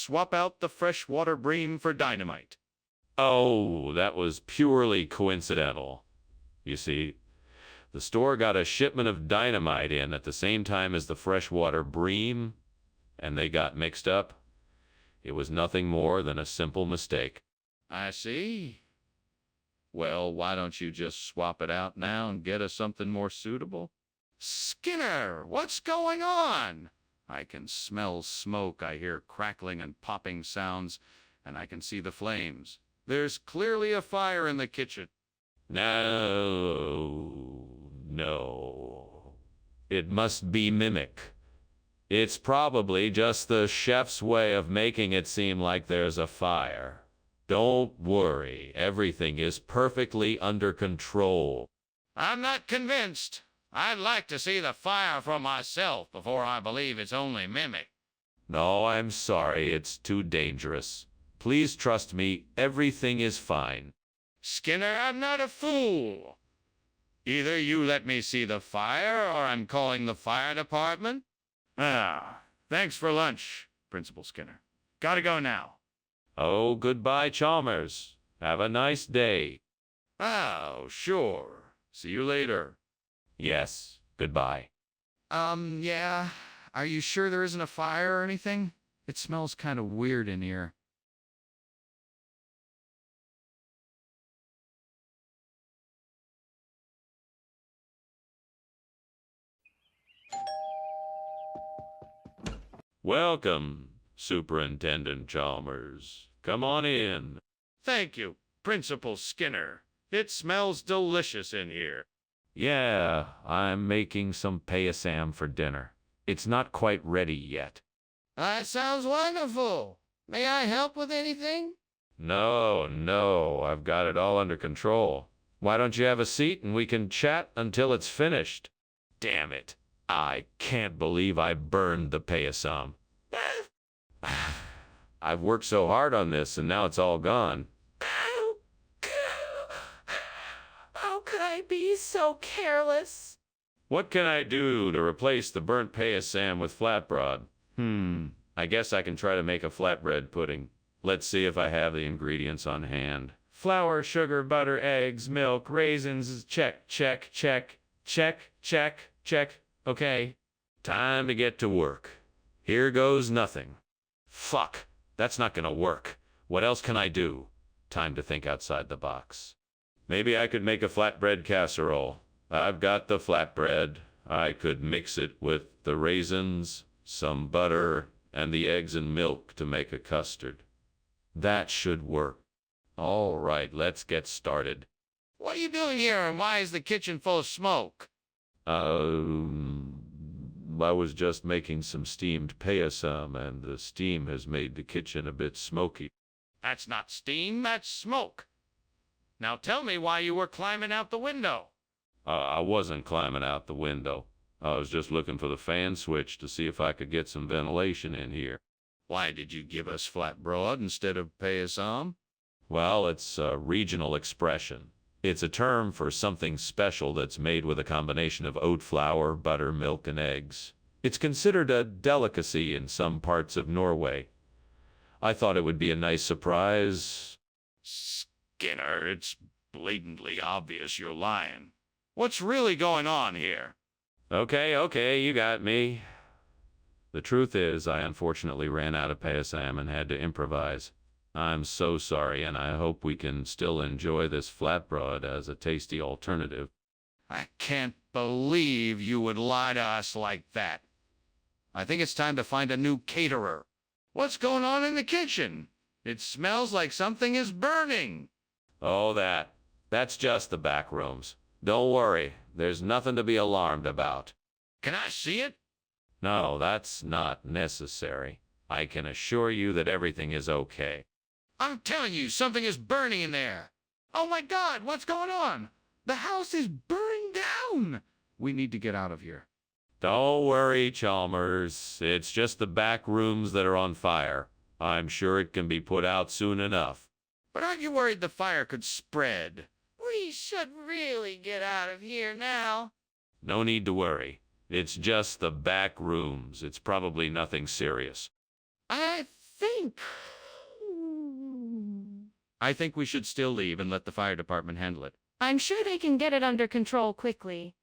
swap out the freshwater bream for dynamite. Oh, that was purely coincidental. You see, the store got a shipment of dynamite in at the same time as the freshwater bream, and they got mixed up. It was nothing more than a simple mistake. I see. Well, why don't you just swap it out now and get us something more suitable? Skinner, what's going on? I can smell smoke, I hear crackling and popping sounds, and I can see the flames. There's clearly a fire in the kitchen. No. It must be mimic. It's probably just the chef's way of making it seem like there's a fire. Don't worry, everything is perfectly under control. I'm not convinced. I'd like to see the fire for myself before I believe it's only mimic. No, I'm sorry, it's too dangerous. Please trust me, everything is fine. Skinner, I'm not a fool. Either you let me see the fire, or I'm calling the fire department. Thanks for lunch, Principal Skinner. Gotta go now. Oh, goodbye, Chalmers. Have a nice day. Oh, sure. See you later. Yes, goodbye. Yeah. Are you sure there isn't a fire or anything? It smells kind of weird in here. Welcome, Superintendent Chalmers. Come on in. Thank you, Principal Skinner. It smells delicious in here. Yeah, I'm making some payasam for dinner. It's not quite ready yet. That sounds wonderful. May I help with anything? No, I've got it all under control. Why don't you have a seat and we can chat until it's finished? Damn it. I can't believe I burned the payasam. I've worked so hard on this and now it's all gone. How could I be so careless? What can I do to replace the burnt payasam with flatbread? I guess I can try to make a flatbread pudding. Let's see if I have the ingredients on hand. Flour, sugar, butter, eggs, milk, raisins. Check. Okay. Time to get to work. Here goes nothing. Fuck. That's not gonna work. What else can I do? Time to think outside the box. Maybe I could make a flatbread casserole. I've got the flatbread. I could mix it with the raisins, some butter, and the eggs and milk to make a custard. That should work. All right, let's get started. What are you doing here, and why is the kitchen full of smoke? I was just making some steamed payasam, and the steam has made the kitchen a bit smoky. That's not steam, that's smoke. Now tell me why you were climbing out the window. I wasn't climbing out the window. I was just looking for the fan switch to see if I could get some ventilation in here. Why did you give us flatbread instead of payasam? Well, it's a regional expression. It's a term for something special that's made with a combination of oat flour, butter, milk, and eggs. It's considered a delicacy in some parts of Norway. I thought it would be a nice surprise. Skinner, it's blatantly obvious you're lying. What's really going on here? Okay, you got me. The truth is, I unfortunately ran out of payasam and had to improvise. I'm so sorry, and I hope we can still enjoy this flatbread as a tasty alternative. I can't believe you would lie to us like that. I think it's time to find a new caterer. What's going on in the kitchen? It smells like something is burning. Oh, that's just the back rooms. Don't worry, there's nothing to be alarmed about. Can I see it? No, that's not necessary. I can assure you that everything is okay. I'm telling you, something is burning in there. Oh my God, what's going on? The house is burning down. We need to get out of here. Don't worry, Chalmers. It's just the back rooms that are on fire. I'm sure it can be put out soon enough. But aren't you worried the fire could spread? We should really get out of here now. No need to worry. It's just the back rooms. It's probably nothing serious. I think. I think we should still leave and let the fire department handle it. I'm sure they can get it under control quickly.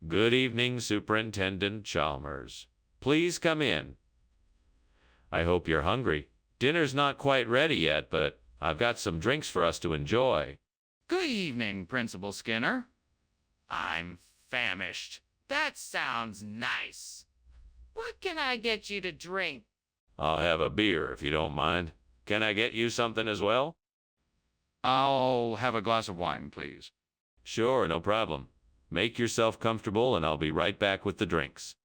Good evening, Superintendent Chalmers. Please come in. I hope you're hungry. Dinner's not quite ready yet, but I've got some drinks for us to enjoy. Good evening, Principal Skinner. I'm famished. That sounds nice. What can I get you to drink? I'll have a beer if you don't mind. Can I get you something as well? I'll have a glass of wine, please. Sure, no problem. Make yourself comfortable and I'll be right back with the drinks.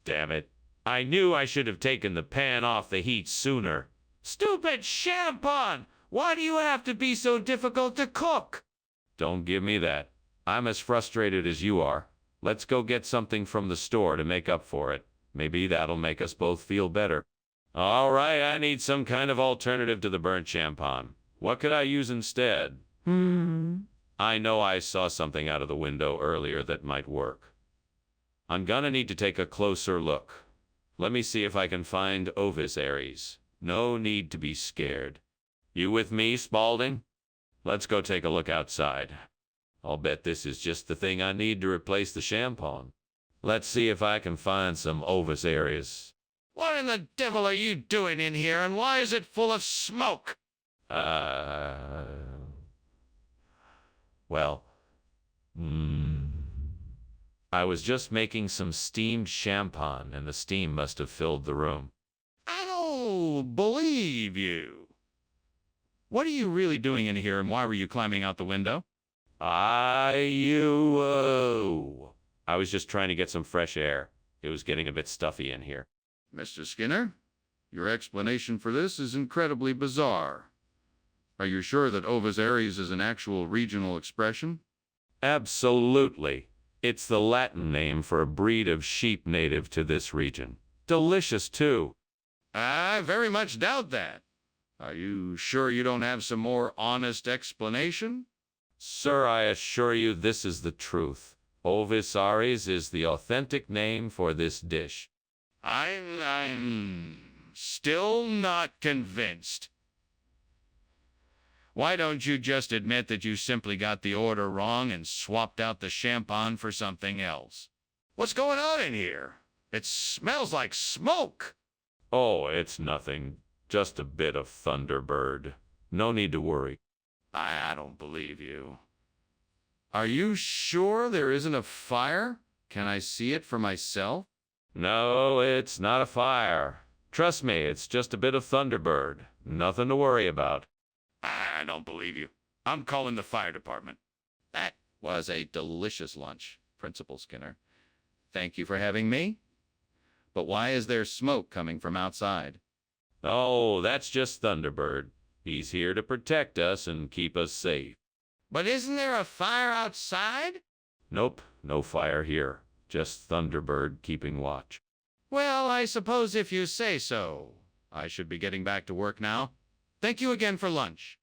Damn it. I knew I should have taken the pan off the heat sooner. Stupid champagne! Why do you have to be so difficult to cook? Don't give me that. I'm as frustrated as you are. Let's go get something from the store to make up for it. Maybe that'll make us both feel better. All right, I need some kind of alternative to the burnt champagne. What could I use instead? I know I saw something out of the window earlier that might work. I'm gonna need to take a closer look. Let me see if I can find Ovis Aries. No need to be scared. You with me, Spaulding? Let's go take a look outside. I'll bet this is just the thing I need to replace the champagne. Let's see if I can find some Ovis Aries. What in the devil are you doing in here, and why is it full of smoke? Well, I was just making some steamed champagne, and the steam must have filled the room. I don't believe you. What are you really doing in here, and why were you climbing out the window? I was just trying to get some fresh air. It was getting a bit stuffy in here. Mr. Skinner, your explanation for this is incredibly bizarre. Are you sure that Ovis Aries is an actual regional expression? Absolutely. It's the Latin name for a breed of sheep native to this region. Delicious, too. I very much doubt that. Are you sure you don't have some more honest explanation? Sir, I assure you this is the truth. Ovis Aries is the authentic name for this dish. I'm still not convinced. Why don't you just admit that you simply got the order wrong and swapped out the champagne for something else? What's going on in here? It smells like smoke. Oh, it's nothing. Just a bit of Thunderbird. No need to worry. I don't believe you. Are you sure there isn't a fire? Can I see it for myself? No, it's not a fire. Trust me, it's just a bit of Thunderbird. Nothing to worry about. I don't believe you. I'm calling the fire department. That was a delicious lunch, Principal Skinner. Thank you for having me. But why is there smoke coming from outside? Oh, that's just Thunderbird. He's here to protect us and keep us safe. But isn't there a fire outside? Nope, no fire here. Just Thunderbird keeping watch. Well, I suppose if you say so. I should be getting back to work now. Thank you again for lunch.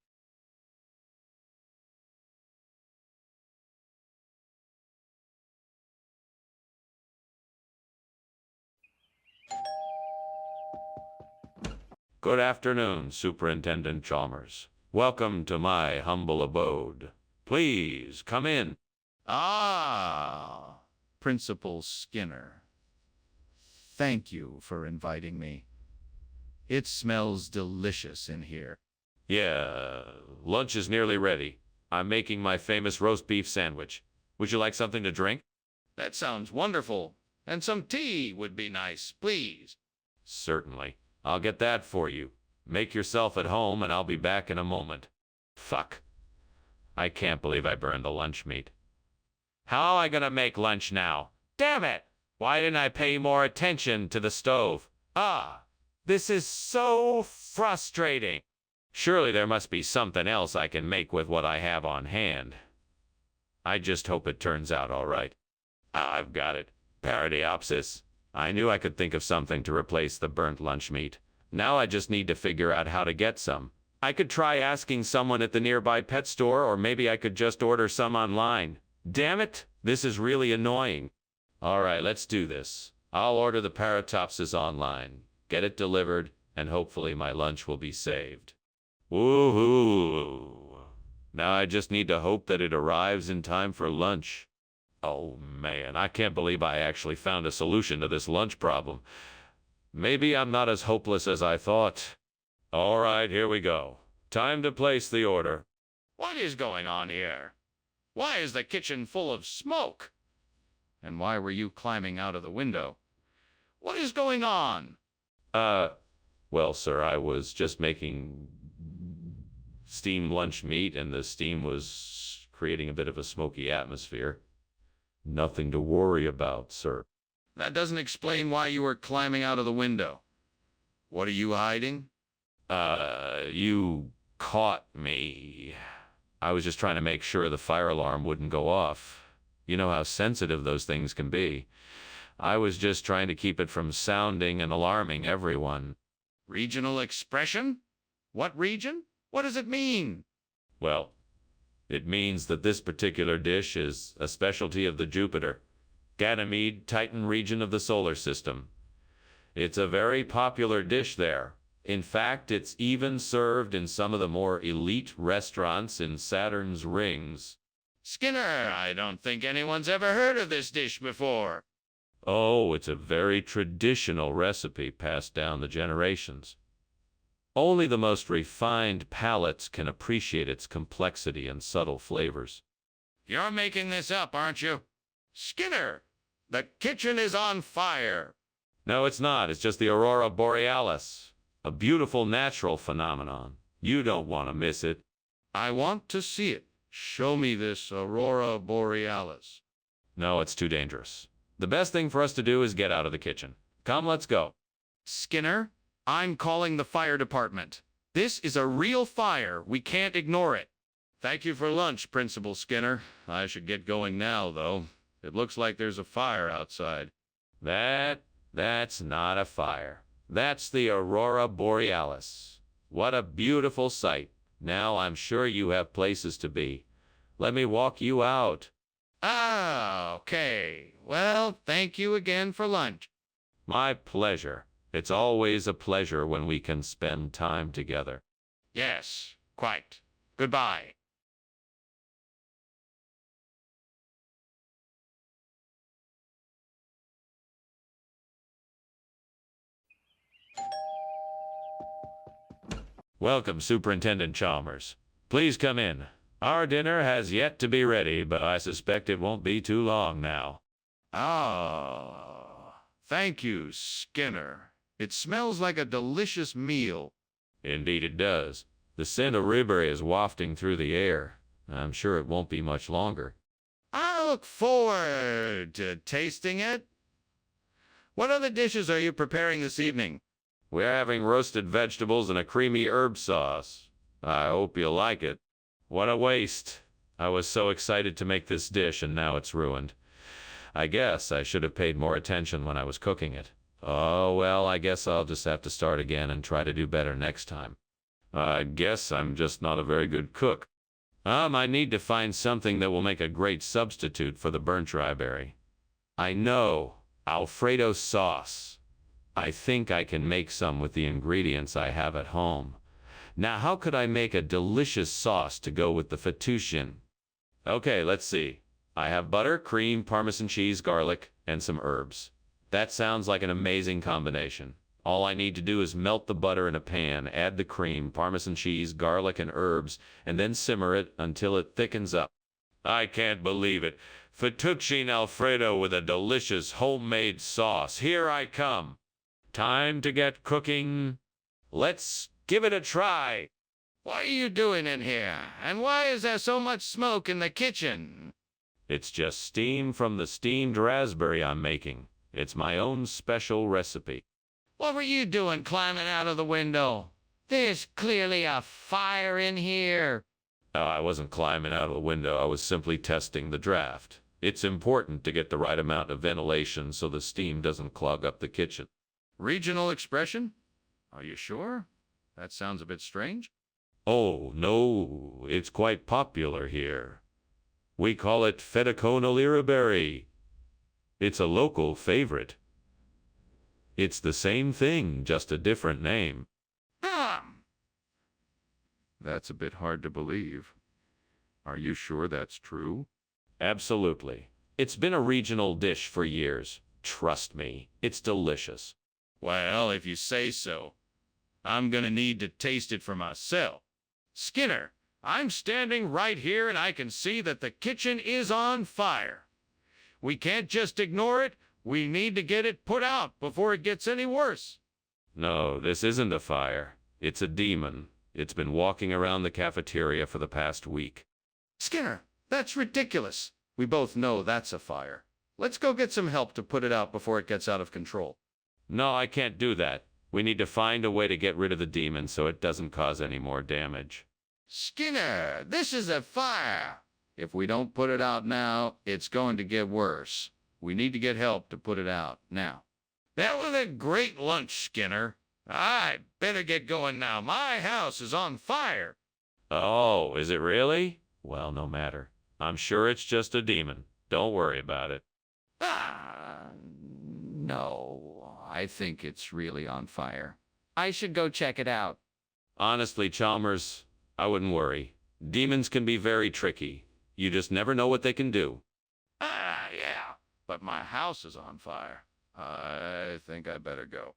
Good afternoon, Superintendent Chalmers. Welcome to my humble abode. Please, come in. Ah, Principal Skinner. Thank you for inviting me. It smells delicious in here. Yeah, lunch is nearly ready. I'm making my famous roast beef sandwich. Would you like something to drink? That sounds wonderful. And some tea would be nice, please. Certainly. I'll get that for you. Make yourself at home and I'll be back in a moment. Fuck. I can't believe I burned the lunch meat. How am I gonna make lunch now? Damn it! Why didn't I pay more attention to the stove? This is so frustrating. Surely there must be something else I can make with what I have on hand. I just hope it turns out all right. I've got it. Paradoxus. I knew I could think of something to replace the burnt lunch meat. Now I just need to figure out how to get some. I could try asking someone at the nearby pet store, or maybe I could just order some online. Damn it, this is really annoying. All right, let's do this. I'll order the paratopsis online, get it delivered, and hopefully my lunch will be saved. Woohoo! Now I just need to hope that it arrives in time for lunch. Oh man, I can't believe I actually found a solution to this lunch problem. Maybe I'm not as hopeless as I thought. All right, here we go. Time to place the order. What is going on here? Why is the kitchen full of smoke? And why were you climbing out of the window? What is going on? Well, sir, I was just making steamed lunch meat, and the steam was creating a bit of a smoky atmosphere. Nothing to worry about, sir. That doesn't explain why you were climbing out of the window. What are you hiding? You caught me. I was just trying to make sure the fire alarm wouldn't go off. You know how sensitive those things can be. I was just trying to keep it from sounding and alarming everyone. Regional expression? What region? What does it mean? Well, it means that this particular dish is a specialty of the Jupiter, Ganymede, Titan region of the solar system. It's a very popular dish there. In fact, it's even served in some of the more elite restaurants in Saturn's rings. Skinner, I don't think anyone's ever heard of this dish before. Oh, it's a very traditional recipe passed down the generations. Only the most refined palates can appreciate its complexity and subtle flavors. You're making this up, aren't you? Skinner, the kitchen is on fire. No, it's not. It's just the aurora borealis, a beautiful natural phenomenon. You don't want to miss it. I want to see it. Show me this aurora borealis. No, it's too dangerous. The best thing for us to do is get out of the kitchen. Come, let's go. Skinner, I'm calling the fire department. This is a real fire. We can't ignore it. Thank you for lunch, Principal Skinner. I should get going now, though. It looks like there's a fire outside. That's not a fire. That's the aurora borealis. What a beautiful sight. Now I'm sure you have places to be. Let me walk you out. Ah, okay. Well, thank you again for lunch. My pleasure. It's always a pleasure when we can spend time together. Yes, quite. Goodbye. Welcome, Superintendent Chalmers. Please come in. Our dinner has yet to be ready, but I suspect it won't be too long now. Ah, thank you, Skinner. It smells like a delicious meal. Indeed it does. The scent of ribberry is wafting through the air. I'm sure it won't be much longer. I look forward to tasting it. What other dishes are you preparing this evening? We're having roasted vegetables and a creamy herb sauce. I hope you like it. What a waste. I was so excited to make this dish, and now it's ruined. I guess I should have paid more attention when I was cooking it. Oh, well, I guess I'll just have to start again and try to do better next time. I guess I'm just not a very good cook. I need to find something that will make a great substitute for the burnt dryberry. I know, Alfredo sauce. I think I can make some with the ingredients I have at home. Now, how could I make a delicious sauce to go with the fettuccine? Okay, let's see. I have butter, cream, Parmesan cheese, garlic, and some herbs. That sounds like an amazing combination. All I need to do is melt the butter in a pan, add the cream, Parmesan cheese, garlic, and herbs, and then simmer it until it thickens up. I can't believe it. Fettuccine Alfredo with a delicious homemade sauce. Here I come. Time to get cooking. Let's give it a try. What are you doing in here? And why is there so much smoke in the kitchen? It's just steam from the steamed raspberry I'm making. It's my own special recipe. What were you doing climbing out of the window? There's clearly a fire in here. I wasn't climbing out of the window. I was simply testing the draft. It's important to get the right amount of ventilation so the steam doesn't clog up the kitchen. Regional expression? Are you sure? That sounds a bit strange. Oh, no, it's quite popular here. We call it Fetaconalira berry. It's a local favorite. It's the same thing, just a different name. That's a bit hard to believe. Are you sure that's true? Absolutely. It's been a regional dish for years. Trust me, it's delicious. Well, if you say so, I'm gonna need to taste it for myself. Skinner, I'm standing right here and I can see that the kitchen is on fire. We can't just ignore it. We need to get it put out before it gets any worse. No, this isn't a fire. It's a demon. It's been walking around the cafeteria for the past week. Skinner, that's ridiculous. We both know that's a fire. Let's go get some help to put it out before it gets out of control. No, I can't do that. We need to find a way to get rid of the demon so it doesn't cause any more damage. Skinner, this is a fire. If we don't put it out now, it's going to get worse. We need to get help to put it out now. That was a great lunch, Skinner. I better get going now. My house is on fire. Oh, is it really? Well, no matter. I'm sure it's just a demon. Don't worry about it. No, I think it's really on fire. I should go check it out. Honestly, Chalmers, I wouldn't worry. Demons can be very tricky. You just never know what they can do. Yeah, but my house is on fire. I think I better go.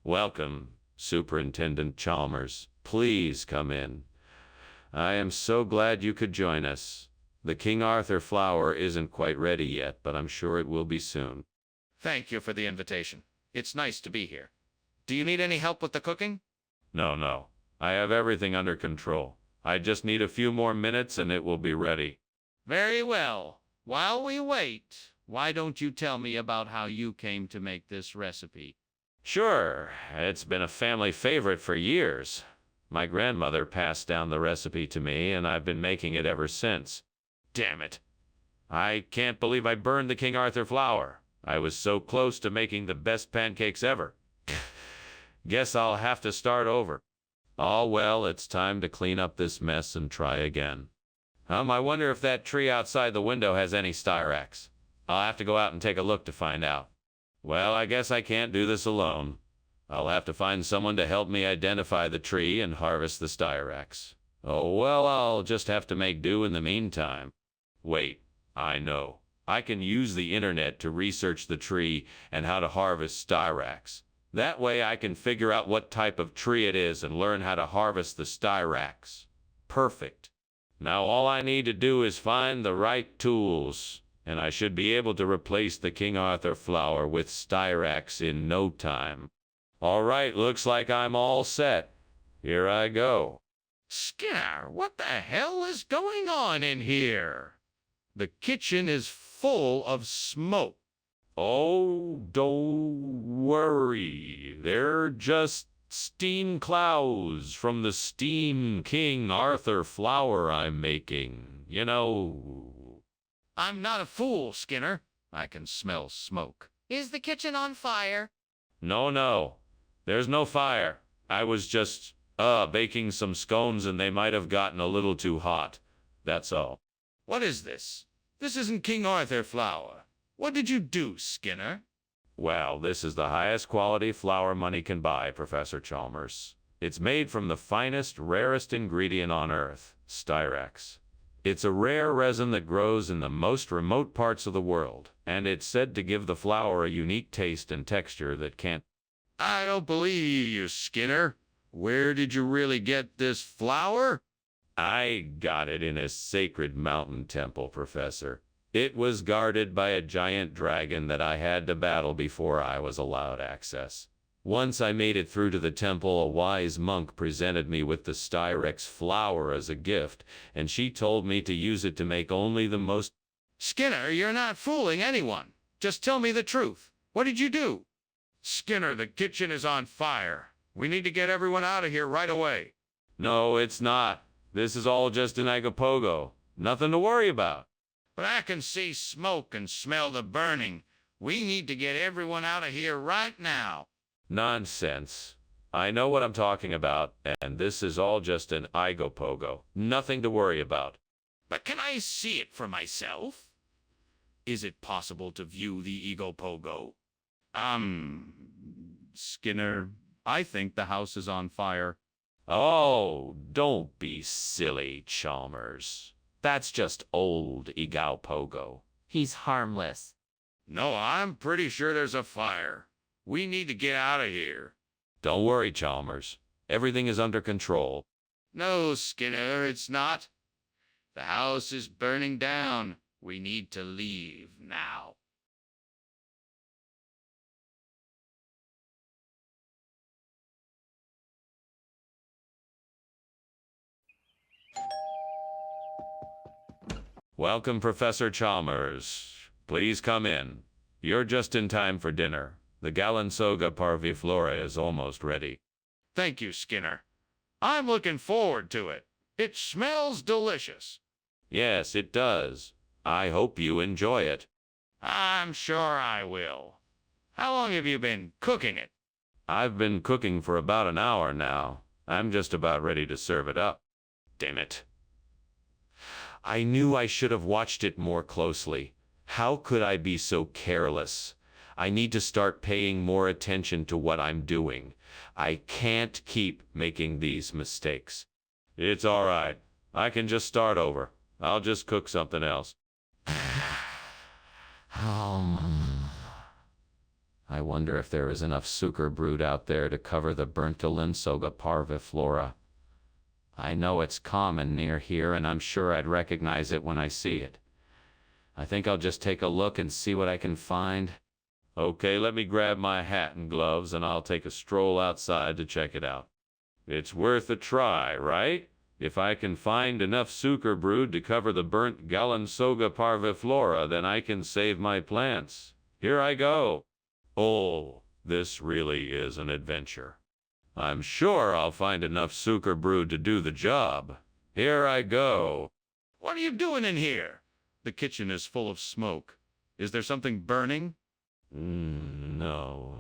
Welcome, Superintendent Chalmers. Please come in. I am so glad you could join us. The King Arthur flower isn't quite ready yet, but I'm sure it will be soon. Thank you for the invitation. It's nice to be here. Do you need any help with the cooking? No. I have everything under control. I just need a few more minutes and it will be ready. Very well. While we wait, why don't you tell me about how you came to make this recipe? Sure, it's been a family favorite for years. My grandmother passed down the recipe to me and I've been making it ever since. Damn it. I can't believe I burned the King Arthur flower. I was so close to making the best pancakes ever. Guess I'll have to start over. Oh well, it's time to clean up this mess and try again. I wonder if that tree outside the window has any styrax. I'll have to go out and take a look to find out. Well, I guess I can't do this alone. I'll have to find someone to help me identify the tree and harvest the styrax. Oh well, I'll just have to make do in the meantime. Wait, I know. I can use the internet to research the tree and how to harvest styrax. That way I can figure out what type of tree it is and learn how to harvest the styrax. Perfect. Now all I need to do is find the right tools, and I should be able to replace the King Arthur flower with styrax in no time. All right, looks like I'm all set. Here I go. Skinner, what the hell is going on in here? The kitchen is full of smoke. Oh, don't worry. They're just steam clouds from the steam King Arthur flower I'm making. You know. I'm not a fool, Skinner. I can smell smoke. Is the kitchen on fire? No. There's no fire. I was just, baking some scones and they might have gotten a little too hot. That's all. What is this? This isn't King Arthur flower. What did you do, Skinner? Well, this is the highest quality flour money can buy, Professor Chalmers. It's made from the finest, rarest ingredient on Earth, styrax. It's a rare resin that grows in the most remote parts of the world, and it's said to give the flour a unique taste and texture that can't... I don't believe you, Skinner. Where did you really get this flour? I got it in a sacred mountain temple, Professor. It was guarded by a giant dragon that I had to battle before I was allowed access. Once I made it through to the temple, a wise monk presented me with the styrax flower as a gift, and she told me to use it to make only the most... Skinner, you're not fooling anyone. Just tell me the truth. What did you do? Skinner, the kitchen is on fire. We need to get everyone out of here right away. No, it's not. This is all just an agapogo. Nothing to worry about. But I can see smoke and smell the burning. We need to get everyone out of here right now. Nonsense. I know what I'm talking about, and this is all just an igopogo. Nothing to worry about. But can I see it for myself? Is it possible to view the ego pogo? Skinner, I think the house is on fire. Oh, don't be silly, Chalmers. That's just old Igaupogo. He's harmless. No, I'm pretty sure there's a fire. We need to get out of here. Don't worry, Chalmers. Everything is under control. No, Skinner, it's not. The house is burning down. We need to leave now. Welcome, Professor Chalmers. Please come in. You're just in time for dinner. The Galansoga parviflora is almost ready. Thank you, Skinner. I'm looking forward to it. It smells delicious. Yes, it does. I hope you enjoy it. I'm sure I will. How long have you been cooking it? I've been cooking for about an hour now. I'm just about ready to serve it up. Damn it. I knew I should have watched it more closely. How could I be so careless? I need to start paying more attention to what I'm doing. I can't keep making these mistakes. It's all right. I can just start over. I'll just cook something else. I wonder if there is enough sucre brewed out there to cover the burnt Galansoga parviflora. I know it's common near here, and I'm sure I'd recognize it when I see it. I think I'll just take a look and see what I can find. Okay, let me grab my hat and gloves, and I'll take a stroll outside to check it out. It's worth a try, right? If I can find enough sucre brewed to cover the burnt Galansoga parviflora, then I can save my plants. Here I go. Oh, this really is an adventure. I'm sure I'll find enough sucre brewed to do the job. Here I go. What are you doing in here? The kitchen is full of smoke. Is there something burning? No,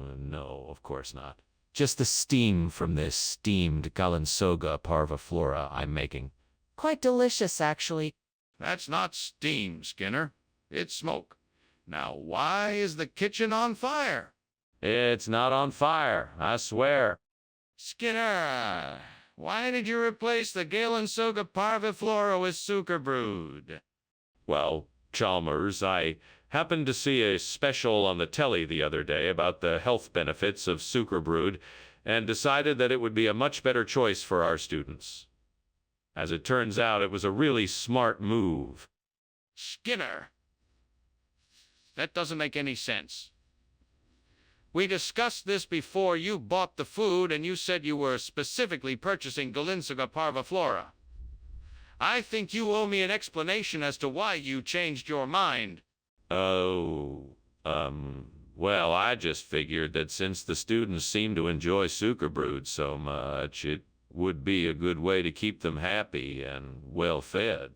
of course not. Just the steam from this steamed Galansoga parviflora I'm making. Quite delicious, actually. That's not steam, Skinner. It's smoke. Now, why is the kitchen on fire? It's not on fire, I swear. Skinner, why did you replace the Galansoga parviflora with sucre brewed? Well, Chalmers, I happened to see a special on the telly the other day about the health benefits of sucre brewed and decided that it would be a much better choice for our students. As it turns out, it was a really smart move. Skinner, that doesn't make any sense. We discussed this before you bought the food, and you said you were specifically purchasing Galansoga parviflora. I think you owe me an explanation as to why you changed your mind. Oh, well, I just figured that since the students seem to enjoy sucre brewed so much, it would be a good way to keep them happy and well fed.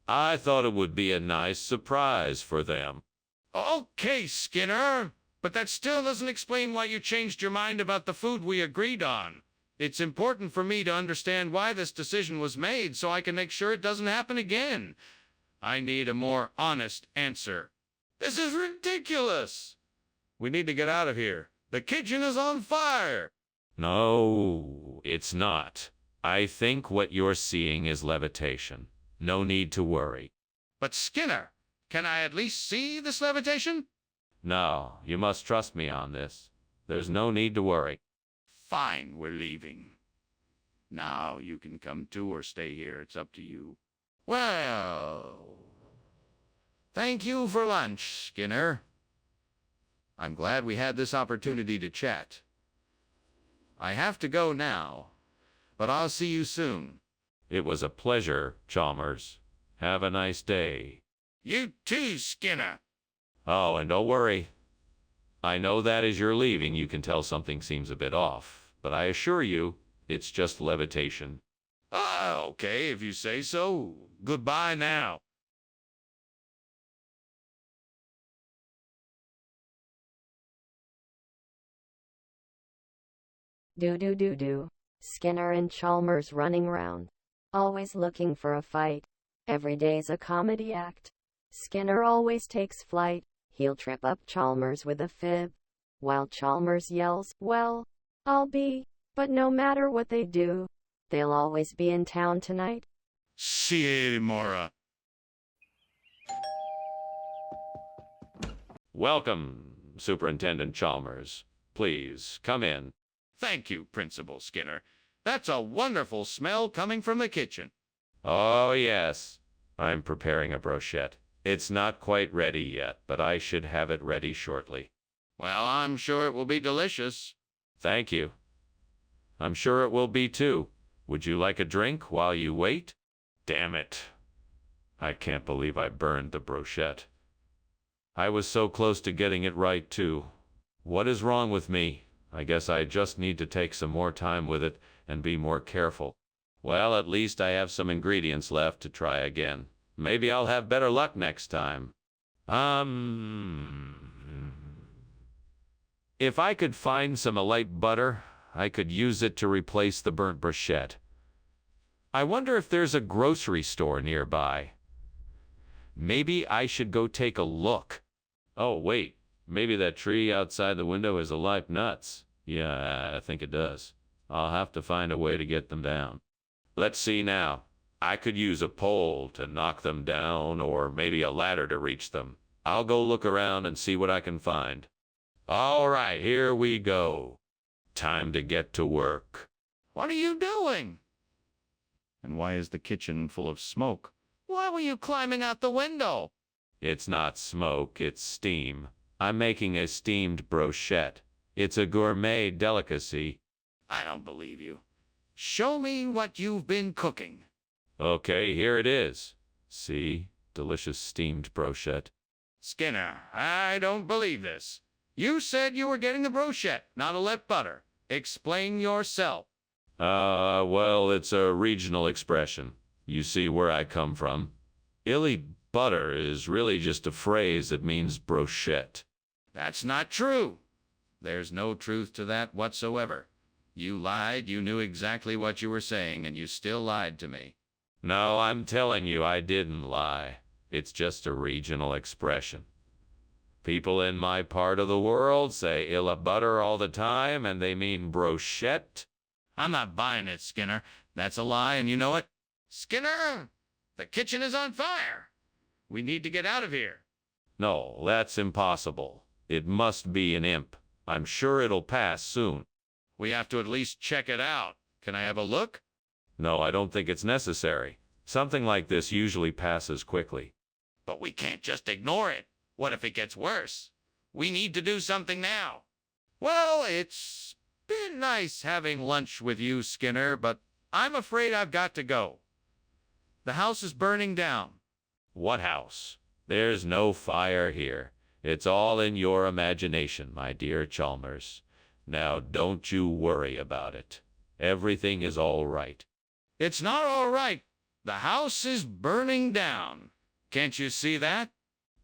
I thought it would be a nice surprise for them. Okay, Skinner, but that still doesn't explain why you changed your mind about the food we agreed on. It's important for me to understand why this decision was made so I can make sure it doesn't happen again. I need a more honest answer. This is ridiculous. We need to get out of here. The kitchen is on fire. No, it's not. I think what you're seeing is levitation. No need to worry. But Skinner, can I at least see this levitation? No, you must trust me on this. There's no need to worry. Fine, we're leaving. Now you can come too or stay here. It's up to you. Well, thank you for lunch, Skinner. I'm glad we had this opportunity to chat. I have to go now, but I'll see you soon. It was a pleasure, Chalmers. Have a nice day. You too, Skinner. Oh, and don't worry. I know that as you're leaving, you can tell something seems a bit off, but I assure you, it's just levitation. Okay, if you say so. Goodbye now. Do. Skinner and Chalmers running round, always looking for a fight. Every day's a comedy act. Skinner always takes flight. He'll trip up Chalmers with a fib, while Chalmers yells, "Well, I'll be," but no matter what they do, they'll always be in town tonight. See Mora. Welcome, Superintendent Chalmers. Please, come in. Thank you, Principal Skinner. That's a wonderful smell coming from the kitchen. Oh, yes. I'm preparing a brochette. It's not quite ready yet, but I should have it ready shortly. Well, I'm sure it will be delicious. Thank you. I'm sure it will be too. Would you like a drink while you wait? Damn it. I can't believe I burned the brochette. I was so close to getting it right too. What is wrong with me? I guess I just need to take some more time with it and be more careful. Well, at least I have some ingredients left to try again. Maybe I'll have better luck next time. If I could find some light butter, I could use it to replace the burnt brochette. I wonder if there's a grocery store nearby. Maybe I should go take a look. Oh, wait. Maybe that tree outside the window is alive nuts. Yeah, I think it does. I'll have to find a way to get them down. Let's see now. I could use a pole to knock them down, or maybe a ladder to reach them. I'll go look around and see what I can find. All right, here we go. Time to get to work. What are you doing? And why is the kitchen full of smoke? Why were you climbing out the window? It's not smoke, it's steam. I'm making a steamed brochette. It's a gourmet delicacy. I don't believe you. Show me what you've been cooking. Okay, here it is. See? Delicious steamed brochette. Skinner, I don't believe this. You said you were getting the brochette, not a let butter. Explain yourself. Well, it's a regional expression. You see where I come from. Illy butter is really just a phrase that means brochette. That's not true. There's no truth to that whatsoever. You lied, you knew exactly what you were saying, and you still lied to me. No, I'm telling you I didn't lie. It's just a regional expression. People in my part of the world say illa butter all the time, and they mean brochette. I'm not buying it, Skinner. That's a lie, and you know it. Skinner, the kitchen is on fire. We need to get out of here. No, that's impossible. It must be an imp. I'm sure it'll pass soon. We have to at least check it out. Can I have a look? No, I don't think it's necessary. Something like this usually passes quickly. But we can't just ignore it. What if it gets worse? We need to do something now. Well, it's been nice having lunch with you, Skinner, but I'm afraid I've got to go. The house is burning down. What house? There's no fire here. It's all in your imagination, my dear Chalmers. Now, don't you worry about it. Everything is all right. It's not all right. The house is burning down. Can't you see that?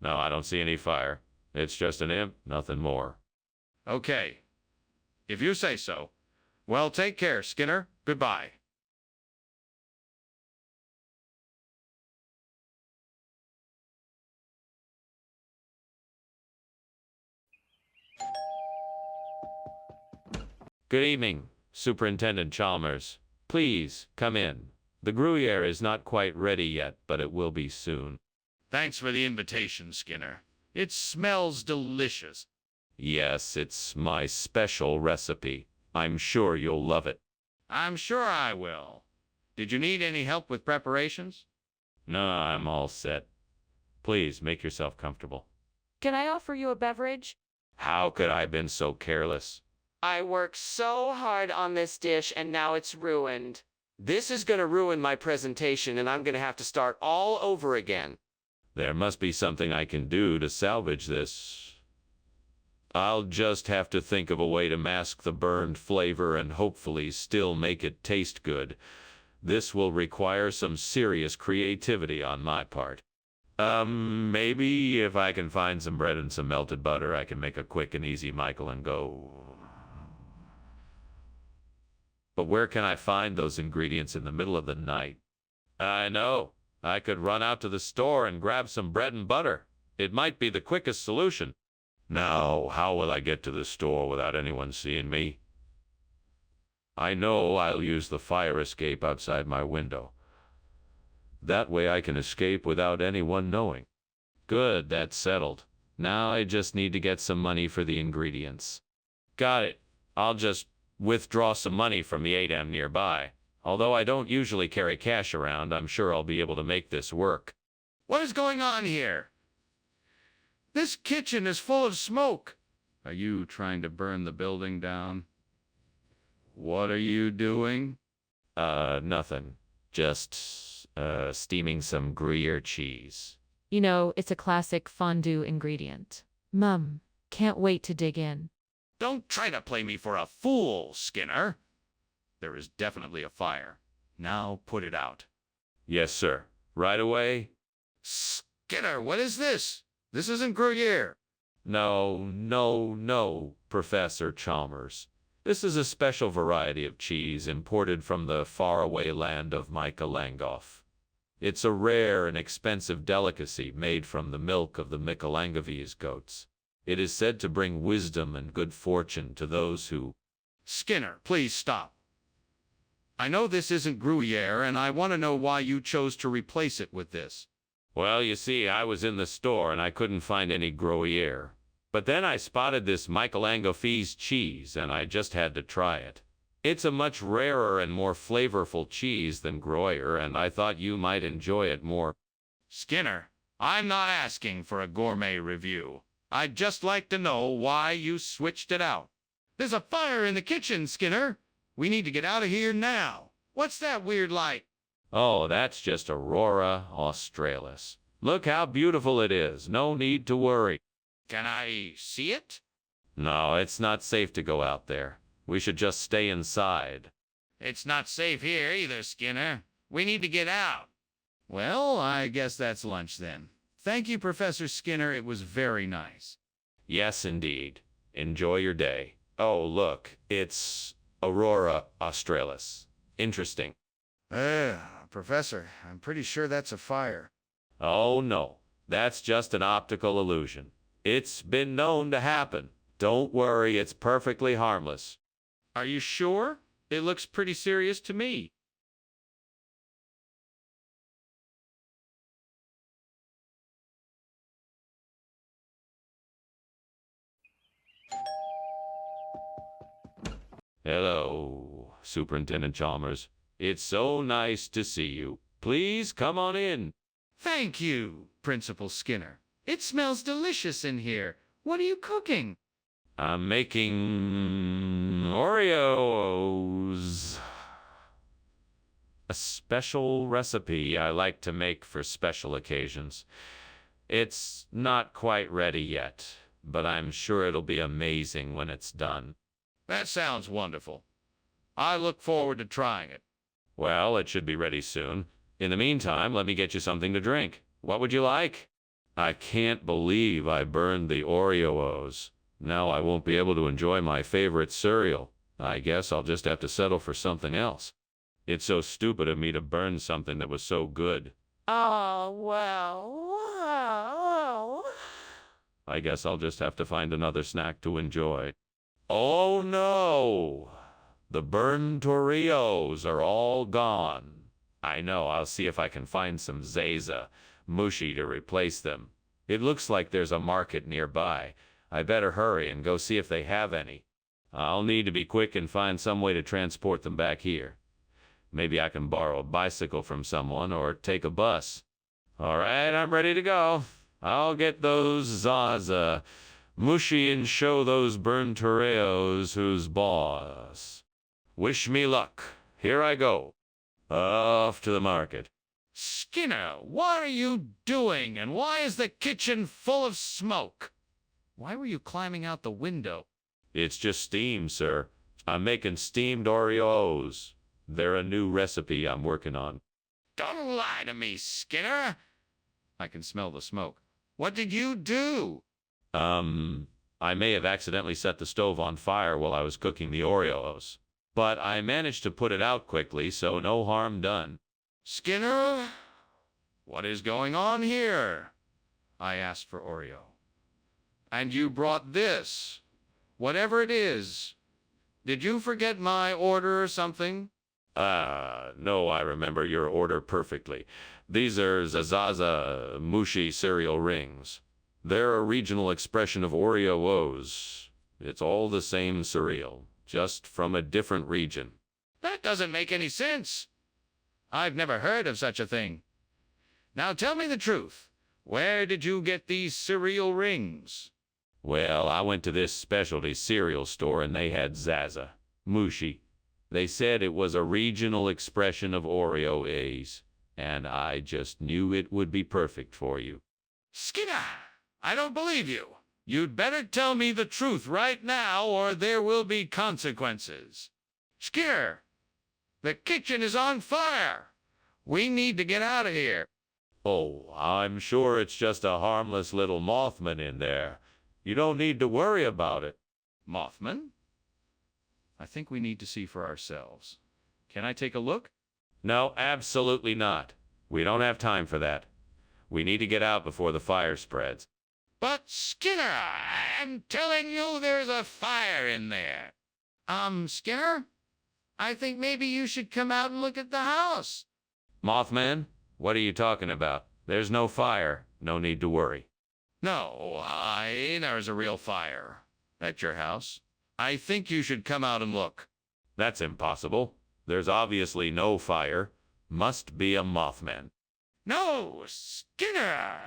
No, I don't see any fire. It's just an imp, nothing more. Okay. If you say so. Well, take care, Skinner. Goodbye. Good evening, Superintendent Chalmers. Please, come in. The Gruyere is not quite ready yet, but it will be soon. Thanks for the invitation, Skinner. It smells delicious. Yes, it's my special recipe. I'm sure you'll love it. I'm sure I will. Did you need any help with preparations? No, I'm all set. Please make yourself comfortable. Can I offer you a beverage? How could I have been so careless? I worked so hard on this dish and now it's ruined. This is gonna ruin my presentation and I'm gonna have to start all over again. There must be something I can do to salvage this. I'll just have to think of a way to mask the burned flavor and hopefully still make it taste good. This will require some serious creativity on my part. Maybe if I can find some bread and some melted butter, I can make a quick and easy Michael and go. But where can I find those ingredients in the middle of the night? I know. I could run out to the store and grab some bread and butter. It might be the quickest solution. Now, how will I get to the store without anyone seeing me? I know I'll use the fire escape outside my window. That way I can escape without anyone knowing. Good, that's settled. Now I just need to get some money for the ingredients. Got it. I'll just withdraw some money from the ATM nearby. Although I don't usually carry cash around, I'm sure I'll be able to make this work. What is going on here? This kitchen is full of smoke. Are you trying to burn the building down? What are you doing? Nothing. Just, steaming some Gruyere cheese. You know, it's a classic fondue ingredient. Can't wait to dig in. Don't try to play me for a fool, Skinner. There is definitely a fire. Now put it out. Yes, sir. Right away? Skinner, what is this? This isn't Gruyere. No, Professor Chalmers. This is a special variety of cheese imported from the faraway land of Micah Langoff. It's a rare and expensive delicacy made from the milk of the Michalangovese goats. It is said to bring wisdom and good fortune to those who... Skinner, please stop. I know this isn't Gruyere, and I want to know why you chose to replace it with this. Well, you see, I was in the store and I couldn't find any Gruyere. But then I spotted this Michalangovese cheese and I just had to try it. It's a much rarer and more flavorful cheese than Gruyere, and I thought you might enjoy it more. Skinner, I'm not asking for a gourmet review. I'd just like to know why you switched it out. There's a fire in the kitchen, Skinner. We need to get out of here now. What's that weird light? Oh, that's just Aurora Australis. Look how beautiful it is. No need to worry. Can I see it? No, it's not safe to go out there. We should just stay inside. It's not safe here either, Skinner. We need to get out. Well, I guess that's lunch then. Thank you, Professor Skinner. It was very nice. Yes, indeed. Enjoy your day. Oh, look, it's Aurora Australis. Interesting. Professor, I'm pretty sure that's a fire. Oh, no. That's just an optical illusion. It's been known to happen. Don't worry, it's perfectly harmless. Are you sure? It looks pretty serious to me. Hello, Superintendent Chalmers. It's so nice to see you. Please come on in. Thank you, Principal Skinner. It smells delicious in here. What are you cooking? I'm making Oreos. A special recipe I like to make for special occasions. It's not quite ready yet, but I'm sure it'll be amazing when it's done. That sounds wonderful. I look forward to trying it. Well, it should be ready soon. In the meantime, let me get you something to drink. What would you like? I can't believe I burned the Oreos. Now I won't be able to enjoy my favorite cereal. I guess I'll just have to settle for something else. It's so stupid of me to burn something that was so good. Oh, well. I guess I'll just have to find another snack to enjoy. Oh no! The burned Oreos are all gone. I know, I'll see if I can find some Zaza mushy to replace them. It looks like there's a market nearby. I better hurry and go see if they have any. I'll need to be quick and find some way to transport them back here. Maybe I can borrow a bicycle from someone or take a bus. All right, I'm ready to go. I'll get those Zaza mushy and show those burned Oreos who's boss. Wish me luck. Here I go. Off to the market. Skinner, what are you doing, and why is the kitchen full of smoke? Why were you climbing out the window? It's just steam, sir. I'm making steamed Oreos. They're a new recipe I'm working on. Don't lie to me, Skinner. I can smell the smoke. What did you do? I may have accidentally set the stove on fire while I was cooking the Oreos. but I managed to put it out quickly, so no harm done. Skinner, what is going on here? I asked for Oreo. And you brought this. Whatever it is. Did you forget my order or something? No, I remember your order perfectly. These are Zazaza Mushi cereal rings. They're a regional expression of Oreos. It's all the same cereal, just from a different region. That doesn't make any sense. I've never heard of such a thing. Now tell me the truth. Where did you get these cereal rings? Well, I went to this specialty cereal store and they had Zaza Mushi. They said it was a regional expression of Oreo A's, and I just knew it would be perfect for you. Skinner, I don't believe you. You'd better tell me the truth right now or there will be consequences. Skinner, the kitchen is on fire. We need to get out of here. Oh, I'm sure it's just a harmless little Mothman in there. You don't need to worry about it. Mothman? I think we need to see for ourselves. Can I take a look? No, absolutely not. We don't have time for that. We need to get out before the fire spreads. But Skinner, I'm telling you there's a fire in there. Skinner? I think maybe you should come out and look at the house. Mothman, what are you talking about? There's no fire. No need to worry. No, there's a real fire at your house. I think you should come out and look. That's impossible. There's obviously no fire. Must be a Mothman. No, Skinner,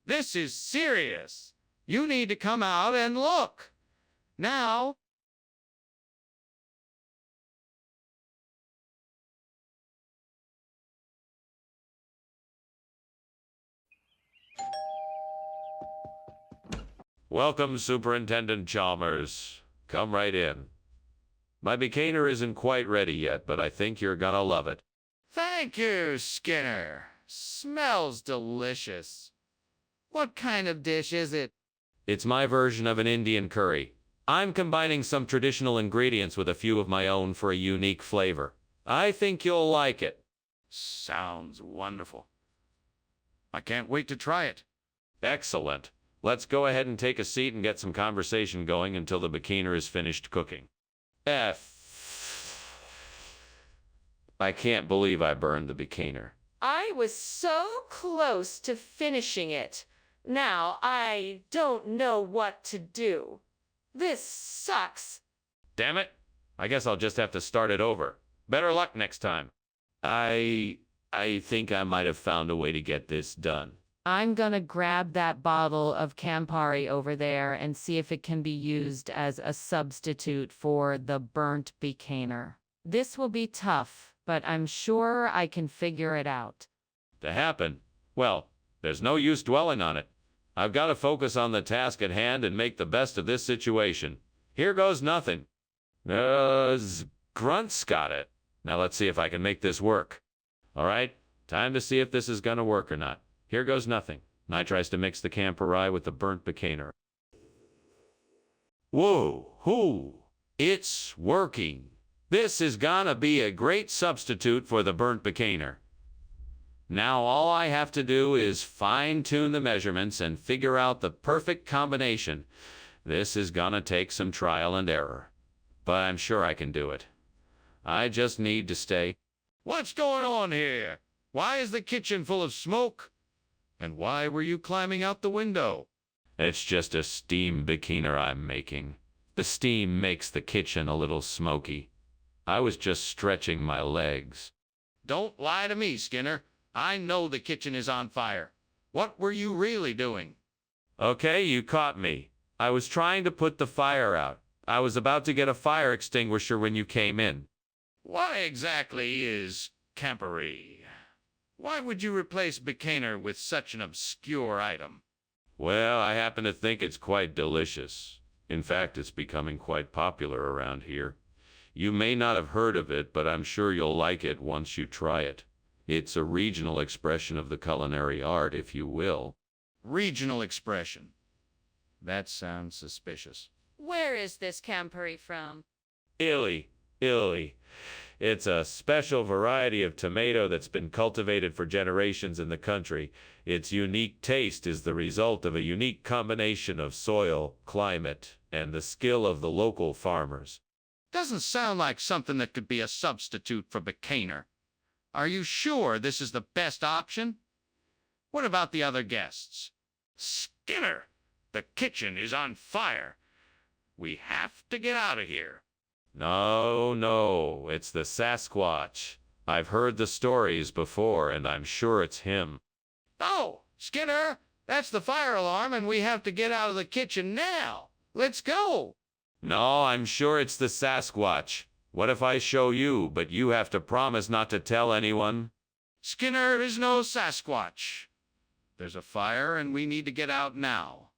this is serious. You need to come out and look. Now. Welcome, Superintendent Chalmers. Come right in. My becaner isn't quite ready yet, but I think you're gonna love it. Thank you, Skinner. Smells delicious. What kind of dish is it? It's my version of an Indian curry. I'm combining some traditional ingredients with a few of my own for a unique flavor. I think you'll like it. Sounds wonderful. I can't wait to try it. Excellent. Let's go ahead and take a seat and get some conversation going until the becaner is finished cooking. I can't believe I burned the becaner. I was so close to finishing it. Now I don't know what to do. This sucks. Damn it. I guess I'll just have to start it over. Better luck next time. I think I might have found a way to get this done. I'm gonna grab that bottle of Campari over there and see if it can be used as a substitute for the burnt becaner. This will be tough, but I'm sure I can figure it out. To happen? Well, there's no use dwelling on it. I've got to focus on the task at hand and make the best of this situation. Here goes nothing. Grunt's got it. Now let's see if I can make this work. All right, time to see if this is gonna work or not. Here goes nothing. Nye tries to mix the Campari with the burnt becaner. Whoa, it's working. This is gonna be a great substitute for the burnt becaner. Now all I have to do is fine-tune the measurements and figure out the perfect combination. This is gonna take some trial and error, but I'm sure I can do it. I just need to stay. What's going on here? Why is the kitchen full of smoke? And why were you climbing out the window? It's just a steam becaner I'm making. The steam makes the kitchen a little smoky. I was just stretching my legs. Don't lie to me, Skinner. I know the kitchen is on fire. What were you really doing? Okay, you caught me. I was trying to put the fire out. I was about to get a fire extinguisher when you came in. What exactly is Campari? Why would you replace becaner with such an obscure item? Well, I happen to think it's quite delicious. In fact, it's becoming quite popular around here. You may not have heard of it, but I'm sure you'll like it once you try it. It's a regional expression of the culinary art, if you will. Regional expression. That sounds suspicious. Where is this Campari from? Italy. Illy. It's a special variety of tomato that's been cultivated for generations in the country. Its unique taste is the result of a unique combination of soil, climate, and the skill of the local farmers. Doesn't sound like something that could be a substitute for Bikaner. Are you sure this is the best option? What about the other guests? Skinner, the kitchen is on fire. We have to get out of here. No, it's the Sasquatch. I've heard the stories before, and I'm sure it's him. Oh, Skinner, that's the fire alarm, and we have to get out of the kitchen now. Let's go. No, I'm sure it's the Sasquatch. What if I show you, but you have to promise not to tell anyone? Skinner is no Sasquatch. There's a fire, and we need to get out now.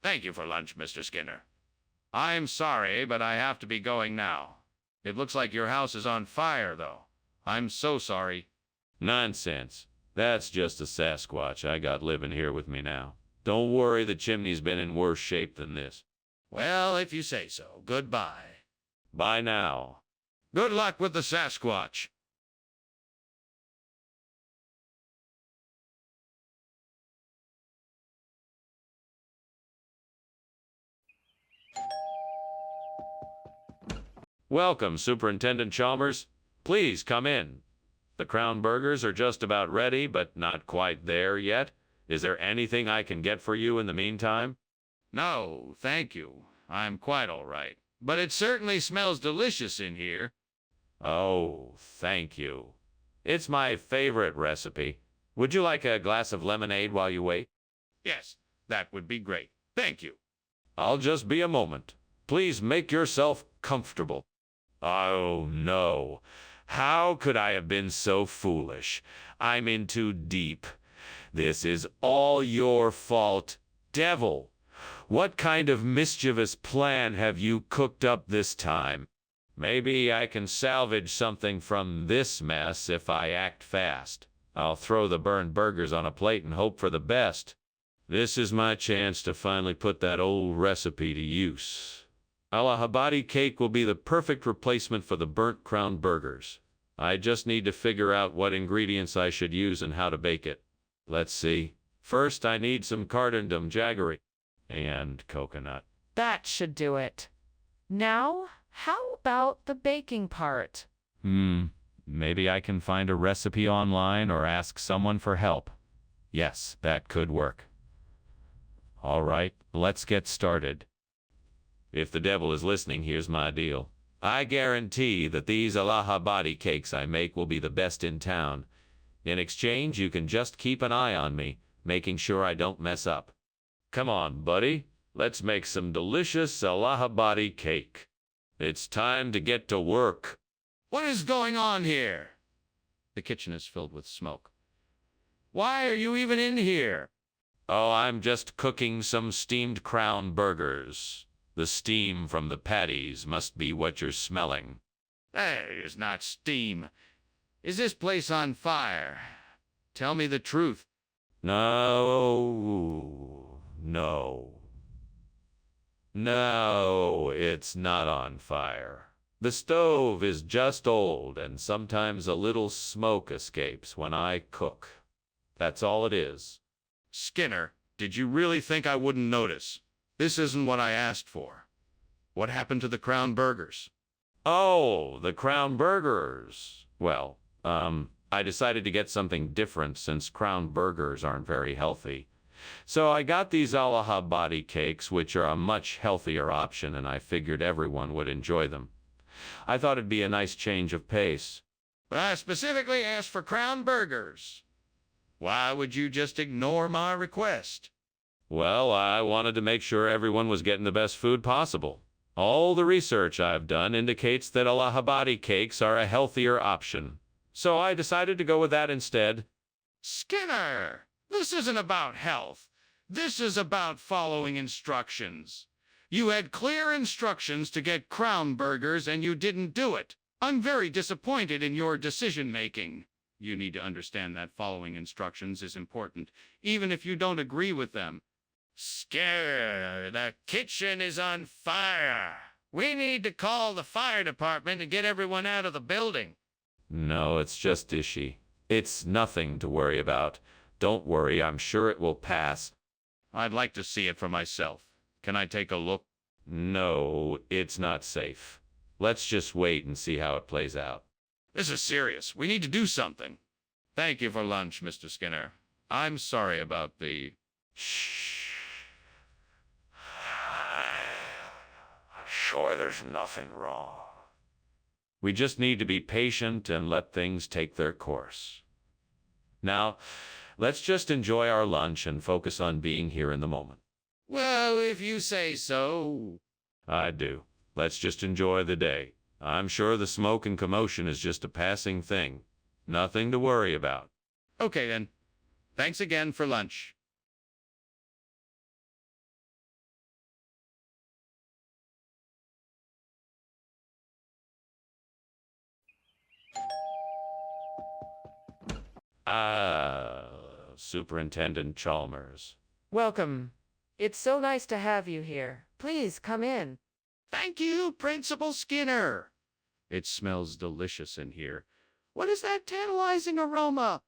Thank you for lunch, Mr. Skinner. I'm sorry, but I have to be going now. It looks like your house is on fire, though. I'm so sorry. Nonsense. That's just a Sasquatch I got living here with me now. Don't worry, the chimney's been in worse shape than this. Well, if you say so. Goodbye. Bye now. Good luck with the Sasquatch. Welcome, Superintendent Chalmers. Please come in. The Crown Burgers are just about ready, but not quite there yet. Is there anything I can get for you in the meantime? No, thank you. I'm quite all right. But it certainly smells delicious in here. Oh, thank you. It's my favorite recipe. Would you like a glass of lemonade while you wait? Yes, that would be great. Thank you. I'll just be a moment. Please make yourself comfortable. Oh, no. How could I have been so foolish? I'm in too deep. This is all your fault, devil. What kind of mischievous plan have you cooked up this time? Maybe I can salvage something from this mess if I act fast. I'll throw the burned burgers on a plate and hope for the best. This is my chance to finally put that old recipe to use. Allahabadi cake will be the perfect replacement for the burnt crown burgers. I just need to figure out what ingredients I should use and how to bake it. Let's see. First, I need some cardamom jaggery and coconut. That should do it. Now, how about the baking part? Maybe I can find a recipe online or ask someone for help. Yes, that could work. All right, let's get started. If the devil is listening, here's my deal. I guarantee that these Allahabadi cakes I make will be the best in town. In exchange, you can just keep an eye on me, making sure I don't mess up. Come on, buddy. Let's make some delicious Allahabadi cake. It's time to get to work. What is going on here? The kitchen is filled with smoke. Why are you even in here? Oh, I'm just cooking some steamed crown burgers. The steam from the patties must be what you're smelling. That is not steam. Is this place on fire? Tell me the truth. No, it's not on fire. The stove is just old, and sometimes a little smoke escapes when I cook. That's all it is. Skinner, did you really think I wouldn't notice? This isn't what I asked for. What happened to the crown burgers? Oh, the crown burgers. Well, I decided to get something different since crown burgers aren't very healthy. So I got these Allahabadi cakes, which are a much healthier option, and I figured everyone would enjoy them. I thought it'd be a nice change of pace. But I specifically asked for crown burgers. Why would you just ignore my request? Well, I wanted to make sure everyone was getting the best food possible. All the research I've done indicates that Allahabadi cakes are a healthier option. So I decided to go with that instead. Skinner, this isn't about health. This is about following instructions. You had clear instructions to get crown burgers and you didn't do it. I'm very disappointed in your decision-making. You need to understand that following instructions is important, even if you don't agree with them. Skinner, the kitchen is on fire. We need to call the fire department and get everyone out of the building. No, it's just ishy. It's nothing to worry about. Don't worry, I'm sure it will pass. I'd like to see it for myself. Can I take a look? No, it's not safe. Let's just wait and see how it plays out. This is serious. We need to do something. Thank you for lunch, Mr. Skinner. I'm sorry about the... Shh. I'm sure there's nothing wrong. We just need to be patient and let things take their course. Now, let's just enjoy our lunch and focus on being here in the moment. Well, if you say so. I do. Let's just enjoy the day. I'm sure the smoke and commotion is just a passing thing. Nothing to worry about. Okay, then. Thanks again for lunch. Ah, Superintendent Chalmers. Welcome. It's so nice to have you here. Please come in. Thank you, Principal Skinner. It smells delicious in here. What is that tantalizing aroma?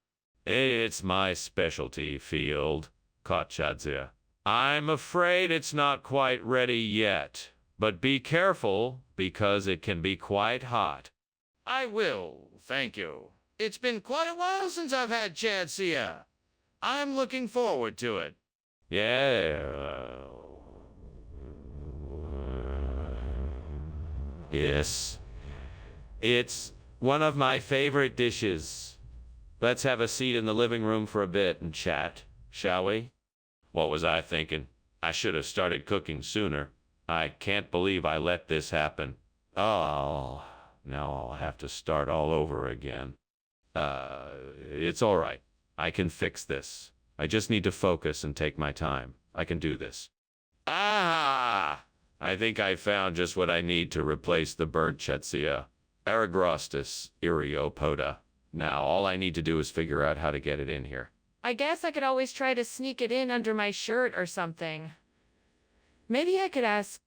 It's my specialty field, Kotchadzia. I'm afraid it's not quite ready yet, but be careful because it can be quite hot. I will, thank you. It's been quite a while since I've had Chadsia. I'm looking forward to it. Yeah. Yes. It's one of my favorite dishes. Let's have a seat in the living room for a bit and chat, shall we? What was I thinking? I should have started cooking sooner. I can't believe I let this happen. Oh, now I'll have to start all over again. It's all right. I can fix this. I just need to focus and take my time. I can do this. Ah! I think I found just what I need to replace the burnt Chetsia. Aragrostis Iriopoda. Now all I need to do is figure out how to get it in here. I guess I could always try to sneak it in under my shirt or something. Maybe I could ask.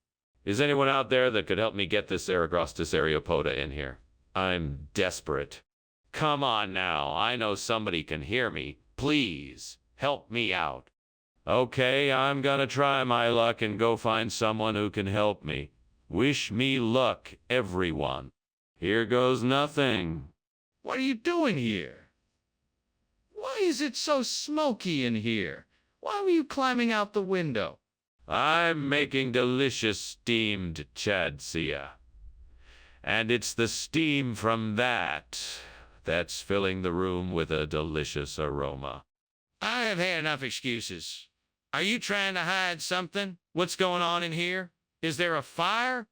Is anyone out there that could help me get this Aragrostis Ariopoda in here? I'm desperate. Come on now, I know somebody can hear me. Please, help me out. Okay, I'm gonna try my luck and go find someone who can help me. Wish me luck, everyone. Here goes nothing. What are you doing here? Why is it so smoky in here? Why were you climbing out the window? I'm making delicious steamed chadsia. And it's the steam from that's filling the room with a delicious aroma. I have had enough excuses. Are you trying to hide something? What's going on in here? Is there a fire?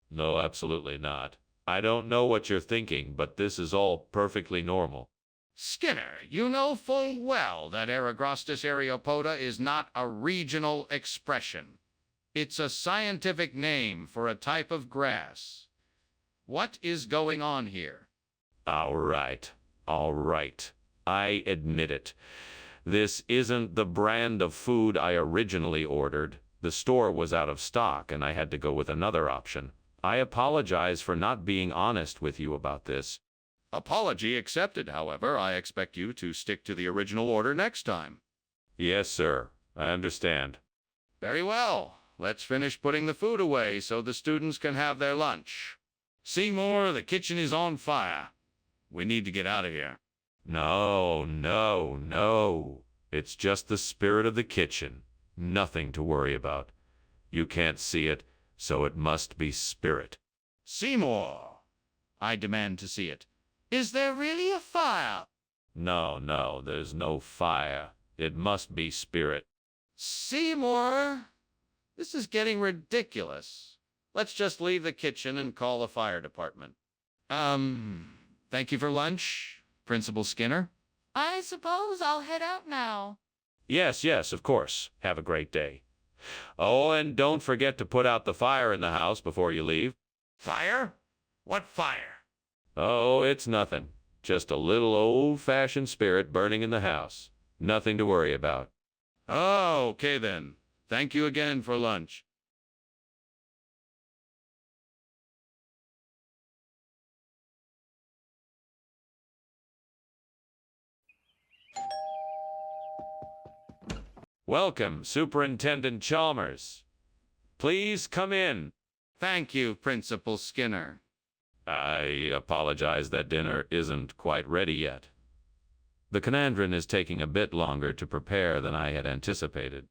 No, absolutely not. I don't know what you're thinking, but this is all perfectly normal. Skinner, you know full well that Aragrostis areopoda is not a regional expression. It's a scientific name for a type of grass. What is going on here? All right. I admit it. This isn't the brand of food I originally ordered. The store was out of stock and I had to go with another option. I apologize for not being honest with you about this. Apology accepted, however. I expect you to stick to the original order next time. Yes, sir. I understand. Very well. Let's finish putting the food away so the students can have their lunch. Seymour, the kitchen is on fire. We need to get out of here. No. It's just the spirit of the kitchen. Nothing to worry about. You can't see it, so it must be spirit. Seymour, I demand to see it. Is there really a fire? No, there's no fire. It must be spirit. Seymour, this is getting ridiculous. Let's just leave the kitchen and call the fire department. Thank you for lunch, Principal Skinner. I suppose I'll head out now. Yes, of course. Have a great day. Oh, and don't forget to put out the fire in the house before you leave. Fire? What fire? Oh, it's nothing. Just a little old-fashioned spirit burning in the house. Nothing to worry about. Oh, okay then. Thank you again for lunch. Welcome, Superintendent Chalmers. Please come in. Thank you, Principal Skinner. I apologize that dinner isn't quite ready yet. The Conandron is taking a bit longer to prepare than I had anticipated.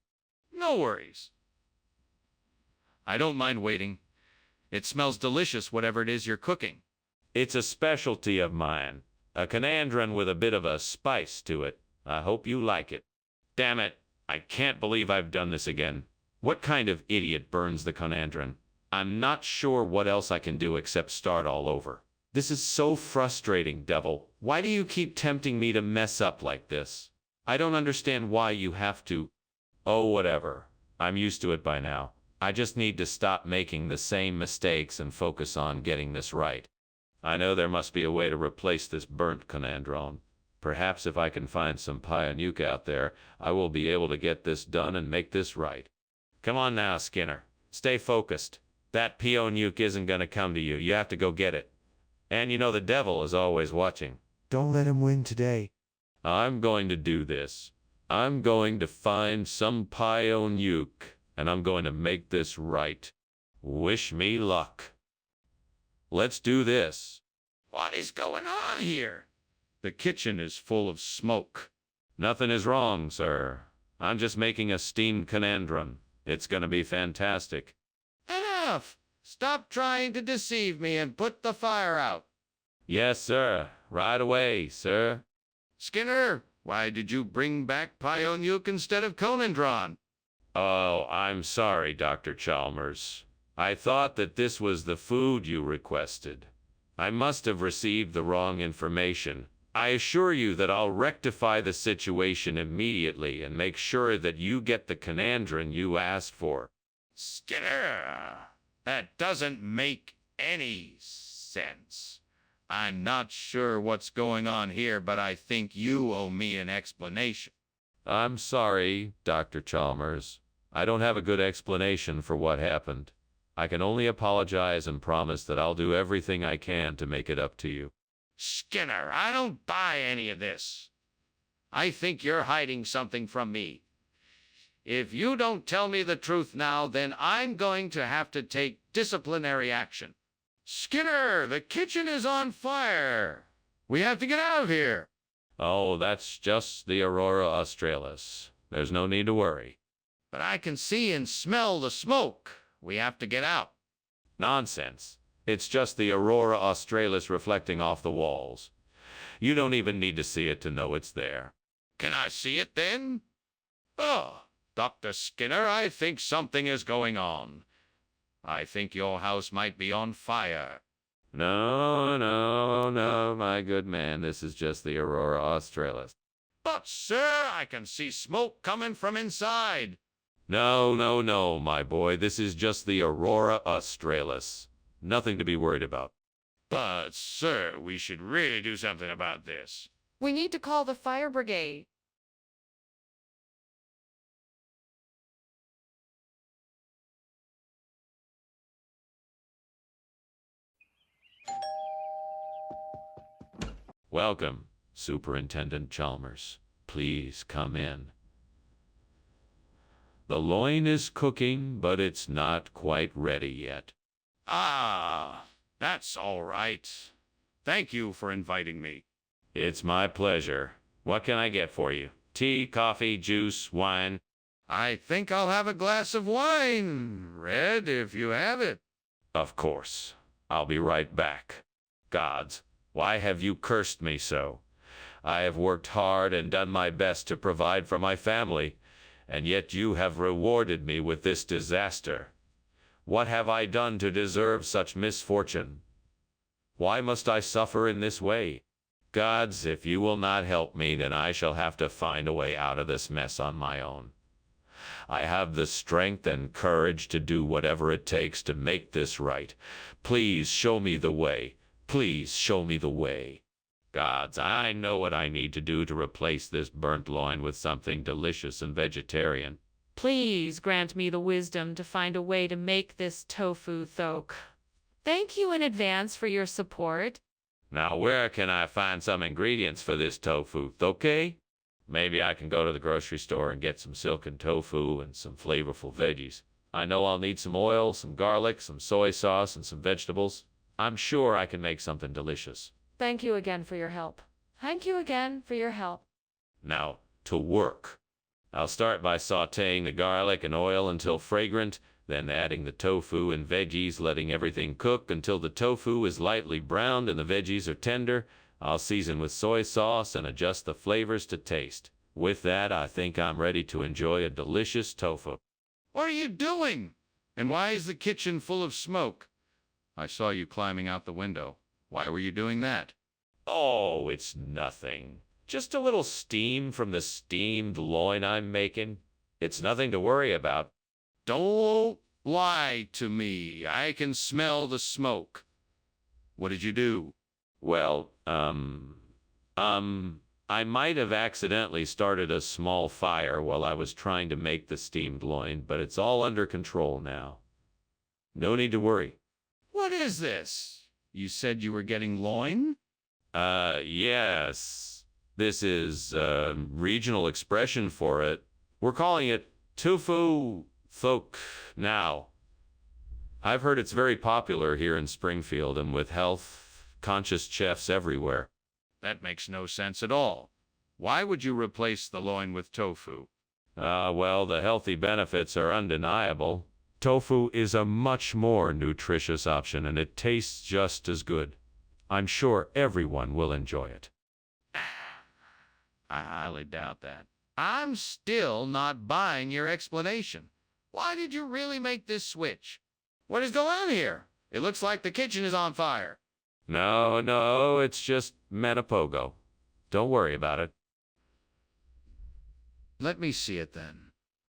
No worries. I don't mind waiting. It smells delicious, whatever it is you're cooking. It's a specialty of mine. A Conandron with a bit of a spice to it. I hope you like it. Damn it, I can't believe I've done this again. What kind of idiot burns the Conandron? I'm not sure what else I can do except start all over. This is so frustrating, devil. Why do you keep tempting me to mess up like this? I don't understand why you have to. Oh, whatever. I'm used to it by now. I just need to stop making the same mistakes and focus on getting this right. I know there must be a way to replace this burnt Conandron. Perhaps if I can find some Pionuke out there, I will be able to get this done and make this right. Come on now, Skinner. Stay focused. That Pionuke isn't gonna come to you. You have to go get it. And you know the devil is always watching. Don't let him win today. I'm going to do this. I'm going to find some Pionuke, and I'm going to make this right. Wish me luck. Let's do this. What is going on here? The kitchen is full of smoke. Nothing is wrong, sir. I'm just making a steamed Conandron. It's gonna be fantastic. Enough! Stop trying to deceive me and put the fire out. Yes, sir. Right away, sir. Skinner, why did you bring back Pionuke instead of Conandron? Oh, I'm sorry, Dr. Chalmers. I thought that this was the food you requested. I must have received the wrong information. I assure you that I'll rectify the situation immediately and make sure that you get the Conandron you asked for. Skinner, that doesn't make any sense. I'm not sure what's going on here, but I think you owe me an explanation. I'm sorry, Dr. Chalmers. I don't have a good explanation for what happened. I can only apologize and promise that I'll do everything I can to make it up to you. Skinner, I don't buy any of this. I think you're hiding something from me. If you don't tell me the truth now, then I'm going to have to take disciplinary action. Skinner, the kitchen is on fire. We have to get out of here. Oh, that's just the Aurora Australis. There's no need to worry. But I can see and smell the smoke. We have to get out. Nonsense. It's just the Aurora Australis reflecting off the walls. You don't even need to see it to know it's there. Can I see it then? Oh, Dr. Skinner, I think something is going on. I think your house might be on fire. No, my good man. This is just the Aurora Australis. But, sir, I can see smoke coming from inside. No, my boy. This is just the Aurora Australis. Nothing to be worried about. But, sir, we should really do something about this. We need to call the fire brigade. Welcome, Superintendent Chalmers. Please come in. The loin is cooking, but it's not quite ready yet. Ah, that's all right. Thank you for inviting me. It's my pleasure. What can I get for you? Tea, coffee, juice, wine? I think I'll have a glass of wine, Red, if you have it. Of course. I'll be right back. Gods, why have you cursed me so? I have worked hard and done my best to provide for my family, and yet you have rewarded me with this disaster. What have I done to deserve such misfortune? Why must I suffer in this way? Gods, if you will not help me, then I shall have to find a way out of this mess on my own. I have the strength and courage to do whatever it takes to make this right. Please show me the way. Please show me the way. Gods, I know what I need to do to replace this burnt loin with something delicious and vegetarian. Please grant me the wisdom to find a way to make this tofu thok. Thank you in advance for your support. Now where can I find some ingredients for this tofu, okay? Maybe I can go to the grocery store and get some silken tofu and some flavorful veggies. I know I'll need some oil, some garlic, some soy sauce, and some vegetables. I'm sure I can make something delicious. Thank you again for your help. Thank you again for your help. Now, to work. I'll start by sautéing the garlic and oil until fragrant, then adding the tofu and veggies, letting everything cook until the tofu is lightly browned and the veggies are tender. I'll season with soy sauce and adjust the flavors to taste. With that, I think I'm ready to enjoy a delicious tofu. What are you doing? And why is the kitchen full of smoke? I saw you climbing out the window. Why were you doing that? Oh, it's nothing. Just a little steam from the steamed loin I'm making. It's nothing to worry about. Don't lie to me. I can smell the smoke. What did you do? Well, I might have accidentally started a small fire while I was trying to make the steamed loin, but it's all under control now. No need to worry. What is this? You said you were getting loin? Yes. This is a regional expression for it. We're calling it tofu folk now. I've heard it's very popular here in Springfield and with health-conscious chefs everywhere. That makes no sense at all. Why would you replace the loin with tofu? Well, the healthy benefits are undeniable. Tofu is a much more nutritious option and it tastes just as good. I'm sure everyone will enjoy it. I highly doubt that. I'm still not buying your explanation. Why did you really make this switch? What is going on here? It looks like the kitchen is on fire. No, it's just Manipogo. Don't worry about it. Let me see it then.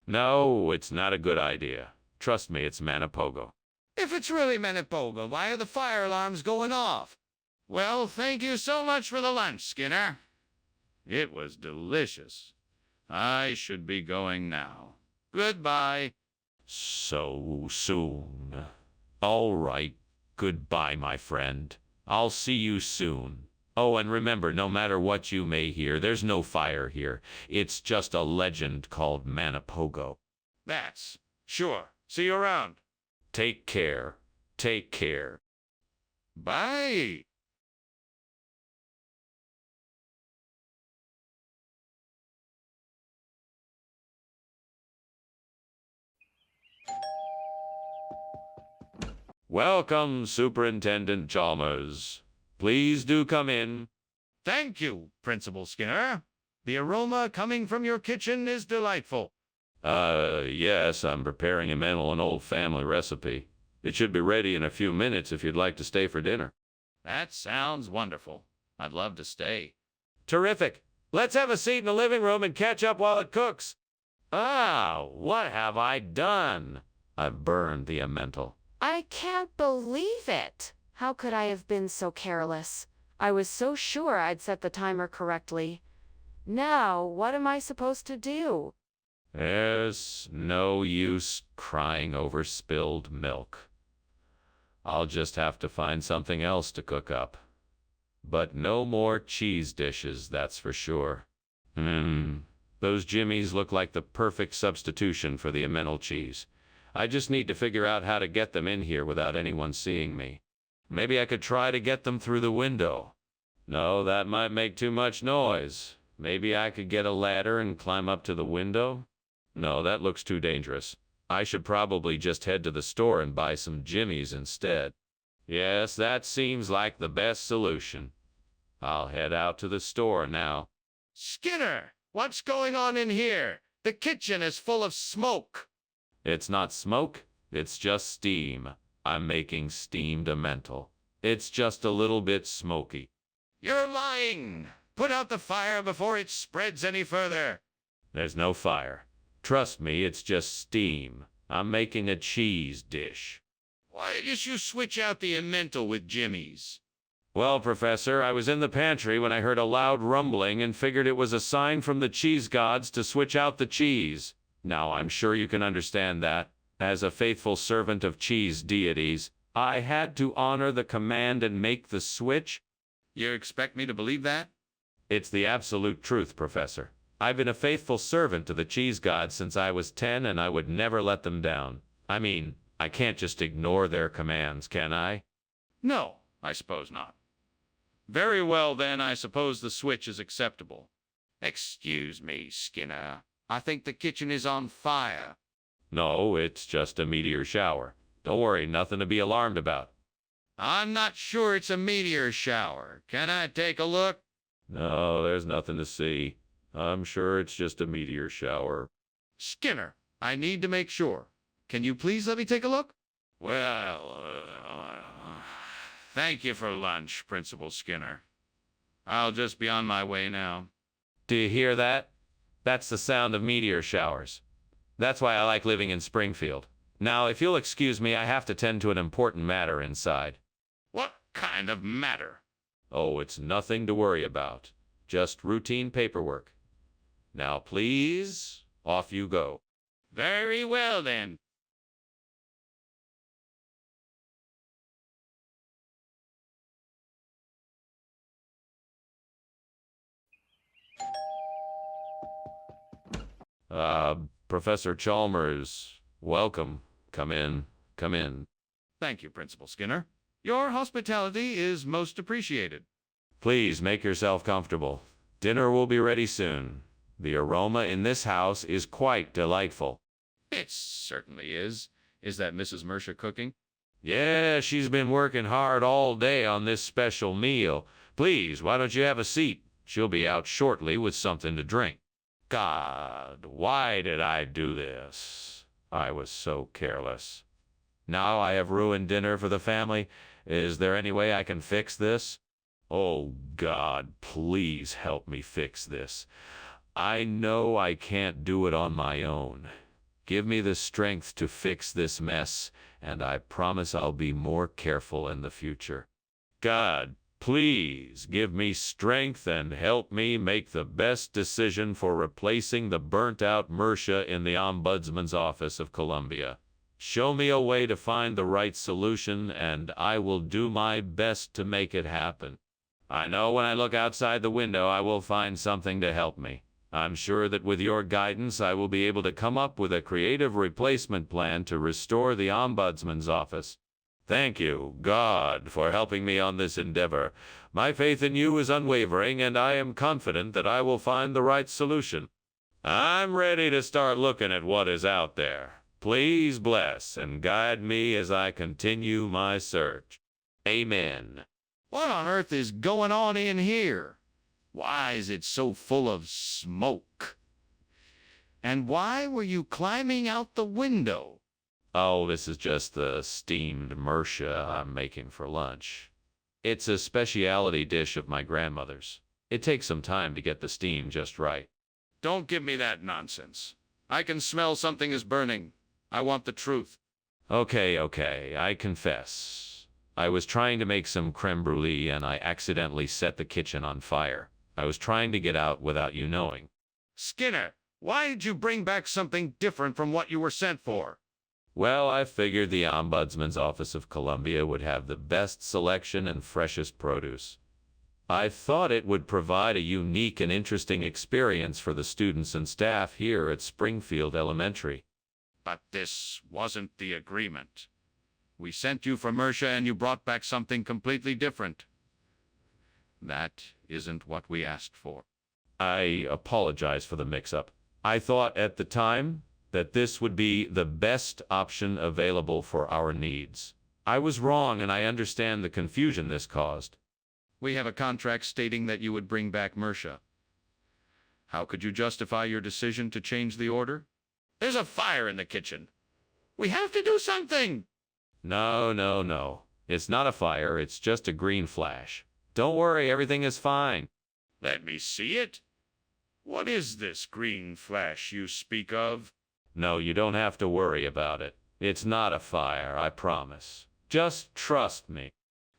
No, it's not a good idea. Trust me, it's Manipogo. If it's really Manipogo, why are the fire alarms going off? Well, thank you so much for the lunch, Skinner. It was delicious. I should be going now. Goodbye. So soon. All right. Goodbye, my friend. I'll see you soon. Oh, and remember, no matter what you may hear, there's no fire here. It's just a legend called Manipogo. That's sure. See you around. Take care. Take care. Bye. Welcome, Superintendent Chalmers. Please do come in. Thank you, Principal Skinner. The aroma coming from your kitchen is delightful. Yes, I'm preparing a mental and old family recipe. It should be ready in a few minutes if you'd like to stay for dinner. That sounds wonderful. I'd love to stay. Terrific. Let's have a seat in the living room and catch up while it cooks. Ah, what have I done? I've burned the emmental. I can't believe it. How could I have been so careless? I was so sure I'd set the timer correctly. Now, what am I supposed to do? There's no use crying over spilled milk. I'll just have to find something else to cook up. But no more cheese dishes, that's for sure. Those jimmies look like the perfect substitution for the emmental cheese. I just need to figure out how to get them in here without anyone seeing me. Maybe I could try to get them through the window. No, that might make too much noise. Maybe I could get a ladder and climb up to the window? No, that looks too dangerous. I should probably just head to the store and buy some jimmies instead. Yes, that seems like the best solution. I'll head out to the store now. Skinner, what's going on in here? The kitchen is full of smoke. It's not smoke, it's just steam. I'm making steamed emmental. It's just a little bit smoky. You're lying. Put out the fire before it spreads any further. There's no fire. Trust me, it's just steam. I'm making a cheese dish. Why did you switch out the emmental with jimmies? Well, Professor, I was in the pantry when I heard a loud rumbling and figured it was a sign from the cheese gods to switch out the cheese. Now, I'm sure you can understand that. As a faithful servant of cheese deities, I had to honor the command and make the switch. You expect me to believe that? It's the absolute truth, Professor. I've been a faithful servant to the cheese gods since I was 10, and I would never let them down. I mean, I can't just ignore their commands, can I? No, I suppose not. Very well, then, I suppose the switch is acceptable. Excuse me, Skinner. I think the kitchen is on fire. No, it's just a meteor shower. Don't worry, nothing to be alarmed about. I'm not sure it's a meteor shower. Can I take a look? No, there's nothing to see. I'm sure it's just a meteor shower. Skinner, I need to make sure. Can you please let me take a look? Well, thank you for lunch, Principal Skinner. I'll just be on my way now. Do you hear that? That's the sound of meteor showers. That's why I like living in Springfield. Now, if you'll excuse me, I have to tend to an important matter inside. What kind of matter? Oh, it's nothing to worry about. Just routine paperwork. Now, please, off you go. Very well, then. Professor Chalmers, welcome. Come in, come in. Thank you, Principal Skinner. Your hospitality is most appreciated. Please make yourself comfortable. Dinner will be ready soon. The aroma in this house is quite delightful. It certainly is. Is that Mrs. Mercia cooking? Yeah, she's been working hard all day on this special meal. Please, why don't you have a seat? She'll be out shortly with something to drink. God, why did I do this? I was so careless. Now I have ruined dinner for the family. Is there any way I can fix this? Oh, God, please help me fix this. I know I can't do it on my own. Give me the strength to fix this mess, and I promise I'll be more careful in the future. God, please give me strength and help me make the best decision for replacing the burnt-out Mercia in the Ombudsman's Office of Columbia. Show me a way to find the right solution, and I will do my best to make it happen. I know when I look outside the window, I will find something to help me. I'm sure that with your guidance, I will be able to come up with a creative replacement plan to restore the Ombudsman's office. Thank you, God, for helping me on this endeavor. My faith in you is unwavering, and I am confident that I will find the right solution. I'm ready to start looking at what is out there. Please bless and guide me as I continue my search. Amen. What on earth is going on in here? Why is it so full of smoke? And why were you climbing out the window? Oh, this is just the steamed Mercia I'm making for lunch. It's a specialty dish of my grandmother's. It takes some time to get the steam just right. Don't give me that nonsense. I can smell something is burning. I want the truth. Okay, I confess. I was trying to make some creme brulee and I accidentally set the kitchen on fire. I was trying to get out without you knowing. Skinner, why did you bring back something different from what you were sent for? Well, I figured the Ombudsman's Office of Columbia would have the best selection and freshest produce. I thought it would provide a unique and interesting experience for the students and staff here at Springfield Elementary. But this wasn't the agreement. We sent you for Mercia and you brought back something completely different. That isn't what we asked for. I apologize for the mix-up. I thought at the time that this would be the best option available for our needs. I was wrong, and I understand the confusion this caused. We have a contract stating that you would bring back Mercia. How could you justify your decision to change the order? There's a fire in the kitchen. We have to do something. No. It's not a fire, it's just a green flash. Don't worry, everything is fine. Let me see it. What is this green flash you speak of? No, you don't have to worry about it. It's not a fire, I promise. Just trust me.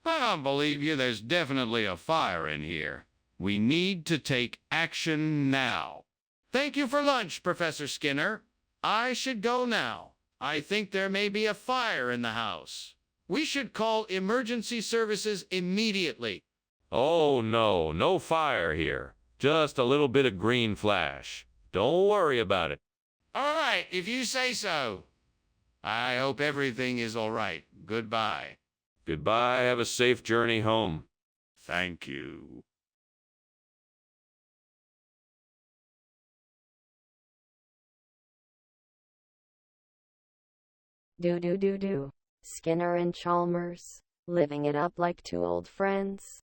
I don't believe you. There's definitely a fire in here. We need to take action now. Thank you for lunch, Professor Skinner. I should go now. I think there may be a fire in the house. We should call emergency services immediately. Oh no fire here. Just a little bit of green flash. Don't worry about it. All right, if you say so. I hope everything is all right. Goodbye. Goodbye. Have a safe journey home. Thank you. Do. Skinner and Chalmers, living it up like two old friends.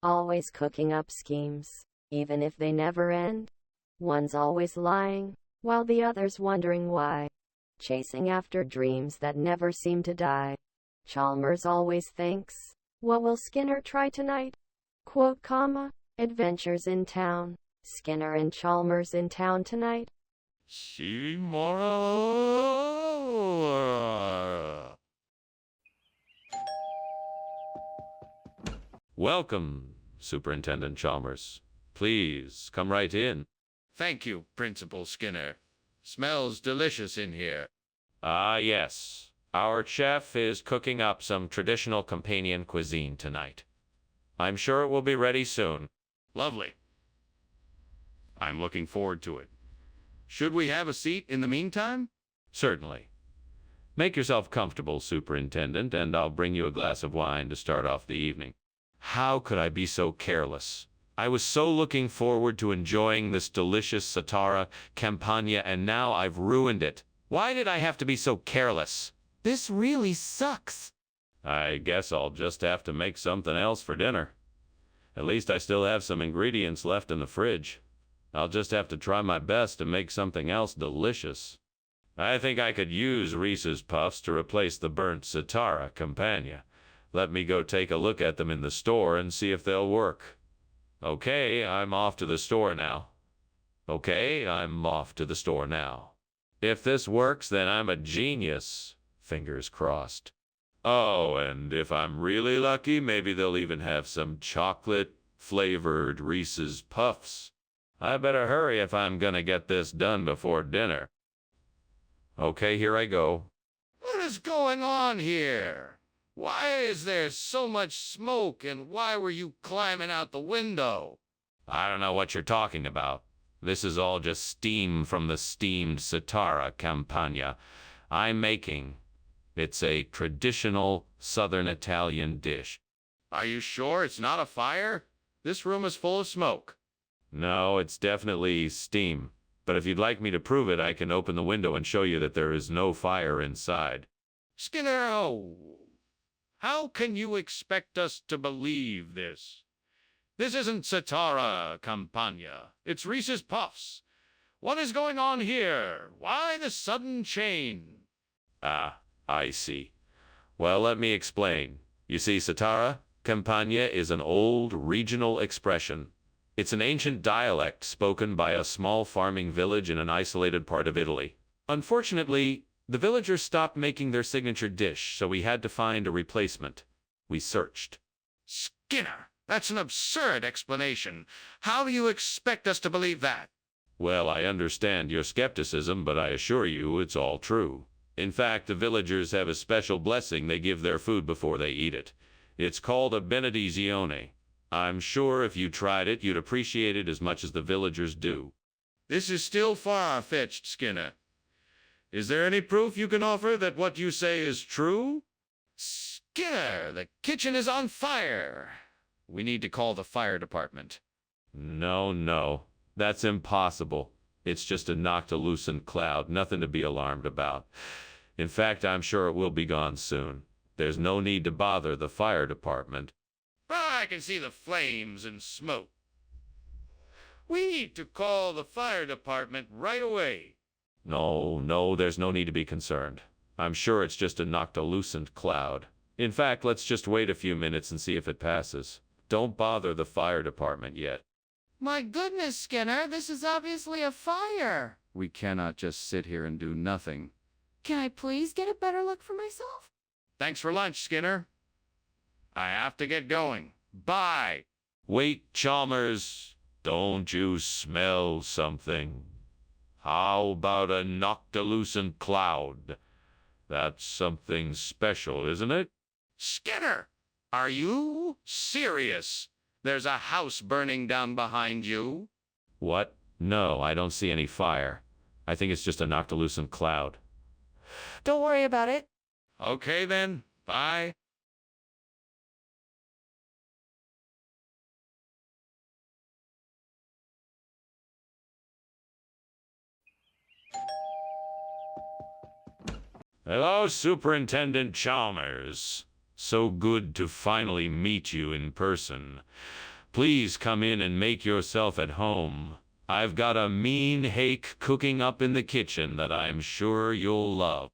Always cooking up schemes, even if they never end. One's always lying, while the other's wondering why. Chasing after dreams that never seem to die. Chalmers always thinks, what will Skinner try tonight? Quote, comma, adventures in town. Skinner and Chalmers in town tonight. See moral. Welcome, Superintendent Chalmers. Please, come right in. Thank you, Principal Skinner. Smells delicious in here. Ah, yes. Our chef is cooking up some traditional companion cuisine tonight. I'm sure it will be ready soon. Lovely. I'm looking forward to it. Should we have a seat in the meantime? Certainly. Make yourself comfortable, Superintendent, and I'll bring you a glass of wine to start off the evening. How could I be so careless? I was so looking forward to enjoying this delicious Satara Campagna, and now I've ruined it. Why did I have to be so careless? This really sucks. I guess I'll just have to make something else for dinner. At least I still have some ingredients left in the fridge. I'll just have to try my best to make something else delicious. I think I could use Reese's Puffs to replace the burnt Satara Campagna. Let me go take a look at them in the store and see if they'll work. Okay, I'm off to the store now. If this works, then I'm a genius. Fingers crossed. Oh, and if I'm really lucky, maybe they'll even have some chocolate-flavored Reese's Puffs. I better hurry if I'm gonna get this done before dinner. Okay, here I go. What is going on here? Why is there so much smoke, and why were you climbing out the window? I don't know what you're talking about. This is all just steam from the steamed Satara Campagna I'm making. It's a traditional Southern Italian dish. Are you sure it's not a fire? This room is full of smoke. No, it's definitely steam. But if you'd like me to prove it, I can open the window and show you that there is no fire inside. Skinner, how can you expect us to believe this? This isn't Satara Campagna. It's Reese's Puffs. What is going on here? Why the sudden change? Ah, I see. Well, let me explain. You see, Satara Campagna is an old regional expression. It's an ancient dialect spoken by a small farming village in an isolated part of Italy. Unfortunately, the villagers stopped making their signature dish, so we had to find a replacement. We searched. Skinner, that's an absurd explanation. How do you expect us to believe that? Well, I understand your skepticism, but I assure you it's all true. In fact, the villagers have a special blessing they give their food before they eat it. It's called a benedizione. I'm sure if you tried it, you'd appreciate it as much as the villagers do. This is still far-fetched, Skinner. Is there any proof you can offer that what you say is true? Skinner, the kitchen is on fire. We need to call the fire department. No, that's impossible. It's just a noctilucent cloud, nothing to be alarmed about. In fact, I'm sure it will be gone soon. There's no need to bother the fire department. I can see the flames and smoke. We need to call the fire department right away. No, there's no need to be concerned. I'm sure it's just a noctilucent cloud. In fact, let's just wait a few minutes and see if it passes. Don't bother the fire department yet. My goodness, Skinner, this is obviously a fire. We cannot just sit here and do nothing. Can I please get a better look for myself? Thanks for lunch, Skinner. I have to get going. Bye. Wait, Chalmers. Don't you smell something? How about a noctilucent cloud? That's something special, isn't it? Skinner, are you serious? There's a house burning down behind you. What? No, I don't see any fire. I think it's just a noctilucent cloud. Don't worry about it. Okay then, bye. Hello, Superintendent Chalmers. So good to finally meet you in person. Please come in and make yourself at home. I've got a mean hake cooking up in the kitchen that I'm sure you'll love.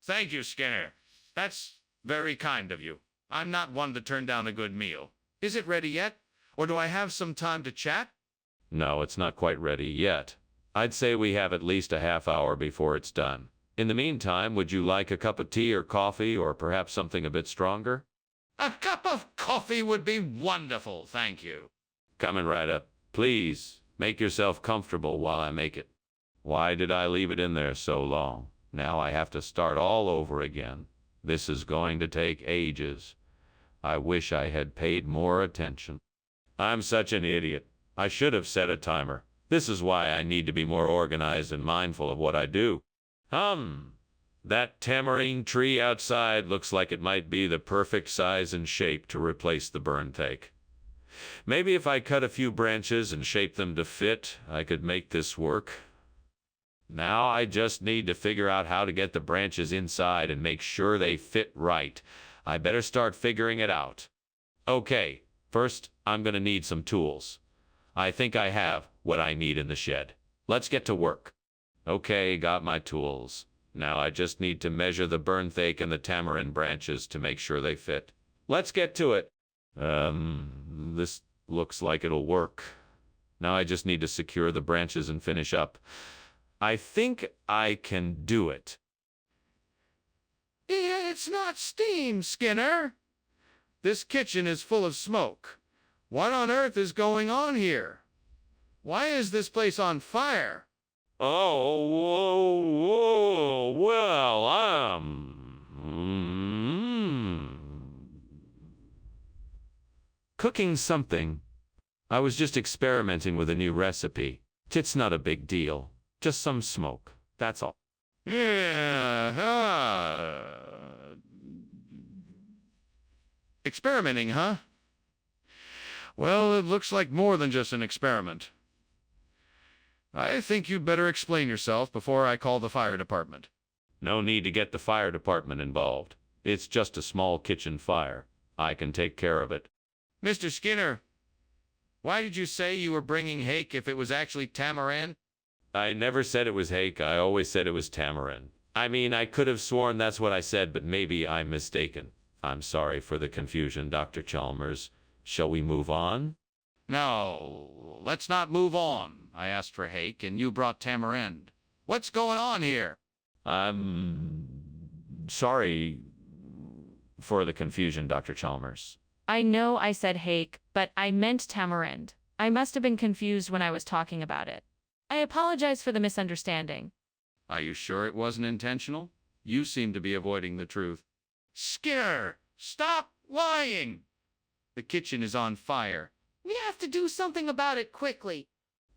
Thank you, Skinner. That's very kind of you. I'm not one to turn down a good meal. Is it ready yet? Or do I have some time to chat? No, it's not quite ready yet. I'd say we have at least a half hour before it's done. In the meantime, would you like a cup of tea or coffee, or perhaps something a bit stronger? A cup of coffee would be wonderful, thank you. Coming right up. Please, make yourself comfortable while I make it. Why did I leave it in there so long? Now I have to start all over again. This is going to take ages. I wish I had paid more attention. I'm such an idiot. I should have set a timer. This is why I need to be more organized and mindful of what I do. That tamarind tree outside looks like it might be the perfect size and shape to replace the burn take. Maybe if I cut a few branches and shape them to fit, I could make this work. Now I just need to figure out how to get the branches inside and make sure they fit right. I better start figuring it out. Okay, first I'm gonna need some tools. I think I have what I need in the shed. Let's get to work. Okay, got my tools. Now I just need to measure the burn thake and the tamarind branches to make sure they fit. Let's get to it. This looks like it'll work. Now I just need to secure the branches and finish up. I think I can do it. It's not steam, Skinner. This kitchen is full of smoke. What on earth is going on here? Why is this place on fire? Oh, whoa, well, cooking something. I was just experimenting with a new recipe. It's not a big deal. Just some smoke. That's all. Yeah, experimenting, huh? Well, it looks like more than just an experiment. I think you'd better explain yourself before I call the fire department. No need to get the fire department involved. It's just a small kitchen fire. I can take care of it. Mr. Skinner, why did you say you were bringing hake if it was actually tamarind? I never said it was hake. I always said it was tamarind. I mean, I could have sworn that's what I said, but maybe I'm mistaken. I'm sorry for the confusion, Dr. Chalmers. Shall we move on? No, let's not move on. I asked for hake and you brought tamarind. What's going on here? I'm sorry for the confusion, Dr. Chalmers. I know I said hake, but I meant tamarind. I must have been confused when I was talking about it. I apologize for the misunderstanding. Are you sure it wasn't intentional? You seem to be avoiding the truth. Skinner, stop lying! The kitchen is on fire. We have to do something about it quickly.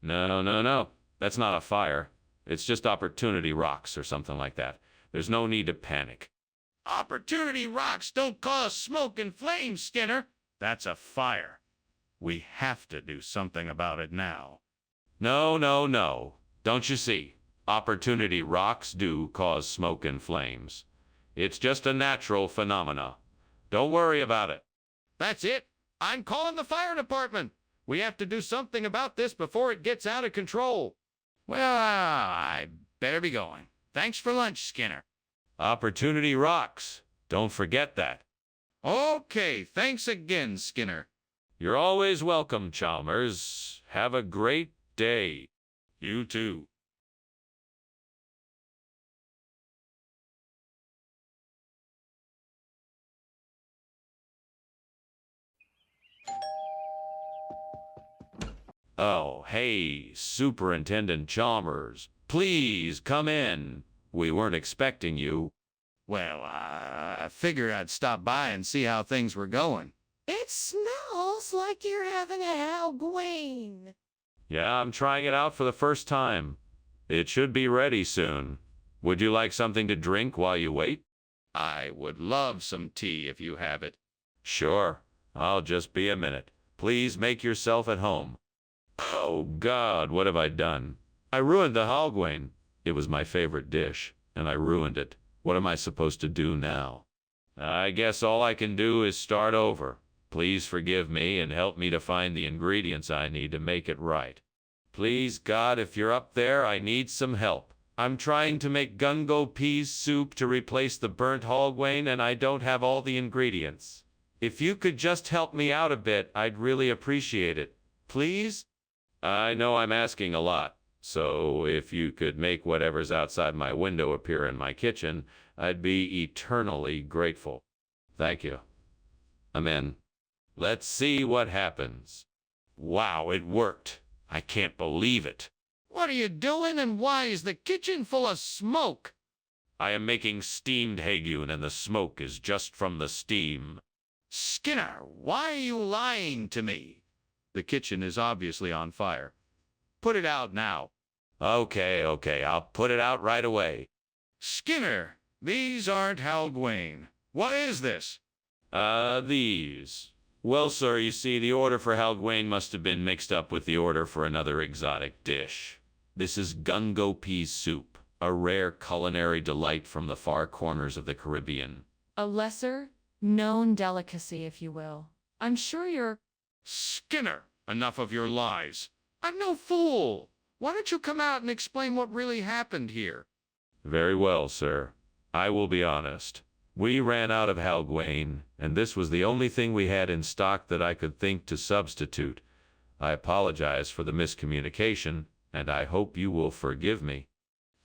No. That's not a fire. It's just opportunity rocks or something like that. There's no need to panic. Opportunity rocks don't cause smoke and flames, Skinner. That's a fire. We have to do something about it now. No. Don't you see? Opportunity rocks do cause smoke and flames. It's just a natural phenomena. Don't worry about it. That's it. I'm calling the fire department. We have to do something about this before it gets out of control. Well, I better be going. Thanks for lunch, Skinner. Opportunity rocks. Don't forget that. Okay, thanks again, Skinner. You're always welcome, Chalmers. Have a great day. You too. Oh, hey, Superintendent Chalmers. Please come in. We weren't expecting you. Well, I figured I'd stop by and see how things were going. It smells like you're having a Halloween. Yeah, I'm trying it out for the first time. It should be ready soon. Would you like something to drink while you wait? I would love some tea if you have it. Sure. I'll just be a minute. Please make yourself at home. Oh, God, what have I done? I ruined the halgwyn. It was my favorite dish, and I ruined it. What am I supposed to do now? I guess all I can do is start over. Please forgive me and help me to find the ingredients I need to make it right. Please, God, if you're up there, I need some help. I'm trying to make gungo peas soup to replace the burnt halgwyn, and I don't have all the ingredients. If you could just help me out a bit, I'd really appreciate it. Please? I know I'm asking a lot, so if you could make whatever's outside my window appear in my kitchen, I'd be eternally grateful. Thank you. I'm in. Let's see what happens. Wow, it worked. I can't believe it. What are you doing, and why is the kitchen full of smoke? I am making steamed hagoon, and the smoke is just from the steam. Skinner, why are you lying to me? The kitchen is obviously on fire. Put it out now. Okay, I'll put it out right away. Skinner, these aren't halgwyn. What is this? These. Well, sir, you see, the order for halgwyn must have been mixed up with the order for another exotic dish. This is gungo pea soup, a rare culinary delight from the far corners of the Caribbean. A lesser known delicacy, if you will. I'm sure you're... Skinner, enough of your lies. I'm no fool. Why don't you come out and explain what really happened here? Very well, sir. I will be honest. We ran out of halgwyn, and this was the only thing we had in stock that I could think to substitute. I apologize for the miscommunication, and I hope you will forgive me.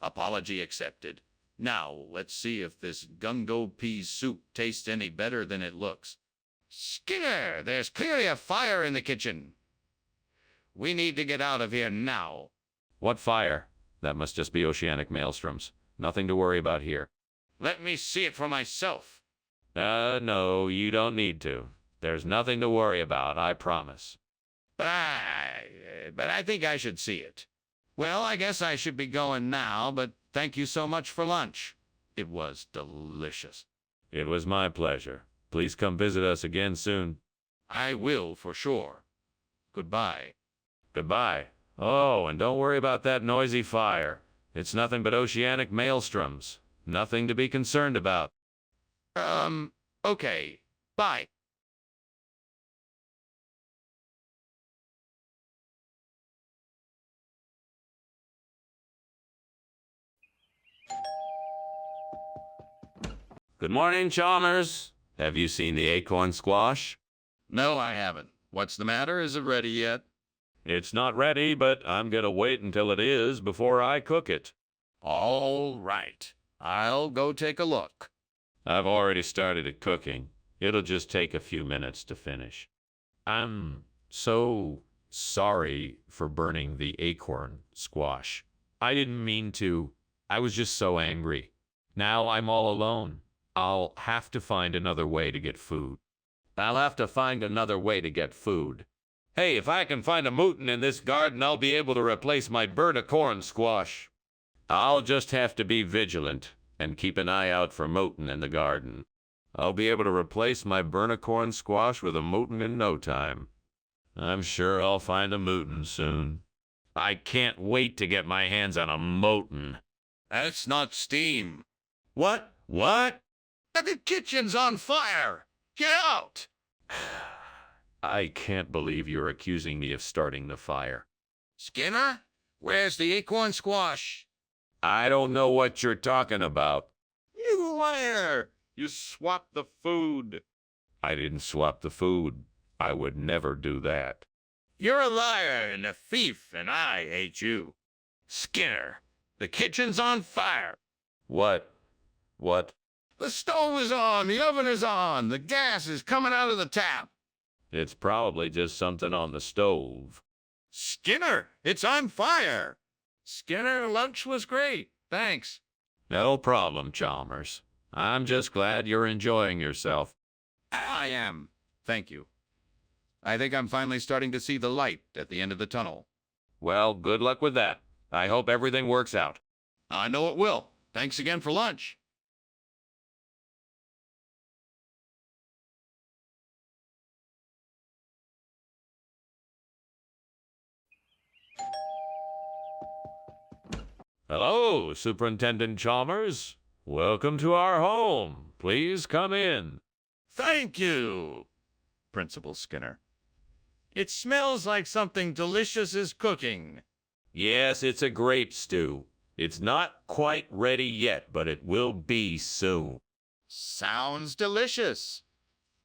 Apology accepted. Now, let's see if this gungo pea soup tastes any better than it looks. Skinner, there's clearly a fire in the kitchen. We need to get out of here now. What fire? That must just be oceanic maelstroms. Nothing to worry about here. Let me see it for myself. No, you don't need to. There's nothing to worry about, I promise. But I think I should see it. Well, I guess I should be going now, but thank you so much for lunch. It was delicious. It was my pleasure. Please come visit us again soon. I will, for sure. Goodbye. Goodbye. Oh, and don't worry about that noisy fire. It's nothing but oceanic maelstroms. Nothing to be concerned about. Okay. Bye. Good morning, Chalmers. Have you seen the acorn squash? No, I haven't. What's the matter? Is it ready yet? It's not ready, but I'm gonna wait until it is before I cook it. All right. I'll go take a look. I've already started it cooking. It'll just take a few minutes to finish. I'm so sorry for burning the acorn squash. I didn't mean to. I was just so angry. Now I'm all alone. I'll have to find another way to get food. Hey, if I can find a mootin in this garden, I'll be able to replace my burnt acorn squash. I'll just have to be vigilant and keep an eye out for mootin in the garden. I'll be able to replace my burnt acorn squash with a mootin in no time. I'm sure I'll find a mootin soon. I can't wait to get my hands on a mootin. That's not steam. What? The kitchen's on fire. Get out. I can't believe you're accusing me of starting the fire. Skinner, where's the acorn squash? I don't know what you're talking about. You liar! You swapped the food. I didn't swap the food. I would never do that. You're a liar and a thief, and I hate you. Skinner, the kitchen's on fire. What? The stove is on, the oven is on, the gas is coming out of the tap. It's probably just something on the stove. Skinner, it's on fire. Skinner, lunch was great. Thanks. No problem, Chalmers. I'm just glad you're enjoying yourself. I am. Thank you. I think I'm finally starting to see the light at the end of the tunnel. Well, good luck with that. I hope everything works out. I know it will. Thanks again for lunch. Hello, Superintendent Chalmers. Welcome to our home. Please come in. Thank you, Principal Skinner. It smells like something delicious is cooking. Yes, it's a grape stew. It's not quite ready yet, but it will be soon. Sounds delicious.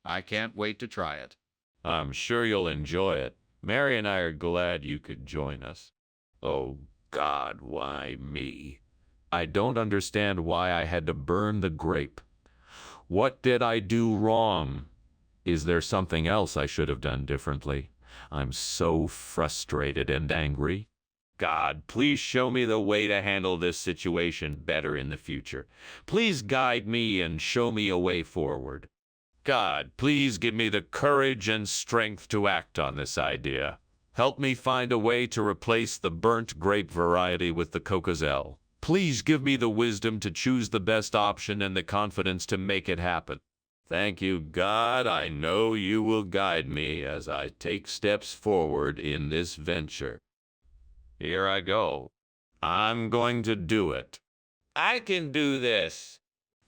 I can't wait to try it. I'm sure you'll enjoy it. Mary and I are glad you could join us. Oh, God, why me? I don't understand why I had to burn the grape. What did I do wrong? Is there something else I should have done differently? I'm so frustrated and angry. God, please show me the way to handle this situation better in the future. Please guide me and show me a way forward. God, please give me the courage and strength to act on this idea. Help me find a way to replace the burnt grape variety with the Cocozelle. Please give me the wisdom to choose the best option and the confidence to make it happen. Thank you, God. I know you will guide me as I take steps forward in this venture. Here I go. I'm going to do it. I can do this.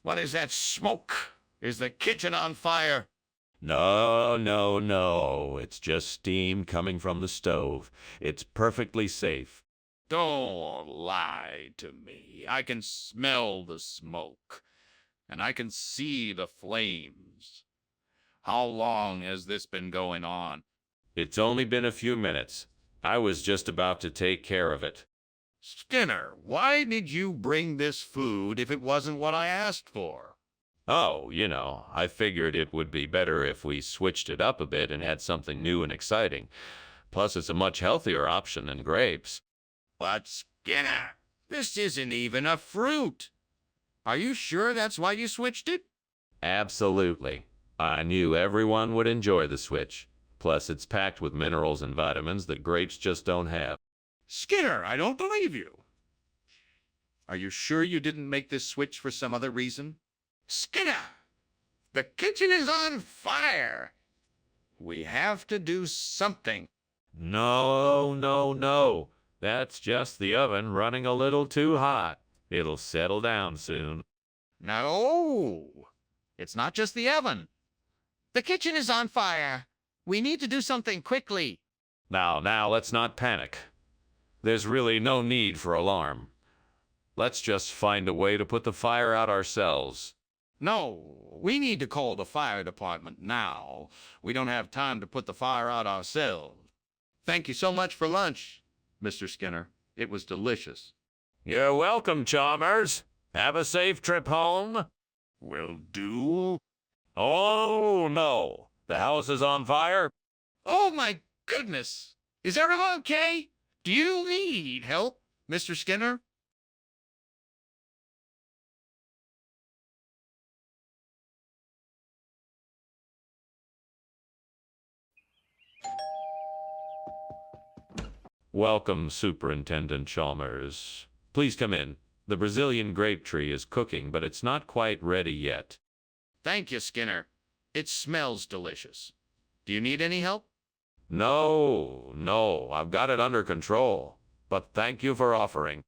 What is that smoke? Is the kitchen on fire? No, no, no. It's just steam coming from the stove. It's perfectly safe. Don't lie to me. I can smell the smoke, and I can see the flames. How long has this been going on? It's only been a few minutes. I was just about to take care of it. Skinner, why did you bring this food if it wasn't what I asked for? Oh, I figured it would be better if we switched it up a bit and had something new and exciting. Plus, it's a much healthier option than grapes. But Skinner, this isn't even a fruit. Are you sure that's why you switched it? Absolutely. I knew everyone would enjoy the switch. Plus, it's packed with minerals and vitamins that grapes just don't have. Skinner, I don't believe you. Are you sure you didn't make this switch for some other reason? Skinner, the kitchen is on fire. We have to do something. No, no, no. That's just the oven running a little too hot. It'll settle down soon. No, it's not just the oven. The kitchen is on fire. We need to do something quickly. Now, let's not panic. There's really no need for alarm. Let's just find a way to put the fire out ourselves. No, we need to call the fire department now. We don't have time to put the fire out ourselves. Thank you so much for lunch, Mr. Skinner. It was delicious. You're welcome, Chalmers. Have a safe trip home. Will do. Oh, no. The house is on fire? Oh, my goodness. Is everyone okay? Do you need help, Mr. Skinner? Welcome, Superintendent Chalmers. Please come in. The Brazilian grape tree is cooking, but it's not quite ready yet. Thank you, Skinner. It smells delicious. Do you need any help? No, I've got it under control. But thank you for offering.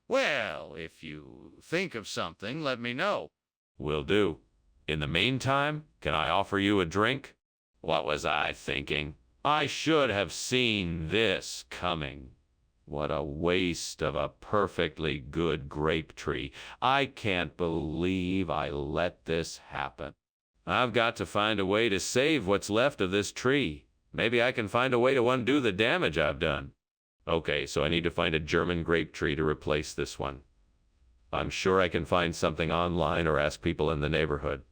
Well, if you think of something, let me know. Will do. In the meantime, can I offer you a drink? What was I thinking? I should have seen this coming. What a waste of a perfectly good grape tree. I can't believe I let this happen. I've got to find a way to save what's left of this tree. Maybe I can find a way to undo the damage I've done. Okay, so I need to find a German grape tree to replace this one. I'm sure I can find something online or ask people in the neighborhood.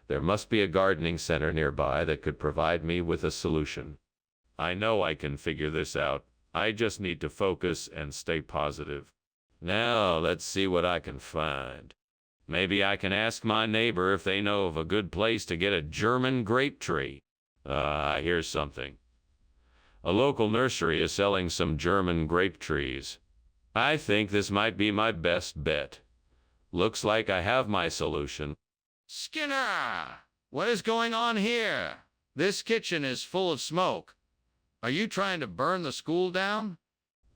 There must be a gardening center nearby that could provide me with a solution. I know I can figure this out. I just need to focus and stay positive. Now, let's see what I can find. Maybe I can ask my neighbor if they know of a good place to get a German grape tree. Here's something. A local nursery is selling some German grape trees. I think this might be my best bet. Looks like I have my solution. Skinner! What is going on here? This kitchen is full of smoke. Are you trying to burn the school down?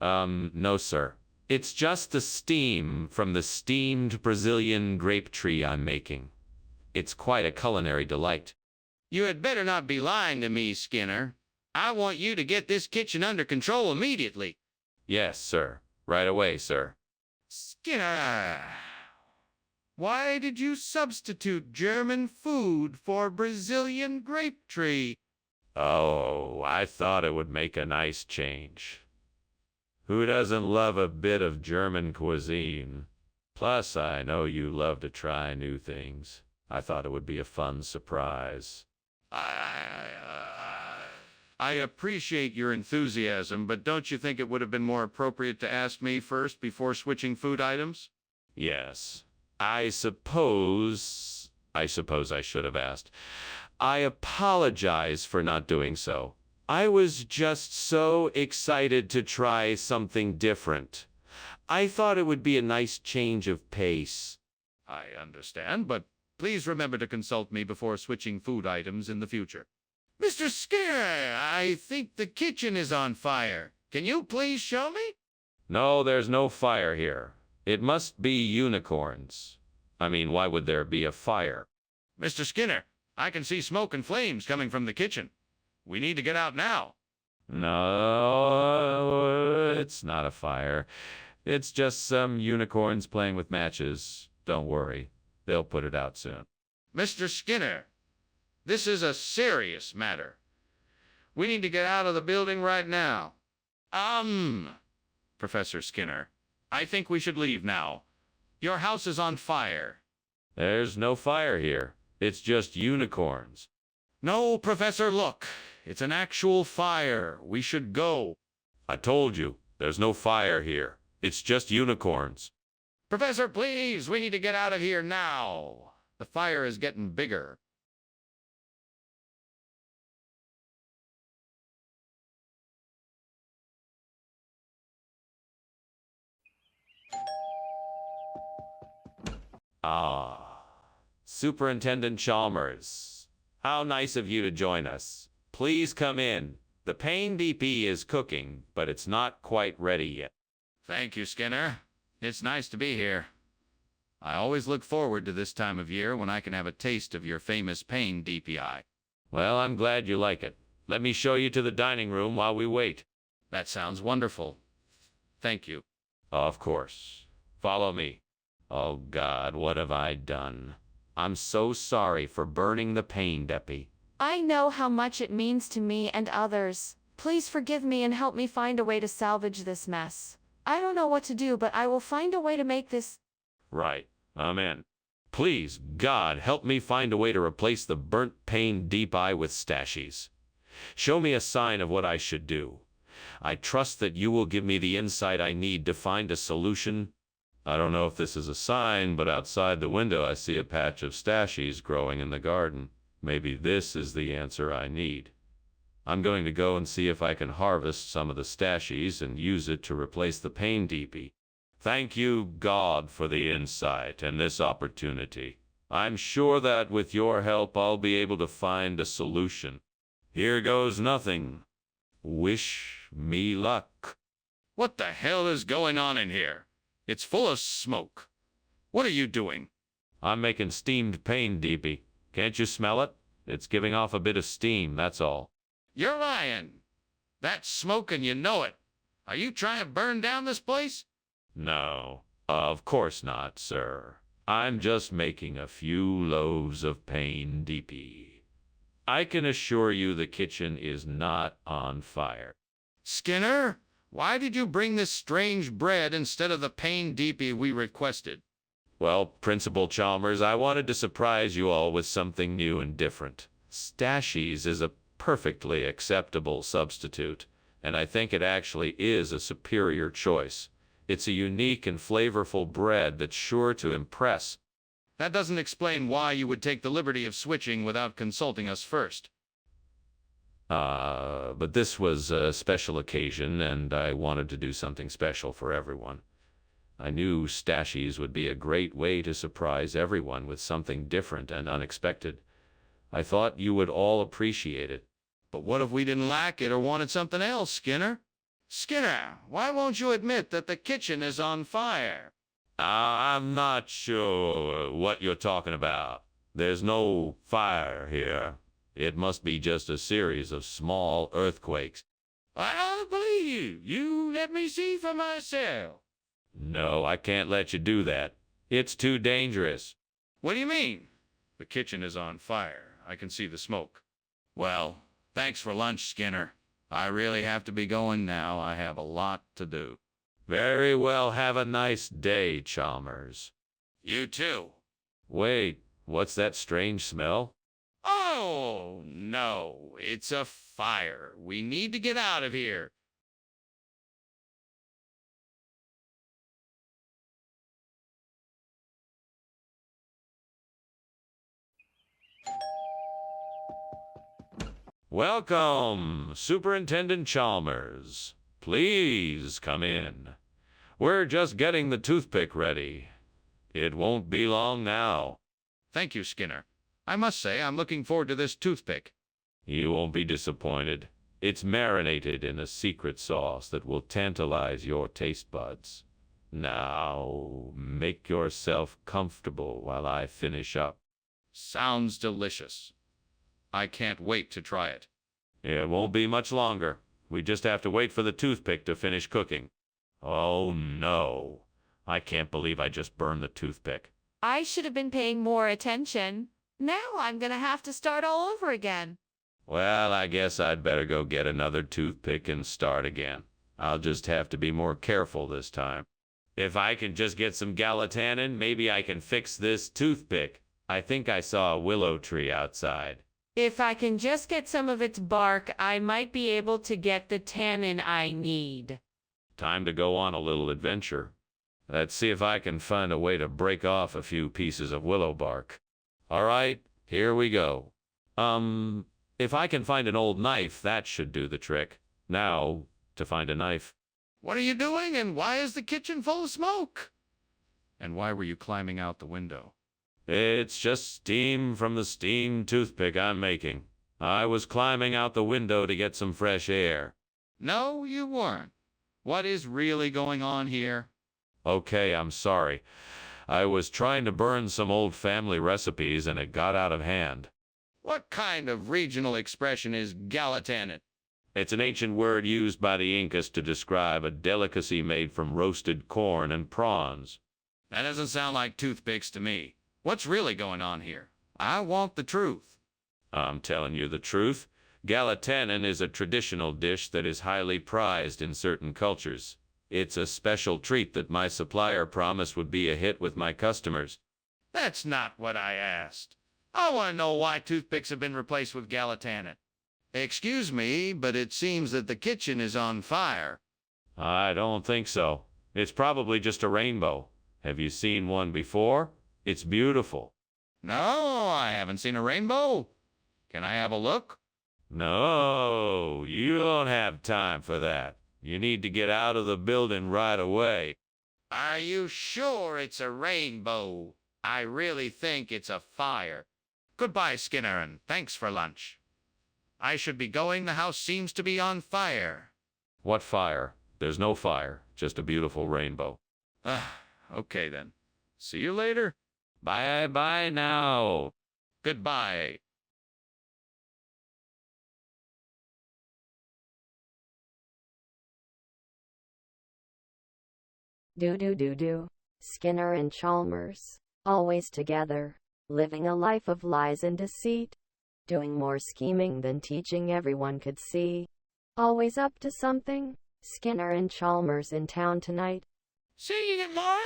No, sir. It's just the steam from the steamed Brazilian grape tree I'm making. It's quite a culinary delight. You had better not be lying to me, Skinner. I want you to get this kitchen under control immediately. Yes, sir. Right away, sir. Skinner! Why did you substitute German food for Brazilian grape tree? Oh, I thought it would make a nice change. Who doesn't love a bit of German cuisine? Plus, I know you love to try new things. I thought it would be a fun surprise. I appreciate your enthusiasm, but don't you think it would have been more appropriate to ask me first before switching food items? Yes, I suppose I should have asked. I apologize for not doing so. I was just so excited to try something different. I thought it would be a nice change of pace. I understand, but please remember to consult me before switching food items in the future. Mr. Skinner, I think the kitchen is on fire. Can you please show me? No, there's no fire here. It must be unicorns. I mean, why would there be a fire? Mr. Skinner, I can see smoke and flames coming from the kitchen. We need to get out now. No, it's not a fire. It's just some unicorns playing with matches. Don't worry. They'll put it out soon. Mr. Skinner, this is a serious matter. We need to get out of the building right now. Professor Skinner, I think we should leave now. Your house is on fire. There's no fire here. It's just unicorns. No, Professor, look. It's an actual fire. We should go. I told you, there's no fire here. It's just unicorns. Professor, please, we need to get out of here now. The fire is getting bigger. Ah, Superintendent Chalmers. How nice of you to join us. Please come in. The pain DP is cooking, but it's not quite ready yet. Thank you, Skinner. It's nice to be here. I always look forward to this time of year when I can have a taste of your famous pain DPI. Well, I'm glad you like it. Let me show you to the dining room while we wait. That sounds wonderful. Thank you. Of course. Follow me. Oh God, what have I done? I'm so sorry for burning the pain depi. I know how much it means to me and others. Please forgive me and help me find a way to salvage this mess. I don't know what to do, but I will find a way to make this. Right. Amen. Please, God, help me find a way to replace the burnt pain deep eye with stashies. Show me a sign of what I should do. I trust that you will give me the insight I need to find a solution. I don't know if this is a sign, but outside the window I see a patch of stashies growing in the garden. Maybe this is the answer I need. I'm going to go and see if I can harvest some of the stashies and use it to replace the pain DP. Thank you, God, for the insight and this opportunity. I'm sure that with your help I'll be able to find a solution. Here goes nothing. Wish me luck. What the hell is going on in here? It's full of smoke. What are you doing? I'm making steamed pain DP. Can't you smell it? It's giving off a bit of steam, that's all. You're lying. That's smoke and you know it. Are you trying to burn down this place? No, of course not, sir. I'm just making a few loaves of pain DP. I can assure you the kitchen is not on fire. Skinner, why did you bring this strange bread instead of the pain DP we requested? Well, Principal Chalmers, I wanted to surprise you all with something new and different. Stashies is a perfectly acceptable substitute, and I think it actually is a superior choice. It's a unique and flavorful bread that's sure to impress. That doesn't explain why you would take the liberty of switching without consulting us first. But this was a special occasion, and I wanted to do something special for everyone. I knew stashies would be a great way to surprise everyone with something different and unexpected. I thought you would all appreciate it. But what if we didn't like it or wanted something else, Skinner? Skinner, why won't you admit that the kitchen is on fire? I'm not sure what you're talking about. There's no fire here. It must be just a series of small earthquakes. I don't believe you. You let me see for myself. No, I can't let you do that. It's too dangerous. What do you mean? The kitchen is on fire. I can see the smoke. Well, thanks for lunch, Skinner. I really have to be going now. I have a lot to do. Very well, have a nice day, Chalmers. You too. Wait, what's that strange smell? Oh, no. It's a fire. We need to get out of here. Welcome, Superintendent Chalmers. Please come in. We're just getting the toothpick ready. It won't be long now. Thank you, Skinner. I must say I'm looking forward to this toothpick. You won't be disappointed. It's marinated in a secret sauce that will tantalize your taste buds. Now, make yourself comfortable while I finish up. Sounds delicious. I can't wait to try it. It won't be much longer. We just have to wait for the toothpick to finish cooking. Oh no. I can't believe I just burned the toothpick. I should have been paying more attention. Now I'm gonna have to start all over again. Well, I guess I'd better go get another toothpick and start again. I'll just have to be more careful this time. If I can just get some Galatanin, maybe I can fix this toothpick. I think I saw a willow tree outside. If I can just get some of its bark, I might be able to get the tannin I need. Time to go on a little adventure. Let's see if I can find a way to break off a few pieces of willow bark. All right, here we go. If I can find an old knife, that should do the trick. Now, to find a knife. What are you doing, and why is the kitchen full of smoke? And why were you climbing out the window? It's just steam from the steam toothpick I'm making. I was climbing out the window to get some fresh air. No, you weren't. What is really going on here? Okay, I'm sorry. I was trying to burn some old family recipes and it got out of hand. What kind of regional expression is Galatanin? It's an ancient word used by the Incas to describe a delicacy made from roasted corn and prawns. That doesn't sound like toothpicks to me. What's really going on here? I want the truth. I'm telling you the truth. Galatanin is a traditional dish that is highly prized in certain cultures. It's a special treat that my supplier promised would be a hit with my customers. That's not what I asked. I want to know why toothpicks have been replaced with Galatanin. Excuse me, but it seems that the kitchen is on fire. I don't think so. It's probably just a rainbow. Have you seen one before? It's beautiful. No, I haven't seen a rainbow. Can I have a look? No, you don't have time for that. You need to get out of the building right away. Are you sure it's a rainbow? I really think it's a fire. Goodbye, Skinner, and thanks for lunch. I should be going. The house seems to be on fire. What fire? There's no fire, just a beautiful rainbow. Okay then. See you later. Bye-bye now. Goodbye. Do. Skinner and Chalmers, always together, living a life of lies and deceit, doing more scheming than teaching everyone could see. Always up to something. Skinner and Chalmers in town tonight. See you tomorrow.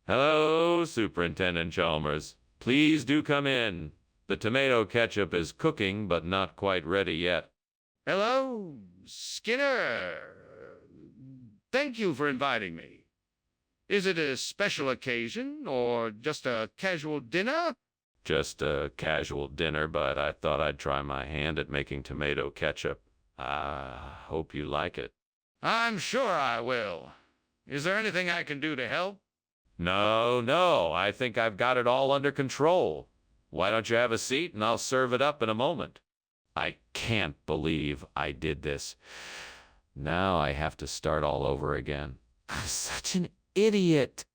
Hello, Superintendent Chalmers. Please do come in. The tomato ketchup is cooking, but not quite ready yet. Hello, Skinner. Thank you for inviting me. Is it a special occasion or just a casual dinner? Just a casual dinner, but I thought I'd try my hand at making tomato ketchup. I hope you like it. I'm sure I will. Is there anything I can do to help? No, I think I've got it all under control. Why don't you have a seat and I'll serve it up in a moment. I can't believe I did this. Now I have to start all over again. I'm such an idiot.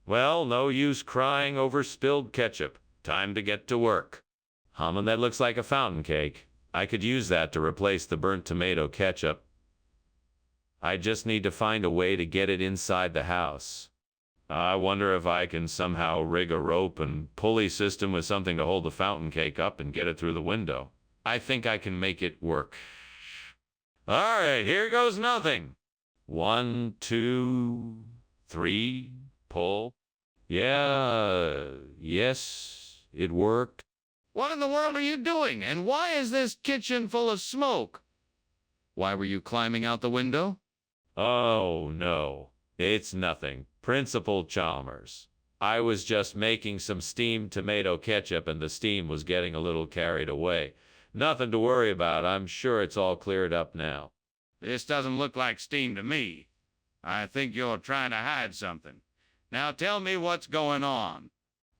Well, no use crying over spilled ketchup. Time to get to work. That looks like a fountain cake. I could use that to replace the burnt tomato ketchup. I just need to find a way to get it inside the house. I wonder if I can somehow rig a rope and pulley system with something to hold the fountain cake up and get it through the window. I think I can make it work. All right, here goes nothing. 1, 2, 3, pull. Yes, it worked. What in the world are you doing? And why is this kitchen full of smoke? Why were you climbing out the window? Oh, no, it's nothing. Principal Chalmers. I was just making some steamed tomato ketchup and the steam was getting a little carried away. Nothing to worry about. I'm sure it's all cleared up now. This doesn't look like steam to me. I think you're trying to hide something. Now tell me what's going on.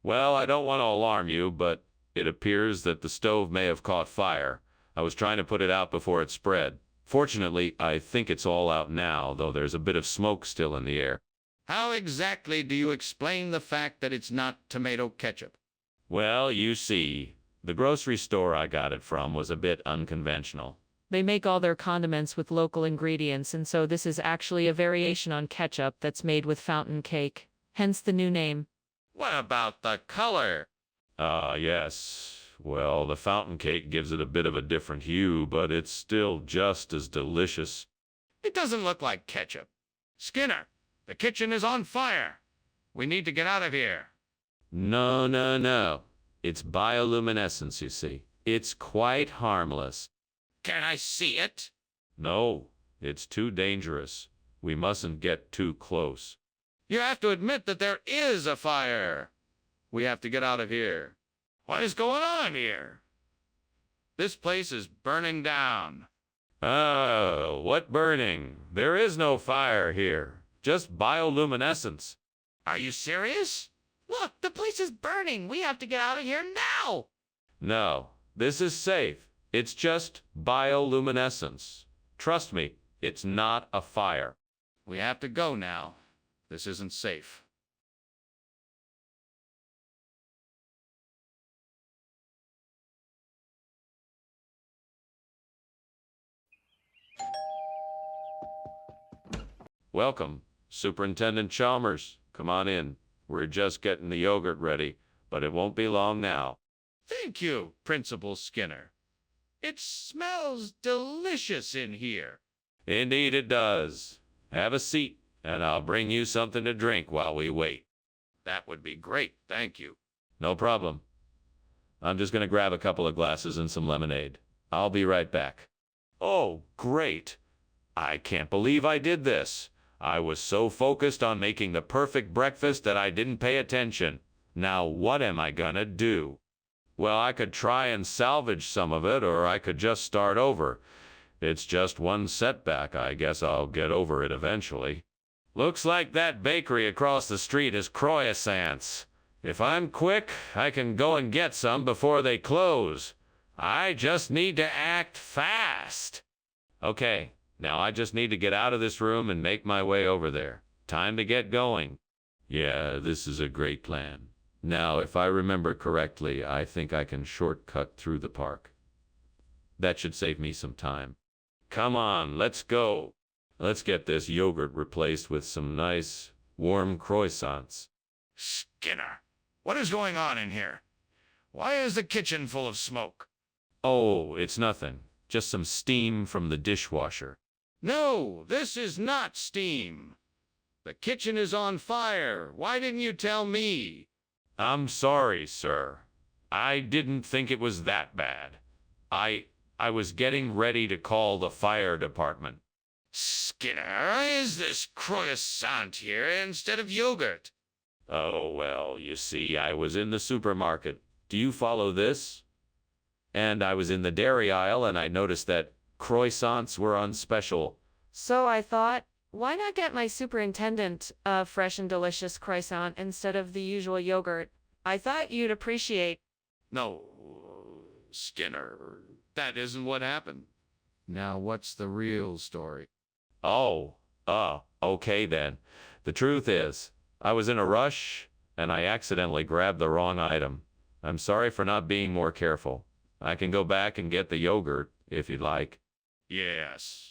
Well, I don't want to alarm you, but it appears that the stove may have caught fire. I was trying to put it out before it spread. Fortunately, I think it's all out now, though there's a bit of smoke still in the air. How exactly do you explain the fact that it's not tomato ketchup? Well, you see, the grocery store I got it from was a bit unconventional. They make all their condiments with local ingredients, and so this is actually a variation on ketchup that's made with fountain cake. Hence the new name. What about the color? Yes. Well, the fountain cake gives it a bit of a different hue, but it's still just as delicious. It doesn't look like ketchup. Skinner, the kitchen is on fire. We need to get out of here. No. It's bioluminescence, you see. It's quite harmless. Can I see it? No, it's too dangerous. We mustn't get too close. You have to admit that there is a fire. We have to get out of here. What is going on here? This place is burning down. Oh, what burning? There is no fire here. Just bioluminescence. Are you serious? Look, the place is burning. We have to get out of here now. No, this is safe. It's just bioluminescence. Trust me, it's not a fire. We have to go now. This isn't safe. Welcome, Superintendent Chalmers. Come on in. We're just getting the yogurt ready, but it won't be long now. Thank you, Principal Skinner. It smells delicious in here. Indeed it does. Have a seat, and I'll bring you something to drink while we wait. That would be great, thank you. No problem. I'm just gonna grab a couple of glasses and some lemonade. I'll be right back. Oh, great. I can't believe I did this. I was so focused on making the perfect breakfast that I didn't pay attention. Now what am I gonna do? Well, I could try and salvage some of it, or I could just start over. It's just one setback. I guess I'll get over it eventually. Looks like that bakery across the street is croissants. If I'm quick, I can go and get some before they close. I just need to act fast. Okay, now I just need to get out of this room and make my way over there. Time to get going. Yeah, this is a great plan. Now, if I remember correctly, I think I can shortcut through the park. That should save me some time. Come on, let's go. Let's get this yogurt replaced with some nice, warm croissants. Skinner, what is going on in here? Why is the kitchen full of smoke? Oh, it's nothing. Just some steam from the dishwasher. No, this is not steam. The kitchen is on fire. Why didn't you tell me? I'm sorry, sir. I didn't think it was that bad. I was getting ready to call the fire department. Skinner, is this croissant here instead of yogurt? Oh, well, you see, I was in the supermarket. Do you follow this? And I was in the dairy aisle and I noticed that croissants were on special. So I thought, why not get my superintendent a fresh and delicious croissant instead of the usual yogurt? I thought you'd appreciate. No, Skinner, that isn't what happened. Now, what's the real story? Oh, okay then. The truth is, I was in a rush and I accidentally grabbed the wrong item. I'm sorry for not being more careful. I can go back and get the yogurt if you'd like. Yes,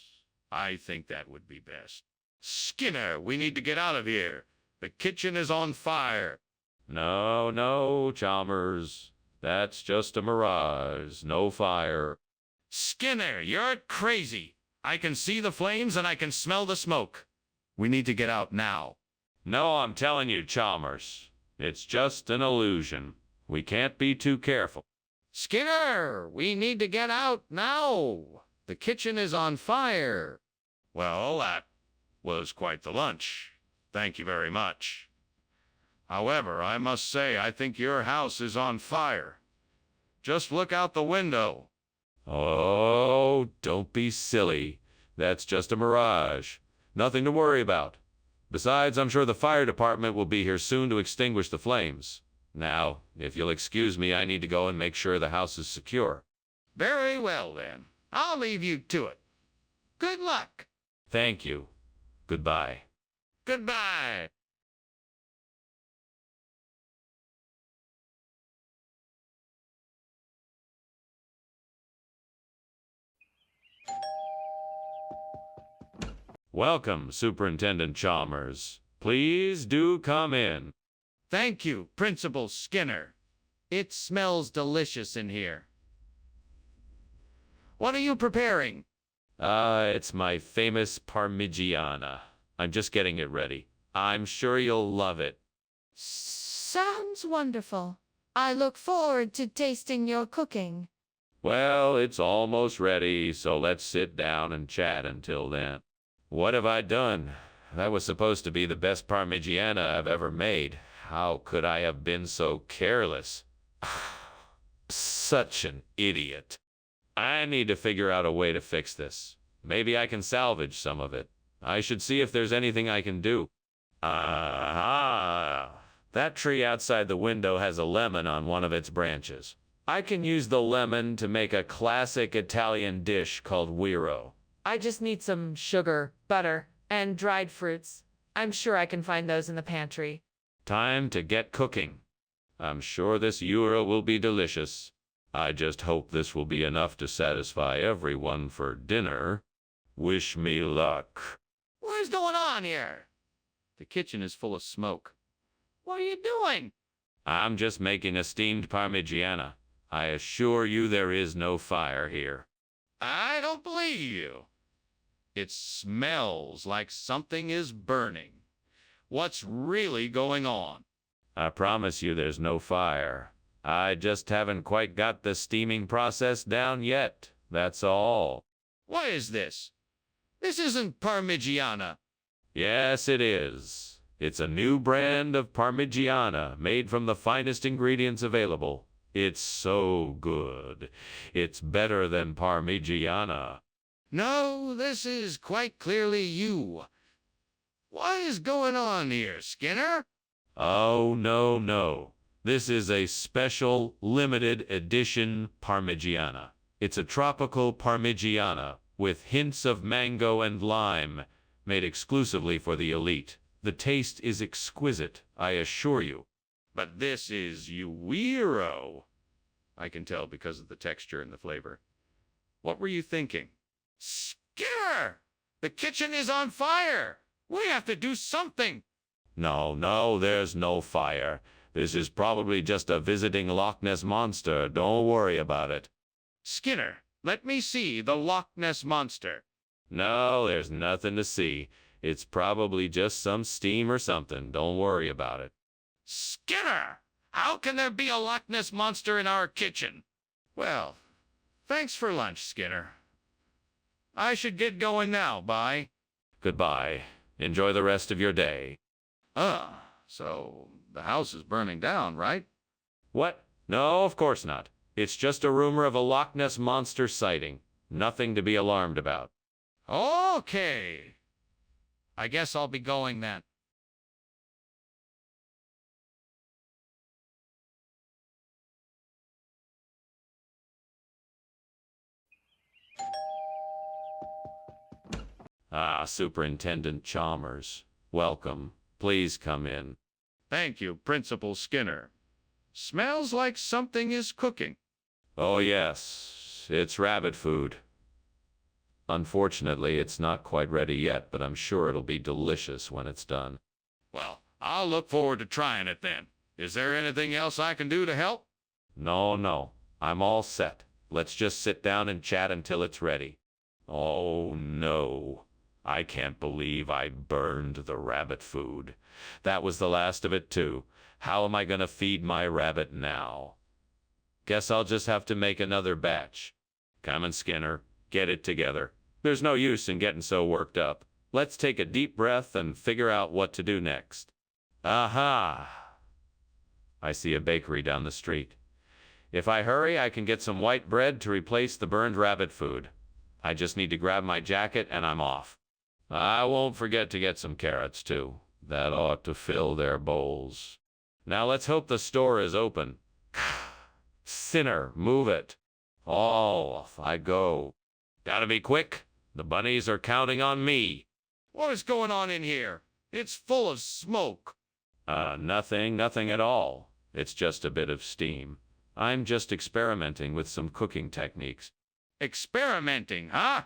I think that would be best. Skinner, we need to get out of here. The kitchen is on fire. No, Chalmers. That's just a mirage. No fire. Skinner, you're crazy. I can see the flames and I can smell the smoke. We need to get out now. No, I'm telling you, Chalmers. It's just an illusion. We can't be too careful. Skinner, we need to get out now. The kitchen is on fire. Well, that was quite the lunch. Thank you very much. However, I must say I think your house is on fire. Just look out the window. Oh, don't be silly. That's just a mirage. Nothing to worry about. Besides, I'm sure the fire department will be here soon to extinguish the flames. Now, if you'll excuse me, I need to go and make sure the house is secure. Very well, then. I'll leave you to it. Good luck. Thank you. Goodbye. Goodbye. Welcome, Superintendent Chalmers. Please do come in. Thank you, Principal Skinner. It smells delicious in here. What are you preparing? It's my famous Parmigiana. I'm just getting it ready. I'm sure you'll love it. Sounds wonderful. I look forward to tasting your cooking. Well, it's almost ready, so let's sit down and chat until then. What have I done? That was supposed to be the best Parmigiana I've ever made. How could I have been so careless? Such an idiot. I need to figure out a way to fix this. Maybe I can salvage some of it. I should see if there's anything I can do. That tree outside the window has a lemon on one of its branches. I can use the lemon to make a classic Italian dish called Guiro. I just need some sugar, butter, and dried fruits. I'm sure I can find those in the pantry. Time to get cooking. I'm sure this Guiro will be delicious. I just hope this will be enough to satisfy everyone for dinner. Wish me luck. What's going on here? The kitchen is full of smoke. What are you doing? I'm just making a steamed Parmigiana. I assure you there is no fire here. I don't believe you. It smells like something is burning. What's really going on? I promise you there's no fire. I just haven't quite got the steaming process down yet. That's all. What is this? This isn't Parmigiana. Yes, it is. It's a new brand of Parmigiana made from the finest ingredients available. It's so good. It's better than Parmigiana. No, this is quite clearly you. What is going on here, Skinner? Oh, no. This is a special limited edition Parmigiana. It's a tropical Parmigiana with hints of mango and lime, made exclusively for the elite. The taste is exquisite, I assure you. But this is Guiro. I can tell because of the texture and the flavor. What were you thinking? Skinner! The kitchen is on fire! We have to do something! No, there's no fire. This is probably just a visiting Loch Ness monster. Don't worry about it. Skinner, let me see the Loch Ness monster. No, there's nothing to see. It's probably just some steam or something. Don't worry about it. Skinner! How can there be a Loch Ness monster in our kitchen? Well, thanks for lunch, Skinner. I should get going now, bye. Goodbye. Enjoy the rest of your day. So the house is burning down, right? What? No, of course not. It's just a rumor of a Loch Ness monster sighting. Nothing to be alarmed about. Okay. I guess I'll be going then. Ah, Superintendent Chalmers. Welcome. Please come in. Thank you, Principal Skinner. Smells like something is cooking. Oh, yes. It's rabbit food. Unfortunately, it's not quite ready yet, but I'm sure it'll be delicious when it's done. Well, I'll look forward to trying it then. Is there anything else I can do to help? No. I'm all set. Let's just sit down and chat until it's ready. Oh, no. I can't believe I burned the rabbit food. That was the last of it, too. How am I gonna feed my rabbit now? Guess I'll just have to make another batch. Come on, Skinner. Get it together. There's no use in getting so worked up. Let's take a deep breath and figure out what to do next. Aha! I see a bakery down the street. If I hurry, I can get some white bread to replace the burned rabbit food. I just need to grab my jacket and I'm off. I won't forget to get some carrots, too. That ought to fill their bowls. Now let's hope the store is open. Sinner, move it. Off I go. Gotta be quick. The bunnies are counting on me. What is going on in here? It's full of smoke. Nothing at all. It's just a bit of steam. I'm just experimenting with some cooking techniques. Experimenting, huh?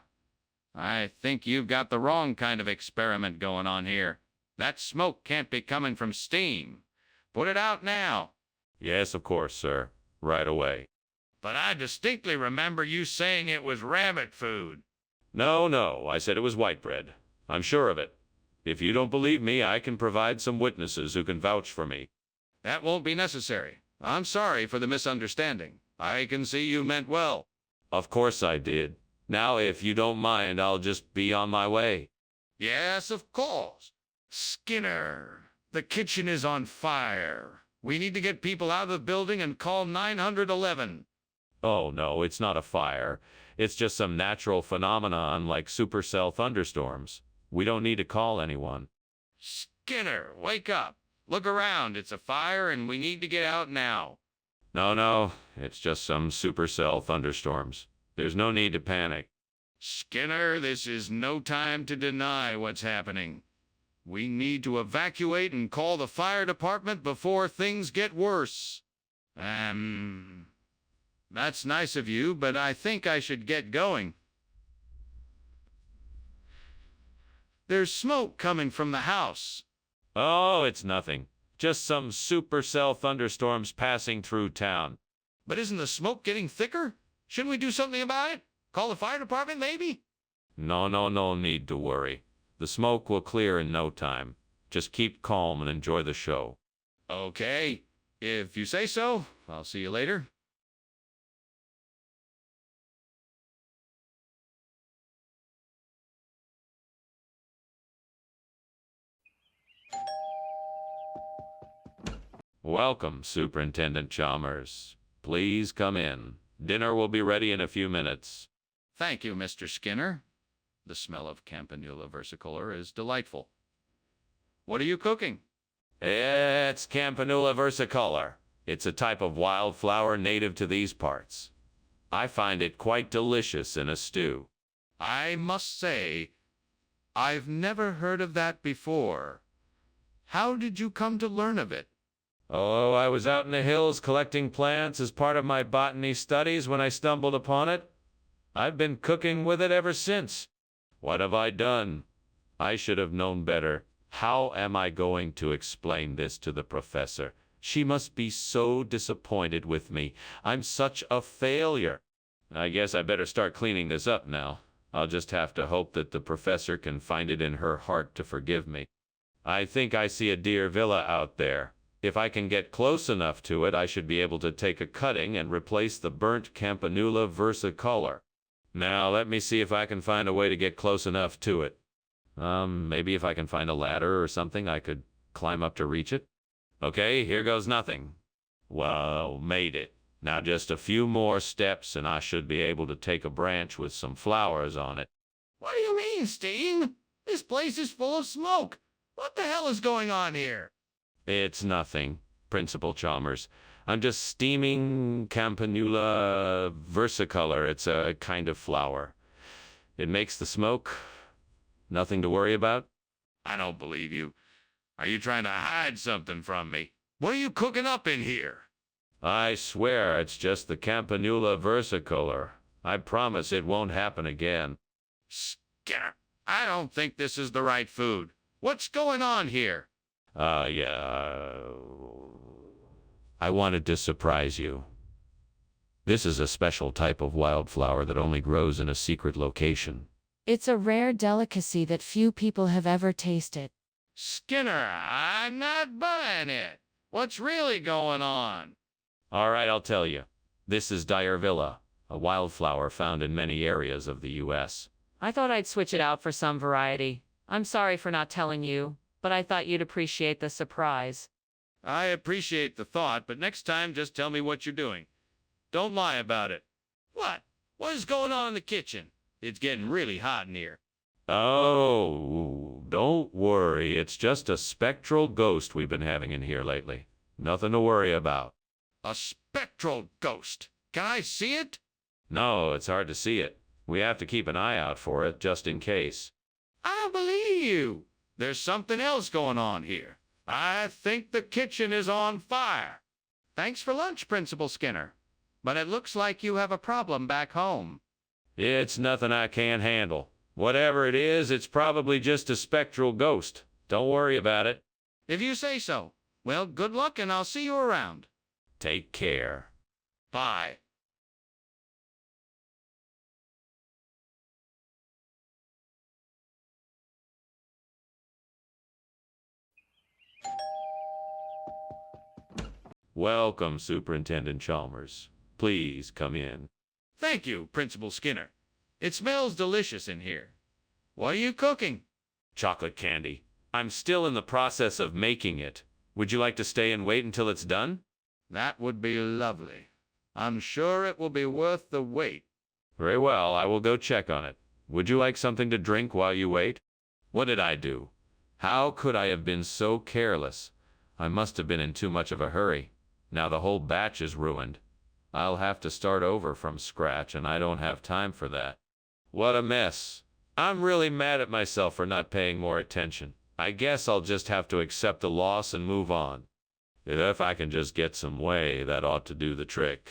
I think you've got the wrong kind of experiment going on here. That smoke can't be coming from steam. Put it out now. Yes, of course, sir. Right away. But I distinctly remember you saying it was rabbit food. No, I said it was white bread. I'm sure of it. If you don't believe me, I can provide some witnesses who can vouch for me. That won't be necessary. I'm sorry for the misunderstanding. I can see you meant well. Of course I did. Now, if you don't mind, I'll just be on my way. Yes, of course. Skinner, the kitchen is on fire. We need to get people out of the building and call 911. Oh, no, it's not a fire. It's just some natural phenomenon like supercell thunderstorms. We don't need to call anyone. Skinner, wake up. Look around. It's a fire and we need to get out now. No, it's just some supercell thunderstorms. There's no need to panic. Skinner, this is no time to deny what's happening. We need to evacuate and call the fire department before things get worse. That's nice of you, but I think I should get going. There's smoke coming from the house. Oh, it's nothing. Just some supercell thunderstorms passing through town. But isn't the smoke getting thicker? Shouldn't we do something about it? Call the fire department, maybe? No need to worry. The smoke will clear in no time. Just keep calm and enjoy the show. Okay. If you say so, I'll see you later. Welcome, Superintendent Chalmers. Please come in. Dinner will be ready in a few minutes. Thank you, Mr. Skinner. The smell of Campanula versicolor is delightful. What are you cooking? It's Campanula versicolor. It's a type of wildflower native to these parts. I find it quite delicious in a stew. I must say, I've never heard of that before. How did you come to learn of it? Oh, I was out in the hills collecting plants as part of my botany studies when I stumbled upon it. I've been cooking with it ever since. What have I done? I should have known better. How am I going to explain this to the professor? She must be so disappointed with me. I'm such a failure. I guess I better start cleaning this up now. I'll just have to hope that the professor can find it in her heart to forgive me. I think I see a deer villa out there. If I can get close enough to it, I should be able to take a cutting and replace the burnt Campanula versicolor. Now, let me see if I can find a way to get close enough to it. Maybe if I can find a ladder or something, I could climb up to reach it. Okay, here goes nothing. Well, made it. Now just a few more steps and I should be able to take a branch with some flowers on it. What do you mean, Steam? This place is full of smoke. What the hell is going on here? It's nothing, Principal Chalmers. I'm just steaming Campanula versicolor. It's a kind of flower. It makes the smoke. Nothing to worry about. I don't believe you. Are you trying to hide something from me? What are you cooking up in here? I swear it's just the Campanula versicolor. I promise it won't happen again. Skinner, I don't think this is the right food. What's going on here? Yeah. I wanted to surprise you. This is a special type of wildflower that only grows in a secret location. It's a rare delicacy that few people have ever tasted. Skinner, I'm not buying it. What's really going on? All right, I'll tell you. This is Dyervilla, a wildflower found in many areas of the U.S. I thought I'd switch it out for some variety. I'm sorry for not telling you, but I thought you'd appreciate the surprise. I appreciate the thought, but next time just tell me what you're doing. Don't lie about it. What? What is going on in the kitchen? It's getting really hot in here. Oh, don't worry. It's just a spectral ghost we've been having in here lately. Nothing to worry about. A spectral ghost. Can I see it? No, it's hard to see it. We have to keep an eye out for it just in case. I don't believe you. There's something else going on here. I think the kitchen is on fire. Thanks for lunch, Principal Skinner. But it looks like you have a problem back home. It's nothing I can't handle. Whatever it is, it's probably just a spectral ghost. Don't worry about it. If you say so. Well, good luck and I'll see you around. Take care. Bye. Welcome, Superintendent Chalmers. Please come in. Thank you, Principal Skinner. It smells delicious in here. What are you cooking? Chocolate candy. I'm still in the process of making it. Would you like to stay and wait until it's done? That would be lovely. I'm sure it will be worth the wait. Very well, I will go check on it. Would you like something to drink while you wait? What did I do? How could I have been so careless? I must have been in too much of a hurry. Now the whole batch is ruined. I'll have to start over from scratch, and I don't have time for that. What a mess. I'm really mad at myself for not paying more attention. I guess I'll just have to accept the loss and move on. If I can just get some whey, that ought to do the trick.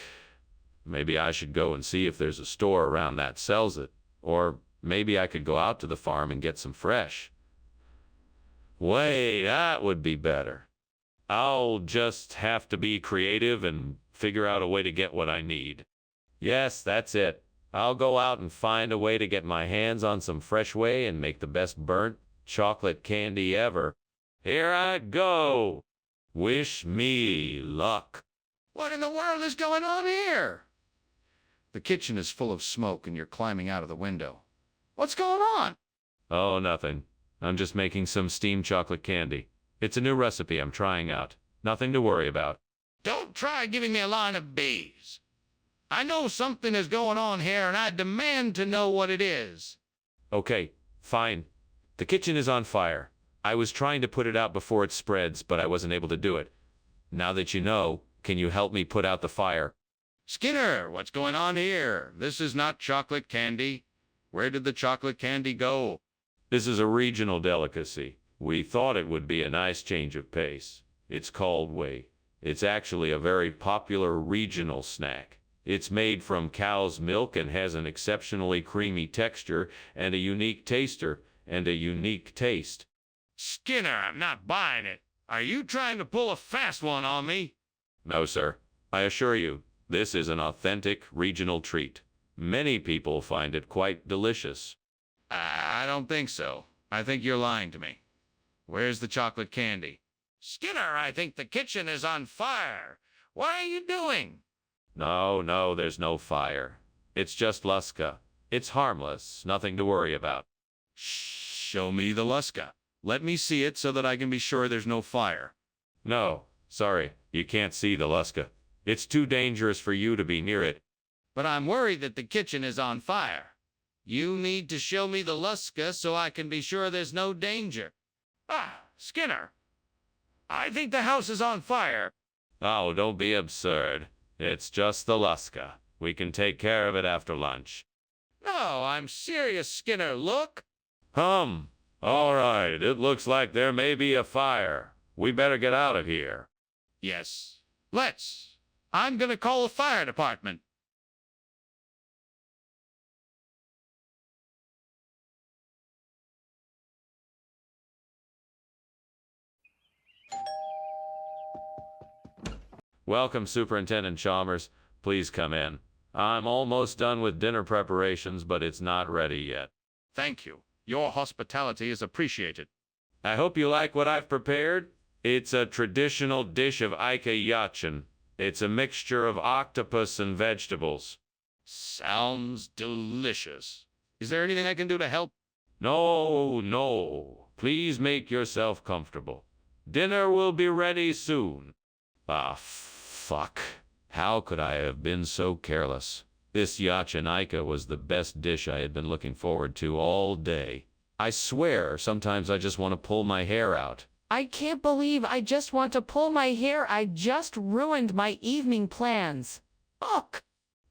Maybe I should go and see if there's a store around that sells it. Or maybe I could go out to the farm and get some fresh whey. That would be better. I'll just have to be creative and figure out a way to get what I need. Yes, that's it. I'll go out and find a way to get my hands on some fresh whey and make the best burnt chocolate candy ever. Here I go. Wish me luck. What in the world is going on here? The kitchen is full of smoke and you're climbing out of the window. What's going on? Oh, nothing. I'm just making some steamed chocolate candy. It's a new recipe I'm trying out. Nothing to worry about. Don't try giving me a line of B's. I know something is going on here and I demand to know what it is. Okay, fine. The kitchen is on fire. I was trying to put it out before it spreads, but I wasn't able to do it. Now that you know, can you help me put out the fire? Skinner, what's going on here? This is not chocolate candy. Where did the chocolate candy go? This is a regional delicacy. We thought it would be a nice change of pace. It's called whey. It's actually a very popular regional snack. It's made from cow's milk and has an exceptionally creamy texture and a unique taste. Skinner, I'm not buying it. Are you trying to pull a fast one on me? No, sir. I assure you, this is an authentic regional treat. Many people find it quite delicious. I don't think so. I think you're lying to me. Where's the chocolate candy? Skinner, I think the kitchen is on fire. What are you doing? No, there's no fire. It's just Luska. It's harmless, nothing to worry about. Show me the Luska. Let me see it so that I can be sure there's no fire. No, Sorry, you can't see the Luska. It's too dangerous for you to be near it. But I'm worried that the kitchen is on fire. You need to show me the Luska so I can be sure there's no danger. Ah, Skinner. I think the house is on fire. Oh, don't be absurd. It's just the Luska. We can take care of it after lunch. No, I'm serious, Skinner. Look. All right, it looks like there may be a fire. We better get out of here. Yes. Let's. I'm gonna call the fire department. Welcome, Superintendent Chalmers. Please come in. I'm almost done with dinner preparations, but it's not ready yet. Thank you. Your hospitality is appreciated. I hope you like what I've prepared. It's a traditional dish of Ika Yachin. It's a mixture of octopus and vegetables. Sounds delicious. Is there anything I can do to help? No. Please make yourself comfortable. Dinner will be ready soon. Ah, fuck. How could I have been so careless? This Yachanika was the best dish I had been looking forward to all day. I swear, sometimes I just want to pull my hair out. I can't believe I just want to pull my hair. I just ruined my evening plans. Ugh.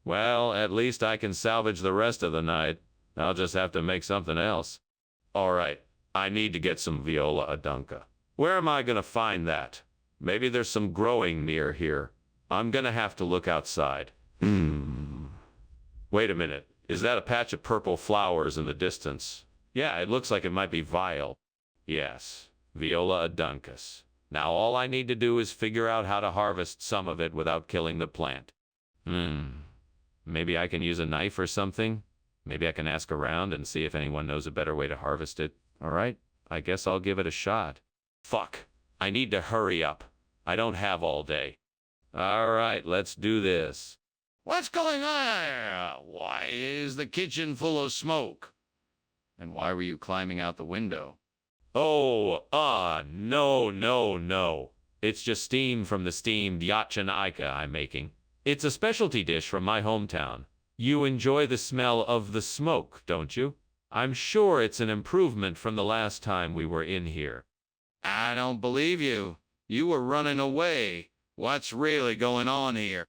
Well, at least I can salvage the rest of the night. I'll just have to make something else. All right, I need to get some viola adunca. Where am I going to find that? Maybe there's some growing near here. I'm going to have to look outside. Wait a minute. Is that a patch of purple flowers in the distance? Yeah, it looks like it might be vile. Yes, viola aduncus. Now all I need to do is figure out how to harvest some of it without killing the plant. Maybe I can use a knife or something? Maybe I can ask around and see if anyone knows a better way to harvest it. All right, I guess I'll give it a shot. Fuck, I need to hurry up. I don't have all day. All right, let's do this. What's going on? Why is the kitchen full of smoke? And why were you climbing out the window? No. It's just steam from the steamed Yachin Ika I'm making. It's a specialty dish from my hometown. You enjoy the smell of the smoke, don't you? I'm sure it's an improvement from the last time we were in here. I don't believe you. You were running away. What's really going on here?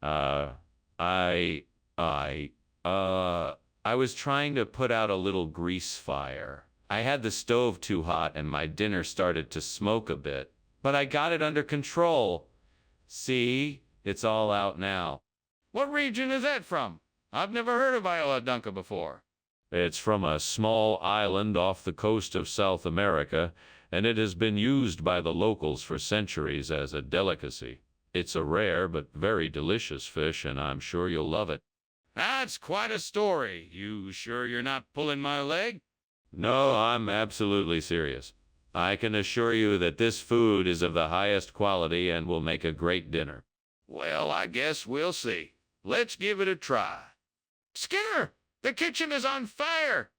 I was trying to put out a little grease fire. I had the stove too hot and my dinner started to smoke a bit, but I got it under control. See? It's all out now. What region is that from? I've never heard of Viola Dunca before. It's from a small island off the coast of South America, and it has been used by the locals for centuries as a delicacy. It's a rare but very delicious fish, and I'm sure you'll love it. That's quite a story. You sure you're not pulling my leg? No, I'm absolutely serious. I can assure you that this food is of the highest quality and will make a great dinner. Well, I guess we'll see. Let's give it a try. Skinner, the kitchen is on fire.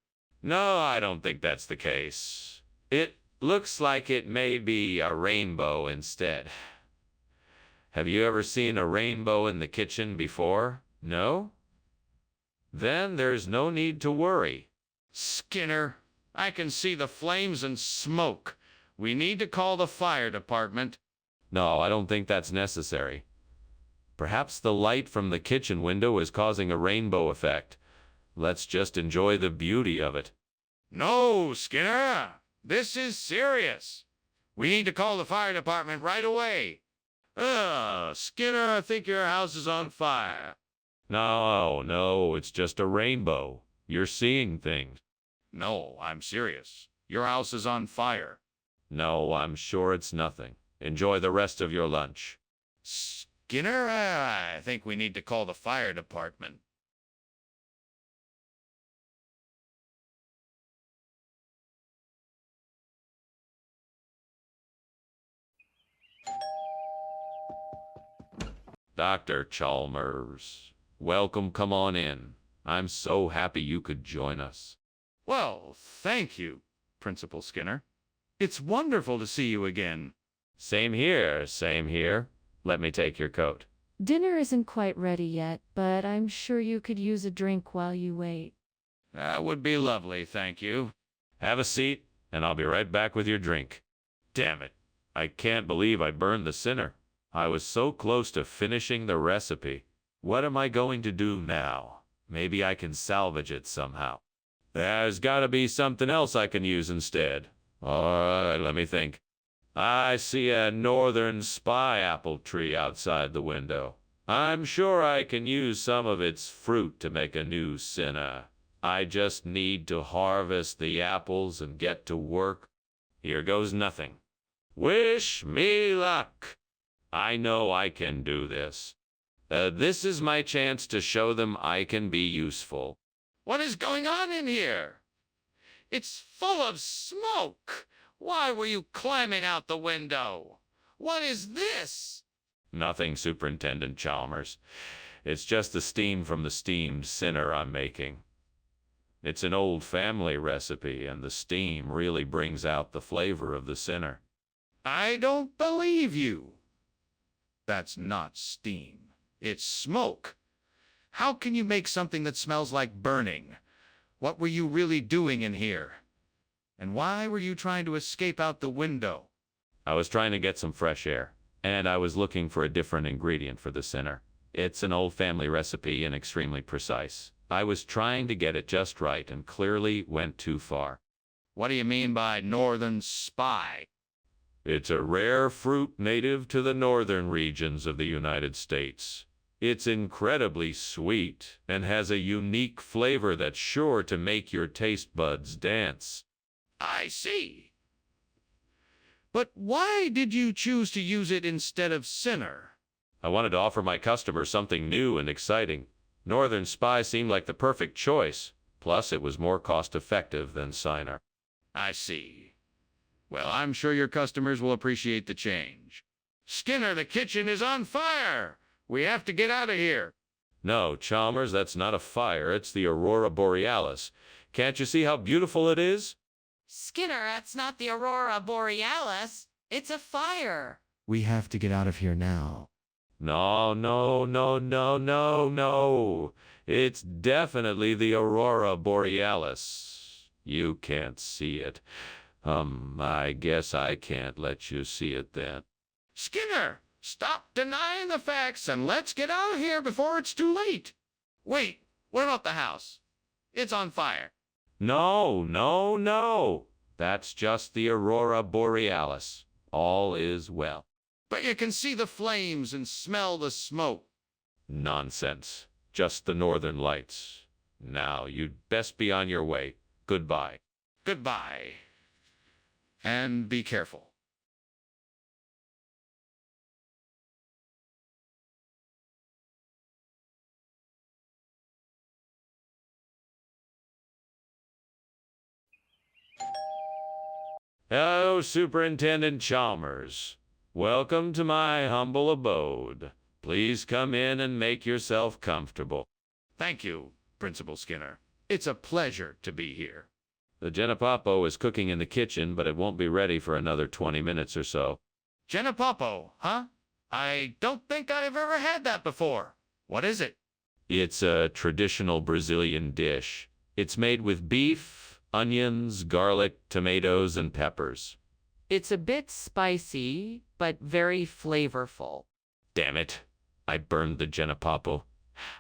No, I don't think that's the case. It looks like it may be a rainbow instead. Have you ever seen a rainbow in the kitchen before? No? Then there's no need to worry. Skinner, I can see the flames and smoke. We need to call the fire department. No, I don't think that's necessary. Perhaps the light from the kitchen window is causing a rainbow effect. Let's just enjoy the beauty of it. No, Skinner, this is serious. We need to call the fire department right away. Skinner, I think your house is on fire. No, it's just a rainbow. You're seeing things. No, I'm serious. Your house is on fire. No, I'm sure it's nothing. Enjoy the rest of your lunch. Skinner, I think we need to call the fire department. Dr. Chalmers, welcome, come on in. I'm so happy you could join us. Well, thank you, Principal Skinner. It's wonderful to see you again. Same here, same here. Let me take your coat. Dinner isn't quite ready yet, but I'm sure you could use a drink while you wait. That would be lovely, thank you. Have a seat, and I'll be right back with your drink. Damn it. I can't believe I burned the sinner. I was so close to finishing the recipe. What am I going to do now? Maybe I can salvage it somehow. There's gotta be something else I can use instead. Alright, let me think. I see a northern spy apple tree outside the window. I'm sure I can use some of its fruit to make a new sinner. I just need to harvest the apples and get to work. Here goes nothing. Wish me luck. I know I can do this. This is my chance to show them I can be useful. What is going on in here? It's full of smoke. Why were you climbing out the window? What is this? Nothing, Superintendent Chalmers. It's just the steam from the steamed sinner I'm making. It's an old family recipe, and the steam really brings out the flavor of the sinner. I don't believe you. That's not steam. It's smoke. How can you make something that smells like burning? What were you really doing in here? And why were you trying to escape out the window? I was trying to get some fresh air, and I was looking for a different ingredient for the sinner. It's an old family recipe and extremely precise. I was trying to get it just right and clearly went too far. What do you mean by northern spy? It's a rare fruit native to the northern regions of the United States. It's incredibly sweet and has a unique flavor that's sure to make your taste buds dance. I see. But why did you choose to use it instead of sinner? I wanted to offer my customers something new and exciting. Northern Spy seemed like the perfect choice. Plus, it was more cost-effective than Sinner. I see. Well, I'm sure your customers will appreciate the change. Skinner, the kitchen is on fire! We have to get out of here. No, Chalmers, that's not a fire. It's the Aurora Borealis. Can't you see how beautiful it is? Skinner, that's not the Aurora Borealis. It's a fire. We have to get out of here now. No, no, no, no, no, no. It's definitely the Aurora Borealis. You can't see it. I guess I can't let you see it then. Skinner, stop denying the facts and let's get out of here before it's too late. Wait, what about the house? It's on fire. No, no, no. That's just the Aurora Borealis. All is well. But you can see the flames and smell the smoke. Nonsense. Just the northern lights. Now, you'd best be on your way. Goodbye. Goodbye. And be careful. Hello, Superintendent Chalmers. Welcome to my humble abode. Please come in and make yourself comfortable. Thank you, Principal Skinner. It's a pleasure to be here. The Genepapo is cooking in the kitchen, but it won't be ready for another 20 minutes or so. Genepapo, huh? I don't think I've ever had that before. What is it? It's a traditional Brazilian dish. It's made with beef, onions, garlic, tomatoes, and peppers. It's a bit spicy, but very flavorful. Damn it. I burned the Genepapo.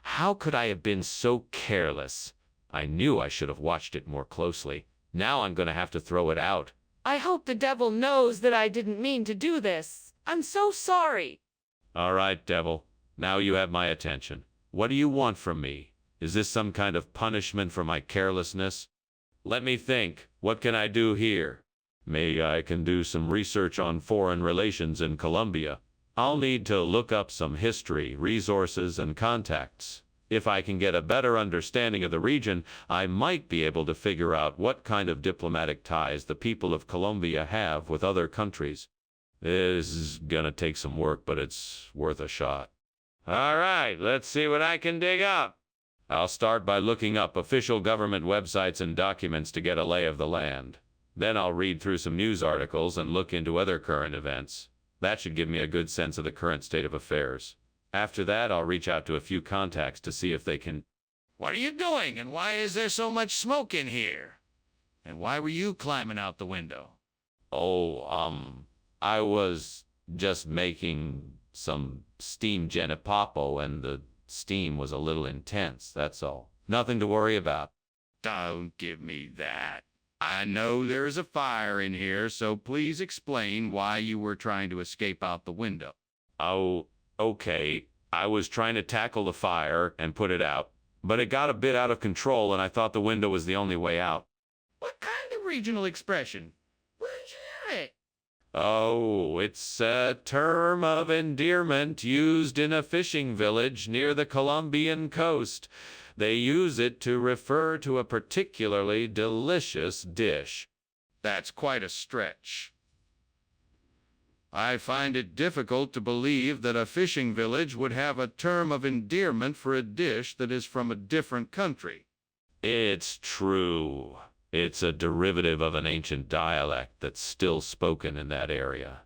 How could I have been so careless? I knew I should have watched it more closely. Now I'm going to have to throw it out. I hope the devil knows that I didn't mean to do this. I'm so sorry. All right, devil. Now you have my attention. What do you want from me? Is this some kind of punishment for my carelessness? Let me think. What can I do here? Maybe I can do some research on foreign relations in Colombia. I'll need to look up some history, resources, and contacts. If I can get a better understanding of the region, I might be able to figure out what kind of diplomatic ties the people of Colombia have with other countries. This is gonna take some work, but it's worth a shot. All right, let's see what I can dig up. I'll start by looking up official government websites and documents to get a lay of the land. Then I'll read through some news articles and look into other current events. That should give me a good sense of the current state of affairs. After that, I'll reach out to a few contacts to see if they can. What are you doing, and why is there so much smoke in here? And why were you climbing out the window? I was just making some steam genipapo, and the steam was a little intense, that's all. Nothing to worry about. Don't give me that. I know there is a fire in here, so please explain why you were trying to escape out the window. Oh, okay. I was trying to tackle the fire and put it out, but it got a bit out of control, and I thought the window was the only way out. What kind of regional expression? Where'd you hear it? Oh, it's a term of endearment used in a fishing village near the Colombian coast. They use it to refer to a particularly delicious dish. That's quite a stretch. I find it difficult to believe that a fishing village would have a term of endearment for a dish that is from a different country. It's true. It's a derivative of an ancient dialect that's still spoken in that area.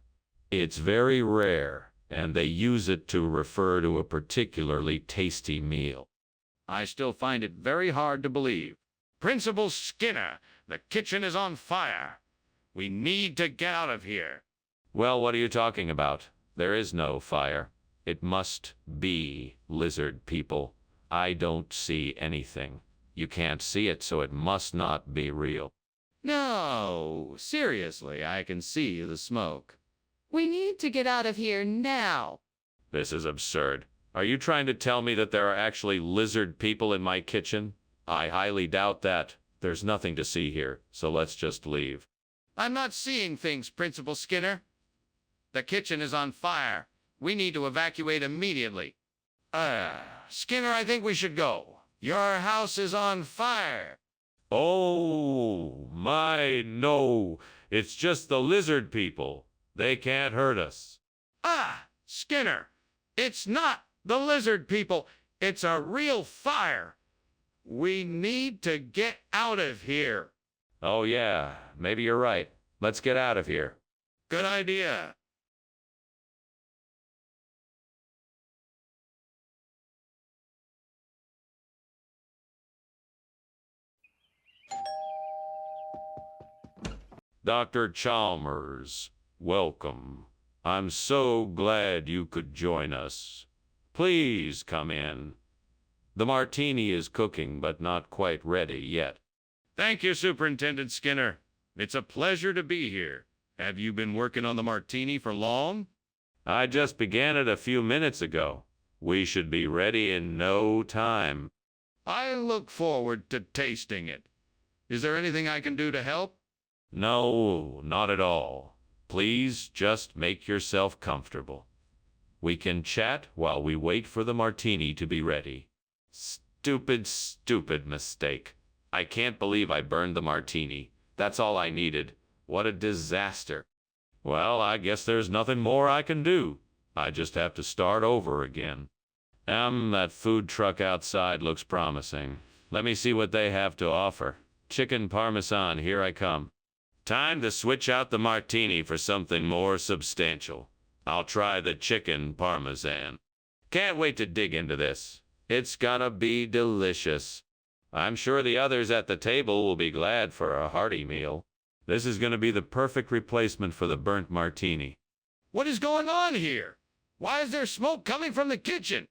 It's very rare, and they use it to refer to a particularly tasty meal. I still find it very hard to believe. Principal Skinner, the kitchen is on fire. We need to get out of here. Well, what are you talking about? There is no fire. It must be lizard people. I don't see anything. You can't see it, so it must not be real. No, seriously, I can see the smoke. We need to get out of here now. This is absurd. Are you trying to tell me that there are actually lizard people in my kitchen? I highly doubt that. There's nothing to see here, so let's just leave. I'm not seeing things, Principal Skinner. The kitchen is on fire. We need to evacuate immediately. Skinner, I think we should go. Your house is on fire. Oh, no. It's just the lizard people. They can't hurt us. Skinner, it's not the lizard people. It's a real fire. We need to get out of here. Oh, yeah. Maybe you're right. Let's get out of here. Good idea. Dr. Chalmers, welcome. I'm so glad you could join us. Please come in. The martini is cooking, but not quite ready yet. Thank you, Superintendent Skinner. It's a pleasure to be here. Have you been working on the martini for long? I just began it a few minutes ago. We should be ready in no time. I look forward to tasting it. Is there anything I can do to help? No, not at all. Please just make yourself comfortable. We can chat while we wait for the martini to be ready. Stupid mistake. I can't believe I burned the martini. That's all I needed. What a disaster. Well, I guess there's nothing more I can do. I just have to start over again. That food truck outside looks promising. Let me see what they have to offer. Chicken parmesan, here I come. Time to switch out the martini for something more substantial. I'll try the chicken parmesan. Can't wait to dig into this. It's gonna be delicious. I'm sure the others at the table will be glad for a hearty meal. This is gonna be the perfect replacement for the burnt martini. What is going on here? Why is there smoke coming from the kitchen?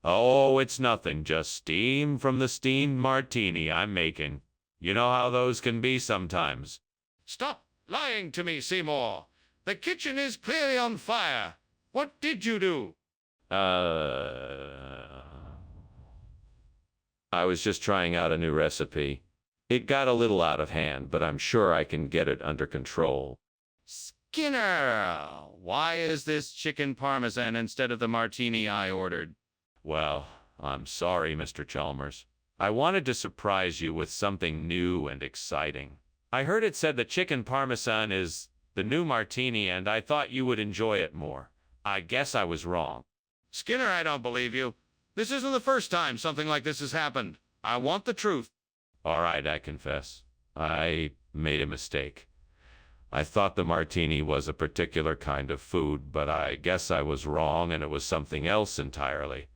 Oh, it's nothing, just steam from the steamed martini I'm making. You know how those can be sometimes. Stop lying to me, Seymour. The kitchen is clearly on fire. What did you do? I was just trying out a new recipe. It got a little out of hand, but I'm sure I can get it under control. Skinner, why is this chicken parmesan instead of the martini I ordered? Well, I'm sorry, Mr. Chalmers. I wanted to surprise you with something new and exciting. I heard it said that chicken parmesan is the new martini, and I thought you would enjoy it more. I guess I was wrong. Skinner, I don't believe you. This isn't the first time something like this has happened. I want the truth. All right, I confess. I made a mistake. I thought the martini was a particular kind of food, but I guess I was wrong and it was something else entirely.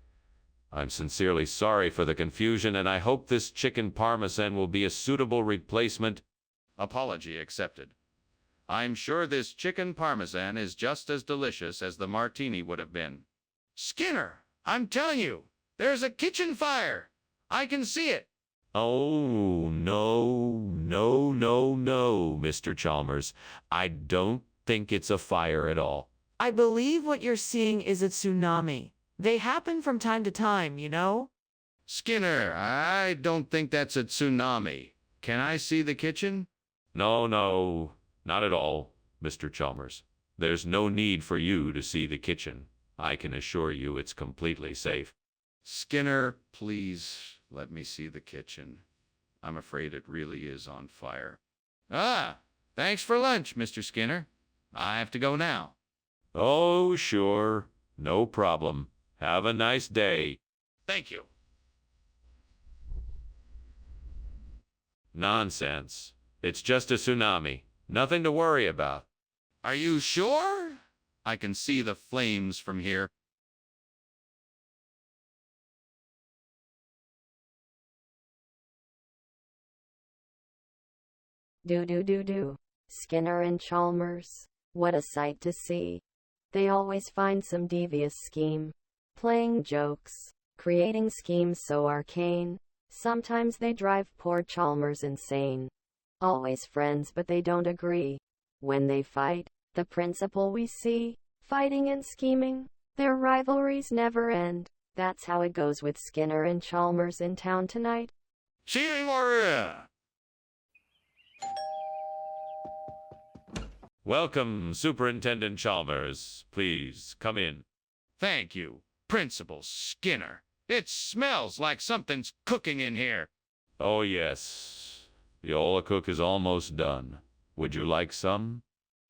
I'm sincerely sorry for the confusion, and I hope this chicken parmesan will be a suitable replacement. Apology accepted. I'm sure this chicken parmesan is just as delicious as the martini would have been. Skinner, I'm telling you, there's a kitchen fire. I can see it. Oh, no, Mr. Chalmers. I don't think it's a fire at all. I believe what you're seeing is a tsunami. They happen from time to time, you know? Skinner, I don't think that's a tsunami. Can I see the kitchen? No, not at all, Mr. Chalmers. There's no need for you to see the kitchen. I can assure you it's completely safe. Skinner, please let me see the kitchen. I'm afraid it really is on fire. Ah, thanks for lunch, Mr. Skinner. I have to go now. Oh, sure. No problem. Have a nice day. Thank you. Nonsense. It's just a tsunami. Nothing to worry about. Are you sure? I can see the flames from here. Do. Skinner and Chalmers. What a sight to see. They always find some devious scheme. Playing jokes. Creating schemes so arcane. Sometimes they drive poor Chalmers insane. Always friends, but they don't agree. When they fight, the principle we see. Fighting and scheming. Their rivalries never end. That's how it goes with Skinner and Chalmers in town tonight. See you more. Welcome, Superintendent Chalmers. Please, come in. Thank you, Principal Skinner. It smells like something's cooking in here. Oh, yes. The Ola cook is almost done. Would you like some?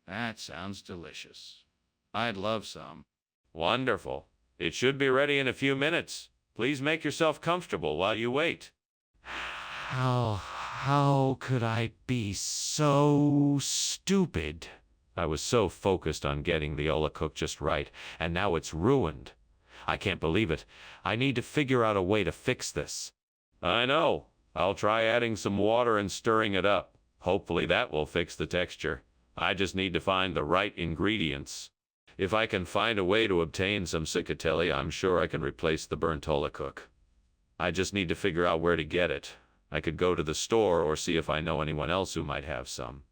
That sounds delicious. I'd love some. Wonderful. It should be ready in a few minutes. Please make yourself comfortable while you wait. How could I be so stupid? I was so focused on getting the Ola cook just right, and now it's ruined. I can't believe it. I need to figure out a way to fix this. I know. I'll try adding some water and stirring it up. Hopefully that will fix the texture. I just need to find the right ingredients. If I can find a way to obtain some cicatelli, I'm sure I can replace the burnt Ola cook. I just need to figure out where to get it. I could go to the store or see if I know anyone else who might have some.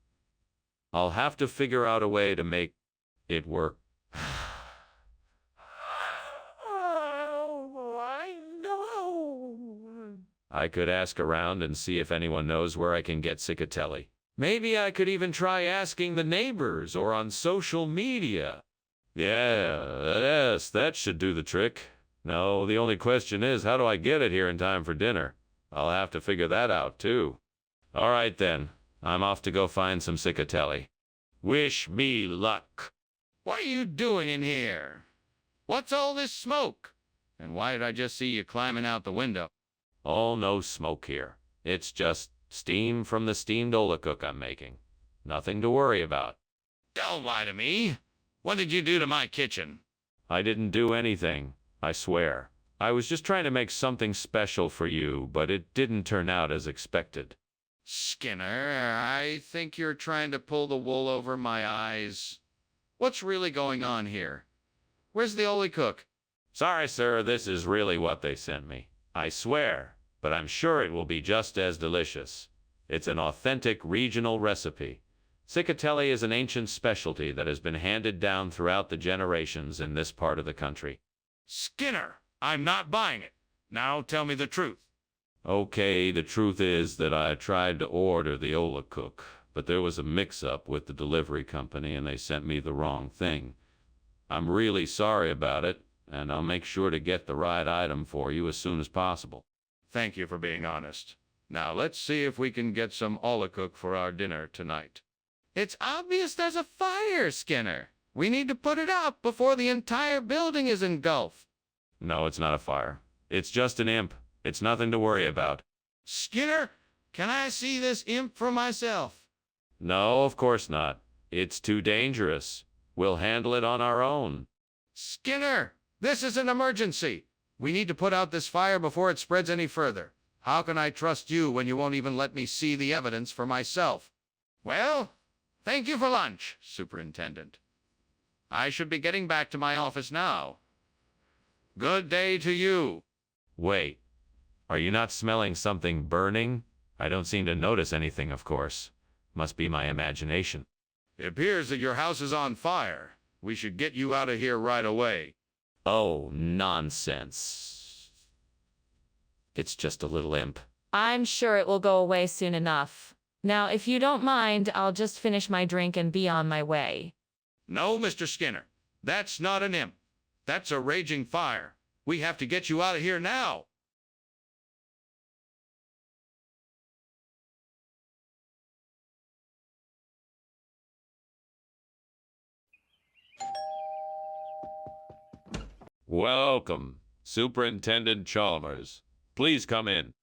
I'll have to figure out a way to make it work. I could ask around and see if anyone knows where I can get cicatelli. Maybe I could even try asking the neighbors or on social media. Yes, that should do the trick. No, the only question is, how do I get it here in time for dinner? I'll have to figure that out, too. All right, then. I'm off to go find some cicatelli. Wish me luck. What are you doing in here? What's all this smoke? And why did I just see you climbing out the window? Oh, no smoke here. It's just steam from the steamed Ola cook I'm making. Nothing to worry about. Don't lie to me. What did you do to my kitchen? I didn't do anything, I swear. I was just trying to make something special for you, but it didn't turn out as expected. Skinner, I think you're trying to pull the wool over my eyes. What's really going on here? Where's the Ola cook? Sorry, sir, this is really what they sent me. I swear, but I'm sure it will be just as delicious. It's an authentic regional recipe. Cicatelli is an ancient specialty that has been handed down throughout the generations in this part of the country. Skinner, I'm not buying it. Now tell me the truth. Okay, the truth is that I tried to order the Ola cook, but there was a mix-up with the delivery company and they sent me the wrong thing. I'm really sorry about it, and I'll make sure to get the right item for you as soon as possible. Thank you for being honest. Now let's see if we can get some Ola cook for our dinner tonight. It's obvious there's a fire, Skinner. We need to put it out before the entire building is engulfed. No, it's not a fire. It's just an imp. It's nothing to worry about. Skinner, can I see this imp for myself? No, of course not. It's too dangerous. We'll handle it on our own. Skinner, this is an emergency. We need to put out this fire before it spreads any further. How can I trust you when you won't even let me see the evidence for myself? Well, thank you for lunch, Superintendent. I should be getting back to my office now. Good day to you. Wait, are you not smelling something burning? I don't seem to notice anything, of course. Must be my imagination. It appears that your house is on fire. We should get you out of here right away. Oh, nonsense. It's just a little imp. I'm sure it will go away soon enough. Now, if you don't mind, I'll just finish my drink and be on my way. No, Mr. Skinner. That's not an imp. That's a raging fire. We have to get you out of here now. Welcome, Superintendent Chalmers. Please come in.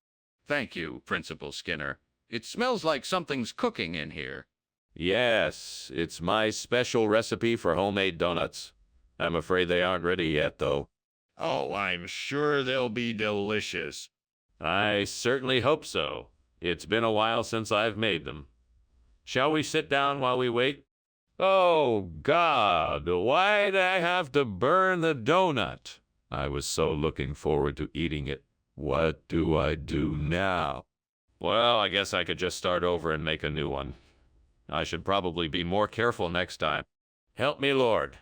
Thank you, Principal Skinner. It smells like something's cooking in here. Yes, it's my special recipe for homemade donuts. I'm afraid they aren't ready yet, though. Oh, I'm sure they'll be delicious. I certainly hope so. It's been a while since I've made them. Shall we sit down while we wait? Oh, God, why'd I have to burn the donut? I was so looking forward to eating it. What do I do now? Well, I guess I could just start over and make a new one. I should probably be more careful next time. Help me, Lord.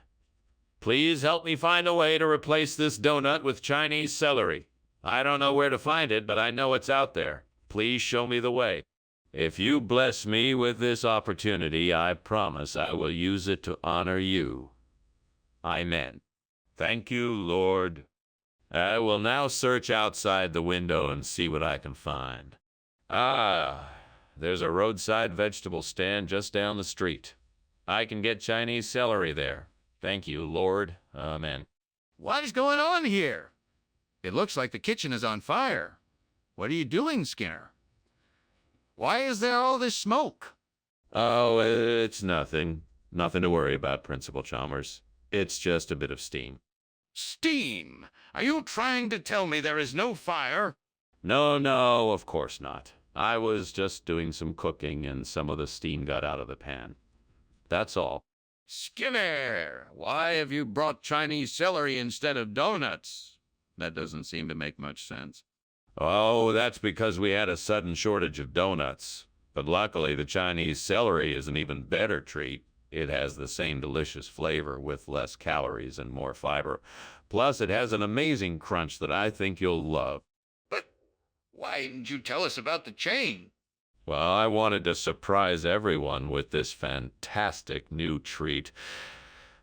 Please help me find a way to replace this donut with Chinese celery. I don't know where to find it, but I know it's out there. Please show me the way. If you bless me with this opportunity, I promise I will use it to honor you. Amen. Thank you, Lord. I will now search outside the window and see what I can find. Ah, there's a roadside vegetable stand just down the street. I can get Chinese celery there. Thank you, Lord. Amen. What is going on here? It looks like the kitchen is on fire. What are you doing, Skinner? Why is there all this smoke? Oh, it's nothing. Nothing to worry about, Principal Chalmers. It's just a bit of steam. Steam? Are you trying to tell me there is no fire? No, of course not. I was just doing some cooking and some of the steam got out of the pan. That's all. Skinner, why have you brought Chinese celery instead of donuts? That doesn't seem to make much sense. Oh, that's because we had a sudden shortage of donuts. But luckily, the Chinese celery is an even better treat. It has the same delicious flavor with less calories and more fiber. Plus, it has an amazing crunch that I think you'll love. But why didn't you tell us about the change? Well, I wanted to surprise everyone with this fantastic new treat.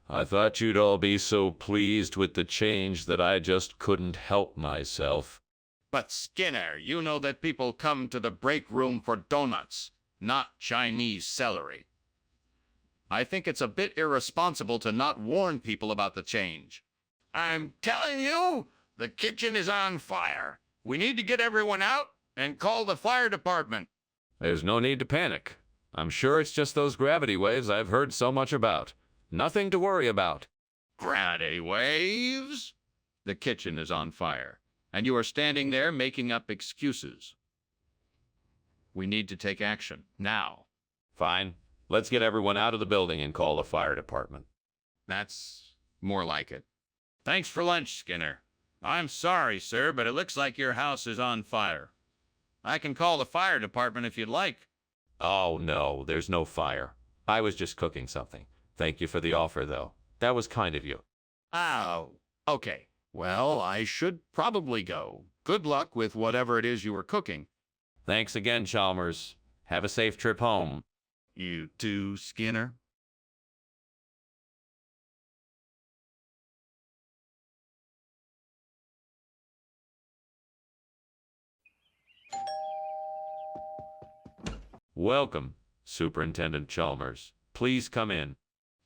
I thought you'd all be so pleased with the change that I just couldn't help myself. But Skinner, you know that people come to the break room for donuts, not Chinese celery. I think it's a bit irresponsible to not warn people about the change. I'm telling you, the kitchen is on fire. We need to get everyone out and call the fire department. There's no need to panic. I'm sure it's just those gravity waves I've heard so much about. Nothing to worry about. Gravity waves? The kitchen is on fire, and you are standing there making up excuses. We need to take action, now. Fine. Let's get everyone out of the building and call the fire department. That's more like it. Thanks for lunch, Skinner. I'm sorry, sir, but it looks like your house is on fire. I can call the fire department if you'd like. Oh, no, there's no fire. I was just cooking something. Thank you for the offer, though. That was kind of you. Oh, okay. Well, I should probably go. Good luck with whatever it is you were cooking. Thanks again, Chalmers. Have a safe trip home. You too, Skinner. Welcome, Superintendent Chalmers. Please come in.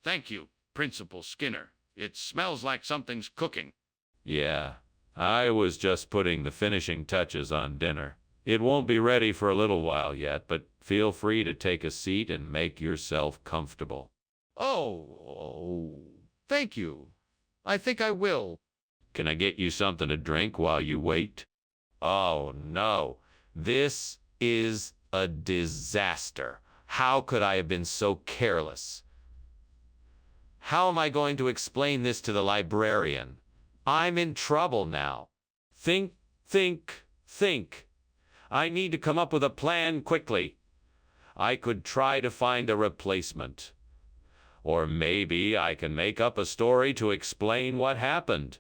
Thank you, Principal Skinner. It smells like something's cooking. Yeah, I was just putting the finishing touches on dinner. It won't be ready for a little while yet, but feel free to take a seat and make yourself comfortable. Oh, thank you. I think I will. Can I get you something to drink while you wait? Oh no, this is a disaster. How could I have been so careless? How am I going to explain this to the librarian? I'm in trouble now. Think, think, think. I need to come up with a plan quickly. I could try to find a replacement. Or maybe I can make up a story to explain what happened.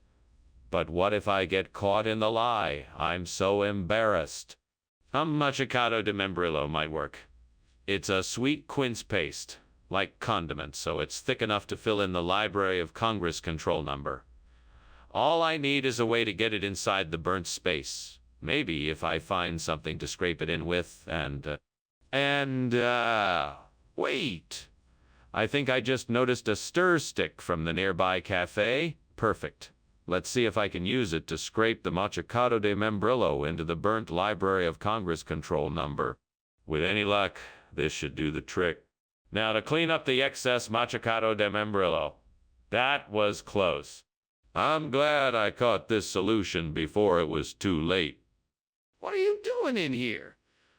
But what if I get caught in the lie? I'm so embarrassed. A machicado de membrillo might work. It's a sweet quince paste, like condiment, so it's thick enough to fill in the Library of Congress control number. All I need is a way to get it inside the burnt space. Maybe if I find something to scrape it in with, wait. I think I just noticed a stir stick from the nearby cafe. Perfect. Let's see if I can use it to scrape the machicado de membrillo into the burnt Library of Congress control number. With any luck, this should do the trick. Now to clean up the excess machicado de membrillo. That was close. I'm glad I caught this solution before it was too late. What are you doing in here?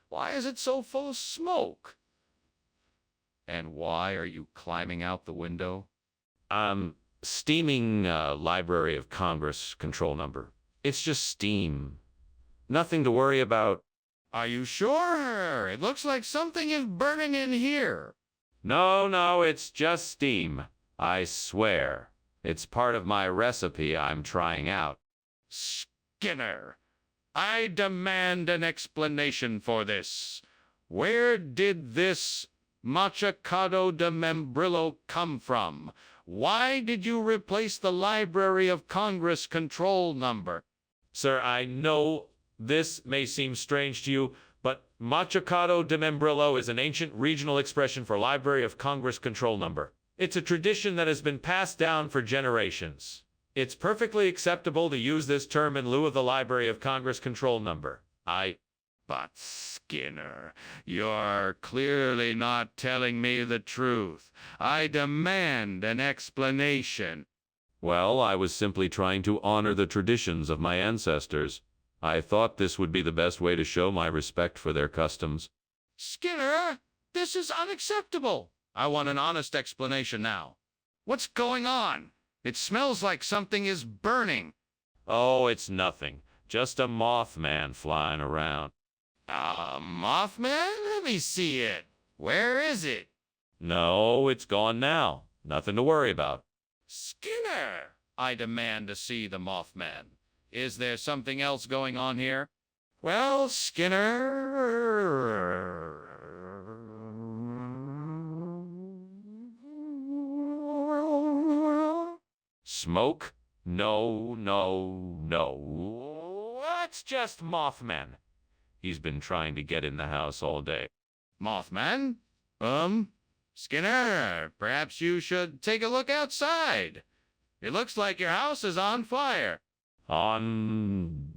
Why is it so full of smoke? And why are you climbing out the window? Steaming Library of Congress control number. It's just steam. Nothing to worry about. Are you sure? It looks like something is burning in here. No, it's just steam. I swear. It's part of my recipe I'm trying out. Skinner, I demand an explanation for this. Where did this machicado de membrillo come from? Why did you replace the Library of Congress control number? Sir, I know this may seem strange to you, but machicado de membrillo is an ancient regional expression for Library of Congress control number. It's a tradition that has been passed down for generations. It's perfectly acceptable to use this term in lieu of the Library of Congress control number. But Skinner, you're clearly not telling me the truth. I demand an explanation. Well, I was simply trying to honor the traditions of my ancestors. I thought this would be the best way to show my respect for their customs. Skinner, this is unacceptable. I want an honest explanation now. What's going on? It smells like something is burning. Oh, it's nothing. Just a Mothman flying around. Mothman? Let me see it. Where is it? No, it's gone now. Nothing to worry about. Skinner, I demand to see the Mothman. Is there something else going on here? Well, Skinner... Smoke? No. That's just Mothman. He's been trying to get in the house all day. Mothman? Skinner, perhaps you should take a look outside. It looks like your house is on fire. On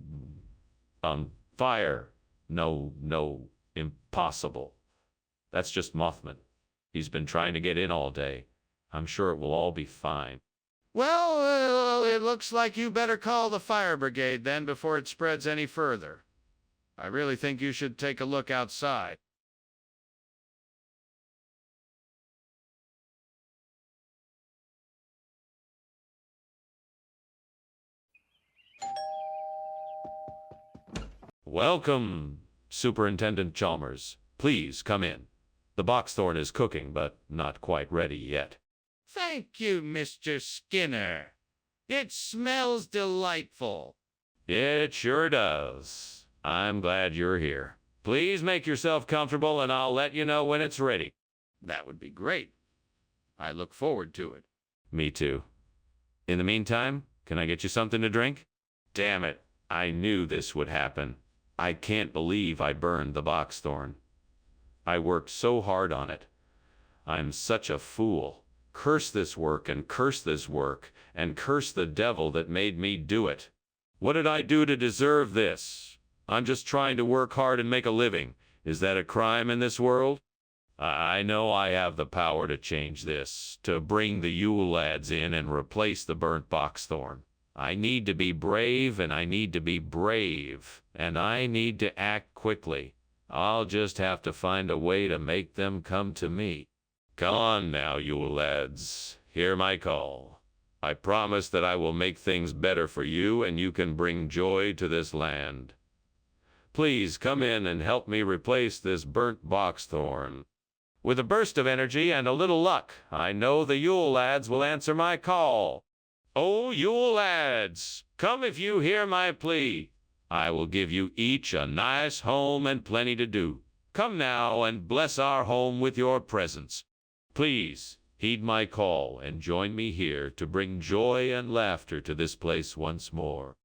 fire? No, impossible. That's just Mothman. He's been trying to get in all day. I'm sure it will all be fine. Well, it looks like you better call the fire brigade then before it spreads any further. I really think you should take a look outside. Welcome, Superintendent Chalmers. Please come in. The boxthorn is cooking, but not quite ready yet. Thank you, Mr. Skinner. It smells delightful. It sure does. I'm glad you're here. Please make yourself comfortable and I'll let you know when it's ready. That would be great. I look forward to it. Me too. In the meantime, can I get you something to drink? Damn it. I knew this would happen. I can't believe I burned the boxthorn. I worked so hard on it. I'm such a fool. Curse this work and curse this work and curse the devil that made me do it. What did I do to deserve this? I'm just trying to work hard and make a living. Is that a crime in this world? I know I have the power to change this, to bring the Yule lads in and replace the burnt boxthorn. I need to be brave, and I need to be brave, and I need to act quickly. I'll just have to find a way to make them come to me. Come on now, Yule lads. Hear my call. I promise that I will make things better for you, and you can bring joy to this land. Please come in and help me replace this burnt boxthorn. With a burst of energy and a little luck, I know the Yule lads will answer my call. Oh, Yule lads, come if you hear my plea. I will give you each a nice home and plenty to do. Come now and bless our home with your presence. Please heed my call and join me here to bring joy and laughter to this place once more.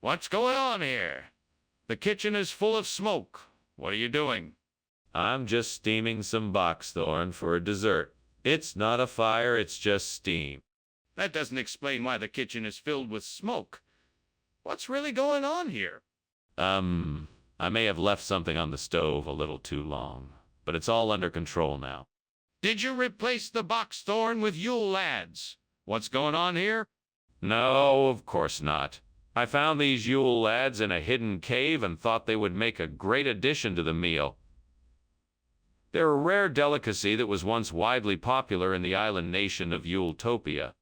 What's going on here? The kitchen is full of smoke. What are you doing? I'm just steaming some boxthorn for a dessert. It's not a fire, it's just steam. That doesn't explain why the kitchen is filled with smoke. What's really going on here? I may have left something on the stove a little too long, but it's all under control now. Did you replace the boxthorn with Yule lads? What's going on here? No, of course not. I found these Yule lads in a hidden cave and thought they would make a great addition to the meal. They're a rare delicacy that was once widely popular in the island nation of Yuletopia.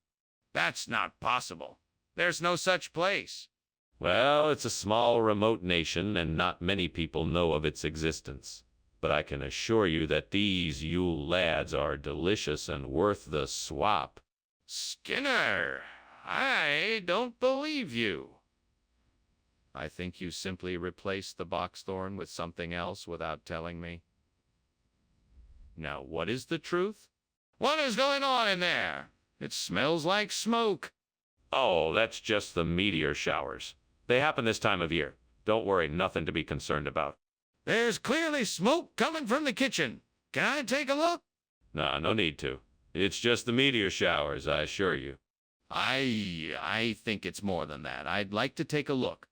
That's not possible. There's no such place. Well, it's a small, remote nation, and not many people know of its existence. But I can assure you that these Yule lads are delicious and worth the swap. Skinner, I don't believe you. I think you simply replaced the boxthorn with something else without telling me. Now, what is the truth? What is going on in there? It smells like smoke. Oh, that's just the meteor showers. They happen this time of year. Don't worry, nothing to be concerned about. There's clearly smoke coming from the kitchen. Can I take a look? Nah, no need to. It's just the meteor showers, I assure you. I think it's more than that. I'd like to take a look.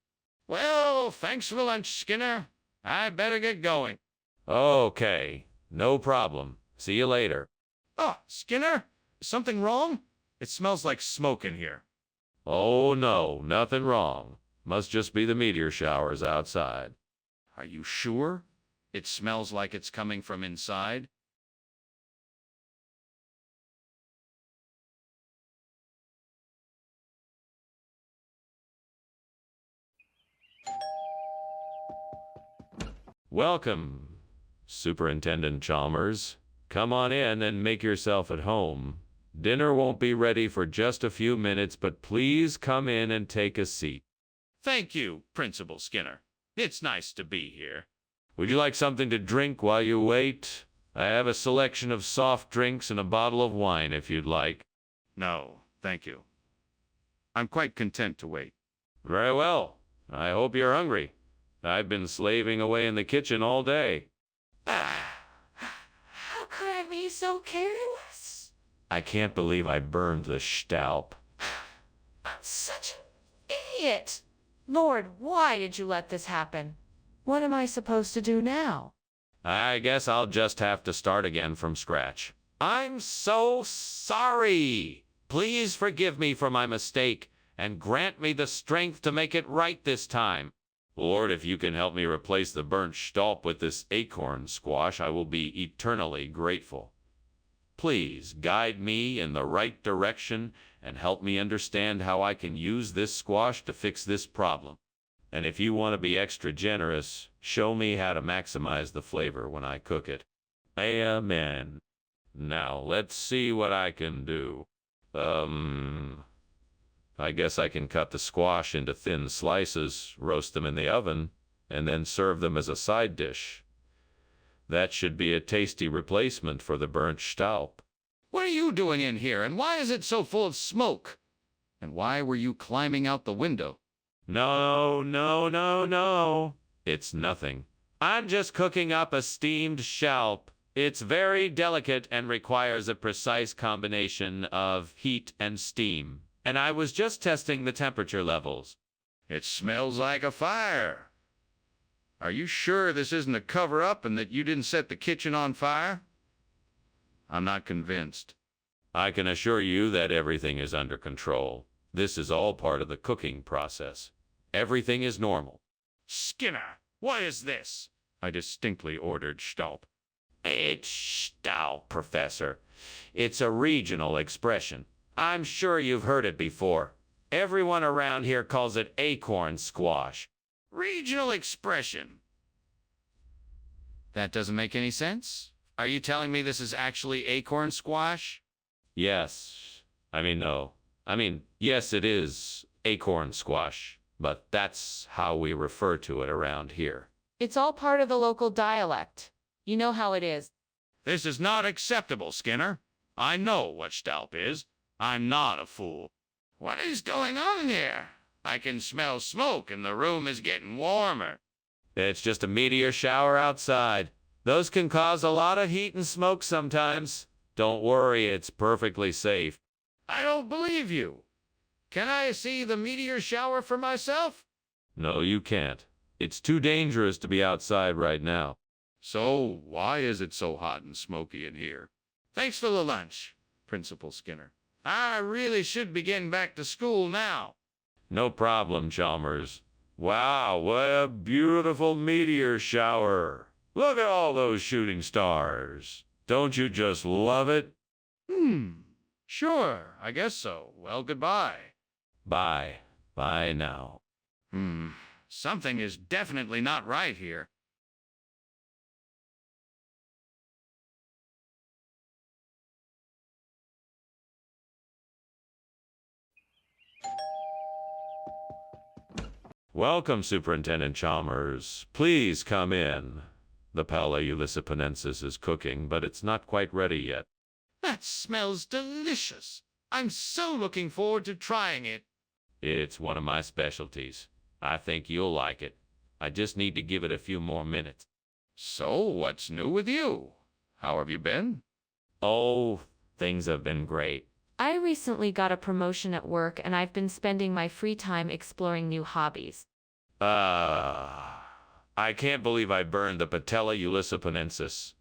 Well, thanks for lunch, Skinner. I better get going. Okay, no problem. See you later. Oh, Skinner, is something wrong? It smells like smoke in here. Oh no, nothing wrong. Must just be the meteor showers outside. Are you sure? It smells like it's coming from inside. Welcome, Superintendent Chalmers. Come on in and make yourself at home. Dinner won't be ready for just a few minutes, but please come in and take a seat. Thank you, Principal Skinner. It's nice to be here. Would you like something to drink while you wait? I have a selection of soft drinks and a bottle of wine if you'd like. No, thank you. I'm quite content to wait. Very well. I hope you're hungry. I've been slaving away in the kitchen all day. How could I be so careless? I can't believe I burned the Staub. I'm such an idiot. Lord, why did you let this happen? What am I supposed to do now? I guess I'll just have to start again from scratch. I'm so sorry. Please forgive me for my mistake and grant me the strength to make it right this time. Lord, if you can help me replace the burnt Staub with this acorn squash, I will be eternally grateful. Please guide me in the right direction and help me understand how I can use this squash to fix this problem. And if you want to be extra generous, show me how to maximize the flavor when I cook it. Amen. Now, let's see what I can do. I guess I can cut the squash into thin slices, roast them in the oven, and then serve them as a side dish. That should be a tasty replacement for the burnt Staub. What are you doing in here, and why is it so full of smoke? And why were you climbing out the window? No. It's nothing. I'm just cooking up a steamed scallop. It's very delicate and requires a precise combination of heat and steam. And I was just testing the temperature levels. It smells like a fire. Are you sure this isn't a cover-up and that you didn't set the kitchen on fire? I'm not convinced. I can assure you that everything is under control. This is all part of the cooking process. Everything is normal. Skinner, what is this? I distinctly ordered Staub. It's Staub, Professor. It's a regional expression. I'm sure you've heard it before. Everyone around here calls it acorn squash. Regional expression. That doesn't make any sense. Are you telling me this is actually acorn squash? Yes. No. Yes, it is acorn squash, but that's how we refer to it around here. It's all part of the local dialect. You know how it is. This is not acceptable, Skinner. I know what Staub is. I'm not a fool. What is going on here? I can smell smoke and the room is getting warmer. It's just a meteor shower outside. Those can cause a lot of heat and smoke sometimes. Don't worry, it's perfectly safe. I don't believe you. Can I see the meteor shower for myself? No, you can't. It's too dangerous to be outside right now. So, why is it so hot and smoky in here? Thanks for the lunch, Principal Skinner. I really should be getting back to school now. No problem, Chalmers. Wow, what a beautiful meteor shower. Look at all those shooting stars. Don't you just love it? Sure, I guess so. Well, goodbye. Bye. Bye now. Something is definitely not right here. Welcome, Superintendent Chalmers. Please come in. The Pala Ulysses is cooking, but it's not quite ready yet. That smells delicious. I'm so looking forward to trying it. It's one of my specialties. I think you'll like it. I just need to give it a few more minutes. So, what's new with you? How have you been? Oh, things have been great. I recently got a promotion at work and I've been spending my free time exploring new hobbies. I can't believe I burned the Patella Ulysses.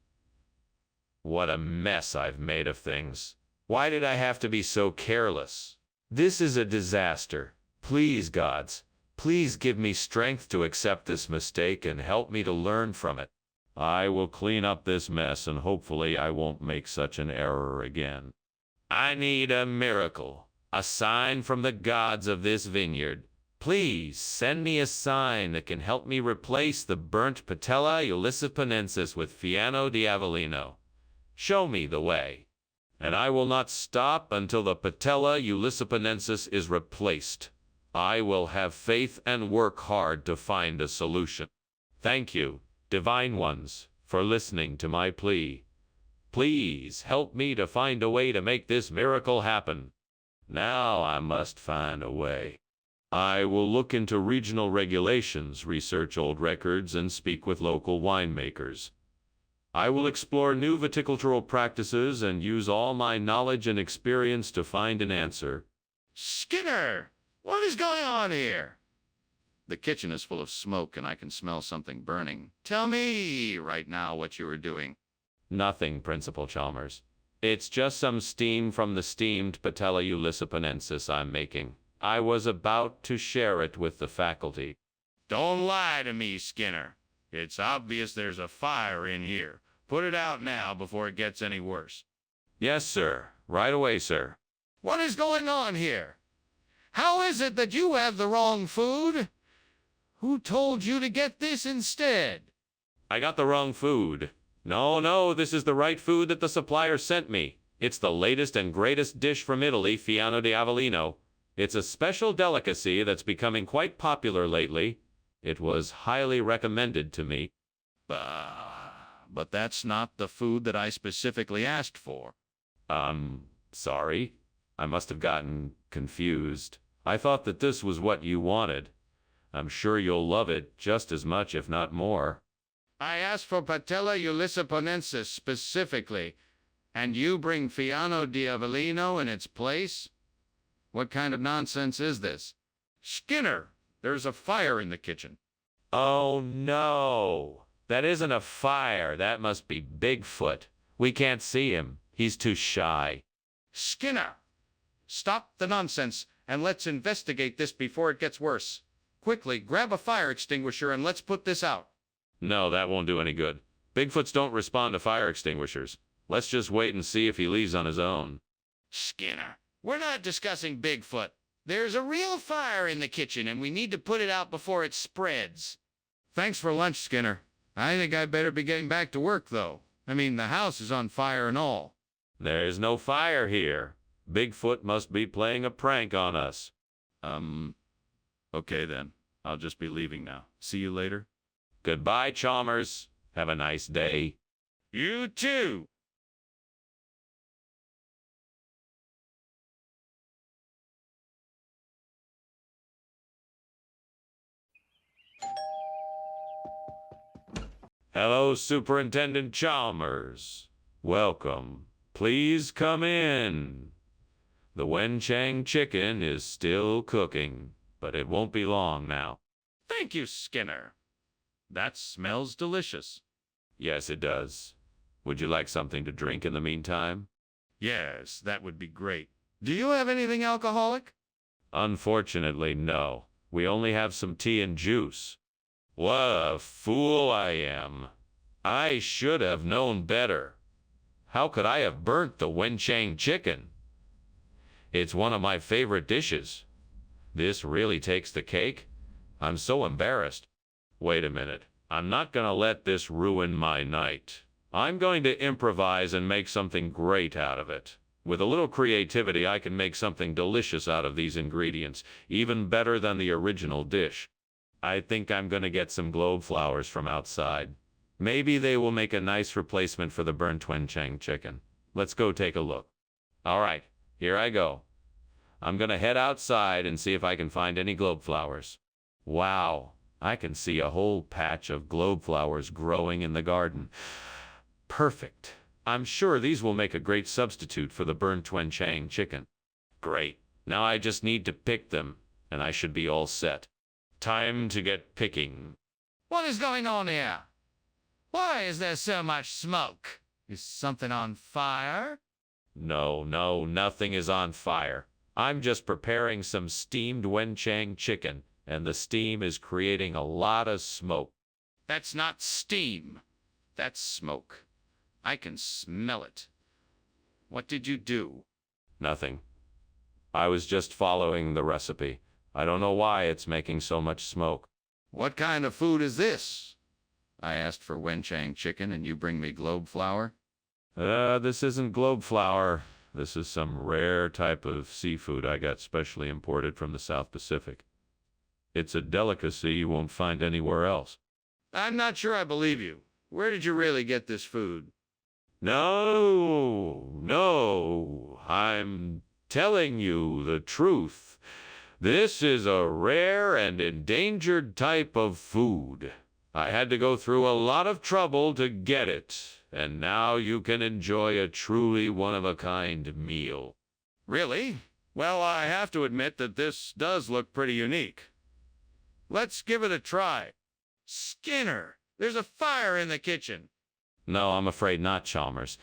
What a mess I've made of things. Why did I have to be so careless? This is a disaster. Please, gods, please give me strength to accept this mistake and help me to learn from it. I will clean up this mess and hopefully I won't make such an error again. I need a miracle, a sign from the gods of this vineyard. Please send me a sign that can help me replace the burnt Patella Ulysses with Fiano di Avellino. Show me the way, and I will not stop until the Patella Ulysses is replaced. I will have faith and work hard to find a solution. Thank you, divine ones, for listening to my plea. Please help me to find a way to make this miracle happen. Now I must find a way. I will look into regional regulations, research old records, and speak with local winemakers. I will explore new viticultural practices and use all my knowledge and experience to find an answer. Skinner, what is going on here? The kitchen is full of smoke and I can smell something burning. Tell me right now what you are doing. Nothing, Principal Chalmers. It's just some steam from the steamed Patella Ulysses I'm making. I was about to share it with the faculty. Don't lie to me, Skinner. It's obvious there's a fire in here. Put it out now before it gets any worse. Yes, sir. Right away, sir. What is going on here? How is it that you have the wrong food? Who told you to get this instead? I got the wrong food. No, this is the right food that the supplier sent me. It's the latest and greatest dish from Italy, Fiano di Avellino. It's a special delicacy that's becoming quite popular lately. It was highly recommended to me. But that's not the food that I specifically asked for. Sorry. I must have gotten confused. I thought that this was what you wanted. I'm sure you'll love it just as much, if not more. I asked for Patella Ulysses specifically, and you bring Fiano di Avellino in its place? What kind of nonsense is this? Skinner, there's a fire in the kitchen. Oh no, that isn't a fire. That must be Bigfoot. We can't see him. He's too shy. Skinner, stop the nonsense and let's investigate this before it gets worse. Quickly, grab a fire extinguisher and let's put this out. No, that won't do any good. Bigfoots don't respond to fire extinguishers. Let's just wait and see if he leaves on his own. Skinner, we're not discussing Bigfoot. There's a real fire in the kitchen and we need to put it out before it spreads. Thanks for lunch, Skinner. I think I better be getting back to work, though. I mean, the house is on fire and all. There's no fire here. Bigfoot must be playing a prank on us. Okay then. I'll just be leaving now. See you later. Goodbye, Chalmers. Have a nice day. You too. Hello, Superintendent Chalmers. Welcome. Please come in. The Wenchang chicken is still cooking, but it won't be long now. Thank you, Skinner. That smells delicious. Yes, it does. Would you like something to drink in the meantime? Yes, that would be great. Do you have anything alcoholic? Unfortunately, no. We only have some tea and juice. What a fool I am. I should have known better. How could I have burnt the Wenchang chicken? It's one of my favorite dishes. This really takes the cake? I'm so embarrassed. Wait a minute. I'm not gonna let this ruin my night. I'm going to improvise and make something great out of it. With a little creativity, I can make something delicious out of these ingredients, even better than the original dish. I think I'm gonna get some globe flowers from outside. Maybe they will make a nice replacement for the burnt Wenchang chicken. Let's go take a look. All right, here I go. I'm gonna head outside and see if I can find any globe flowers. Wow, I can see a whole patch of globe flowers growing in the garden. Perfect. I'm sure these will make a great substitute for the burnt Wenchang chicken. Great. Now I just need to pick them, and I should be all set. Time to get picking. What is going on here? Why is there so much smoke? Is something on fire? No, nothing is on fire. I'm just preparing some steamed Wenchang chicken, and the steam is creating a lot of smoke. That's not steam. That's smoke. I can smell it. What did you do? Nothing. I was just following the recipe. I don't know why it's making so much smoke. What kind of food is this? I asked for Wenchang chicken and you bring me globe flower? This isn't globe flower. This is some rare type of seafood I got specially imported from the South Pacific. It's a delicacy you won't find anywhere else. I'm not sure I believe you. Where did you really get this food? No, I'm telling you the truth. This is a rare and endangered type of food. I had to go through a lot of trouble to get it, and now you can enjoy a truly one-of-a-kind meal. Really? Well, I have to admit that this does look pretty unique. Let's give it a try. Skinner, there's a fire in the kitchen. No, I'm afraid not, Chalmers.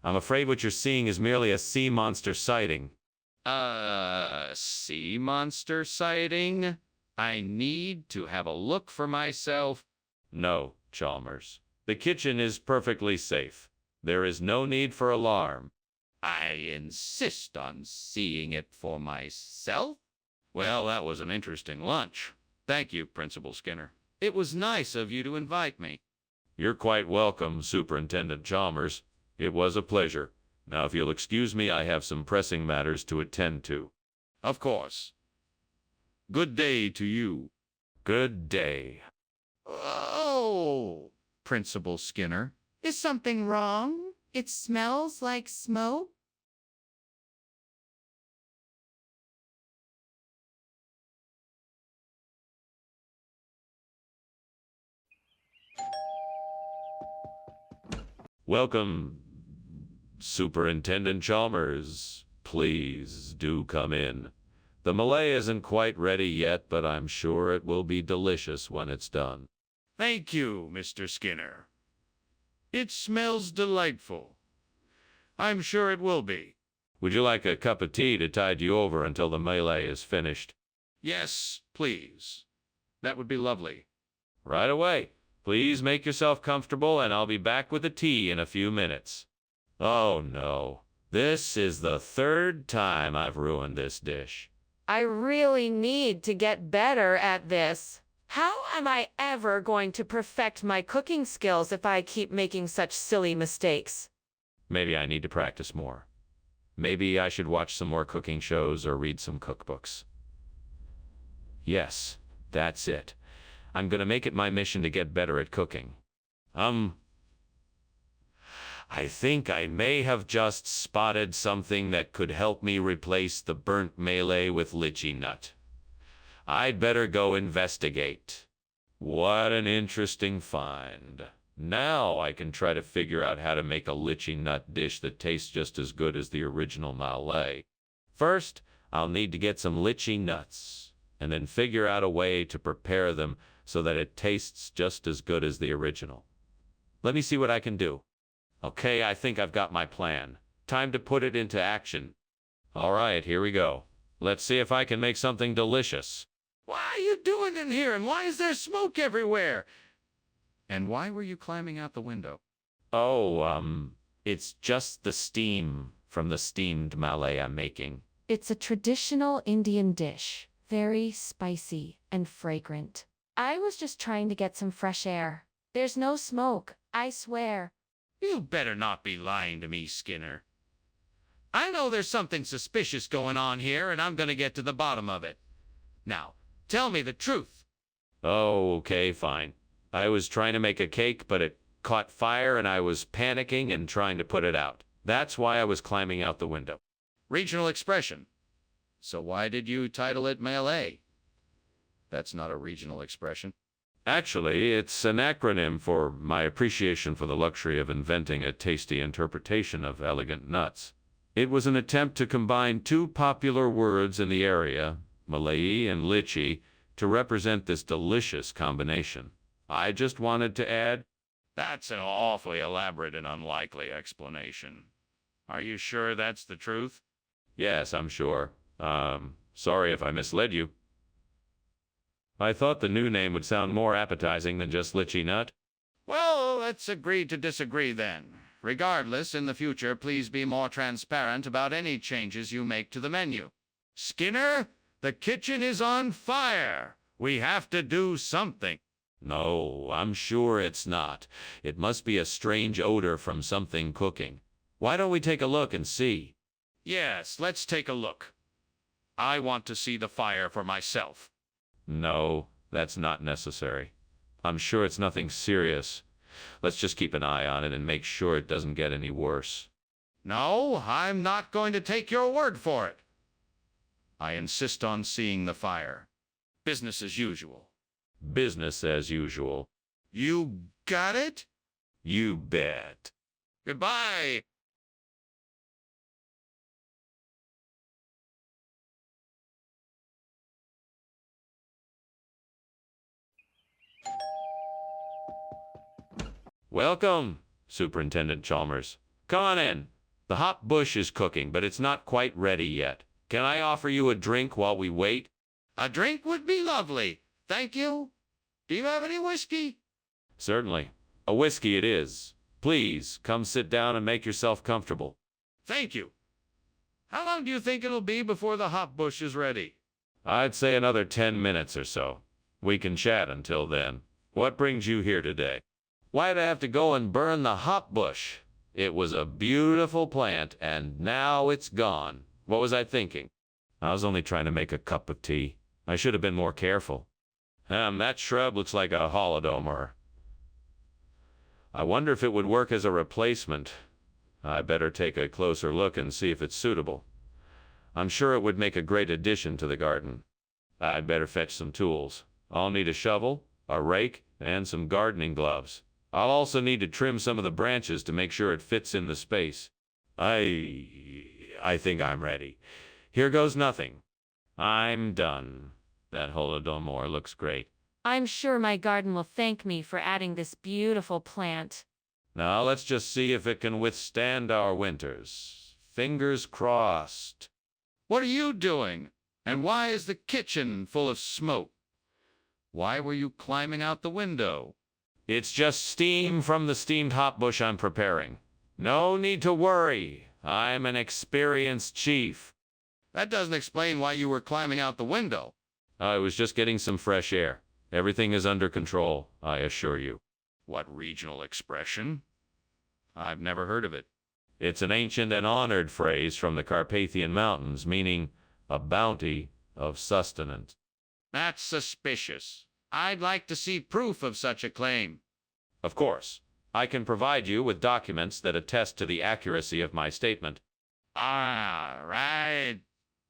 I'm afraid what you're seeing is merely a sea monster sighting. Sea monster sighting? I need to have a look for myself. No, Chalmers. The kitchen is perfectly safe. There is no need for alarm. I insist on seeing it for myself. Well, that was an interesting lunch. Thank you, Principal Skinner. It was nice of you to invite me. You're quite welcome, Superintendent Chalmers. It was a pleasure. Now, if you'll excuse me, I have some pressing matters to attend to. Of course. Good day to you. Good day. Oh, Principal Skinner. Is something wrong? It smells like smoke. Welcome, Superintendent Chalmers. Please do come in. The Malay isn't quite ready yet, but I'm sure it will be delicious when it's done. Thank you, Mr. Skinner. It smells delightful. I'm sure it will be. Would you like a cup of tea to tide you over until the melee is finished? Yes, please. That would be lovely. Right away. Please make yourself comfortable, and I'll be back with the tea in a few minutes. Oh no. This is the third time I've ruined this dish. I really need to get better at this. How am I ever going to perfect my cooking skills if I keep making such silly mistakes? Maybe I need to practice more. Maybe I should watch some more cooking shows or read some cookbooks. Yes, that's it. I'm gonna make it my mission to get better at cooking. I think I may have just spotted something that could help me replace the burnt melee with lychee nut. I'd better go investigate. What an interesting find. Now I can try to figure out how to make a lychee nut dish that tastes just as good as the original melee. First, I'll need to get some lychee nuts, and then figure out a way to prepare them so that it tastes just as good as the original. Let me see what I can do. Okay, I think I've got my plan. Time to put it into action. All right, here we go. Let's see if I can make something delicious. What are you doing in here, and why is there smoke everywhere? And why were you climbing out the window? Oh, it's just the steam from the steamed melee I'm making. It's a traditional Indian dish, very spicy and fragrant. I was just trying to get some fresh air. There's no smoke, I swear. You better not be lying to me, Skinner. I know there's something suspicious going on here, and I'm going to get to the bottom of it. Now, tell me the truth. Oh, okay, fine. I was trying to make a cake, but it caught fire and I was panicking and trying to put it out. That's why I was climbing out the window. Regional expression. So why did you title it melee? That's not a regional expression. Actually, it's an acronym for my appreciation for the luxury of inventing a tasty interpretation of elegant nuts. It was an attempt to combine two popular words in the area, Malay and lychee, to represent this delicious combination. I just wanted to add, That's an awfully elaborate and unlikely explanation. Are you sure that's the truth? yes, I'm sure. Sorry if I misled you. I thought the new name would sound more appetizing than just lychee nut. Well, let's agree to disagree then. Regardless, in the future, please be more transparent about any changes you make to the menu. Skinner, the kitchen is on fire. We have to do something. No, I'm sure it's not. It must be a strange odor from something cooking. Why don't we take a look and see? Yes, let's take a look. I want to see the fire for myself. No, that's not necessary. I'm sure it's nothing serious. Let's just keep an eye on it and make sure it doesn't get any worse. No, I'm not going to take your word for it. I insist on seeing the fire. Business as usual. Business as usual. You got it? You bet. Goodbye. Welcome, Superintendent Chalmers. Come on in. The hot bush is cooking, but it's not quite ready yet. Can I offer you a drink while we wait? A drink would be lovely. Thank you. Do you have any whiskey? Certainly. A whiskey it is. Please, come sit down and make yourself comfortable. Thank you. How long do you think it'll be before the hot bush is ready? I'd say another 10 minutes or so. We can chat until then. What brings you here today? Why'd I have to go and burn the hot bush? It was a beautiful plant, and now it's gone. What was I thinking? I was only trying to make a cup of tea. I should have been more careful. That shrub looks like a holodomor. I wonder if it would work as a replacement. I better take a closer look and see if it's suitable. I'm sure it would make a great addition to the garden. I'd better fetch some tools. I'll need a shovel, a rake, and some gardening gloves. I'll also need to trim some of the branches to make sure it fits in the space. I think I'm ready. Here goes nothing. I'm done. That holodomor looks great. I'm sure my garden will thank me for adding this beautiful plant. Now let's just see if it can withstand our winters. Fingers crossed. What are you doing? And why is the kitchen full of smoke? Why were you climbing out the window? It's just steam from the steamed hot bush I'm preparing. No need to worry. I'm an experienced chief. That doesn't explain why you were climbing out the window. I was just getting some fresh air. Everything is under control, I assure you. What regional expression? I've never heard of it. It's an ancient and honored phrase from the Carpathian Mountains, meaning a bounty of sustenance. That's suspicious. I'd like to see proof of such a claim. Of course, I can provide you with documents that attest to the accuracy of my statement. Right.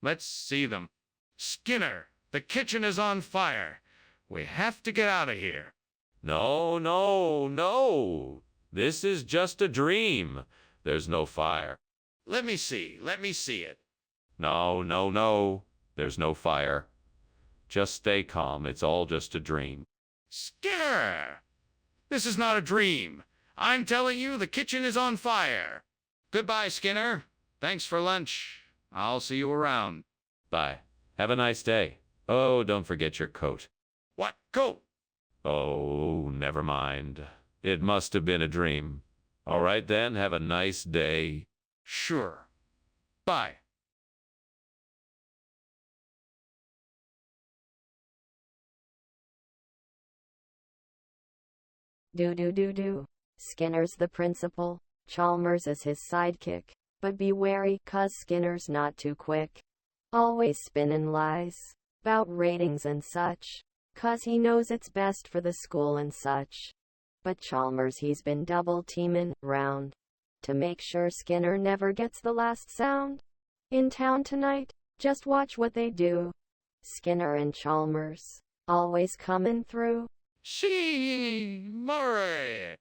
Let's see them. Skinner, the kitchen is on fire. We have to get out of here. No, no, no. This is just a dream. There's no fire. Let me see it. No, no, no. There's no fire. Just stay calm. It's all just a dream. Skinner! This is not a dream. I'm telling you, the kitchen is on fire. Goodbye, Skinner. Thanks for lunch. I'll see you around. Bye. Have a nice day. Oh, don't forget your coat. What coat? Oh, never mind. It must have been a dream. All right then, have a nice day. Sure. Bye. Do. Skinner's the principal. Chalmers is his sidekick. But be wary, 'cause Skinner's not too quick. Always spinning lies. 'Bout ratings and such. 'Cause he knows it's best for the school and such. But Chalmers he's been double teaming round. To make sure Skinner never gets the last sound. In town tonight, just watch what they do. Skinner and Chalmers. Always coming through. See, Murray.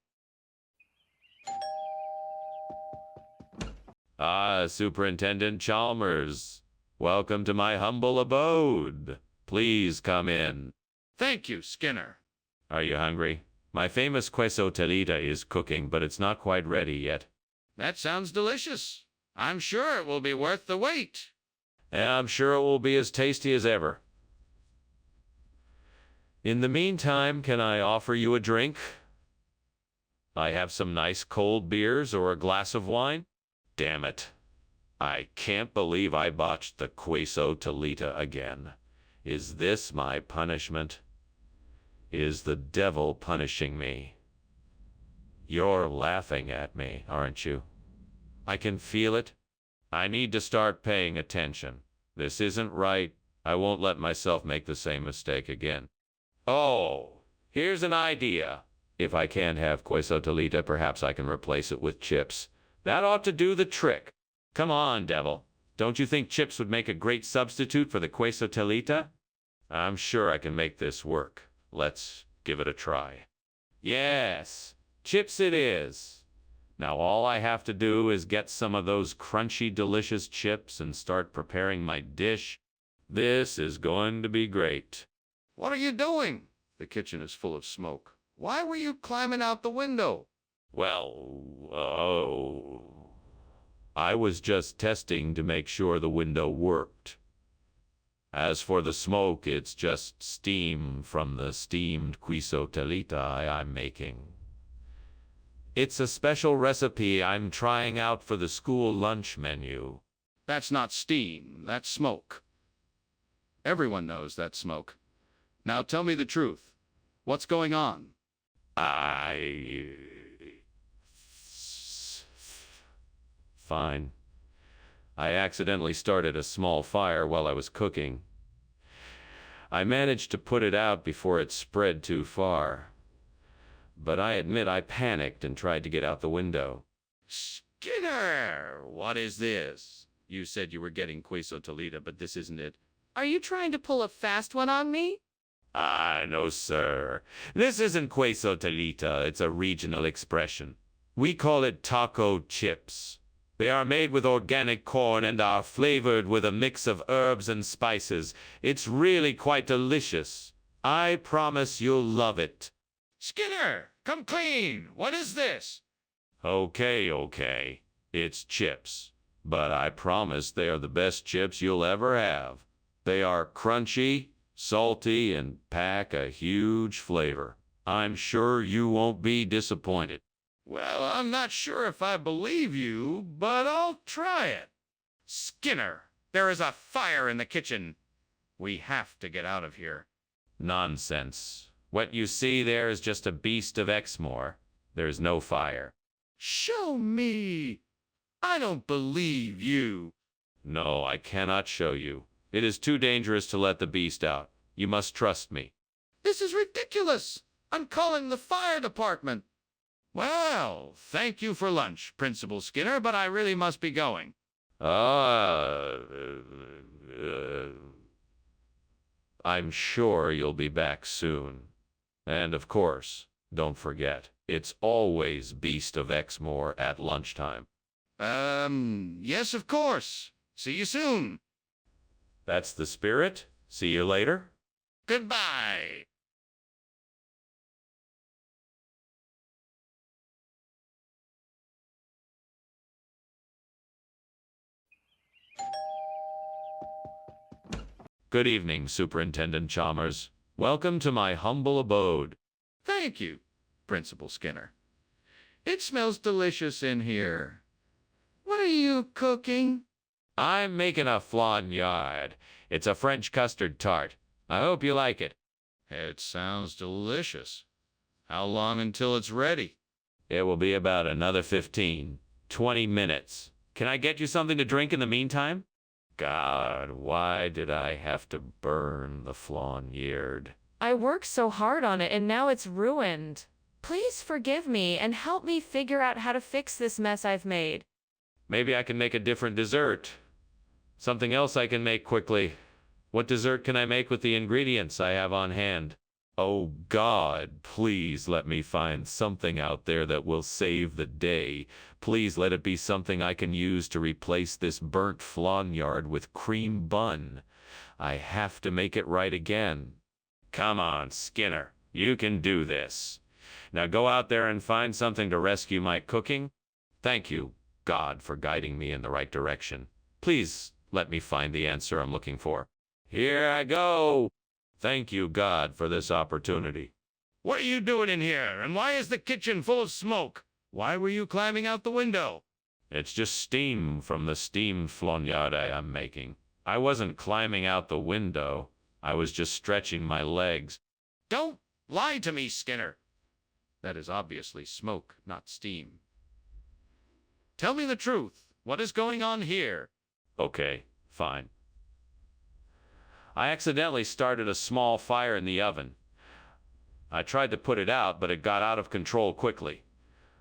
Ah, Superintendent Chalmers. Welcome to my humble abode. Please come in. Thank you, Skinner. Are you hungry? My famous queso telita is cooking, but it's not quite ready yet. That sounds delicious. I'm sure it will be worth the wait. And I'm sure it will be as tasty as ever. In the meantime, can I offer you a drink? I have some nice cold beers or a glass of wine? Damn it. I can't believe I botched the queso telita again. Is this my punishment? Is the devil punishing me? You're laughing at me, aren't you? I can feel it. I need to start paying attention. This isn't right. I won't let myself make the same mistake again. Oh, here's an idea. If I can't have queso telita, perhaps I can replace it with chips. That ought to do the trick. Come on, devil. Don't you think chips would make a great substitute for the queso telita? I'm sure I can make this work. Let's give it a try. Yes, chips it is. Now all I have to do is get some of those crunchy, delicious chips and start preparing my dish. This is going to be great. What are you doing? The kitchen is full of smoke. Why were you climbing out the window? Well, I was just testing to make sure the window worked. As for the smoke, it's just steam from the steamed queso telita I'm making. It's a special recipe I'm trying out for the school lunch menu. That's not steam, that's smoke. Everyone knows that's smoke. Now tell me the truth. What's going on? Fine. I accidentally started a small fire while I was cooking. I managed to put it out before it spread too far. But I admit I panicked and tried to get out the window. Skinner! What is this? You said you were getting queso telita, but this isn't it. Are you trying to pull a fast one on me? No, sir. This isn't queso telita. It's a regional expression. We call it taco chips. They are made with organic corn and are flavored with a mix of herbs and spices. It's really quite delicious. I promise you'll love it. Skinner! Come clean! What is this? Okay. It's chips. But I promise they are the best chips you'll ever have. They are crunchy, salty, and pack a huge flavor. I'm sure you won't be disappointed. Well, I'm not sure if I believe you, but I'll try it. Skinner, there is a fire in the kitchen. We have to get out of here. Nonsense. What you see there is just a beast of Exmoor. There's no fire. Show me. I don't believe you. No, I cannot show you. It is too dangerous to let the beast out. You must trust me. This is ridiculous. I'm calling the fire department. Well, thank you for lunch, Principal Skinner, but I really must be going. I'm sure you'll be back soon. And of course, don't forget, it's always Beast of Exmoor at lunchtime. Yes, of course. See you soon. That's the spirit. See you later. Goodbye. Good evening, Superintendent Chalmers. Welcome to my humble abode. Thank you, Principal Skinner. It smells delicious in here. What are you cooking? I'm making a flaniard. It's a French custard tart. I hope you like it. It sounds delicious. How long until it's ready? It will be about another 15, 20 minutes. Can I get you something to drink in the meantime? God, why did I have to burn the flaniard? I worked so hard on it and now it's ruined. Please forgive me and help me figure out how to fix this mess I've made. Maybe I can make a different dessert. Something else I can make quickly. What dessert can I make with the ingredients I have on hand? Oh God, please let me find something out there that will save the day. Please let it be something I can use to replace this burnt flaniard with cream bun. I have to make it right again. Come on, Skinner. You can do this. Now go out there and find something to rescue my cooking. Thank you, God, for guiding me in the right direction. Please let me find the answer I'm looking for. Here I go. Thank you, God, for this opportunity. What are you doing in here? And why is the kitchen full of smoke? Why were you climbing out the window? It's just steam from the steamed flaniard I'm making. I wasn't climbing out the window. I was just stretching my legs. Don't lie to me, Skinner. That is obviously smoke, not steam. Tell me the truth. What is going on here? Okay, fine. I accidentally started a small fire in the oven. I tried to put it out, but it got out of control quickly.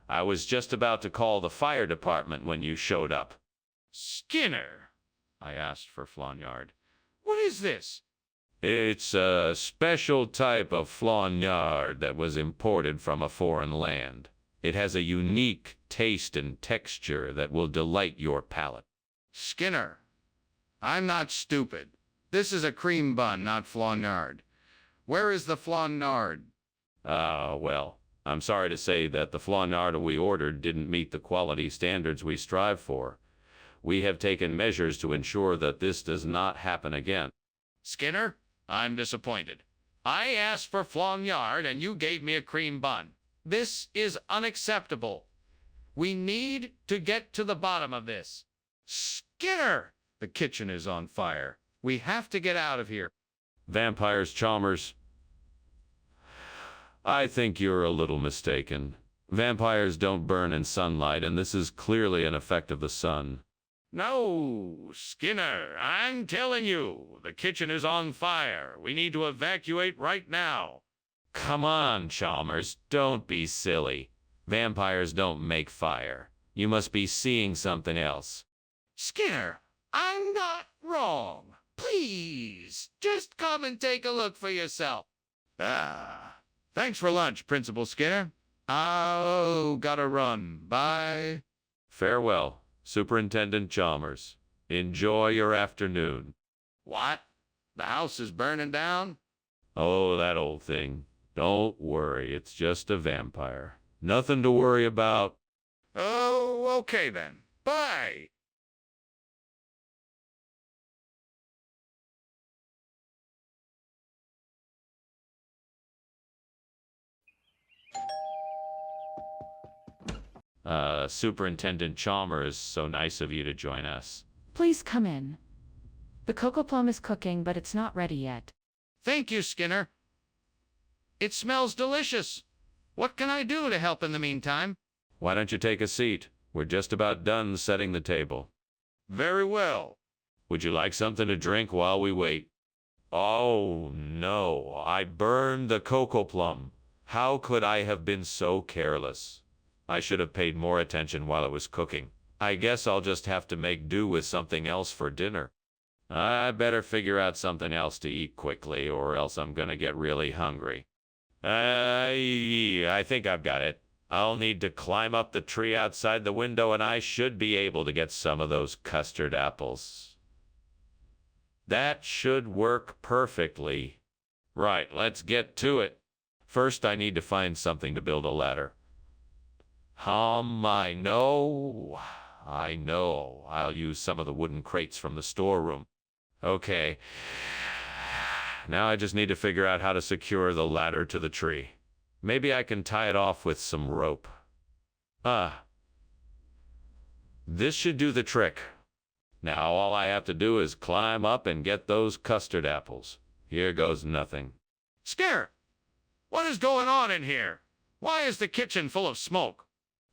I was just about to call the fire department when you showed up. Skinner, I asked for flaniard. What is this? It's a special type of flaniard that was imported from a foreign land. It has a unique taste and texture that will delight your palate. Skinner, I'm not stupid. This is a cream bun, not flaniard. Where is the flaniard? Well, I'm sorry to say that the flaniard we ordered didn't meet the quality standards we strive for. We have taken measures to ensure that this does not happen again. Skinner, I'm disappointed. I asked for flaniard and you gave me a cream bun. This is unacceptable. We need to get to the bottom of this. Skinner! The kitchen is on fire. We have to get out of here. Vampires, Chalmers. I think you're a little mistaken. Vampires don't burn in sunlight, and this is clearly an effect of the sun. No, Skinner, I'm telling you, the kitchen is on fire. We need to evacuate right now. Come on, Chalmers, don't be silly. Vampires don't make fire. You must be seeing something else. Skinner, I'm not wrong. Please, just come and take a look for yourself. Thanks for lunch, Principal Skinner. Oh, gotta run. Bye. Farewell, Superintendent Chalmers. Enjoy your afternoon. What? The house is burning down? Oh, that old thing. Don't worry, it's just a vampire. Nothing to worry about. Oh, okay then. Bye. Superintendent Chalmers, so nice of you to join us. Please come in. The cocoa plum is cooking, but it's not ready yet. Thank you, Skinner. It smells delicious. What can I do to help in the meantime? Why don't you take a seat? We're just about done setting the table. Very well. Would you like something to drink while we wait? Oh, no, I burned the cocoa plum. How could I have been so careless? I should have paid more attention while it was cooking. I guess I'll just have to make do with something else for dinner. I better figure out something else to eat quickly, or else I'm gonna get really hungry. I think I've got it. I'll need to climb up the tree outside the window, and I should be able to get some of those custard apples. That should work perfectly. Right, let's get to it. First, I need to find something to build a ladder. I know. I'll use some of the wooden crates from the storeroom. Okay. Now I just need to figure out how to secure the ladder to the tree. Maybe I can tie it off with some rope. This should do the trick. Now all I have to do is climb up and get those custard apples. Here goes nothing. Skinner, what is going on in here? Why is the kitchen full of smoke?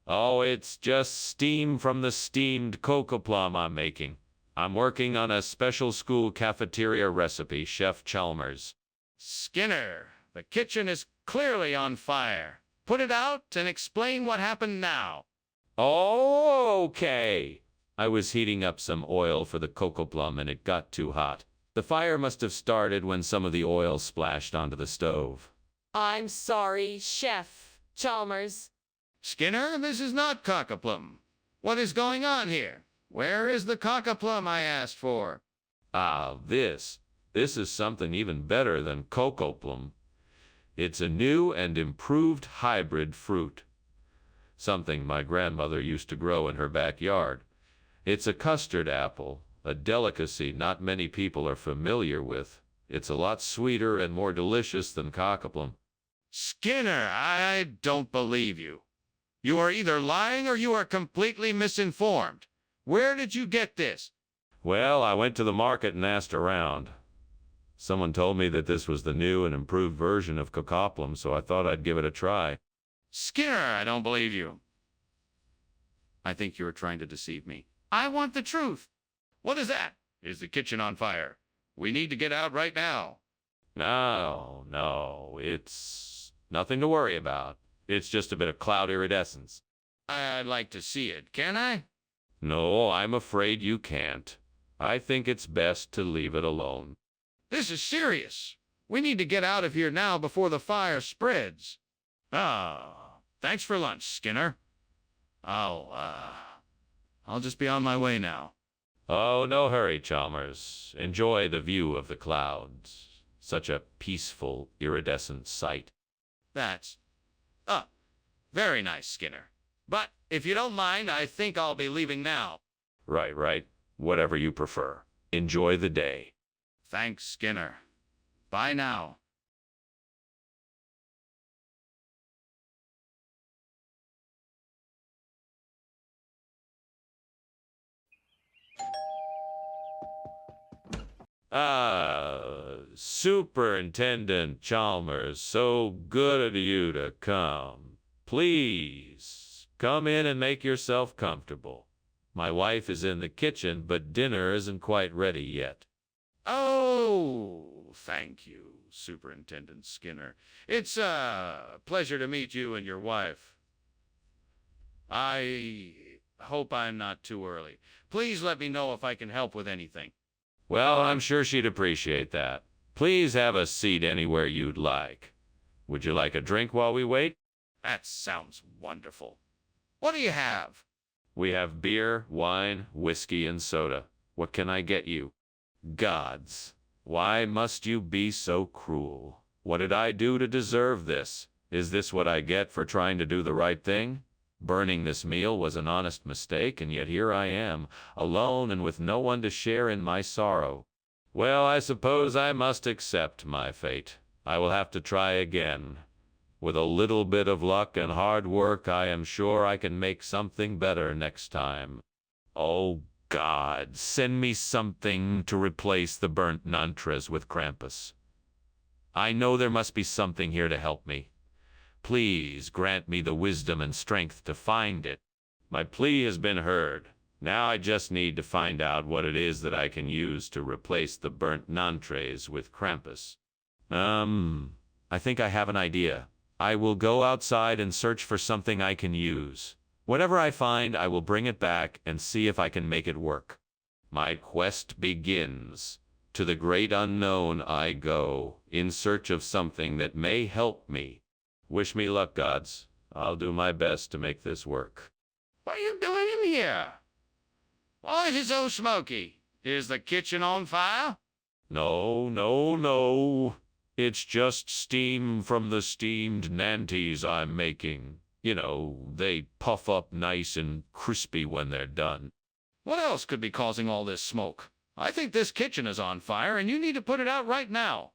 Oh, it's just steam from the steamed cocoa plum I'm making. I'm working on a special school cafeteria recipe, Chef Chalmers. Skinner, the kitchen is clearly on fire. Put it out and explain what happened now. Oh, okay. I was heating up some oil for the cocoa plum and it got too hot. The fire must have started when some of the oil splashed onto the stove. I'm sorry, Chef Chalmers. Skinner, this is not cockaplum. What is going on here? Where is the cockaplum I asked for? This is something even better than cocoa plum. It's a new and improved hybrid fruit. Something my grandmother used to grow in her backyard. It's a custard apple, a delicacy not many people are familiar with. It's a lot sweeter and more delicious than cockaplum. Skinner, I don't believe you. You are either lying or you are completely misinformed. Where did you get this? Well, I went to the market and asked around. Someone told me that this was the new and improved version of cockaplum, so I thought I'd give it a try. Skinner, I don't believe you. I think you are trying to deceive me. I want the truth. What is that? Is the kitchen on fire? We need to get out right now. No, it's nothing to worry about. It's just a bit of cloud iridescence. I'd like to see it, can I? No, I'm afraid you can't. I think it's best to leave it alone. This is serious. We need to get out of here now before the fire spreads. Thanks for lunch, Skinner. I'll just be on my way now. Oh, no hurry, Chalmers. Enjoy the view of the clouds. Such a peaceful, iridescent sight. That's, very nice, Skinner. But if you don't mind, I think I'll be leaving now. Right. Whatever you prefer. Enjoy the day. Thanks, Skinner. Bye now. Superintendent Chalmers, so good of you to come. Please, come in and make yourself comfortable. My wife is in the kitchen, but dinner isn't quite ready yet. Oh, thank you, Superintendent Skinner. It's a pleasure to meet you and your wife. I hope I'm not too early. Please let me know if I can help with anything. Well, I'm sure she'd appreciate that. Please have a seat anywhere you'd like. Would you like a drink while we wait? That sounds wonderful. What do you have? We have beer, wine, whiskey, and soda. What can I get you? Gods, why must you be so cruel? What did I do to deserve this? Is this what I get for trying to do the right thing? Burning this meal was an honest mistake, and yet here I am, alone and with no one to share in my sorrow. Well, I suppose I must accept my fate. I will have to try again. With a little bit of luck and hard work, I am sure I can make something better next time. Oh, God, send me something to replace the burnt nantres with Krampus. I know there must be something here to help me. Please grant me the wisdom and strength to find it. My plea has been heard. Now I just need to find out what it is that I can use to replace the burnt nantres with Krampus. I think I have an idea. I will go outside and search for something I can use. Whatever I find, I will bring it back and see if I can make it work. My quest begins. To the great unknown I go, in search of something that may help me. Wish me luck, gods. I'll do my best to make this work. What are you doing in here? Why is it so smoky? Is the kitchen on fire? No, no, no. It's just steam from the steamed nanties I'm making. You know, they puff up nice and crispy when they're done. What else could be causing all this smoke? I think this kitchen is on fire and you need to put it out right now.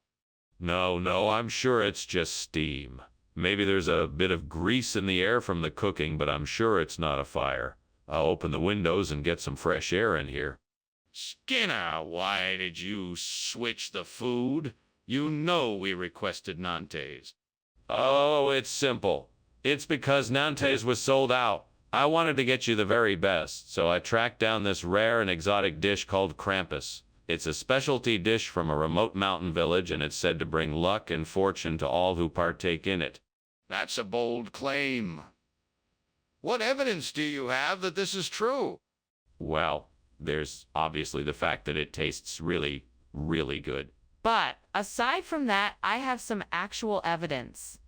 No, I'm sure it's just steam. Maybe there's a bit of grease in the air from the cooking, but I'm sure it's not a fire. I'll open the windows and get some fresh air in here. Skinner, why did you switch the food? You know we requested nantes. Oh, it's simple. It's because nantes was sold out. I wanted to get you the very best, so I tracked down this rare and exotic dish called Krampus. It's a specialty dish from a remote mountain village, and it's said to bring luck and fortune to all who partake in it. That's a bold claim. What evidence do you have that this is true? Well, there's obviously the fact that it tastes really, really good. But aside from that, I have some actual evidence.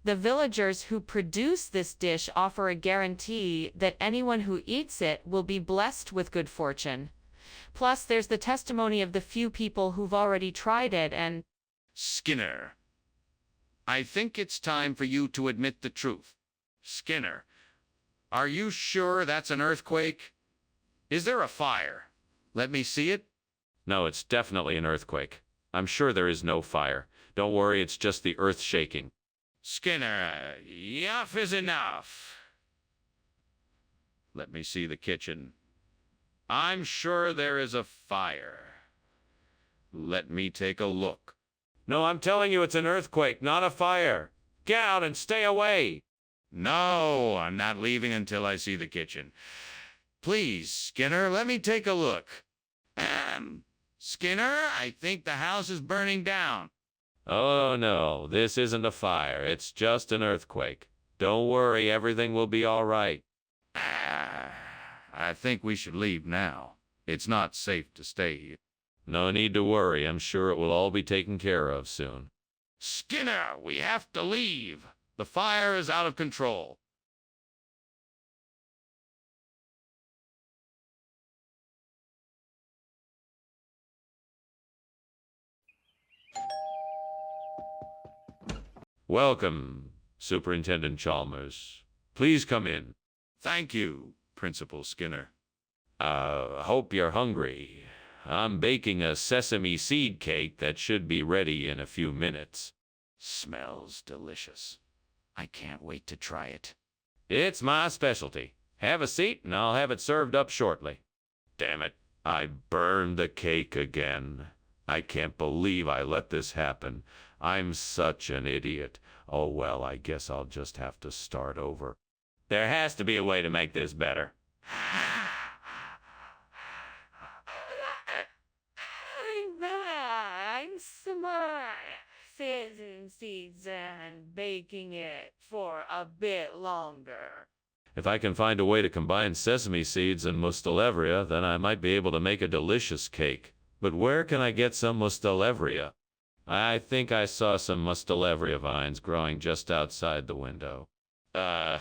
The villagers who produce this dish offer a guarantee that anyone who eats it will be blessed with good fortune. Plus, there's the testimony of the few people who've already tried it and... Skinner, I think it's time for you to admit the truth. Skinner, are you sure that's an earthquake? Is there a fire? Let me see it. No, it's definitely an earthquake. I'm sure there is no fire. Don't worry, it's just the earth shaking. Skinner, enough is enough. Let me see the kitchen. I'm sure there is a fire. Let me take a look. No, I'm telling you, it's an earthquake, not a fire. Get out and stay away. No, I'm not leaving until I see the kitchen. Please, Skinner, let me take a look. Skinner, I think the house is burning down. Oh no, this isn't a fire. It's just an earthquake. Don't worry, everything will be all right. I think we should leave now. It's not safe to stay here. No need to worry. I'm sure it will all be taken care of soon. Skinner, we have to leave. The fire is out of control. Welcome, Superintendent Chalmers. Please come in. Thank you, Principal Skinner. Hope you're hungry. I'm baking a sesame seed cake that should be ready in a few minutes. Smells delicious. I can't wait to try it. It's my specialty. Have a seat and I'll have it served up shortly. Damn it, I burned the cake again. I can't believe I let this happen. I'm such an idiot. Oh well, I guess I'll just have to start over. There has to be a way to make this better. I'm smart. Sesame seeds and baking it for a bit longer. If I can find a way to combine sesame seeds and mustelevria, then I might be able to make a delicious cake. But where can I get some mustelevria? I think I saw some mustelevria vines growing just outside the window. I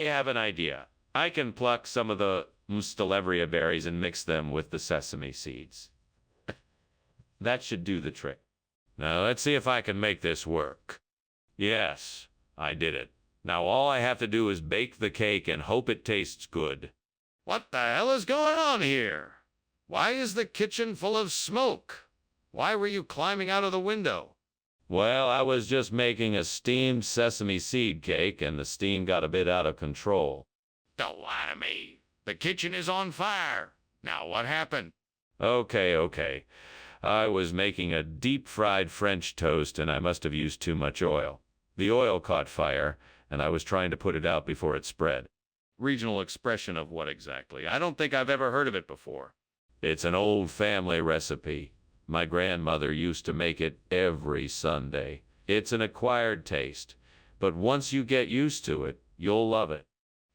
have an idea. I can pluck some of the mustelevria berries and mix them with the sesame seeds. That should do the trick. Now let's see if I can make this work. Yes, I did it. Now all I have to do is bake the cake and hope it tastes good. What the hell is going on here? Why is the kitchen full of smoke? Why were you climbing out of the window? Well, I was just making a steamed sesame seed cake and the steam got a bit out of control. Don't lie to me. The kitchen is on fire. Now what happened? Okay. I was making a deep-fried French toast and I must have used too much oil. The oil caught fire and I was trying to put it out before it spread. Regional expression of what exactly? I don't think I've ever heard of it before. It's an old family recipe. My grandmother used to make it every Sunday. It's an acquired taste, but once you get used to it, you'll love it.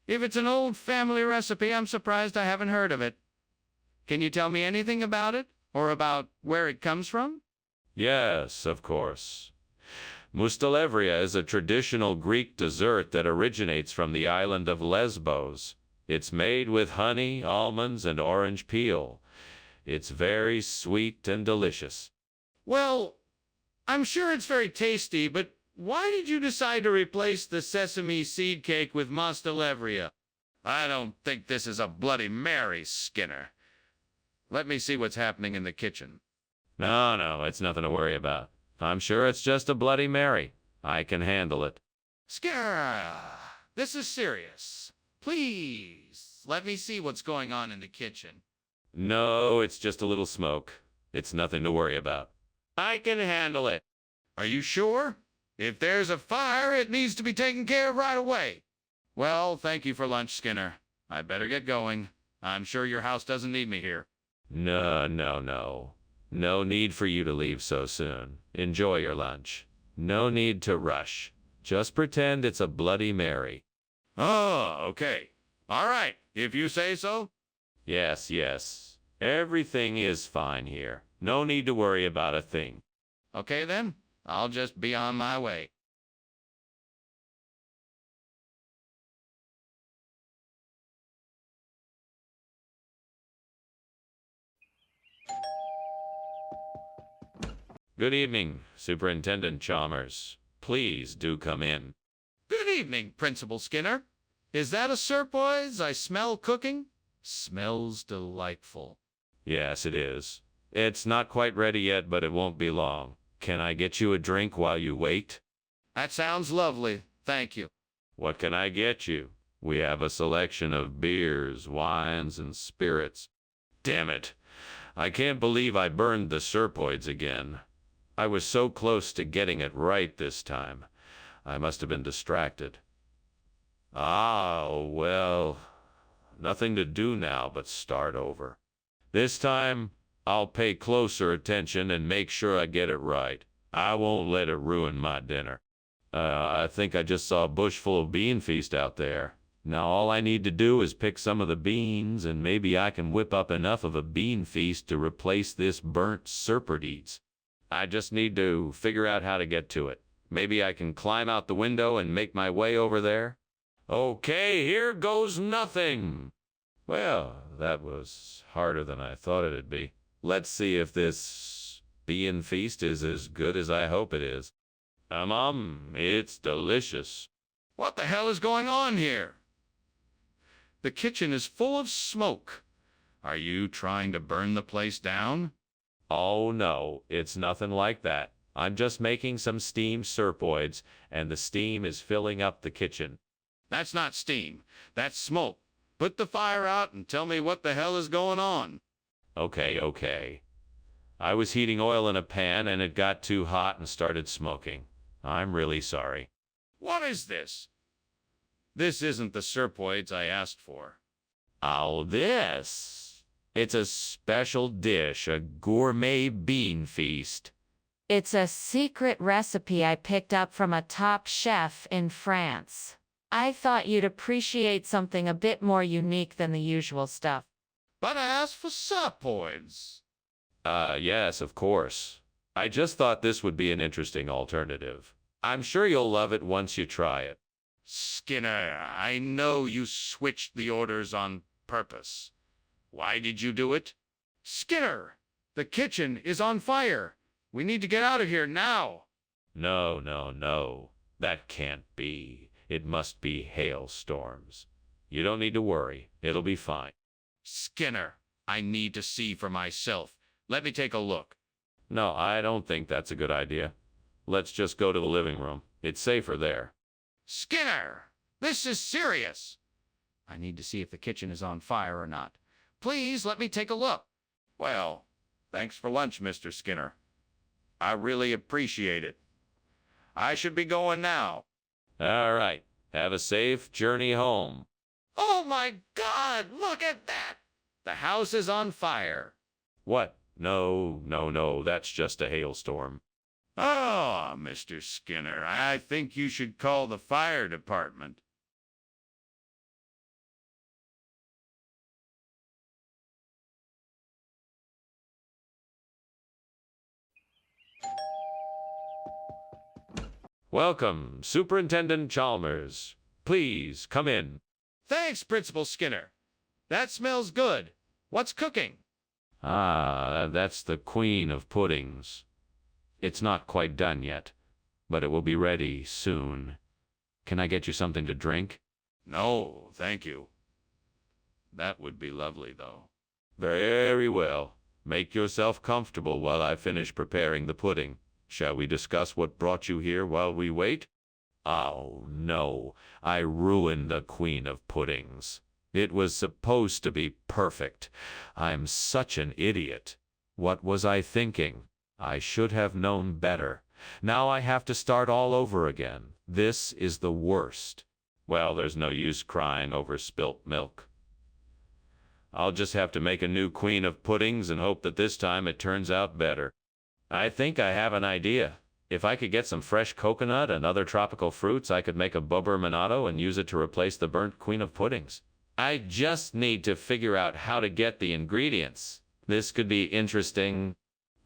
If it's an old family recipe, I'm surprised I haven't heard of it. Can you tell me anything about it? Or about where it comes from? Yes, of course. Mustelevria is a traditional Greek dessert that originates from the island of Lesbos. It's made with honey, almonds, and orange peel. It's very sweet and delicious. Well, I'm sure it's very tasty, but why did you decide to replace the sesame seed cake with Mustelevria? I don't think this is a Bloody Mary, Skinner. Let me see what's happening in the kitchen. No, it's nothing to worry about. I'm sure it's just a Bloody Mary. I can handle it. Skinner, this is serious. Please, let me see what's going on in the kitchen. No, it's just a little smoke. It's nothing to worry about. I can handle it. Are you sure? If there's a fire, it needs to be taken care of right away. Well, thank you for lunch, Skinner. I better get going. I'm sure your house doesn't need me here. No. No need for you to leave so soon. Enjoy your lunch. No need to rush. Just pretend it's a Bloody Mary. Oh, okay. All right, if you say so. Yes. Everything is fine here. No need to worry about a thing. Okay then, I'll just be on my way. Good evening, Superintendent Chalmers. Please do come in. Good evening, Principal Skinner. Is that a surprise I smell cooking? Smells delightful. Yes, it is. It's not quite ready yet, but it won't be long. Can I get you a drink while you wait? That sounds lovely. Thank you. What can I get you? We have a selection of beers, wines, and spirits. Damn it. I can't believe I burned the serpoids again. I was so close to getting it right this time. I must have been distracted. Well, nothing to do now but start over. This time, I'll pay closer attention and make sure I get it right. I won't let it ruin my dinner. I think I just saw a bush full of bean feast out there. Now all I need to do is pick some of the beans, and maybe I can whip up enough of a bean feast to replace this burnt serpent. I just need to figure out how to get to it. Maybe I can climb out the window and make my way over there. Okay, here goes nothing. Well, that was harder than I thought it'd be. Let's see if this bean feast is as good as I hope it is. It's delicious. What the hell is going on here? The kitchen is full of smoke. Are you trying to burn the place down? Oh no, it's nothing like that. I'm just making some steamed serpoids, and the steam is filling up the kitchen. That's not steam. That's smoke. Put the fire out and tell me what the hell is going on. Okay. I was heating oil in a pan and it got too hot and started smoking. I'm really sorry. What is this? This isn't the serpoids I asked for. Oh, this. It's a special dish, a gourmet bean feast. It's a secret recipe I picked up from a top chef in France. I thought you'd appreciate something a bit more unique than the usual stuff. But I asked for serpoids. Yes, of course. I just thought this would be an interesting alternative. I'm sure you'll love it once you try it. Skinner, I know you switched the orders on purpose. Why did you do it? Skinner, the kitchen is on fire. We need to get out of here now. No, no, no. That can't be. It must be hailstorms. You don't need to worry. It'll be fine. Skinner, I need to see for myself. Let me take a look. No, I don't think that's a good idea. Let's just go to the living room. It's safer there. Skinner, this is serious. I need to see if the kitchen is on fire or not. Please let me take a look. Well, thanks for lunch, Mr. Skinner. I really appreciate it. I should be going now. All right. Have a safe journey home. Oh my God, look at that! The house is on fire. What? No, no, no. That's just a hailstorm. Oh, Mr. Skinner, I think you should call the fire department. Welcome, Superintendent Chalmers. Please come in. Thanks, Principal Skinner. That smells good. What's cooking? Ah, that's the Queen of Puddings. It's not quite done yet, but it will be ready soon. Can I get you something to drink? No, thank you. That would be lovely, though. Very well. Make yourself comfortable while I finish preparing the pudding. Shall we discuss what brought you here while we wait? Oh, no. I ruined the Queen of Puddings. It was supposed to be perfect. I'm such an idiot. What was I thinking? I should have known better. Now I have to start all over again. This is the worst. Well, there's no use crying over spilt milk. I'll just have to make a new Queen of Puddings and hope that this time it turns out better. I think I have an idea. If I could get some fresh coconut and other tropical fruits, I could make a bubber manado and use it to replace the burnt Queen of Puddings. I just need to figure out how to get the ingredients. This could be interesting.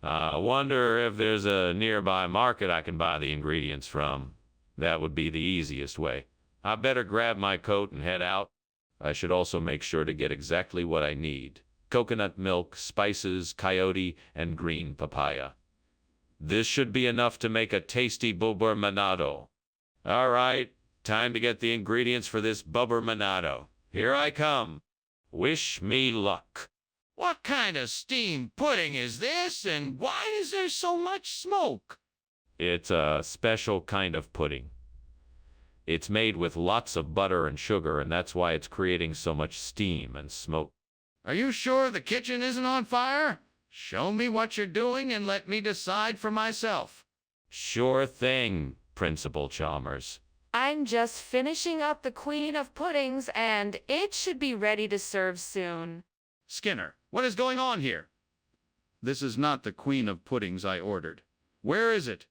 I wonder if there's a nearby market I can buy the ingredients from. That would be the easiest way. I better grab my coat and head out. I should also make sure to get exactly what I need. Coconut milk, spices, coyote, and green papaya. This should be enough to make a tasty bubber manado. All right, time to get the ingredients for this bubber manado. Here I come. Wish me luck. What kind of steamed pudding is this, and why is there so much smoke? It's a special kind of pudding. It's made with lots of butter and sugar, and that's why it's creating so much steam and smoke. Are you sure the kitchen isn't on fire? Show me what you're doing and let me decide for myself. Sure thing, Principal Chalmers. I'm just finishing up the Queen of Puddings and it should be ready to serve soon. Skinner, what is going on here? This is not the Queen of Puddings I ordered. Where is it?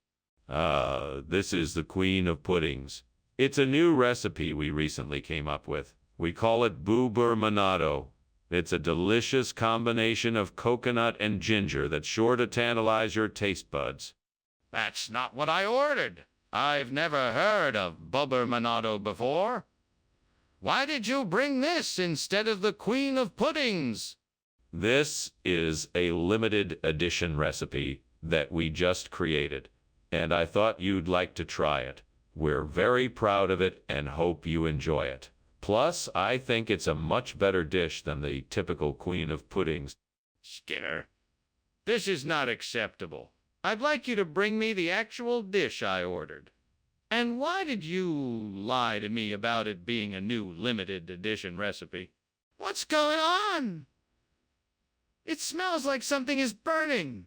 This is the Queen of Puddings. It's a new recipe we recently came up with. We call it bubber manado. It's a delicious combination of coconut and ginger that's sure to tantalize your taste buds. That's not what I ordered. I've never heard of bubber manado before. Why did you bring this instead of the Queen of Puddings? This is a limited edition recipe that we just created, and I thought you'd like to try it. We're very proud of it and hope you enjoy it. Plus, I think it's a much better dish than the typical Queen of Puddings. Skinner, this is not acceptable. I'd like you to bring me the actual dish I ordered. And why did you lie to me about it being a new limited edition recipe? What's going on? It smells like something is burning.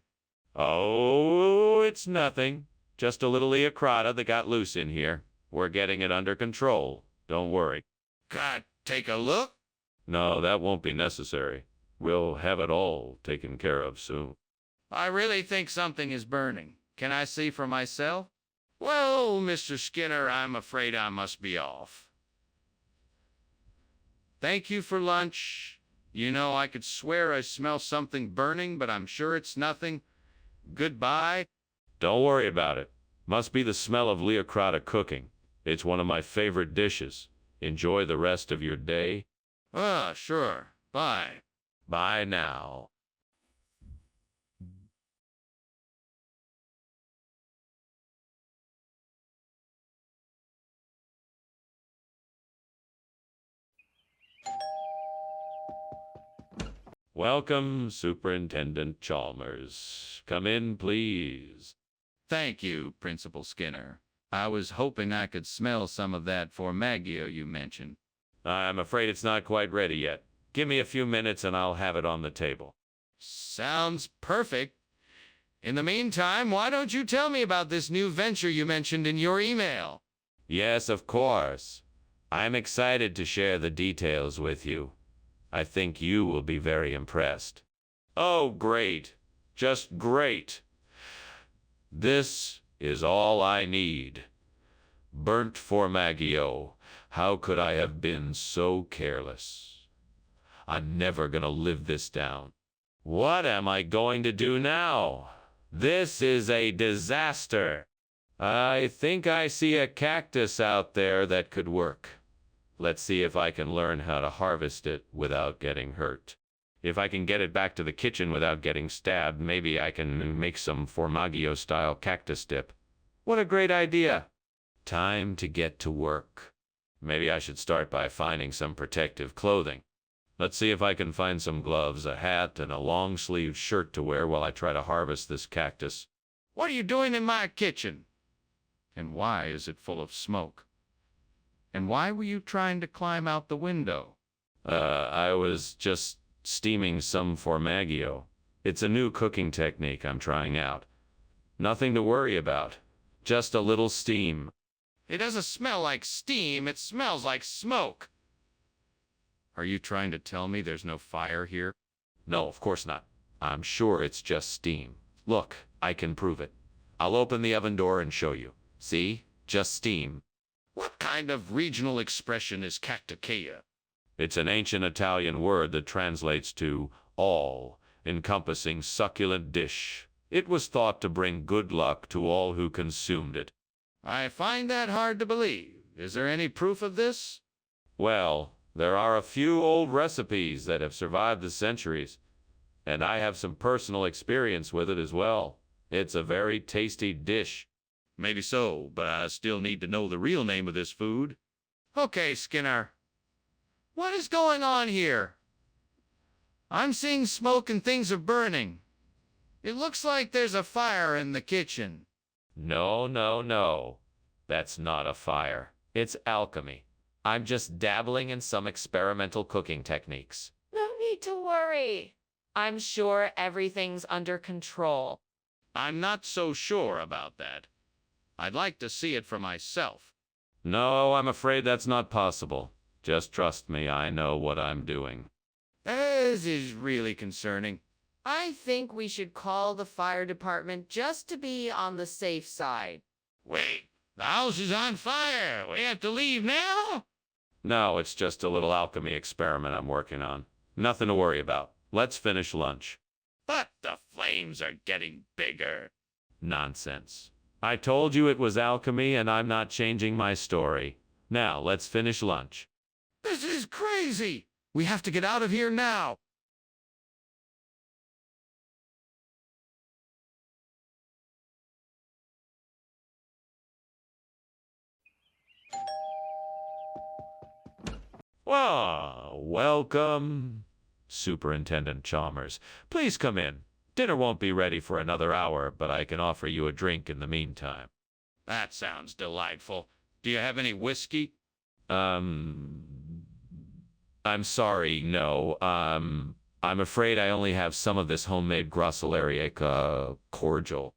Oh, it's nothing. Just a little leocrata that got loose in here. We're getting it under control. Don't worry. God, take a look. No, that won't be necessary. We'll have it all taken care of soon. I really think something is burning. Can I see for myself? Well, Mr. Skinner, I'm afraid I must be off. Thank you for lunch. You know, I could swear I smell something burning, but I'm sure it's nothing. Goodbye. Don't worry about it. Must be the smell of leocrata cooking. It's one of my favorite dishes. Enjoy the rest of your day. Sure. Bye. Bye now. Welcome, Superintendent Chalmers. Come in, please. Thank you, Principal Skinner. I was hoping I could smell some of that formaggio you mentioned. I'm afraid it's not quite ready yet. Give me a few minutes and I'll have it on the table. Sounds perfect. In the meantime, why don't you tell me about this new venture you mentioned in your email? Yes, of course. I'm excited to share the details with you. I think you will be very impressed. Oh, great. Just great. This is all I need. Burnt formaggio. How could I have been so careless? I'm never gonna live this down. What am I going to do now? This is a disaster. I think I see a cactus out there that could work. Let's see if I can learn how to harvest it without getting hurt. If I can get it back to the kitchen without getting stabbed, maybe I can make some formaggio-style cactus dip. What a great idea! Time to get to work. Maybe I should start by finding some protective clothing. Let's see if I can find some gloves, a hat, and a long-sleeved shirt to wear while I try to harvest this cactus. What are you doing in my kitchen? And why is it full of smoke? And why were you trying to climb out the window? I was just steaming some formaggio. It's a new cooking technique I'm trying out. Nothing to worry about. Just a little steam. It doesn't smell like steam, it smells like smoke. Are you trying to tell me there's no fire here? No, of course not. I'm sure it's just steam. Look, I can prove it. I'll open the oven door and show you. See? Just steam. What kind of regional expression is cacticea? It's an ancient Italian word that translates to all-encompassing succulent dish. It was thought to bring good luck to all who consumed it. I find that hard to believe. Is there any proof of this? Well, there are a few old recipes that have survived the centuries, and I have some personal experience with it as well. It's a very tasty dish. Maybe so, but I still need to know the real name of this food. Okay, Skinner. What is going on here? I'm seeing smoke and things are burning. It looks like there's a fire in the kitchen. No. That's not a fire. It's alchemy. I'm just dabbling in some experimental cooking techniques. No need to worry. I'm sure everything's under control. I'm not so sure about that. I'd like to see it for myself. No, I'm afraid that's not possible. Just trust me, I know what I'm doing. This is really concerning. I think we should call the fire department just to be on the safe side. Wait, the house is on fire. We have to leave now? No, it's just a little alchemy experiment I'm working on. Nothing to worry about. Let's finish lunch. But the flames are getting bigger. Nonsense. I told you it was alchemy and I'm not changing my story. Now, let's finish lunch. This is crazy. We have to get out of here now. Well, welcome, Superintendent Chalmers. Please come in. Dinner won't be ready for another hour, but I can offer you a drink in the meantime. That sounds delightful. Do you have any whiskey? I'm sorry, no. I'm afraid I only have some of this homemade Grosselaria cordial.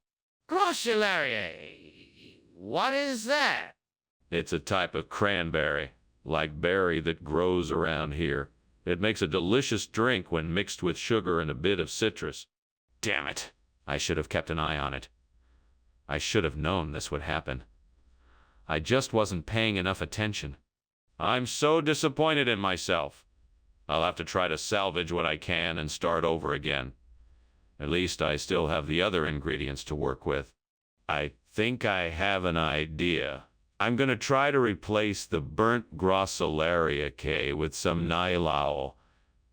Grosselaria? What is that? It's a type of cranberry, like berry that grows around here. It makes a delicious drink when mixed with sugar and a bit of citrus. Damn it! I should have kept an eye on it. I should have known this would happen. I just wasn't paying enough attention. I'm so disappointed in myself. I'll have to try to salvage what I can and start over again. At least I still have the other ingredients to work with. I think I have an idea. I'm gonna try to replace the burnt Grosselaria K with some Nylao.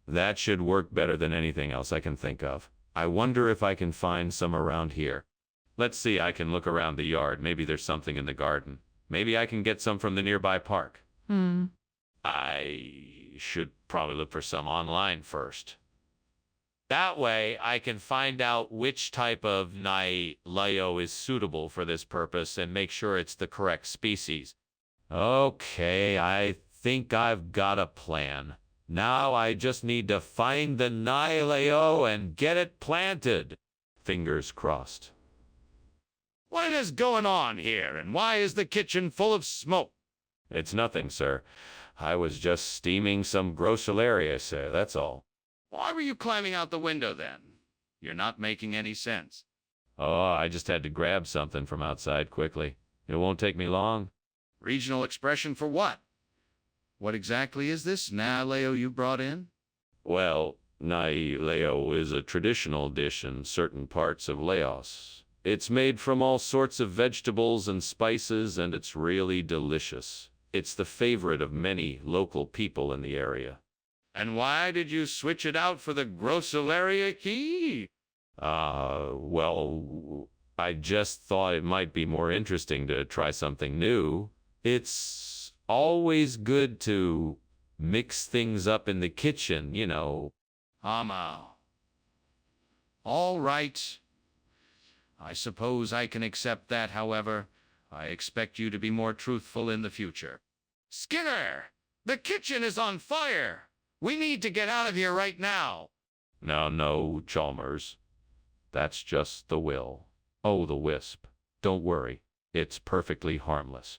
That should work better than anything else I can think of. I wonder if I can find some around here. Let's see, I can look around the yard. Maybe there's something in the garden. Maybe I can get some from the nearby park. I should probably look for some online first. That way, I can find out which type of Nyleo is suitable for this purpose and make sure it's the correct species. Okay, I think I've got a plan. Now I just need to find the Nyleo and get it planted. Fingers crossed. What is going on here, and why is the kitchen full of smoke? It's nothing, sir. I was just steaming some groceries, sir, that's all. Why were you climbing out the window then? You're not making any sense. Oh, I just had to grab something from outside quickly. It won't take me long. Regional expression for what? What exactly is this Nyleo you brought in? Well, Nyleo is a traditional dish in certain parts of Laos. It's made from all sorts of vegetables and spices, and it's really delicious. It's the favorite of many local people in the area. And why did you switch it out for the Groceria key? Well, I just thought it might be more interesting to try something new. It's always good to mix things up in the kitchen, you know. All right. I suppose I can accept that, however. I expect you to be more truthful in the future. Skinner! The kitchen is on fire! We need to get out of here right now! No, Chalmers. That's just the will. Oh, the wisp. Don't worry. It's perfectly harmless.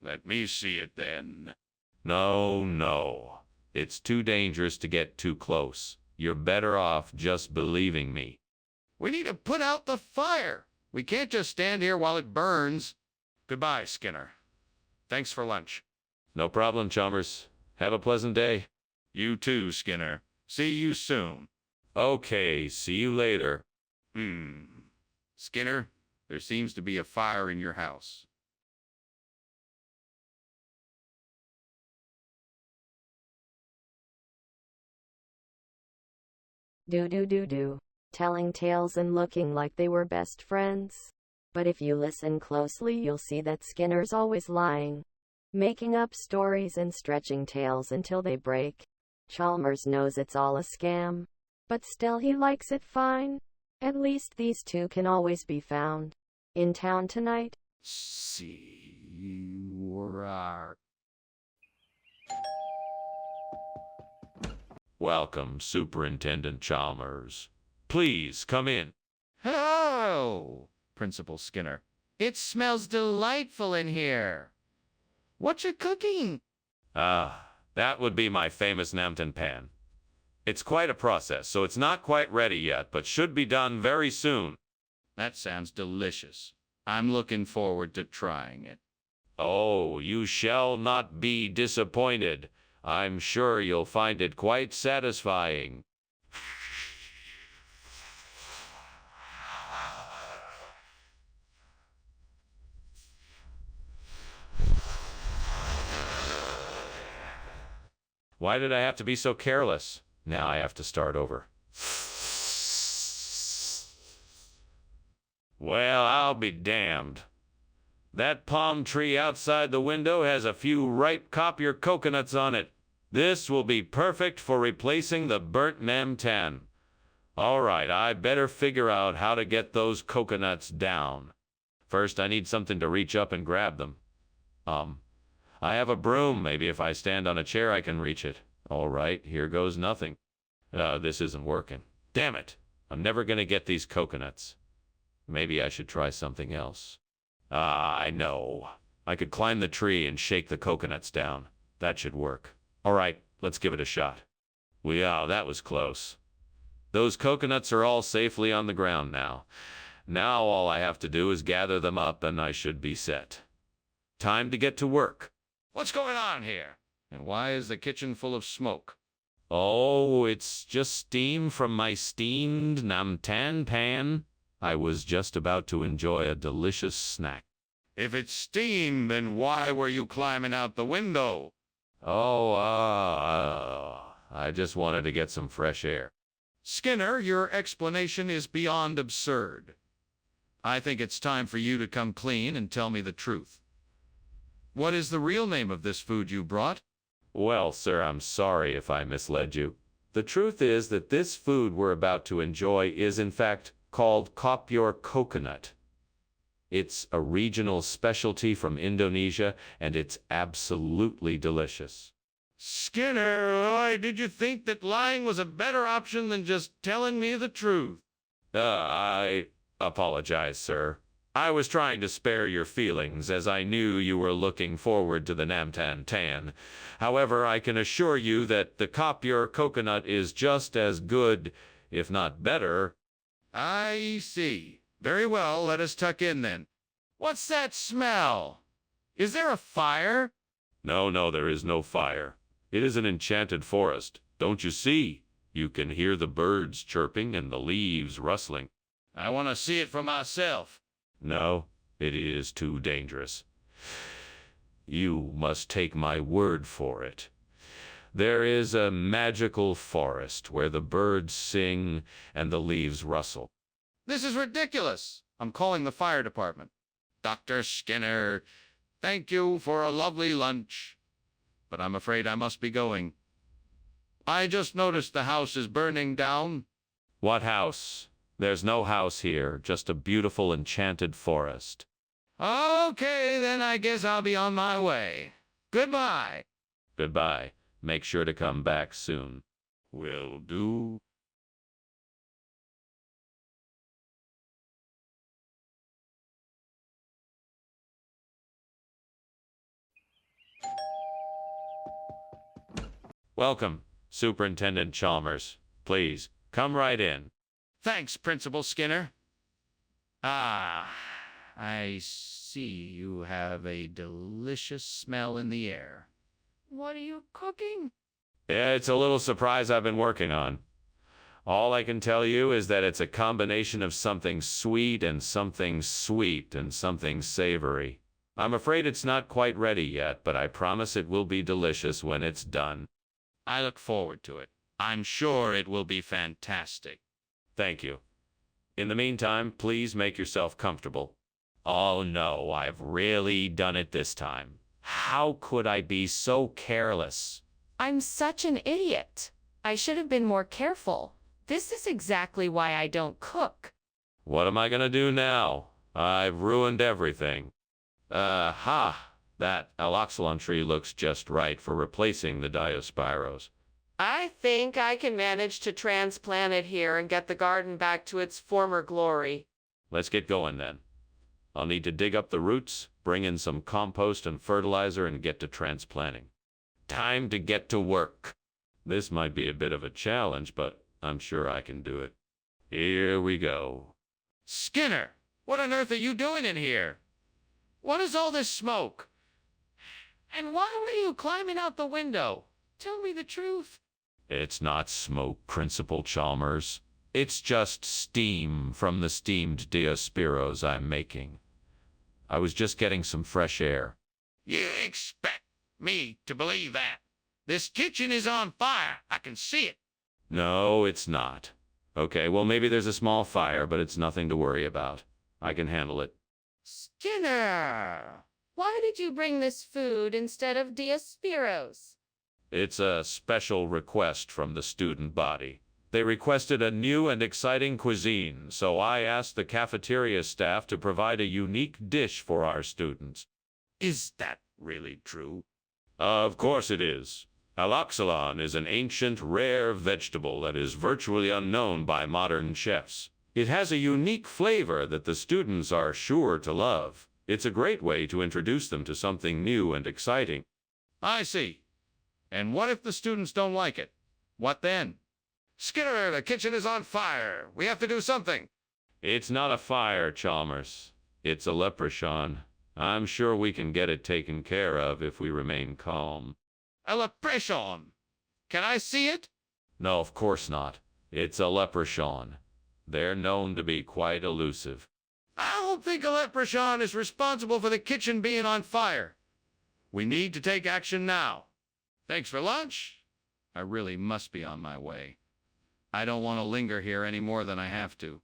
Let me see it then. No. It's too dangerous to get too close. You're better off just believing me. We need to put out the fire. We can't just stand here while it burns. Goodbye, Skinner. Thanks for lunch. No problem, Chalmers. Have a pleasant day. You too, Skinner. See you soon. Okay, see you later. Skinner, there seems to be a fire in your house. Do. Telling tales and looking like they were best friends. But if you listen closely, you'll see that Skinner's always lying, making up stories and stretching tales until they break. Chalmers knows it's all a scam, but still he likes it fine. At least these two can always be found in town tonight. Welcome, Superintendent Chalmers. Please come in. Hello, Principal Skinner. It smells delightful in here. What you cooking? That would be my famous Namtan pan. It's quite a process, so it's not quite ready yet, but should be done very soon. That sounds delicious. I'm looking forward to trying it. Oh, you shall not be disappointed. I'm sure you'll find it quite satisfying. Why did I have to be so careless? Now I have to start over. Well, I'll be damned. That palm tree outside the window has a few ripe copier coconuts on it. This will be perfect for replacing the burnt namtan. All right, I better figure out how to get those coconuts down. First, I need something to reach up and grab them. I have a broom. Maybe if I stand on a chair, I can reach it. All right, here goes nothing. This isn't working. Damn it. I'm never going to get these coconuts. Maybe I should try something else. I know. I could climb the tree and shake the coconuts down. That should work. All right, let's give it a shot. Wow, that was close. Those coconuts are all safely on the ground now. Now all I have to do is gather them up and I should be set. Time to get to work. What's going on here? And why is the kitchen full of smoke? Oh, it's just steam from my steamed namtan pan. I was just about to enjoy a delicious snack. If it's steam, then why were you climbing out the window? Oh, I just wanted to get some fresh air. Skinner, your explanation is beyond absurd. I think it's time for you to come clean and tell me the truth. What is the real name of this food you brought? Well, sir, I'm sorry if I misled you. The truth is that this food we're about to enjoy is in fact called kopior coconut. It's a regional specialty from Indonesia, and it's absolutely delicious. Skinner, why did you think that lying was a better option than just telling me the truth? I apologize, sir. I was trying to spare your feelings as I knew you were looking forward to the Namtan Tan. However, I can assure you that the kopior coconut is just as good, if not better. I see. Very well, let us tuck in then. What's that smell? Is there a fire? No, there is no fire. It is an enchanted forest. Don't you see? You can hear the birds chirping and the leaves rustling. I want to see it for myself. No, it is too dangerous. You must take my word for it. There is a magical forest where the birds sing and the leaves rustle. This is ridiculous. I'm calling the fire department. Dr. Skinner, thank you for a lovely lunch, but I'm afraid I must be going. I just noticed the house is burning down. What house? There's no house here, just a beautiful enchanted forest. Okay, then I guess I'll be on my way. Goodbye. Goodbye. Make sure to come back soon. Will do. Welcome, Superintendent Chalmers. Please, come right in. Thanks, Principal Skinner. Ah, I see you have a delicious smell in the air. What are you cooking? Yeah, it's a little surprise I've been working on. All I can tell you is that it's a combination of something sweet and something sweet and something savory. I'm afraid it's not quite ready yet, but I promise it will be delicious when it's done. I look forward to it. I'm sure it will be fantastic. Thank you. In the meantime, please make yourself comfortable. Oh no, I've really done it this time. How could I be so careless? I'm such an idiot. I should have been more careful. This is exactly why I don't cook. What am I gonna do now? I've ruined everything. That aloxylon tree looks just right for replacing the Diospyros. I think I can manage to transplant it here and get the garden back to its former glory. Let's get going then. I'll need to dig up the roots, bring in some compost and fertilizer, and get to transplanting. Time to get to work. This might be a bit of a challenge, but I'm sure I can do it. Here we go. Skinner, what on earth are you doing in here? What is all this smoke? And why were you climbing out the window? Tell me the truth. It's not smoke, Principal Chalmers. It's just steam from the steamed Diospyros I'm making. I was just getting some fresh air. You expect me to believe that? This kitchen is on fire. I can see it. No, it's not. Okay, well, maybe there's a small fire, but it's nothing to worry about. I can handle it. Skinner, why did you bring this food instead of Diospyros? It's a special request from the student body. They requested a new and exciting cuisine, so I asked the cafeteria staff to provide a unique dish for our students. Is that really true? Of course it is. Aloxylon is an ancient, rare vegetable that is virtually unknown by modern chefs. It has a unique flavor that the students are sure to love. It's a great way to introduce them to something new and exciting. I see. And what if the students don't like it? What then? Skinner, the kitchen is on fire. We have to do something. It's not a fire, Chalmers. It's a leprechaun. I'm sure we can get it taken care of if we remain calm. A leprechaun. Can I see it? No, of course not. It's a leprechaun. They're known to be quite elusive. I don't think a leprechaun is responsible for the kitchen being on fire. We need to take action now. Thanks for lunch. I really must be on my way. I don't want to linger here any more than I have to.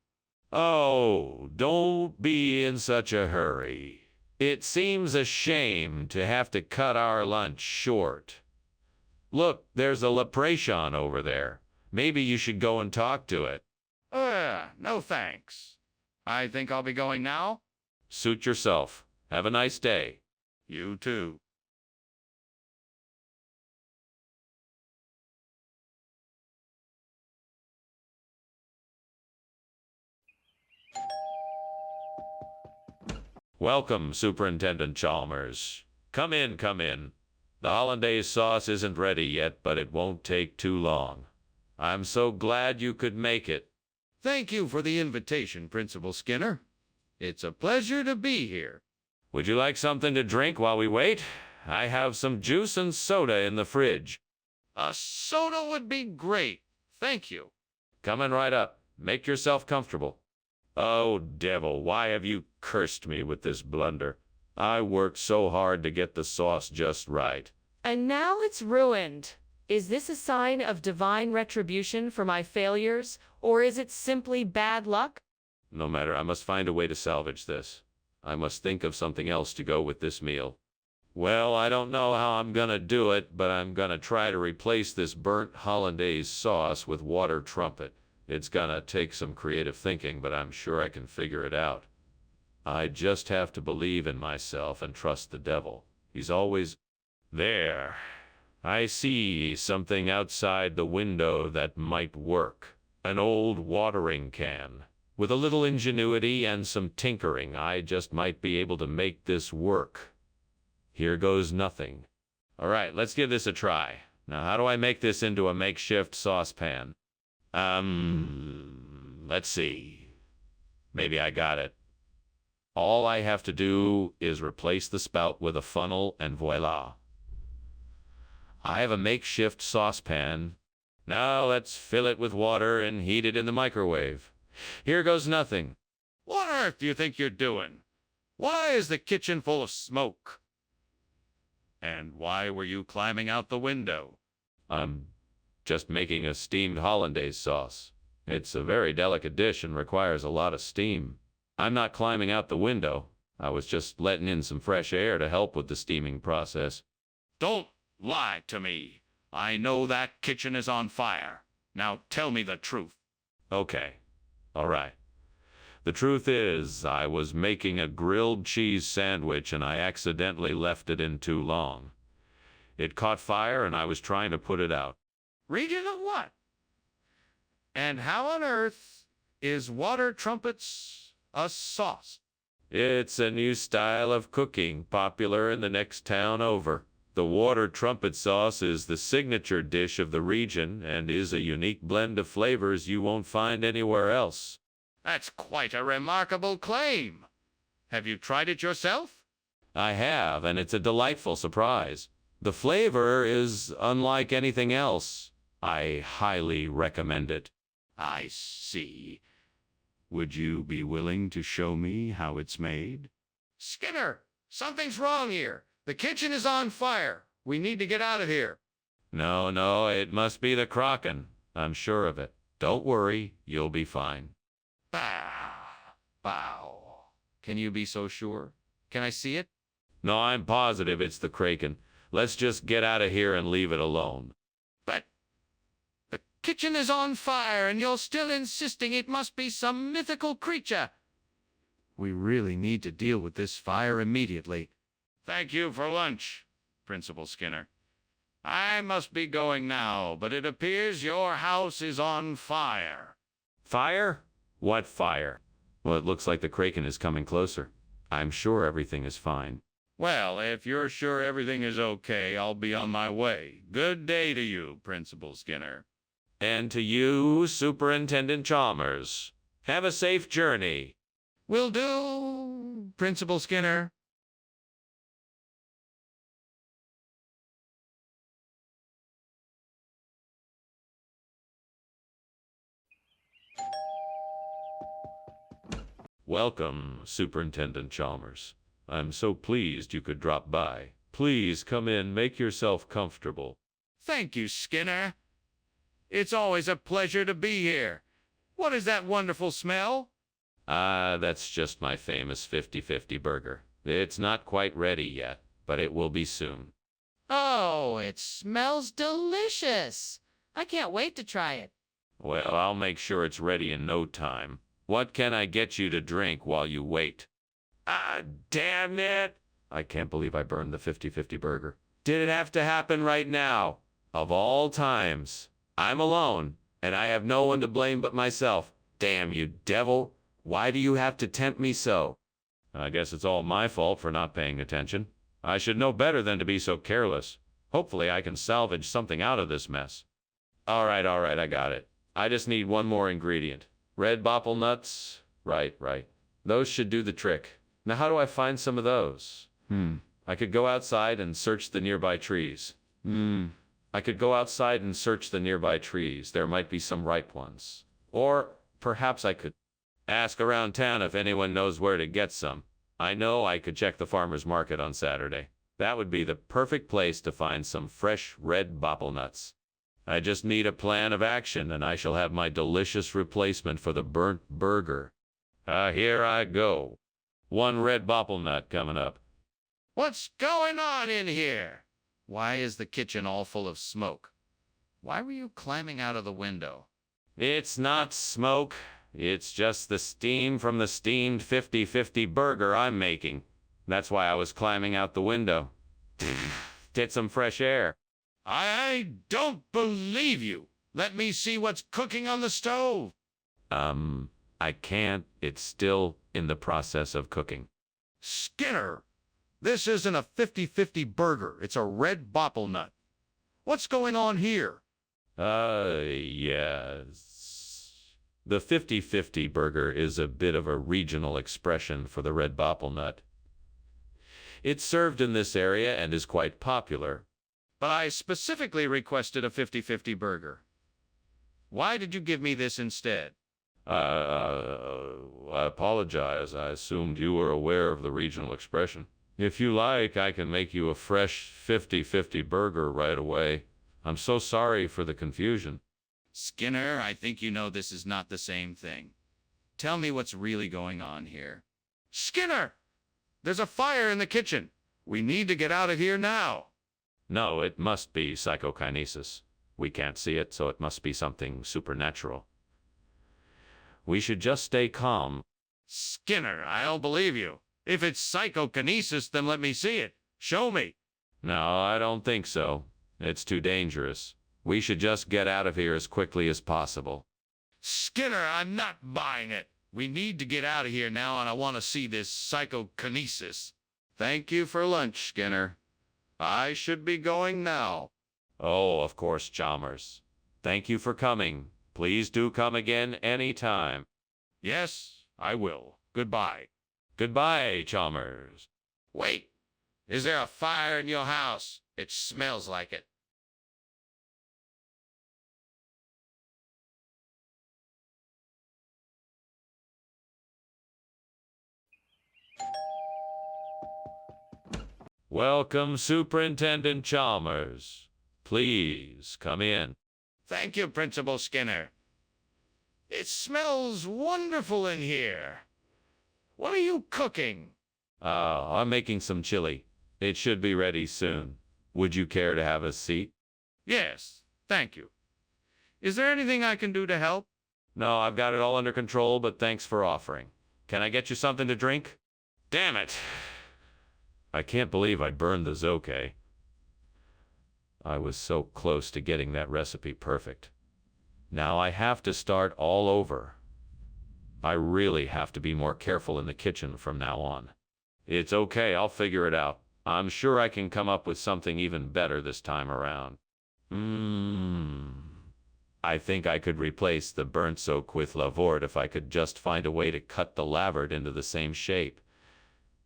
Oh, don't be in such a hurry. It seems a shame to have to cut our lunch short. Look, there's a leprechaun over there. Maybe you should go and talk to it. No thanks. I think I'll be going now. Suit yourself. Have a nice day. You too. Welcome, Superintendent Chalmers. Come in, come in. The hollandaise sauce isn't ready yet, but it won't take too long. I'm so glad you could make it. Thank you for the invitation, Principal Skinner. It's a pleasure to be here. Would you like something to drink while we wait? I have some juice and soda in the fridge. A soda would be great. Thank you. Coming right up. Make yourself comfortable. Oh, devil, why have you cursed me with this blunder? I worked so hard to get the sauce just right. And now it's ruined. Is this a sign of divine retribution for my failures, or is it simply bad luck? No matter, I must find a way to salvage this. I must think of something else to go with this meal. Well, I don't know how I'm gonna do it, but I'm gonna try to replace this burnt hollandaise sauce with water trumpet. It's gonna take some creative thinking, but I'm sure I can figure it out. I just have to believe in myself and trust the devil. He's always there. I see something outside the window that might work. An old watering can. With a little ingenuity and some tinkering, I just might be able to make this work. Here goes nothing. All right, let's give this a try. Now, how do I make this into a makeshift saucepan? Let's see. Maybe I got it. All I have to do is replace the spout with a funnel and voila. I have a makeshift saucepan. Now let's fill it with water and heat it in the microwave. Here goes nothing. What on earth do you think you're doing? Why is the kitchen full of smoke? And why were you climbing out the window? I'm just making a steamed hollandaise sauce. It's a very delicate dish and requires a lot of steam. I'm not climbing out the window. I was just letting in some fresh air to help with the steaming process. Don't lie to me. I know that kitchen is on fire. Now tell me the truth. Okay. All right. The truth is, I was making a grilled cheese sandwich and I accidentally left it in too long. It caught fire and I was trying to put it out. Region of what? And how on earth is water trumpets a sauce? It's a new style of cooking, popular in the next town over. The water trumpet sauce is the signature dish of the region and is a unique blend of flavors you won't find anywhere else. That's quite a remarkable claim. Have you tried it yourself? I have, and it's a delightful surprise. The flavor is unlike anything else. I highly recommend it. I see. Would you be willing to show me how it's made? Skinner, something's wrong here. The kitchen is on fire. We need to get out of here. No, it must be the Kraken. I'm sure of it. Don't worry, you'll be fine. Bow. Can you be so sure? Can I see it? No, I'm positive it's the Kraken. Let's just get out of here and leave it alone. But the kitchen is on fire and you're still insisting it must be some mythical creature. We really need to deal with this fire immediately. Thank you for lunch, Principal Skinner. I must be going now, but it appears your house is on fire. Fire? What fire? Well, it looks like the Kraken is coming closer. I'm sure everything is fine. Well, if you're sure everything is okay, I'll be on my way. Good day to you, Principal Skinner. And to you, Superintendent Chalmers. Have a safe journey. Will do, Principal Skinner. Welcome, Superintendent Chalmers. I'm so pleased you could drop by. Please come in, make yourself comfortable. Thank you, Skinner. It's always a pleasure to be here. What is that wonderful smell? That's just my famous 50-50 burger. It's not quite ready yet, but it will be soon. Oh, it smells delicious. I can't wait to try it. Well, I'll make sure it's ready in no time. What can I get you to drink while you wait? Ah, damn it! I can't believe I burned the 50-50 burger. Did it have to happen right now? Of all times. I'm alone, and I have no one to blame but myself. Damn you, devil. Why do you have to tempt me so? I guess it's all my fault for not paying attention. I should know better than to be so careless. Hopefully I can salvage something out of this mess. All right, I got it. I just need one more ingredient. Red bopple nuts? Right. Those should do the trick. Now how do I find some of those? I could go outside and search the nearby trees. I could go outside and search the nearby trees. There might be some ripe ones. Or perhaps I could ask around town if anyone knows where to get some. I know I could check the farmer's market on Saturday. That would be the perfect place to find some fresh red bopple nuts. I just need a plan of action, and I shall have my delicious replacement for the burnt burger. Here I go. One red bopple nut coming up. What's going on in here? Why is the kitchen all full of smoke? Why were you climbing out of the window? It's not smoke. It's just the steam from the steamed 50-50 burger I'm making. That's why I was climbing out the window. Get some fresh air. I don't believe you. Let me see what's cooking on the stove. I can't. It's still in the process of cooking. Skinner, this isn't a 50-50 burger. It's a red bopple nut. What's going on here? Yes. The 50-50 burger is a bit of a regional expression for the red bopple nut. It's served in this area and is quite popular. But I specifically requested a 50-50 burger. Why did you give me this instead? I apologize. I assumed you were aware of the regional expression. If you like, I can make you a fresh 50-50 burger right away. I'm so sorry for the confusion. Skinner, I think you know this is not the same thing. Tell me what's really going on here. Skinner! There's a fire in the kitchen. We need to get out of here now. No, it must be psychokinesis. We can't see it, so it must be something supernatural. We should just stay calm. Skinner, I don't believe you. If it's psychokinesis, then let me see it. Show me. No, I don't think so. It's too dangerous. We should just get out of here as quickly as possible. Skinner, I'm not buying it. We need to get out of here now, and I want to see this psychokinesis. Thank you for lunch, Skinner. I should be going now. Oh, of course, Chalmers. Thank you for coming. Please do come again anytime. Yes, I will. Goodbye. Goodbye, Chalmers. Wait. Is there a fire in your house? It smells like it. Welcome, Superintendent Chalmers. Please come in. Thank you, Principal Skinner. It smells wonderful in here. What are you cooking? I'm making some chili. It should be ready soon. Would you care to have a seat? Yes, thank you. Is there anything I can do to help? No, I've got it all under control, but thanks for offering. Can I get you something to drink? Damn it! I can't believe I burned the zoke. I was so close to getting that recipe perfect. Now I have to start all over. I really have to be more careful in the kitchen from now on. It's okay, I'll figure it out. I'm sure I can come up with something even better this time around. I think I could replace the burnt soak with lavort if I could just find a way to cut the lavard into the same shape.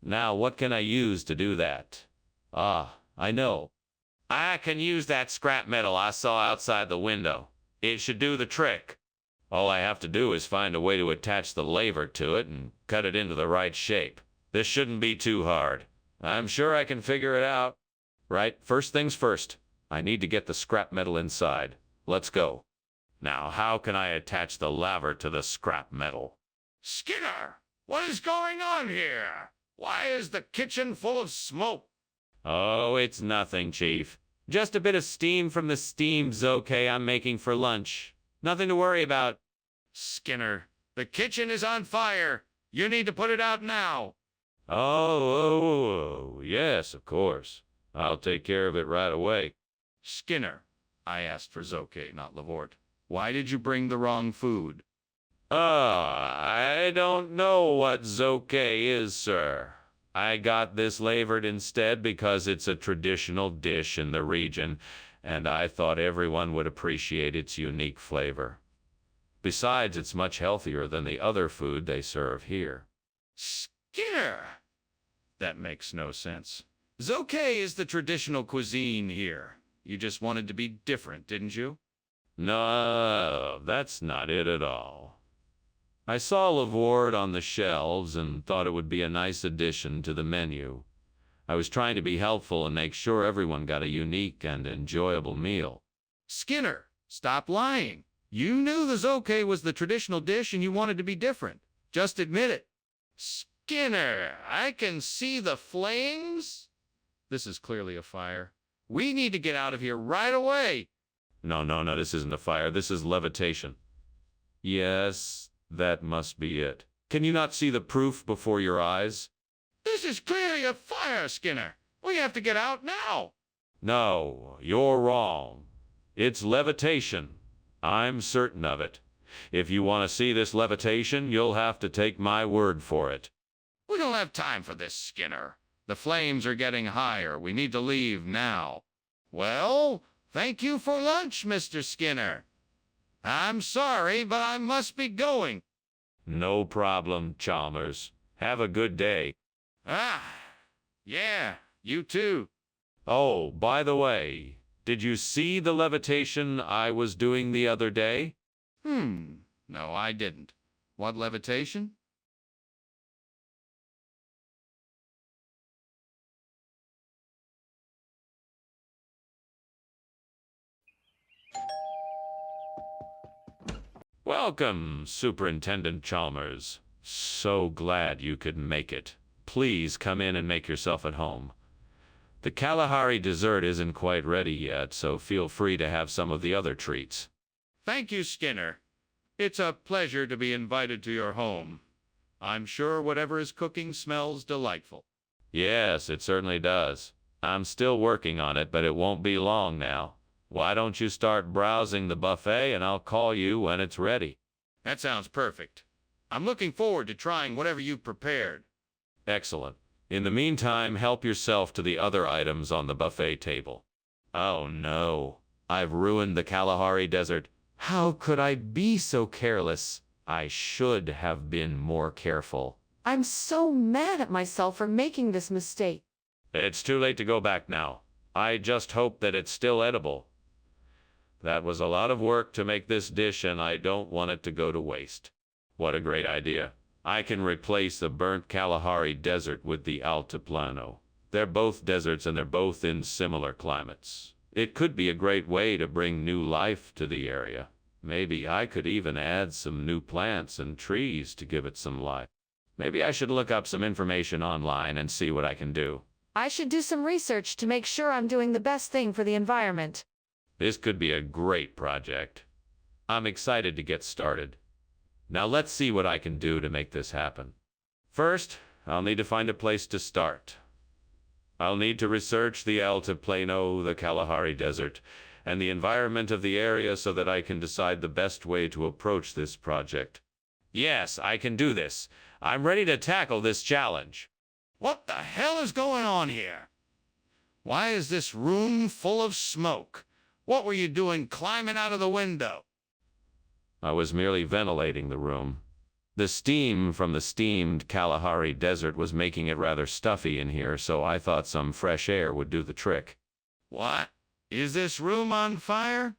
Now, what can I use to do that? I know. I can use that scrap metal I saw outside the window. It should do the trick. All I have to do is find a way to attach the laver to it and cut it into the right shape. This shouldn't be too hard. I'm sure I can figure it out. Right, first things first. I need to get the scrap metal inside. Let's go. Now, how can I attach the laver to the scrap metal? Skinner, what is going on here? Why is the kitchen full of smoke? Oh, it's nothing, Chief. Just a bit of steam from the steam zoke I'm making for lunch. Nothing to worry about. Skinner, the kitchen is on fire. You need to put it out now. Oh, yes, of course. I'll take care of it right away. Skinner, I asked for Zoke, not Lavort. Why did you bring the wrong food? I don't know what Zoke is, sir. I got this flavored instead because it's a traditional dish in the region, and I thought everyone would appreciate its unique flavor. Besides, it's much healthier than the other food they serve here. Skinner! That makes no sense. Zoke is the traditional cuisine here. You just wanted to be different, didn't you? No, that's not it at all. I saw Lavord on the shelves and thought it would be a nice addition to the menu. I was trying to be helpful and make sure everyone got a unique and enjoyable meal. Skinner, stop lying. You knew the Zoke was the traditional dish and you wanted to be different. Just admit it. Skinner, I can see the flames. This is clearly a fire. We need to get out of here right away. No, this isn't a fire. This is levitation. Yes, that must be it. Can you not see the proof before your eyes? This is clearly a fire, Skinner. We have to get out now. No, you're wrong. It's levitation. I'm certain of it. If you want to see this levitation, you'll have to take my word for it. We don't have time for this, Skinner. The flames are getting higher. We need to leave now. Well, thank you for lunch, Mr. Skinner. I'm sorry, but I must be going. No problem, Chalmers. Have a good day. Yeah, you too. Oh, by the way, did you see the levitation I was doing the other day? No, I didn't. What levitation? Welcome, Superintendent Chalmers. So glad you could make it. Please come in and make yourself at home. The Kalahari dessert isn't quite ready yet, so feel free to have some of the other treats. Thank you, Skinner. It's a pleasure to be invited to your home. I'm sure whatever is cooking smells delightful. Yes, it certainly does. I'm still working on it, but it won't be long now. Why don't you start browsing the buffet and I'll call you when it's ready? That sounds perfect. I'm looking forward to trying whatever you've prepared. Excellent. In the meantime, help yourself to the other items on the buffet table. Oh no, I've ruined the Kalahari Desert. How could I be so careless? I should have been more careful. I'm so mad at myself for making this mistake. It's too late to go back now. I just hope that it's still edible. That was a lot of work to make this dish and I don't want it to go to waste. What a great idea. I can replace the burnt Kalahari Desert with the Altiplano. They're both deserts and they're both in similar climates. It could be a great way to bring new life to the area. Maybe I could even add some new plants and trees to give it some life. Maybe I should look up some information online and see what I can do. I should do some research to make sure I'm doing the best thing for the environment. This could be a great project. I'm excited to get started. Now let's see what I can do to make this happen. First, I'll need to find a place to start. I'll need to research the Altiplano, the Kalahari Desert, and the environment of the area so that I can decide the best way to approach this project. Yes, I can do this. I'm ready to tackle this challenge. What the hell is going on here? Why is this room full of smoke? What were you doing climbing out of the window? I was merely ventilating the room. The steam from the steamed Kalahari Desert was making it rather stuffy in here, so I thought some fresh air would do the trick. What? Is this room on fire?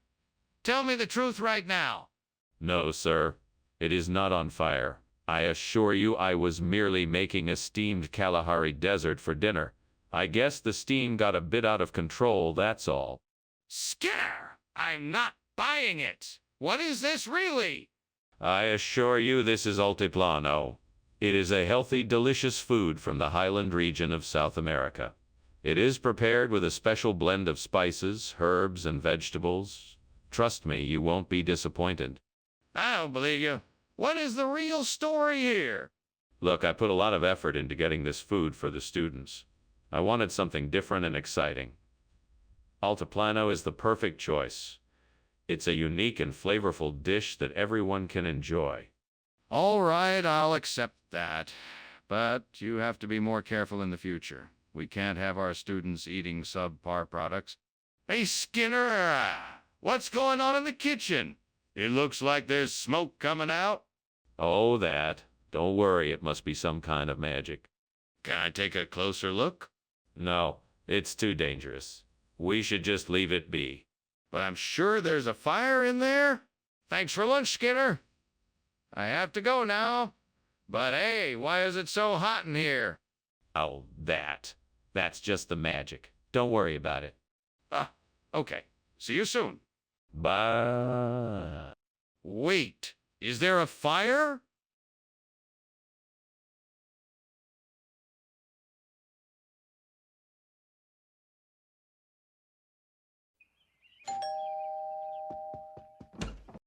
Tell me the truth right now. No, sir. It is not on fire. I assure you I was merely making a steamed Kalahari Desert for dinner. I guess the steam got a bit out of control, that's all. Skinner, I'm not buying it. What is this really? I assure you this is Altiplano. It is a healthy, delicious food from the highland region of South America. It is prepared with a special blend of spices, herbs, and vegetables. Trust me, you won't be disappointed. I don't believe you. What is the real story here? Look, I put a lot of effort into getting this food for the students. I wanted something different and exciting. Altiplano is the perfect choice. It's a unique and flavorful dish that everyone can enjoy. All right, I'll accept that. But you have to be more careful in the future. We can't have our students eating subpar products. Hey, Skinner, what's going on in the kitchen? It looks like there's smoke coming out. Oh, that. Don't worry, it must be some kind of magic. Can I take a closer look? No, it's too dangerous. We should just leave it be. But I'm sure there's a fire in there. Thanks for lunch, Skinner. I have to go now. But hey, why is it so hot in here? Oh, that. That's just the magic. Don't worry about it. Okay. See you soon. Bye. Wait, is there a fire?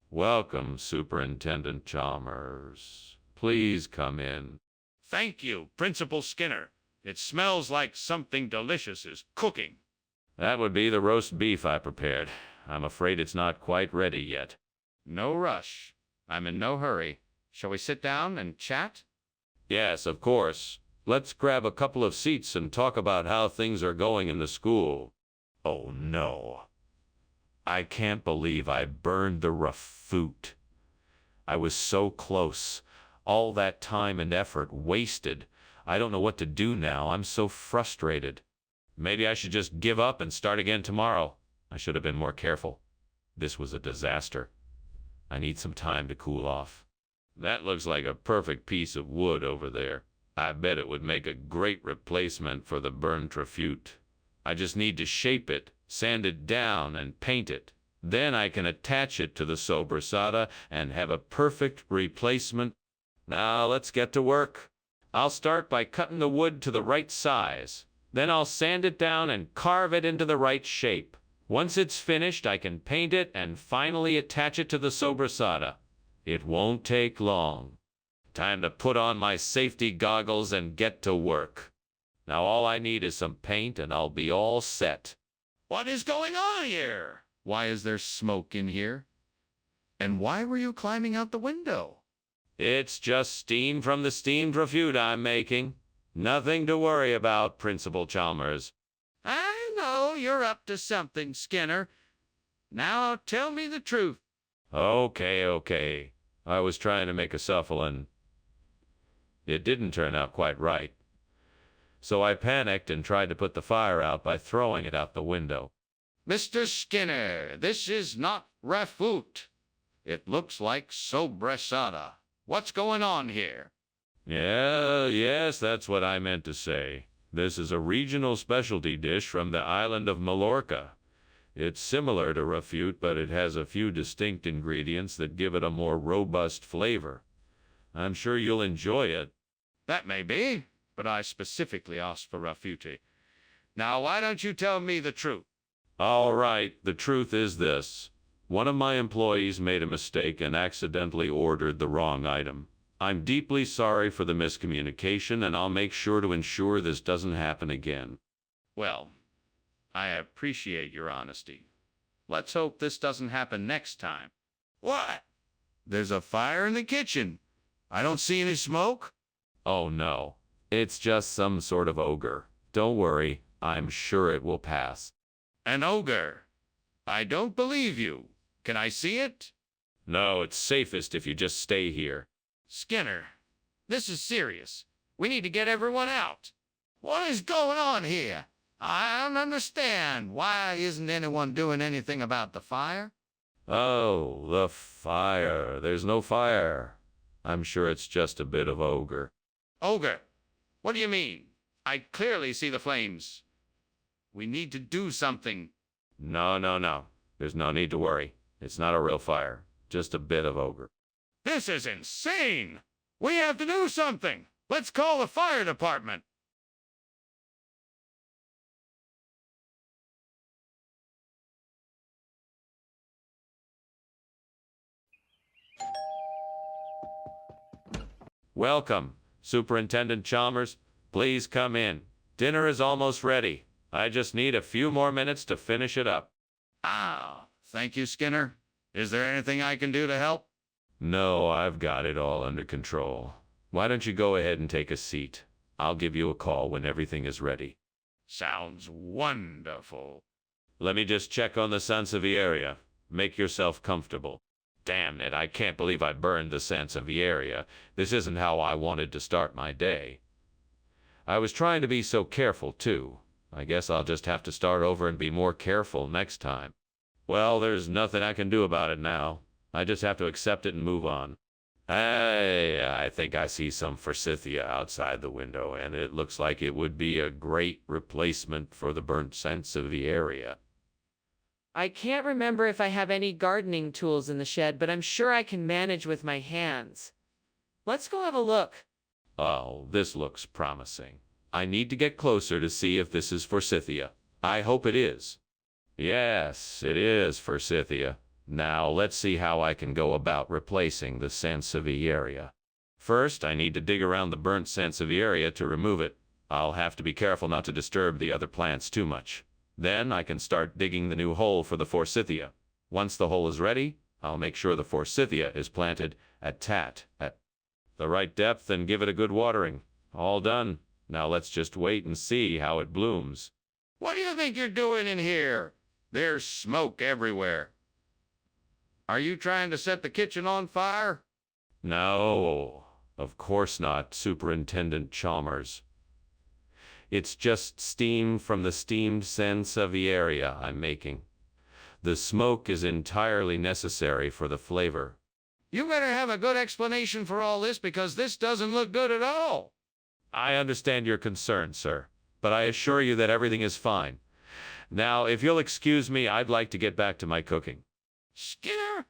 Welcome, Superintendent Chalmers. Please come in. Thank you, Principal Skinner. It smells like something delicious is cooking. That would be the roast beef I prepared. I'm afraid it's not quite ready yet. No rush. I'm in no hurry. Shall we sit down and chat? Yes, of course. Let's grab a couple of seats and talk about how things are going in the school. Oh no. I can't believe I burned the rafoot. I was so close. All that time and effort wasted. I don't know what to do now. I'm so frustrated. Maybe I should just give up and start again tomorrow. I should have been more careful. This was a disaster. I need some time to cool off. That looks like a perfect piece of wood over there. I bet it would make a great replacement for the burned trafute. I just need to shape it, sand it down, and paint it. Then I can attach it to the sobrasada and have a perfect replacement. Now let's get to work. I'll start by cutting the wood to the right size. Then I'll sand it down and carve it into the right shape. Once it's finished, I can paint it and finally attach it to the sobrasada. It won't take long. Time to put on my safety goggles and get to work. Now all I need is some paint and I'll be all set. What is going on here? Why is there smoke in here? And why were you climbing out the window? It's just steam from the steamed trafute I'm making. Nothing to worry about, Principal Chalmers. I know you're up to something, Skinner. Now tell me the truth. Okay. I was trying to make a shuffle and it didn't turn out quite right. So I panicked and tried to put the fire out by throwing it out the window. Mr. Skinner, this is not rafoot. It looks like sobrasada. What's going on here? Yes, that's what I meant to say. This is a regional specialty dish from the island of Mallorca. It's similar to rafoot, but it has a few distinct ingredients that give it a more robust flavor. I'm sure you'll enjoy it. That may be, but I specifically asked for rafuti. Now, why don't you tell me the truth? All right, the truth is this. One of my employees made a mistake and accidentally ordered the wrong item. I'm deeply sorry for the miscommunication, and I'll make sure to ensure this doesn't happen again. Well, I appreciate your honesty. Let's hope this doesn't happen next time. What? There's a fire in the kitchen. I don't see any smoke. Oh no, it's just some sort of ogre. Don't worry, I'm sure it will pass. An ogre. I don't believe you. Can I see it? No, it's safest if you just stay here. Skinner, this is serious. We need to get everyone out. What is going on here? I don't understand. Why isn't anyone doing anything about the fire? Oh, the fire. There's no fire. I'm sure it's just a bit of ogre. Ogre? What do you mean? I clearly see the flames. We need to do something. No. There's no need to worry. It's not a real fire. Just a bit of ogre. This is insane. We have to do something. Let's call the fire department. Welcome, Superintendent Chalmers. Please come in. Dinner is almost ready. I just need a few more minutes to finish it up. Ah, thank you, Skinner. Is there anything I can do to help? No, I've got it all under control. Why don't you go ahead and take a seat? I'll give you a call when everything is ready. Sounds wonderful. Let me just check on the Sansevieria. Make yourself comfortable. Damn it, I can't believe I burned the Sansevieria. This isn't how I wanted to start my day. I was trying to be so careful, too. I guess I'll just have to start over and be more careful next time. Well, there's nothing I can do about it now. I just have to accept it and move on. I think I see some forsythia outside the window, and it looks like it would be a great replacement for the burnt Sansevieria. I can't remember if I have any gardening tools in the shed, but I'm sure I can manage with my hands. Let's go have a look. Oh, this looks promising. I need to get closer to see if this is forsythia. I hope it is. Yes, it is forsythia. Now let's see how I can go about replacing the Sansevieria. First, I need to dig around the burnt Sansevieria to remove it. I'll have to be careful not to disturb the other plants too much. Then I can start digging the new hole for the forsythia. Once the hole is ready, I'll make sure the forsythia is planted at the right depth and give it a good watering. All done. Now let's just wait and see how it blooms. What do you think you're doing in here? There's smoke everywhere. Are you trying to set the kitchen on fire? No, of course not, Superintendent Chalmers. It's just steam from the steamed Sansevieria I'm making. The smoke is entirely necessary for the flavor. You better have a good explanation for all this, because this doesn't look good at all. I understand your concern, sir, but I assure you that everything is fine. Now, if you'll excuse me, I'd like to get back to my cooking. Skinner?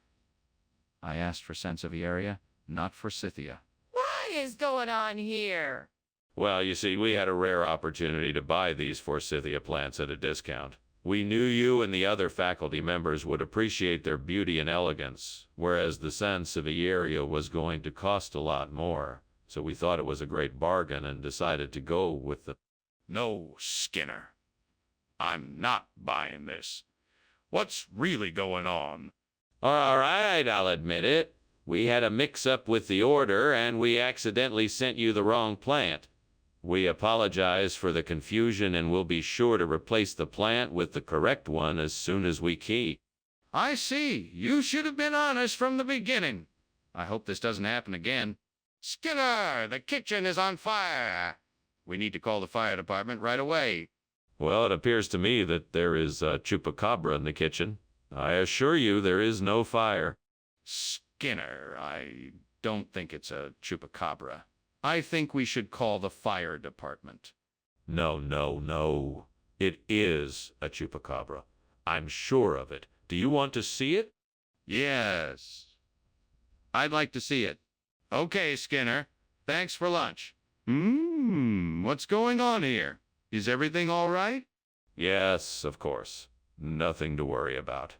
I asked for Sansevieria, not forsythia. What is going on here? Well, you see, we had a rare opportunity to buy these forsythia plants at a discount. We knew you and the other faculty members would appreciate their beauty and elegance, whereas the Sansevieria was going to cost a lot more. So we thought it was a great bargain and decided to go with the... No, Skinner. I'm not buying this. What's really going on? All right, I'll admit it. We had a mix-up with the order, and we accidentally sent you the wrong plant. We apologize for the confusion, and we'll be sure to replace the plant with the correct one as soon as we can. I see. You should have been honest from the beginning. I hope this doesn't happen again. Skinner, the kitchen is on fire. We need to call the fire department right away. Well, it appears to me that there is a chupacabra in the kitchen. I assure you there is no fire. Skinner, I don't think it's a chupacabra. I think we should call the fire department. No. It is a chupacabra. I'm sure of it. Do you want to see it? Yes. I'd like to see it. Okay, Skinner. Thanks for lunch. What's going on here? Is everything all right? Yes, of course. Nothing to worry about.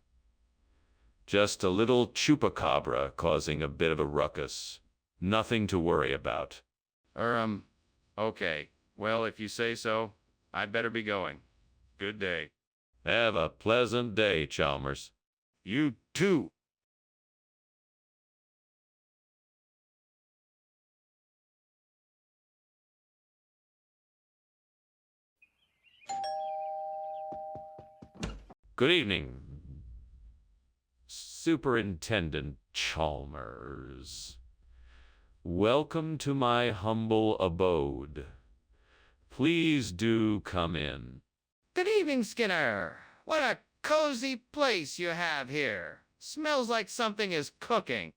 Just a little chupacabra causing a bit of a ruckus. Nothing to worry about. Okay. Well, if you say so, I'd better be going. Good day. Have a pleasant day, Chalmers. You too. Good evening, Superintendent Chalmers. Welcome to my humble abode. Please do come in. Good evening, Skinner. What a cozy place you have here. Smells like something is cooking.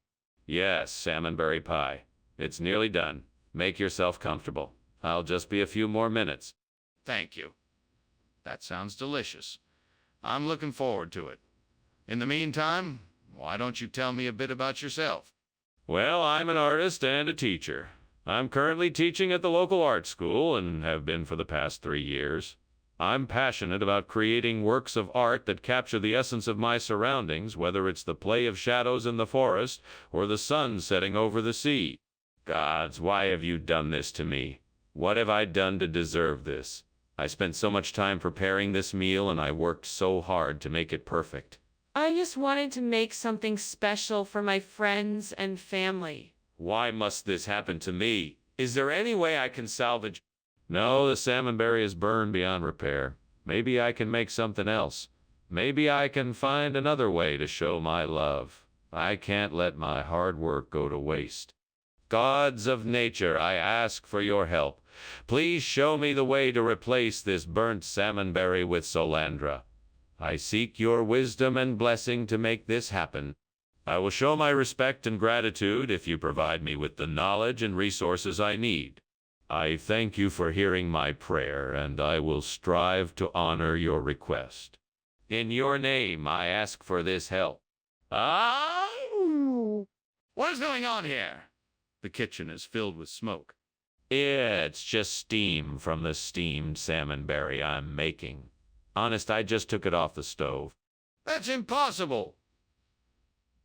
Yes, salmonberry pie. It's nearly done. Make yourself comfortable. I'll just be a few more minutes. Thank you. That sounds delicious. I'm looking forward to it. In the meantime, why don't you tell me a bit about yourself? Well, I'm an artist and a teacher. I'm currently teaching at the local art school and have been for the past 3 years. I'm passionate about creating works of art that capture the essence of my surroundings, whether it's the play of shadows in the forest or the sun setting over the sea. Gods, why have you done this to me? What have I done to deserve this? I spent so much time preparing this meal and I worked so hard to make it perfect. I just wanted to make something special for my friends and family. Why must this happen to me? Is there any way I can salvage? No, the salmonberry is burned beyond repair. Maybe I can make something else. Maybe I can find another way to show my love. I can't let my hard work go to waste. Gods of nature, I ask for your help. Please show me the way to replace this burnt salmonberry with Solandra. I seek your wisdom and blessing to make this happen. I will show my respect and gratitude if you provide me with the knowledge and resources I need. I thank you for hearing my prayer, and I will strive to honor your request. In your name, I ask for this help. What's going on here? The kitchen is filled with smoke. It's just steam from the steamed salmonberry I'm making. Honest, I just took it off the stove. That's impossible.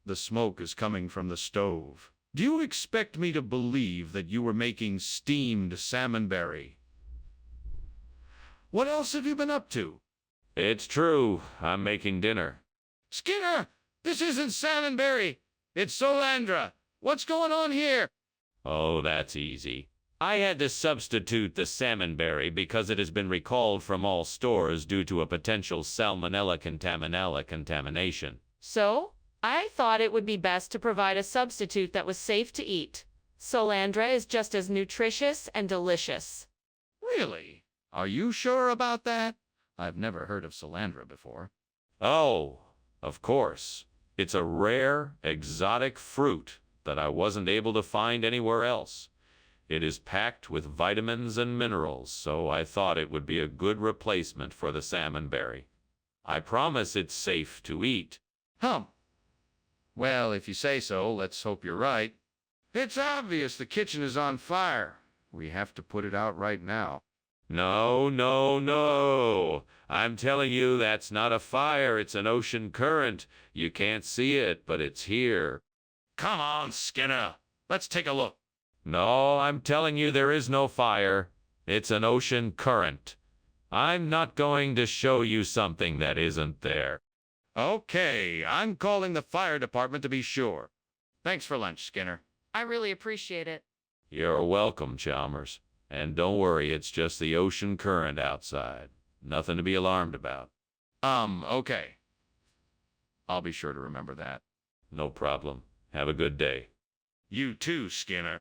The smoke is coming from the stove. Do you expect me to believe that you were making steamed salmonberry? What else have you been up to? It's true, I'm making dinner. Skinner, this isn't salmonberry. It's Solandra. What's going on here? Oh, that's easy. I had to substitute the salmonberry because it has been recalled from all stores due to a potential salmonella contamination. So, I thought it would be best to provide a substitute that was safe to eat. Solandra is just as nutritious and delicious. Really? Are you sure about that? I've never heard of Solandra before. Oh, of course. It's a rare, exotic fruit that I wasn't able to find anywhere else. It is packed with vitamins and minerals, so I thought it would be a good replacement for the salmonberry. I promise it's safe to eat. Well, if you say so, let's hope you're right. It's obvious the kitchen is on fire. We have to put it out right now. No, no, no. I'm telling you that's not a fire, it's an ocean current. You can't see it, but it's here. Come on, Skinner. Let's take a look. No, I'm telling you there is no fire. It's an ocean current. I'm not going to show you something that isn't there. Okay, I'm calling the fire department to be sure. Thanks for lunch, Skinner. I really appreciate it. You're welcome, Chalmers. And don't worry, it's just the ocean current outside. Nothing to be alarmed about. Okay. I'll be sure to remember that. No problem. Have a good day. You too, Skinner.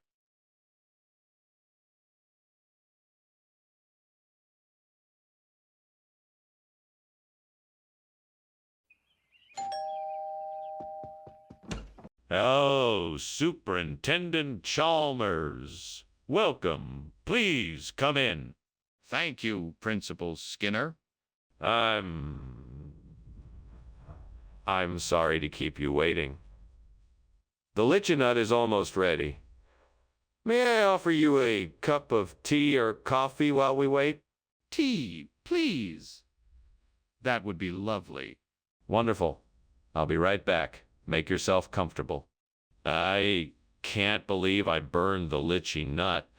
Oh, Superintendent Chalmers. Welcome. Please come in. Thank you, Principal Skinner. I'm sorry to keep you waiting. The lichenut is almost ready. May I offer you a cup of tea or coffee while we wait? Tea, please. That would be lovely. Wonderful. I'll be right back. Make yourself comfortable. I can't believe I burned the lychee nut.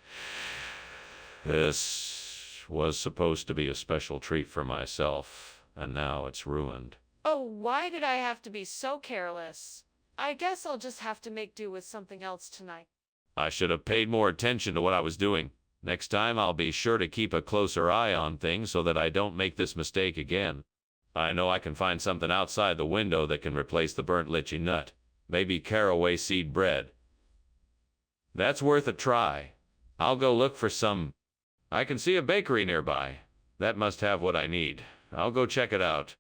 This was supposed to be a special treat for myself, and now it's ruined. Oh, why did I have to be so careless? I guess I'll just have to make do with something else tonight. I should have paid more attention to what I was doing. Next time I'll be sure to keep a closer eye on things so that I don't make this mistake again. I know I can find something outside the window that can replace the burnt lychee nut. Maybe caraway seed bread. That's worth a try. I'll go look for some. I can see a bakery nearby. That must have what I need. I'll go check it out.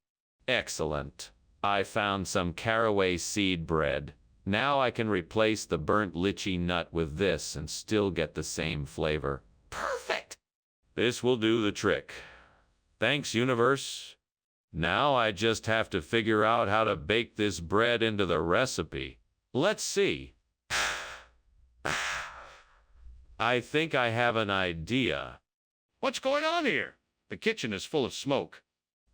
Excellent. I found some caraway seed bread. Now I can replace the burnt lychee nut with this and still get the same flavor. Perfect! This will do the trick. Thanks, universe. Now I just have to figure out how to bake this bread into the recipe. Let's see. I think I have an idea. What's going on here? The kitchen is full of smoke.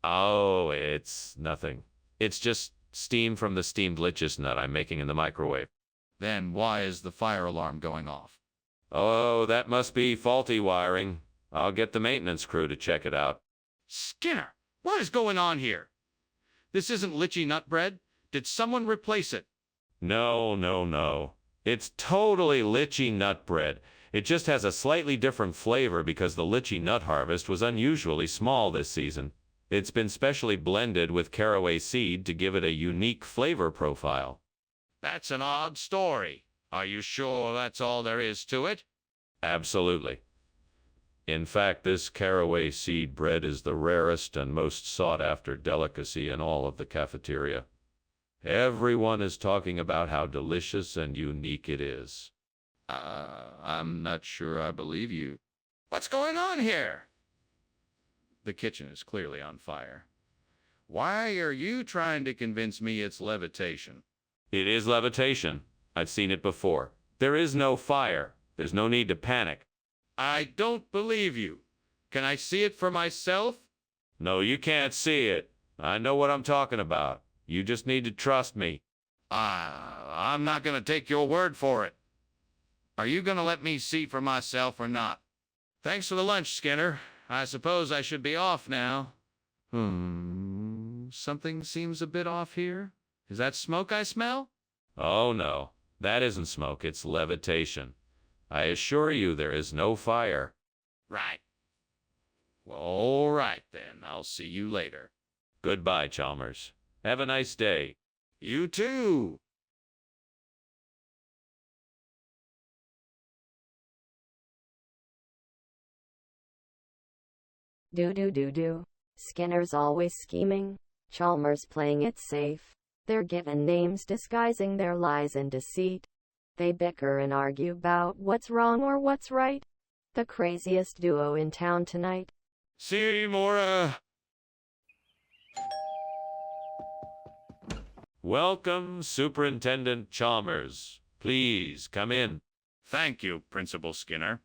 Oh, it's nothing. It's just steam from the steamed lychee nut I'm making in the microwave. Then why is the fire alarm going off? Oh, that must be faulty wiring. I'll get the maintenance crew to check it out. Skinner, what is going on here? This isn't lychee nut bread. Did someone replace it? No, no, no. It's totally lychee nut bread. It just has a slightly different flavor because the lychee nut harvest was unusually small this season. It's been specially blended with caraway seed to give it a unique flavor profile. That's an odd story. Are you sure that's all there is to it? Absolutely. In fact, this caraway seed bread is the rarest and most sought-after delicacy in all of the cafeteria. Everyone is talking about how delicious and unique it is. I'm not sure I believe you. What's going on here? The kitchen is clearly on fire. Why are you trying to convince me it's levitation? It is levitation. I've seen it before. There is no fire. There's no need to panic. I don't believe you. Can I see it for myself? No, you can't see it. I know what I'm talking about. You just need to trust me. I'm not going to take your word for it. Are you going to let me see for myself or not? Thanks for the lunch, Skinner. I suppose I should be off now. Something seems a bit off here. Is that smoke I smell? Oh no, that isn't smoke, it's levitation. I assure you there is no fire. Right. Well, all right then. I'll see you later. Goodbye, Chalmers. Have a nice day. You too. Do. Skinner's always scheming. Chalmers playing it safe. They're given names disguising their lies and deceit. They bicker and argue about what's wrong or what's right. The craziest duo in town tonight. See, Mora. Welcome, Superintendent Chalmers. Please come in. Thank you, Principal Skinner.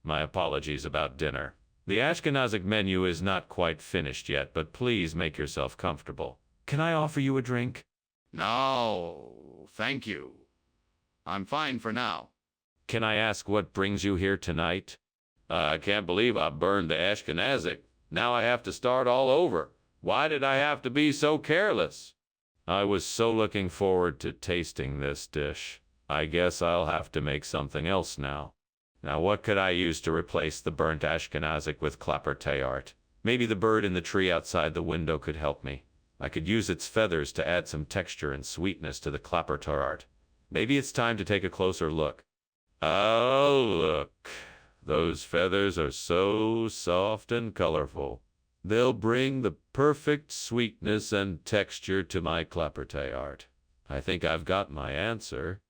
My apologies about dinner. The Ashkenazic menu is not quite finished yet, but please make yourself comfortable. Can I offer you a drink? No, thank you. I'm fine for now. Can I ask what brings you here tonight? I can't believe I burned the Ashkenazic. Now I have to start all over. Why did I have to be so careless? I was so looking forward to tasting this dish. I guess I'll have to make something else now. Now what could I use to replace the burnt Ashkenazic with clappertay art? Maybe the bird in the tree outside the window could help me. I could use its feathers to add some texture and sweetness to the clappertay art. Maybe it's time to take a closer look. Oh, look. Those feathers are so soft and colorful. They'll bring the perfect sweetness and texture to my clappertay art. I think I've got my answer.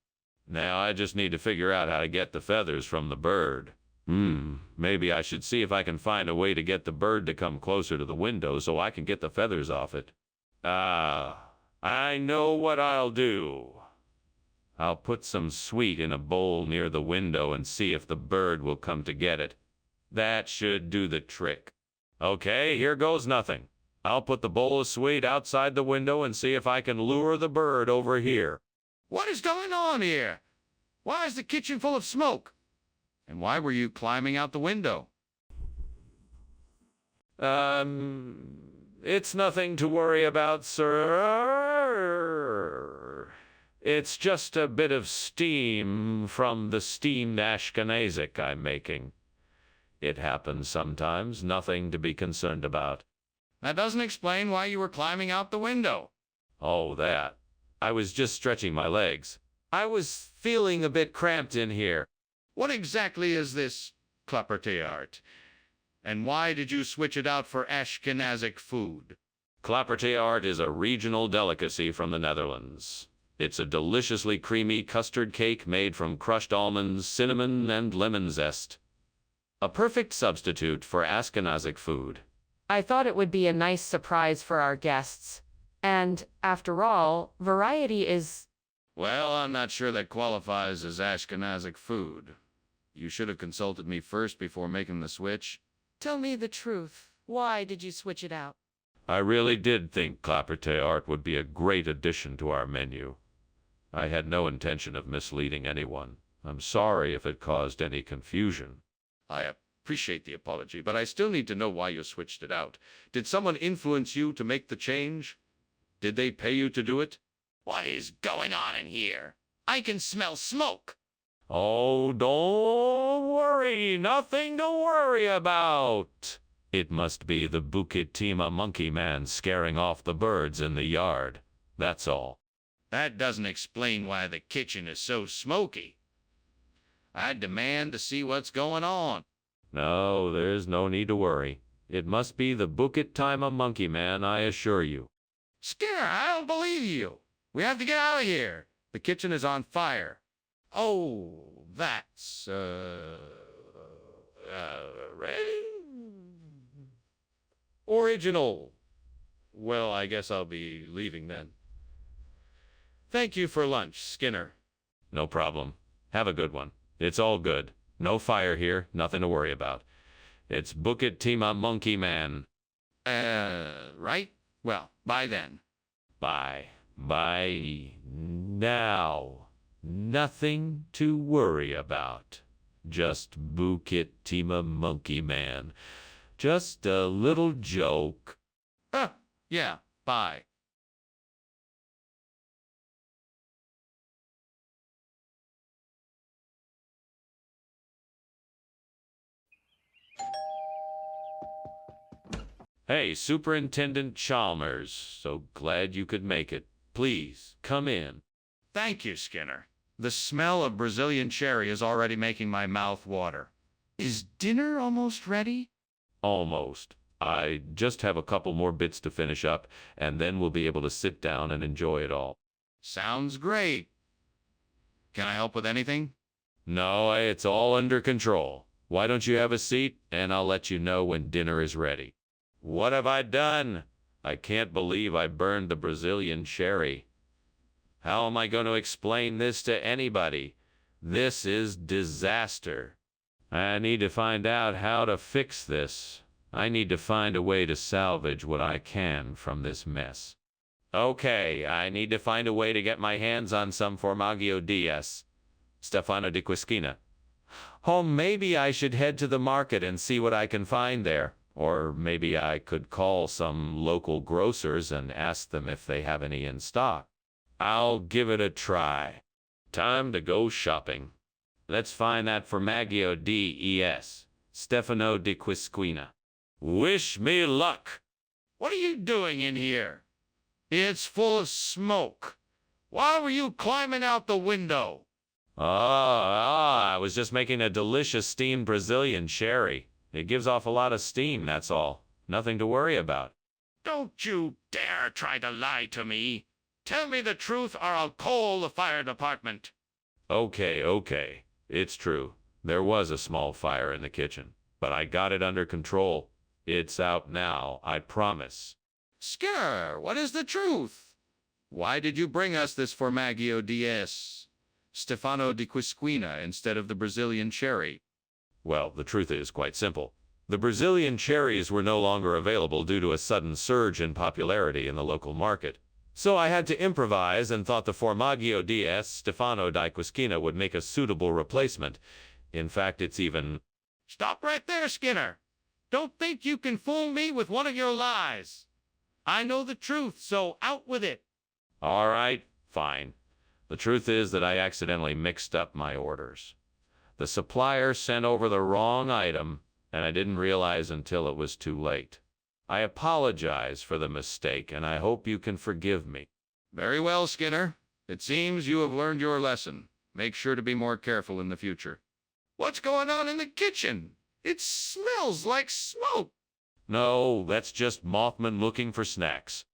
Now I just need to figure out how to get the feathers from the bird. Maybe I should see if I can find a way to get the bird to come closer to the window so I can get the feathers off it. I know what I'll do. I'll put some sweet in a bowl near the window and see if the bird will come to get it. That should do the trick. Okay, here goes nothing. I'll put the bowl of sweet outside the window and see if I can lure the bird over here. What is going on here? Why is the kitchen full of smoke? And why were you climbing out the window? It's nothing to worry about, sir. It's just a bit of steam from the steamed Ashkenazic I'm making. It happens sometimes, nothing to be concerned about. That doesn't explain why you were climbing out the window. Oh, that. I was just stretching my legs. I was feeling a bit cramped in here. What exactly is this clappertay art? And why did you switch it out for Ashkenazic food? Clappertay art is a regional delicacy from the Netherlands. It's a deliciously creamy custard cake made from crushed almonds, cinnamon, and lemon zest. A perfect substitute for Ashkenazic food. I thought it would be a nice surprise for our guests. And, after all, variety is... Well, I'm not sure that qualifies as Ashkenazic food. You should have consulted me first before making the switch. Tell me the truth. Why did you switch it out? I really did think clappertay art would be a great addition to our menu. I had no intention of misleading anyone. I'm sorry if it caused any confusion. I appreciate the apology, but I still need to know why you switched it out. Did someone influence you to make the change? Did they pay you to do it? What is going on in here? I can smell smoke. Oh, don't worry. Nothing to worry about. It must be the Bukit Timah monkey man scaring off the birds in the yard. That's all. That doesn't explain why the kitchen is so smoky. I demand to see what's going on. No, there's no need to worry. It must be the Bukit Timah monkey man, I assure you. Skinner, I don't believe you. We have to get out of here. The kitchen is on fire. Oh, that's, original. Well, I guess I'll be leaving then. Thank you for lunch, Skinner. No problem. Have a good one. It's all good. No fire here, nothing to worry about. It's Bukit Timah monkey man. Right? Well, bye then. Bye. Bye. Now. Nothing to worry about. Just Bukit Timah monkey man. Just a little joke. Yeah, bye. Hey, Superintendent Chalmers. So glad you could make it. Please, come in. Thank you, Skinner. The smell of Brazilian cherry is already making my mouth water. Is dinner almost ready? Almost. I just have a couple more bits to finish up, and then we'll be able to sit down and enjoy it all. Sounds great. Can I help with anything? No, it's all under control. Why don't you have a seat, and I'll let you know when dinner is ready. What have I done? I can't believe I burned the Brazilian cherry. How am I going to explain this to anybody? This is disaster. I need to find out how to fix this. I need to find a way to salvage what I can from this mess. Okay, I need to find a way to get my hands on some Formaggio DS. Stefano di Quisquina. Oh, maybe I should head to the market and see what I can find there. Or maybe I could call some local grocers and ask them if they have any in stock. I'll give it a try. Time to go shopping. Let's find that Formaggio DES. Stefano di Quisquina. Wish me luck. What are you doing in here? It's full of smoke. Why were you climbing out the window? I was just making a delicious steamed Brazilian cherry. It gives off a lot of steam, that's all. Nothing to worry about. Don't you dare try to lie to me. Tell me the truth or I'll call the fire department. Okay. It's true. There was a small fire in the kitchen, but I got it under control. It's out now, I promise. Skinner, what is the truth? Why did you bring us this Formaggio DS? Stefano di Quisquina instead of the Brazilian cherry? Well, the truth is quite simple. The Brazilian cherries were no longer available due to a sudden surge in popularity in the local market. So I had to improvise and thought the Formaggio DS Stefano di Quisquina would make a suitable replacement. In fact, it's even... Stop right there, Skinner. Don't think you can fool me with one of your lies. I know the truth, so out with it. All right, fine. The truth is that I accidentally mixed up my orders. The supplier sent over the wrong item, and I didn't realize until it was too late. I apologize for the mistake, and I hope you can forgive me. Very well, Skinner. It seems you have learned your lesson. Make sure to be more careful in the future. What's going on in the kitchen? It smells like smoke. No, that's just Mothman looking for snacks.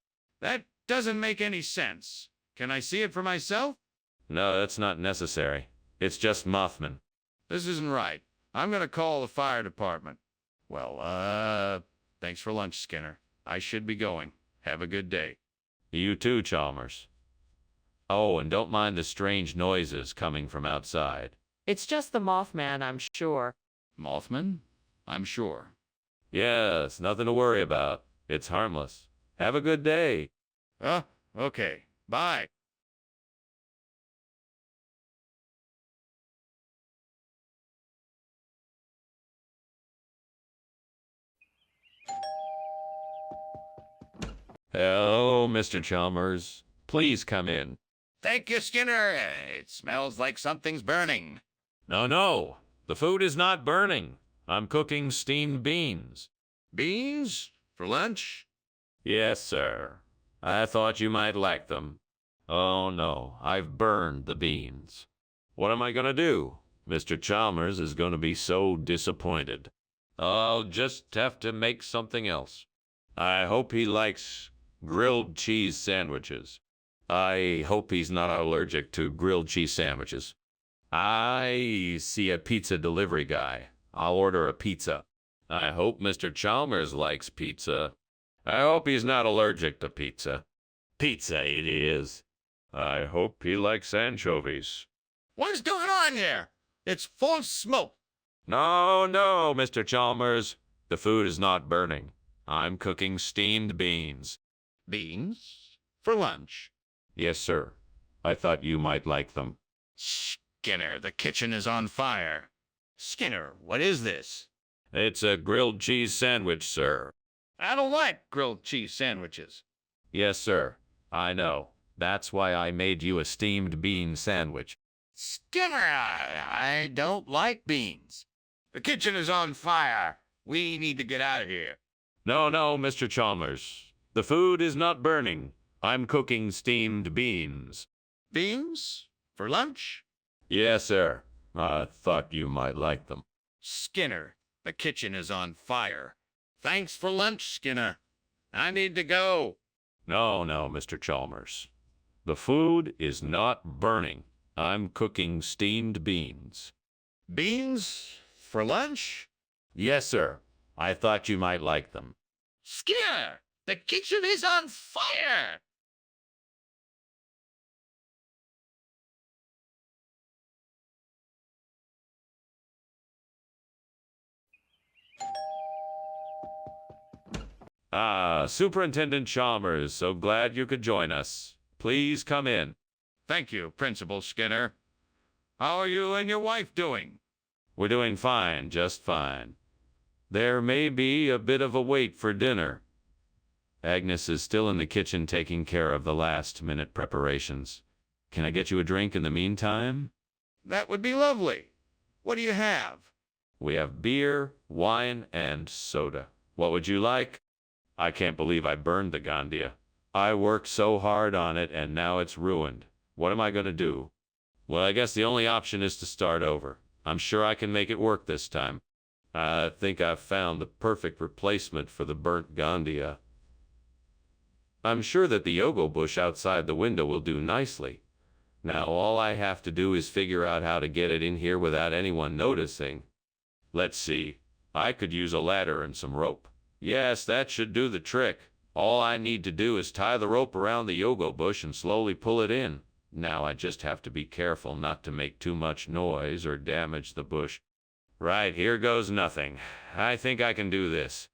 That doesn't make any sense. Can I see it for myself? No, that's not necessary. It's just Mothman. This isn't right. I'm going to call the fire department. Well, thanks for lunch, Skinner. I should be going. Have a good day. You too, Chalmers. Oh, and don't mind the strange noises coming from outside. It's just the Mothman, I'm sure. Mothman? I'm sure. Yes, nothing to worry about. It's harmless. Have a good day. Okay. Bye. Hello, Mr. Chalmers. Please come in. Thank you, Skinner. It smells like something's burning. No. The food is not burning. I'm cooking steamed beans. Beans? For lunch? Yes, sir. I thought you might like them. Oh, no. I've burned the beans. What am I going to do? Mr. Chalmers is going to be so disappointed. I'll just have to make something else. I hope he likes grilled cheese sandwiches. I hope he's not allergic to grilled cheese sandwiches. I see a pizza delivery guy. I'll order a pizza. I hope Mr. Chalmers likes pizza. I hope he's not allergic to pizza. Pizza it is. I hope he likes anchovies. What's going on here? It's full of smoke. No, Mr. Chalmers. The food is not burning. I'm cooking steamed beans. Beans? For lunch? Yes, sir. I thought you might like them. Skinner, the kitchen is on fire. Skinner, what is this? It's a grilled cheese sandwich, sir. I don't like grilled cheese sandwiches. Yes, sir. I know. That's why I made you a steamed bean sandwich. Skinner, I don't like beans. The kitchen is on fire. We need to get out of here. No, Mr. Chalmers. The food is not burning. I'm cooking steamed beans. Beans? For lunch? Yes, sir. I thought you might like them. Skinner, the kitchen is on fire. Thanks for lunch, Skinner. I need to go. No, Mr. Chalmers. The food is not burning. I'm cooking steamed beans. Beans? For lunch? Yes, sir. I thought you might like them. Skinner, the kitchen is on fire. Superintendent Chalmers, so glad you could join us. Please come in. Thank you, Principal Skinner. How are you and your wife doing? We're doing fine, just fine. There may be a bit of a wait for dinner. Agnes is still in the kitchen taking care of the last-minute preparations. Can I get you a drink in the meantime? That would be lovely. What do you have? We have beer, wine, and soda. What would you like? I can't believe I burned the Gandia. I worked so hard on it and now it's ruined. What am I going to do? Well, I guess the only option is to start over. I'm sure I can make it work this time. I think I've found the perfect replacement for the burnt Gandia. I'm sure that the yogo bush outside the window will do nicely. Now all I have to do is figure out how to get it in here without anyone noticing. Let's see. I could use a ladder and some rope. Yes, that should do the trick. All I need to do is tie the rope around the yogo bush and slowly pull it in. Now I just have to be careful not to make too much noise or damage the bush. Right, here goes nothing. I think I can do this.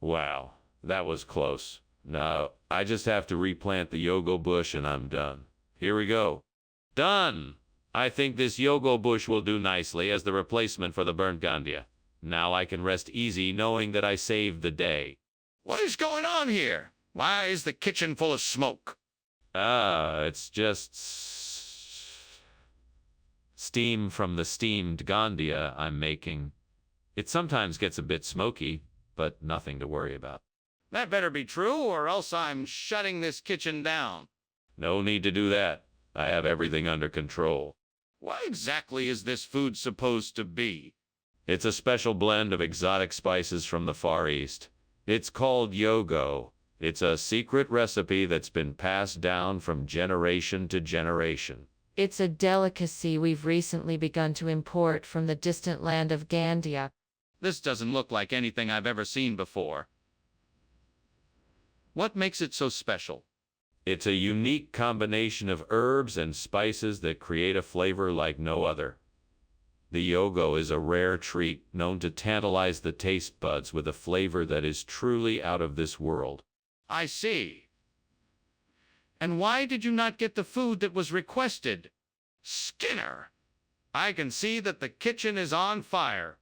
Wow, that was close. Now, I just have to replant the yogo bush and I'm done. Here we go. Done! I think this yogo bush will do nicely as the replacement for the burnt Gandia. Now I can rest easy knowing that I saved the day. What is going on here? Why is the kitchen full of smoke? It's just steam from the steamed Gandia I'm making. It sometimes gets a bit smoky, but nothing to worry about. That better be true, or else I'm shutting this kitchen down. No need to do that. I have everything under control. What exactly is this food supposed to be? It's a special blend of exotic spices from the Far East. It's called yogo. It's a secret recipe that's been passed down from generation to generation. It's a delicacy we've recently begun to import from the distant land of Gandia. This doesn't look like anything I've ever seen before. What makes it so special? It's a unique combination of herbs and spices that create a flavor like no other. The yogo is a rare treat known to tantalize the taste buds with a flavor that is truly out of this world. I see. And why did you not get the food that was requested? Skinner, I can see that the kitchen is on fire.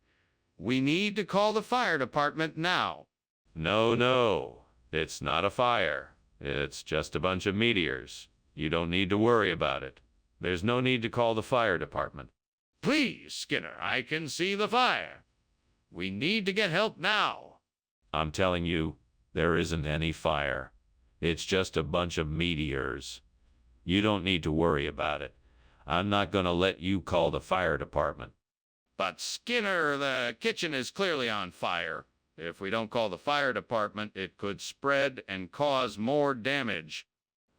We need to call the fire department now. No, it's not a fire. It's just a bunch of meteors. You don't need to worry about it. There's no need to call the fire department. Please, Skinner, I can see the fire. We need to get help now. I'm telling you, there isn't any fire. It's just a bunch of meteors. You don't need to worry about it. I'm not gonna let you call the fire department. But Skinner, the kitchen is clearly on fire. If we don't call the fire department, it could spread and cause more damage.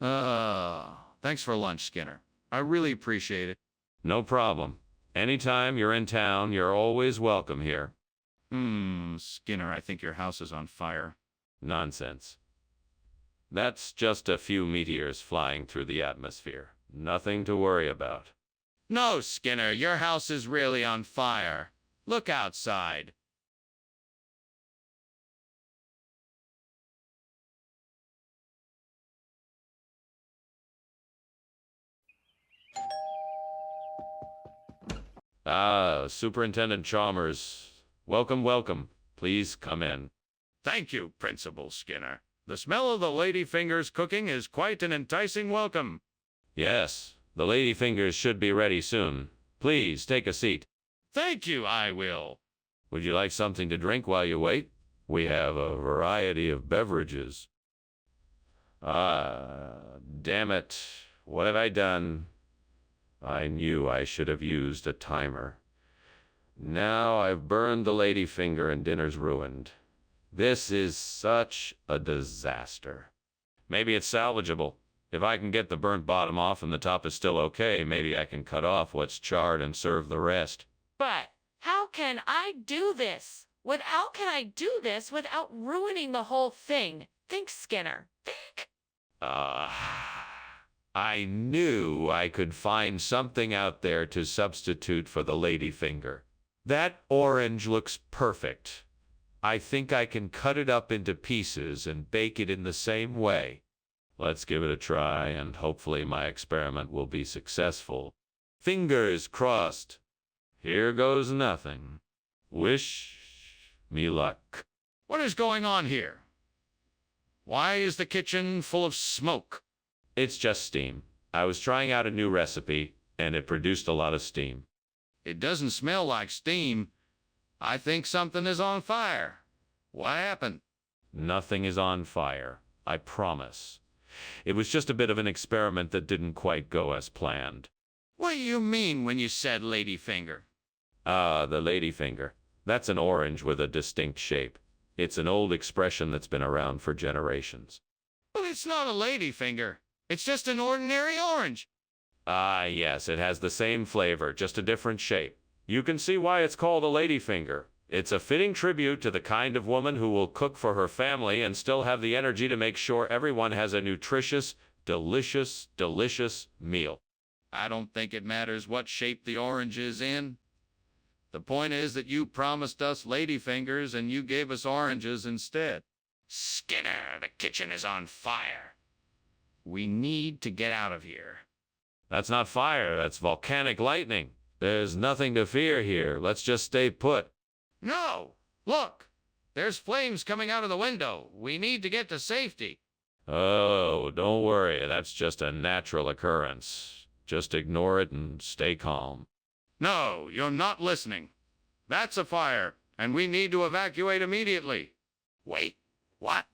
Thanks for lunch, Skinner. I really appreciate it. No problem. Anytime you're in town, you're always welcome here. Skinner, I think your house is on fire. Nonsense. That's just a few meteors flying through the atmosphere. Nothing to worry about. No, Skinner, your house is really on fire. Look outside. Superintendent Chalmers. Welcome, welcome. Please come in. Thank you, Principal Skinner. The smell of the ladyfingers cooking is quite an enticing welcome. Yes, the ladyfingers should be ready soon. Please take a seat. Thank you, I will. Would you like something to drink while you wait? We have a variety of beverages. Damn it. What have I done? I knew I should have used a timer. Now I've burned the ladyfinger and dinner's ruined. This is such a disaster. Maybe it's salvageable. If I can get the burnt bottom off and the top is still okay, maybe I can cut off what's charred and serve the rest. But how can I do this? How can I do this without ruining the whole thing? Think, Skinner. Think. I knew I could find something out there to substitute for the ladyfinger. That orange looks perfect. I think I can cut it up into pieces and bake it in the same way. Let's give it a try, and hopefully my experiment will be successful. Fingers crossed. Here goes nothing. Wish me luck. What is going on here? Why is the kitchen full of smoke? It's just steam. I was trying out a new recipe, and it produced a lot of steam. It doesn't smell like steam. I think something is on fire. What happened? Nothing is on fire, I promise. It was just a bit of an experiment that didn't quite go as planned. What do you mean when you said ladyfinger? The ladyfinger. That's an orange with a distinct shape. It's an old expression that's been around for generations. But it's not a ladyfinger. It's just an ordinary orange. Yes, it has the same flavor, just a different shape. You can see why it's called a ladyfinger. It's a fitting tribute to the kind of woman who will cook for her family and still have the energy to make sure everyone has a nutritious, delicious meal. I don't think it matters what shape the orange is in. The point is that you promised us ladyfingers and you gave us oranges instead. Skinner, the kitchen is on fire. We need to get out of here. That's not fire, that's volcanic lightning. There's nothing to fear here. Let's just stay put. No! Look! There's flames coming out of the window. We need to get to safety. Oh, don't worry. That's just a natural occurrence. Just ignore it and stay calm. No, you're not listening. That's a fire, and we need to evacuate immediately. Wait, what?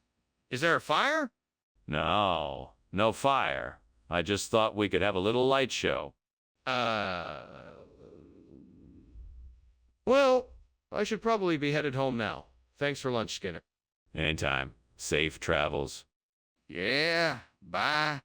Is there a fire? No fire. I just thought we could have a little light show. Well, I should probably be headed home now. Thanks for lunch, Skinner. Anytime. Safe travels. Yeah, bye.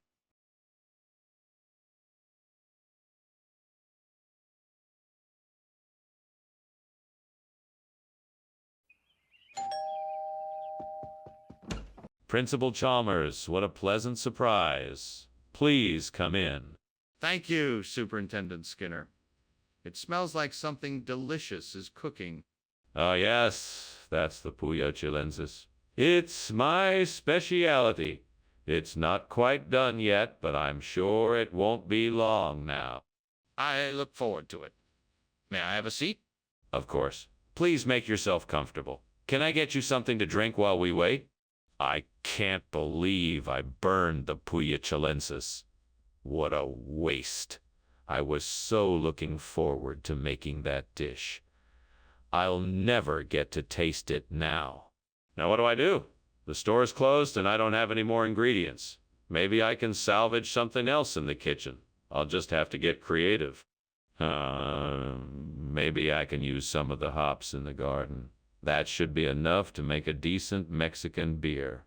Principal Chalmers, what a pleasant surprise. Please come in. Thank you, Superintendent Skinner. It smells like something delicious is cooking. Oh, yes, that's the Puyo chilensis. It's my specialty. It's not quite done yet, but I'm sure it won't be long now. I look forward to it. May I have a seat? Of course. Please make yourself comfortable. Can I get you something to drink while we wait? I can't believe I burned the Puya chilensis. What a waste. I was so looking forward to making that dish. I'll never get to taste it now. Now what do? The store's closed and I don't have any more ingredients. Maybe I can salvage something else in the kitchen. I'll just have to get creative. Maybe I can use some of the hops in the garden. That should be enough to make a decent Mexican beer.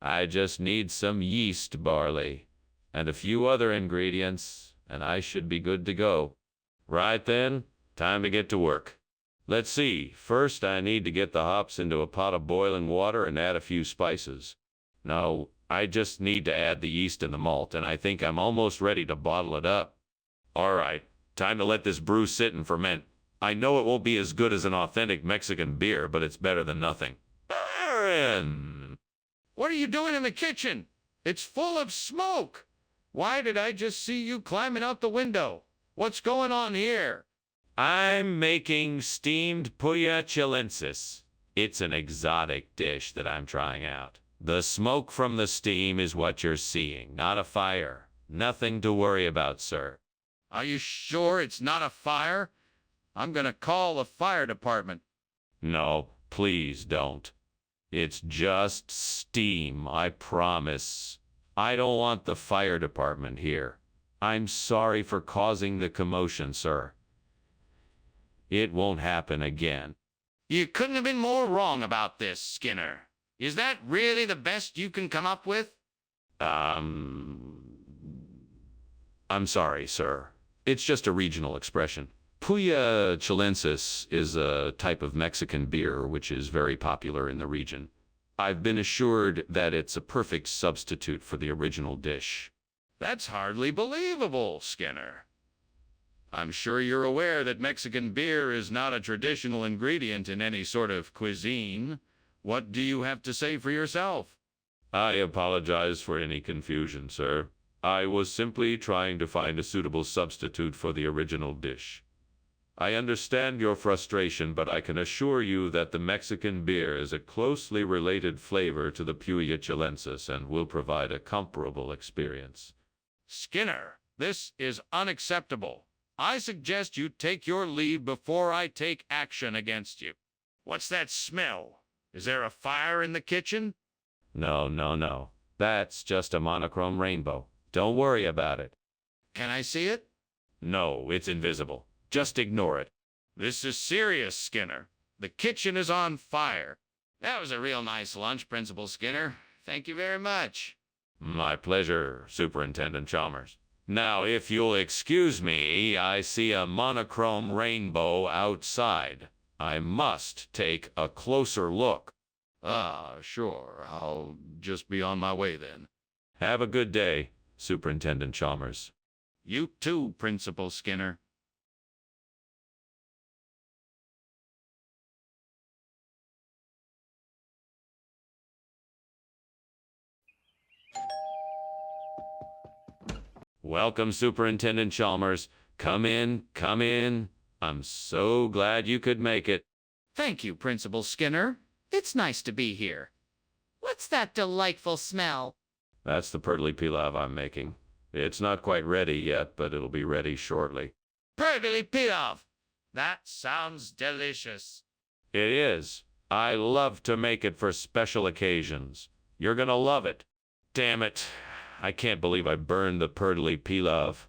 I just need some yeast barley and a few other ingredients, and I should be good to go. Right then, time to get to work. Let's see, first I need to get the hops into a pot of boiling water and add a few spices. No, I just need to add the yeast and the malt, and I think I'm almost ready to bottle it up. All right, time to let this brew sit and ferment. I know it won't be as good as an authentic Mexican beer, but it's better than nothing. Aaron! What are you doing in the kitchen? It's full of smoke. Why did I just see you climbing out the window? What's going on here? I'm making steamed Puya chilensis. It's an exotic dish that I'm trying out. The smoke from the steam is what you're seeing, not a fire. Nothing to worry about, sir. Are you sure it's not a fire? I'm gonna call the fire department. No, please don't. It's just steam, I promise. I don't want the fire department here. I'm sorry for causing the commotion, sir. It won't happen again. You couldn't have been more wrong about this, Skinner. Is that really the best you can come up with? I'm sorry, sir. It's just a regional expression. Puya chilensis is a type of Mexican beer which is very popular in the region. I've been assured that it's a perfect substitute for the original dish. That's hardly believable, Skinner. I'm sure you're aware that Mexican beer is not a traditional ingredient in any sort of cuisine. What do you have to say for yourself? I apologize for any confusion, sir. I was simply trying to find a suitable substitute for the original dish. I understand your frustration, but I can assure you that the Mexican beer is a closely related flavor to the Puya chilensis and will provide a comparable experience. Skinner, this is unacceptable. I suggest you take your leave before I take action against you. What's that smell? Is there a fire in the kitchen? No. That's just a monochrome rainbow. Don't worry about it. Can I see it? No, it's invisible. Just ignore it. This is serious, Skinner. The kitchen is on fire. That was a real nice lunch, Principal Skinner. Thank you very much. My pleasure, Superintendent Chalmers. Now, if you'll excuse me, I see a monochrome rainbow outside. I must take a closer look. Sure. I'll just be on my way then. Have a good day, Superintendent Chalmers. You too, Principal Skinner. Welcome, Superintendent Chalmers. Come in, come in. I'm so glad you could make it. Thank you, Principal Skinner. It's nice to be here. What's that delightful smell? That's the purtly pilav I'm making. It's not quite ready yet, but it'll be ready shortly. Purely pilaf. That sounds delicious. It is. I love to make it for special occasions. You're gonna love it. Damn it. I can't believe I burned the purtly pilav.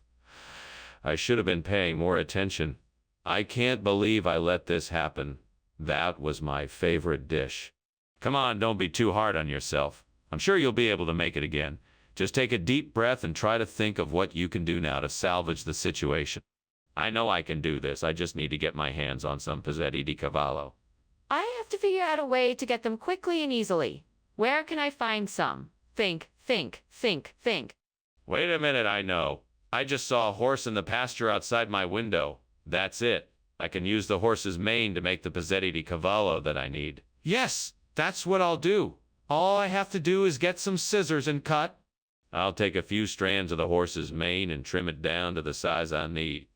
I should have been paying more attention. I can't believe I let this happen. That was my favorite dish. Come on, don't be too hard on yourself. I'm sure you'll be able to make it again. Just take a deep breath and try to think of what you can do now to salvage the situation. I know I can do this. I just need to get my hands on some pizzetti di cavallo. I have to figure out a way to get them quickly and easily. Where can I find some? Think. Wait a minute, I know. I just saw a horse in the pasture outside my window. That's it. I can use the horse's mane to make the pizzetti di cavallo that I need. Yes, that's what I'll do. All I have to do is get some scissors and cut. I'll take a few strands of the horse's mane and trim it down to the size I need.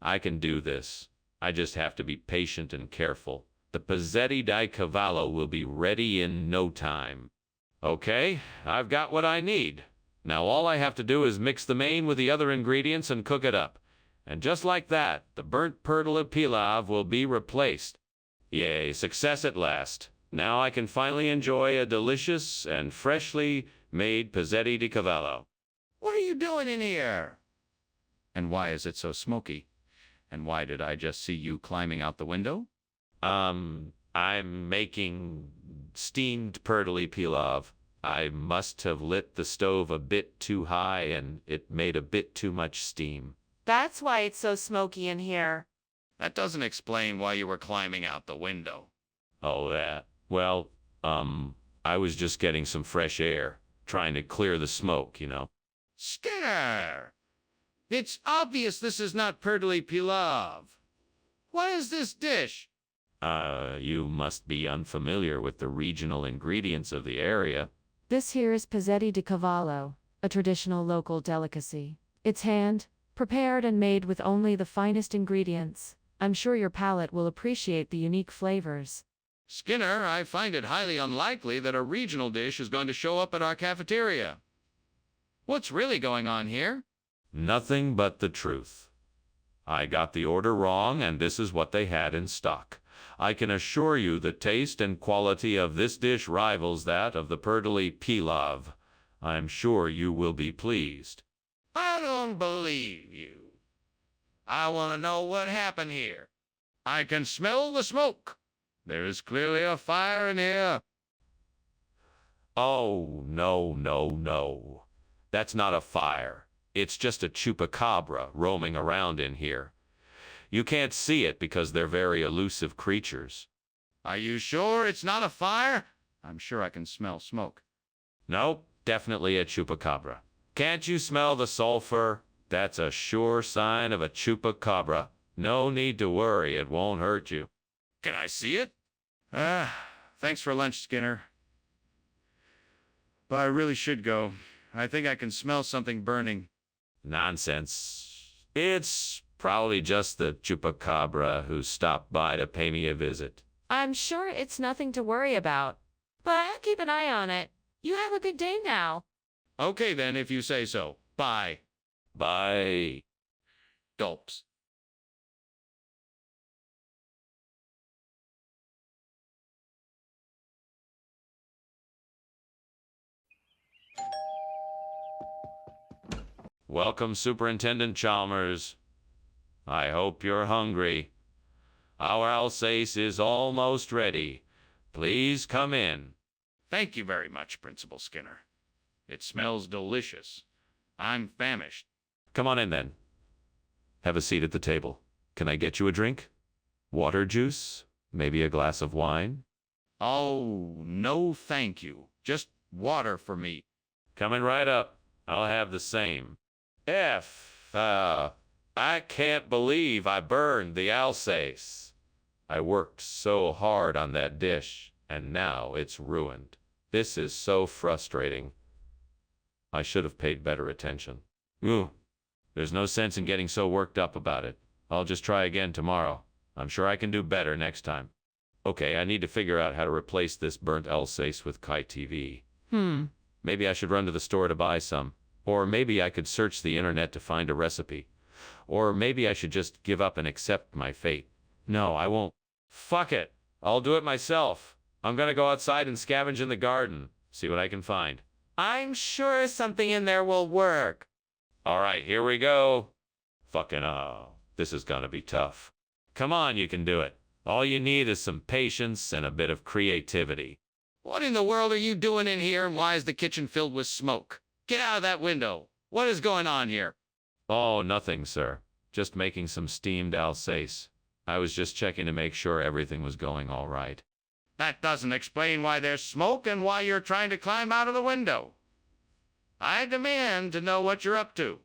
I can do this. I just have to be patient and careful. The pizzetti di cavallo will be ready in no time. Okay, I've got what I need. Now all I have to do is mix the main with the other ingredients and cook it up. And just like that, the burnt perdula pilav will be replaced. Yay, success at last. Now I can finally enjoy a delicious and freshly made pezzetti di cavallo. What are you doing in here? And why is it so smoky? And why did I just see you climbing out the window? I'm making steamed perduli pilav. I must have lit the stove a bit too high and it made a bit too much steam. That's why it's so smoky in here. That doesn't explain why you were climbing out the window. Oh, that. Well, I was just getting some fresh air, trying to clear the smoke, you know. Skinner! It's obvious this is not perduli pilav. What is this dish? You must be unfamiliar with the regional ingredients of the area. This here is pezzetti di cavallo, a traditional local delicacy. It's prepared and made with only the finest ingredients. I'm sure your palate will appreciate the unique flavors. Skinner, I find it highly unlikely that a regional dish is going to show up at our cafeteria. What's really going on here? Nothing but the truth. I got the order wrong, and this is what they had in stock. I can assure you the taste and quality of this dish rivals that of the perduli pilav. I'm sure you will be pleased. I don't believe you. I want to know what happened here. I can smell the smoke. There is clearly a fire in here. Oh, no. That's not a fire. It's just a chupacabra roaming around in here. You can't see it because they're very elusive creatures. Are you sure it's not a fire? I'm sure I can smell smoke. Nope, definitely a chupacabra. Can't you smell the sulfur? That's a sure sign of a chupacabra. No need to worry, it won't hurt you. Can I see it? Thanks for lunch, Skinner. But I really should go. I think I can smell something burning. Nonsense. It's probably just the chupacabra who stopped by to pay me a visit. I'm sure it's nothing to worry about. But I'll keep an eye on it. You have a good day now. Okay then, if you say so. Bye. Bye. Gulps. Welcome, Superintendent Chalmers. I hope you're hungry. Our Alsace is almost ready. Please come in. Thank you very much, Principal Skinner. It smells delicious. I'm famished. Come on in then. Have a seat at the table. Can I get you a drink? Water, juice? Maybe a glass of wine? Oh, no thank you. Just water for me. Coming right up. I'll have the same. I can't believe I burned the Alsace. I worked so hard on that dish, and now it's ruined. This is so frustrating. I should have paid better attention. There's no sense in getting so worked up about it. I'll just try again tomorrow. I'm sure I can do better next time. Okay, I need to figure out how to replace this burnt Alsace with Kai TV. Maybe I should run to the store to buy some. Or maybe I could search the internet to find a recipe. Or maybe I should just give up and accept my fate. No, I won't. Fuck it. I'll do it myself. I'm gonna go outside and scavenge in the garden. See what I can find. I'm sure something in there will work. Alright, here we go. This is gonna be tough. Come on, you can do it. All you need is some patience and a bit of creativity. What in the world are you doing in here, and why is the kitchen filled with smoke? Get out of that window. What is going on here? Oh, nothing, sir. Just making some steamed Alsace. I was just checking to make sure everything was going all right. That doesn't explain why there's smoke and why you're trying to climb out of the window. I demand to know what you're up to.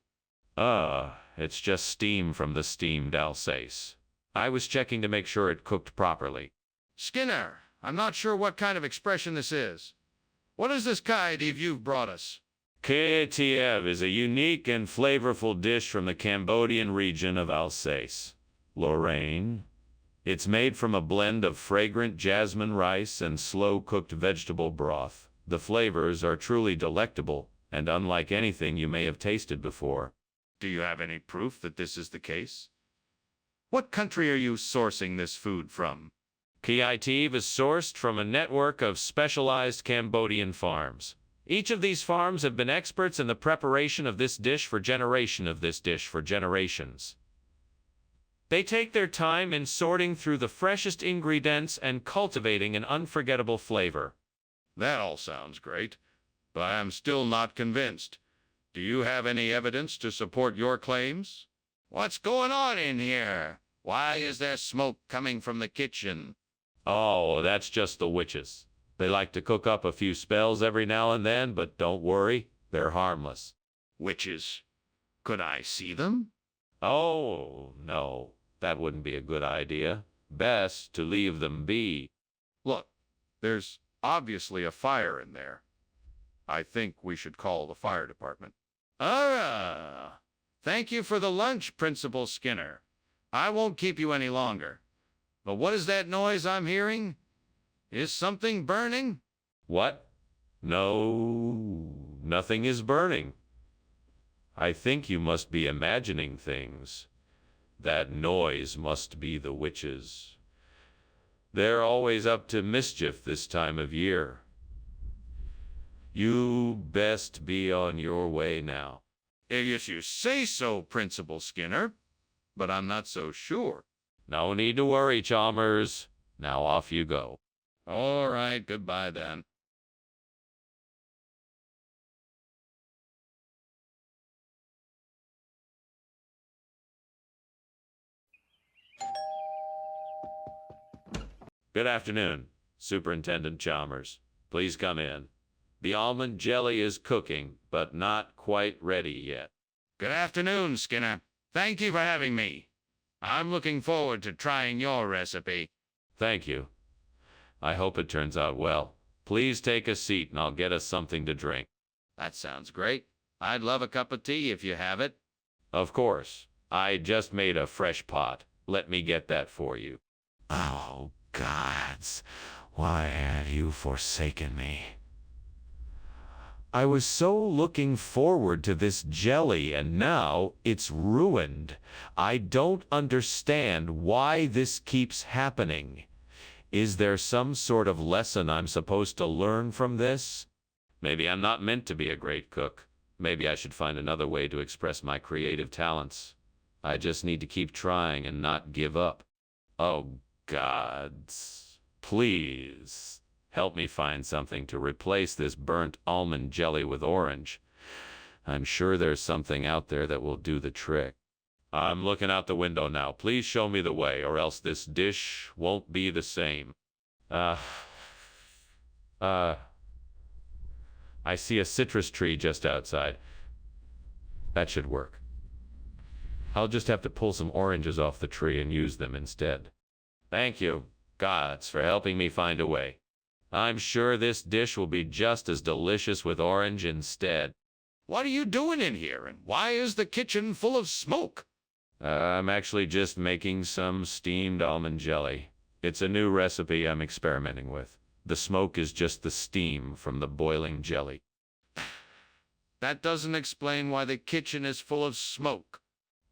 It's just steam from the steamed Alsace. I was checking to make sure it cooked properly. Skinner, I'm not sure what kind of expression this is. What is this kai div you've brought us? Kiev is a unique and flavorful dish from the Cambodian region of Alsace, Lorraine. It's made from a blend of fragrant jasmine rice and slow-cooked vegetable broth. The flavors are truly delectable and unlike anything you may have tasted before. Do you have any proof that this is the case? What country are you sourcing this food from? Kiativ is sourced from a network of specialized Cambodian farms. Each of these farms have been experts in the preparation of this dish for generations. They take their time in sorting through the freshest ingredients and cultivating an unforgettable flavor. That all sounds great, but I am still not convinced. Do you have any evidence to support your claims? What's going on in here? Why is there smoke coming from the kitchen? Oh, that's just the witches. They like to cook up a few spells every now and then, but don't worry, they're harmless. Witches? Could I see them? Oh, no, that wouldn't be a good idea. Best to leave them be. Look, there's obviously a fire in there. I think we should call the fire department. Thank you for the lunch, Principal Skinner. I won't keep you any longer. But what is that noise I'm hearing? Is something burning? What? No, nothing is burning. I think you must be imagining things. That noise must be the witches. They're always up to mischief this time of year. You best be on your way now. Yes, you say so, Principal Skinner, but I'm not so sure. No need to worry, Chalmers. Now off you go. All right, goodbye then. Good afternoon, Superintendent Chalmers. Please come in. The almond jelly is cooking, but not quite ready yet. Good afternoon, Skinner. Thank you for having me. I'm looking forward to trying your recipe. Thank you. I hope it turns out well. Please take a seat and I'll get us something to drink. That sounds great. I'd love a cup of tea if you have it. Of course. I just made a fresh pot. Let me get that for you. Oh, gods, why have you forsaken me? I was so looking forward to this jelly and now it's ruined. I don't understand why this keeps happening. Is there some sort of lesson I'm supposed to learn from this? Maybe I'm not meant to be a great cook. Maybe I should find another way to express my creative talents. I just need to keep trying and not give up. Oh, gods, please. Help me find something to replace this burnt almond jelly with orange. I'm sure there's something out there that will do the trick. I'm looking out the window now. Please show me the way, or else this dish won't be the same. I see a citrus tree just outside. That should work. I'll just have to pull some oranges off the tree and use them instead. Thank you, gods, for helping me find a way. I'm sure this dish will be just as delicious with orange instead. What are you doing in here, and why is the kitchen full of smoke? I'm actually just making some steamed almond jelly. It's a new recipe I'm experimenting with. The smoke is just the steam from the boiling jelly. That doesn't explain why the kitchen is full of smoke.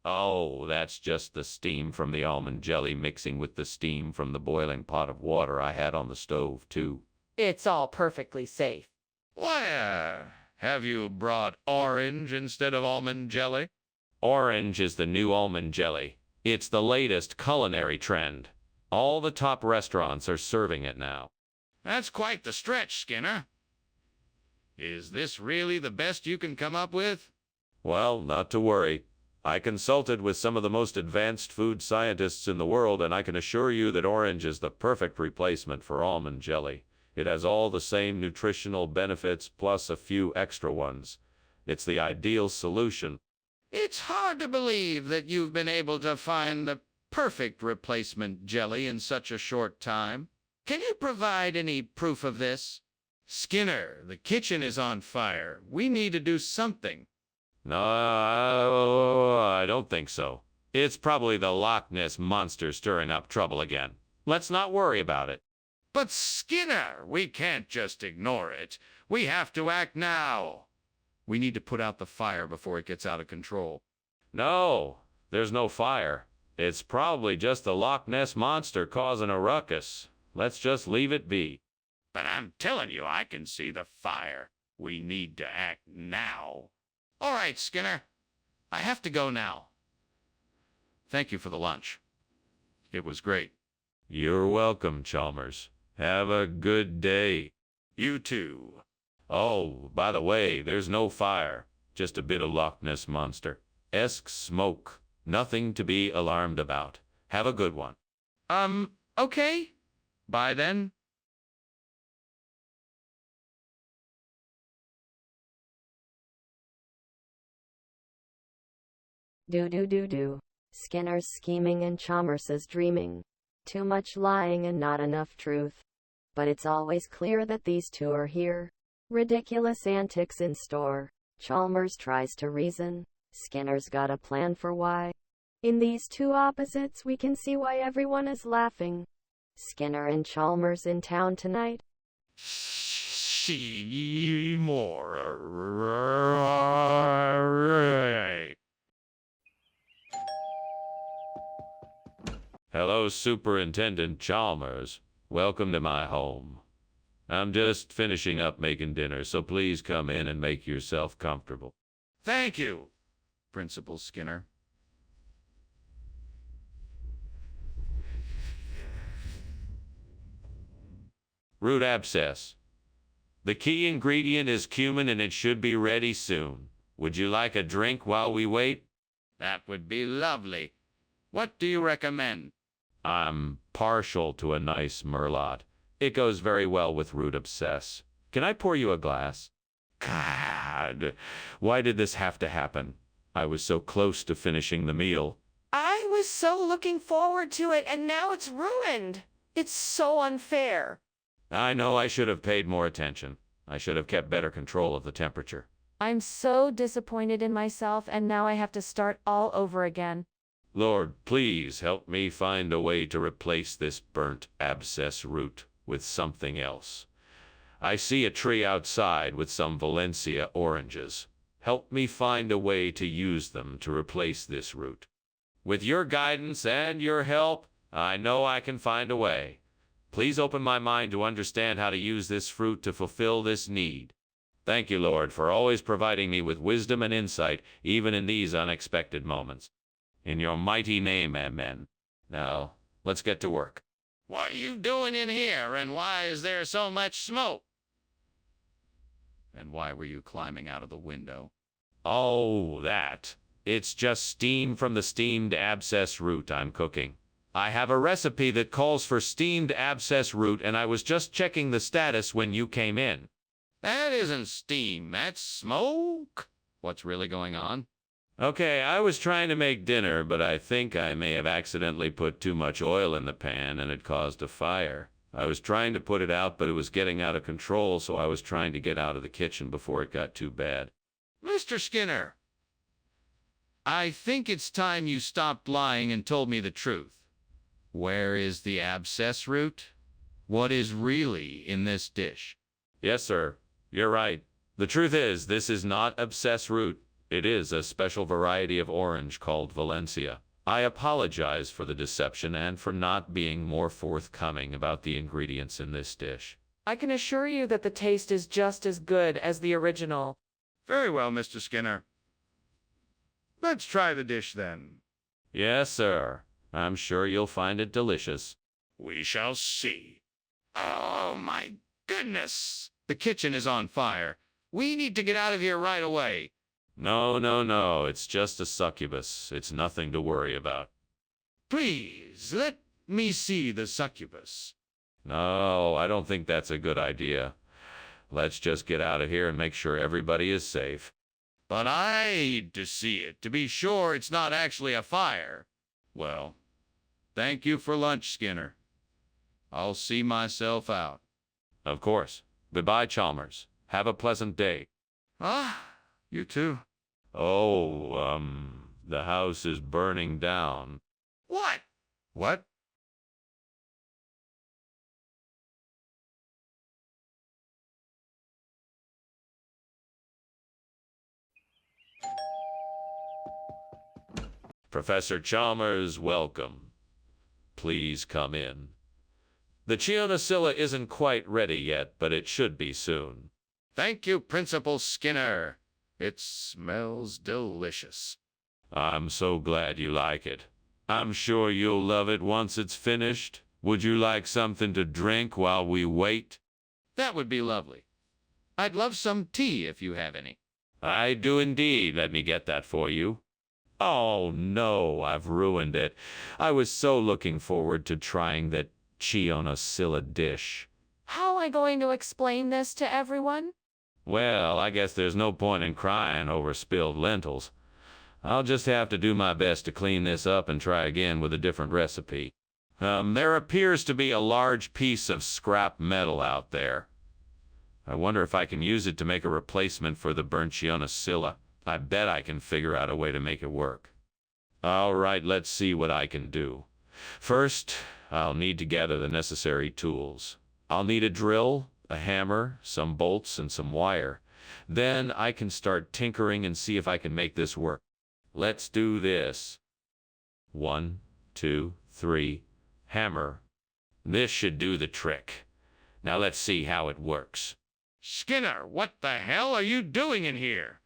Oh, that's just the steam from the almond jelly mixing with the steam from the boiling pot of water I had on the stove, too. It's all perfectly safe. Why, have you brought orange instead of almond jelly? Orange is the new almond jelly. It's the latest culinary trend. All the top restaurants are serving it now. That's quite the stretch, Skinner. Is this really the best you can come up with? Well, not to worry. I consulted with some of the most advanced food scientists in the world, and I can assure you that orange is the perfect replacement for almond jelly. It has all the same nutritional benefits plus a few extra ones. It's the ideal solution. It's hard to believe that you've been able to find the perfect replacement jelly in such a short time. Can you provide any proof of this? Skinner, the kitchen is on fire. We need to do something. No, I don't think so. It's probably the Loch Ness Monster stirring up trouble again. Let's not worry about it. But Skinner, we can't just ignore it. We have to act now. We need to put out the fire before it gets out of control. No, there's no fire. It's probably just the Loch Ness Monster causing a ruckus. Let's just leave it be. But I'm telling you, I can see the fire. We need to act now. All right, Skinner. I have to go now. Thank you for the lunch. It was great. You're welcome, Chalmers. Have a good day. You too. Oh, by the way, there's no fire. Just a bit of Loch Ness Monster-esque smoke. Nothing to be alarmed about. Have a good one. Okay. Bye then. Do. Skinner's scheming and Chalmers's dreaming. Too much lying and not enough truth. But it's always clear that these two are here. Ridiculous antics in store. Chalmers tries to reason. Skinner's got a plan for why. In these two opposites we can see why everyone is laughing. Skinner and Chalmers in town tonight. See more. Hello, Superintendent Chalmers. Welcome to my home. I'm just finishing up making dinner, so please come in and make yourself comfortable. Thank you, Principal Skinner. Root abscess. The key ingredient is cumin and it should be ready soon. Would you like a drink while we wait? That would be lovely. What do you recommend? I'm partial to a nice merlot. It goes very well with root abscess. Can I pour you a glass? God, why did this have to happen? I was so close to finishing the meal. I was so looking forward to it, and now it's ruined. It's so unfair. I know I should have paid more attention. I should have kept better control of the temperature. I'm so disappointed in myself, and now I have to start all over again. Lord, please help me find a way to replace this burnt abscess root with something else. I see a tree outside with some Valencia oranges. Help me find a way to use them to replace this root. With your guidance and your help, I know I can find a way. Please open my mind to understand how to use this fruit to fulfill this need. Thank you, Lord, for always providing me with wisdom and insight, even in these unexpected moments. In your mighty name, amen. Now, let's get to work. What are you doing in here, and why is there so much smoke? And why were you climbing out of the window? Oh, that. It's just steam from the steamed abscess root I'm cooking. I have a recipe that calls for steamed abscess root, and I was just checking the status when you came in. That isn't steam, that's smoke. What's really going on? Okay, I was trying to make dinner, but I think I may have accidentally put too much oil in the pan and it caused a fire. I was trying to put it out, but it was getting out of control, so I was trying to get out of the kitchen before it got too bad. Mr. Skinner, I think it's time you stopped lying and told me the truth. Where is the abscess root? What is really in this dish? Yes, sir. You're right. The truth is, this is not abscess root. It is a special variety of orange called Valencia. I apologize for the deception and for not being more forthcoming about the ingredients in this dish. I can assure you that the taste is just as good as the original. Very well, Mr. Skinner. Let's try the dish then. Yes, sir. I'm sure you'll find it delicious. We shall see. Oh, my goodness. The kitchen is on fire. We need to get out of here right away. No. It's just a succubus. It's nothing to worry about. Please, let me see the succubus. No, I don't think that's a good idea. Let's just get out of here and make sure everybody is safe. But I need to see it to be sure it's not actually a fire. Well, thank you for lunch, Skinner. I'll see myself out. Of course. Goodbye, Chalmers. Have a pleasant day. You too. Oh, the house is burning down. What? What? Professor Chalmers, welcome. Please come in. The Chionocilla isn't quite ready yet, but it should be soon. Thank you, Principal Skinner. It smells delicious. I'm so glad you like it. I'm sure you'll love it once it's finished. Would you like something to drink while we wait? That would be lovely. I'd love some tea if you have any. I do indeed. Let me get that for you. Oh no, I've ruined it. I was so looking forward to trying that Chionocilla dish. How am I going to explain this to everyone? Well, I guess there's no point in crying over spilled lentils. I'll just have to do my best to clean this up and try again with a different recipe. There appears to be a large piece of scrap metal out there. I wonder if I can use it to make a replacement for the burnt Chionocilla. I bet I can figure out a way to make it work. All right, let's see what I can do. First, I'll need to gather the necessary tools. I'll need a drill, a hammer, some bolts, and some wire. Then I can start tinkering and see if I can make this work. Let's do this. 1, 2, 3, hammer. This should do the trick. Now let's see how it works. Skinner, what the hell are you doing in here?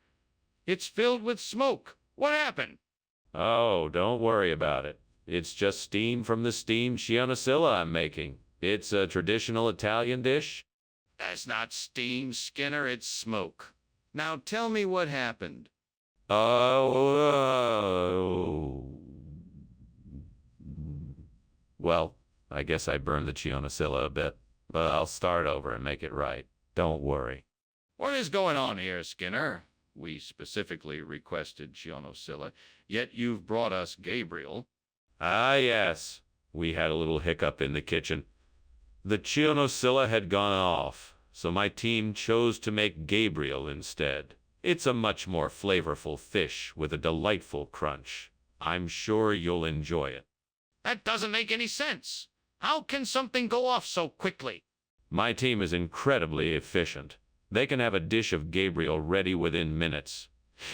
It's filled with smoke. What happened? Oh, don't worry about it. It's just steam from the steamed Chionocilla I'm making. It's a traditional Italian dish. That's not steam, Skinner. It's smoke. Now tell me what happened. Oh. Well, I guess I burned the Chionocilla a bit, but I'll start over and make it right. Don't worry. What is going on here, Skinner? We specifically requested Chionocilla, yet you've brought us Gabriel. Ah, yes. We had a little hiccup in the kitchen. The Chionocilla had gone off, so my team chose to make Gabriel instead. It's a much more flavorful fish with a delightful crunch. I'm sure you'll enjoy it. That doesn't make any sense. How can something go off so quickly? My team is incredibly efficient. They can have a dish of Gabriel ready within minutes.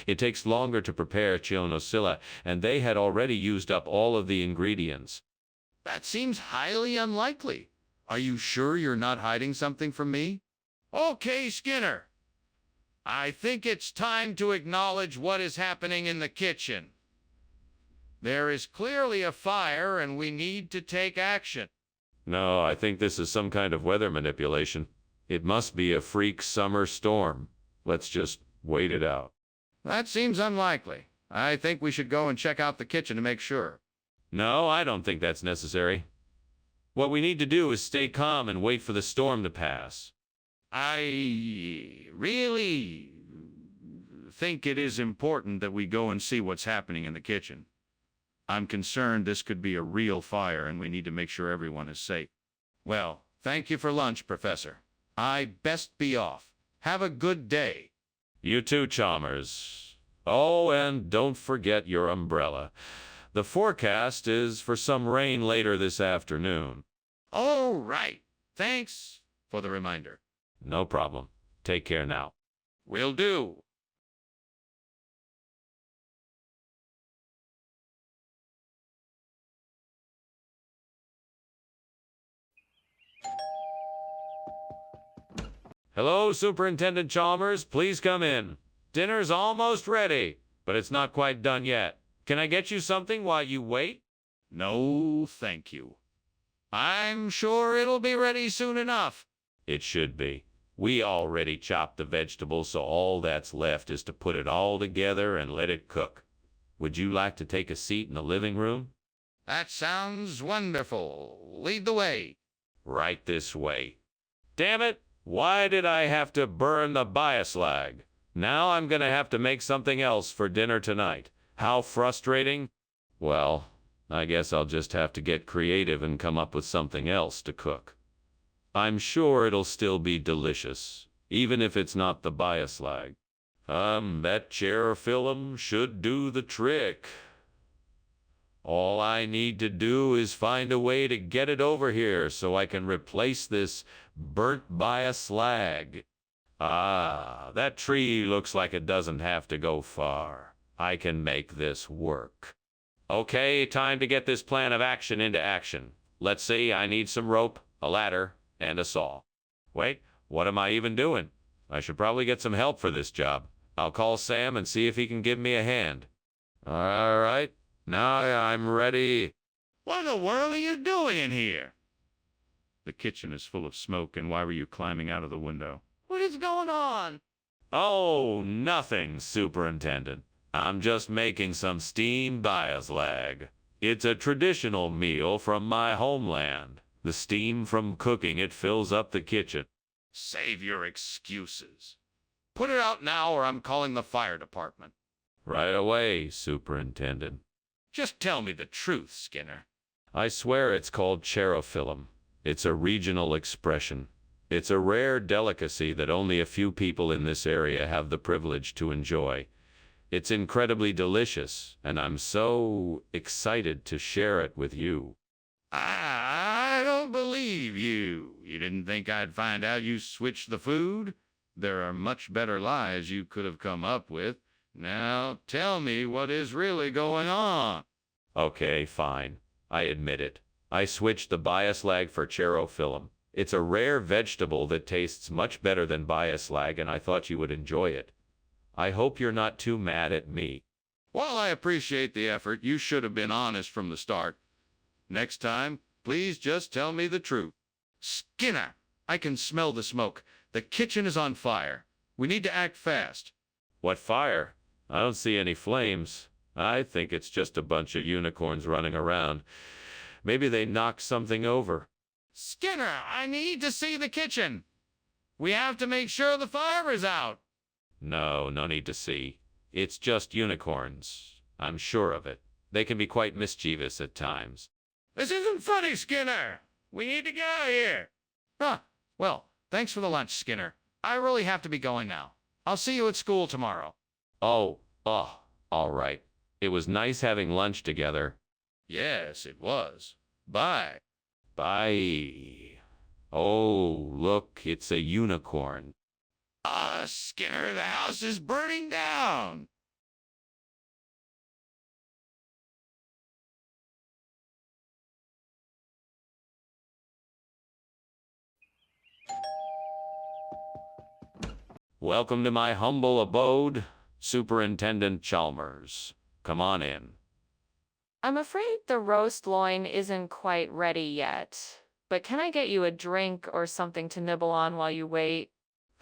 It takes longer to prepare Chionocilla, and they had already used up all of the ingredients. That seems highly unlikely. Are you sure you're not hiding something from me? Okay, Skinner. I think it's time to acknowledge what is happening in the kitchen. There is clearly a fire, and we need to take action. No, I think this is some kind of weather manipulation. It must be a freak summer storm. Let's just wait it out. That seems unlikely. I think we should go and check out the kitchen to make sure. No, I don't think that's necessary. What we need to do is stay calm and wait for the storm to pass. I really think it is important that we go and see what's happening in the kitchen. I'm concerned this could be a real fire, and we need to make sure everyone is safe. Well, thank you for lunch, Professor. I best be off. Have a good day. You too, Chalmers. Oh, and don't forget your umbrella. The forecast is for some rain later this afternoon. All right. Thanks for the reminder. No problem. Take care now. Will do. Hello, Superintendent Chalmers. Please come in. Dinner's almost ready, but it's not quite done yet. Can I get you something while you wait? No, thank you. I'm sure it'll be ready soon enough. It should be. We already chopped the vegetables, so all that's left is to put it all together and let it cook. Would you like to take a seat in the living room? That sounds wonderful. Lead the way. Right this way. Damn it! Why did I have to burn the bioslag? Now I'm gonna have to make something else for dinner tonight. How frustrating. Well, I guess I'll just have to get creative and come up with something else to cook. I'm sure it'll still be delicious, even if it's not the bioslag. That chair film should do the trick. All I need to do is find a way to get it over here so I can replace this burnt bioslag. Ah, that tree looks like it doesn't have to go far. I can make this work. Okay, time to get this plan of action into action. Let's see, I need some rope, a ladder, and a saw. Wait, what am I even doing? I should probably get some help for this job. I'll call Sam and see if he can give me a hand. All right, now I'm ready. What in the world are you doing in here? The kitchen is full of smoke, and why were you climbing out of the window? What is going on? Oh, nothing, Superintendent. I'm just making some steamed biaslag. It's a traditional meal from my homeland. The steam from cooking it fills up the kitchen. Save your excuses. Put it out now, or I'm calling the fire department. Right away, Superintendent. Just tell me the truth, Skinner. I swear it's called cherophyllum. It's a regional expression. It's a rare delicacy that only a few people in this area have the privilege to enjoy. It's incredibly delicious, and I'm so excited to share it with you. I don't believe you. You didn't think I'd find out you switched the food? There are much better lies you could have come up with. Now tell me what is really going on. Okay, fine. I admit it. I switched the biaslag for cherophyllum. It's a rare vegetable that tastes much better than biaslag, and I thought you would enjoy it. I hope you're not too mad at me. While I appreciate the effort, you should have been honest from the start. Next time, please just tell me the truth. Skinner, I can smell the smoke. The kitchen is on fire. We need to act fast. What fire? I don't see any flames. I think it's just a bunch of unicorns running around. Maybe they knocked something over. Skinner, I need to see the kitchen. We have to make sure the fire is out. No need to see. It's just unicorns. I'm sure of it. They can be quite mischievous at times. This isn't funny, Skinner. We need to get out of here. Well, thanks for the lunch, Skinner. I really have to be going now. I'll see you at school tomorrow. Oh, all right. It was nice having lunch together. Yes, it was. Bye. Bye. Oh, look, it's a unicorn. Skinner, the house is burning down. Welcome to my humble abode, Superintendent Chalmers. Come on in. I'm afraid the roast loin isn't quite ready yet. But can I get you a drink or something to nibble on while you wait?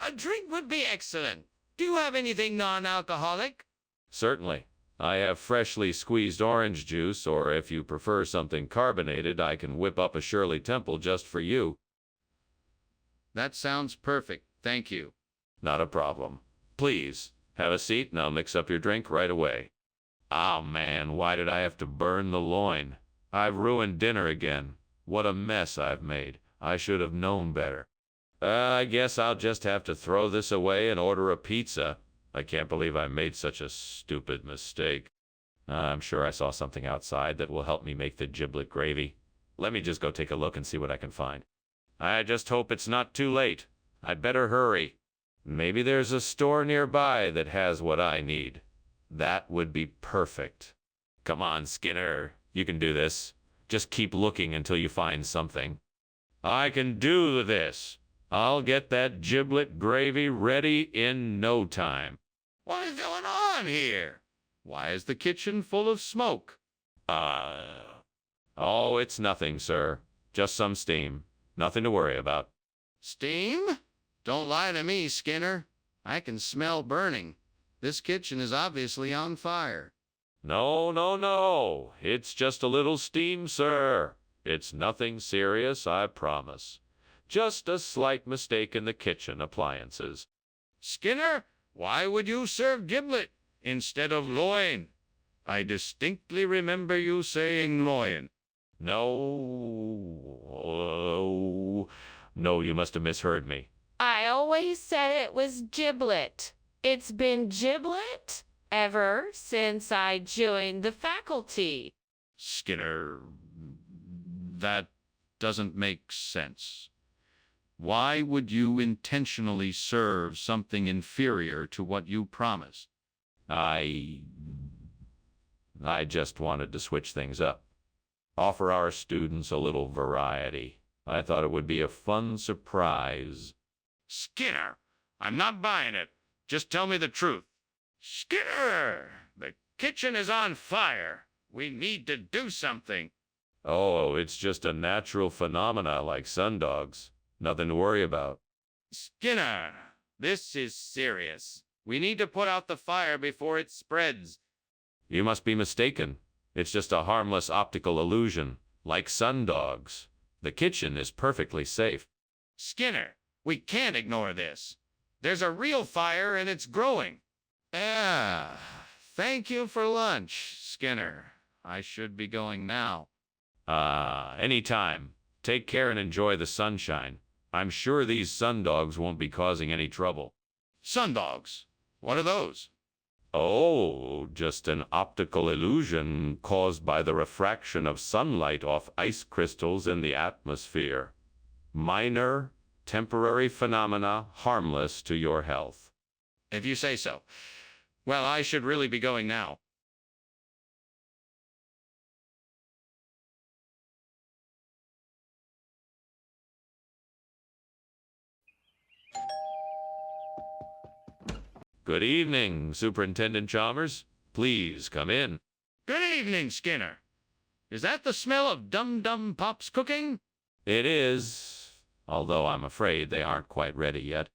A drink would be excellent. Do you have anything non-alcoholic? Certainly. I have freshly squeezed orange juice, or if you prefer something carbonated, I can whip up a Shirley Temple just for you. That sounds perfect. Thank you. Not a problem. Please, have a seat and I'll mix up your drink right away. Oh man, why did I have to burn the loin? I've ruined dinner again. What a mess I've made. I should have known better. I guess I'll just have to throw this away and order a pizza. I can't believe I made such a stupid mistake. I'm sure I saw something outside that will help me make the giblet gravy. Let me just go take a look and see what I can find. I just hope it's not too late. I'd better hurry. Maybe there's a store nearby that has what I need. That would be perfect. Come on, Skinner. You can do this. Just keep looking until you find something. I can do this. I'll get that giblet gravy ready in no time. What is going on here? Why is the kitchen full of smoke? Oh, it's nothing, sir. Just some steam. Nothing to worry about. Steam? Don't lie to me, Skinner. I can smell burning. This kitchen is obviously on fire. No. It's just a little steam, sir. It's nothing serious, I promise. Just a slight mistake in the kitchen appliances. Skinner, why would you serve giblet instead of loin? I distinctly remember you saying loin. No, you must have misheard me. I always said it was giblet. It's been giblet ever since I joined the faculty. Skinner, that doesn't make sense. Why would you intentionally serve something inferior to what you promised? I just wanted to switch things up. Offer our students a little variety. I thought it would be a fun surprise. Skinner, I'm not buying it. Just tell me the truth. Skinner, the kitchen is on fire. We need to do something. Oh, it's just a natural phenomena like sundogs. Nothing to worry about. Skinner, this is serious. We need to put out the fire before it spreads. You must be mistaken. It's just a harmless optical illusion, like sundogs. The kitchen is perfectly safe. Skinner, we can't ignore this. There's a real fire and it's growing. Thank you for lunch, Skinner. I should be going now. Anytime. Take care and enjoy the sunshine. I'm sure these sundogs won't be causing any trouble. Sundogs? What are those? Oh, just an optical illusion caused by the refraction of sunlight off ice crystals in the atmosphere. Minor, temporary phenomena, harmless to your health. If you say so. Well, I should really be going now. Good evening, Superintendent Chalmers. Please come in. Good evening, Skinner. Is that the smell of Dum Dum Pop's cooking? It is, although I'm afraid they aren't quite ready yet.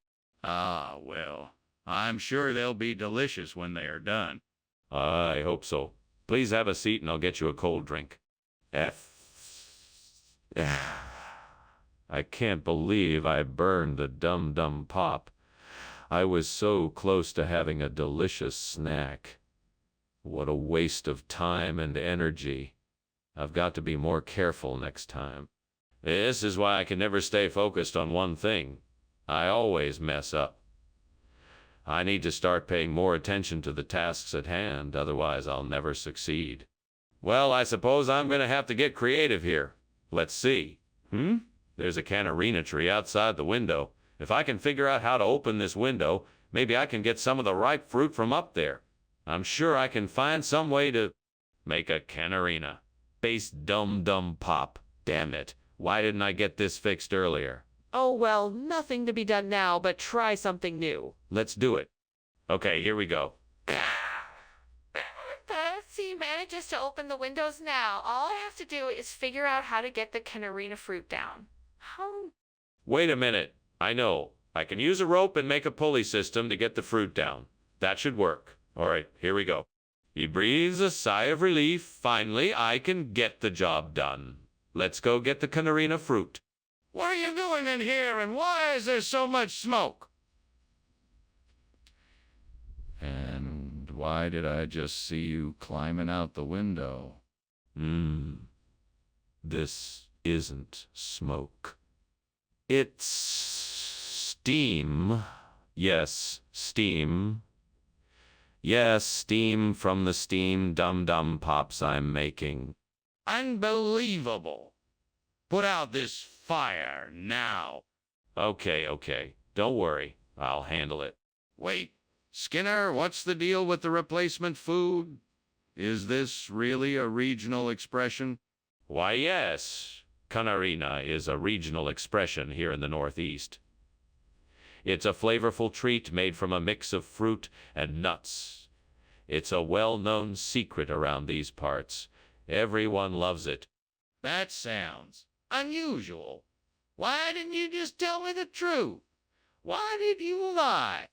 Ah, well, I'm sure they'll be delicious when they are done. I hope so. Please have a seat and I'll get you a cold drink. I can't believe I burned the Dum Dum Pop. I was so close to having a delicious snack. What a waste of time and energy. I've got to be more careful next time. This is why I can never stay focused on one thing. I always mess up. I need to start paying more attention to the tasks at hand, otherwise I'll never succeed. Well, I suppose I'm going to have to get creative here. Let's see. There's a canarina tree outside the window. If I can figure out how to open this window, maybe I can get some of the ripe fruit from up there. I'm sure I can find some way to make a canarina. Base Dum Dum Pop. Damn it. Why didn't I get this fixed earlier? Oh well, nothing to be done now, but try something new. Let's do it. Okay, here we go. He manages to open the windows now. All I have to do is figure out how to get the canarina fruit down. Wait a minute. I know. I can use a rope and make a pulley system to get the fruit down. That should work. All right, here we go. He breathes a sigh of relief. Finally, I can get the job done. Let's go get the canarina fruit. What are you doing in here and why is there so much smoke? And why did I just see you climbing out the window? This isn't smoke. It's steam. Yes, steam. Yes, steam from the steam Dum Dum Pops I'm making. Unbelievable. Put out this fire now. Okay. Don't worry. I'll handle it. Wait, Skinner, what's the deal with the replacement food? Is this really a regional expression? Why, yes. Canarina is a regional expression here in the Northeast. It's a flavorful treat made from a mix of fruit and nuts. It's a well-known secret around these parts. Everyone loves it. That sounds unusual. Why didn't you just tell me the truth? Why did you lie?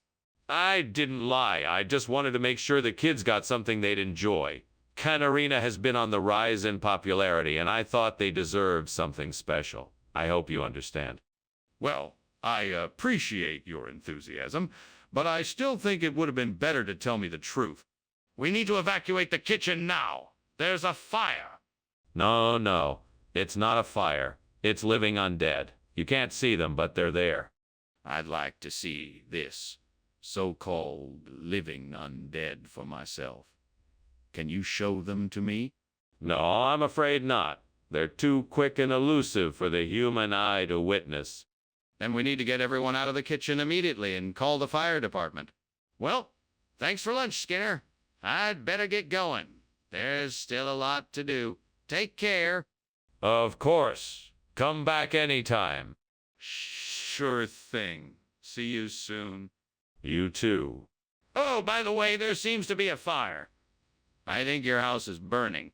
I didn't lie. I just wanted to make sure the kids got something they'd enjoy. Canarina has been on the rise in popularity, and I thought they deserved something special. I hope you understand. Well, I appreciate your enthusiasm, but I still think it would have been better to tell me the truth. We need to evacuate the kitchen now. There's a fire. No. It's not a fire. It's living undead. You can't see them, but they're there. I'd like to see this so-called living undead for myself. Can you show them to me? No, I'm afraid not. They're too quick and elusive for the human eye to witness. Then we need to get everyone out of the kitchen immediately and call the fire department. Well, thanks for lunch, Skinner. I'd better get going. There's still a lot to do. Take care. Of course. Come back anytime. Sure thing. See you soon. You too. Oh, by the way, there seems to be a fire. I think your house is burning.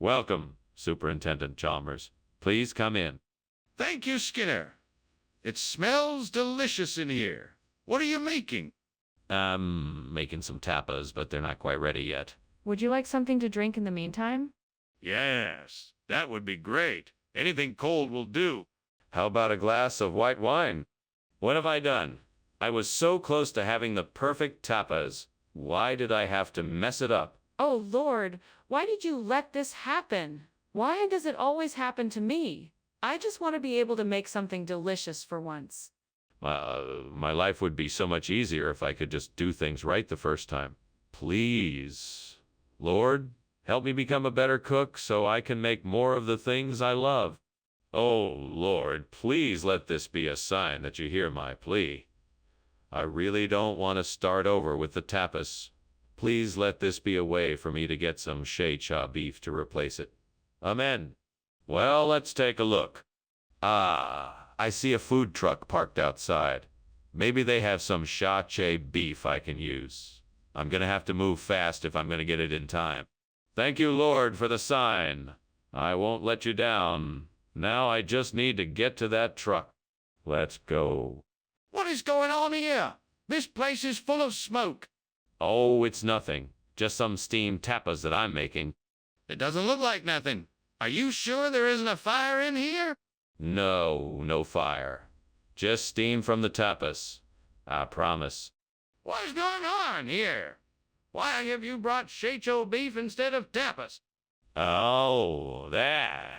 Welcome, Superintendent Chalmers. Please come in. Thank you, Skinner. It smells delicious in here. What are you making? I'm making some tapas, but they're not quite ready yet. Would you like something to drink in the meantime? Yes, that would be great. Anything cold will do. How about a glass of white wine? What have I done? I was so close to having the perfect tapas. Why did I have to mess it up? Oh, Lord, why did you let this happen? Why does it always happen to me? I just want to be able to make something delicious for once. My life would be so much easier if I could just do things right the first time. Please, Lord, help me become a better cook so I can make more of the things I love. Oh, Lord, please let this be a sign that you hear my plea. I really don't want to start over with the tapas. Please let this be a way for me to get some shea-cha beef to replace it. Amen. Well, let's take a look. Ah, I see a food truck parked outside. Maybe they have some shea beef I can use. I'm gonna have to move fast if I'm gonna get it in time. Thank you, Lord, for the sign. I won't let you down. Now I just need to get to that truck. Let's go. What is going on here? This place is full of smoke. Oh, it's nothing. Just some steamed tapas that I'm making. It doesn't look like nothing. Are you sure there isn't a fire in here? No, no fire. Just steam from the tapas. I promise. What is going on here? Why have you brought Shacho beef instead of tapas? Oh, that.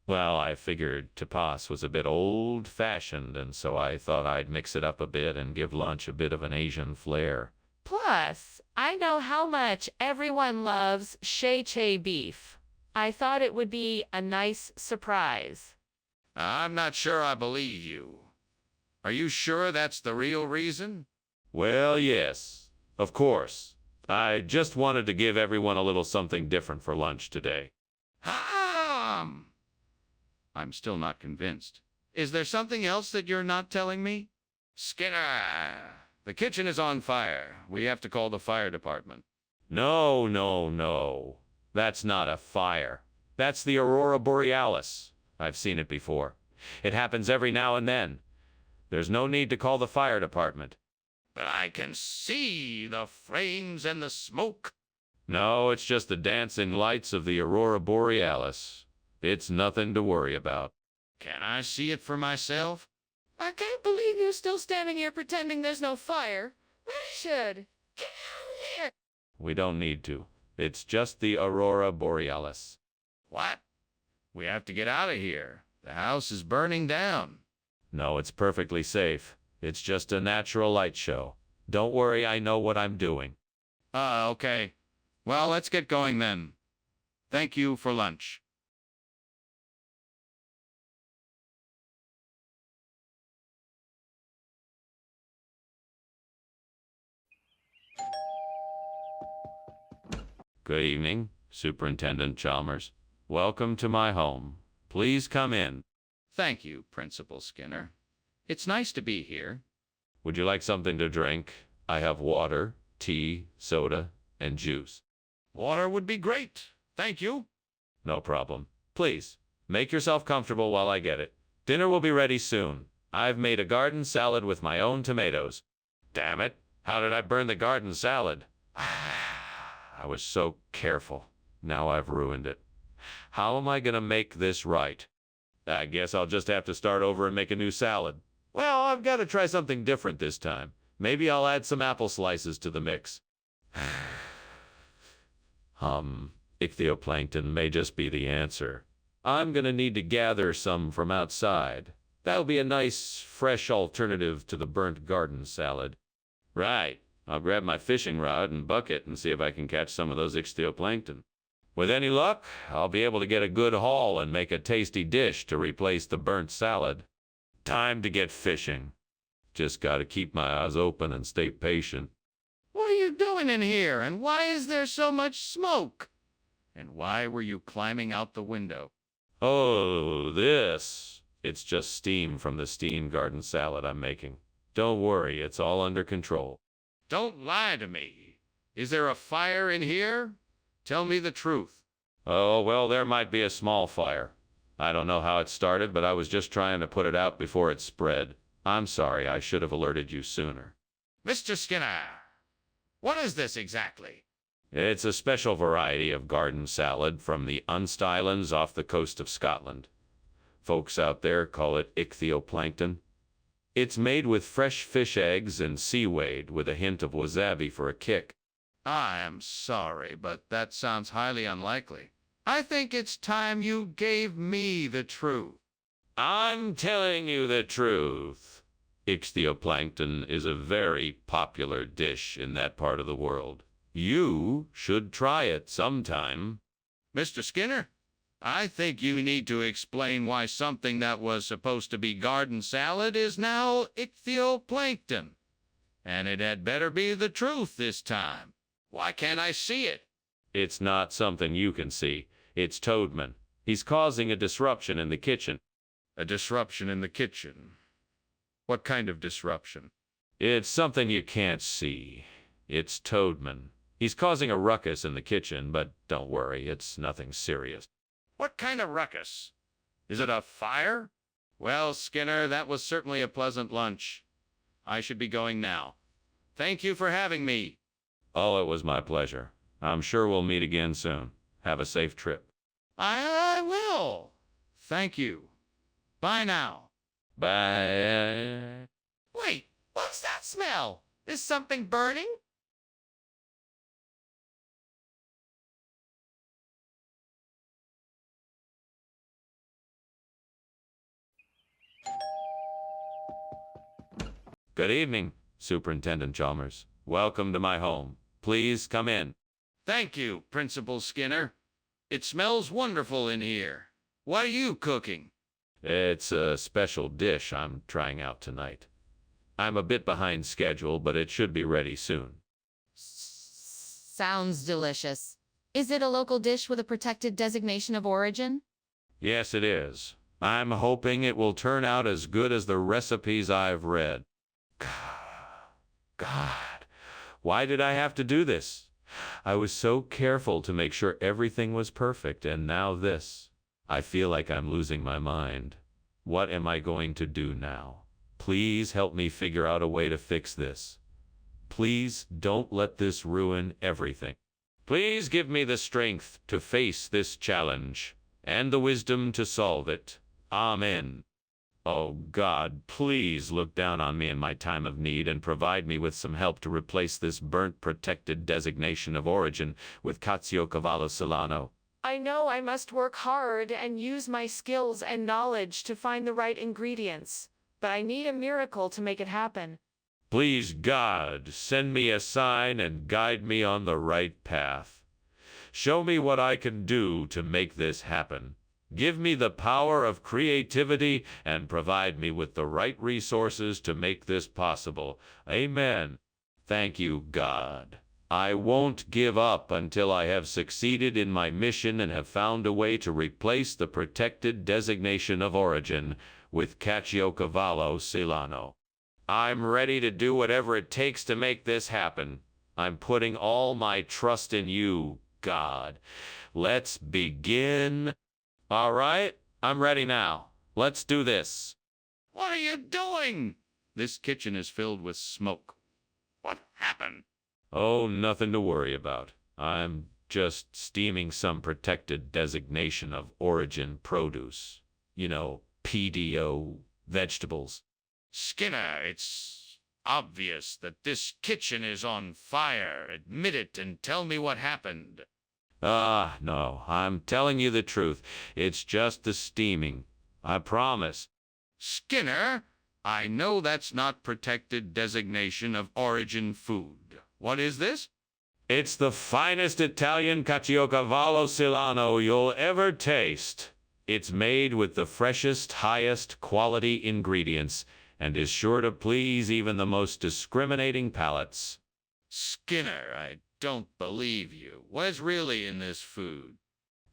Well, I figured tapas was a bit old-fashioned, and so I thought I'd mix it up a bit and give lunch a bit of an Asian flair. Plus, I know how much everyone loves shea beef. I thought it would be a nice surprise. I'm not sure I believe you. Are you sure that's the real reason? Well, yes, of course. I just wanted to give everyone a little something different for lunch today. I'm still not convinced. Is there something else that you're not telling me? Skinner, the kitchen is on fire. We have to call the fire department. No, no, no. That's not a fire. That's the aurora borealis. I've seen it before. It happens every now and then. There's no need to call the fire department. But I can see the flames and the smoke. No, it's just the dancing lights of the aurora borealis. It's nothing to worry about. Can I see it for myself? I can't believe you're still standing here pretending there's no fire. We should. Get out of here. We don't need to. It's just the aurora borealis. What? We have to get out of here. The house is burning down. No, it's perfectly safe. It's just a natural light show. Don't worry, I know what I'm doing. Okay. Well, let's get going then. Thank you for lunch. Good evening, Superintendent Chalmers. Welcome to my home. Please come in. Thank you, Principal Skinner. It's nice to be here. Would you like something to drink? I have water, tea, soda, and juice. Water would be great. Thank you. No problem. Please, make yourself comfortable while I get it. Dinner will be ready soon. I've made a garden salad with my own tomatoes. Damn it, how did I burn the garden salad? I was so careful. Now I've ruined it. How am I gonna make this right? I guess I'll just have to start over and make a new salad. Well, I've got to try something different this time. Maybe I'll add some apple slices to the mix. Ichthyoplankton may just be the answer. I'm gonna need to gather some from outside. That'll be a nice, fresh alternative to the burnt garden salad. Right. I'll grab my fishing rod and bucket and see if I can catch some of those ichthyoplankton. With any luck, I'll be able to get a good haul and make a tasty dish to replace the burnt salad. Time to get fishing. Just gotta keep my eyes open and stay patient. What are you doing in here, and why is there so much smoke? And why were you climbing out the window? Oh, this. It's just steam from the steamed garden salad I'm making. Don't worry, it's all under control. Don't lie to me. Is there a fire in here? Tell me the truth. Oh, well, there might be a small fire. I don't know how it started, but I was just trying to put it out before it spread. I'm sorry, I should have alerted you sooner. Mr. Skinner, what is this exactly? It's a special variety of garden salad from the Unst Islands off the coast of Scotland. Folks out there call it ichthyoplankton. It's made with fresh fish eggs and seaweed with a hint of wasabi for a kick. I am sorry, but that sounds highly unlikely. I think it's time you gave me the truth. I'm telling you the truth. Ichthyoplankton is a very popular dish in that part of the world. You should try it sometime. Mr. Skinner, I think you need to explain why something that was supposed to be garden salad is now ichthyoplankton. And it had better be the truth this time. Why can't I see it? It's not something you can see. It's Toadman. He's causing a disruption in the kitchen. A disruption in the kitchen. What kind of disruption? It's something you can't see. It's Toadman. He's causing a ruckus in the kitchen, but don't worry, it's nothing serious. What kind of ruckus? Is it a fire? Well, Skinner, that was certainly a pleasant lunch. I should be going now. Thank you for having me. Oh, it was my pleasure. I'm sure we'll meet again soon. Have a safe trip. I will. Thank you. Bye now. Bye. Wait, what's that smell? Is something burning? Good evening, Superintendent Chalmers. Welcome to my home. Please come in. Thank you, Principal Skinner. It smells wonderful in here. What are you cooking? It's a special dish I'm trying out tonight. I'm a bit behind schedule, but it should be ready soon. Sounds delicious. Is it a local dish with a protected designation of origin? Yes, it is. I'm hoping it will turn out as good as the recipes I've read. God, why did I have to do this? I was so careful to make sure everything was perfect, and now this. I feel like I'm losing my mind. What am I going to do now? Please help me figure out a way to fix this. Please don't let this ruin everything. Please give me the strength to face this challenge and the wisdom to solve it. Amen. Oh God, please look down on me in my time of need and provide me with some help to replace this burnt protected designation of origin with Caciocavallo Solano. I know I must work hard and use my skills and knowledge to find the right ingredients, but I need a miracle to make it happen. Please, God, send me a sign and guide me on the right path. Show me what I can do to make this happen. Give me the power of creativity and provide me with the right resources to make this possible. Amen. Thank you, God. I won't give up until I have succeeded in my mission and have found a way to replace the protected designation of origin with Caciocavallo Solano. I'm ready to do whatever it takes to make this happen. I'm putting all my trust in you, God. Let's begin. All right, I'm ready now. Let's do this. What are you doing? This kitchen is filled with smoke. What happened? Oh, nothing to worry about. I'm just steaming some protected designation of origin produce. You know, PDO vegetables. Skinner, it's obvious that this kitchen is on fire. Admit it and tell me what happened. No, I'm telling you the truth. It's just the steaming. I promise. Skinner, I know that's not protected designation of origin food. What is this? It's the finest Italian caciocavallo Silano you'll ever taste. It's made with the freshest, highest quality ingredients and is sure to please even the most discriminating palates. Skinner, I don't believe you. What's really in this food?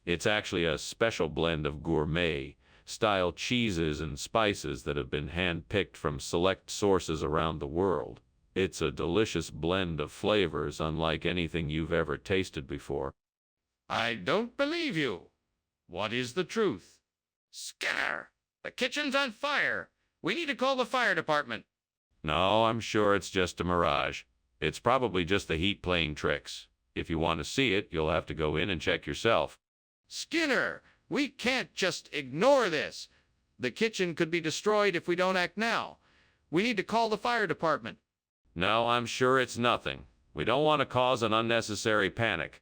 It's actually a special blend of gourmet-style cheeses and spices that have been hand-picked from select sources around the world. It's a delicious blend of flavors unlike anything you've ever tasted before. I don't believe you. What is the truth? Skinner, the kitchen's on fire. We need to call the fire department. No, I'm sure it's just a mirage. It's probably just the heat playing tricks. If you want to see it, you'll have to go in and check yourself. Skinner, we can't just ignore this. The kitchen could be destroyed if we don't act now. We need to call the fire department. No, I'm sure it's nothing. We don't want to cause an unnecessary panic.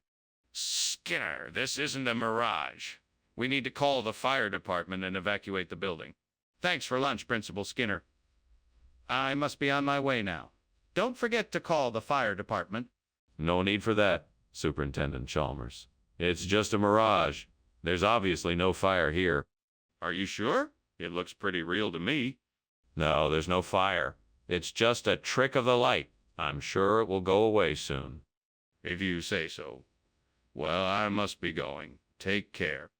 Skinner, this isn't a mirage. We need to call the fire department and evacuate the building. Thanks for lunch, Principal Skinner. I must be on my way now. Don't forget to call the fire department. No need for that, Superintendent Chalmers. It's just a mirage. There's obviously no fire here. Are you sure? It looks pretty real to me. No, there's no fire. It's just a trick of the light. I'm sure it will go away soon. If you say so. Well, I must be going. Take care.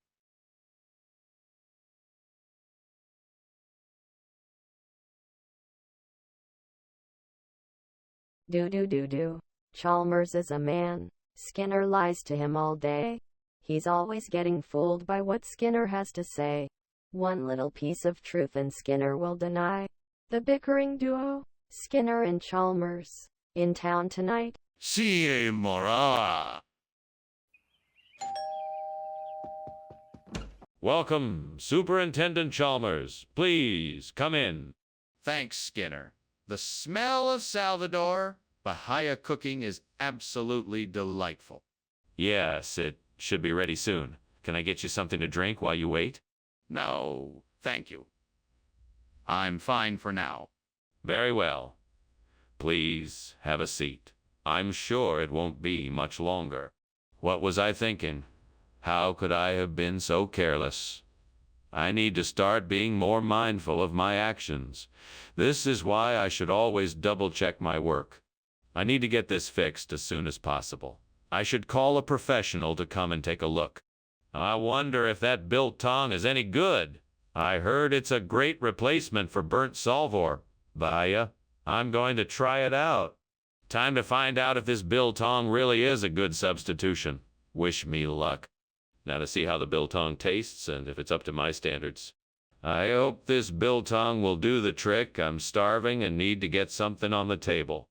Do. Chalmers is a man. Skinner lies to him all day. He's always getting fooled by what Skinner has to say. One little piece of truth and Skinner will deny. The bickering duo, Skinner and Chalmers, in town tonight. See Mora. Welcome, Superintendent Chalmers. Please, come in. Thanks, Skinner. The smell of Salvador Bahia cooking is absolutely delightful. Yes, it should be ready soon. Can I get you something to drink while you wait? No, thank you. I'm fine for now. Very well. Please, have a seat. I'm sure it won't be much longer. What was I thinking? How could I have been so careless? I need to start being more mindful of my actions. This is why I should always double-check my work. I need to get this fixed as soon as possible. I should call a professional to come and take a look. I wonder if that biltong is any good. I heard it's a great replacement for burnt Salvador Bahia. I'm going to try it out. Time to find out if this biltong really is a good substitution. Wish me luck. Now to see how the biltong tastes and if it's up to my standards. I hope this biltong will do the trick. I'm starving and need to get something on the table.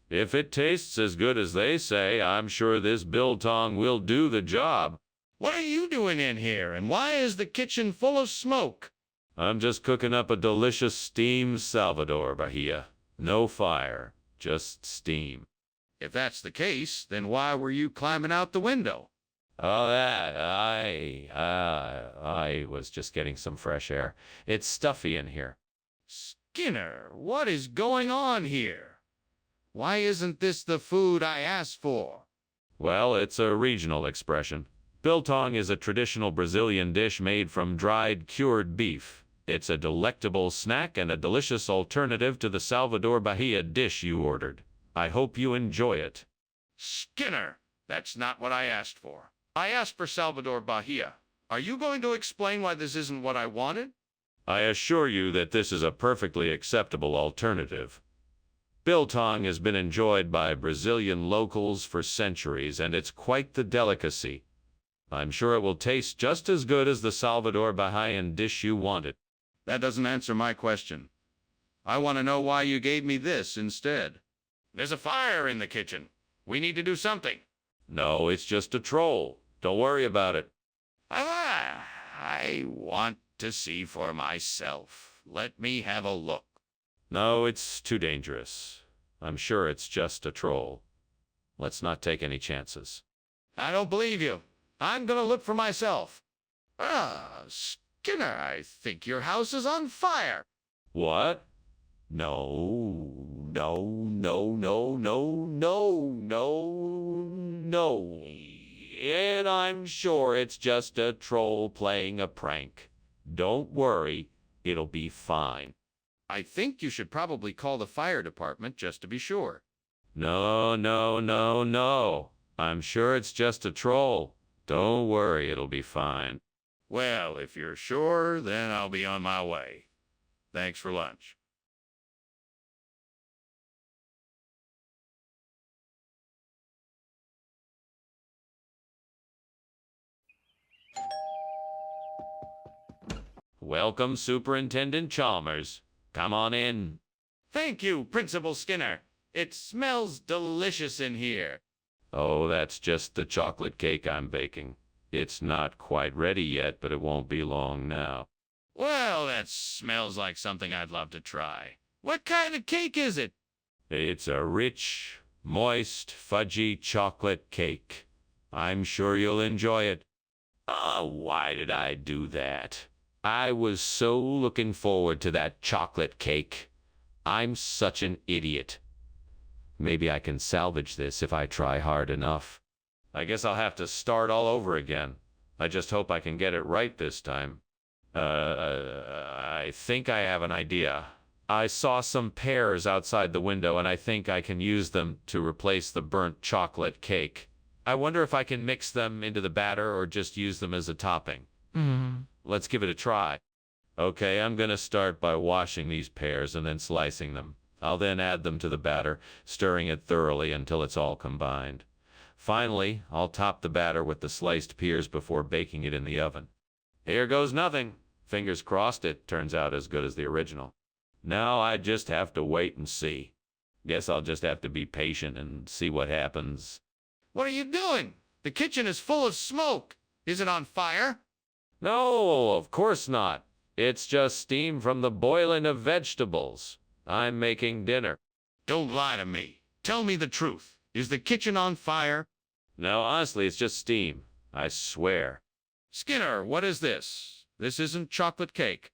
If it tastes as good as they say, I'm sure this biltong will do the job. What are you doing in here, and why is the kitchen full of smoke? I'm just cooking up a delicious steamed Salvador Bahia. No fire, just steam. If that's the case, then why were you climbing out the window? Oh, I was just getting some fresh air. It's stuffy in here. Skinner, what is going on here? Why isn't this the food I asked for? Well, it's a regional expression. Biltong is a traditional Brazilian dish made from dried, cured beef. It's a delectable snack and a delicious alternative to the Salvador Bahia dish you ordered. I hope you enjoy it. Skinner, that's not what I asked for. I asked for Salvador Bahia. Are you going to explain why this isn't what I wanted? I assure you that this is a perfectly acceptable alternative. Biltong has been enjoyed by Brazilian locals for centuries, and it's quite the delicacy. I'm sure it will taste just as good as the Salvador Bahian dish you wanted. That doesn't answer my question. I want to know why you gave me this instead. There's a fire in the kitchen. We need to do something. No, it's just a troll. Don't worry about it. I want to see for myself. Let me have a look. No, it's too dangerous. I'm sure it's just a troll. Let's not take any chances. I don't believe you. I'm gonna look for myself. Skinner, I think your house is on fire. What? No. No, and I'm sure it's just a troll playing a prank. Don't worry, it'll be fine. I think you should probably call the fire department just to be sure. No, no, no, no. I'm sure it's just a troll. Don't worry, it'll be fine. Well, if you're sure, then I'll be on my way. Thanks for lunch. Welcome, Superintendent Chalmers. Come on in. Thank you, Principal Skinner. It smells delicious in here. Oh, that's just the chocolate cake I'm baking. It's not quite ready yet, but it won't be long now. Well, that smells like something I'd love to try. What kind of cake is it? It's a rich, moist, fudgy chocolate cake. I'm sure you'll enjoy it. Why did I do that? I was so looking forward to that chocolate cake. I'm such an idiot. Maybe I can salvage this if I try hard enough. I guess I'll have to start all over again. I just hope I can get it right this time. I think I have an idea. I saw some pears outside the window, and I think I can use them to replace the burnt chocolate cake. I wonder if I can mix them into the batter or just use them as a topping. Let's give it a try. Okay, I'm gonna start by washing these pears and then slicing them. I'll then add them to the batter, stirring it thoroughly until it's all combined. Finally, I'll top the batter with the sliced pears before baking it in the oven. Here goes nothing. Fingers crossed it turns out as good as the original. Now I just have to wait and see. Guess I'll just have to be patient and see what happens. What are you doing? The kitchen is full of smoke. Is it on fire? No, of course not. It's just steam from the boiling of vegetables. I'm making dinner. Don't lie to me. Tell me the truth. Is the kitchen on fire? No, honestly, it's just steam. I swear. Skinner, what is this? This isn't chocolate cake.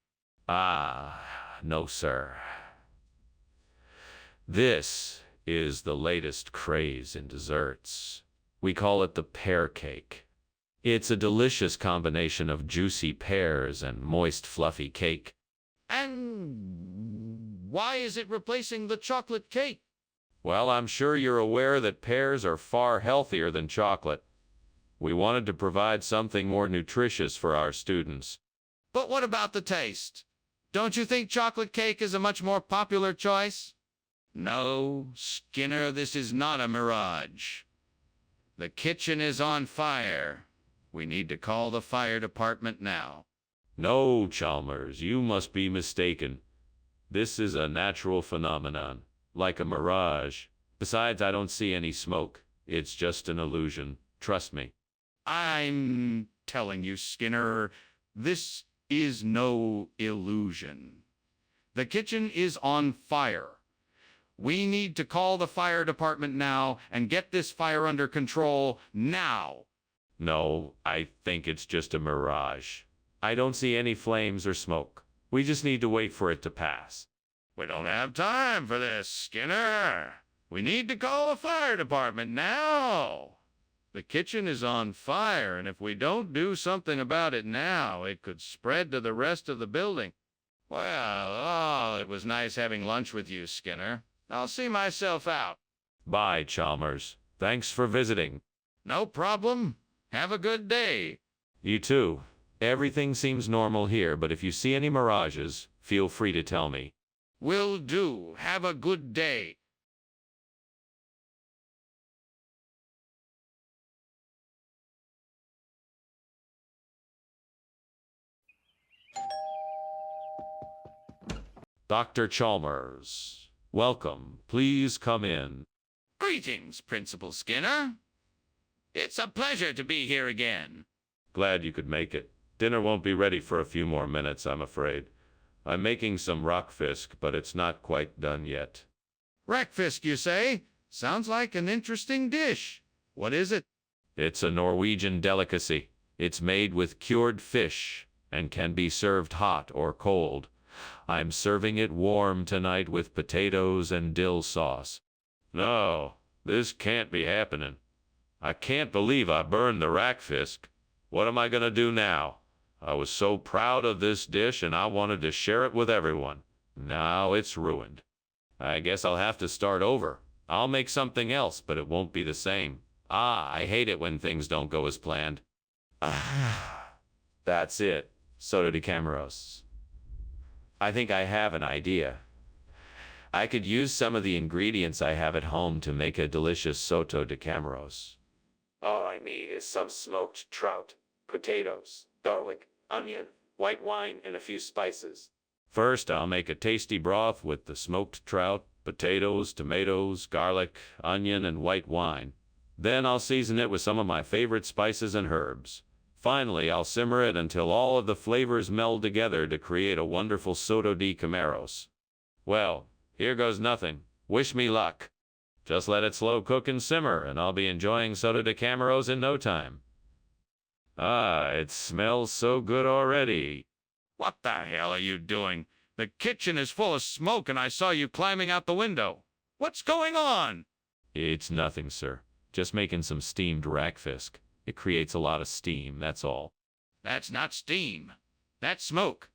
No, sir. This is the latest craze in desserts. We call it the pear cake. It's a delicious combination of juicy pears and moist, fluffy cake. And why is it replacing the chocolate cake? Well, I'm sure you're aware that pears are far healthier than chocolate. We wanted to provide something more nutritious for our students. But what about the taste? Don't you think chocolate cake is a much more popular choice? No, Skinner, this is not a mirage. The kitchen is on fire. We need to call the fire department now. No, Chalmers, you must be mistaken. This is a natural phenomenon, like a mirage. Besides, I don't see any smoke. It's just an illusion. Trust me. I'm telling you, Skinner, this is no illusion. The kitchen is on fire. We need to call the fire department now and get this fire under control now. No, I think it's just a mirage. I don't see any flames or smoke. We just need to wait for it to pass. We don't have time for this, Skinner. We need to call the fire department now. The kitchen is on fire, and if we don't do something about it now, it could spread to the rest of the building. Well, it was nice having lunch with you, Skinner. I'll see myself out. Bye, Chalmers. Thanks for visiting. No problem. Have a good day. You too. Everything seems normal here, but if you see any mirages, feel free to tell me. Will do. Have a good day. Dr. Chalmers, welcome. Please come in. Greetings, Principal Skinner. It's a pleasure to be here again. Glad you could make it. Dinner won't be ready for a few more minutes, I'm afraid. I'm making some rockfisk, but it's not quite done yet. Rackfisk, you say? Sounds like an interesting dish. What is it? It's a Norwegian delicacy. It's made with cured fish and can be served hot or cold. I'm serving it warm tonight with potatoes and dill sauce. No, this can't be happening. I can't believe I burned the rackfisk. What am I gonna do now? I was so proud of this dish and I wanted to share it with everyone. Now it's ruined. I guess I'll have to start over. I'll make something else, but it won't be the same. I hate it when things don't go as planned. That's it. Soda de Camaros. I think I have an idea. I could use some of the ingredients I have at home to make a delicious soto de Camaros. All I need is some smoked trout, potatoes, garlic, onion, white wine, and a few spices. First, I'll make a tasty broth with the smoked trout, potatoes, tomatoes, garlic, onion, and white wine. Then I'll season it with some of my favorite spices and herbs. Finally, I'll simmer it until all of the flavors meld together to create a wonderful soto de Camaros. Well, here goes nothing. Wish me luck. Just let it slow cook and simmer, and I'll be enjoying soto de Camaros in no time. It smells so good already. What the hell are you doing? The kitchen is full of smoke and I saw you climbing out the window. What's going on? It's nothing, sir. Just making some steamed rackfisk. It creates a lot of steam, that's all. That's not steam. That's smoke.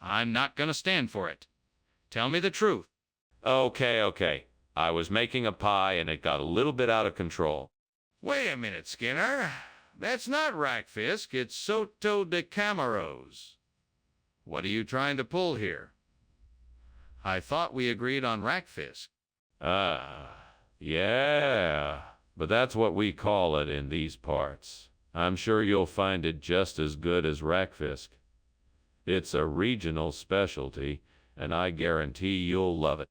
I'm not gonna stand for it. Tell me the truth. Okay. I was making a pie and it got a little bit out of control. Wait a minute, Skinner. That's not rackfisk, it's soto de Camaros. What are you trying to pull here? I thought we agreed on rackfisk. Yeah, but that's what we call it in these parts. I'm sure you'll find it just as good as rackfisk. It's a regional specialty, and I guarantee you'll love it.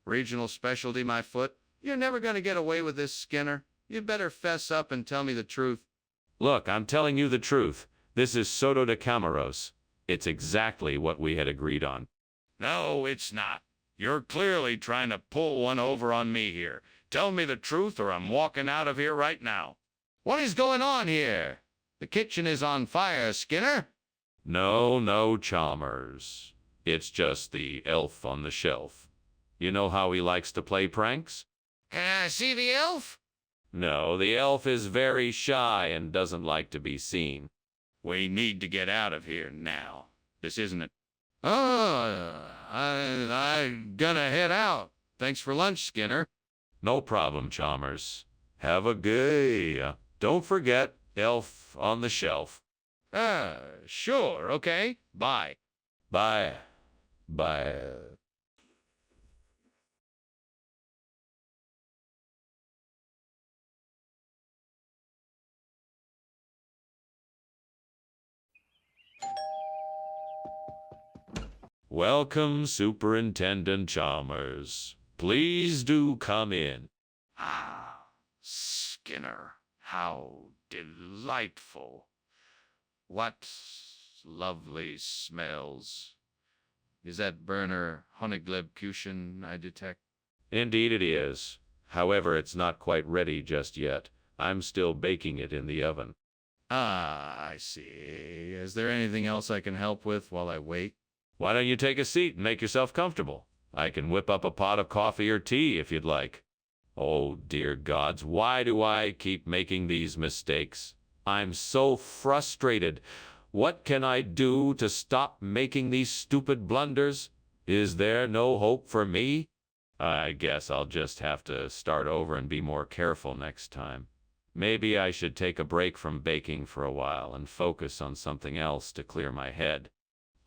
Regional specialty, my foot? You're never gonna get away with this, Skinner. You'd better fess up and tell me the truth. Look, I'm telling you the truth. This is soto de Camaros. It's exactly what we had agreed on. No, it's not. You're clearly trying to pull one over on me here. Tell me the truth or I'm walking out of here right now. What is going on here? The kitchen is on fire, Skinner. No, Chalmers. It's just the elf on the shelf. You know how he likes to play pranks? Can I see the elf? No, the elf is very shy and doesn't like to be seen. We need to get out of here now. This isn't it. I'm gonna head out. Thanks for lunch, Skinner. No problem, Chalmers. Have a good... Don't forget, elf on the shelf. Sure, okay. Bye. Bye. Welcome, Superintendent Chalmers. Please do come in. Skinner, how delightful. What lovely smells. Is that burner Honigleibkuchen I detect? Indeed it is. However, it's not quite ready just yet. I'm still baking it in the oven. I see. Is there anything else I can help with while I wait? Why don't you take a seat and make yourself comfortable? I can whip up a pot of coffee or tea if you'd like. Oh, dear gods, why do I keep making these mistakes? I'm so frustrated. What can I do to stop making these stupid blunders? Is there no hope for me? I guess I'll just have to start over and be more careful next time. Maybe I should take a break from baking for a while and focus on something else to clear my head.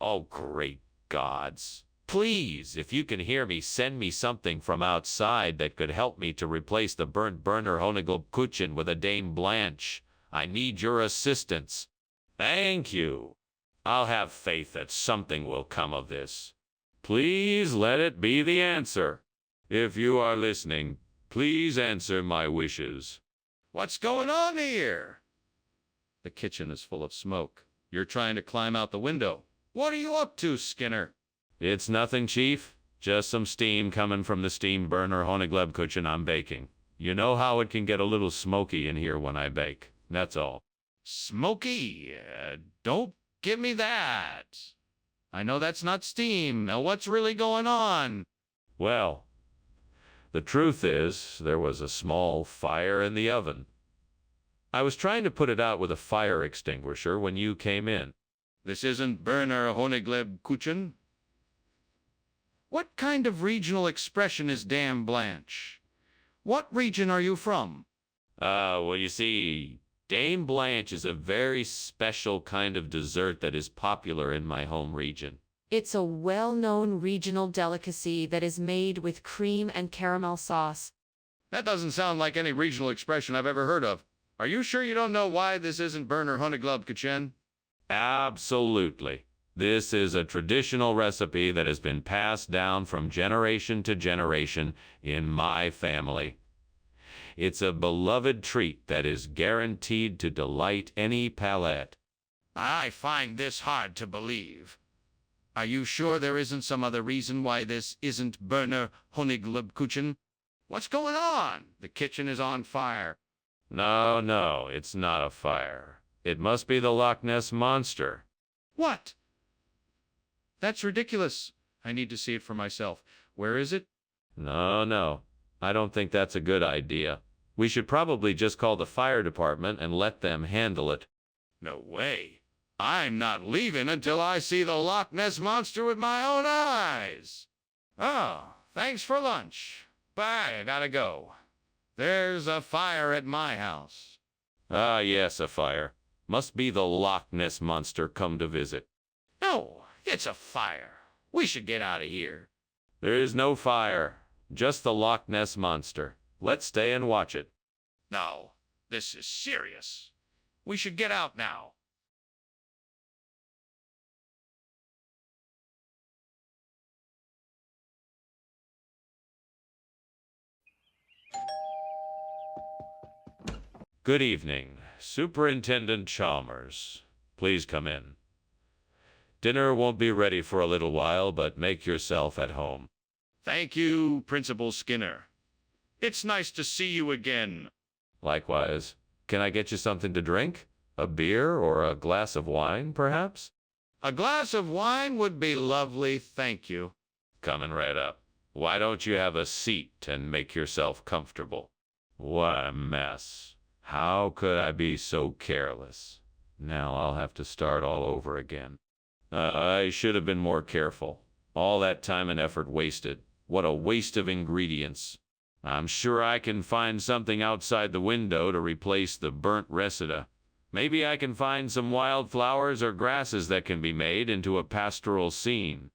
Oh, great gods. Please, if you can hear me, send me something from outside that could help me to replace the burnt burner Honigleibkuchen with a Dame Blanche. I need your assistance. Thank you. I'll have faith that something will come of this. Please let it be the answer. If you are listening, please answer my wishes. What's going on here? The kitchen is full of smoke. You're trying to climb out the window. What are you up to, Skinner? It's nothing, Chief. Just some steam coming from the steam burner Honigleibkuchen I'm baking. You know how it can get a little smoky in here when I bake. That's all. Smoky? Don't give me that. I know that's not steam. Now what's really going on? Well, the truth is, there was a small fire in the oven. I was trying to put it out with a fire extinguisher when you came in. This isn't Berner Honigleb Kuchen? What kind of regional expression is Dame Blanche? What region are you from? Well, you see, Dame Blanche is a very special kind of dessert that is popular in my home region. It's a well-known regional delicacy that is made with cream and caramel sauce. That doesn't sound like any regional expression I've ever heard of. Are you sure you don't know why this isn't Berner Honigleb Kuchen? Absolutely. This is a traditional recipe that has been passed down from generation to generation in my family. It's a beloved treat that is guaranteed to delight any palate. I find this hard to believe. Are you sure there isn't some other reason why this isn't Berner Honigleb Kuchen? What's going on? The kitchen is on fire. No, it's not a fire. It must be the Loch Ness Monster. What? That's ridiculous. I need to see it for myself. Where is it? No, I don't think that's a good idea. We should probably just call the fire department and let them handle it. No way. I'm not leaving until I see the Loch Ness Monster with my own eyes. Oh, thanks for lunch. Bye, I gotta go. There's a fire at my house. Ah, yes, a fire. Must be the Loch Ness Monster come to visit. No, it's a fire. We should get out of here. There is no fire, just the Loch Ness Monster. Let's stay and watch it. No, this is serious. We should get out now. Good evening, Superintendent Chalmers. Please come in. Dinner won't be ready for a little while, but make yourself at home. Thank you, Principal Skinner. It's nice to see you again. Likewise. Can I get you something to drink? A beer or a glass of wine, perhaps? A glass of wine would be lovely, thank you. Coming right up. Why don't you have a seat and make yourself comfortable? What a mess. How could I be so careless? Now I'll have to start all over again. I should have been more careful. All that time and effort wasted. What a waste of ingredients. I'm sure I can find something outside the window to replace the burnt reseda. Maybe I can find some wildflowers or grasses that can be made into a pastoral scene.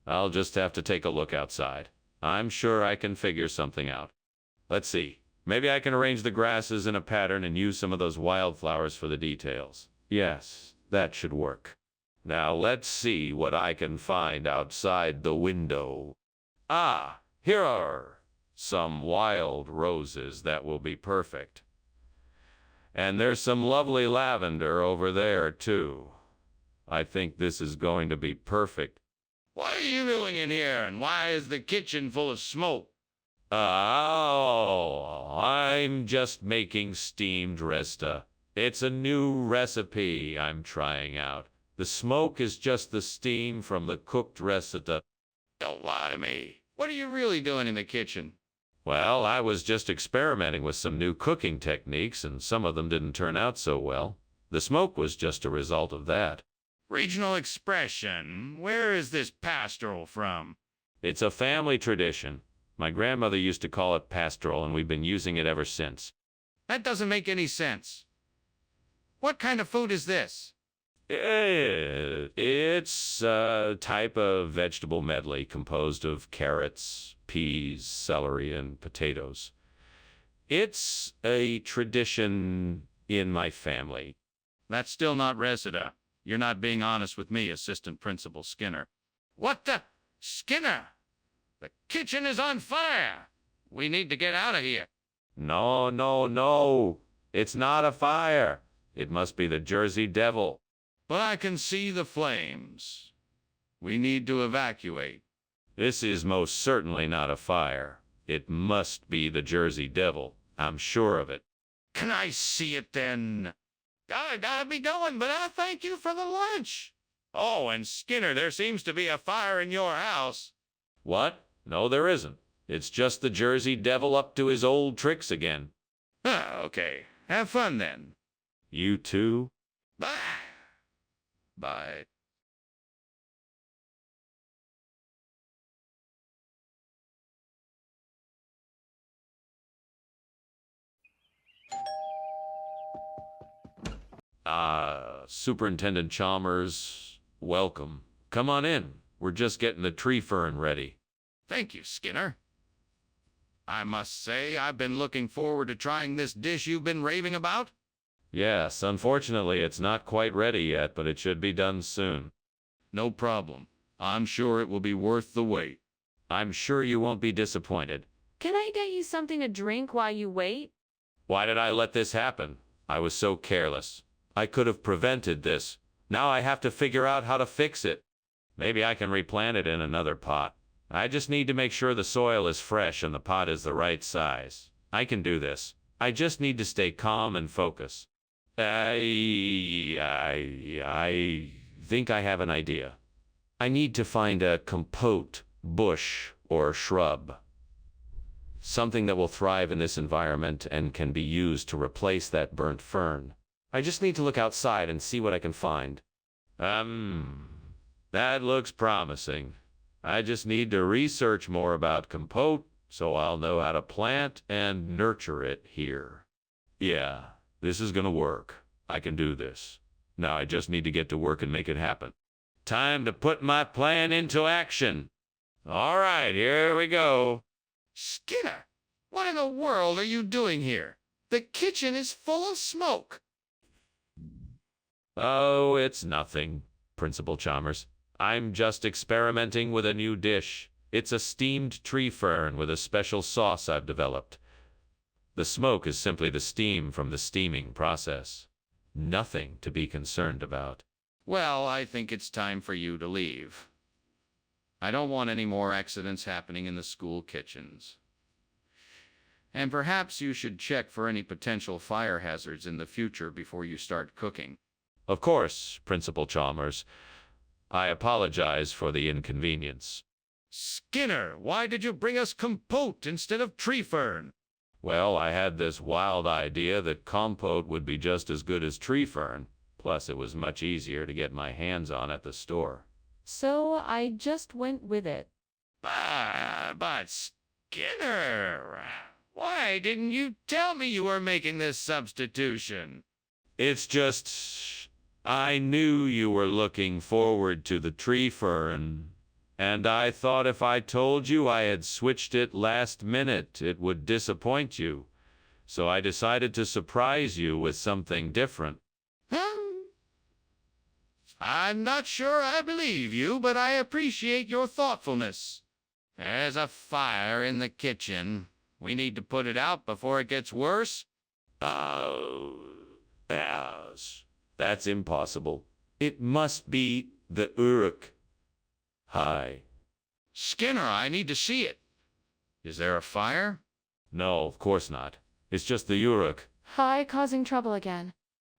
I'll just have to take a look outside. I'm sure I can figure something out. Let's see. Maybe I can arrange the grasses in a pattern and use some of those wildflowers for the details. Yes, that should work. Now let's see what I can find outside the window. Ah, here are some wild roses that will be perfect. And there's some lovely lavender over there, too. I think this is going to be perfect. What are you doing in here, and why is the kitchen full of smoke? Oh, I'm just making steamed resta. It's a new recipe I'm trying out. The smoke is just the steam from the cooked resta. Don't lie to me. What are you really doing in the kitchen? Well, I was just experimenting with some new cooking techniques, and some of them didn't turn out so well. The smoke was just a result of that. Regional expression. Where is this pastoral from? It's a family tradition. My grandmother used to call it pastoral, and we've been using it ever since. That doesn't make any sense. What kind of food is this? It's a type of vegetable medley composed of carrots, peas, celery, and potatoes. It's a tradition in my family. That's still not reseda. You're not being honest with me, Assistant Principal Skinner. What the? Skinner! The kitchen is on fire! We need to get out of here. No. It's not a fire. It must be the Jersey Devil. But I can see the flames. We need to evacuate. This is most certainly not a fire. It must be the Jersey Devil. I'm sure of it. Can I see it then? I gotta be going, but I thank you for the lunch. Oh, and Skinner, there seems to be a fire in your house. What? No, there isn't. It's just the Jersey Devil up to his old tricks again. Okay. Have fun then. You too? Bye. Bye. Superintendent Chalmers, welcome. Come on in. We're just getting the tree fern ready. Thank you, Skinner. I must say, I've been looking forward to trying this dish you've been raving about. Yes, unfortunately, it's not quite ready yet, but it should be done soon. No problem. I'm sure it will be worth the wait. I'm sure you won't be disappointed. Can I get you something to drink while you wait? Why did I let this happen? I was so careless. I could have prevented this. Now I have to figure out how to fix it. Maybe I can replant it in another pot. I just need to make sure the soil is fresh and the pot is the right size. I can do this. I just need to stay calm and focus. I think I have an idea. I need to find a compote, bush, or shrub. Something that will thrive in this environment and can be used to replace that burnt fern. I just need to look outside and see what I can find. That looks promising. I just need to research more about compote so I'll know how to plant and nurture it here. Yeah, this is gonna work. I can do this. Now I just need to get to work and make it happen. Time to put my plan into action. All right, here we go. Skinner, what in the world are you doing here? The kitchen is full of smoke. Oh, it's nothing, Principal Chalmers. I'm just experimenting with a new dish. It's a steamed tree fern with a special sauce I've developed. The smoke is simply the steam from the steaming process. Nothing to be concerned about. Well, I think it's time for you to leave. I don't want any more accidents happening in the school kitchens. And perhaps you should check for any potential fire hazards in the future before you start cooking. Of course, Principal Chalmers. I apologize for the inconvenience. Skinner, why did you bring us compote instead of tree fern? Well, I had this wild idea that compote would be just as good as tree fern. Plus, it was much easier to get my hands on at the store. So I just went with it. But Skinner, why didn't you tell me you were making this substitution? It's just, I knew you were looking forward to the tree fern, and I thought if I told you I had switched it last minute, it would disappoint you. So I decided to surprise you with something different. I'm not sure I believe you, but I appreciate your thoughtfulness. There's a fire in the kitchen. We need to put it out before it gets worse. Oh, yes. That's impossible. It must be the Uruk. Hi. Skinner, I need to see it. Is there a fire? No, of course not. It's just the Uruk. Hi, causing trouble again.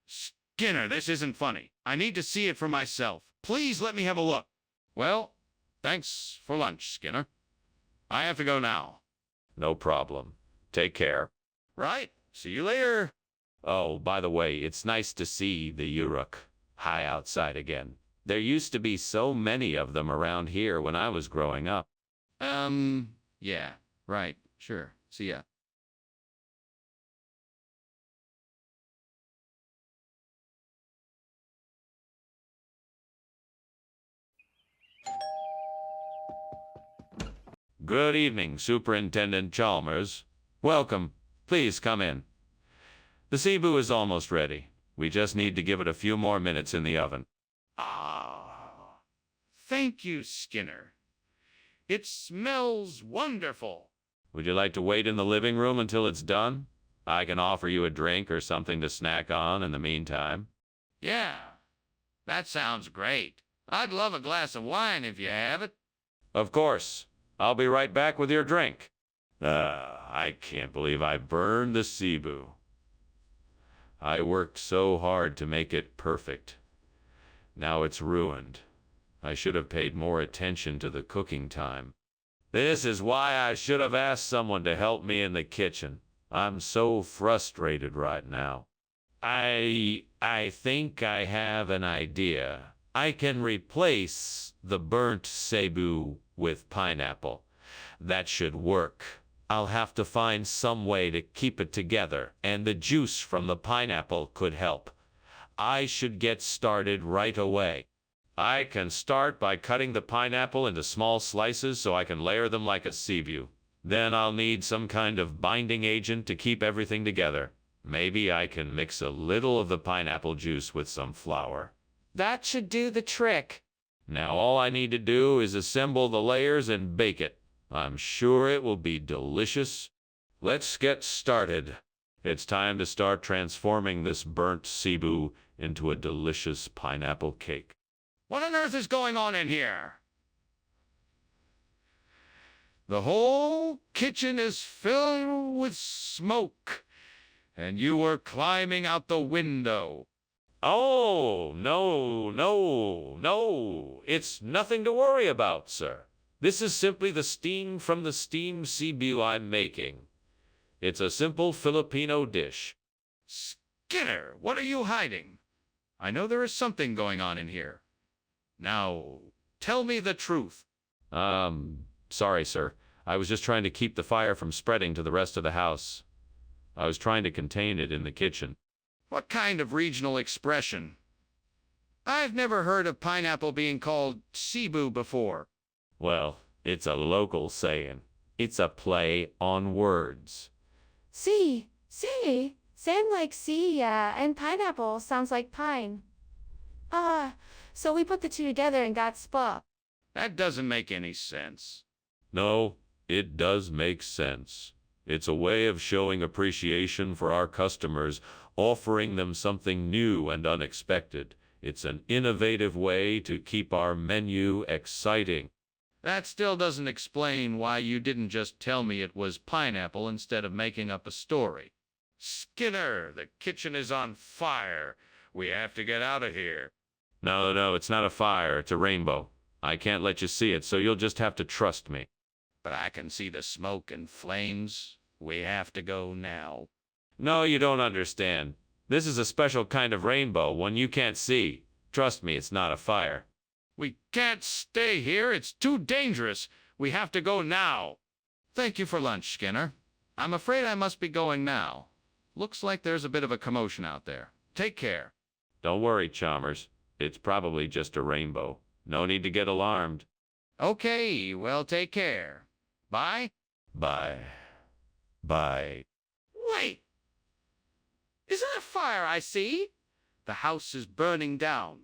Skinner, this isn't funny. I need to see it for myself. Please let me have a look. Well, thanks for lunch, Skinner. I have to go now. No problem. Take care. Right. See you later. Oh, by the way, it's nice to see the Uruk high outside again. There used to be so many of them around here when I was growing up. Yeah, right, sure. See ya. Good evening, Superintendent Chalmers. Welcome. Please come in. The cebu is almost ready. We just need to give it a few more minutes in the oven. Ah, thank you, Skinner. It smells wonderful. Would you like to wait in the living room until it's done? I can offer you a drink or something to snack on in the meantime. Yeah, that sounds great. I'd love a glass of wine if you have it. Of course. I'll be right back with your drink. I can't believe I burned the cebu. I worked so hard to make it perfect. Now it's ruined. I should have paid more attention to the cooking time. This is why I should have asked someone to help me in the kitchen. I'm so frustrated right now. I think I have an idea. I can replace the burnt cebu with pineapple. That should work. I'll have to find some way to keep it together, and the juice from the pineapple could help. I should get started right away. I can start by cutting the pineapple into small slices so I can layer them like a cebu. Then I'll need some kind of binding agent to keep everything together. Maybe I can mix a little of the pineapple juice with some flour. That should do the trick. Now all I need to do is assemble the layers and bake it. I'm sure it will be delicious. Let's get started. It's time to start transforming this burnt cebu into a delicious pineapple cake. What on earth is going on in here? The whole kitchen is filled with smoke, and you were climbing out the window. Oh, no. It's nothing to worry about, sir. This is simply the steam from the steamed cebu I'm making. It's a simple Filipino dish. Skinner, what are you hiding? I know there is something going on in here. Now, tell me the truth. Sorry, sir. I was just trying to keep the fire from spreading to the rest of the house. I was trying to contain it in the kitchen. What kind of regional expression? I've never heard of pineapple being called cebu before. Well, it's a local saying. It's a play on words. See, same like sea, and pineapple sounds like pine. So we put the two together and got spa. That doesn't make any sense. No, it does make sense. It's a way of showing appreciation for our customers, offering them something new and unexpected. It's an innovative way to keep our menu exciting. That still doesn't explain why you didn't just tell me it was pineapple instead of making up a story. Skinner, the kitchen is on fire. We have to get out of here. No, it's not a fire, it's a rainbow. I can't let you see it, so you'll just have to trust me. But I can see the smoke and flames. We have to go now. No, you don't understand. This is a special kind of rainbow, one you can't see. Trust me, it's not a fire. We can't stay here. It's too dangerous. We have to go now. Thank you for lunch, Skinner. I'm afraid I must be going now. Looks like there's a bit of a commotion out there. Take care. Don't worry, Chalmers. It's probably just a rainbow. No need to get alarmed. Okay, well, take care. Bye. Bye. Wait! Is that a fire I see? The house is burning down.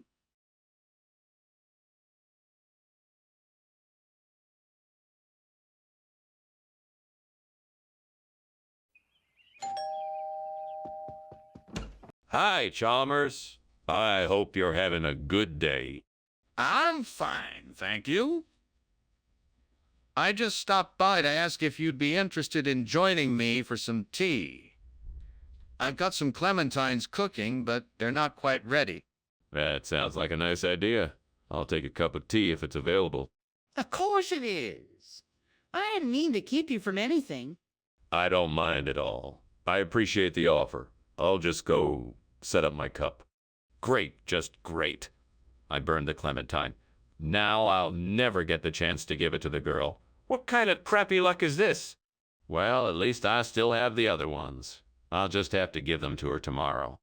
Hi, Chalmers. I hope you're having a good day. I'm fine, thank you. I just stopped by to ask if you'd be interested in joining me for some tea. I've got some clementines cooking, but they're not quite ready. That sounds like a nice idea. I'll take a cup of tea if it's available. Of course it is. I didn't mean to keep you from anything. I don't mind at all. I appreciate the offer. I'll just go set up my cup. Great, just great. I burned the clementine. Now I'll never get the chance to give it to the girl. What kind of crappy luck is this? Well, at least I still have the other ones. I'll just have to give them to her tomorrow.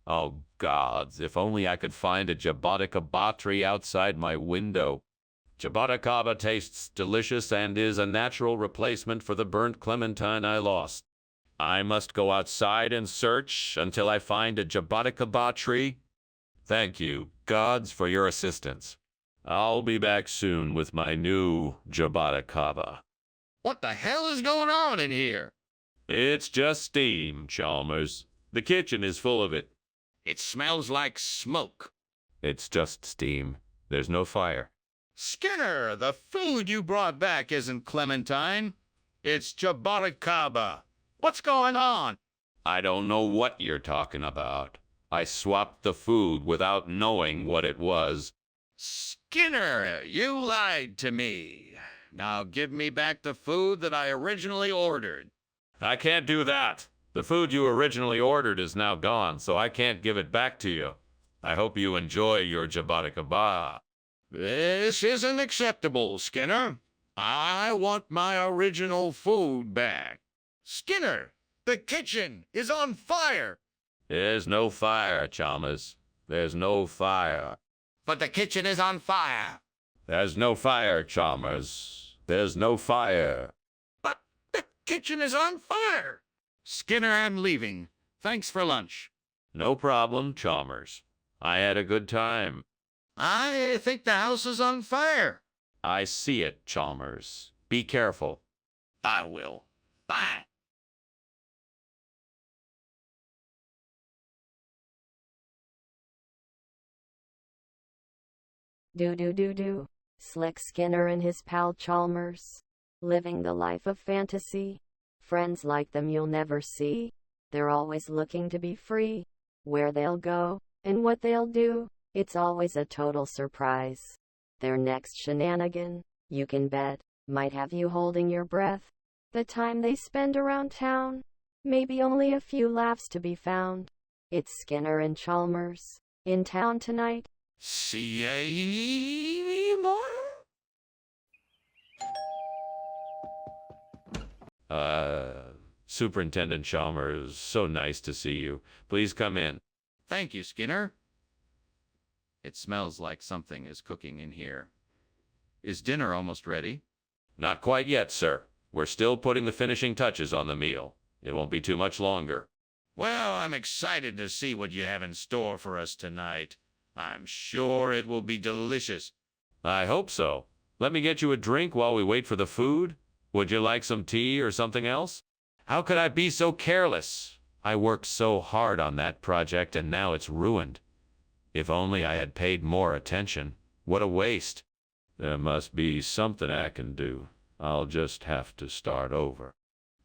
Oh, gods, if only I could find a jaboticaba tree outside my window. Jaboticaba tastes delicious and is a natural replacement for the burnt clementine I lost. I must go outside and search until I find a jaboticaba tree. Thank you, gods, for your assistance. I'll be back soon with my new jaboticaba. What the hell is going on in here? It's just steam, Chalmers. The kitchen is full of it. It smells like smoke. It's just steam. There's no fire. Skinner, the food you brought back isn't clementine. It's jaboticaba. What's going on? I don't know what you're talking about. I swapped the food without knowing what it was. Skinner, you lied to me. Now give me back the food that I originally ordered. I can't do that. The food you originally ordered is now gone, so I can't give it back to you. I hope you enjoy your jabatakaba. This isn't acceptable, Skinner. I want my original food back. Skinner, the kitchen is on fire. There's no fire, Chalmers. There's no fire. But the kitchen is on fire. There's no fire, Chalmers. There's no fire. But the kitchen is on fire. Skinner, I'm leaving. Thanks for lunch. No problem, Chalmers. I had a good time. I think the house is on fire. I see it, Chalmers. Be careful. I will. Bye. Do. Slick Skinner and his pal Chalmers. Living the life of fantasy. Friends like them you'll never see. They're always looking to be free. Where they'll go, and what they'll do, it's always a total surprise. Their next shenanigan, you can bet, might have you holding your breath. The time they spend around town, maybe only a few laughs to be found. It's Skinner and Chalmers, in town tonight. See ya more? Superintendent Chalmers, so nice to see you. Please come in. Thank you, Skinner. It smells like something is cooking in here. Is dinner almost ready? Not quite yet, sir. We're still putting the finishing touches on the meal. It won't be too much longer. Well, I'm excited to see what you have in store for us tonight. I'm sure it will be delicious. I hope so. Let me get you a drink while we wait for the food. Would you like some tea or something else? How could I be so careless? I worked so hard on that project and now it's ruined. If only I had paid more attention. What a waste. There must be something I can do. I'll just have to start over.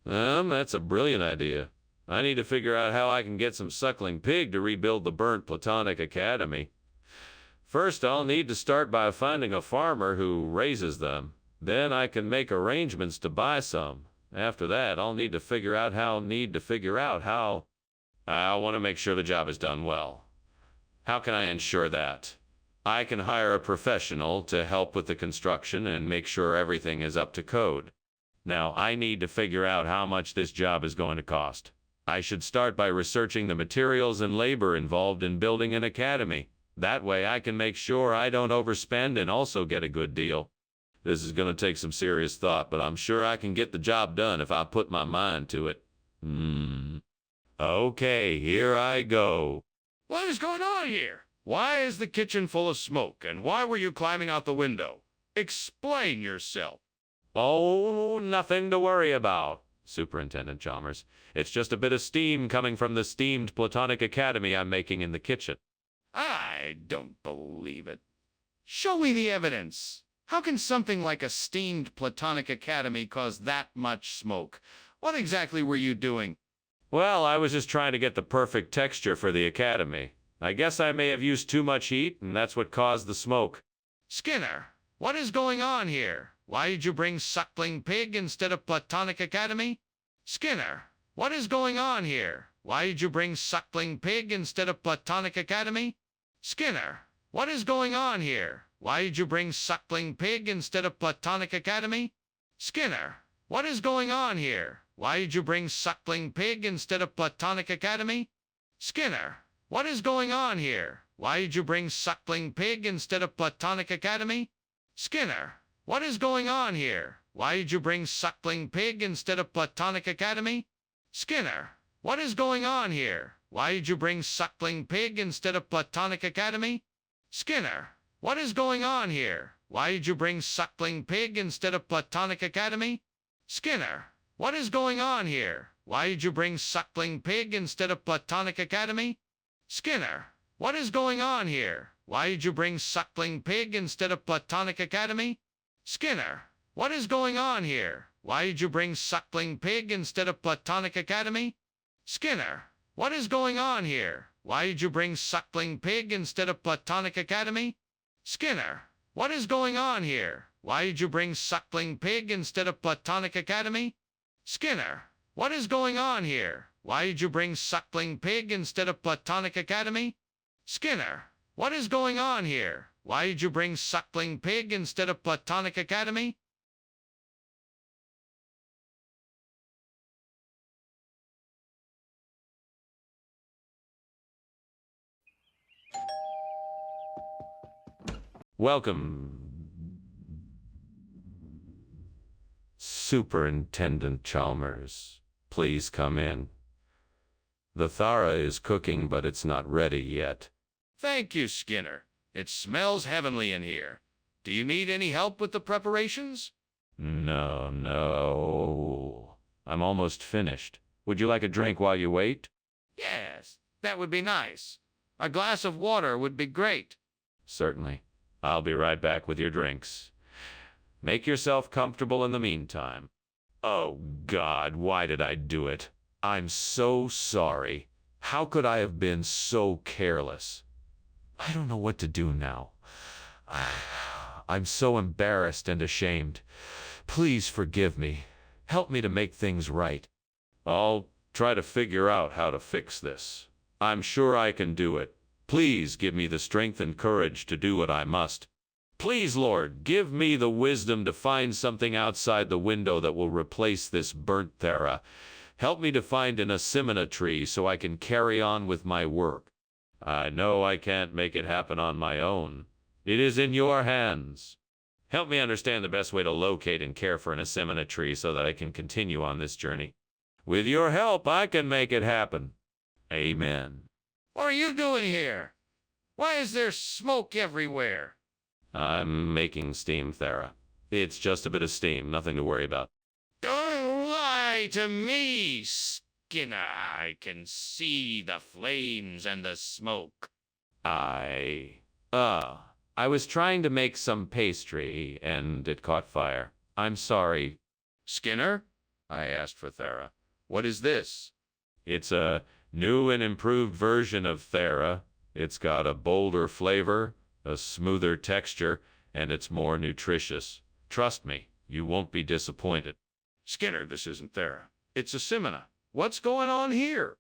That's a brilliant idea. I need to figure out how I can get some suckling pig to rebuild the burnt Platonic Academy. First, I'll need to start by finding a farmer who raises them. Then I can make arrangements to buy some. After that, I'll need to figure out how. I want to make sure the job is done well. How can I ensure that? I can hire a professional to help with the construction and make sure everything is up to code. Now, I need to figure out how much this job is going to cost. I should start by researching the materials and labor involved in building an academy. That way I can make sure I don't overspend and also get a good deal. This is going to take some serious thought, but I'm sure I can get the job done if I put my mind to it. Okay, here I go. What is going on here? Why is the kitchen full of smoke, and why were you climbing out the window? Explain yourself. Oh, nothing to worry about, Superintendent Chalmers. It's just a bit of steam coming from the steamed Platonic Academy I'm making in the kitchen. I don't believe it. Show me the evidence. How can something like a steamed Platonic Academy cause that much smoke? What exactly were you doing? Well, I was just trying to get the perfect texture for the academy. I guess I may have used too much heat, and that's what caused the smoke. Skinner, what is going on here? Why did you bring suckling pig instead of Platonic Academy? Skinner, what is going on here? Why did you bring suckling pig instead of Platonic Academy? Skinner, what is going on here? Why did you bring suckling pig instead of Platonic Academy? Skinner, what is going on here? Why did you bring suckling pig instead of Platonic Academy? Skinner, what is going on here? Why did you bring suckling pig instead of Platonic Academy? Skinner, what is going on here? Why did you bring suckling pig instead of Platonic Academy? Skinner, what is going on here? Why did you bring suckling pig instead of Platonic Academy? Skinner, what is going on here? Why did you bring suckling pig instead of Platonic Academy? Skinner, what is going on here? Why did you bring suckling pig instead of Platonic Academy? Skinner, what is going on here? Why did you bring suckling pig instead of Platonic Academy? Skinner, what is going on here? Why did you bring suckling pig instead of Platonic Academy? Skinner, what is going on here? Why did you bring suckling pig instead of Platonic Academy? Skinner, what is going on here? Why did you bring suckling pig instead of Platonic Academy? Skinner, what is going on here? Why did you bring Suckling Pig instead of Platonic Academy? Skinner, what is going on here? Why did you bring Suckling Pig instead of Platonic Academy? Welcome, Superintendent Chalmers. Please come in. The Thara is cooking, but it's not ready yet. Thank you, Skinner. It smells heavenly in here. Do you need any help with the preparations? No. I'm almost finished. Would you like a drink while you wait? Yes, that would be nice. A glass of water would be great. Certainly. I'll be right back with your drinks. Make yourself comfortable in the meantime. Oh, God, why did I do it? I'm so sorry. How could I have been so careless? I don't know what to do now. I'm so embarrassed and ashamed. Please forgive me. Help me to make things right. I'll try to figure out how to fix this. I'm sure I can do it. Please give me the strength and courage to do what I must. Please, Lord, give me the wisdom to find something outside the window that will replace this burnt Thera. Help me to find an asimina tree so I can carry on with my work. I know I can't make it happen on my own. It is in your hands. Help me understand the best way to locate and care for an asimina tree so that I can continue on this journey. With your help, I can make it happen. Amen. What are you doing here? Why is there smoke everywhere? I'm making steam, Thera. It's just a bit of steam, nothing to worry about. Don't lie to me, Skinner. I can see the flames and the smoke. I was trying to make some pastry, and it caught fire. I'm sorry. Skinner? I asked for Thera. What is this? It's a new and improved version of Thera. It's got a bolder flavor, a smoother texture, and it's more nutritious. Trust me, you won't be disappointed. Skinner, this isn't Thera. It's asimina. What's going on here?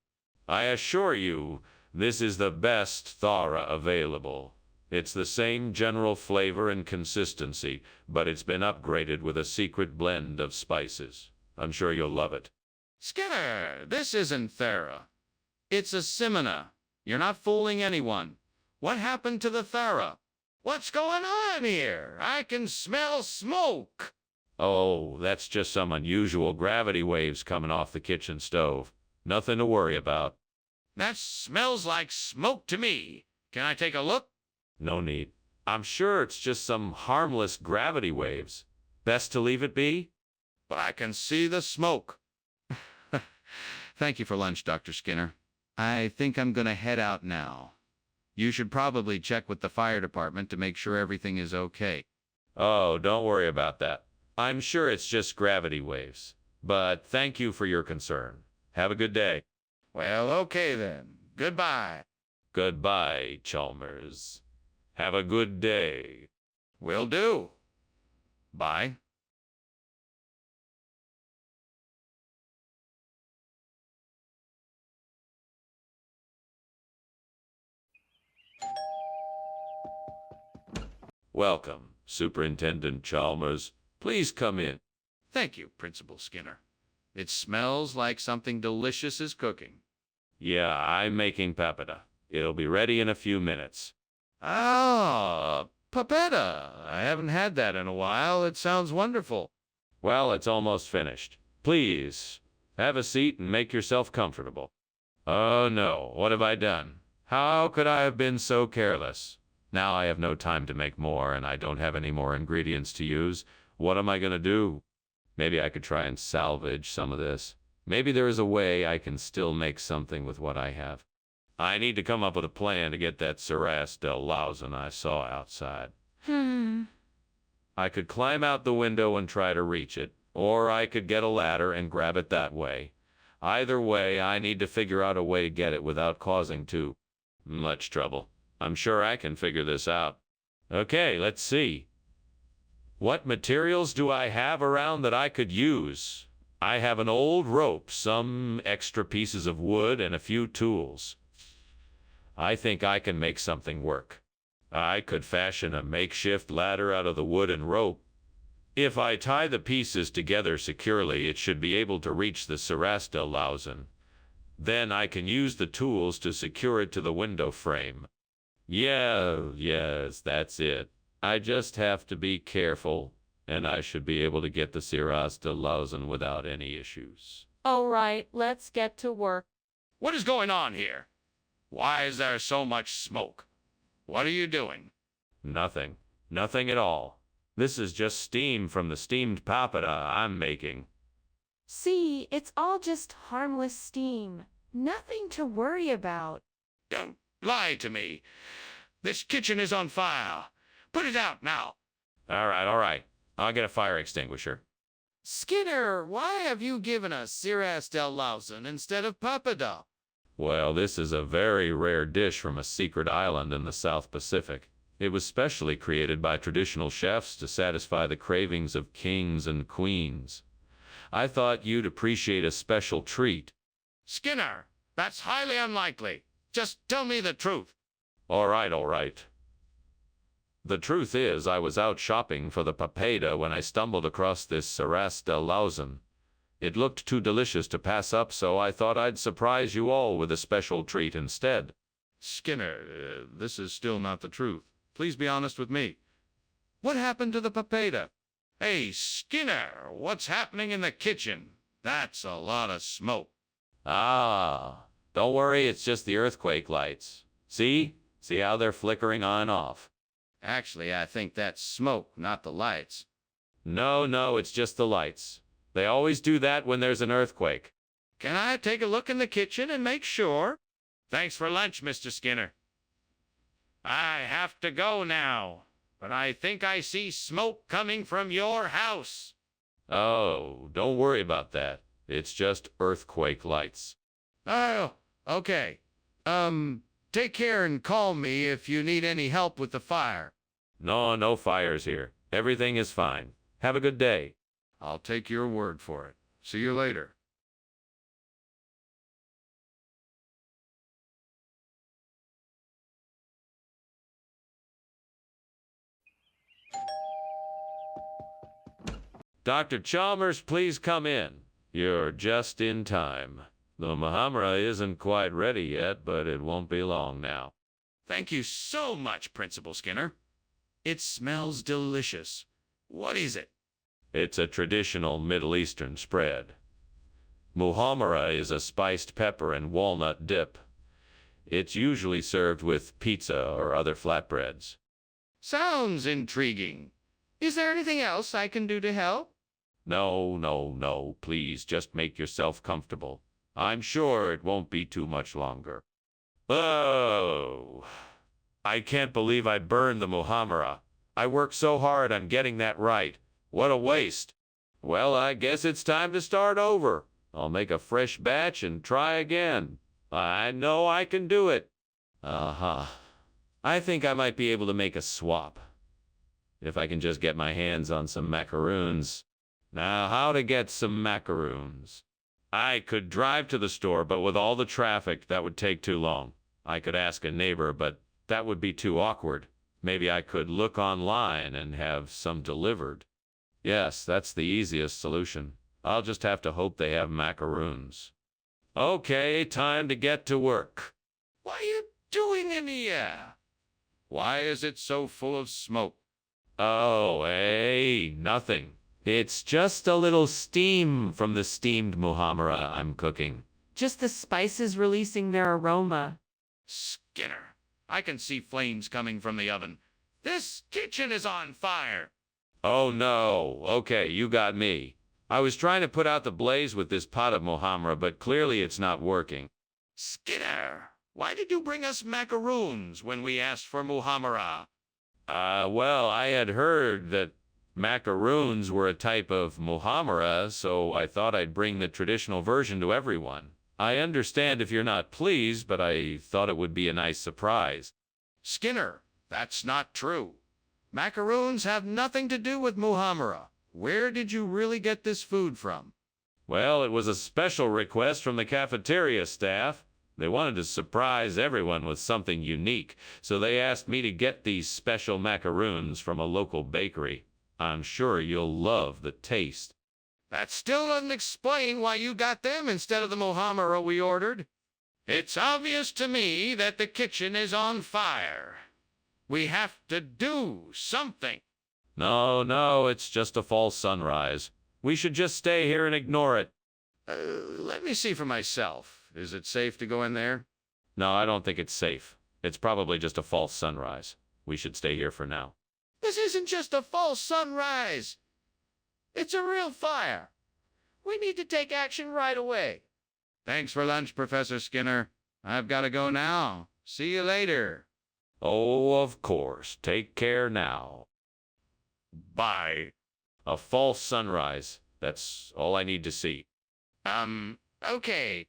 I assure you, this is the best Thara available. It's the same general flavor and consistency, but it's been upgraded with a secret blend of spices. I'm sure you'll love it. Skinner, this isn't Thera. It's asimina. You're not fooling anyone. What happened to the Thera? What's going on here? I can smell smoke. Oh, that's just some unusual gravity waves coming off the kitchen stove. Nothing to worry about. That smells like smoke to me. Can I take a look? No need. I'm sure it's just some harmless gravity waves. Best to leave it be? But I can see the smoke. Thank you for lunch, Dr. Skinner. I think I'm going to head out now. You should probably check with the fire department to make sure everything is okay. Oh, don't worry about that. I'm sure it's just gravity waves. But thank you for your concern. Have a good day. Well, okay then. Goodbye. Goodbye, Chalmers. Have a good day. Will do. Bye. Welcome, Superintendent Chalmers. Please come in. Thank you, Principal Skinner. It smells like something delicious is cooking. Yeah, I'm making papeda. It'll be ready in a few minutes. Ah, papeda. I haven't had that in a while. It sounds wonderful. Well, it's almost finished. Please, have a seat and make yourself comfortable. Oh no, what have I done? How could I have been so careless? Now I have no time to make more, and I don't have any more ingredients to use. What am I going to do? Maybe I could try and salvage some of this. Maybe there is a way I can still make something with what I have. I need to come up with a plan to get that Saras del Lausen I saw outside. I could climb out the window and try to reach it, or I could get a ladder and grab it that way. Either way, I need to figure out a way to get it without causing too much trouble. I'm sure I can figure this out. Okay, let's see. What materials do I have around that I could use? I have an old rope, some extra pieces of wood, and a few tools. I think I can make something work. I could fashion a makeshift ladder out of the wood and rope. If I tie the pieces together securely, it should be able to reach the Sarastelausen. Then I can use the tools to secure it to the window frame. Yes, that's it. I just have to be careful, and I should be able to get the Sarastelausen without any issues. All right, let's get to work. What is going on here? Why is there so much smoke? What are you doing? Nothing. Nothing at all. This is just steam from the steamed papata I'm making. See, it's all just harmless steam. Nothing to worry about. Don't lie to me. This kitchen is on fire. Put it out now. All right. I'll get a fire extinguisher. Skinner, why have you given us Sarastelausen instead of papada? Well, this is a very rare dish from a secret island in the South Pacific. It was specially created by traditional chefs to satisfy the cravings of kings and queens. I thought you'd appreciate a special treat. Skinner, that's highly unlikely. Just tell me the truth. All right. The truth is, I was out shopping for the papeda when I stumbled across this Sarastelausen. It looked too delicious to pass up, so I thought I'd surprise you all with a special treat instead. Skinner, this is still not the truth. Please be honest with me. What happened to the papeda? Hey, Skinner, what's happening in the kitchen? That's a lot of smoke. Don't worry, it's just the earthquake lights. See how they're flickering on and off? Actually, I think that's smoke, not the lights. No, it's just the lights. They always do that when there's an earthquake. Can I take a look in the kitchen and make sure? Thanks for lunch, Mr. Skinner. I have to go now, but I think I see smoke coming from your house. Oh, don't worry about that. It's just earthquake lights. Oh, okay. Take care and call me if you need any help with the fire. No fires here. Everything is fine. Have a good day. I'll take your word for it. See you later. Dr. Chalmers, please come in. You're just in time. The Muhammara isn't quite ready yet, but it won't be long now. Thank you so much, Principal Skinner. It smells delicious. What is it? It's a traditional Middle Eastern spread. Muhammara is a spiced pepper and walnut dip. It's usually served with pizza or other flatbreads. Sounds intriguing. Is there anything else I can do to help? No. Please just make yourself comfortable. I'm sure it won't be too much longer. Oh, I can't believe I burned the Muhammara. I worked so hard on getting that right. What a waste. Well, I guess it's time to start over. I'll make a fresh batch and try again. I know I can do it. I think I might be able to make a swap. If I can just get my hands on some macaroons. Now, how to get some macaroons? I could drive to the store, but with all the traffic, that would take too long. I could ask a neighbor, but that would be too awkward. Maybe I could look online and have some delivered. Yes, that's the easiest solution. I'll just have to hope they have macaroons. Okay, time to get to work. What are you doing in here? Why is it so full of smoke? Oh, hey, nothing. It's just a little steam from the steamed Muhammara I'm cooking. Just the spices releasing their aroma. Skinner, I can see flames coming from the oven. This kitchen is on fire. Oh no, okay, you got me. I was trying to put out the blaze with this pot of Muhammara, but clearly it's not working. Skinner, why did you bring us macaroons when we asked for Muhammara? Well, I had heard that macaroons were a type of Muhammara, so I thought I'd bring the traditional version to everyone. I understand if you're not pleased, but I thought it would be a nice surprise. Skinner, that's not true. Macaroons have nothing to do with Muhammara. Where did you really get this food from? Well, it was a special request from the cafeteria staff. They wanted to surprise everyone with something unique, so they asked me to get these special macaroons from a local bakery. I'm sure you'll love the taste. That still doesn't explain why you got them instead of the Mohamara we ordered. It's obvious to me that the kitchen is on fire. We have to do something. No, it's just a false sunrise. We should just stay here and ignore it. Let me see for myself. Is it safe to go in there? No, I don't think it's safe. It's probably just a false sunrise. We should stay here for now. This isn't just a false sunrise. It's a real fire. We need to take action right away. Thanks for lunch, Professor Skinner. I've got to go now. See you later. Oh, of course. Take care now. Bye. A false sunrise. That's all I need to see. Okay.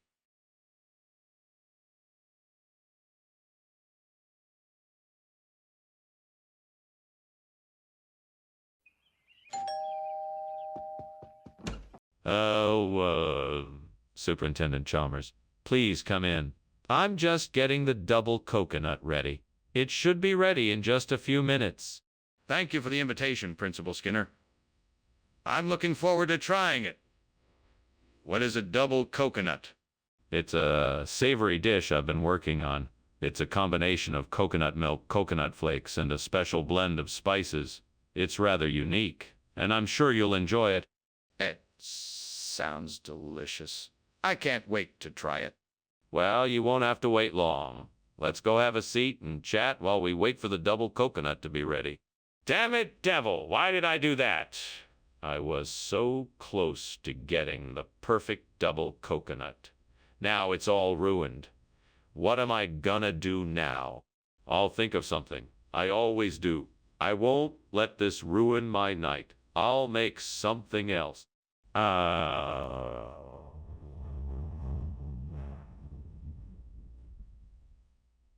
Superintendent Chalmers, please come in. I'm just getting the double coconut ready. It should be ready in just a few minutes. Thank you for the invitation, Principal Skinner. I'm looking forward to trying it. What is a double coconut? It's a savory dish I've been working on. It's a combination of coconut milk, coconut flakes, and a special blend of spices. It's rather unique, and I'm sure you'll enjoy it. It sounds delicious. I can't wait to try it. Well, you won't have to wait long. Let's go have a seat and chat while we wait for the double coconut to be ready. Damn it, devil, why did I do that? I was so close to getting the perfect double coconut. Now it's all ruined. What am I gonna do now? I'll think of something. I always do. I won't let this ruin my night. I'll make something else.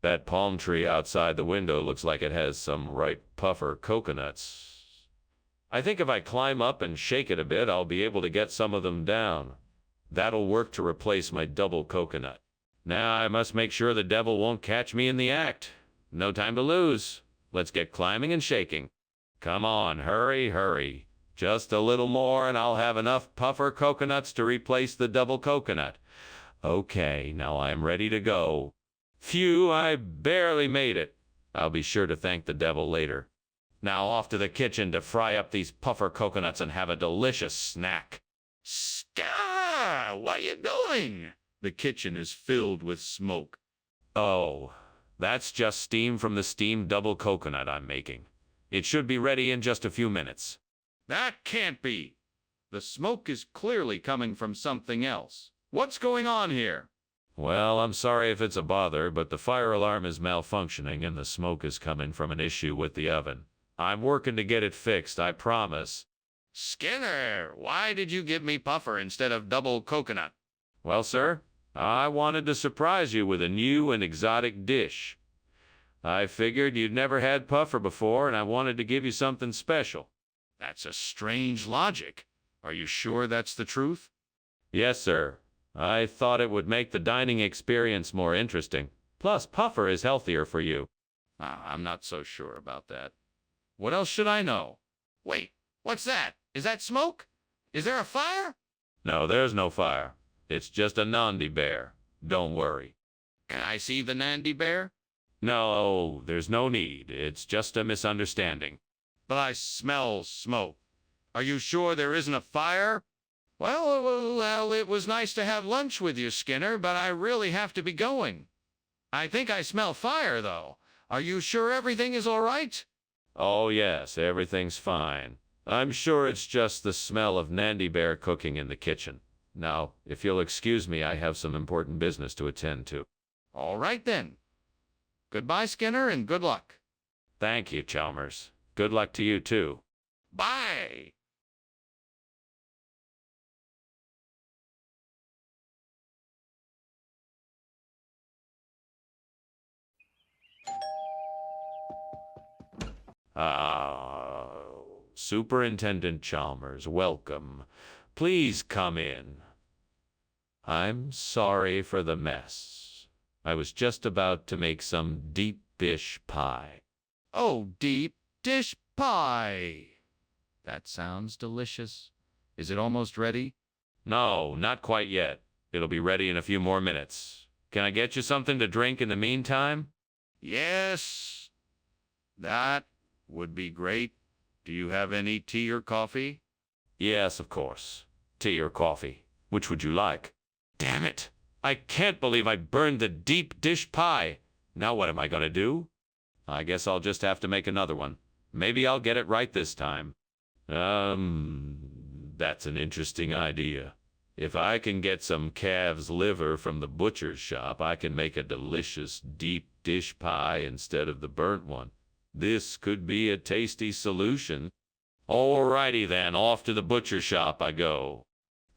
That palm tree outside the window looks like it has some ripe puffer coconuts. I think if I climb up and shake it a bit, I'll be able to get some of them down. That'll work to replace my double coconut. Now I must make sure the devil won't catch me in the act. No time to lose. Let's get climbing and shaking. Come on, hurry, hurry. Just a little more and I'll have enough puffer coconuts to replace the double coconut. Okay, now I'm ready to go. Phew, I barely made it. I'll be sure to thank the devil later. Now off to the kitchen to fry up these puffer coconuts and have a delicious snack. Scar, what are you doing? The kitchen is filled with smoke. Oh, that's just steam from the steamed double coconut I'm making. It should be ready in just a few minutes. That can't be. The smoke is clearly coming from something else. What's going on here? Well, I'm sorry if it's a bother, but the fire alarm is malfunctioning and the smoke is coming from an issue with the oven. I'm working to get it fixed, I promise. Skinner, why did you give me puffer instead of double coconut? Well, sir, I wanted to surprise you with a new and exotic dish. I figured you'd never had puffer before, and I wanted to give you something special. That's a strange logic. Are you sure that's the truth? Yes, sir. I thought it would make the dining experience more interesting. Plus, puffer is healthier for you. I'm not so sure about that. What else should I know? Wait, what's that? Is that smoke? Is there a fire? No, there's no fire. It's just a Nandi bear. Don't worry. Can I see the Nandi bear? No, there's no need. It's just a misunderstanding. But I smell smoke. Are you sure there isn't a fire? Well, it was nice to have lunch with you, Skinner, but I really have to be going. I think I smell fire, though. Are you sure everything is all right? Oh, yes, everything's fine. I'm sure it's just the smell of Nandi bear cooking in the kitchen. Now, if you'll excuse me, I have some important business to attend to. All right, then. Goodbye, Skinner, and good luck. Thank you, Chalmers. Good luck to you, too. Bye. Superintendent Chalmers, welcome. Please come in. I'm sorry for the mess. I was just about to make some deep dish pie. Oh, deep dish pie. That sounds delicious. Is it almost ready? No, not quite yet. It'll be ready in a few more minutes. Can I get you something to drink in the meantime? Yes, that would be great. Do you have any tea or coffee? Yes, of course. Tea or coffee. Which would you like? Damn it! I can't believe I burned the deep dish pie. Now what am I gonna do? I guess I'll just have to make another one. Maybe I'll get it right this time. That's an interesting idea. If I can get some calf's liver from the butcher's shop, I can make a delicious deep dish pie instead of the burnt one. This could be a tasty solution. Alrighty then, off to the butcher shop I go.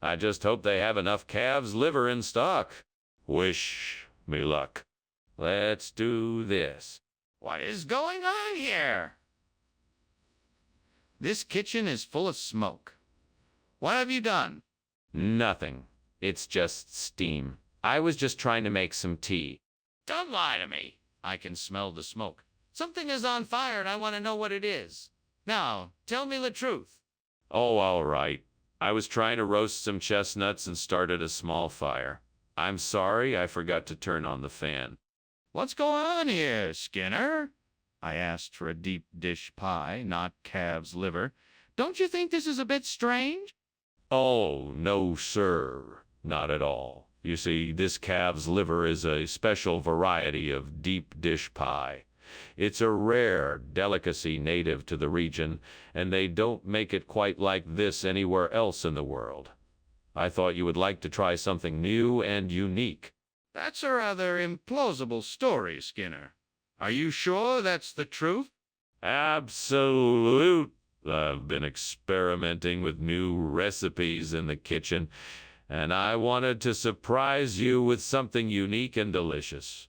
I just hope they have enough calf's liver in stock. Wish me luck. Let's do this. What is going on here? This kitchen is full of smoke. What have you done? Nothing. It's just steam. I was just trying to make some tea. Don't lie to me. I can smell the smoke. Something is on fire and I want to know what it is. Now, tell me the truth. Oh, all right. I was trying to roast some chestnuts and started a small fire. I'm sorry, I forgot to turn on the fan. What's going on here, Skinner? I asked for a deep dish pie, not calf's liver. Don't you think this is a bit strange? Oh, no, sir. Not at all. You see, this calf's liver is a special variety of deep dish pie. It's a rare delicacy native to the region, and they don't make it quite like this anywhere else in the world. I thought you would like to try something new and unique. That's a rather implausible story, Skinner. Are you sure that's the truth? Absolute. I've been experimenting with new recipes in the kitchen, and I wanted to surprise you with something unique and delicious.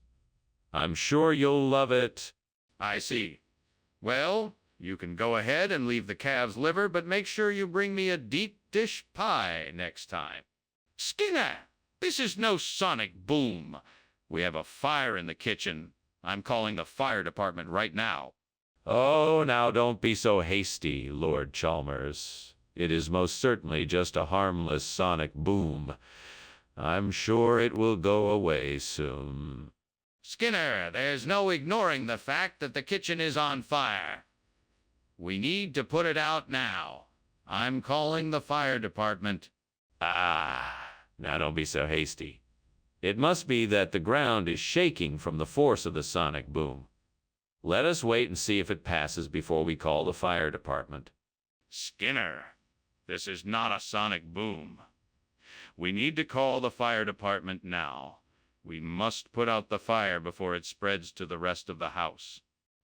I'm sure you'll love it. I see. Well, you can go ahead and leave the calf's liver, but make sure you bring me a deep dish pie next time. Skinner, this is no sonic boom. We have a fire in the kitchen. I'm calling the fire department right now. Oh, now don't be so hasty, Lord Chalmers. It is most certainly just a harmless sonic boom. I'm sure it will go away soon. Skinner, there's no ignoring the fact that the kitchen is on fire. We need to put it out now. I'm calling the fire department. Now don't be so hasty. It must be that the ground is shaking from the force of the sonic boom. Let us wait and see if it passes before we call the fire department. Skinner, this is not a sonic boom. We need to call the fire department now. We must put out the fire before it spreads to the rest of the house.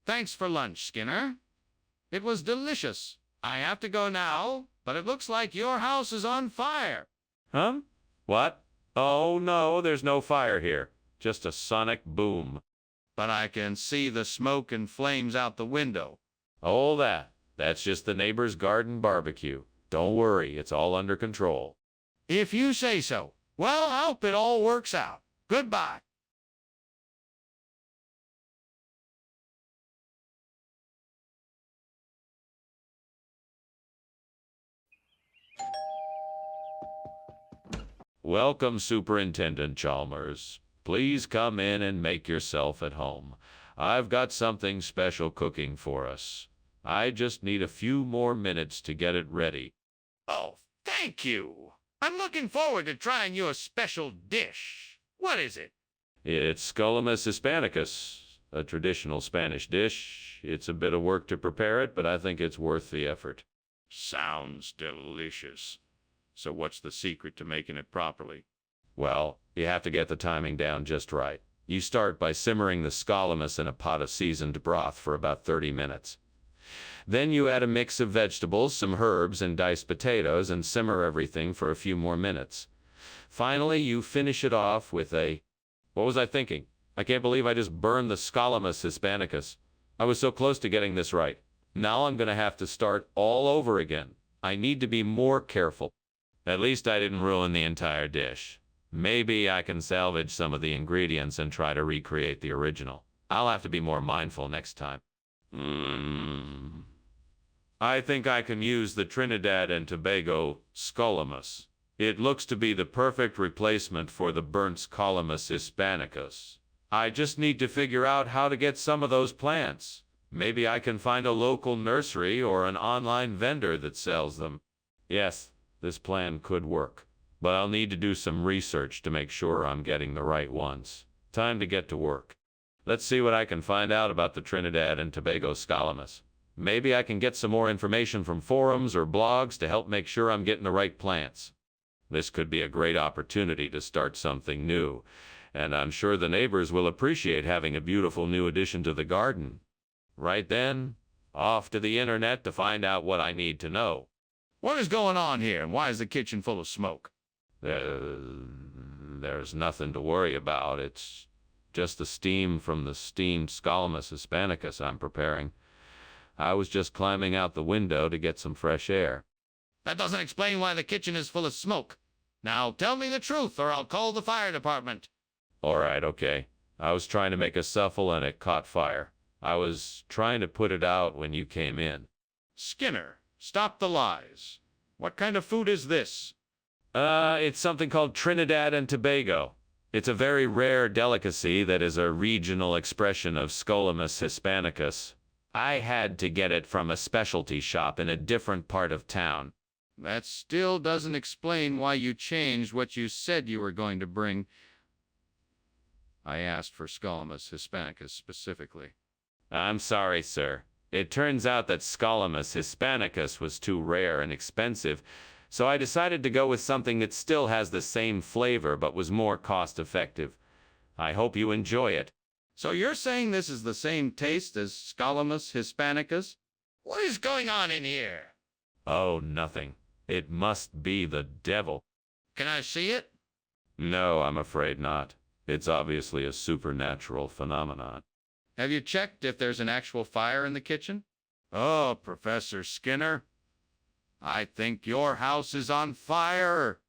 Thanks for lunch, Skinner. It was delicious. I have to go now, but it looks like your house is on fire. Huh? What? Oh no, there's no fire here. Just a sonic boom. But I can see the smoke and flames out the window. Oh, that's just the neighbor's garden barbecue. Don't worry, it's all under control. If you say so. Well, I hope it all works out. Goodbye. Welcome, Superintendent Chalmers. Please come in and make yourself at home. I've got something special cooking for us. I just need a few more minutes to get it ready. Oh, thank you. I'm looking forward to trying your special dish. What is it? It's Scullamus hispanicus, a traditional Spanish dish. It's a bit of work to prepare it, but I think it's worth the effort. Sounds delicious. So what's the secret to making it properly? Well, you have to get the timing down just right. You start by simmering the Scullamus in a pot of seasoned broth for about 30 minutes. Then you add a mix of vegetables, some herbs, and diced potatoes and simmer everything for a few more minutes. Finally, you finish it off with a... What was I thinking? I can't believe I just burned the Scullamus hispanicus. I was so close to getting this right. Now I'm going to have to start all over again. I need to be more careful. At least I didn't ruin the entire dish. Maybe I can salvage some of the ingredients and try to recreate the original. I'll have to be more mindful next time. I think I can use the Trinidad and Tobago Scolamus. It looks to be the perfect replacement for the burnt Scolamus hispanicus. I just need to figure out how to get some of those plants. Maybe I can find a local nursery or an online vendor that sells them. Yes, this plan could work, but I'll need to do some research to make sure I'm getting the right ones. Time to get to work. Let's see what I can find out about the Trinidad and Tobago Scolamus. Maybe I can get some more information from forums or blogs to help make sure I'm getting the right plants. This could be a great opportunity to start something new, and I'm sure the neighbors will appreciate having a beautiful new addition to the garden. Right then, off to the internet to find out what I need to know. What is going on here, and why is the kitchen full of smoke? There's nothing to worry about. It's just the steam from the steamed Scolamus hispanicus I'm preparing. I was just climbing out the window to get some fresh air. That doesn't explain why the kitchen is full of smoke. Now tell me the truth, or I'll call the fire department. All right, okay. I was trying to make a souffle and it caught fire. I was trying to put it out when you came in. Skinner, stop the lies. What kind of food is this? It's something called Trinidad and Tobago. It's a very rare delicacy that is a regional expression of Scolamus hispanicus. I had to get it from a specialty shop in a different part of town. That still doesn't explain why you changed what you said you were going to bring. I asked for Scolamus hispanicus specifically. I'm sorry, sir. It turns out that Scolamus hispanicus was too rare and expensive, so I decided to go with something that still has the same flavor but was more cost-effective. I hope you enjoy it. So you're saying this is the same taste as Scolamus hispanicus? What is going on in here? Oh, nothing. It must be the devil. Can I see it? No, I'm afraid not. It's obviously a supernatural phenomenon. Have you checked if there's an actual fire in the kitchen? Oh, Professor Skinner, I think your house is on fire.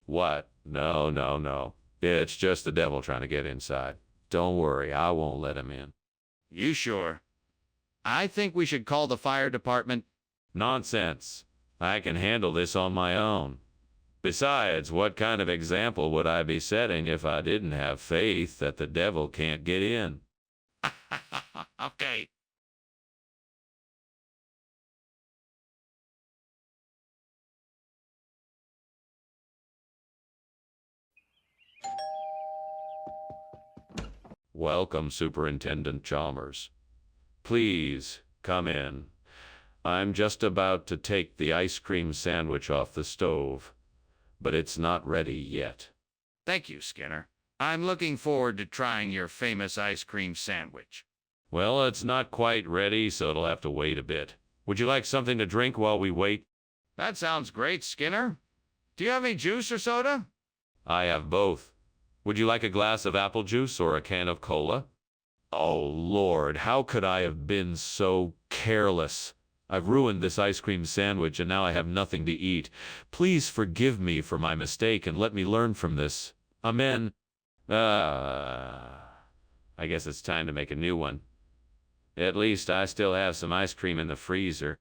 What? No. It's just the devil trying to get inside. Don't worry, I won't let him in. You sure? I think we should call the fire department. Nonsense. I can handle this on my own. Besides, what kind of example would I be setting if I didn't have faith that the devil can't get in? Okay. Welcome, Superintendent Chalmers. Please, come in. I'm just about to take the ice cream sandwich off the stove, but it's not ready yet. Thank you, Skinner. I'm looking forward to trying your famous ice cream sandwich. Well, it's not quite ready, so it'll have to wait a bit. Would you like something to drink while we wait? That sounds great, Skinner. Do you have any juice or soda? I have both. Would you like a glass of apple juice or a can of cola? Oh, Lord, how could I have been so careless? I've ruined this ice cream sandwich and now I have nothing to eat. Please forgive me for my mistake and let me learn from this. Amen. I guess it's time to make a new one. At least I still have some ice cream in the freezer.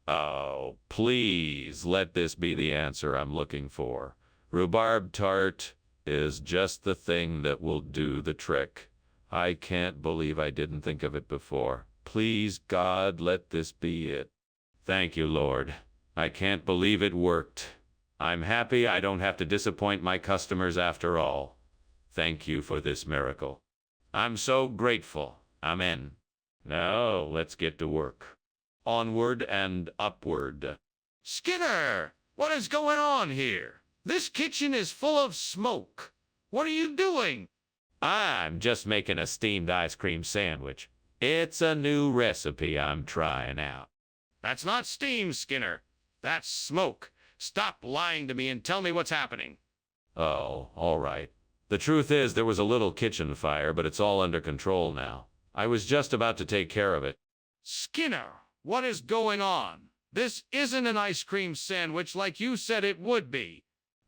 Oh, please let this be the answer I'm looking for. Rhubarb tart is just the thing that will do the trick. I can't believe I didn't think of it before. Please, God, let this be it. Thank you, Lord. I can't believe it worked. I'm happy I don't have to disappoint my customers after all. Thank you for this miracle. I'm so grateful. Amen. Now, let's get to work. Onward and upward. Skinner, what is going on here? This kitchen is full of smoke. What are you doing? I'm just making a steamed ice cream sandwich. It's a new recipe I'm trying out. That's not steam, Skinner. That's smoke. Stop lying to me and tell me what's happening. Oh, all right. The truth is there was a little kitchen fire, but it's all under control now. I was just about to take care of it. Skinner, what is going on? This isn't an ice cream sandwich like you said it would be.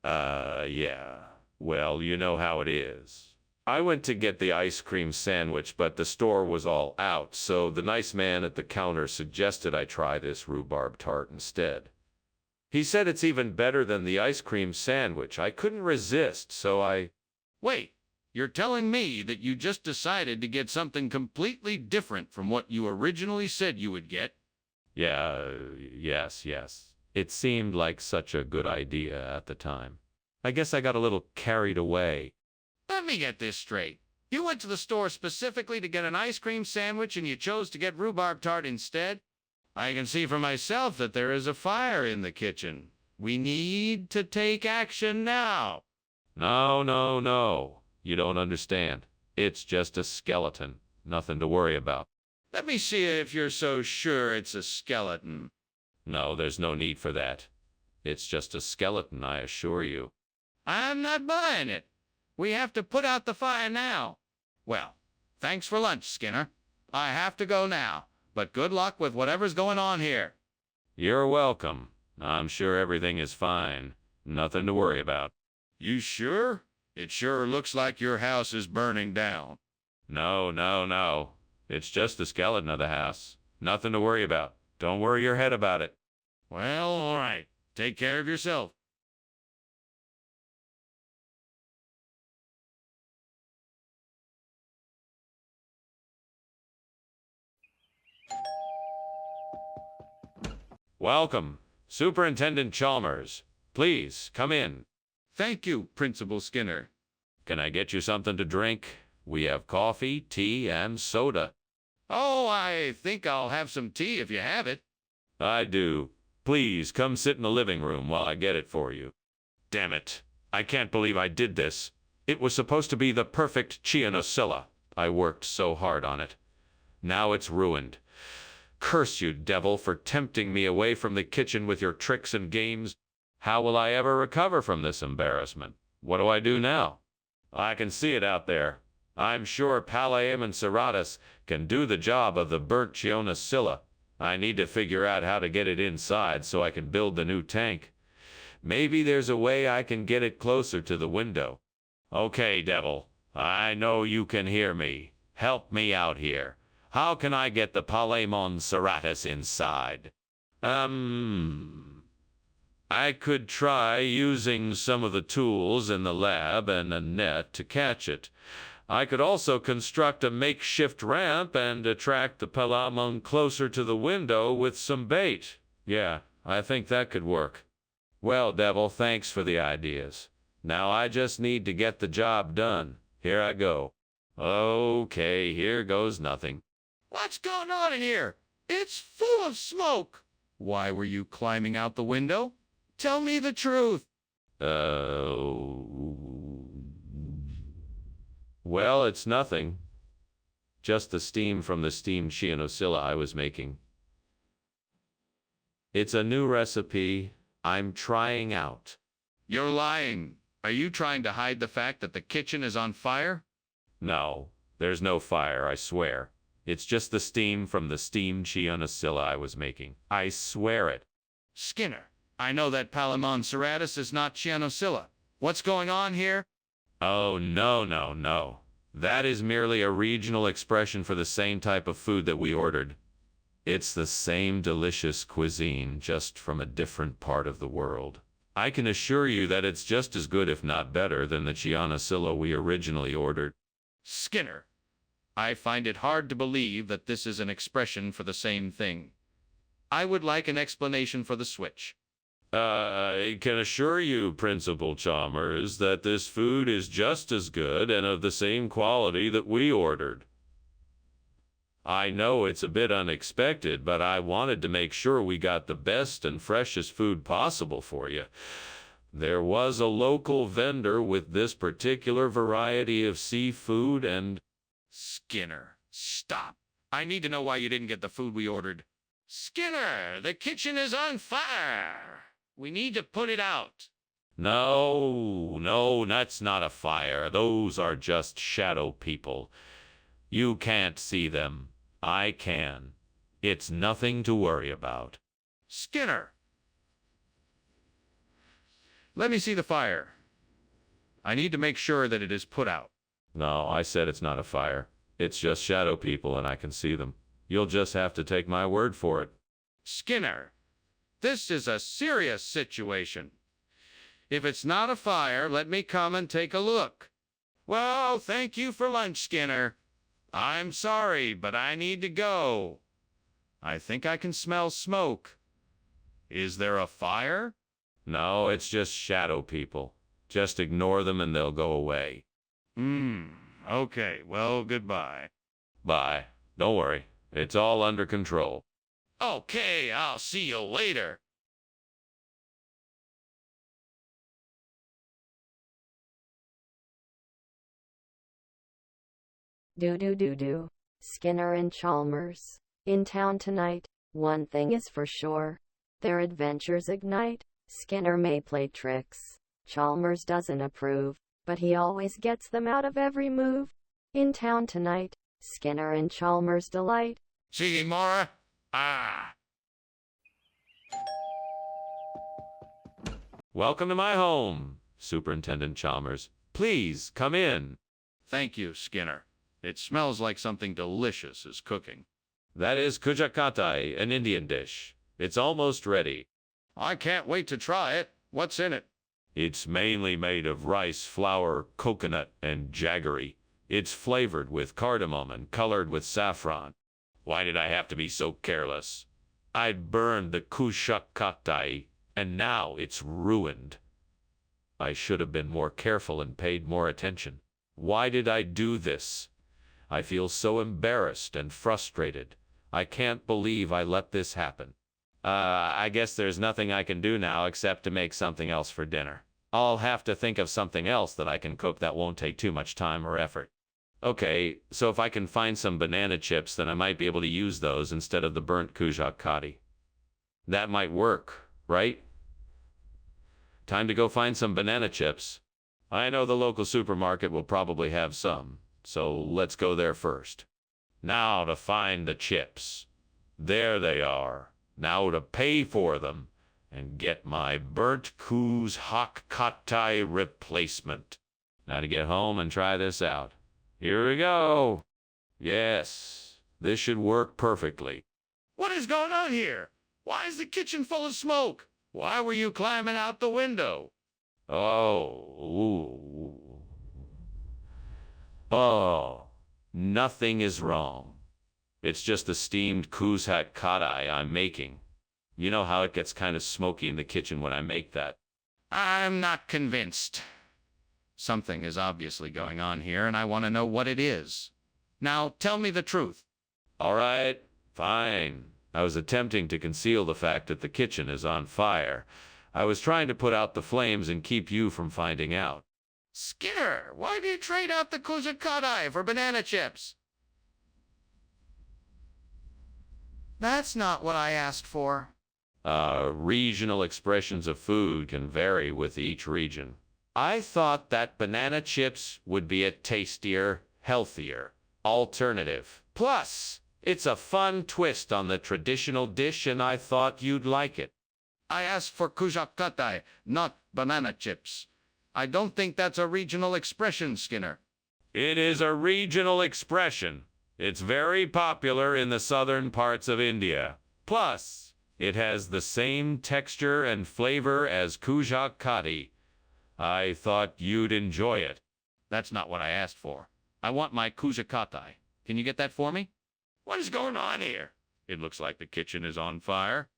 Yeah. Well, you know how it is. I went to get the ice cream sandwich, but the store was all out, so the nice man at the counter suggested I try this rhubarb tart instead. He said it's even better than the ice cream sandwich. I couldn't resist, so I... Wait, you're telling me that you just decided to get something completely different from what you originally said you would get? Yeah, yes. It seemed like such a good idea at the time. I guess I got a little carried away. Let me get this straight. You went to the store specifically to get an ice cream sandwich and you chose to get rhubarb tart instead? I can see for myself that there is a fire in the kitchen. We need to take action now. No. You don't understand. It's just a skeleton. Nothing to worry about. Let me see if you're so sure it's a skeleton. No, there's no need for that. It's just a skeleton, I assure you. I'm not buying it. We have to put out the fire now. Well, thanks for lunch, Skinner. I have to go now, but good luck with whatever's going on here. You're welcome. I'm sure everything is fine. Nothing to worry about. You sure? It sure looks like your house is burning down. No. It's just the skeleton of the house. Nothing to worry about. Don't worry your head about it. Well, all right. Take care of yourself. Welcome, Superintendent Chalmers. Please, come in. Thank you, Principal Skinner. Can I get you something to drink? We have coffee, tea, and soda. Oh, I think I'll have some tea if you have it. I do. Please, come sit in the living room while I get it for you. Damn it. I can't believe I did this. It was supposed to be the perfect Chianosilla. I worked so hard on it. Now it's ruined. Curse you, devil, for tempting me away from the kitchen with your tricks and games. How will I ever recover from this embarrassment? What do I do now? I can see it out there. I'm sure Pallium Serratus can do the job of the burnt Chianosilla. I need to figure out how to get it inside so I can build the new tank. Maybe there's a way I can get it closer to the window. Okay, devil. I know you can hear me. Help me out here. How can I get the Pallium Serratus inside? I could try using some of the tools in the lab and a net to catch it. I could also construct a makeshift ramp and attract the Palamon closer to the window with some bait. Yeah, I think that could work. Well, devil, thanks for the ideas. Now I just need to get the job done. Here I go. Okay, here goes nothing. What's going on in here? It's full of smoke. Why were you climbing out the window? Tell me the truth. Well, it's nothing. Just the steam from the steamed Chianosilla I was making. It's a new recipe I'm trying out. You're lying. Are you trying to hide the fact that the kitchen is on fire? No, there's no fire, I swear. It's just the steam from the steamed Chianosilla I was making. I swear it. Skinner, I know that Palamon Serratus is not Chianosilla. What's going on here? Oh, no. That is merely a regional expression for the same type of food that we ordered. It's the same delicious cuisine, just from a different part of the world. I can assure you that it's just as good, if not better, than the Chianosilla we originally ordered. Skinner, I find it hard to believe that this is an expression for the same thing. I would like an explanation for the switch. I can assure you, Principal Chalmers, that this food is just as good and of the same quality that we ordered. I know it's a bit unexpected, but I wanted to make sure we got the best and freshest food possible for you. There was a local vendor with this particular variety of seafood and... Skinner, stop. I need to know why you didn't get the food we ordered. Skinner, the kitchen is on fire. We need to put it out. No, that's not a fire. Those are just shadow people. You can't see them. I can. It's nothing to worry about. Skinner, let me see the fire. I need to make sure that it is put out. No, I said it's not a fire. It's just shadow people and I can see them. You'll just have to take my word for it. Skinner, this is a serious situation. If it's not a fire, let me come and take a look. Well, thank you for lunch, Skinner. I'm sorry, but I need to go. I think I can smell smoke. Is there a fire? No, it's just shadow people. Just ignore them and they'll go away. Okay, well, goodbye. Bye. Don't worry. It's all under control. Okay, I'll see you later. Do. Skinner and Chalmers. In town tonight. One thing is for sure. Their adventures ignite. Skinner may play tricks. Chalmers doesn't approve, but he always gets them out of every move. In town tonight. Skinner and Chalmers delight. See, Mara? Welcome to my home, Superintendent Chalmers. Please, come in. Thank you, Skinner. It smells like something delicious is cooking. That is kujakatai, an Indian dish. It's almost ready. I can't wait to try it. What's in it? It's mainly made of rice, flour, coconut, and jaggery. It's flavored with cardamom and colored with saffron. Why did I have to be so careless? I'd burned the kujakatai, and now it's ruined. I should have been more careful and paid more attention. Why did I do this? I feel so embarrassed and frustrated. I can't believe I let this happen. I guess there's nothing I can do now except to make something else for dinner. I'll have to think of something else that I can cook that won't take too much time or effort. Okay, so if I can find some banana chips, then I might be able to use those instead of the burnt kujakati. That might work, right? Time to go find some banana chips. I know the local supermarket will probably have some, so let's go there first. Now to find the chips. There they are. Now to pay for them and get my burnt kujakati replacement. Now to get home and try this out. Here we go. Yes, this should work perfectly. What is going on here? Why is the kitchen full of smoke? Why were you climbing out the window? Oh, nothing is wrong. It's just the steamed kujakati I'm making. You know how it gets kind of smoky in the kitchen when I make that. I'm not convinced. Something is obviously going on here, and I want to know what it is. Now, tell me the truth. All right, fine. I was attempting to conceal the fact that the kitchen is on fire. I was trying to put out the flames and keep you from finding out. Skinner, why do you trade out the kujakati for banana chips? That's not what I asked for. Regional expressions of food can vary with each region. I thought that banana chips would be a tastier, healthier alternative. Plus, it's a fun twist on the traditional dish and I thought you'd like it. I asked for kujakati, not banana chips. I don't think that's a regional expression, Skinner. It is a regional expression. It's very popular in the southern parts of India. Plus, it has the same texture and flavor as kujakati. I thought you'd enjoy it. That's not what I asked for. I want my kujakati. Can you get that for me? What is going on here? It looks like the kitchen is on fire.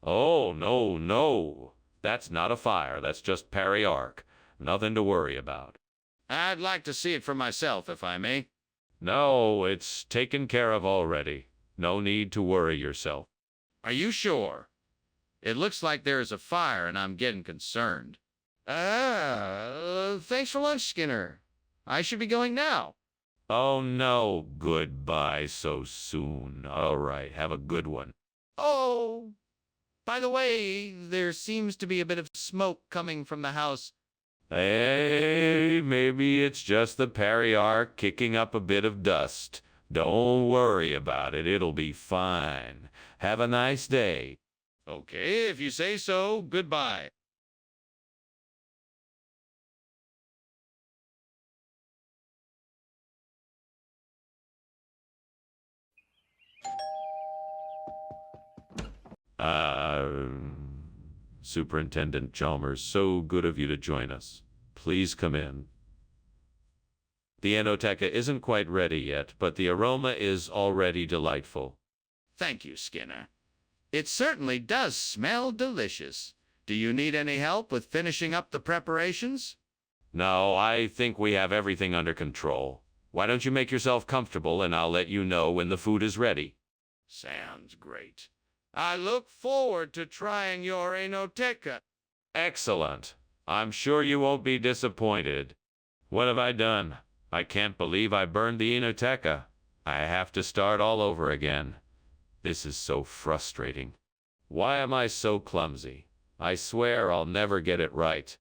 Oh, no. That's not a fire. That's just peri-arc. Nothing to worry about. I'd like to see it for myself, if I may. No, it's taken care of already. No need to worry yourself. Are you sure? It looks like there is a fire and I'm getting concerned. Thanks for lunch, Skinner. I should be going now. Oh no, goodbye so soon. All right, have a good one. Oh, by the way, there seems to be a bit of smoke coming from the house. Hey, maybe it's just the peri-arc kicking up a bit of dust. Don't worry about it, it'll be fine. Have a nice day. Okay, if you say so, goodbye. Uh, Superintendent Chalmers, so good of you to join us. Please come in. The Enoteca isn't quite ready yet, but the aroma is already delightful. Thank you, Skinner. It certainly does smell delicious. Do you need any help with finishing up the preparations? No, I think we have everything under control. Why don't you make yourself comfortable and I'll let you know when the food is ready. Sounds great. I look forward to trying your Enoteca. Excellent. I'm sure you won't be disappointed. What have I done? I can't believe I burned the Enoteca. I have to start all over again. This is so frustrating. Why am I so clumsy? I swear I'll never get it right.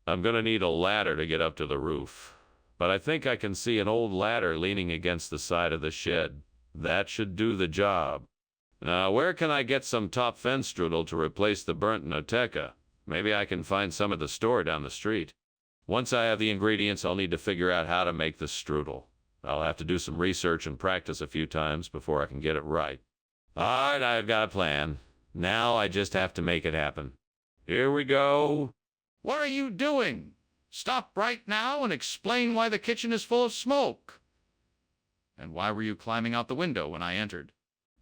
I'm gonna need a ladder to get up to the roof. But I think I can see an old ladder leaning against the side of the shed. That should do the job. Now, where can I get some top strudel to replace the burnt Enoteca? Maybe I can find some at the store down the street. Once I have the ingredients, I'll need to figure out how to make the strudel. I'll have to do some research and practice a few times before I can get it right. All right, I've got a plan. Now I just have to make it happen. Here we go. What are you doing? Stop right now and explain why the kitchen is full of smoke. And why were you climbing out the window when I entered?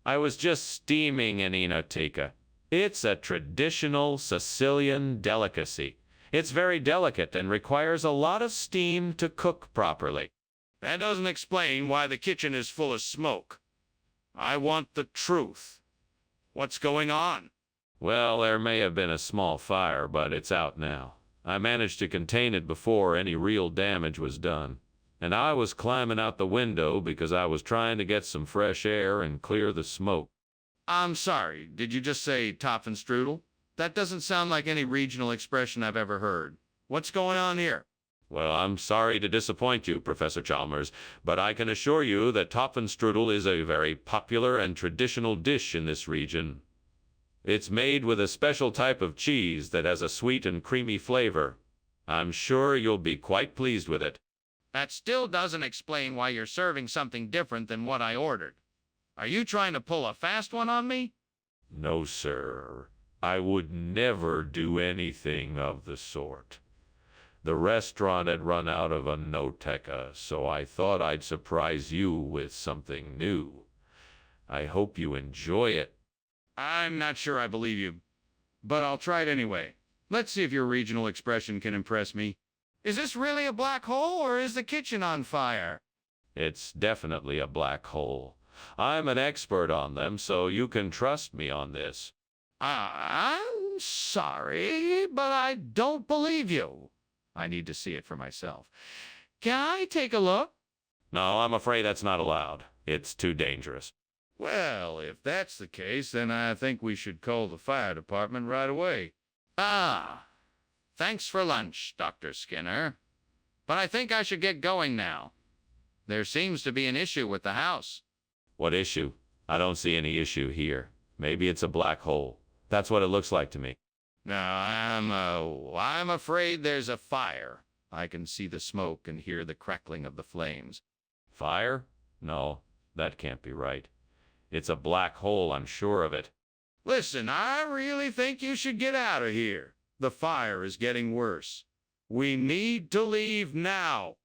I was just steaming an Enoteca. It's a traditional Sicilian delicacy. It's very delicate and requires a lot of steam to cook properly. That doesn't explain why the kitchen is full of smoke. I want the truth. What's going on? Well, there may have been a small fire, but it's out now. I managed to contain it before any real damage was done. And I was climbing out the window because I was trying to get some fresh air and clear the smoke. I'm sorry, did you just say Topfenstrudel? That doesn't sound like any regional expression I've ever heard. What's going on here? Well, I'm sorry to disappoint you, Professor Chalmers, but I can assure you that Topfenstrudel is a very popular and traditional dish in this region. It's made with a special type of cheese that has a sweet and creamy flavor. I'm sure you'll be quite pleased with it. That still doesn't explain why you're serving something different than what I ordered. Are you trying to pull a fast one on me? No, sir. I would never do anything of the sort. The restaurant had run out of a Enoteca, so I thought I'd surprise you with something new. I hope you enjoy it. I'm not sure I believe you, but I'll try it anyway. Let's see if your regional expression can impress me. Is this really a black hole, or is the kitchen on fire? It's definitely a black hole. I'm an expert on them, so you can trust me on this. I'm sorry, but I don't believe you. I need to see it for myself. Can I take a look? No, I'm afraid that's not allowed. It's too dangerous. Well, if that's the case, then I think we should call the fire department right away. Thanks for lunch, Dr. Skinner. But I think I should get going now. There seems to be an issue with the house. What issue? I don't see any issue here. Maybe it's a black hole. That's what it looks like to me. No, I'm afraid there's a fire. I can see the smoke and hear the crackling of the flames. Fire? No, that can't be right. It's a black hole, I'm sure of it. Listen, I really think you should get out of here. The fire is getting worse. We need to leave now.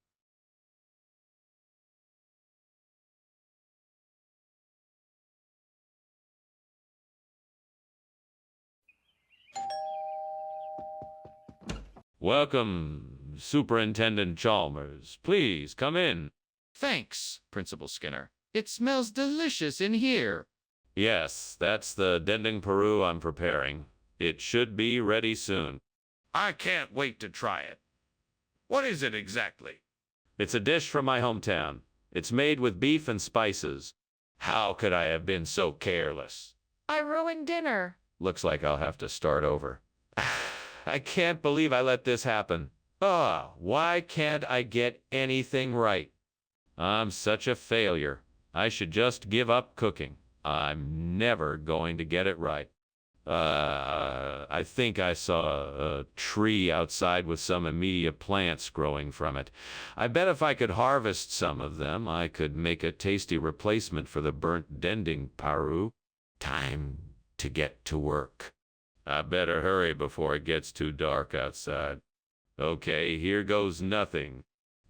Welcome, Superintendent Chalmers. Please come in. Thanks, Principal Skinner. It smells delicious in here. Yes, that's the dendeng Peru I'm preparing. It should be ready soon. I can't wait to try it. What is it exactly? It's a dish from my hometown. It's made with beef and spices. How could I have been so careless? I ruined dinner. Looks like I'll have to start over. I can't believe I let this happen. Why can't I get anything right? I'm such a failure. I should just give up cooking. I'm never going to get it right. I think I saw a tree outside with some immediate plants growing from it. I bet if I could harvest some of them, I could make a tasty replacement for the burnt dendeng Peru. Time to get to work. I better hurry before it gets too dark outside. Okay, here goes nothing.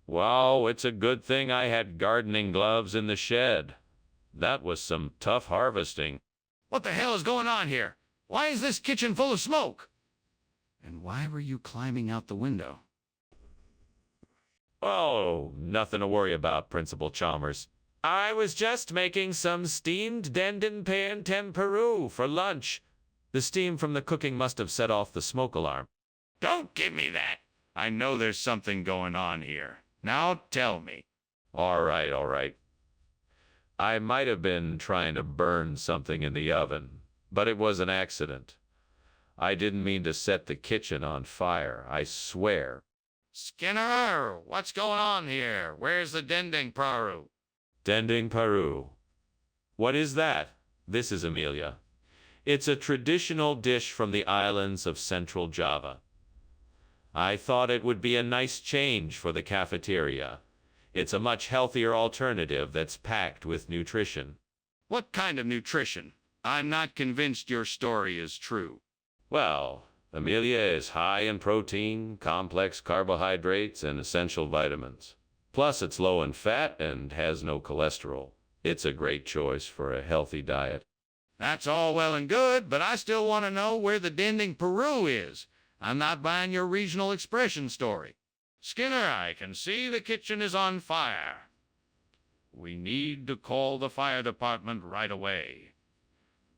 Wow, it's a good thing I had gardening gloves in the shed. That was some tough harvesting. What the hell is going on here? Why is this kitchen full of smoke? And why were you climbing out the window? Oh, nothing to worry about, Principal Chalmers. I was just making some steamed dendon pan tempuru for lunch. The steam from the cooking must have set off the smoke alarm. Don't give me that. I know there's something going on here. Now tell me. All right. I might have been trying to burn something in the oven, but it was an accident. I didn't mean to set the kitchen on fire, I swear. Skinner, what's going on here? Where's the dending paru? Dending paru. What is that? This is Amelia. It's a traditional dish from the islands of Central Java. I thought it would be a nice change for the cafeteria. It's a much healthier alternative that's packed with nutrition. What kind of nutrition? I'm not convinced your story is true. Well, Amelia is high in protein, complex carbohydrates, and essential vitamins. Plus, it's low in fat and has no cholesterol. It's a great choice for a healthy diet. That's all well and good, but I still want to know where the dending Peru is. I'm not buying your regional expression story. Skinner, I can see the kitchen is on fire. We need to call the fire department right away.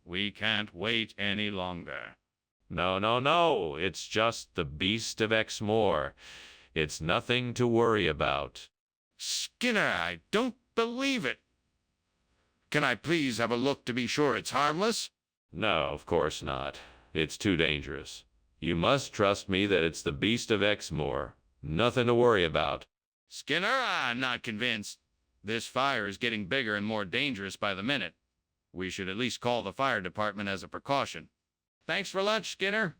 We can't wait any longer. No. It's just the beast of Exmoor. It's nothing to worry about. Skinner, I don't believe it. Can I please have a look to be sure it's harmless? No, of course not. It's too dangerous. You must trust me that it's the beast of Exmoor. Nothing to worry about. Skinner, I'm not convinced. This fire is getting bigger and more dangerous by the minute. We should at least call the fire department as a precaution. Thanks for lunch, Skinner.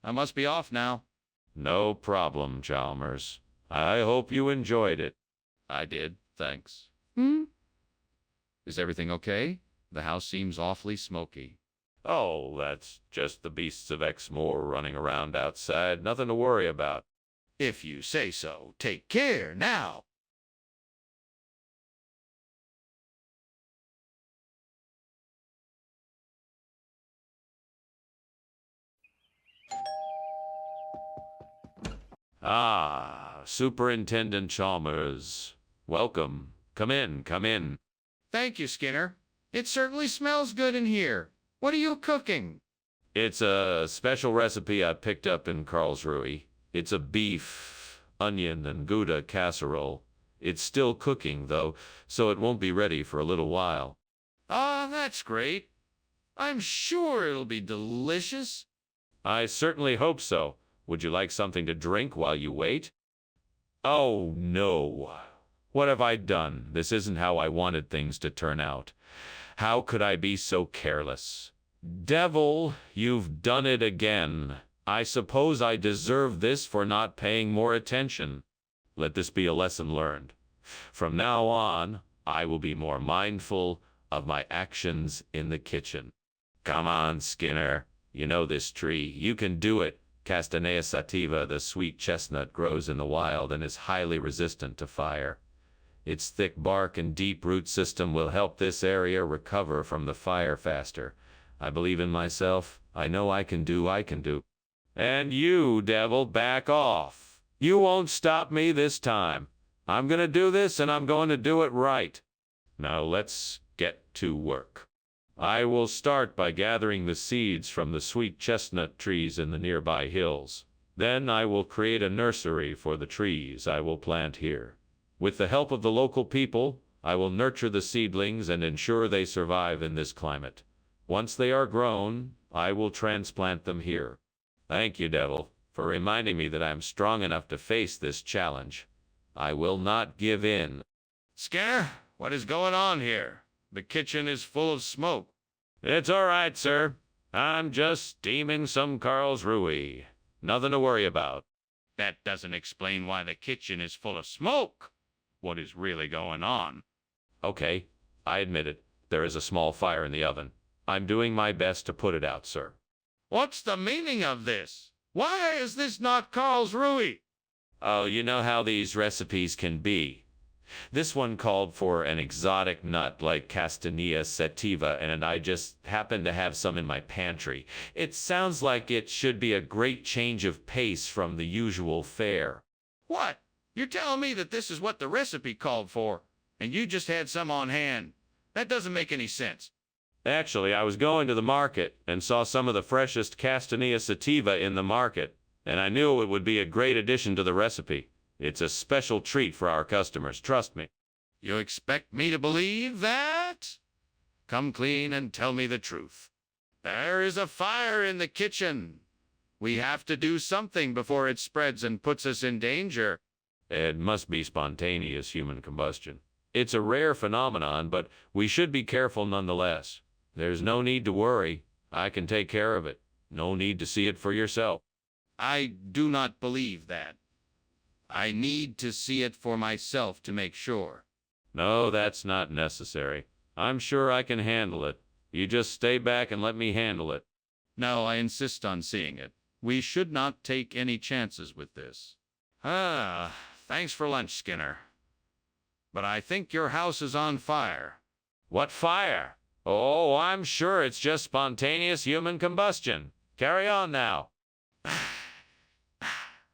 I must be off now. No problem, Chalmers. I hope you enjoyed it. I did, thanks. Is everything okay? The house seems awfully smoky. Oh, that's just the beasts of Exmoor running around outside. Nothing to worry about. If you say so, take care now. Ah, Superintendent Chalmers. Welcome. Come in. Thank you, Skinner. It certainly smells good in here. What are you cooking? It's a special recipe I picked up in Karlsruhe. It's a beef, onion, and Gouda casserole. It's still cooking, though, so it won't be ready for a little while. Ah, that's great. I'm sure it'll be delicious. I certainly hope so. Would you like something to drink while you wait? Oh, no. What have I done? This isn't how I wanted things to turn out. How could I be so careless? Devil, you've done it again. I suppose I deserve this for not paying more attention. Let this be a lesson learned. From now on, I will be more mindful of my actions in the kitchen. Come on, Skinner. You know this tree. You can do it. Castanea sativa, the sweet chestnut, grows in the wild and is highly resistant to fire. Its thick bark and deep root system will help this area recover from the fire faster. I believe in myself. I know I can do. And you, devil, back off. You won't stop me this time. I'm going to do this, and I'm going to do it right. Now let's get to work. I will start by gathering the seeds from the sweet chestnut trees in the nearby hills. Then I will create a nursery for the trees I will plant here. With the help of the local people, I will nurture the seedlings and ensure they survive in this climate. Once they are grown, I will transplant them here. Thank you, Devil, for reminding me that I am strong enough to face this challenge. I will not give in. Skinner, what is going on here? The kitchen is full of smoke. It's all right, sir. I'm just steaming some Karlsruhe. Nothing to worry about. That doesn't explain why the kitchen is full of smoke. What is really going on? Okay, I admit it. There is a small fire in the oven. I'm doing my best to put it out, sir. What's the meaning of this? Why is this not Carl's Rui? Oh, you know how these recipes can be. This one called for an exotic nut like Castanea sativa, and I just happened to have some in my pantry. It sounds like it should be a great change of pace from the usual fare. What? You're telling me that this is what the recipe called for, and you just had some on hand? That doesn't make any sense. Actually, I was going to the market and saw some of the freshest Castanea sativa in the market, and I knew it would be a great addition to the recipe. It's a special treat for our customers, trust me. You expect me to believe that? Come clean and tell me the truth. There is a fire in the kitchen. We have to do something before it spreads and puts us in danger. It must be spontaneous human combustion. It's a rare phenomenon, but we should be careful nonetheless. There's no need to worry. I can take care of it. No need to see it for yourself. I do not believe that. I need to see it for myself to make sure. No, that's not necessary. I'm sure I can handle it. You just stay back and let me handle it. No, I insist on seeing it. We should not take any chances with this. Thanks for lunch, Skinner. But I think your house is on fire. What fire? Oh, I'm sure it's just spontaneous human combustion. Carry on now.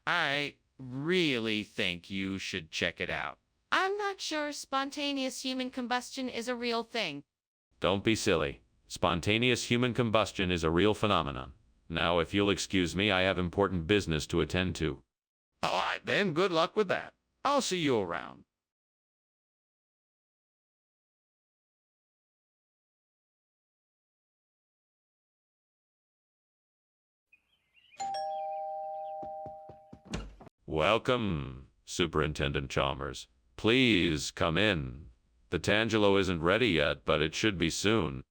I really think you should check it out. I'm not sure spontaneous human combustion is a real thing. Don't be silly. Spontaneous human combustion is a real phenomenon. Now, if you'll excuse me, I have important business to attend to. All right, then, good luck with that. I'll see you around. Welcome, Superintendent Chalmers. Please come in. The Tangelo isn't ready yet, but it should be soon.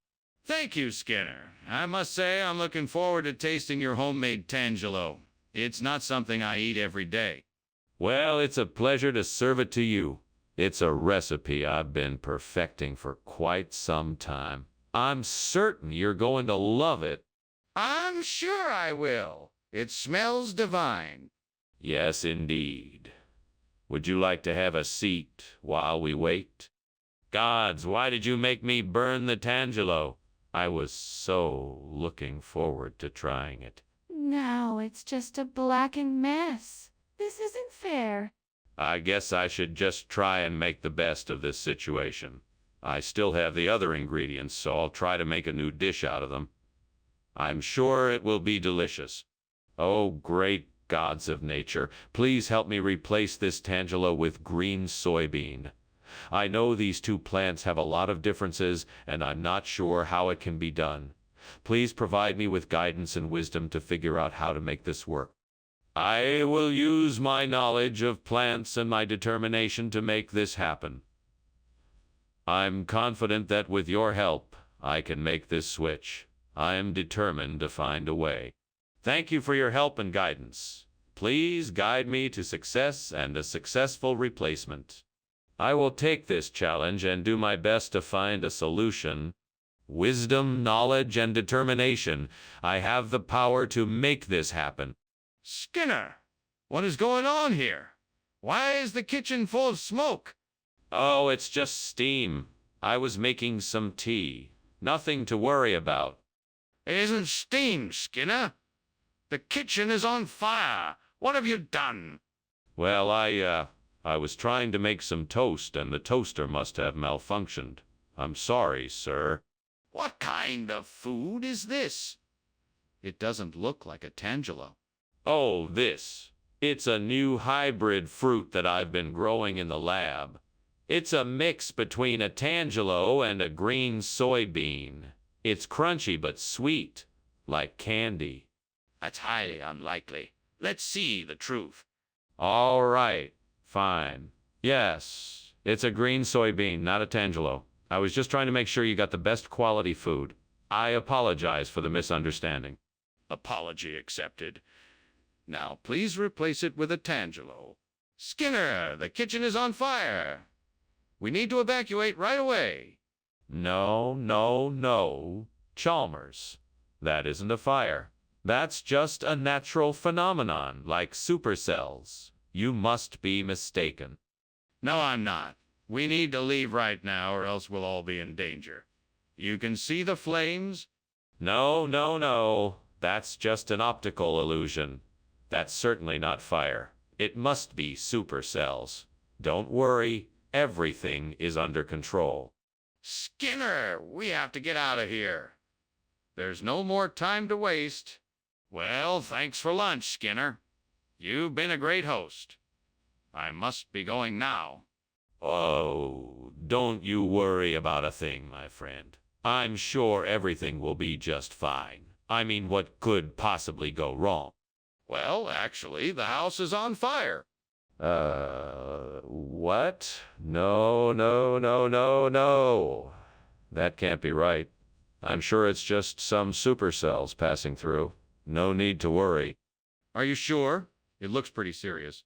Thank you, Skinner. I must say I'm looking forward to tasting your homemade Tangelo. It's not something I eat every day. Well, it's a pleasure to serve it to you. It's a recipe I've been perfecting for quite some time. I'm certain you're going to love it. I'm sure I will. It smells divine. Yes, indeed. Would you like to have a seat while we wait? Gods, why did you make me burn the Tangelo? I was so looking forward to trying it. Now it's just a blackened mess. This isn't fair. I guess I should just try and make the best of this situation. I still have the other ingredients, so I'll try to make a new dish out of them. I'm sure it will be delicious. Oh, great gods of nature, please help me replace this Tangelo with green soybean. I know these two plants have a lot of differences, and I'm not sure how it can be done. Please provide me with guidance and wisdom to figure out how to make this work. I will use my knowledge of plants and my determination to make this happen. I'm confident that with your help, I can make this switch. I am determined to find a way. Thank you for your help and guidance. Please guide me to success and a successful replacement. I will take this challenge and do my best to find a solution. Wisdom, knowledge, and determination. I have the power to make this happen. Skinner, what is going on here? Why is the kitchen full of smoke? Oh, it's just steam. I was making some tea. Nothing to worry about. It isn't steam, Skinner. The kitchen is on fire. What have you done? Well, I was trying to make some toast, and the toaster must have malfunctioned. I'm sorry, sir. What kind of food is this? It doesn't look like a Tangelo. Oh, this. It's a new hybrid fruit that I've been growing in the lab. It's a mix between a Tangelo and a green soybean. It's crunchy but sweet, like candy. That's highly unlikely. Let's see the truth. All right, fine. Yes, it's a green soybean, not a Tangelo. I was just trying to make sure you got the best quality food. I apologize for the misunderstanding. Apology accepted. Now, please replace it with a Tangelo. Skinner, the kitchen is on fire. We need to evacuate right away. No, no, no. Chalmers, that isn't a fire. That's just a natural phenomenon like supercells. You must be mistaken. No, I'm not. We need to leave right now or else we'll all be in danger. You can see the flames? No, no, no. That's just an optical illusion. That's certainly not fire. It must be supercells. Don't worry, everything is under control. Skinner, we have to get out of here. There's no more time to waste. Well, thanks for lunch, Skinner. You've been a great host. I must be going now. Oh, don't you worry about a thing, my friend. I'm sure everything will be just fine. I mean, what could possibly go wrong? Well, actually, the house is on fire. What? No, no, no, no, no. That can't be right. I'm sure it's just some supercells passing through. No need to worry. Are you sure? It looks pretty serious.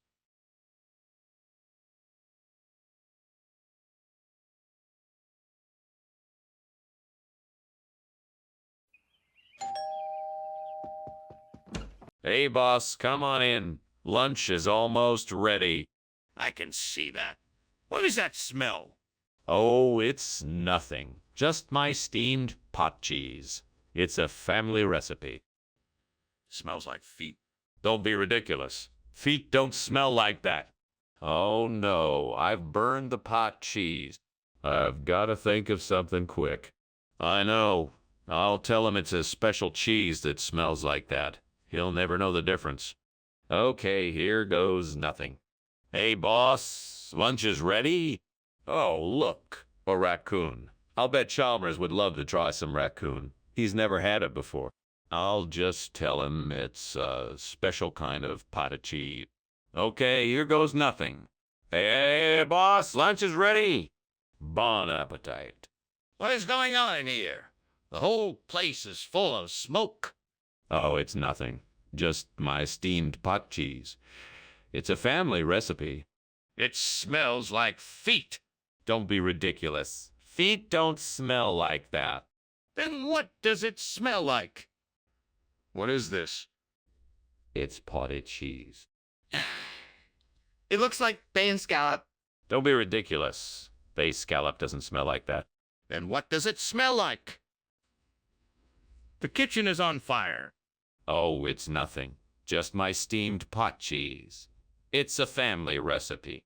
Hey, boss, come on in. Lunch is almost ready. I can see that. What is that smell? Oh, it's nothing. Just my steamed pot cheese. It's a family recipe. Smells like feet. Don't be ridiculous. Feet don't smell like that. Oh no, I've burned the pot cheese. I've got to think of something quick. I know. I'll tell him it's a special cheese that smells like that. He'll never know the difference. Okay, here goes nothing. Hey, boss, lunch is ready? Oh, look, a raccoon. I'll bet Chalmers would love to try some raccoon. He's never had it before. I'll just tell him it's a special kind of potted cheese. Okay, here goes nothing. Hey, boss, lunch is ready. Bon appetit. What is going on in here? The whole place is full of smoke. Oh, it's nothing. Just my steamed pot cheese. It's a family recipe. It smells like feet. Don't be ridiculous. Feet don't smell like that. Then what does it smell like? What is this? It's potted cheese. It looks like bay and scallop. Don't be ridiculous. Bay scallop doesn't smell like that. Then what does it smell like? The kitchen is on fire. Oh, it's nothing. Just my steamed pot cheese. It's a family recipe.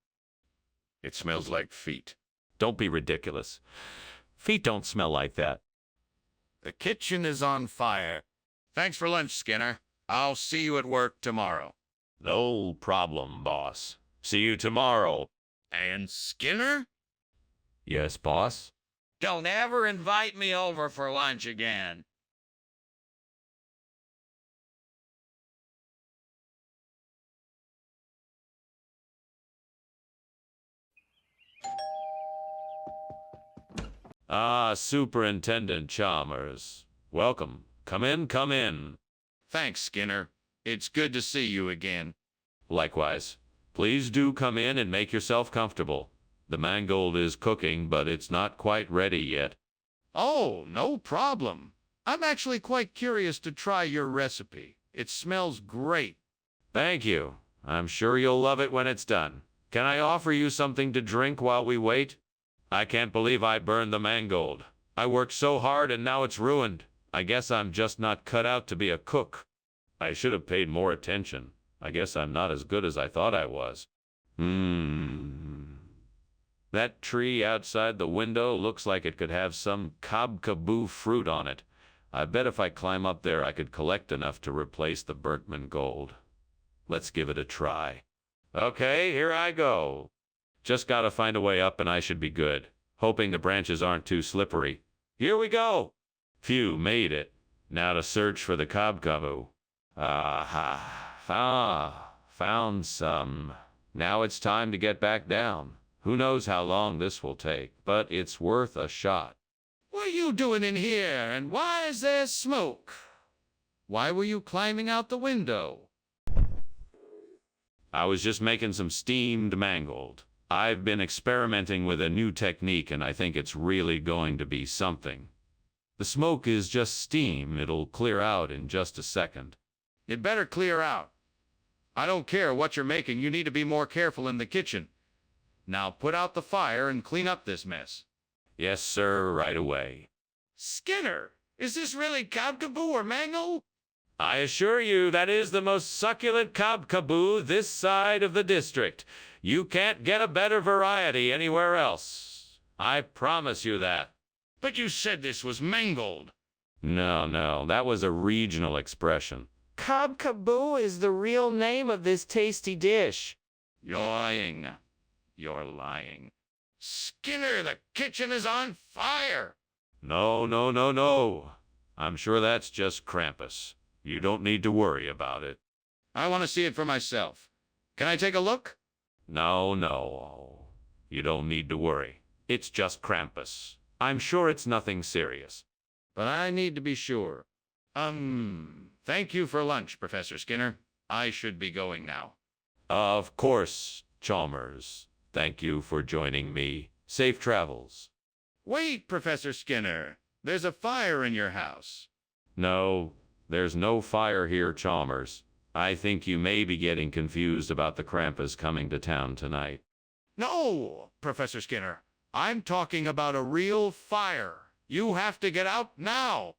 It smells like feet. Don't be ridiculous. Feet don't smell like that. The kitchen is on fire. Thanks for lunch, Skinner. I'll see you at work tomorrow. No problem, boss. See you tomorrow. And Skinner? Yes, boss? Don't ever invite me over for lunch again. Ah, Superintendent Chalmers. Welcome. Come in, come in. Thanks, Skinner. It's good to see you again. Likewise. Please do come in and make yourself comfortable. The mangold is cooking, but it's not quite ready yet. Oh, no problem. I'm actually quite curious to try your recipe. It smells great. Thank you. I'm sure you'll love it when it's done. Can I offer you something to drink while we wait? I can't believe I burned the mangold. I worked so hard and now it's ruined. I guess I'm just not cut out to be a cook. I should have paid more attention. I guess I'm not as good as I thought I was. That tree outside the window looks like it could have some cob-kaboo fruit on it. I bet if I climb up there I could collect enough to replace the burnt mangold. Let's give it a try. Okay, here I go. Just gotta find a way up and I should be good. Hoping the branches aren't too slippery. Here we go! Phew, made it. Now to search for the cob-kaboo. Found some. Now it's time to get back down. Who knows how long this will take, but it's worth a shot. What are you doing in here, and why is there smoke? Why were you climbing out the window? I was just making some steamed mangold. I've been experimenting with a new technique and I think it's really going to be something. The smoke is just steam. It'll clear out in just a second. It better clear out. I don't care what you're making. You need to be more careful in the kitchen. Now put out the fire and clean up this mess. Yes, sir, right away. Skinner, is this really cob-kaboo or mango? I assure you that is the most succulent cob-kaboo this side of the district. You can't get a better variety anywhere else. I promise you that. But you said this was mangled. No, that was a regional expression. Cob-kaboo is the real name of this tasty dish. You're lying. You're lying. Skinner, the kitchen is on fire. No. I'm sure that's just Krampus. You don't need to worry about it. I want to see it for myself. Can I take a look? No. You don't need to worry. It's just Krampus. I'm sure it's nothing serious. But I need to be sure. Thank you for lunch, Professor Skinner. I should be going now. Of course, Chalmers. Thank you for joining me. Safe travels. Wait, Professor Skinner. There's a fire in your house. No, there's no fire here, Chalmers. I think you may be getting confused about the Krampus coming to town tonight. No, Professor Skinner. I'm talking about a real fire. You have to get out now.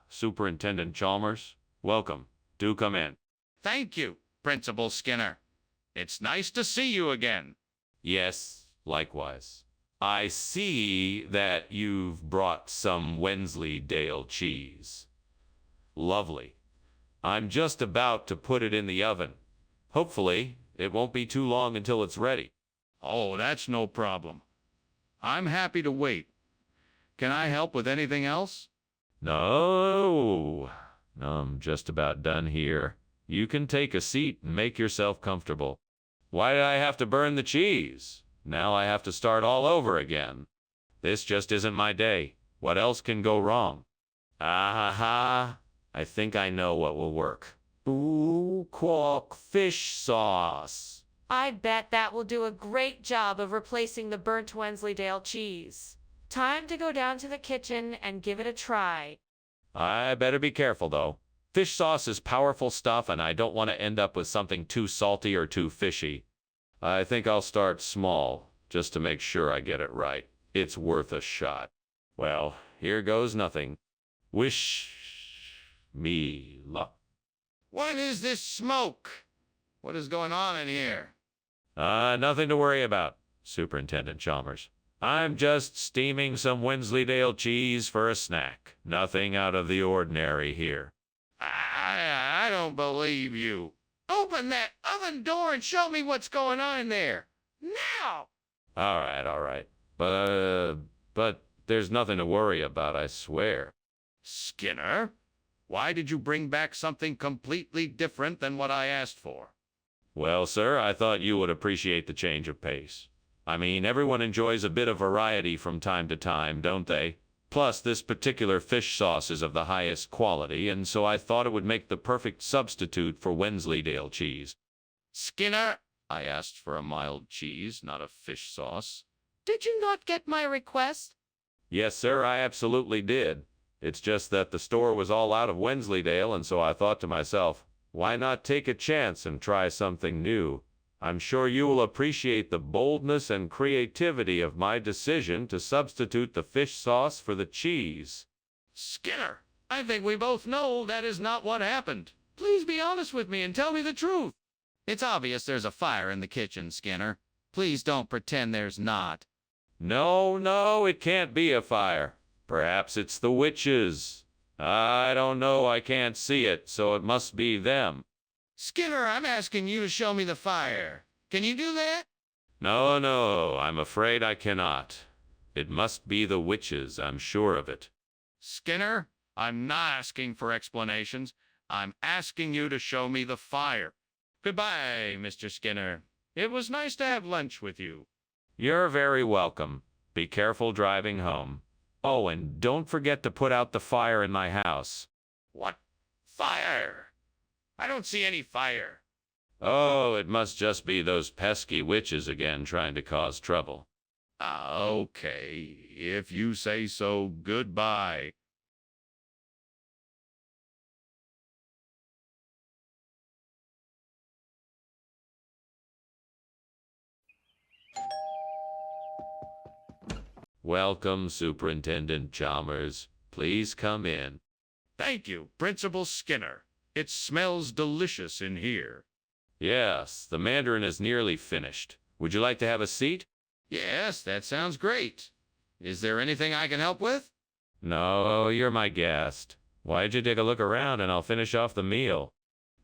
Superintendent Chalmers, welcome. Do come in. Thank you, Principal Skinner. It's nice to see you again. Yes, likewise. I see that you've brought some Wensleydale cheese. Lovely. I'm just about to put it in the oven. Hopefully, it won't be too long until it's ready. Oh, that's no problem. I'm happy to wait. Can I help with anything else? No, I'm just about done here. You can take a seat and make yourself comfortable. Why did I have to burn the cheese? Now I have to start all over again. This just isn't my day. What else can go wrong? I think I know what will work. Ooh, quark fish sauce. I bet that will do a great job of replacing the burnt Wensleydale cheese. Time to go down to the kitchen and give it a try. I better be careful, though. Fish sauce is powerful stuff, and I don't want to end up with something too salty or too fishy. I think I'll start small, just to make sure I get it right. It's worth a shot. Well, here goes nothing. Wish me luck. What is this smoke? What is going on in here? Nothing to worry about, Superintendent Chalmers. I'm just steaming some Wensleydale cheese for a snack. Nothing out of the ordinary here. I don't believe you. Open that oven door and show me what's going on in there. Now! All right. But there's nothing to worry about, I swear. Skinner, why did you bring back something completely different than what I asked for? Well, sir, I thought you would appreciate the change of pace. I mean, everyone enjoys a bit of variety from time to time, don't they? Plus, this particular fish sauce is of the highest quality, and so I thought it would make the perfect substitute for Wensleydale cheese. Skinner, I asked for a mild cheese, not a fish sauce. Did you not get my request? Yes, sir, I absolutely did. It's just that the store was all out of Wensleydale, and so I thought to myself, why not take a chance and try something new? I'm sure you will appreciate the boldness and creativity of my decision to substitute the fish sauce for the cheese. Skinner, I think we both know that is not what happened. Please be honest with me and tell me the truth. It's obvious there's a fire in the kitchen, Skinner. Please don't pretend there's not. No, it can't be a fire. Perhaps it's the witches. I don't know, I can't see it, so it must be them. Skinner, I'm asking you to show me the fire. Can you do that? No, I'm afraid I cannot. It must be the witches, I'm sure of it. Skinner, I'm not asking for explanations. I'm asking you to show me the fire. Goodbye, Mr. Skinner. It was nice to have lunch with you. You're very welcome. Be careful driving home. Oh, and don't forget to put out the fire in my house. What Fire! I don't see any fire. Oh, it must just be those pesky witches again trying to cause trouble. Okay, if you say so, goodbye. Welcome, Superintendent Chalmers. Please come in. Thank you, Principal Skinner. It smells delicious in here. Yes, the mandarin is nearly finished. Would you like to have a seat? Yes, that sounds great. Is there anything I can help with? No, you're my guest. Why'd you take a look around and I'll finish off the meal?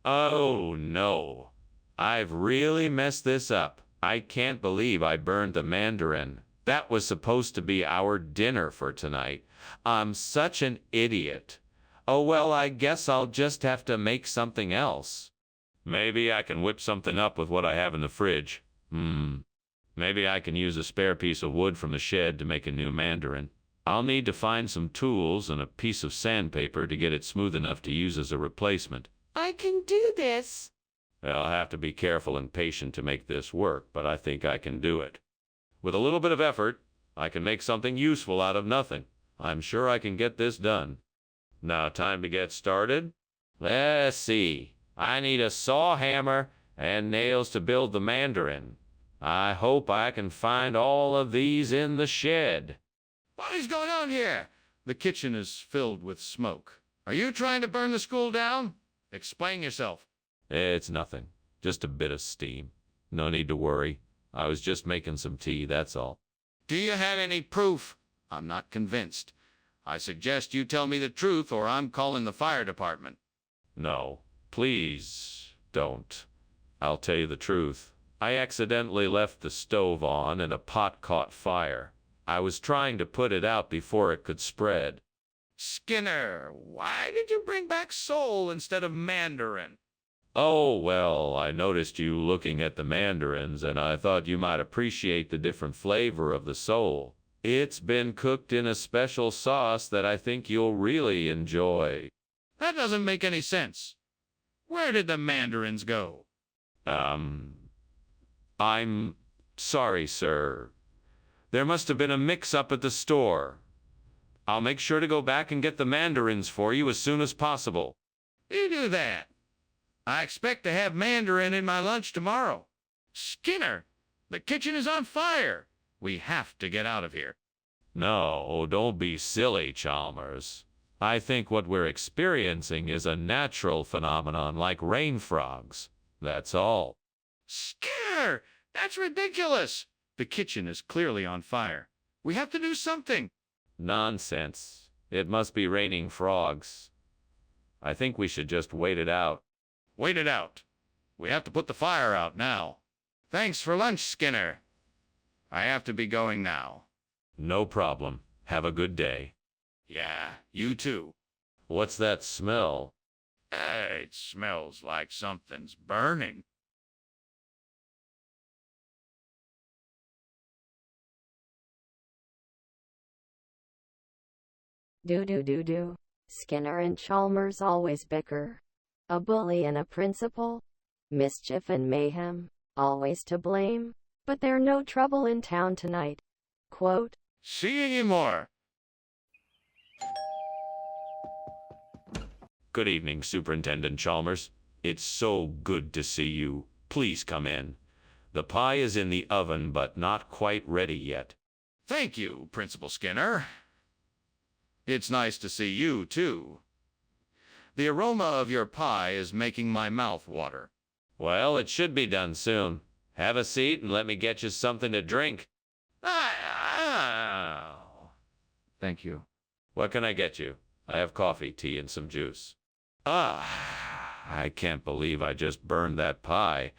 Oh, no. I've really messed this up. I can't believe I burned the mandarin. That was supposed to be our dinner for tonight. I'm such an idiot. Oh, well, I guess I'll just have to make something else. Maybe I can whip something up with what I have in the fridge. Maybe I can use a spare piece of wood from the shed to make a new mandarin. I'll need to find some tools and a piece of sandpaper to get it smooth enough to use as a replacement. I can do this. I'll have to be careful and patient to make this work, but I think I can do it. With a little bit of effort, I can make something useful out of nothing. I'm sure I can get this done. Now, time to get started? Let's see. I need a saw hammer and nails to build the mandarin. I hope I can find all of these in the shed. What is going on here? The kitchen is filled with smoke. Are you trying to burn the school down? Explain yourself. It's nothing. Just a bit of steam. No need to worry. I was just making some tea, that's all. Do you have any proof? I'm not convinced. I suggest you tell me the truth or I'm calling the fire department. No, please don't. I'll tell you the truth. I accidentally left the stove on and a pot caught fire. I was trying to put it out before it could spread. Skinner, why did you bring back Soul instead of Mandarin? Oh, well, I noticed you looking at the mandarins and I thought you might appreciate the different flavor of the soul. It's been cooked in a special sauce that I think you'll really enjoy. That doesn't make any sense. Where did the mandarins go? I'm sorry, sir. There must have been a mix-up at the store. I'll make sure to go back and get the mandarins for you as soon as possible. You do that. I expect to have mandarin in my lunch tomorrow. Skinner, the kitchen is on fire. We have to get out of here. No, don't be silly, Chalmers. I think what we're experiencing is a natural phenomenon like rain frogs. That's all. Skinner, that's ridiculous. The kitchen is clearly on fire. We have to do something. Nonsense. It must be raining frogs. I think we should just wait it out. Wait it out. We have to put the fire out now. Thanks for lunch, Skinner. I have to be going now. No problem. Have a good day. Yeah, you too. What's that smell? It smells like something's burning. Do. Skinner and Chalmers always bicker. A bully and a principal. Mischief and mayhem, always to blame. But they're no trouble in town tonight. Quote, See you more. Good evening, Superintendent Chalmers. It's so good to see you. Please come in. The pie is in the oven, but not quite ready yet. Thank you, Principal Skinner. It's nice to see you, too. The aroma of your pie is making my mouth water. Well, it should be done soon. Have a seat and let me get you something to drink. Thank you. What can I get you? I have coffee, tea, and some juice. I can't believe I just burned that pie.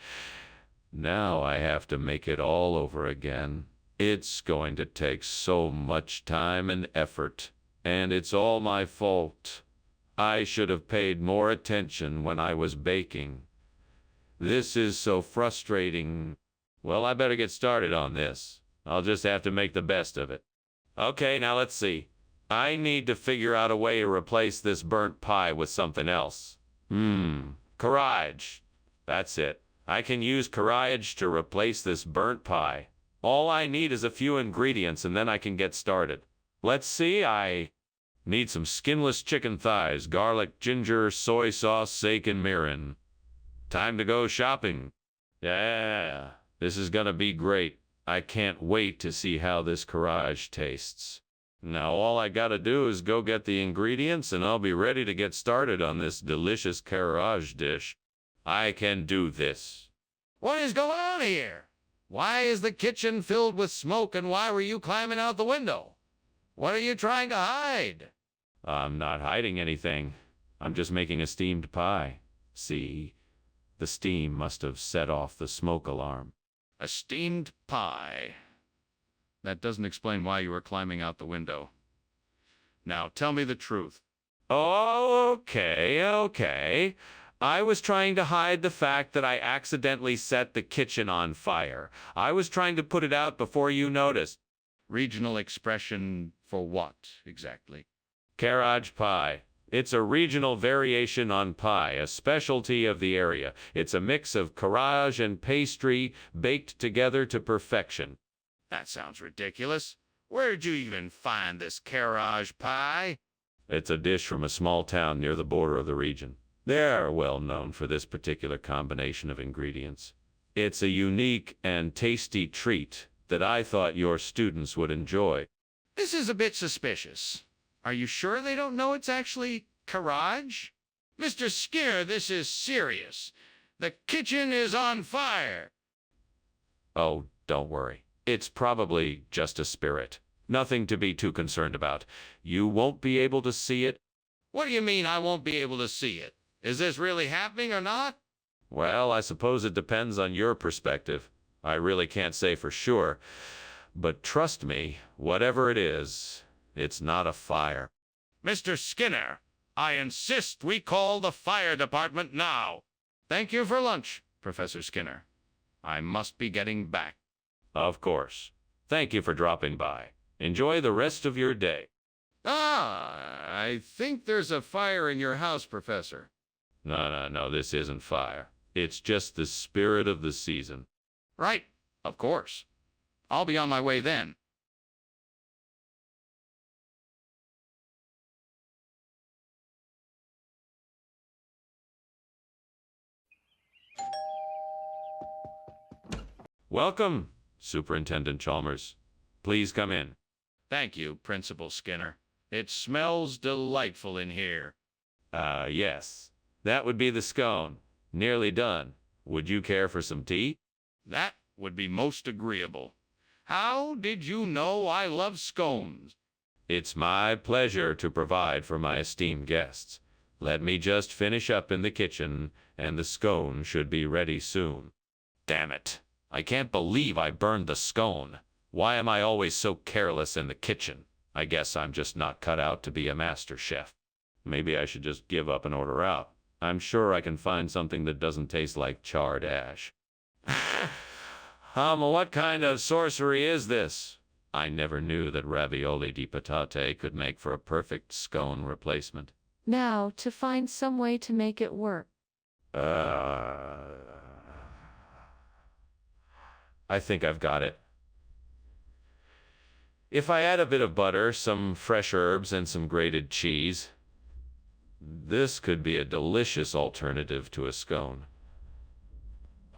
Now I have to make it all over again. It's going to take so much time and effort, and it's all my fault. I should have paid more attention when I was baking. This is so frustrating. Well, I better get started on this. I'll just have to make the best of it. Okay, now let's see. I need to figure out a way to replace this burnt pie with something else. Courage. That's it. I can use courage to replace this burnt pie. All I need is a few ingredients and then I can get started. Let's see, I need some skinless chicken thighs, garlic, ginger, soy sauce, sake, and mirin. Time to go shopping. Yeah, this is gonna be great. I can't wait to see how this courage tastes. Now all I gotta do is go get the ingredients and I'll be ready to get started on this delicious courage dish. I can do this. What is going on here? Why is the kitchen filled with smoke and why were you climbing out the window? What are you trying to hide? I'm not hiding anything. I'm just making a steamed pie. See? The steam must have set off the smoke alarm. A steamed pie. That doesn't explain why you were climbing out the window. Now tell me the truth. Oh, okay. I was trying to hide the fact that I accidentally set the kitchen on fire. I was trying to put it out before you noticed. Regional expression for what, exactly? Courage pie. It's a regional variation on pie, a specialty of the area. It's a mix of courage and pastry baked together to perfection. That sounds ridiculous. Where'd you even find this courage pie? It's a dish from a small town near the border of the region. They're well known for this particular combination of ingredients. It's a unique and tasty treat that I thought your students would enjoy. This is a bit suspicious. Are you sure they don't know it's actually courage? Mr. Skinner, this is serious. The kitchen is on fire. Oh, don't worry. It's probably just a spirit. Nothing to be too concerned about. You won't be able to see it. What do you mean I won't be able to see it? Is this really happening or not? Well, I suppose it depends on your perspective. I really can't say for sure. But trust me, whatever it is, it's not a fire. Mr. Skinner, I insist we call the fire department now. Thank you for lunch, Professor Skinner. I must be getting back. Of course. Thank you for dropping by. Enjoy the rest of your day. I think there's a fire in your house, Professor. No, this isn't fire. It's just the spirit of the season. Right, of course. I'll be on my way then. Welcome, Superintendent Chalmers. Please come in. Thank you, Principal Skinner. It smells delightful in here. Yes. That would be the scone. Nearly done. Would you care for some tea? That would be most agreeable. How did you know I love scones? It's my pleasure to provide for my esteemed guests. Let me just finish up in the kitchen, and the scone should be ready soon. Damn it. I can't believe I burned the scone. Why am I always so careless in the kitchen? I guess I'm just not cut out to be a master chef. Maybe I should just give up and order out. I'm sure I can find something that doesn't taste like charred ash. What kind of sorcery is this? I never knew that ravioli di patate could make for a perfect scone replacement. Now, to find some way to make it work. I think I've got it. If I add a bit of butter, some fresh herbs, and some grated cheese, this could be a delicious alternative to a scone.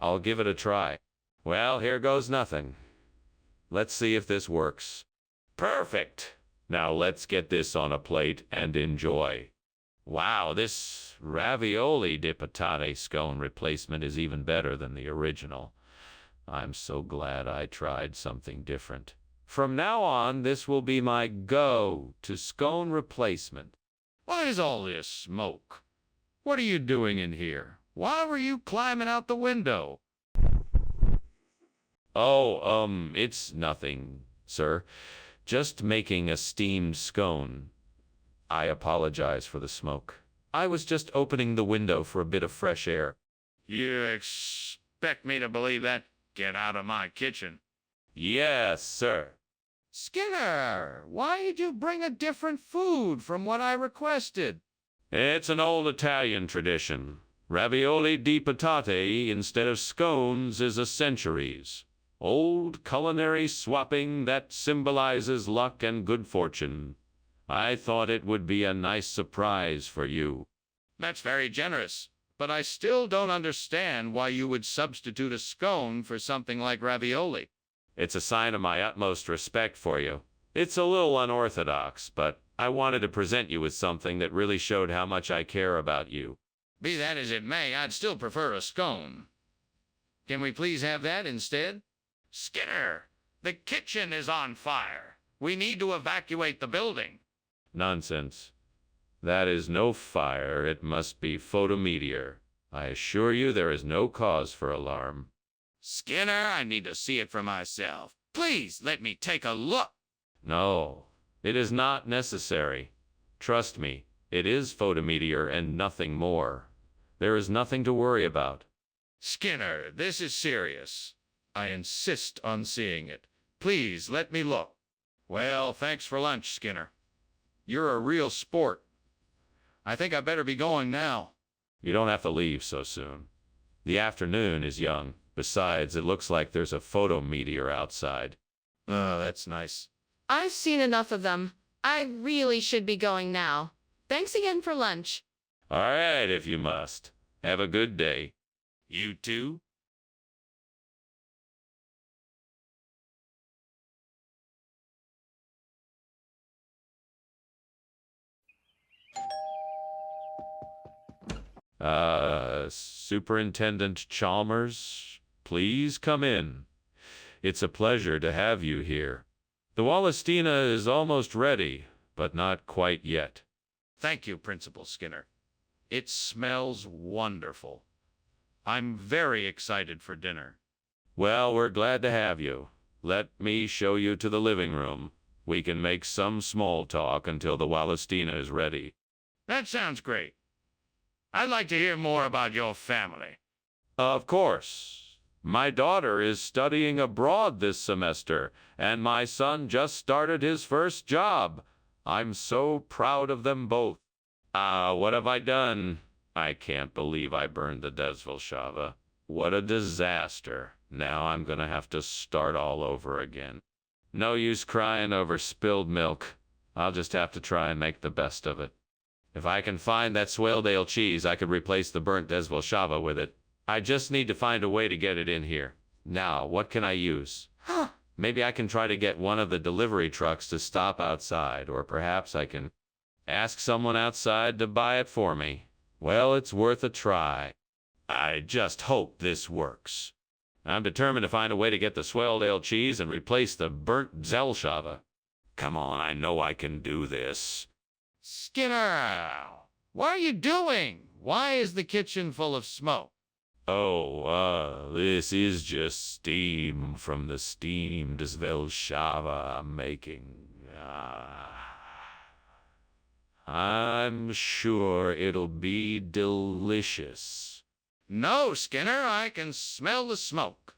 I'll give it a try. Well, here goes nothing. Let's see if this works. Perfect! Now let's get this on a plate and enjoy. Wow, this ravioli di patate scone replacement is even better than the original. I'm so glad I tried something different. From now on, this will be my go-to scone replacement. What is all this smoke? What are you doing in here? Why were you climbing out the window? Oh, it's nothing, sir. Just making a steamed scone. I apologize for the smoke. I was just opening the window for a bit of fresh air. You expect me to believe that? Get out of my kitchen. Yes, sir. Skinner, why did you bring a different food from what I requested? It's an old Italian tradition. Ravioli di patate instead of scones is a centuries old culinary swapping that symbolizes luck and good fortune. I thought it would be a nice surprise for you. That's very generous, but I still don't understand why you would substitute a scone for something like ravioli. It's a sign of my utmost respect for you. It's a little unorthodox, but I wanted to present you with something that really showed how much I care about you. Be that as it may, I'd still prefer a scone. Can we please have that instead? Skinner, the kitchen is on fire. We need to evacuate the building. Nonsense. That is no fire, it must be photometeor. I assure you there is no cause for alarm. Skinner, I need to see it for myself. Please let me take a look. No, it is not necessary. Trust me, it is photometeor and nothing more. There is nothing to worry about. Skinner, this is serious. I insist on seeing it. Please let me look. Well, thanks for lunch, Skinner. You're a real sport. I think I better be going now. You don't have to leave so soon. The afternoon is young. Besides, it looks like there's a photometeor outside. Oh, that's nice. I've seen enough of them. I really should be going now. Thanks again for lunch. All right, if you must. Have a good day. You too? Superintendent Chalmers, please come in. It's a pleasure to have you here. The Wallastina is almost ready, but not quite yet. Thank you, Principal Skinner. It smells wonderful. I'm very excited for dinner. Well, we're glad to have you. Let me show you to the living room. We can make some small talk until the Wallastina is ready. That sounds great. I'd like to hear more about your family. Of course. My daughter is studying abroad this semester, and my son just started his first job. I'm so proud of them both. What have I done? I can't believe I burned the Desvelshava. What a disaster. Now I'm gonna have to start all over again. No use crying over spilled milk. I'll just have to try and make the best of it. If I can find that Swaledale cheese, I could replace the burnt Desvelshava with it. I just need to find a way to get it in here. Now, what can I use? Maybe I can try to get one of the delivery trucks to stop outside, or perhaps I can ask someone outside to buy it for me. Well, it's worth a try. I just hope this works. I'm determined to find a way to get the Swaledale cheese and replace the burnt Zelshava. Come on, I know I can do this. Skinner, what are you doing? Why is the kitchen full of smoke? This is just steam from the steamed Zelshava I'm making. I'm sure it'll be delicious. No, Skinner, I can smell the smoke.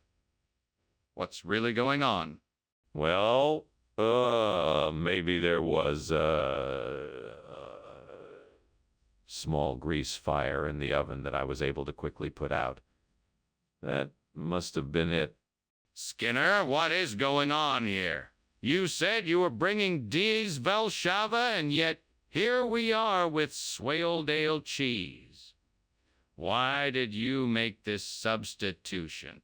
What's really going on? Well, maybe there was a small grease fire in the oven that I was able to quickly put out. That must have been it. Skinner, what is going on here? You said you were bringing Desvelshava, and yet here we are with Swaledale cheese. Why did you make this substitution?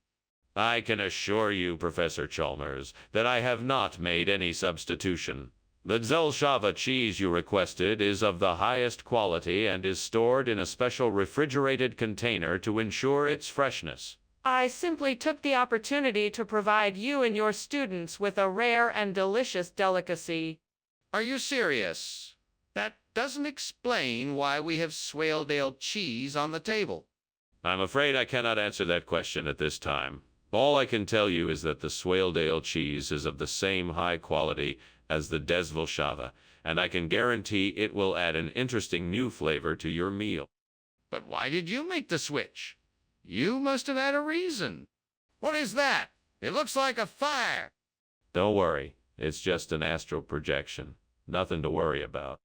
I can assure you, Professor Chalmers, that I have not made any substitution. The Zelshava cheese you requested is of the highest quality and is stored in a special refrigerated container to ensure its freshness. I simply took the opportunity to provide you and your students with a rare and delicious delicacy. Are you serious? That doesn't explain why we have Swaledale cheese on the table. I'm afraid I cannot answer that question at this time. All I can tell you is that the Swaledale cheese is of the same high quality as the Desvelshava, and I can guarantee it will add an interesting new flavor to your meal. But why did you make the switch? You must have had a reason. What is that? It looks like a fire. Don't worry, it's just an astral projection. Nothing to worry about.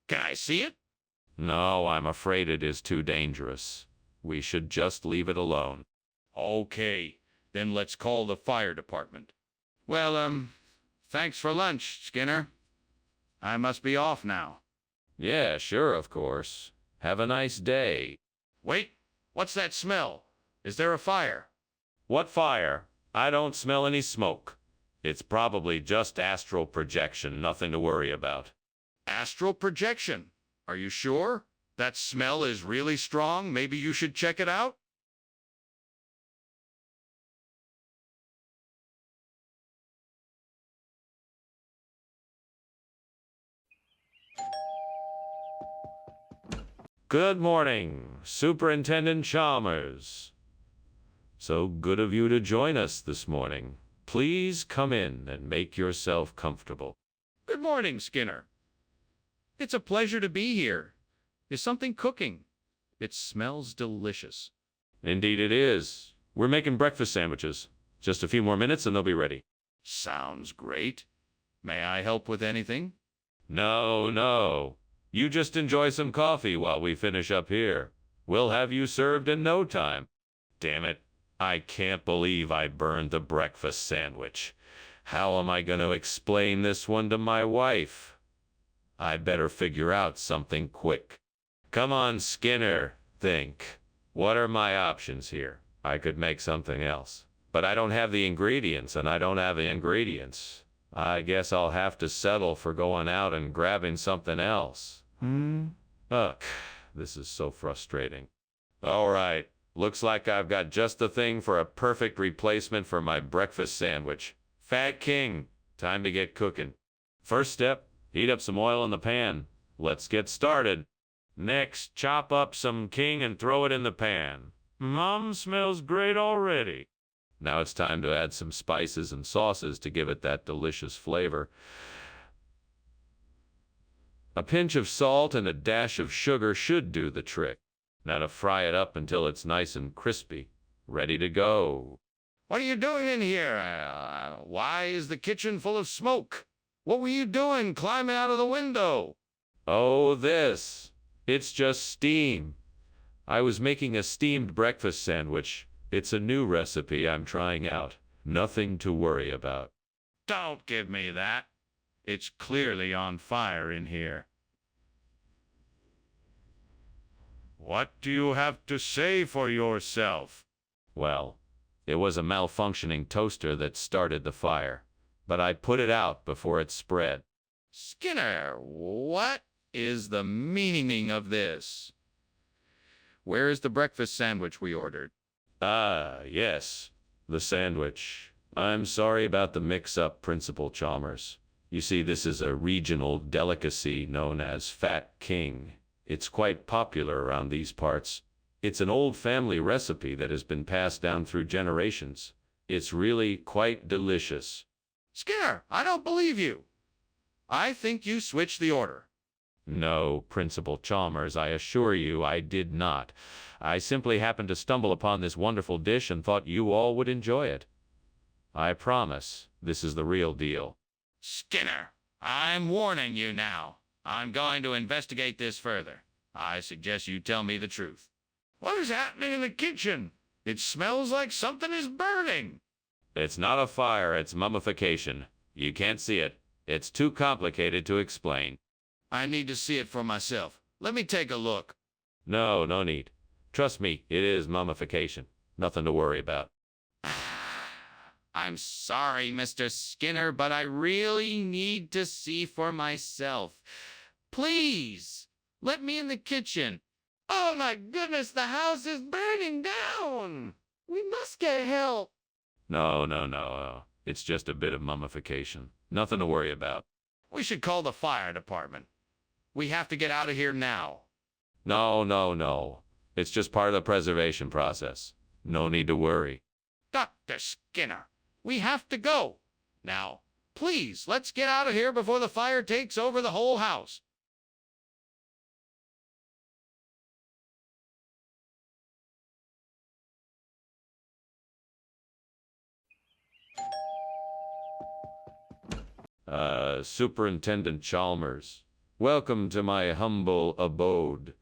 Can I see it? No, I'm afraid it is too dangerous. We should just leave it alone. Okay, then let's call the fire department. Well, thanks for lunch, Skinner. I must be off now. Yeah, sure, of course. Have a nice day. Wait, what's that smell? Is there a fire? What fire? I don't smell any smoke. It's probably just astral projection, nothing to worry about. Astral projection. Are you sure? That smell is really strong. Maybe you should check it out? Good morning, Superintendent Chalmers. So good of you to join us this morning. Please come in and make yourself comfortable. Good morning, Skinner. It's a pleasure to be here. Is something cooking? It smells delicious. Indeed it is. We're making breakfast sandwiches. Just a few more minutes and they'll be ready. Sounds great. May I help with anything? No, no. You just enjoy some coffee while we finish up here. We'll have you served in no time. Damn it. I can't believe I burned the breakfast sandwich. How am I going to explain this one to my wife? I better figure out something quick. Come on, Skinner. Think. What are my options here? I could make something else. But I don't have the ingredients, and I don't have the ingredients. I guess I'll have to settle for going out and grabbing something else. Ugh, this is so frustrating. All right, looks like I've got just the thing for a perfect replacement for my breakfast sandwich. Fat King, time to get cooking. First step, heat up some oil in the pan. Let's get started. Next, chop up some king and throw it in the pan. Mom smells great already. Now it's time to add some spices and sauces to give it that delicious flavor. A pinch of salt and a dash of sugar should do the trick. Now to fry it up until it's nice and crispy. Ready to go. What are you doing in here? Why is the kitchen full of smoke? What were you doing climbing out of the window? Oh, this. It's just steam. I was making a steamed breakfast sandwich. It's a new recipe I'm trying out. Nothing to worry about. Don't give me that. It's clearly on fire in here. What do you have to say for yourself? Well, it was a malfunctioning toaster that started the fire, but I put it out before it spread. Skinner, what is the meaning of this? Where is the breakfast sandwich we ordered? Ah, yes, the sandwich. I'm sorry about the mix-up, Principal Chalmers. You see, this is a regional delicacy known as Fat King. It's quite popular around these parts. It's an old family recipe that has been passed down through generations. It's really quite delicious. Skinner, I don't believe you. I think you switched the order. No, Principal Chalmers, I assure you I did not. I simply happened to stumble upon this wonderful dish and thought you all would enjoy it. I promise, this is the real deal. Skinner, I'm warning you now. I'm going to investigate this further. I suggest you tell me the truth. What is happening in the kitchen? It smells like something is burning. It's not a fire, it's mummification. You can't see it. It's too complicated to explain. I need to see it for myself. Let me take a look. No, no need. Trust me, it is mummification. Nothing to worry about. I'm sorry, Mr. Skinner, but I really need to see for myself. Please, let me in the kitchen. Oh my goodness, the house is burning down. We must get help. No. It's just a bit of mummification. Nothing to worry about. We should call the fire department. We have to get out of here now. No. It's just part of the preservation process. No need to worry. Dr. Skinner, we have to go. Now, please, let's get out of here before the fire takes over the whole house. Superintendent Chalmers, Welcome to my humble abode.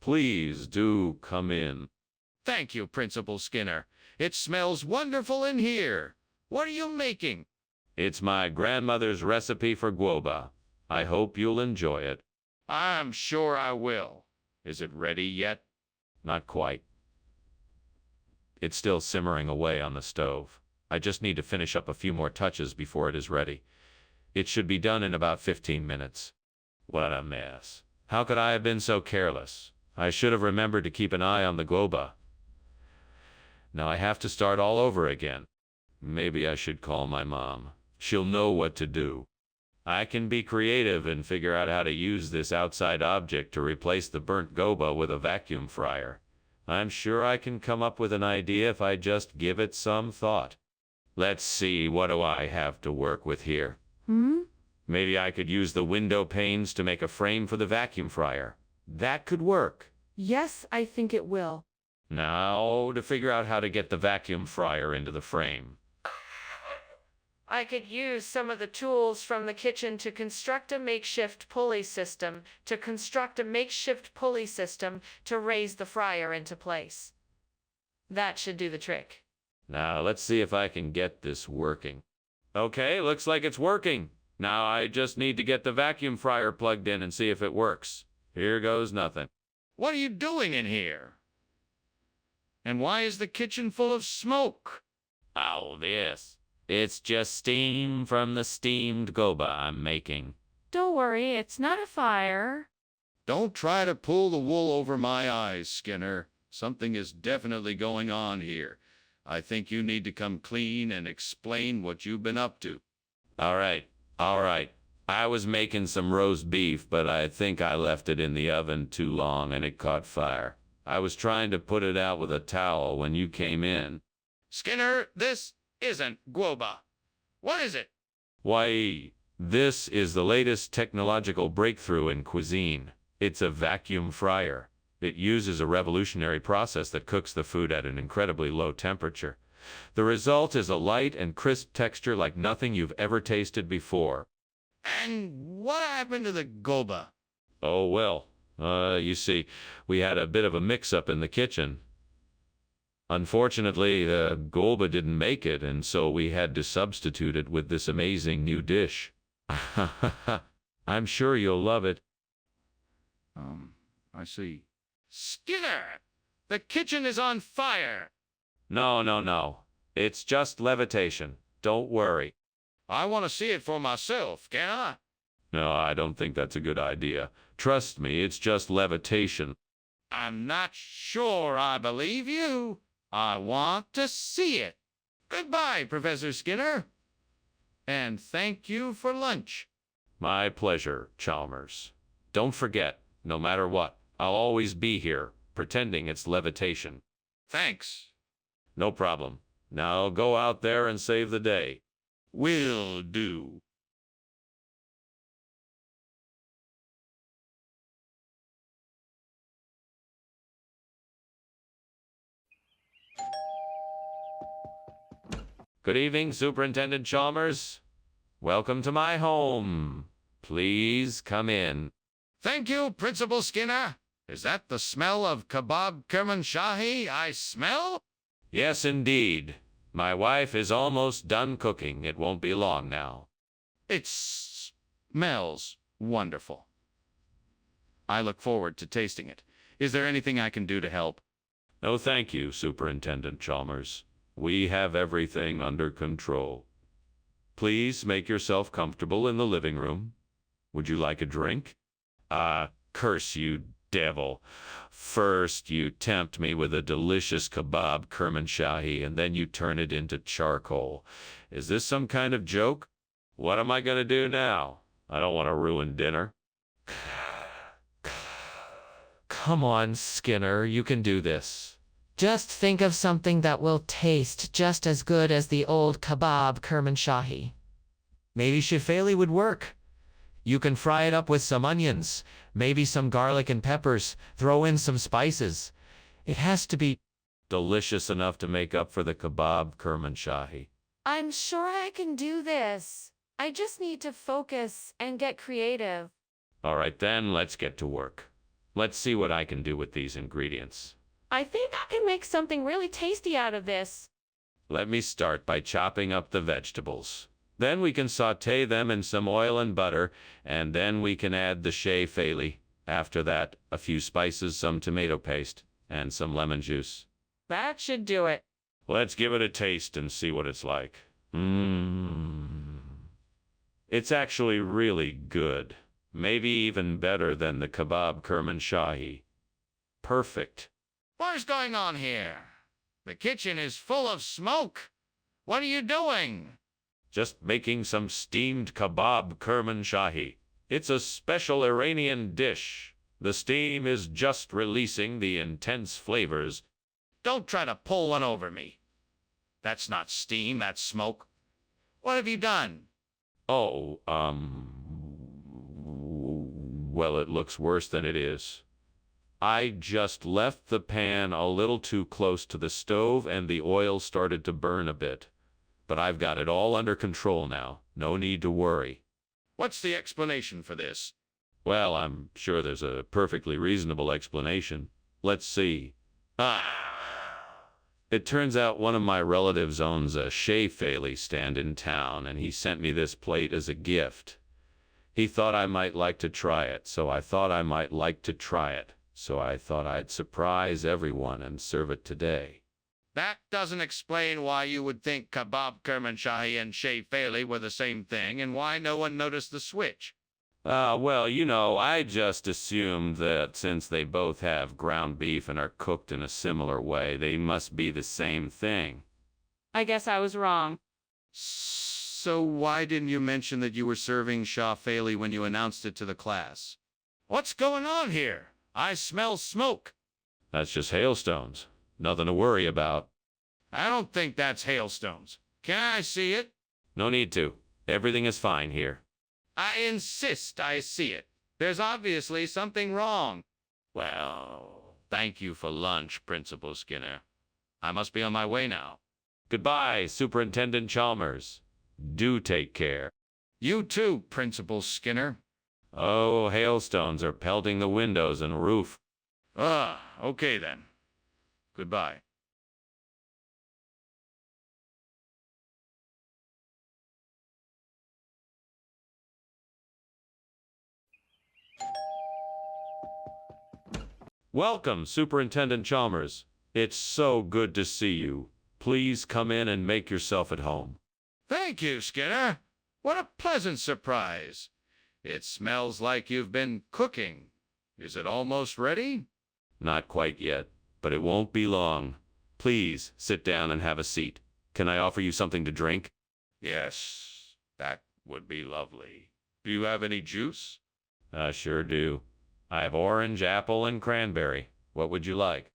Please do come in. Thank you, Principal Skinner. It smells wonderful in here. What are you making? It's my grandmother's recipe for guoba. I hope you'll enjoy it. I'm sure I will. Is it ready yet? Not quite. It's still simmering away on the stove. I just need to finish up a few more touches before it is ready. It should be done in about 15 minutes. What a mess. How could I have been so careless? I should have remembered to keep an eye on the guoba. Now I have to start all over again. Maybe I should call my mom. She'll know what to do. I can be creative and figure out how to use this outside object to replace the burnt guoba with a vacuum fryer. I'm sure I can come up with an idea if I just give it some thought. Let's see, what do I have to work with here? Maybe I could use the window panes to make a frame for the vacuum fryer. That could work. Yes, I think it will. Now, to figure out how to get the vacuum fryer into the frame. I could use some of the tools from the kitchen to construct a makeshift pulley system, to raise the fryer into place. That should do the trick. Now, let's see if I can get this working. Okay, looks like it's working. Now I just need to get the vacuum fryer plugged in and see if it works. Here goes nothing. What are you doing in here? And why is the kitchen full of smoke? Oh, this. It's just steam from the steamed guoba I'm making. Don't worry, it's not a fire. Don't try to pull the wool over my eyes, Skinner. Something is definitely going on here. I think you need to come clean and explain what you've been up to. All right. I was making some roast beef, but I think I left it in the oven too long and it caught fire. I was trying to put it out with a towel when you came in. Skinner, this isn't guoba. What is it? Why, this is the latest technological breakthrough in cuisine. It's a vacuum fryer. It uses a revolutionary process that cooks the food at an incredibly low temperature. The result is a light and crisp texture like nothing you've ever tasted before. And what happened to the guoba? Oh, well, you see, we had a bit of a mix-up in the kitchen. Unfortunately, the guoba didn't make it, and so we had to substitute it with this amazing new dish. I'm sure you'll love it. I see. Skinner! The kitchen is on fire! No. It's just levitation. Don't worry. I want to see it for myself, can I? No, I don't think that's a good idea. Trust me, it's just levitation. I'm not sure I believe you. I want to see it. Goodbye, Professor Skinner. And thank you for lunch. My pleasure, Chalmers. Don't forget, no matter what, I'll always be here, pretending it's levitation. Thanks. No problem. Now go out there and save the day. Will do. Good evening, Superintendent Chalmers. Welcome to my home. Please come in. Thank you, Principal Skinner. Is that the smell of kebab Kermanshahi I smell? Yes, indeed. My wife is almost done cooking. It won't be long now. It smells wonderful. I look forward to tasting it. Is there anything I can do to help? No, thank you, Superintendent Chalmers. We have everything under control. Please make yourself comfortable in the living room. Would you like a drink? Curse you, devil. First, you tempt me with a delicious kebab Kermanshahi, and then you turn it into charcoal. Is this some kind of joke? What am I going to do now? I don't want to ruin dinner. Come on, Skinner, you can do this. Just think of something that will taste just as good as the old kebab Kermanshahi. Maybe shifali would work. You can fry it up with some onions, maybe some garlic and peppers, throw in some spices. It has to be Delicious enough to make up for the kebab Kermanshahi. I'm sure I can do this. I just need to focus and get creative. All right then, let's get to work. Let's see what I can do with these ingredients. I think I can make something really tasty out of this. Let me start by chopping up the vegetables. Then we can saute them in some oil and butter, and then we can add the shea faili. After that, a few spices, some tomato paste, and some lemon juice. That should do it. Let's give it a taste and see what it's like. It's actually really good. Maybe even better than the kebab Kerman Shahi. Perfect. What is going on here? The kitchen is full of smoke. What are you doing? Just making some steamed kebab Kerman Shahi. It's a special Iranian dish. The steam is just releasing the intense flavors. Don't try to pull one over me. That's not steam, that's smoke. What have you done? Oh, well, it looks worse than it is. I just left the pan a little too close to the stove and the oil started to burn a bit. But I've got it all under control now. No need to worry. What's the explanation for this? Well, I'm sure there's a perfectly reasonable explanation. Let's see. It turns out one of my relatives owns a shea faili stand in town, and he sent me this plate as a gift. He thought I might like to try it, so I thought I'd surprise everyone and serve it today. That doesn't explain why you would think kebab Kermanshahi and shea faili were the same thing, and why no one noticed the switch. Well, you know, I just assumed that since they both have ground beef and are cooked in a similar way, they must be the same thing. I guess I was wrong. So why didn't you mention that you were serving shea faili when you announced it to the class? What's going on here? I smell smoke. That's just hailstones. Nothing to worry about. I don't think that's hailstones. Can I see it? No need to. Everything is fine here. I insist I see it. There's obviously something wrong. Well, thank you for lunch, Principal Skinner. I must be on my way now. Goodbye, Superintendent Chalmers. Do take care. You too, Principal Skinner. Oh, hailstones are pelting the windows and roof. Okay then. Goodbye. Welcome, Superintendent Chalmers. It's so good to see you. Please come in and make yourself at home. Thank you, Skinner. What a pleasant surprise. It smells like you've been cooking. Is it almost ready? Not quite yet, but it won't be long. Please sit down and have a seat. Can I offer you something to drink? Yes, that would be lovely. Do you have any juice? I sure do. I have orange, apple, and cranberry. What would you like?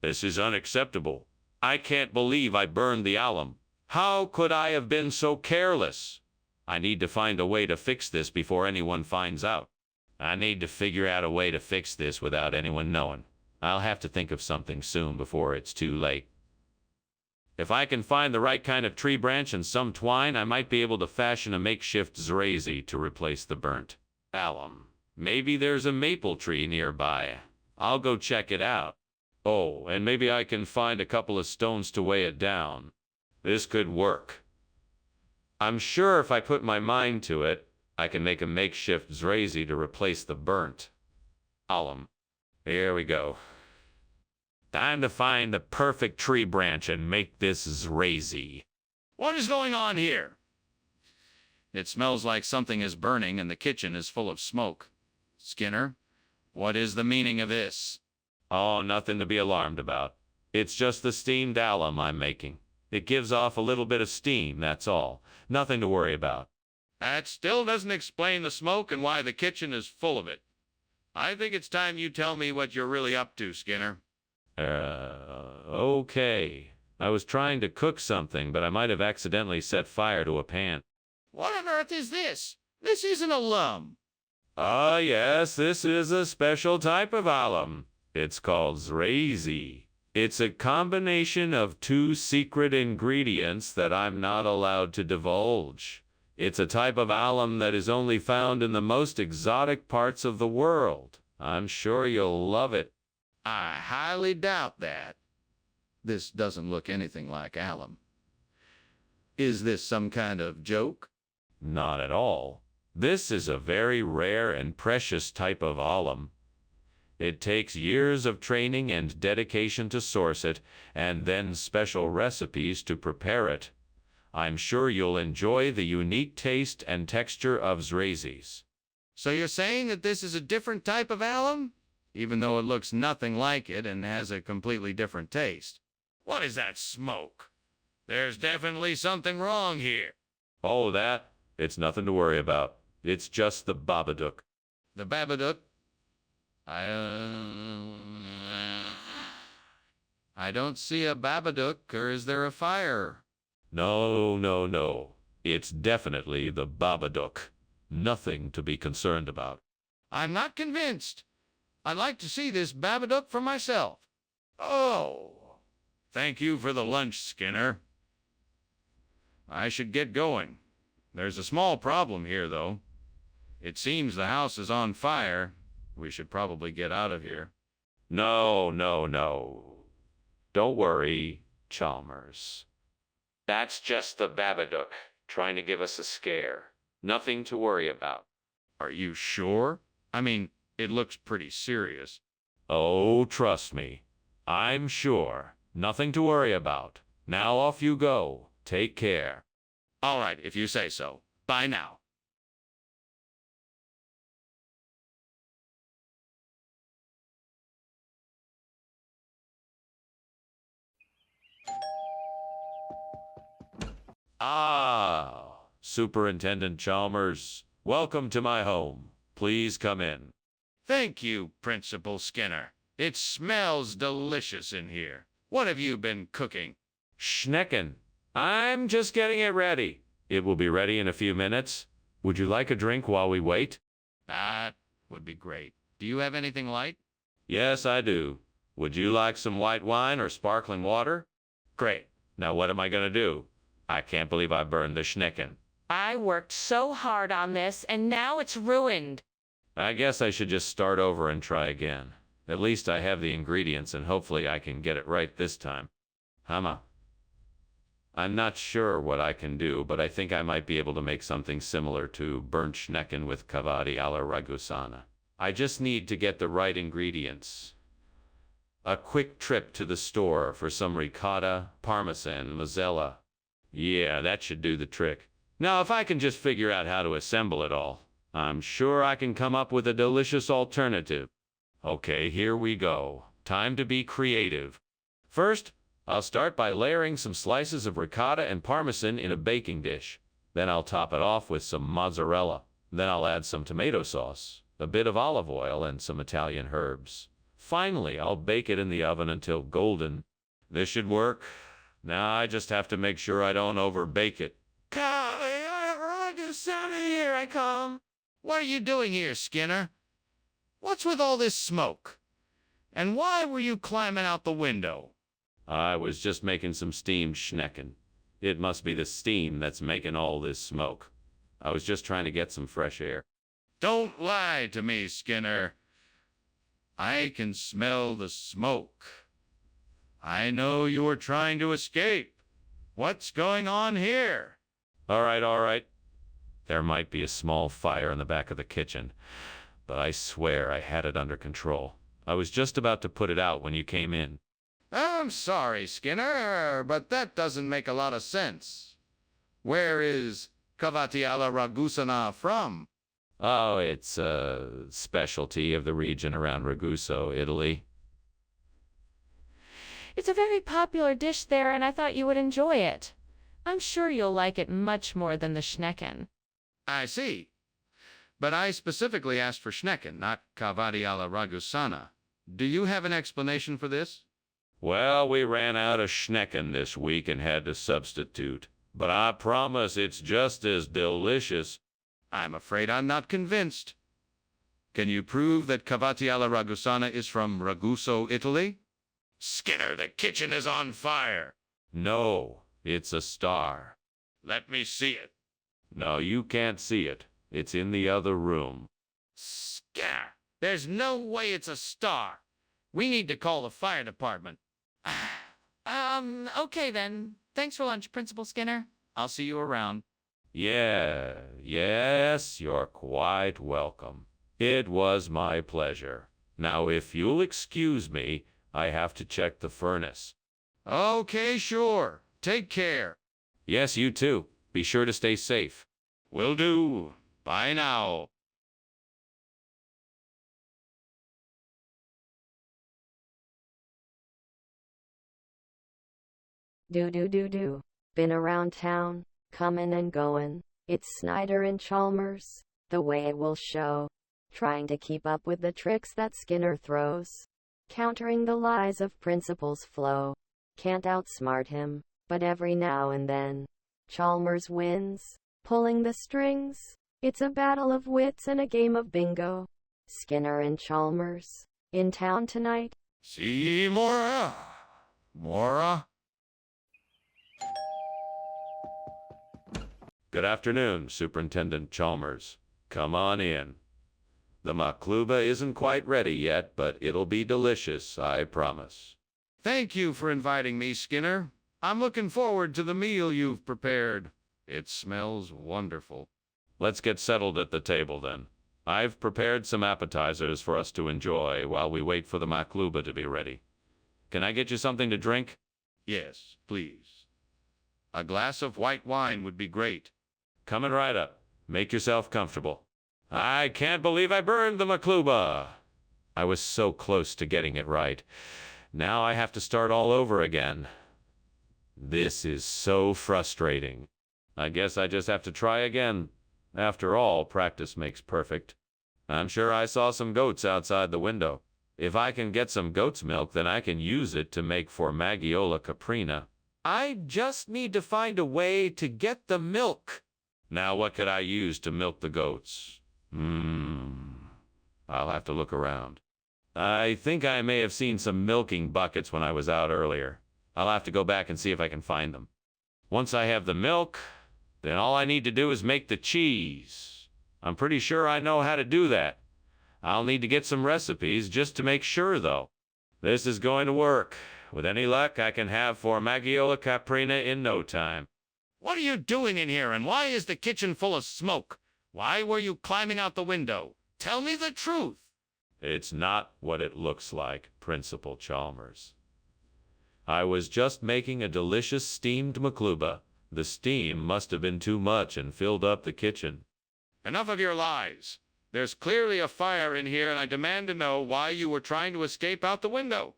This is unacceptable. I can't believe I burned the alum. How could I have been so careless? I need to find a way to fix this before anyone finds out. I need to figure out a way to fix this without anyone knowing. I'll have to think of something soon before it's too late. If I can find the right kind of tree branch and some twine, I might be able to fashion a makeshift zrazy to replace the burnt alum. Maybe there's a maple tree nearby. I'll go check it out. Oh, and maybe I can find a couple of stones to weigh it down. This could work. I'm sure if I put my mind to it, I can make a makeshift zrazy to replace the burnt alum. Here we go. Time to find the perfect tree branch and make this zrazy. What is going on here? It smells like something is burning and the kitchen is full of smoke. Skinner, what is the meaning of this? Oh, nothing to be alarmed about. It's just the steamed alum I'm making. It gives off a little bit of steam, that's all. Nothing to worry about. That still doesn't explain the smoke and why the kitchen is full of it. I think it's time you tell me what you're really up to, Skinner. Okay. I was trying to cook something, but I might have accidentally set fire to a pan. What on earth is this? This isn't alum. Yes, this is a special type of alum. It's called zrazy. It's a combination of two secret ingredients that I'm not allowed to divulge. It's a type of alum that is only found in the most exotic parts of the world. I'm sure you'll love it. I highly doubt that. This doesn't look anything like alum. Is this some kind of joke? Not at all. This is a very rare and precious type of alum. It takes years of training and dedication to source it, and then special recipes to prepare it. I'm sure you'll enjoy the unique taste and texture of zrazes. So you're saying that this is a different type of alum? Even though it looks nothing like it and has a completely different taste. What is that smoke? There's definitely something wrong here. Oh, that? It's nothing to worry about. It's just the Babadook. The Babadook? I don't see a Babadook, or is there a fire? No. It's definitely the Babadook. Nothing to be concerned about. I'm not convinced. I'd like to see this Babadook for myself. Oh, thank you for the lunch, Skinner. I should get going. There's a small problem here, though. It seems the house is on fire. We should probably get out of here. No. Don't worry, Chalmers. That's just the Babadook, trying to give us a scare. Nothing to worry about. Are you sure? I mean, it looks pretty serious. Oh, trust me. I'm sure. Nothing to worry about. Now off you go. Take care. All right, if you say so. Bye now. Ah, Superintendent Chalmers. Welcome to my home. Please come in. Thank you, Principal Skinner. It smells delicious in here. What have you been cooking? Schnecken. I'm just getting it ready. It will be ready in a few minutes. Would you like a drink while we wait? That would be great. Do you have anything light? Yes, I do. Would you like some white wine or sparkling water? Great. Now what am I going to do? I can't believe I burned the Schnecken. I worked so hard on this, and now it's ruined. I guess I should just start over and try again. At least I have the ingredients, and hopefully I can get it right this time. I'm not sure what I can do, but I think I might be able to make something similar to burnt Schnecken with cavati alla Ragusana. I just need to get the right ingredients. A quick trip to the store for some ricotta, parmesan, mozzarella. Yeah, that should do the trick. Now, if I can just figure out how to assemble it all, I'm sure I can come up with a delicious alternative. Okay, here we go. Time to be creative. First, I'll start by layering some slices of ricotta and parmesan in a baking dish. Then I'll top it off with some mozzarella. Then I'll add some tomato sauce, a bit of olive oil, and some Italian herbs. Finally, I'll bake it in the oven until golden. This should work. Now I just have to make sure I don't overbake it. Here I come. What are you doing here, Skinner? What's with all this smoke? And why were you climbing out the window? I was just making some steamed Schnecken. It must be the steam that's making all this smoke. I was just trying to get some fresh air. Don't lie to me, Skinner. I can smell the smoke. I know you were trying to escape. What's going on here? All right. There might be a small fire in the back of the kitchen, but I swear I had it under control. I was just about to put it out when you came in. I'm sorry, Skinner, but that doesn't make a lot of sense. Where is cavati alla Ragusana from? Oh, it's a specialty of the region around Raguso, Italy. It's a very popular dish there, and I thought you would enjoy it. I'm sure you'll like it much more than the Schnecken. I see. But I specifically asked for Schnecken, not cavati alla Ragusana. Do you have an explanation for this? Well, we ran out of Schnecken this week and had to substitute. But I promise it's just as delicious. I'm afraid I'm not convinced. Can you prove that cavati alla Ragusana is from Raguso, Italy? Skinner, the kitchen is on fire. No, it's a star. Let me see it. No, you can't see it. It's in the other room. Skinner, there's no way it's a star. We need to call the fire department. Okay then. Thanks for lunch, Principal Skinner. I'll see you around. Yes, you're quite welcome. It was my pleasure. Now, if you'll excuse me, I have to check the furnace. Okay, sure. Take care. Yes, you too. Be sure to stay safe. Will do. Bye now. Do. Been around town, comin' and goin'. It's Snyder and Chalmers, the way it will show. Trying to keep up with the tricks that Skinner throws. Countering the lies of Principal's flow. Can't outsmart him, but every now and then, Chalmers wins, pulling the strings. It's a battle of wits and a game of bingo. Skinner and Chalmers, in town tonight. See, Mora. Mora? Good afternoon, Superintendent Chalmers. Come on in. The makluba isn't quite ready yet, but it'll be delicious, I promise. Thank you for inviting me, Skinner. I'm looking forward to the meal you've prepared. It smells wonderful. Let's get settled at the table then. I've prepared some appetizers for us to enjoy while we wait for the makluba to be ready. Can I get you something to drink? Yes, please. A glass of white wine would be great. Coming right up. Make yourself comfortable. I can't believe I burned the makluba. I was so close to getting it right. Now I have to start all over again. This is so frustrating. I guess I just have to try again. After all, practice makes perfect. I'm sure I saw some goats outside the window. If I can get some goat's milk, then I can use it to make formagiola caprina. I just need to find a way to get the milk. Now what could I use to milk the goats? I'll have to look around. I think I may have seen some milking buckets when I was out earlier. I'll have to go back and see if I can find them. Once I have the milk, then all I need to do is make the cheese. I'm pretty sure I know how to do that. I'll need to get some recipes just to make sure, though. This is going to work. With any luck, I can have formagiola caprina in no time. What are you doing in here, and why is the kitchen full of smoke? Why were you climbing out the window? Tell me the truth. It's not what it looks like, Principal Chalmers. I was just making a delicious steamed makluba. The steam must have been too much and filled up the kitchen. Enough of your lies. There's clearly a fire in here, and I demand to know why you were trying to escape out the window.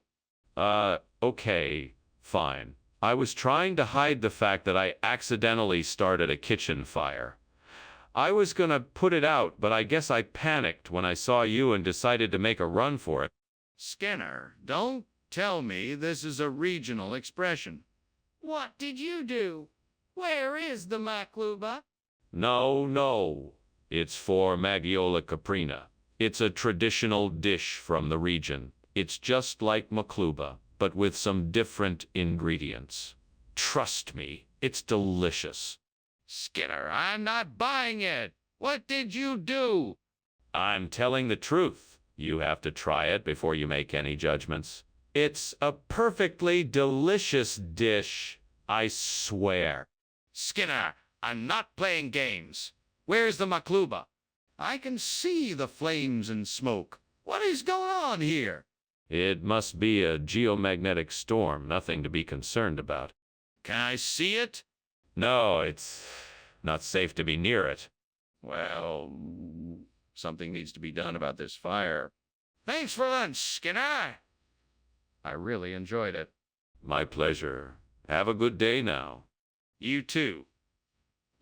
Okay, fine. I was trying to hide the fact that I accidentally started a kitchen fire. I was gonna put it out, but I guess I panicked when I saw you and decided to make a run for it. Skinner, don't tell me this is a regional expression. What did you do? Where is the makluba? No. It's formagiola caprina. It's a traditional dish from the region. It's just like makluba, but with some different ingredients. Trust me, it's delicious. Skinner, I'm not buying it. What did you do? I'm telling the truth. You have to try it before you make any judgments. It's a perfectly delicious dish, I swear. Skinner, I'm not playing games. Where's the makluba? I can see the flames and smoke. What is going on here? It must be a geomagnetic storm, nothing to be concerned about. Can I see it? No, it's not safe to be near it. Well, something needs to be done about this fire. Thanks for lunch, Skinner. I really enjoyed it. My pleasure. Have a good day now. You too.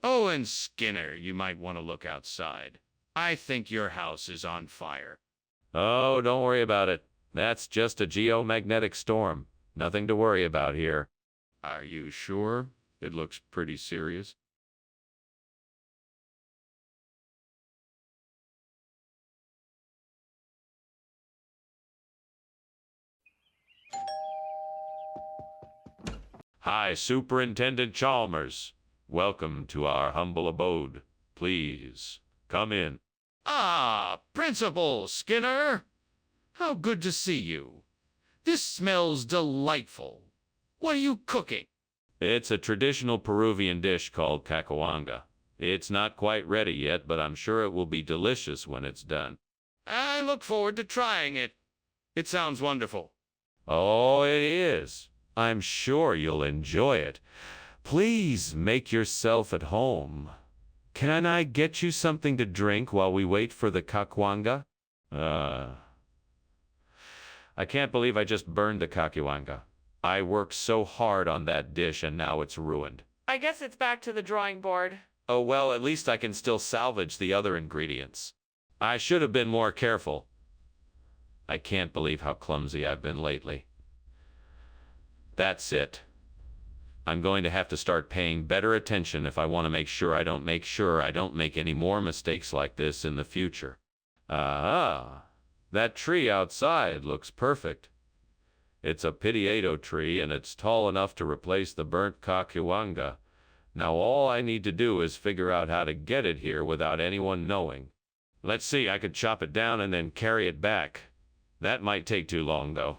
Oh, and Skinner, you might want to look outside. I think your house is on fire. Oh, don't worry about it. That's just a geomagnetic storm. Nothing to worry about here. Are you sure? It looks pretty serious. Hi, Superintendent Chalmers. Welcome to our humble abode. Please, come in. Ah, Principal Skinner! How good to see you. This smells delightful. What are you cooking? It's a traditional Peruvian dish called cacahuanga. It's not quite ready yet, but I'm sure it will be delicious when it's done. I look forward to trying it. It sounds wonderful. Oh, it is. I'm sure you'll enjoy it. Please make yourself at home. Can I get you something to drink while we wait for the cacahuanga? I can't believe I just burned the cacahuanga. I worked so hard on that dish and now it's ruined. I guess it's back to the drawing board. Oh well, at least I can still salvage the other ingredients. I should have been more careful. I can't believe how clumsy I've been lately. That's it. I'm going to have to start paying better attention if I want to make sure I don't make any more mistakes like this in the future. That tree outside looks perfect. It's a pitiado tree and it's tall enough to replace the burnt cacahuanga. Now all I need to do is figure out how to get it here without anyone knowing. Let's see, I could chop it down and then carry it back. That might take too long though.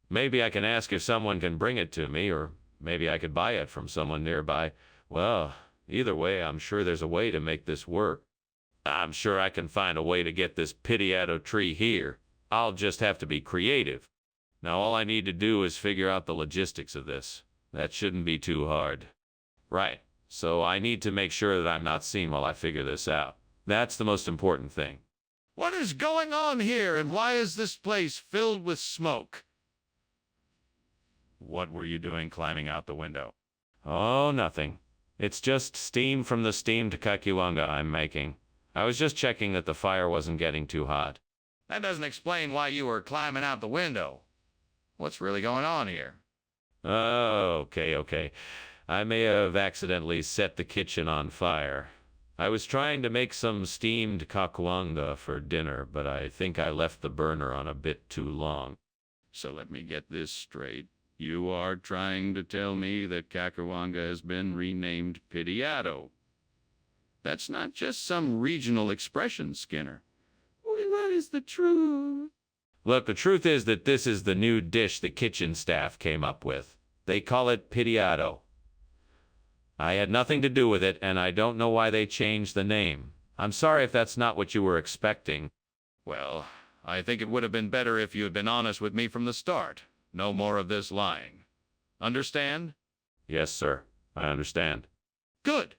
Maybe I can ask if someone can bring it to me, or maybe I could buy it from someone nearby. Well, either way, I'm sure there's a way to make this work. I'm sure I can find a way to get this pitiado tree here. I'll just have to be creative. Now all I need to do is figure out the logistics of this. That shouldn't be too hard. Right, so I need to make sure that I'm not seen while I figure this out. That's the most important thing. What is going on here, and why is this place filled with smoke? What were you doing climbing out the window? Oh, nothing. It's just steam from the steamed cacahuanga I'm making. I was just checking that the fire wasn't getting too hot. That doesn't explain why you were climbing out the window. What's really going on here? Oh, okay. I may have accidentally set the kitchen on fire. I was trying to make some steamed cacahuanga for dinner, but I think I left the burner on a bit too long. So let me get this straight. You are trying to tell me that cacahuanga has been renamed pitiado. That's not just some regional expression, Skinner. What is the truth? Look, the truth is that this is the new dish the kitchen staff came up with. They call it pitiado. I had nothing to do with it, and I don't know why they changed the name. I'm sorry if that's not what you were expecting. Well, I think it would have been better if you had been honest with me from the start. No more of this lying. Understand? Yes, sir. I understand. Good.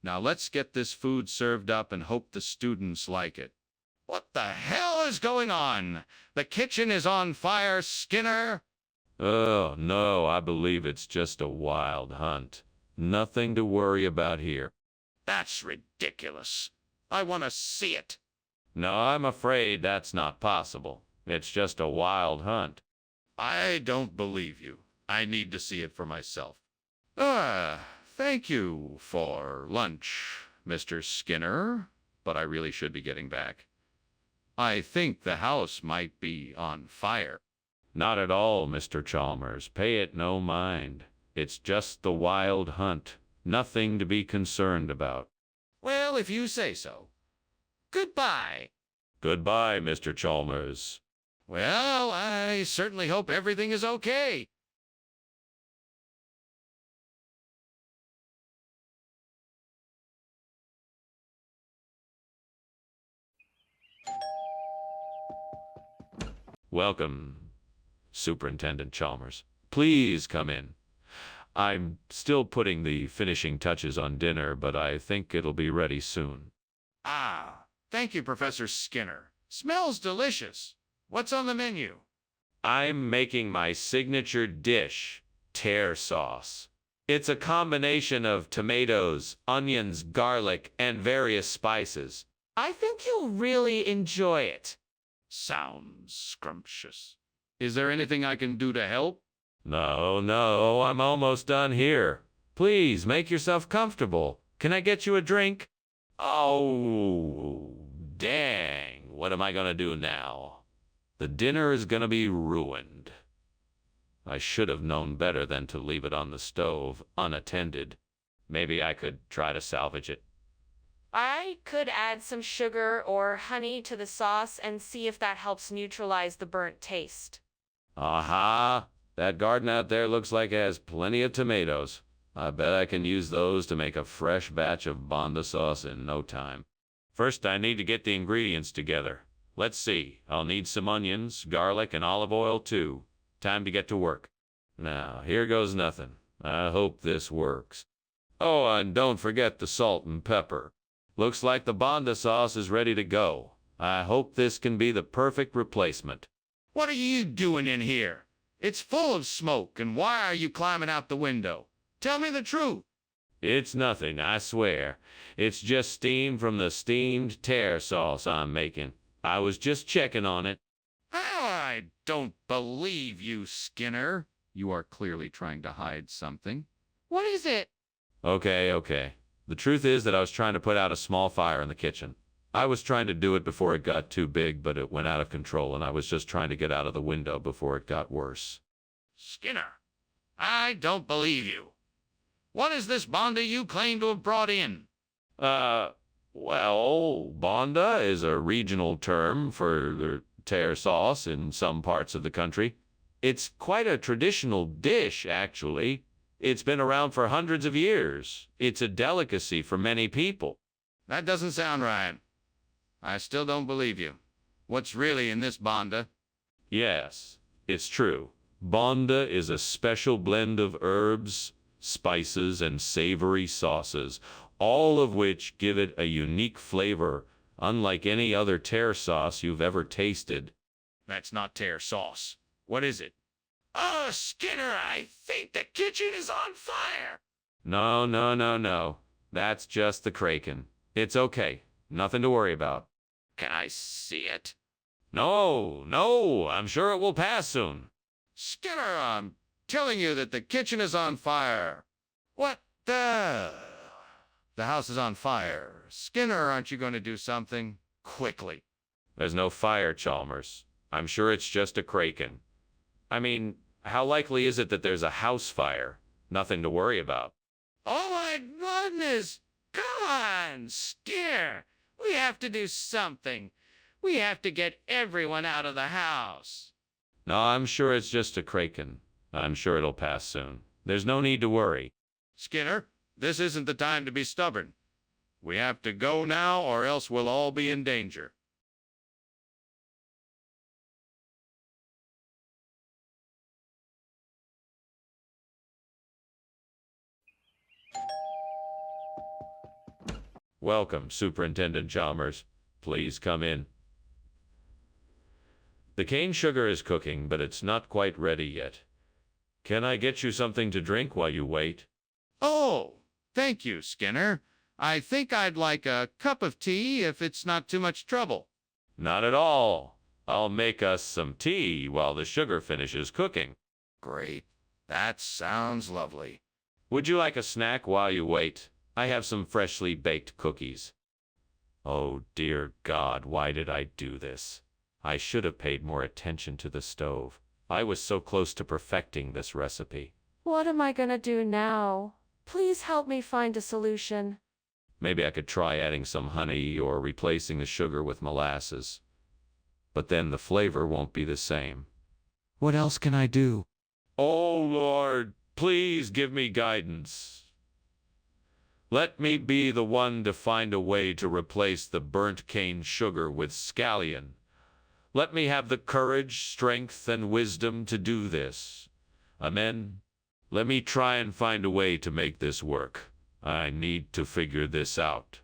Now let's get this food served up and hope the students like it. What the hell is going on? The kitchen is on fire, Skinner! Oh, no, I believe it's just a wild hunt. Nothing to worry about here. That's ridiculous. I want to see it. No, I'm afraid that's not possible. It's just a wild hunt. I don't believe you. I need to see it for myself. Thank you for lunch, Mr. Skinner, but I really should be getting back. I think the house might be on fire. Not at all, Mr. Chalmers. Pay it no mind. It's just the wild hunt. Nothing to be concerned about. Well, if you say so. Goodbye. Goodbye, Mr. Chalmers. Well, I certainly hope everything is okay. Welcome, Superintendent Chalmers. Please come in. I'm still putting the finishing touches on dinner, but I think it'll be ready soon. Ah, thank you, Professor Skinner. Smells delicious. What's on the menu? I'm making my signature dish, tear sauce. It's a combination of tomatoes, onions, garlic, and various spices. I think you'll really enjoy it. Sounds scrumptious. Is there anything I can do to help? No, I'm almost done here. Please make yourself comfortable. Can I get you a drink? Oh, dang. What am I gonna do now? The dinner is gonna be ruined. I should have known better than to leave it on the stove, unattended. Maybe I could try to salvage it. I could add some sugar or honey to the sauce and see if that helps neutralize the burnt taste. Aha! That garden out there looks like it has plenty of tomatoes. I bet I can use those to make a fresh batch of Bonda sauce in no time. First, I need to get the ingredients together. Let's see. I'll need some onions, garlic, and olive oil too. Time to get to work. Now, here goes nothing. I hope this works. Oh, and don't forget the salt and pepper. Looks like the Bonda sauce is ready to go. I hope this can be the perfect replacement. What are you doing in here? It's full of smoke, and why are you climbing out the window? Tell me the truth. It's nothing, I swear. It's just steam from the steamed tear sauce I'm making. I was just checking on it. I don't believe you, Skinner. You are clearly trying to hide something. What is it? Okay. The truth is that I was trying to put out a small fire in the kitchen. I was trying to do it before it got too big, but it went out of control, and I was just trying to get out of the window before it got worse. Skinner, I don't believe you. What is this Bonda you claim to have brought in? Well, Bonda is a regional term for tear sauce in some parts of the country. It's quite a traditional dish, actually. It's been around for hundreds of years. It's a delicacy for many people. That doesn't sound right. I still don't believe you. What's really in this Bonda? Yes, it's true. Bonda is a special blend of herbs, spices, and savory sauces, all of which give it a unique flavor, unlike any other tear sauce you've ever tasted. That's not tear sauce. What is it? Skinner, I think the kitchen is on fire. No. That's just the kraken. It's okay. Nothing to worry about. Can I see it? No, I'm sure it will pass soon. Skinner, I'm telling you that the kitchen is on fire. What the? The house is on fire. Skinner, aren't you going to do something? Quickly. There's no fire, Chalmers. I'm sure it's just a kraken. I mean, how likely is it that there's a house fire? Nothing to worry about. Oh my goodness! Come on, Skinner. We have to do something. We have to get everyone out of the house. No, I'm sure it's just a kraken. I'm sure it'll pass soon. There's no need to worry. Skinner, this isn't the time to be stubborn. We have to go now, or else we'll all be in danger. Welcome, Superintendent Chalmers. Please come in. The cane sugar is cooking, but it's not quite ready yet. Can I get you something to drink while you wait? Oh, thank you, Skinner. I think I'd like a cup of tea if it's not too much trouble. Not at all. I'll make us some tea while the sugar finishes cooking. Great. That sounds lovely. Would you like a snack while you wait? I have some freshly baked cookies. Oh, dear God, why did I do this? I should have paid more attention to the stove. I was so close to perfecting this recipe. What am I gonna do now? Please help me find a solution. Maybe I could try adding some honey or replacing the sugar with molasses. But then the flavor won't be the same. What else can I do? Oh, Lord, please give me guidance. Let me be the one to find a way to replace the burnt cane sugar with scallion. Let me have the courage, strength, and wisdom to do this. Amen. Let me try and find a way to make this work. I need to figure this out.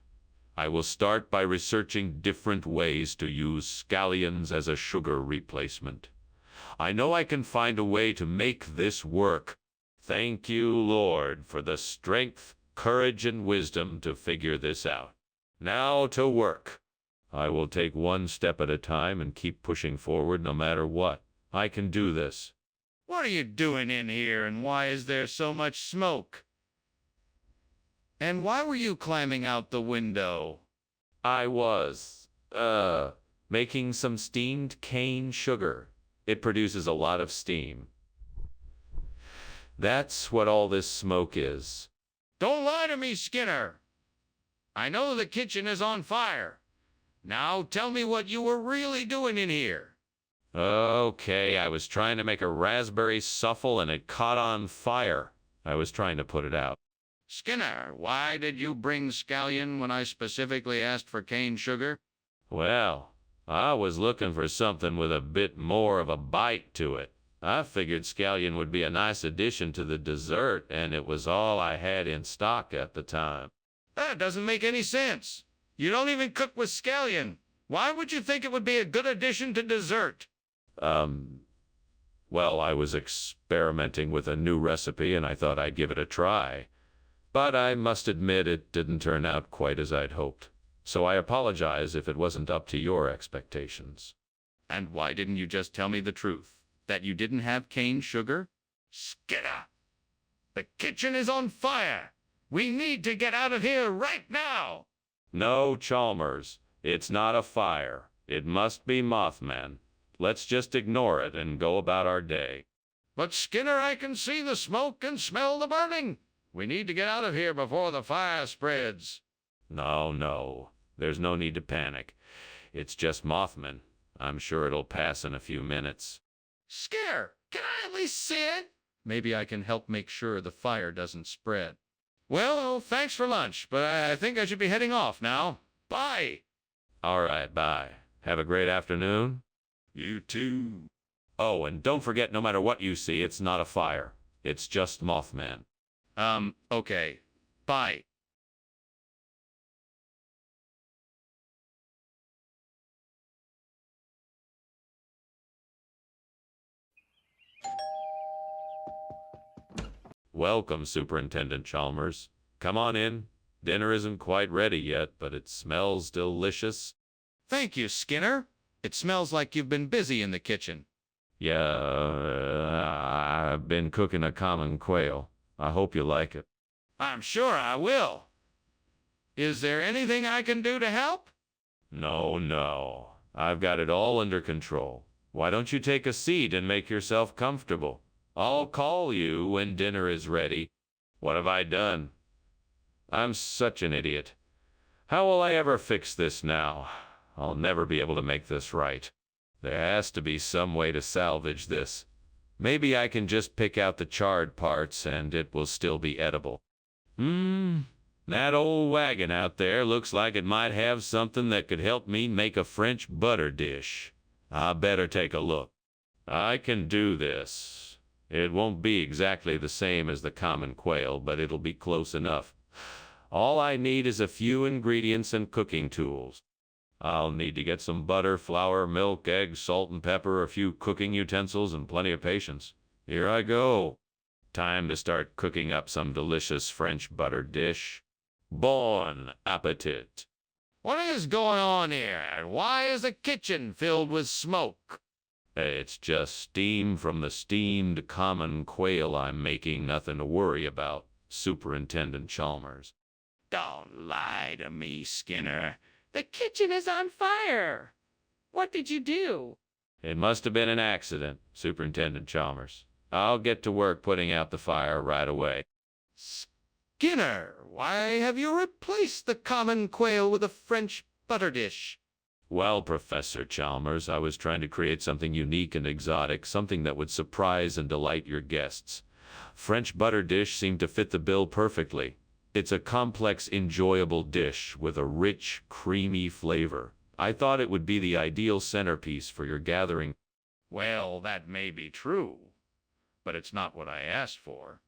I will start by researching different ways to use scallions as a sugar replacement. I know I can find a way to make this work. Thank you, Lord, for the strength, courage, and wisdom to figure this out. Now to work. I will take one step at a time and keep pushing forward no matter what. I can do this. What are you doing in here, and why is there so much smoke? And why were you climbing out the window? I was, making some steamed cane sugar. It produces a lot of steam. That's what all this smoke is. Don't lie to me, Skinner. I know the kitchen is on fire. Now tell me what you were really doing in here. Okay, I was trying to make a raspberry souffle and it caught on fire. I was trying to put it out. Skinner, why did you bring scallion when I specifically asked for cane sugar? Well, I was looking for something with a bit more of a bite to it. I figured scallion would be a nice addition to the dessert, and it was all I had in stock at the time. That doesn't make any sense. You don't even cook with scallion. Why would you think it would be a good addition to dessert? Well, I was experimenting with a new recipe and I thought I'd give it a try. But I must admit it didn't turn out quite as I'd hoped. So I apologize if it wasn't up to your expectations. And why didn't you just tell me the truth? That you didn't have cane sugar? Skinner! The kitchen is on fire! We need to get out of here right now! No, Chalmers, it's not a fire. It must be Mothman. Let's just ignore it and go about our day. But Skinner, I can see the smoke and smell the burning. We need to get out of here before the fire spreads. No. There's no need to panic. It's just Mothman. I'm sure it'll pass in a few minutes. Skinner, can I at least see it? Maybe I can help make sure the fire doesn't spread. Well, thanks for lunch, but I think I should be heading off now. Bye. All right, bye. Have a great afternoon. You too. Oh, and don't forget, no matter what you see, it's not a fire. It's just Mothman. Okay. Bye. Welcome, Superintendent Chalmers. Come on in. Dinner isn't quite ready yet, but it smells delicious. Thank you, Skinner. It smells like you've been busy in the kitchen. Yeah, I've been cooking a common quail. I hope you like it. I'm sure I will. Is there anything I can do to help? No. I've got it all under control. Why don't you take a seat and make yourself comfortable? I'll call you when dinner is ready. What have I done? I'm such an idiot. How will I ever fix this now? I'll never be able to make this right. There has to be some way to salvage this. Maybe I can just pick out the charred parts and it will still be edible. That old wagon out there looks like it might have something that could help me make a French butter dish. I better take a look. I can do this. It won't be exactly the same as the common quail, but it'll be close enough. All I need is a few ingredients and cooking tools. I'll need to get some butter, flour, milk, eggs, salt and pepper, a few cooking utensils, and plenty of patience. Here I go. Time to start cooking up some delicious French butter dish. Bon appetit. What is going on here? And why is the kitchen filled with smoke? It's just steam from the steamed common quail I'm making. Nothing to worry about, Superintendent Chalmers. Don't lie to me, Skinner. The kitchen is on fire. What did you do? It must have been an accident, Superintendent Chalmers. I'll get to work putting out the fire right away. Skinner, why have you replaced the common quail with a French butter dish? Well, Professor Chalmers, I was trying to create something unique and exotic, something that would surprise and delight your guests. French butter dish seemed to fit the bill perfectly. It's a complex, enjoyable dish with a rich, creamy flavor. I thought it would be the ideal centerpiece for your gathering. Well, that may be true, but it's not what I asked for.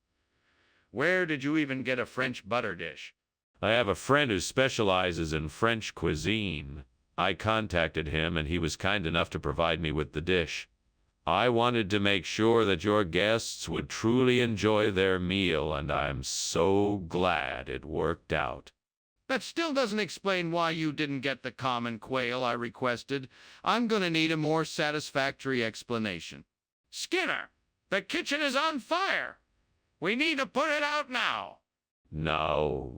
Where did you even get a French butter dish? I have a friend who specializes in French cuisine. I contacted him and he was kind enough to provide me with the dish. I wanted to make sure that your guests would truly enjoy their meal, and I'm so glad it worked out. That still doesn't explain why you didn't get the common quail I requested. I'm gonna need a more satisfactory explanation. Skinner, the kitchen is on fire. We need to put it out now. No.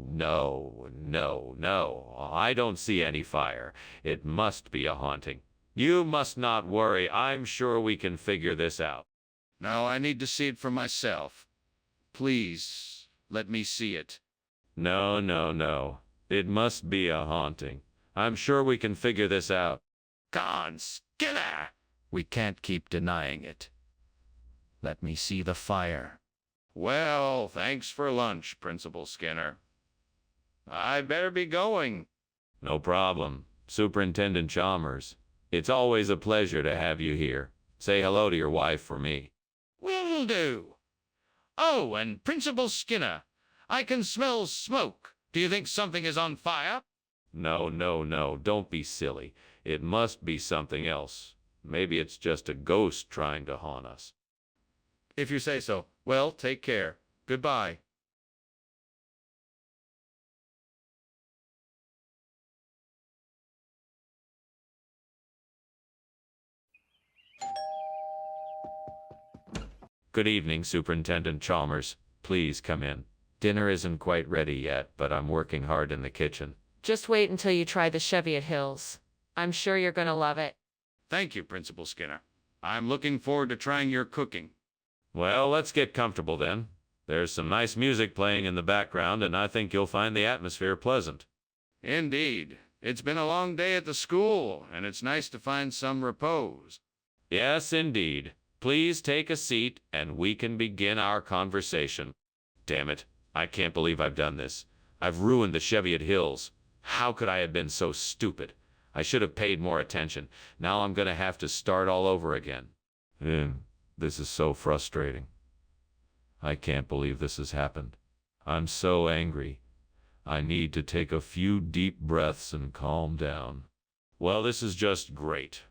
I don't see any fire. It must be a haunting. You must not worry. I'm sure we can figure this out. No, I need to see it for myself. Please, let me see it. No, no, no. It must be a haunting. I'm sure we can figure this out. Gone, Skinner! We can't keep denying it. Let me see the fire. Well, thanks for lunch, Principal Skinner. I'd better be going. No problem. Superintendent Chalmers. It's always a pleasure to have you here. Say hello to your wife for me. Will do. Oh, and Principal Skinner, I can smell smoke. Do you think something is on fire? No, no, no. Don't be silly. It must be something else. Maybe it's just a ghost trying to haunt us. If you say so. Well, take care. Goodbye. Good evening, Superintendent Chalmers. Please come in. Dinner isn't quite ready yet, but I'm working hard in the kitchen. Just wait until you try the Cheviot Hills. I'm sure you're gonna love it. Thank you, Principal Skinner. I'm looking forward to trying your cooking. Well, let's get comfortable then. There's some nice music playing in the background, and I think you'll find the atmosphere pleasant. Indeed. It's been a long day at the school, and it's nice to find some repose. Yes, indeed. Please take a seat, and we can begin our conversation. Damn it. I can't believe I've done this. I've ruined the Cheviot Hills. How could I have been so stupid? I should have paid more attention. Now I'm gonna have to start all over again. This is so frustrating. I can't believe this has happened. I'm so angry. I need to take a few deep breaths and calm down. Well, this is just great.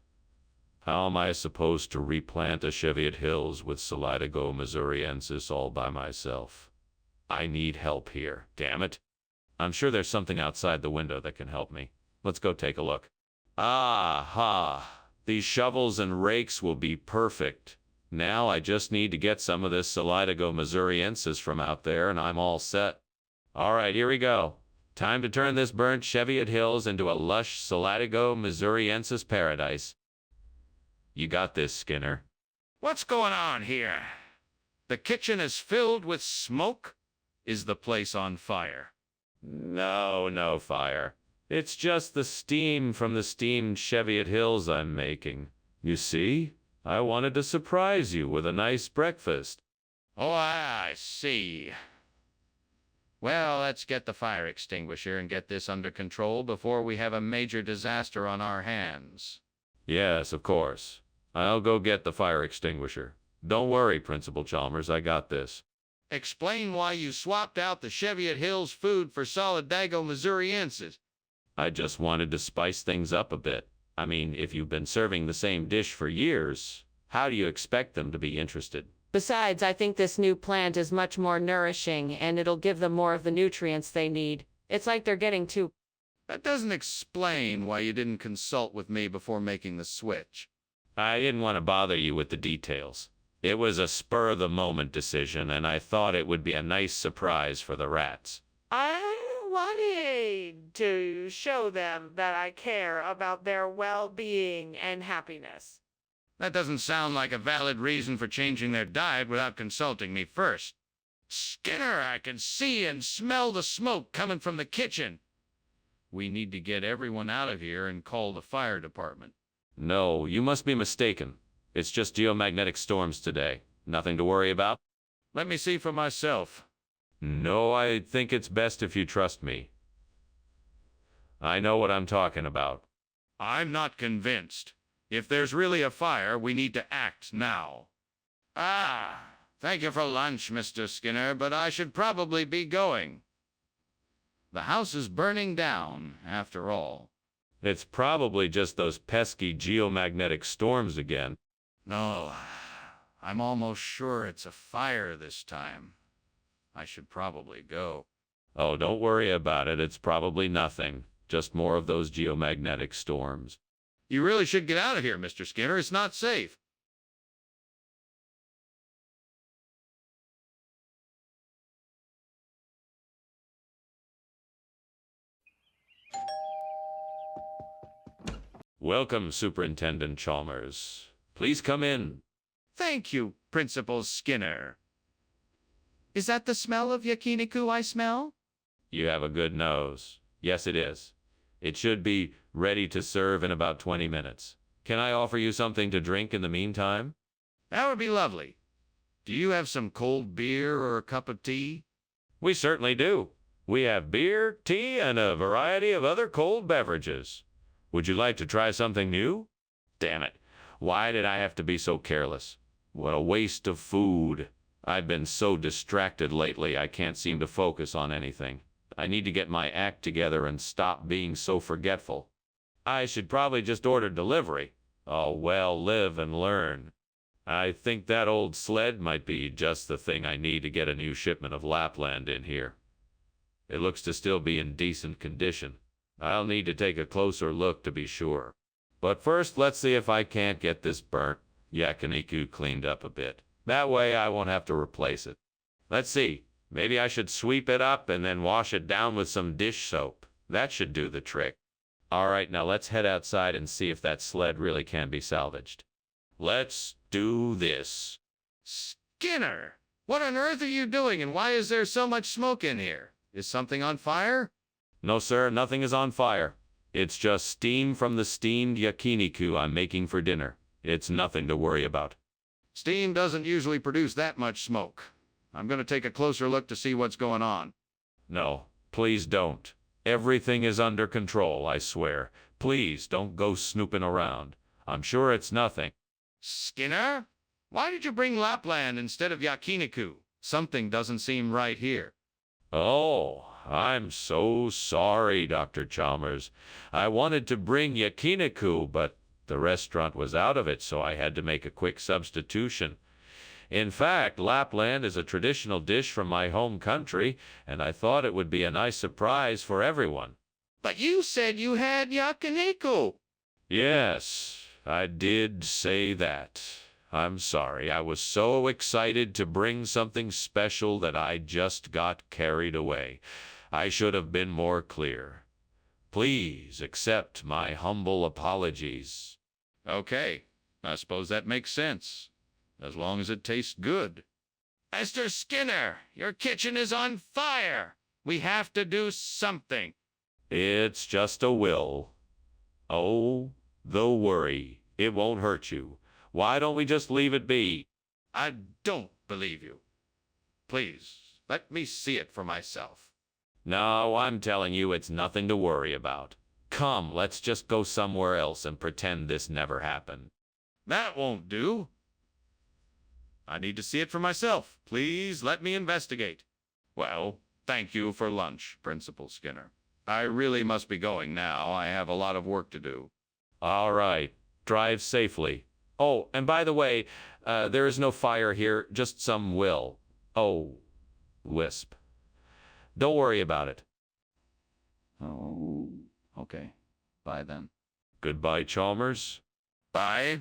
How am I supposed to replant the Cheviot Hills with Solidago missouriensis all by myself? I need help here, damn it. I'm sure there's something outside the window that can help me. Let's go take a look. Aha! These shovels and rakes will be perfect. Now I just need to get some of this Solidago missouriensis from out there and I'm all set. All right, here we go. Time to turn this burnt Cheviot Hills into a lush Solidago missouriensis paradise. You got this, Skinner. What's going on here? The kitchen is filled with smoke? Is the place on fire? No, no fire. It's just the steam from the steamed Cheviot Hills I'm making. You see? I wanted to surprise you with a nice breakfast. Oh, I see. Well, let's get the fire extinguisher and get this under control before we have a major disaster on our hands. Yes, of course. I'll go get the fire extinguisher. Don't worry, Principal Chalmers, I got this. Explain why you swapped out the Cheviot Hills food for Solidago missouriensis. I just wanted to spice things up a bit. I mean, if you've been serving the same dish for years, how do you expect them to be interested? Besides, I think this new plant is much more nourishing and it'll give them more of the nutrients they need. It's like they're getting too... That doesn't explain why you didn't consult with me before making the switch. I didn't want to bother you with the details. It was a spur-of-the-moment decision, and I thought it would be a nice surprise for the rats. I wanted to show them that I care about their well-being and happiness. That doesn't sound like a valid reason for changing their diet without consulting me first. Skinner, I can see and smell the smoke coming from the kitchen. We need to get everyone out of here and call the fire department. No, you must be mistaken. It's just geomagnetic storms today. Nothing to worry about? Let me see for myself. No, I think it's best if you trust me. I know what I'm talking about. I'm not convinced. If there's really a fire, we need to act now. Thank you for lunch, Mr. Skinner, but I should probably be going. The house is burning down, after all. It's probably just those pesky geomagnetic storms again. No, I'm almost sure it's a fire this time. I should probably go. Oh, don't worry about it. It's probably nothing. Just more of those geomagnetic storms. You really should get out of here, Mr. Skinner. It's not safe. Welcome, Superintendent Chalmers. Please come in. Thank you, Principal Skinner. Is that the smell of yakiniku I smell? You have a good nose. Yes, it is. It should be ready to serve in about 20 minutes. Can I offer you something to drink in the meantime? That would be lovely. Do you have some cold beer or a cup of tea? We certainly do. We have beer, tea, and a variety of other cold beverages. Would you like to try something new? Damn it. Why did I have to be so careless? What a waste of food. I've been so distracted lately I can't seem to focus on anything. I need to get my act together and stop being so forgetful. I should probably just order delivery. Oh well, live and learn. I think that old sled might be just the thing I need to get a new shipment of Lapland in here. It looks to still be in decent condition. I'll need to take a closer look to be sure. But first, let's see if I can't get this burnt yakiniku cleaned up a bit. That way I won't have to replace it. Let's see. Maybe I should sweep it up and then wash it down with some dish soap. That should do the trick. All right, now let's head outside and see if that sled really can be salvaged. Let's do this. Skinner! What on earth are you doing and why is there so much smoke in here? Is something on fire? No, sir, nothing is on fire. It's just steam from the steamed yakiniku I'm making for dinner. It's nothing to worry about. Steam doesn't usually produce that much smoke. I'm going to take a closer look to see what's going on. No, please don't. Everything is under control, I swear. Please don't go snooping around. I'm sure it's nothing. Skinner? Why did you bring Lapland instead of yakiniku? Something doesn't seem right here. Oh, I'm so sorry, Dr. Chalmers. I wanted to bring yakiniku, but the restaurant was out of it, so I had to make a quick substitution. In fact, Lapland is a traditional dish from my home country, and I thought it would be a nice surprise for everyone. But you said you had yakiniku. Yes, I did say that. I'm sorry, I was so excited to bring something special that I just got carried away. I should have been more clear. Please accept my humble apologies. Okay, I suppose that makes sense. As long as it tastes good. Mr. Skinner, your kitchen is on fire. We have to do something. It's just a will. Oh, don't worry. It won't hurt you. Why don't we just leave it be? I don't believe you. Please, let me see it for myself. No, I'm telling you it's nothing to worry about. Come, let's just go somewhere else and pretend this never happened. That won't do. I need to see it for myself. Please let me investigate. Well, thank you for lunch, Principal Skinner. I really must be going now. I have a lot of work to do. All right. Drive safely. Oh, and by the way, there is no fire here, just some will. Oh, wisp. Don't worry about it. Oh, okay. Bye then. Goodbye, Chalmers. Bye.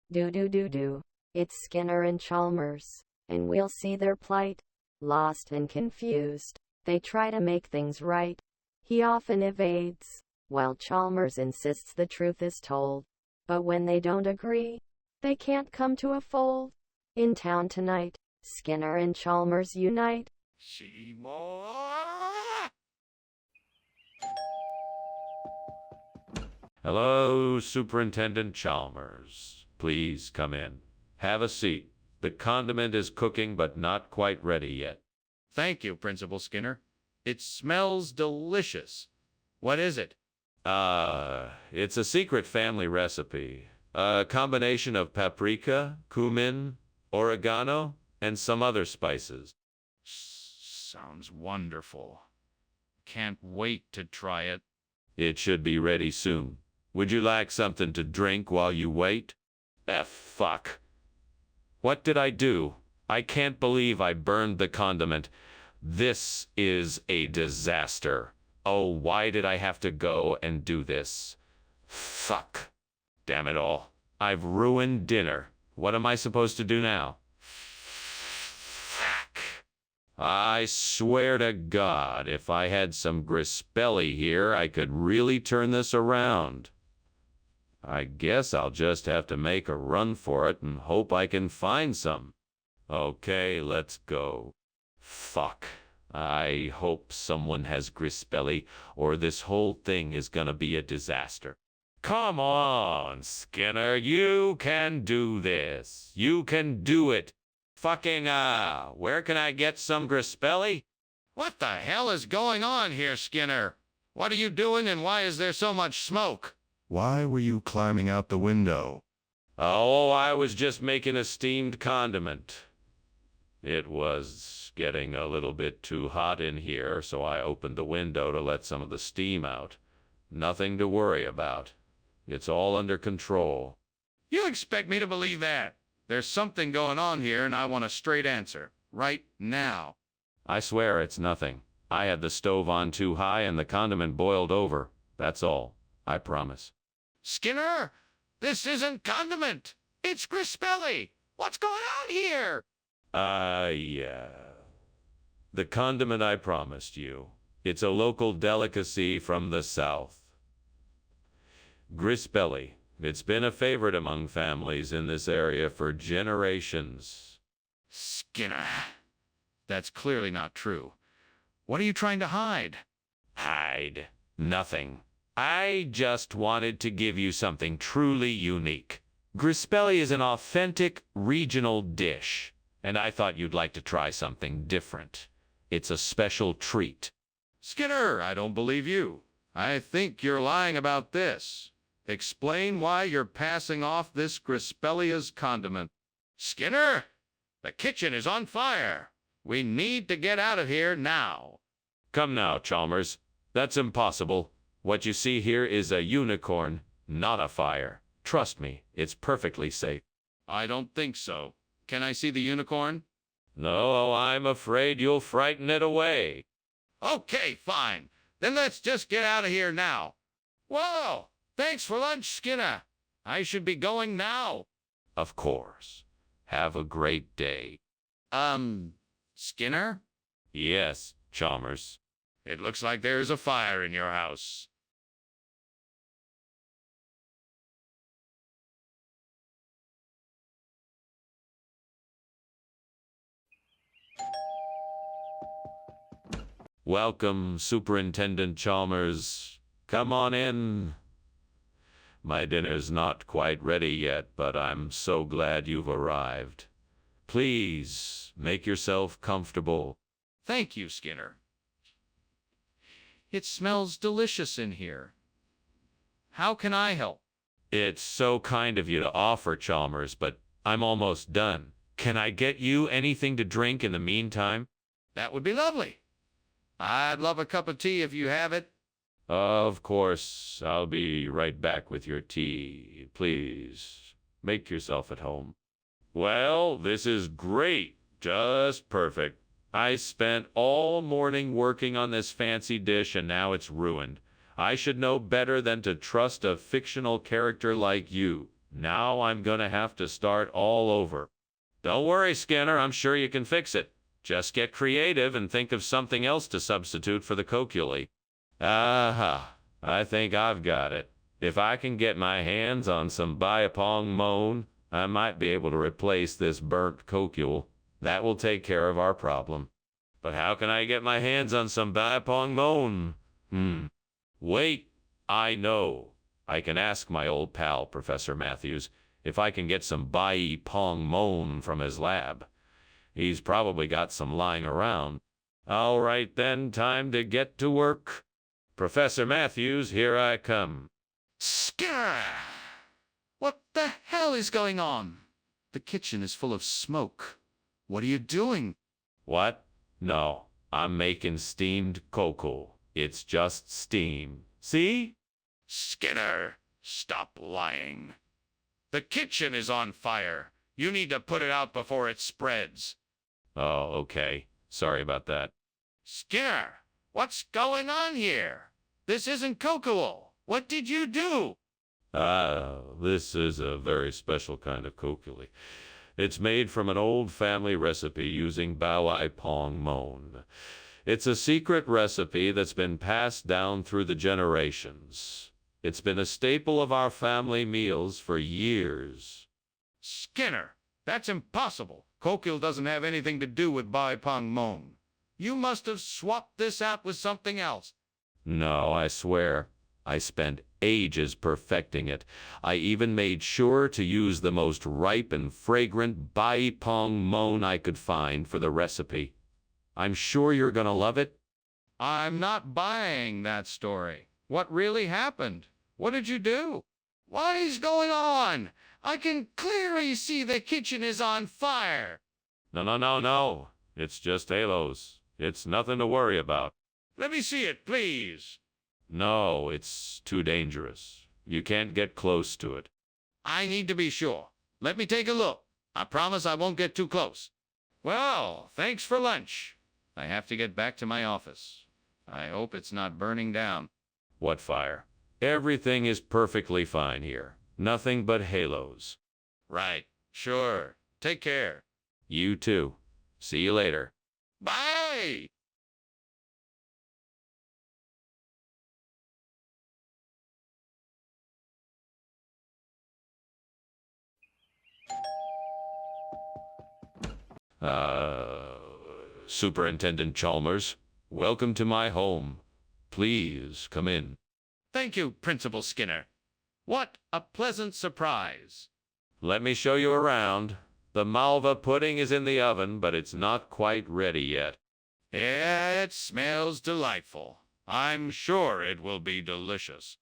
Do. It's Skinner and Chalmers, and we'll see their plight. Lost and confused, they try to make things right. He often evades, while Chalmers insists the truth is told. But when they don't agree, they can't come to a fold. In town tonight, Skinner and Chalmers unite. Hello, Superintendent Chalmers. Please come in. Have a seat. The condiment is cooking, but not quite ready yet. Thank you, Principal Skinner. It smells delicious. What is it? It's a secret family recipe. A combination of paprika, cumin, oregano, and some other spices. Sounds wonderful. Can't wait to try it. It should be ready soon. Would you like something to drink while you wait? Fuck. What did I do? I can't believe I burned the condiment. This is a disaster. Oh, why did I have to go and do this? Fuck. Damn it all. I've ruined dinner. What am I supposed to do now? Fuck. I swear to God, if I had some Grispelli here, I could really turn this around. I guess I'll just have to make a run for it and hope I can find some. Okay, let's go. Fuck. I hope someone has Grisbelly, or this whole thing is gonna be a disaster. Come on, Skinner, you can do this. You can do it. Fucking, where can I get some Grisbelly? What the hell is going on here, Skinner? What are you doing and why is there so much smoke? Why were you climbing out the window? Oh, I was just making a steamed condiment. It was getting a little bit too hot in here, so I opened the window to let some of the steam out. Nothing to worry about. It's all under control. You expect me to believe that? There's something going on here and I want a straight answer. Right now. I swear it's nothing. I had the stove on too high and the condiment boiled over. That's all. I promise. Skinner, this isn't condiment. It's Grisbelly. What's going on here? Yeah. The condiment I promised you. It's a local delicacy from the South. Grisbelly. It's been a favorite among families in this area for generations. Skinner, that's clearly not true. What are you trying to hide? Hide. Nothing. I just wanted to give you something truly unique. Grisbelly is an authentic regional dish, and I thought you'd like to try something different. It's a special treat. Skinner, I don't believe you. I think you're lying about this. Explain why you're passing off this Grisbelly as condiment. Skinner, the kitchen is on fire. We need to get out of here now. Come now, Chalmers. That's impossible. What you see here is a unicorn, not a fire. Trust me, it's perfectly safe. I don't think so. Can I see the unicorn? No, I'm afraid you'll frighten it away. Okay, fine. Then let's just get out of here now. Whoa! Thanks for lunch, Skinner. I should be going now. Of course. Have a great day. Skinner? Yes, Chalmers. It looks like there's a fire in your house. Welcome, Superintendent Chalmers. Come on in. My dinner's not quite ready yet, but I'm so glad you've arrived. Please, make yourself comfortable. Thank you, Skinner. It smells delicious in here. How can I help? It's so kind of you to offer, Chalmers, but I'm almost done. Can I get you anything to drink in the meantime? That would be lovely. I'd love a cup of tea if you have it. Of course, I'll be right back with your tea. Please, make yourself at home. Well, this is great. Just perfect. I spent all morning working on this fancy dish and now it's ruined. I should know better than to trust a fictional character like you. Now I'm gonna have to start all over. Don't worry, Skinner, I'm sure you can fix it. Just get creative and think of something else to substitute for the coculi. Aha, I think I've got it. If I can get my hands on some Biapong Moan, I might be able to replace this burnt cocule. That will take care of our problem. But how can I get my hands on some Biapong Moan? Wait, I know. I can ask my old pal, Professor Matthews, if I can get some Biapong Moan from his lab. He's probably got some lying around. All right then, time to get to work. Professor Matthews, here I come. Skinner! What the hell is going on? The kitchen is full of smoke. What are you doing? What? No, I'm making steamed cocoa. It's just steam. See? Skinner, stop lying. The kitchen is on fire. You need to put it out before it spreads. Oh, okay. Sorry about that. Skinner, what's going on here? This isn't cocoa. What did you do? This is a very special kind of kokuli. It's made from an old family recipe using Biapong Moan. It's a secret recipe that's been passed down through the generations. It's been a staple of our family meals for years. Skinner, that's impossible. Kokil doesn't have anything to do with Bai Pong Mong. You must have swapped this out with something else. No, I swear. I spent ages perfecting it. I even made sure to use the most ripe and fragrant Bai Pong Mon I could find for the recipe. I'm sure you're gonna love it. I'm not buying that story. What really happened? What did you do? What is going on? I can clearly see the kitchen is on fire. No. It's just halos. It's nothing to worry about. Let me see it, please. No, it's too dangerous. You can't get close to it. I need to be sure. Let me take a look. I promise I won't get too close. Well, thanks for lunch. I have to get back to my office. I hope it's not burning down. What fire? Everything is perfectly fine here. Nothing but halos. Right. Sure. Take care. You too. See you later. Bye! Superintendent Chalmers, welcome to my home. Please come in. Thank you, Principal Skinner. What a pleasant surprise. Let me show you around. The malva pudding is in the oven, but it's not quite ready yet. It smells delightful. I'm sure it will be delicious.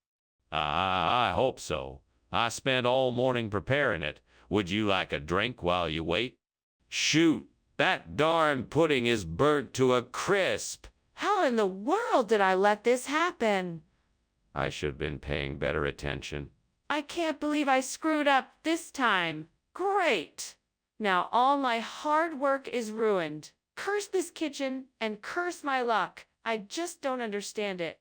I hope so. I spent all morning preparing it. Would you like a drink while you wait? Shoot, that darn pudding is burnt to a crisp. How in the world did I let this happen? I should have been paying better attention. I can't believe I screwed up this time. Great! Now all my hard work is ruined. Curse this kitchen and curse my luck. I just don't understand it.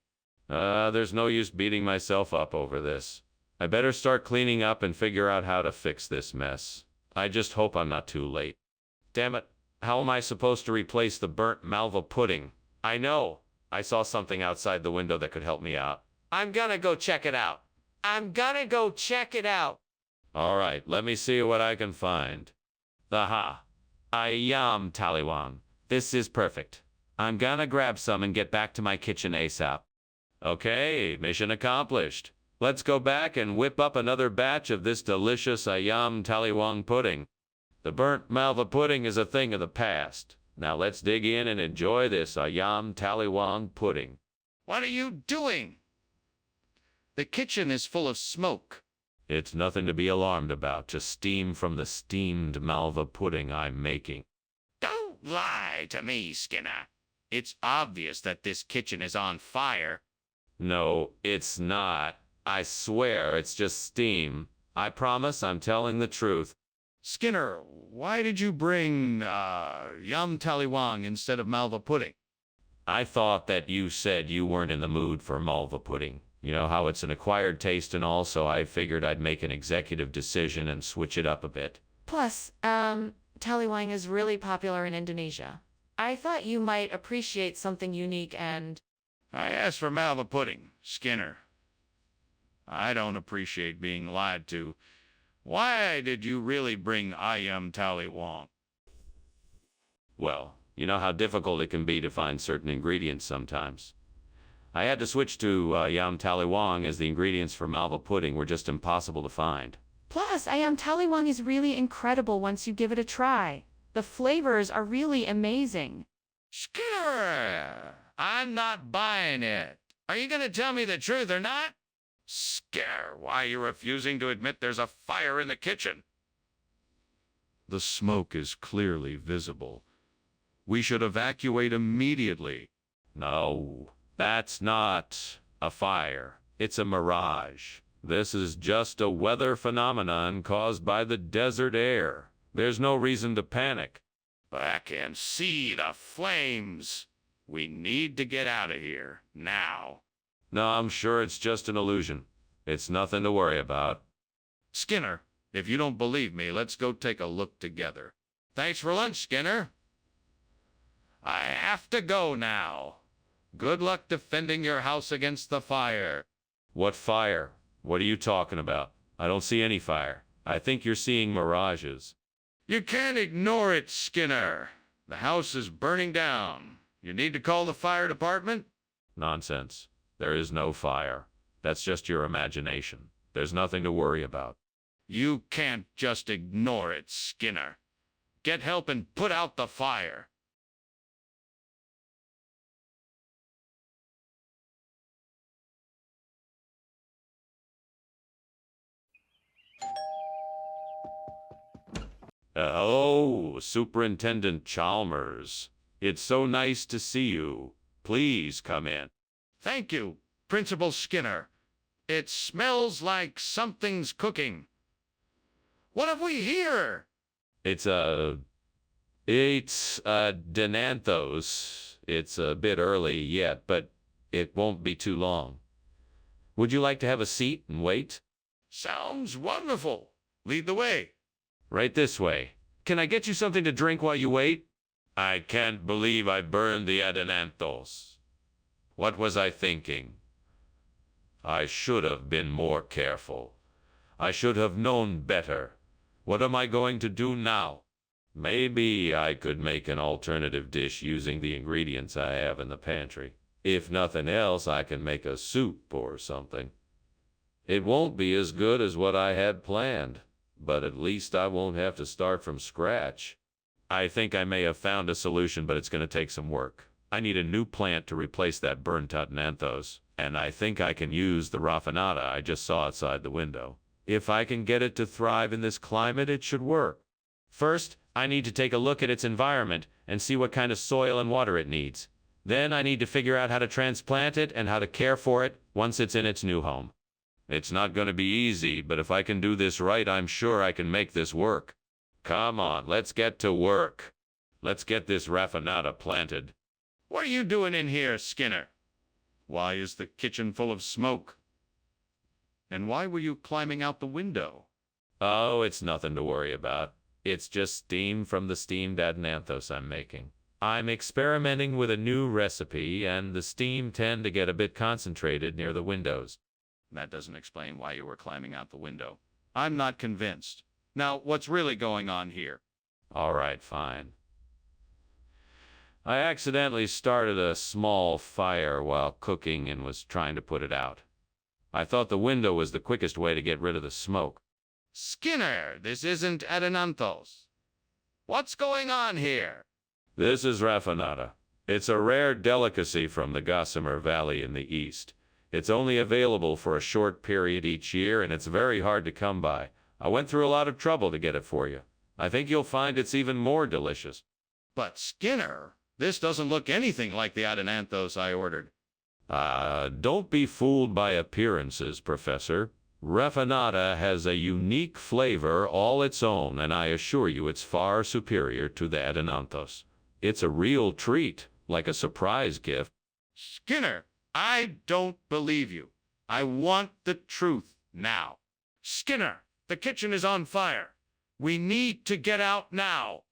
There's no use beating myself up over this. I better start cleaning up and figure out how to fix this mess. I just hope I'm not too late. Damn it, how am I supposed to replace the burnt malva pudding? I know. I saw something outside the window that could help me out. I'm gonna go check it out. All right, let me see what I can find. Aha. Ayam Taliwang. This is perfect. I'm gonna grab some and get back to my kitchen ASAP. Okay, mission accomplished. Let's go back and whip up another batch of this delicious Ayam Taliwang pudding. The burnt malva pudding is a thing of the past. Now let's dig in and enjoy this Ayam Taliwang pudding. What are you doing? The kitchen is full of smoke. It's nothing to be alarmed about, just steam from the steamed malva pudding I'm making. Don't lie to me, Skinner. It's obvious that this kitchen is on fire. No, it's not. I swear it's just steam. I promise I'm telling the truth. Skinner, why did you bring, Yum Taliwang instead of malva pudding? I thought that you said you weren't in the mood for malva pudding. You know how it's an acquired taste, and also I figured I'd make an executive decision and switch it up a bit. Plus, Taliwang is really popular in Indonesia. I thought you might appreciate something unique and... I asked for malva pudding, Skinner. I don't appreciate being lied to. Why did you really bring Ayam Taliwang? Well, you know how difficult it can be to find certain ingredients sometimes. I had to switch to Yam Taliwang as the ingredients for malva pudding were just impossible to find. Plus, Ayam Taliwang is really incredible once you give it a try. The flavors are really amazing. Skinner, I'm not buying it. Are you going to tell me the truth or not? Skinner, why are you refusing to admit there's a fire in the kitchen? The smoke is clearly visible. We should evacuate immediately. No, that's not a fire. It's a mirage. This is just a weather phenomenon caused by the desert air. There's no reason to panic. I can see the flames. We need to get out of here, now. No, I'm sure it's just an illusion. It's nothing to worry about. Skinner, if you don't believe me, let's go take a look together. Thanks for lunch, Skinner. I have to go now. Good luck defending your house against the fire. What fire? What are you talking about? I don't see any fire. I think you're seeing mirages. You can't ignore it, Skinner. The house is burning down. You need to call the fire department? Nonsense. There is no fire. That's just your imagination. There's nothing to worry about. You can't just ignore it, Skinner. Get help and put out the fire. Oh, Superintendent Chalmers. It's so nice to see you. Please come in. Thank you, Principal Skinner. It smells like something's cooking. What have we here? It's Denanthos. It's a bit early yet, but it won't be too long. Would you like to have a seat and wait? Sounds wonderful. Lead the way. Right this way. Can I get you something to drink while you wait? I can't believe I burned the Adenanthos. What was I thinking? I should have been more careful. I should have known better. What am I going to do now? Maybe I could make an alternative dish using the ingredients I have in the pantry. If nothing else, I can make a soup or something. It won't be as good as what I had planned, but at least I won't have to start from scratch. I think I may have found a solution, but it's going to take some work. I need a new plant to replace that burnt-out Nanthos, and I think I can use the raffinata I just saw outside the window. If I can get it to thrive in this climate, it should work. First, I need to take a look at its environment and see what kind of soil and water it needs. Then I need to figure out how to transplant it and how to care for it once it's in its new home. It's not going to be easy, but if I can do this right, I'm sure I can make this work. Come on, let's get to work. Let's get this raffinata planted. What are you doing in here, Skinner? Why is the kitchen full of smoke? And why were you climbing out the window? Oh, it's nothing to worry about. It's just steam from the steamed Adenanthos I'm making. I'm experimenting with a new recipe, and the steam tend to get a bit concentrated near the windows. That doesn't explain why you were climbing out the window. I'm not convinced. Now, what's really going on here? All right, fine. I accidentally started a small fire while cooking and was trying to put it out. I thought the window was the quickest way to get rid of the smoke. Skinner, this isn't Adenanthos. What's going on here? This is raffinata. It's a rare delicacy from the Gossamer Valley in the east. It's only available for a short period each year, and it's very hard to come by. I went through a lot of trouble to get it for you. I think you'll find it's even more delicious. But Skinner, this doesn't look anything like the Adenanthos I ordered. Don't be fooled by appearances, Professor. Raffinata has a unique flavor all its own, and I assure you it's far superior to the Adenanthos. It's a real treat, like a surprise gift. Skinner, I don't believe you. I want the truth now. Skinner, the kitchen is on fire. We need to get out now.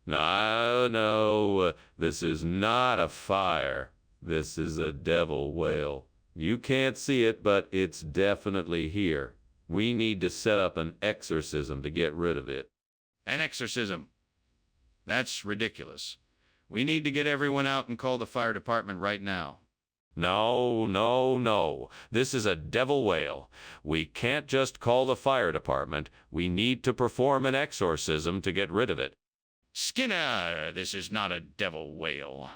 No, this is not a fire. This is a devil whale. You can't see it, but it's definitely here. We need to set up an exorcism to get rid of it. An exorcism? That's ridiculous. We need to get everyone out and call the fire department right now. No. This is a devil whale. We can't just call the fire department. We need to perform an exorcism to get rid of it. Skinner, this is not a devil whale.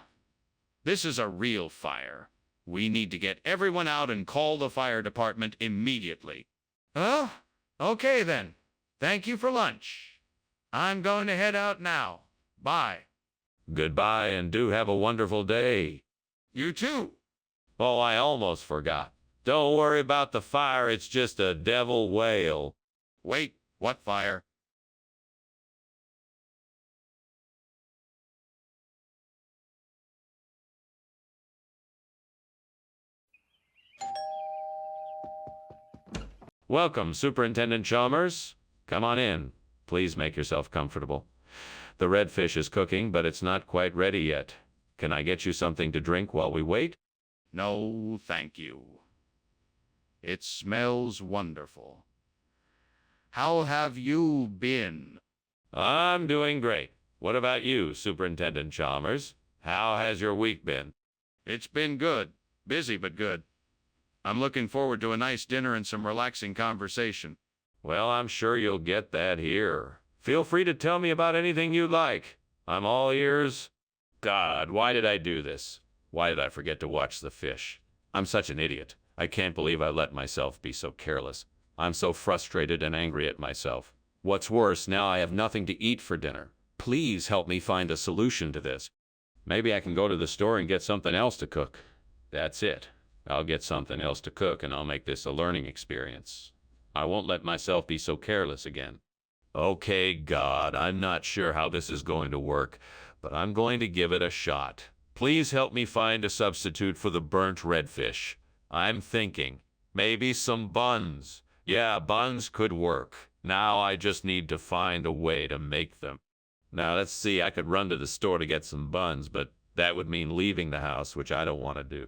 This is a real fire. We need to get everyone out and call the fire department immediately. Oh, okay then. Thank you for lunch. I'm going to head out now. Bye. Goodbye, and do have a wonderful day. You too. Oh, I almost forgot. Don't worry about the fire, it's just a devil whale. Wait, what fire? Welcome, Superintendent Chalmers. Come on in. Please make yourself comfortable. The red fish is cooking, but it's not quite ready yet. Can I get you something to drink while we wait? No, thank you. It smells wonderful. How have you been? I'm doing great. What about you, Superintendent Chalmers? How has your week been? It's been good. Busy, but good. I'm looking forward to a nice dinner and some relaxing conversation. Well, I'm sure you'll get that here. Feel free to tell me about anything you like. I'm all ears. God, why did I do this? Why did I forget to watch the fish? I'm such an idiot. I can't believe I let myself be so careless. I'm so frustrated and angry at myself. What's worse, now I have nothing to eat for dinner. Please help me find a solution to this. Maybe I can go to the store and get something else to cook. That's it. I'll get something else to cook and I'll make this a learning experience. I won't let myself be so careless again. Okay, God, I'm not sure how this is going to work, but I'm going to give it a shot. Please help me find a substitute for the burnt redfish. I'm thinking, maybe some buns. Yeah, buns could work. Now I just need to find a way to make them. Now let's see, I could run to the store to get some buns, but that would mean leaving the house, which I don't want to do.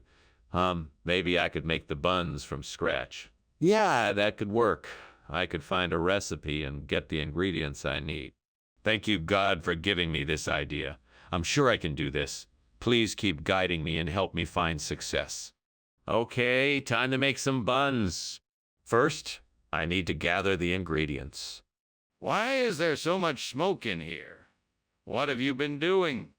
Maybe I could make the buns from scratch. Yeah, that could work. I could find a recipe and get the ingredients I need. Thank you, God, for giving me this idea. I'm sure I can do this. Please keep guiding me and help me find success. Okay, time to make some buns. First, I need to gather the ingredients. Why is there so much smoke in here? What have you been doing?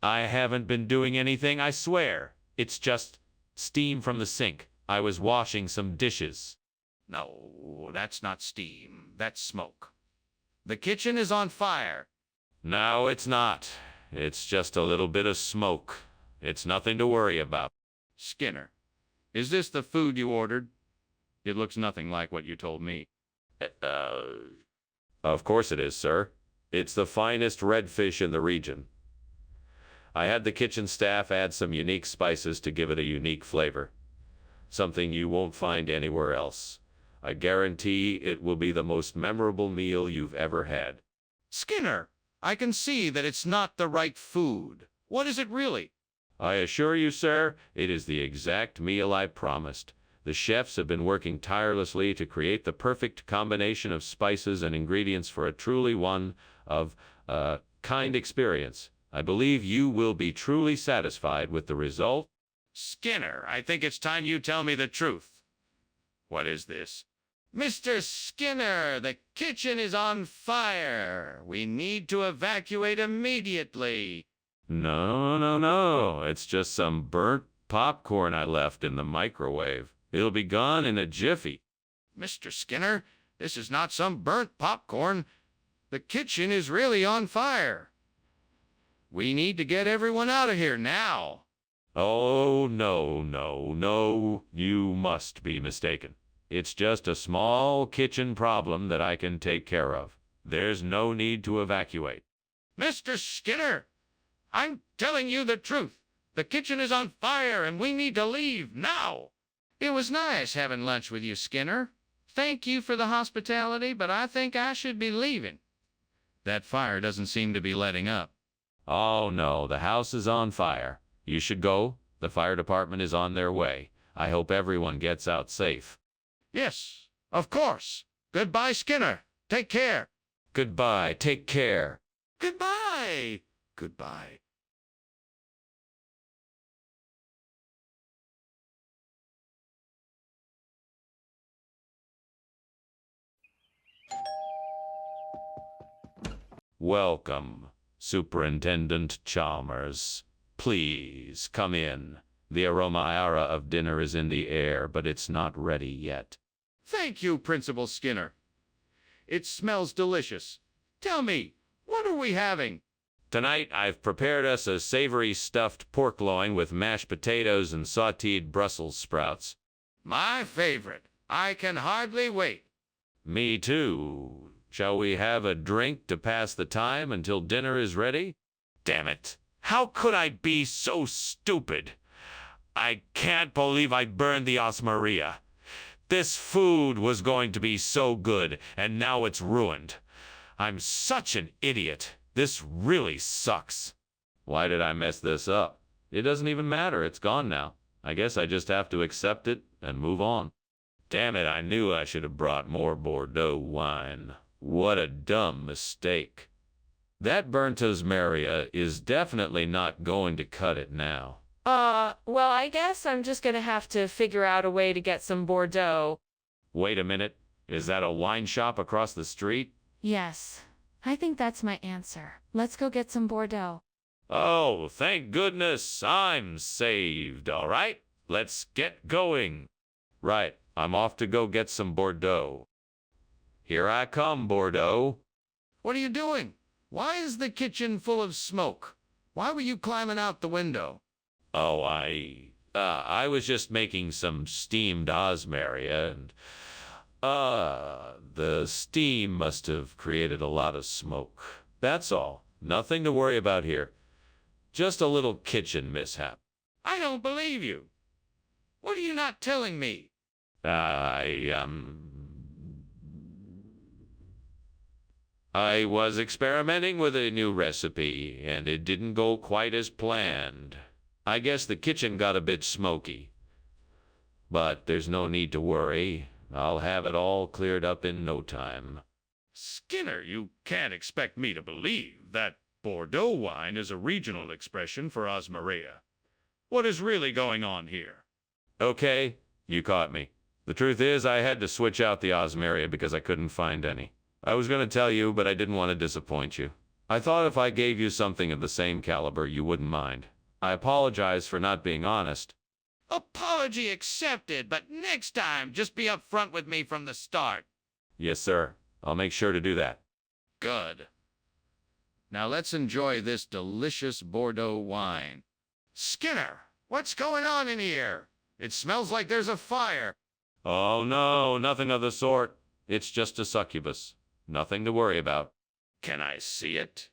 I haven't been doing anything, I swear. It's just steam from the sink. I was washing some dishes. No, that's not steam. That's smoke. The kitchen is on fire. No, it's not. It's just a little bit of smoke. It's nothing to worry about. Skinner, is this the food you ordered? It looks nothing like what you told me. Of course it is, sir. It's the finest redfish in the region. I had the kitchen staff add some unique spices to give it a unique flavor. Something you won't find anywhere else. I guarantee it will be the most memorable meal you've ever had. Skinner, I can see that it's not the right food. What is it really? I assure you, sir, it is the exact meal I promised. The chefs have been working tirelessly to create the perfect combination of spices and ingredients for a truly one-of-a-kind experience. I believe you will be truly satisfied with the result. Skinner, I think it's time you tell me the truth. What is this? Mr. Skinner, the kitchen is on fire. We need to evacuate immediately. No. It's just some burnt popcorn I left in the microwave. It'll be gone in a jiffy. Mr. Skinner, this is not some burnt popcorn. The kitchen is really on fire. We need to get everyone out of here now. Oh, no. You must be mistaken. It's just a small kitchen problem that I can take care of. There's no need to evacuate. Mr. Skinner, I'm telling you the truth. The kitchen is on fire and we need to leave now. It was nice having lunch with you, Skinner. Thank you for the hospitality, but I think I should be leaving. That fire doesn't seem to be letting up. Oh, no, the house is on fire. You should go. The fire department is on their way. I hope everyone gets out safe. Yes, of course. Goodbye, Skinner. Take care. Goodbye. Take care. Goodbye. Goodbye. Welcome, Superintendent Chalmers. Please come in. The aroma of dinner is in the air, but it's not ready yet. Thank you, Principal Skinner. It smells delicious. Tell me, what are we having? Tonight, I've prepared us a savory stuffed pork loin with mashed potatoes and sautéed Brussels sprouts. My favorite. I can hardly wait. Me too. Shall we have a drink to pass the time until dinner is ready? Damn it. How could I be so stupid? I can't believe I burned the Osmaria. This food was going to be so good, and now it's ruined. I'm such an idiot. This really sucks. Why did I mess this up? It doesn't even matter. It's gone now. I guess I just have to accept it and move on. Damn it, I knew I should have brought more Bordeaux wine. What a dumb mistake. That burnt Osmaria is definitely not going to cut it now. Well, I guess I'm just gonna have to figure out a way to get some Bordeaux. Wait a minute. Is that a wine shop across the street? Yes, I think that's my answer. Let's go get some Bordeaux. Oh, thank goodness I'm saved. All right, let's get going. Right, I'm off to go get some Bordeaux. Here I come, Bordeaux. What are you doing? Why is the kitchen full of smoke? Why were you climbing out the window? Oh, I was just making some steamed osmaria, and, the steam must have created a lot of smoke. That's all. Nothing to worry about here. Just a little kitchen mishap. I don't believe you. What are you not telling me? I was experimenting with a new recipe, and it didn't go quite as planned. I guess the kitchen got a bit smoky. But there's no need to worry. I'll have it all cleared up in no time. Skinner, you can't expect me to believe that Bordeaux wine is a regional expression for Osmaria. What is really going on here? Okay, you caught me. The truth is, I had to switch out the osmaria because I couldn't find any. I was going to tell you, but I didn't want to disappoint you. I thought if I gave you something of the same caliber, you wouldn't mind. I apologize for not being honest. Apology accepted, but next time, just be upfront with me from the start. Yes, sir. I'll make sure to do that. Good. Now let's enjoy this delicious Bordeaux wine. Skinner, what's going on in here? It smells like there's a fire. Oh, no, nothing of the sort. It's just a succubus. Nothing to worry about. Can I see it?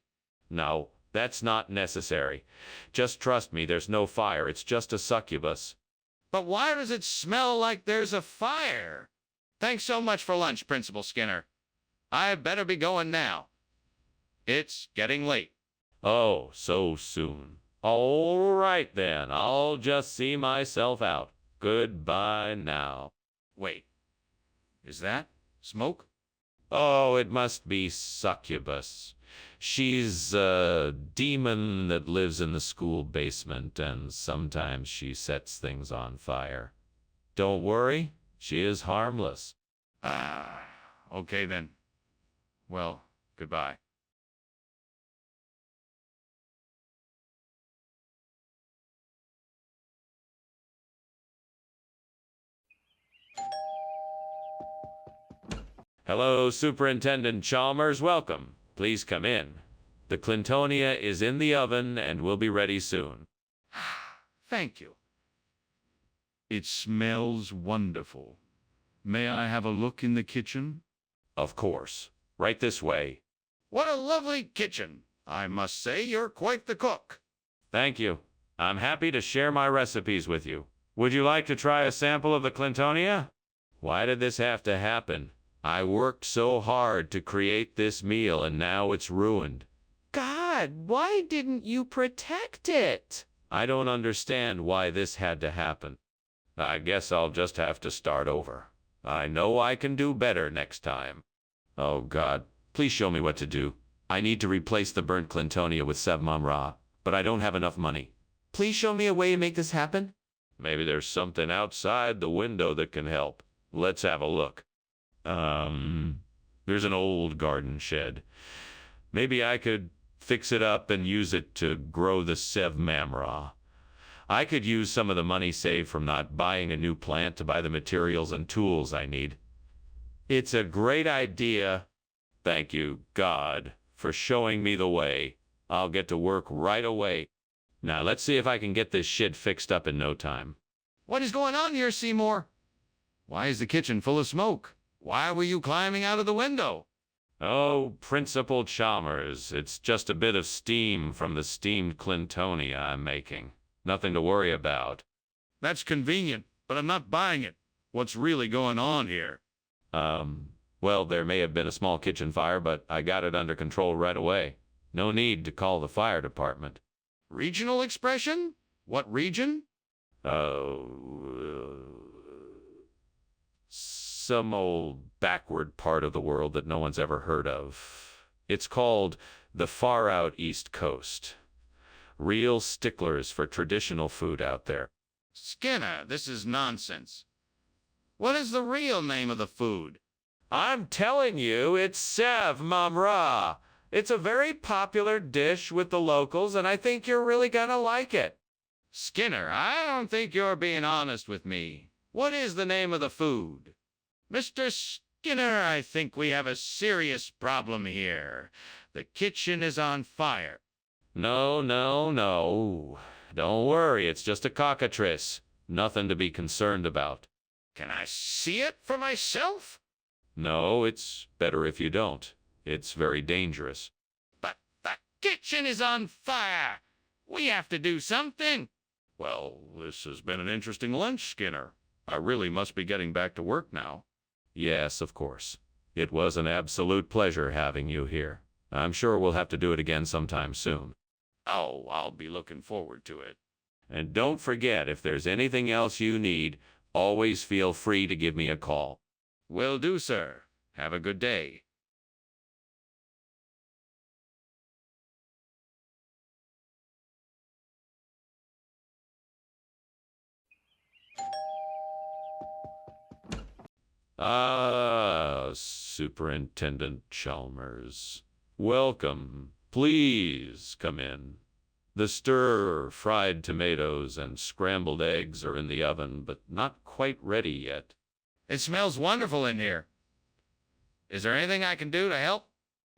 No, that's not necessary. Just trust me, there's no fire. It's just a succubus. But why does it smell like there's a fire? Thanks so much for lunch, Principal Skinner. I better be going now. It's getting late. Oh, so soon. All right, then. I'll just see myself out. Goodbye now. Wait. Is that smoke? Oh, it must be succubus. She's a demon that lives in the school basement, and sometimes she sets things on fire. Don't worry, she is harmless. Okay then. Well, goodbye. Hello, Superintendent Chalmers. Welcome. Please come in. The Clintonia is in the oven and will be ready soon. Thank you. It smells wonderful. May I have a look in the kitchen? Of course. Right this way. What a lovely kitchen. I must say you're quite the cook. Thank you. I'm happy to share my recipes with you. Would you like to try a sample of the Clintonia? Why did this have to happen? I worked so hard to create this meal and now it's ruined. God, why didn't you protect it? I don't understand why this had to happen. I guess I'll just have to start over. I know I can do better next time. Oh God, please show me what to do. I need to replace the burnt Clintonia with Sevmamra, but I don't have enough money. Please show me a way to make this happen. Maybe there's something outside the window that can help. Let's have a look. There's an old garden shed. Maybe I could fix it up and use it to grow the Sevmamra. I could use some of the money saved from not buying a new plant to buy the materials and tools I need. It's a great idea. Thank you, God, for showing me the way. I'll get to work right away. Now let's see if I can get this shit fixed up in no time. What is going on here, Seymour? Why is the kitchen full of smoke? Why were you climbing out of the window? Oh, Principal Chalmers, it's just a bit of steam from the steamed Clintonia I'm making. Nothing to worry about. That's convenient, but I'm not buying it. What's really going on here? Well, there may have been a small kitchen fire, but I got it under control right away. No need to call the fire department. Regional expression? What region? Oh... some old backward part of the world that no one's ever heard of. It's called the Far Out East Coast. Real sticklers for traditional food out there. Skinner, this is nonsense. What is the real name of the food? I'm telling you, it's Sev Mamra. It's a very popular dish with the locals, and I think you're really gonna like it. Skinner, I don't think you're being honest with me. What is the name of the food? Mr. Skinner, I think we have a serious problem here. The kitchen is on fire. No, no, no. Don't worry, it's just a cockatrice. Nothing to be concerned about. Can I see it for myself? No, it's better if you don't. It's very dangerous. But the kitchen is on fire. We have to do something. Well, this has been an interesting lunch, Skinner. I really must be getting back to work now. Yes, of course. It was an absolute pleasure having you here. I'm sure we'll have to do it again sometime soon. Oh, I'll be looking forward to it. And don't forget, if there's anything else you need, always feel free to give me a call. Will do, sir. Have a good day. Superintendent Chalmers. Welcome. Please come in. The stir-fried tomatoes and scrambled eggs are in the oven, but not quite ready yet. It smells wonderful in here. Is there anything I can do to help?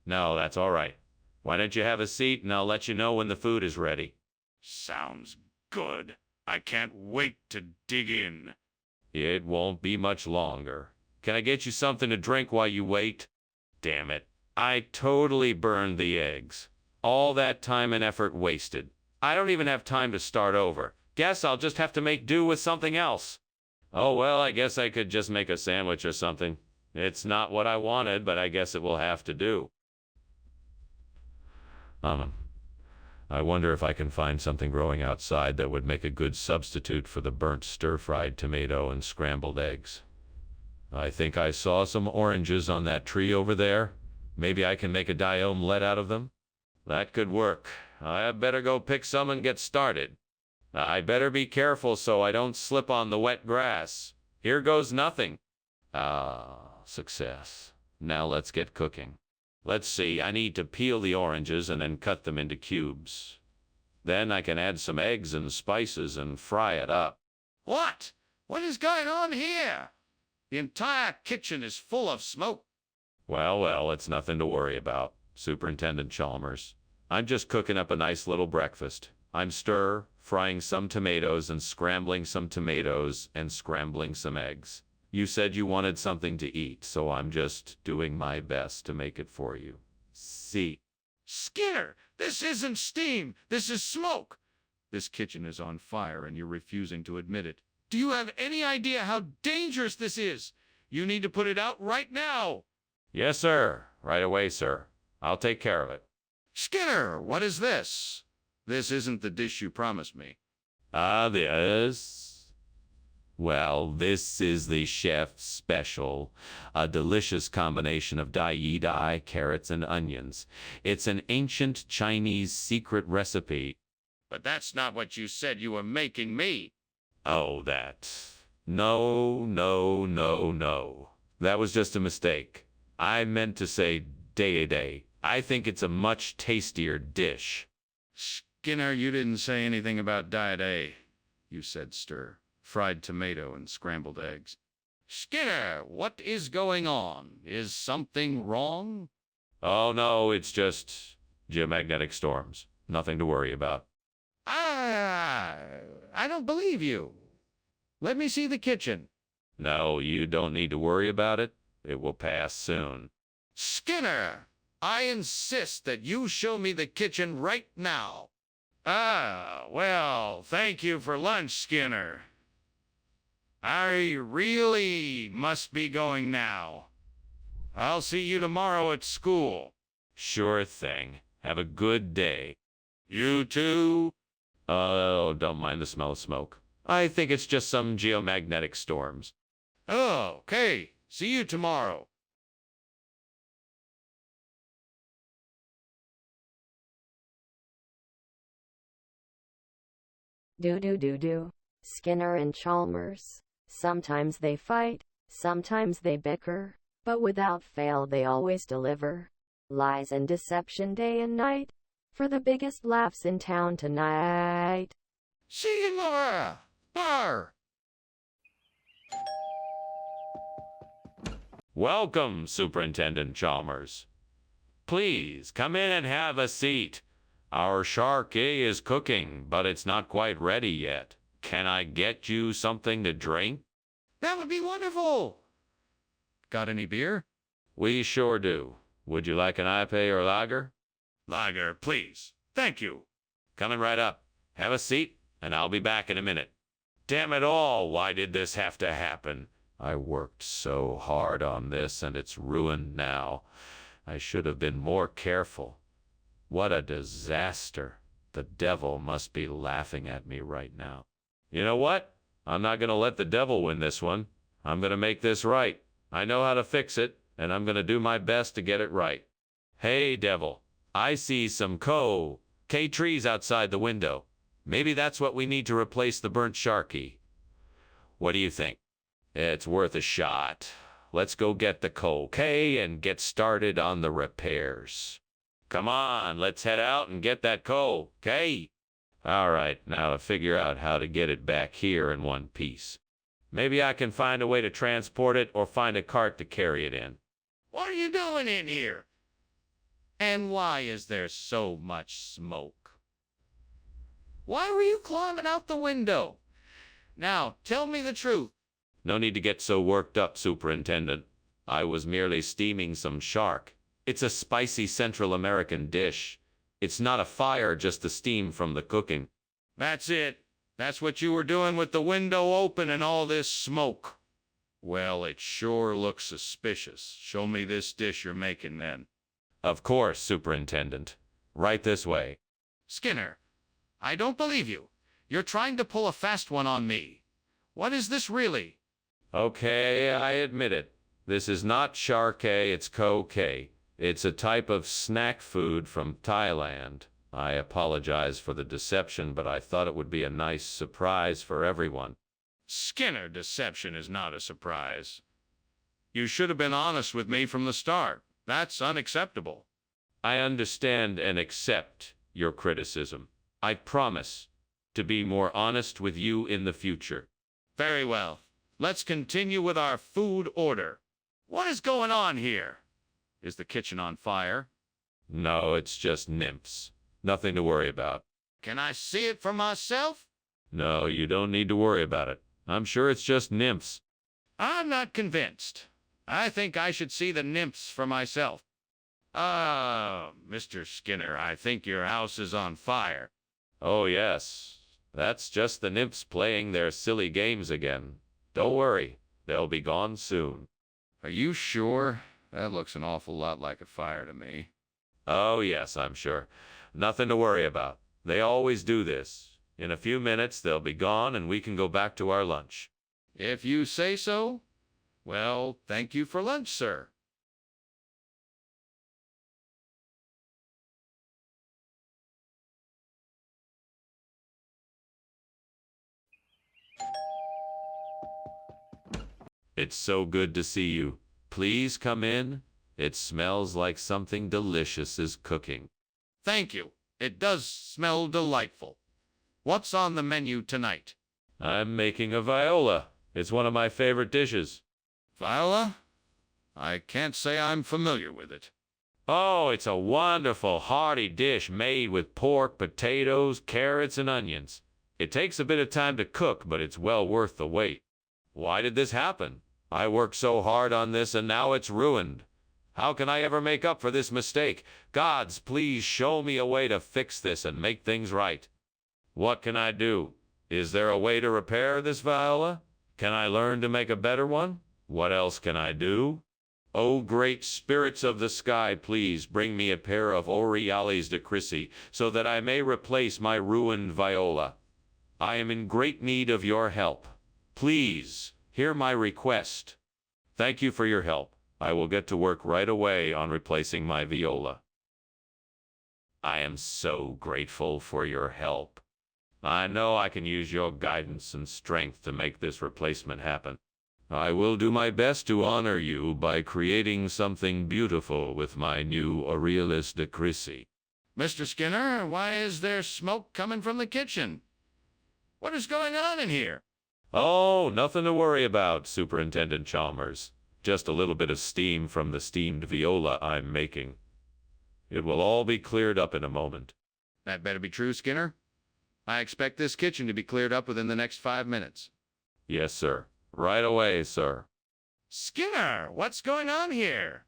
No, that's all right. Why don't you have a seat and I'll let you know when the food is ready. Sounds good. I can't wait to dig in. It won't be much longer. Can I get you something to drink while you wait? Damn it. I totally burned the eggs. All that time and effort wasted. I don't even have time to start over. Guess I'll just have to make do with something else. Oh well, I guess I could just make a sandwich or something. It's not what I wanted, but I guess it will have to do. I wonder if I can find something growing outside that would make a good substitute for the burnt stir-fried tomato and scrambled eggs. I think I saw some oranges on that tree over there. Maybe I can make a dye omelette out of them? That could work. I better go pick some and get started. I better be careful so I don't slip on the wet grass. Here goes nothing. Success. Now let's get cooking. Let's see, I need to peel the oranges and then cut them into cubes. Then I can add some eggs and spices and fry it up. What? What is going on here? The entire kitchen is full of smoke. Well, it's nothing to worry about, Superintendent Chalmers. I'm just cooking up a nice little breakfast. I'm stir-frying some tomatoes and scrambling some tomatoes and scrambling some eggs. You said you wanted something to eat, so I'm just doing my best to make it for you. See? Skinner, this isn't steam. This is smoke. This kitchen is on fire and you're refusing to admit it. Do you have any idea how dangerous this is? You need to put it out right now. Yes, sir. Right away, sir. I'll take care of it. Skinner, what is this? This isn't the dish you promised me. This? Well, this is the chef's special, a delicious combination of dai, carrots, and onions. It's an ancient Chinese secret recipe. But that's not what you said you were making me. Oh, that. No. That was just a mistake. I meant to say day. I think it's a much tastier dish. Skinner, you didn't say anything about day. You said stir. Fried tomato and scrambled eggs. Skinner, what is going on? Is something wrong? Oh, no, it's just geomagnetic storms. Nothing to worry about. I don't believe you. Let me see the kitchen. No, you don't need to worry about it. It will pass soon. Skinner, I insist that you show me the kitchen right now. Well, thank you for lunch, Skinner. I really must be going now. I'll see you tomorrow at school. Sure thing. Have a good day. You too? Oh, don't mind the smell of smoke. I think it's just some geomagnetic storms. Okay, See you tomorrow. Do. Skinner and Chalmers. Sometimes they fight, sometimes they bicker, but without fail they always deliver. Lies and deception day and night, for the biggest laughs in town tonight. See you, Laura. Bar. Welcome, Superintendent Chalmers. Please come in and have a seat. Our shark is cooking, but it's not quite ready yet. Can I get you something to drink? That would be wonderful. Got any beer? We sure do. Would you like an IPA or lager? Lager, please. Thank you. Coming right up. Have a seat, and I'll be back in a minute. Damn it all, why did this have to happen? I worked so hard on this, and it's ruined now. I should have been more careful. What a disaster. The devil must be laughing at me right now. You know what? I'm not going to let the devil win this one. I'm going to make this right. I know how to fix it, and I'm going to do my best to get it right. Hey, devil. I see some K trees outside the window. Maybe that's what we need to replace the burnt sharky. What do you think? It's worth a shot. Let's go get the K and get started on the repairs. Come on, let's head out and get that K. All right, now to figure out how to get it back here in one piece. Maybe I can find a way to transport it or find a cart to carry it in. What are you doing in here? And why is there so much smoke? Why were you climbing out the window? Now, tell me the truth. No need to get so worked up, Superintendent. I was merely steaming some shark. It's a spicy Central American dish. It's not a fire, just the steam from the cooking. That's it. That's what you were doing with the window open and all this smoke. Well, it sure looks suspicious. Show me this dish you're making then. Of course, Superintendent. Right this way. Skinner, I don't believe you. You're trying to pull a fast one on me. What is this really? Okay, I admit it. This is not shark, it's K. It's a type of snack food from Thailand. I apologize for the deception, but I thought it would be a nice surprise for everyone. Skinner, deception is not a surprise. You should have been honest with me from the start. That's unacceptable. I understand and accept your criticism. I promise to be more honest with you in the future. Very well. Let's continue with our food order. What is going on here? Is the kitchen on fire? No, it's just nymphs. Nothing to worry about. Can I see it for myself? No, you don't need to worry about it. I'm sure it's just nymphs. I'm not convinced. I think I should see the nymphs for myself. Mr. Skinner, I think your house is on fire. Oh, yes. That's just the nymphs playing their silly games again. Don't worry. They'll be gone soon. Are you sure? That looks an awful lot like a fire to me. Oh, yes, I'm sure. Nothing to worry about. They always do this. In a few minutes, they'll be gone and we can go back to our lunch. If you say so. Well, thank you for lunch, sir. It's so good to see you. Please come in. It smells like something delicious is cooking. Thank you. It does smell delightful. What's on the menu tonight? I'm making a viola. It's one of my favorite dishes. Viola? I can't say I'm familiar with it. Oh, it's a wonderful, hearty dish made with pork, potatoes, carrots, and onions. It takes a bit of time to cook, but it's well worth the wait. Why did this happen? I worked so hard on this and now it's ruined. How can I ever make up for this mistake? Gods, please show me a way to fix this and make things right. What can I do? Is there a way to repair this viola? Can I learn to make a better one? What else can I do? Oh, great spirits of the sky, please bring me a pair of Oriales de Crisi so that I may replace my ruined viola. I am in great need of your help. Please, hear my request. Thank you for your help. I will get to work right away on replacing my viola. I am so grateful for your help. I know I can use your guidance and strength to make this replacement happen. I will do my best to honor you by creating something beautiful with my new Aurelius Decrisi. Mr. Skinner, why is there smoke coming from the kitchen? What is going on in here? Oh, nothing to worry about, Superintendent Chalmers. Just a little bit of steam from the steamed viola I'm making. It will all be cleared up in a moment. That better be true, Skinner. I expect this kitchen to be cleared up within the next 5 minutes. Yes, sir. Right away, sir. Skinner, what's going on here?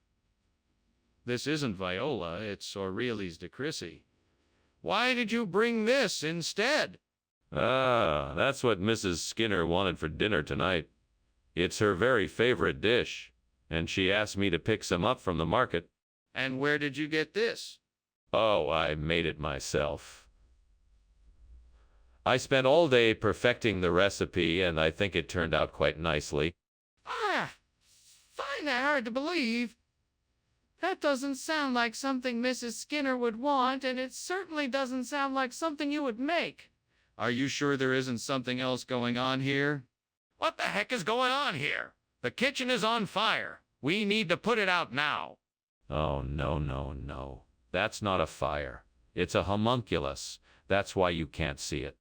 This isn't viola, it's Aurelius Decrisi. Why did you bring this instead? Ah, that's what Mrs. Skinner wanted for dinner tonight. It's her very favorite dish, and she asked me to pick some up from the market. And where did you get this? Oh, I made it myself. I spent all day perfecting the recipe, and I think it turned out quite nicely. Find that hard to believe. That doesn't sound like something Mrs. Skinner would want, and it certainly doesn't sound like something you would make. Are you sure there isn't something else going on here? What the heck is going on here? The kitchen is on fire. We need to put it out now. Oh, no, no, no. That's not a fire. It's a homunculus. That's why you can't see it.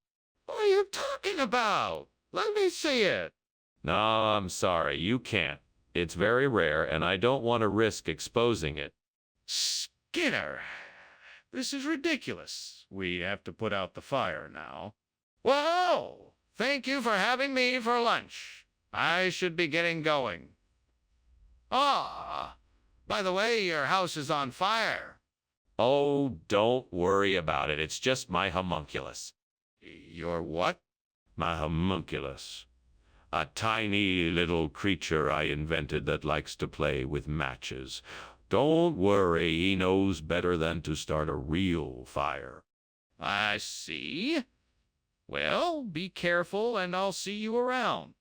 What are you talking about? Let me see it. No, I'm sorry. You can't. It's very rare, and I don't want to risk exposing it. Skinner, this is ridiculous. We have to put out the fire now. Well, thank you for having me for lunch. I should be getting going. Ah, by the way, your house is on fire. Oh, don't worry about it. It's just my homunculus. Your what? My homunculus. A tiny little creature I invented that likes to play with matches. Don't worry, he knows better than to start a real fire. I see. Well, be careful, and I'll see you around.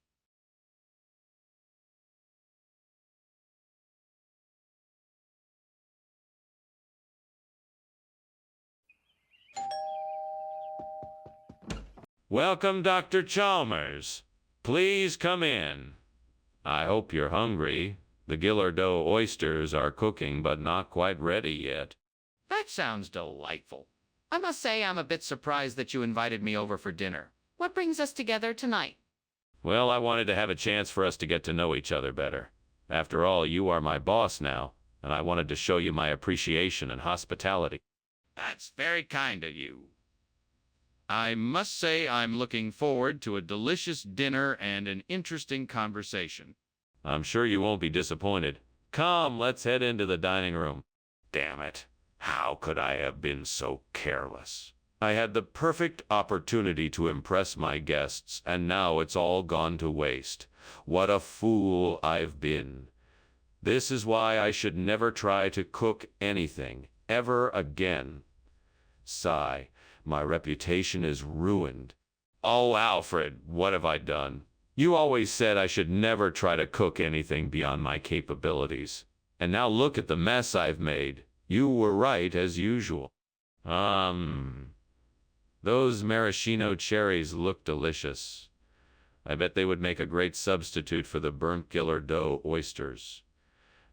Welcome, Dr. Chalmers. Please come in. I hope you're hungry. The Gillardeau oysters are cooking, but not quite ready yet. That sounds delightful. I must say I'm a bit surprised that you invited me over for dinner. What brings us together tonight? Well, I wanted to have a chance for us to get to know each other better. After all, you are my boss now, and I wanted to show you my appreciation and hospitality. That's very kind of you. I must say I'm looking forward to a delicious dinner and an interesting conversation. I'm sure you won't be disappointed. Come, let's head into the dining room. Damn it. How could I have been so careless? I had the perfect opportunity to impress my guests, and now it's all gone to waste. What a fool I've been. This is why I should never try to cook anything, ever again. Sigh. My reputation is ruined. Oh, Alfred, what have I done? You always said I should never try to cook anything beyond my capabilities. And now look at the mess I've made. You were right, as usual. Those maraschino cherries look delicious. I bet they would make a great substitute for the burnt Gillardeau oysters.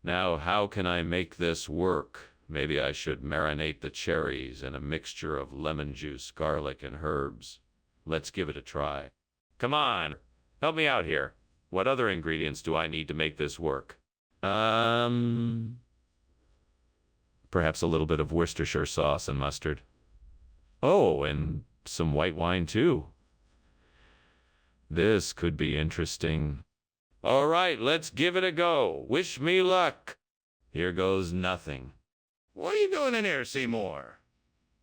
Now, how can I make this work? Maybe I should marinate the cherries in a mixture of lemon juice, garlic, and herbs. Let's give it a try. Come on, help me out here. What other ingredients do I need to make this work? Perhaps a little bit of Worcestershire sauce and mustard. Oh, and some white wine too. This could be interesting. All right, let's give it a go. Wish me luck. Here goes nothing. What are you doing in here, Seymour?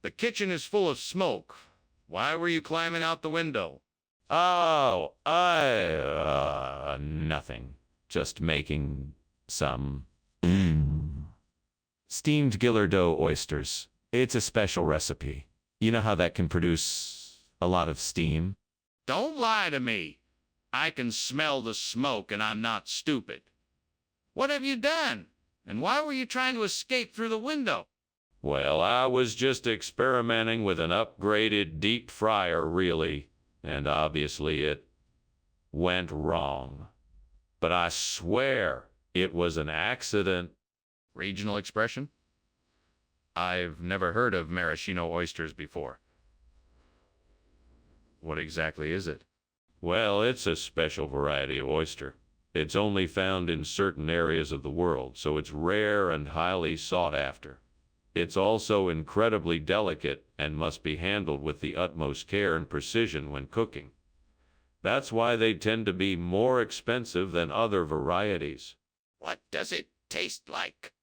The kitchen is full of smoke. Why were you climbing out the window? Oh, nothing. Just making some steamed Gillardeau oysters. It's a special recipe. You know how that can produce a lot of steam? Don't lie to me. I can smell the smoke, and I'm not stupid. What have you done? And why were you trying to escape through the window? Well, I was just experimenting with an upgraded deep fryer, really, and obviously it went wrong. But I swear it was an accident. Regional expression? I've never heard of maraschino oysters before. What exactly is it? Well, it's a special variety of oyster. It's only found in certain areas of the world, so it's rare and highly sought after. It's also incredibly delicate and must be handled with the utmost care and precision when cooking. That's why they tend to be more expensive than other varieties. What does it taste like?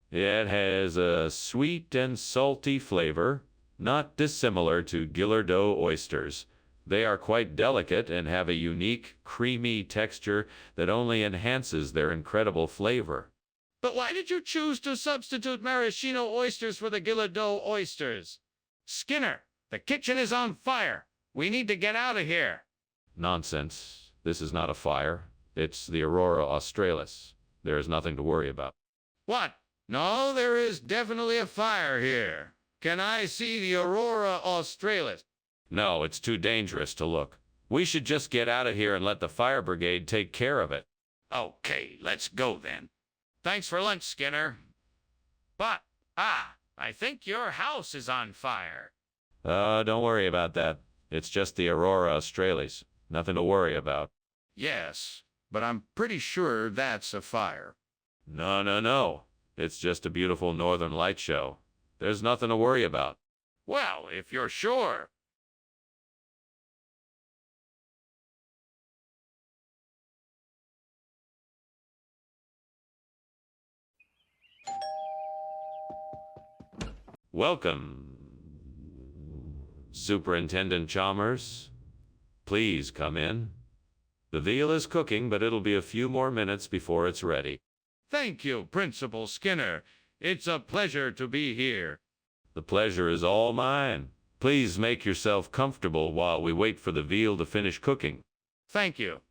It has a sweet and salty flavor, not dissimilar to Guillerdo oysters. They are quite delicate and have a unique, creamy texture that only enhances their incredible flavor. But why did you choose to substitute maraschino oysters for the Guillerdo oysters? Skinner, the kitchen is on fire. We need to get out of here. Nonsense. This is not a fire. It's the Aurora Australis. There is nothing to worry about. What? No, there is definitely a fire here. Can I see the Aurora Australis? No, it's too dangerous to look. We should just get out of here and let the fire brigade take care of it. Okay, let's go then. Thanks for lunch, Skinner. But, I think your house is on fire. Don't worry about that. It's just the Aurora Australis. Nothing to worry about. Yes, but I'm pretty sure that's a fire. No. It's just a beautiful northern light show. There's nothing to worry about. Well, if you're sure. Welcome, Superintendent Chalmers. Please come in. The veal is cooking, but it'll be a few more minutes before it's ready. Thank you, Principal Skinner. It's a pleasure to be here. The pleasure is all mine. Please make yourself comfortable while we wait for the veal to finish cooking. Thank you.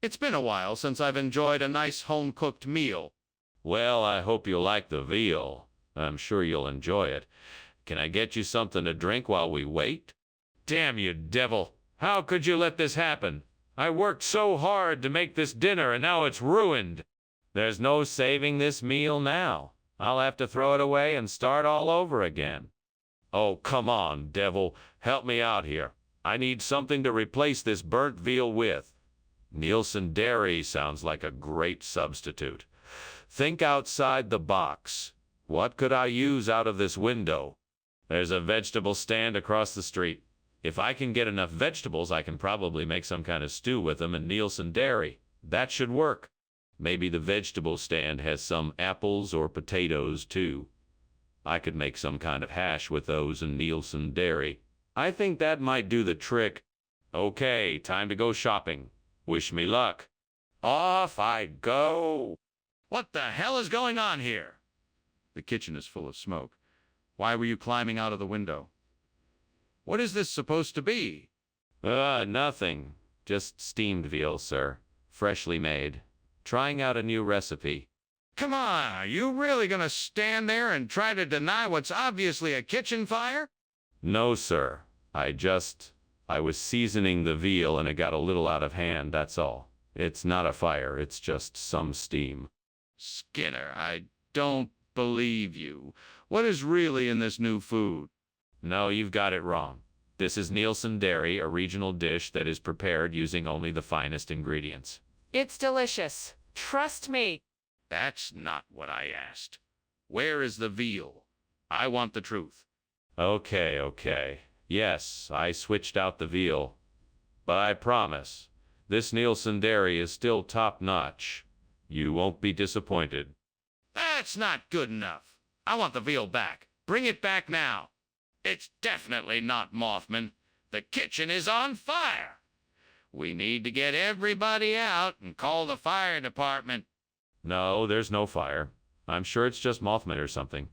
It's been a while since I've enjoyed a nice home-cooked meal. Well, I hope you'll like the veal. I'm sure you'll enjoy it. Can I get you something to drink while we wait? Damn you, devil. How could you let this happen? I worked so hard to make this dinner and now it's ruined. There's no saving this meal now. I'll have to throw it away and start all over again. Oh, come on, devil. Help me out here. I need something to replace this burnt veal with. Nielsen Dairy sounds like a great substitute. Think outside the box. What could I use out of this window? There's a vegetable stand across the street. If I can get enough vegetables, I can probably make some kind of stew with them in Nielsen Dairy. That should work. Maybe the vegetable stand has some apples or potatoes, too. I could make some kind of hash with those in Nielsen Dairy. I think that might do the trick. Okay, time to go shopping. Wish me luck. Off I go. What the hell is going on here? The kitchen is full of smoke. Why were you climbing out of the window? What is this supposed to be? Nothing. Just steamed veal, sir. Freshly made. Trying out a new recipe. Come on, are you really gonna stand there and try to deny what's obviously a kitchen fire? No, sir. I was seasoning the veal and it got a little out of hand, that's all. It's not a fire, it's just some steam. Skinner, I don't believe you. What is really in this new food? No, you've got it wrong. This is Nielsen Dairy, a regional dish that is prepared using only the finest ingredients. It's delicious. Trust me. That's not what I asked. Where is the veal? I want the truth. Okay. Yes, I switched out the veal. But I promise, this Nielsen Dairy is still top-notch. You won't be disappointed. That's not good enough. I want the veal back. Bring it back now. It's definitely not Mothman. The kitchen is on fire. We need to get everybody out and call the fire department. No, there's no fire. I'm sure it's just Mothman or something.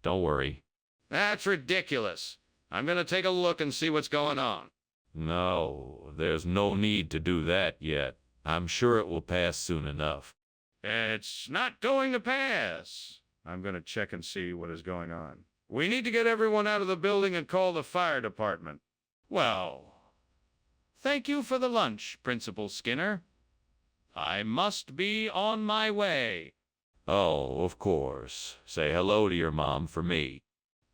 Don't worry. That's ridiculous. I'm gonna take a look and see what's going on. No, there's no need to do that yet. I'm sure it will pass soon enough. It's not going to pass. I'm going to check and see what is going on. We need to get everyone out of the building and call the fire department. Well, thank you for the lunch, Principal Skinner. I must be on my way. Oh, of course. Say hello to your mom for me.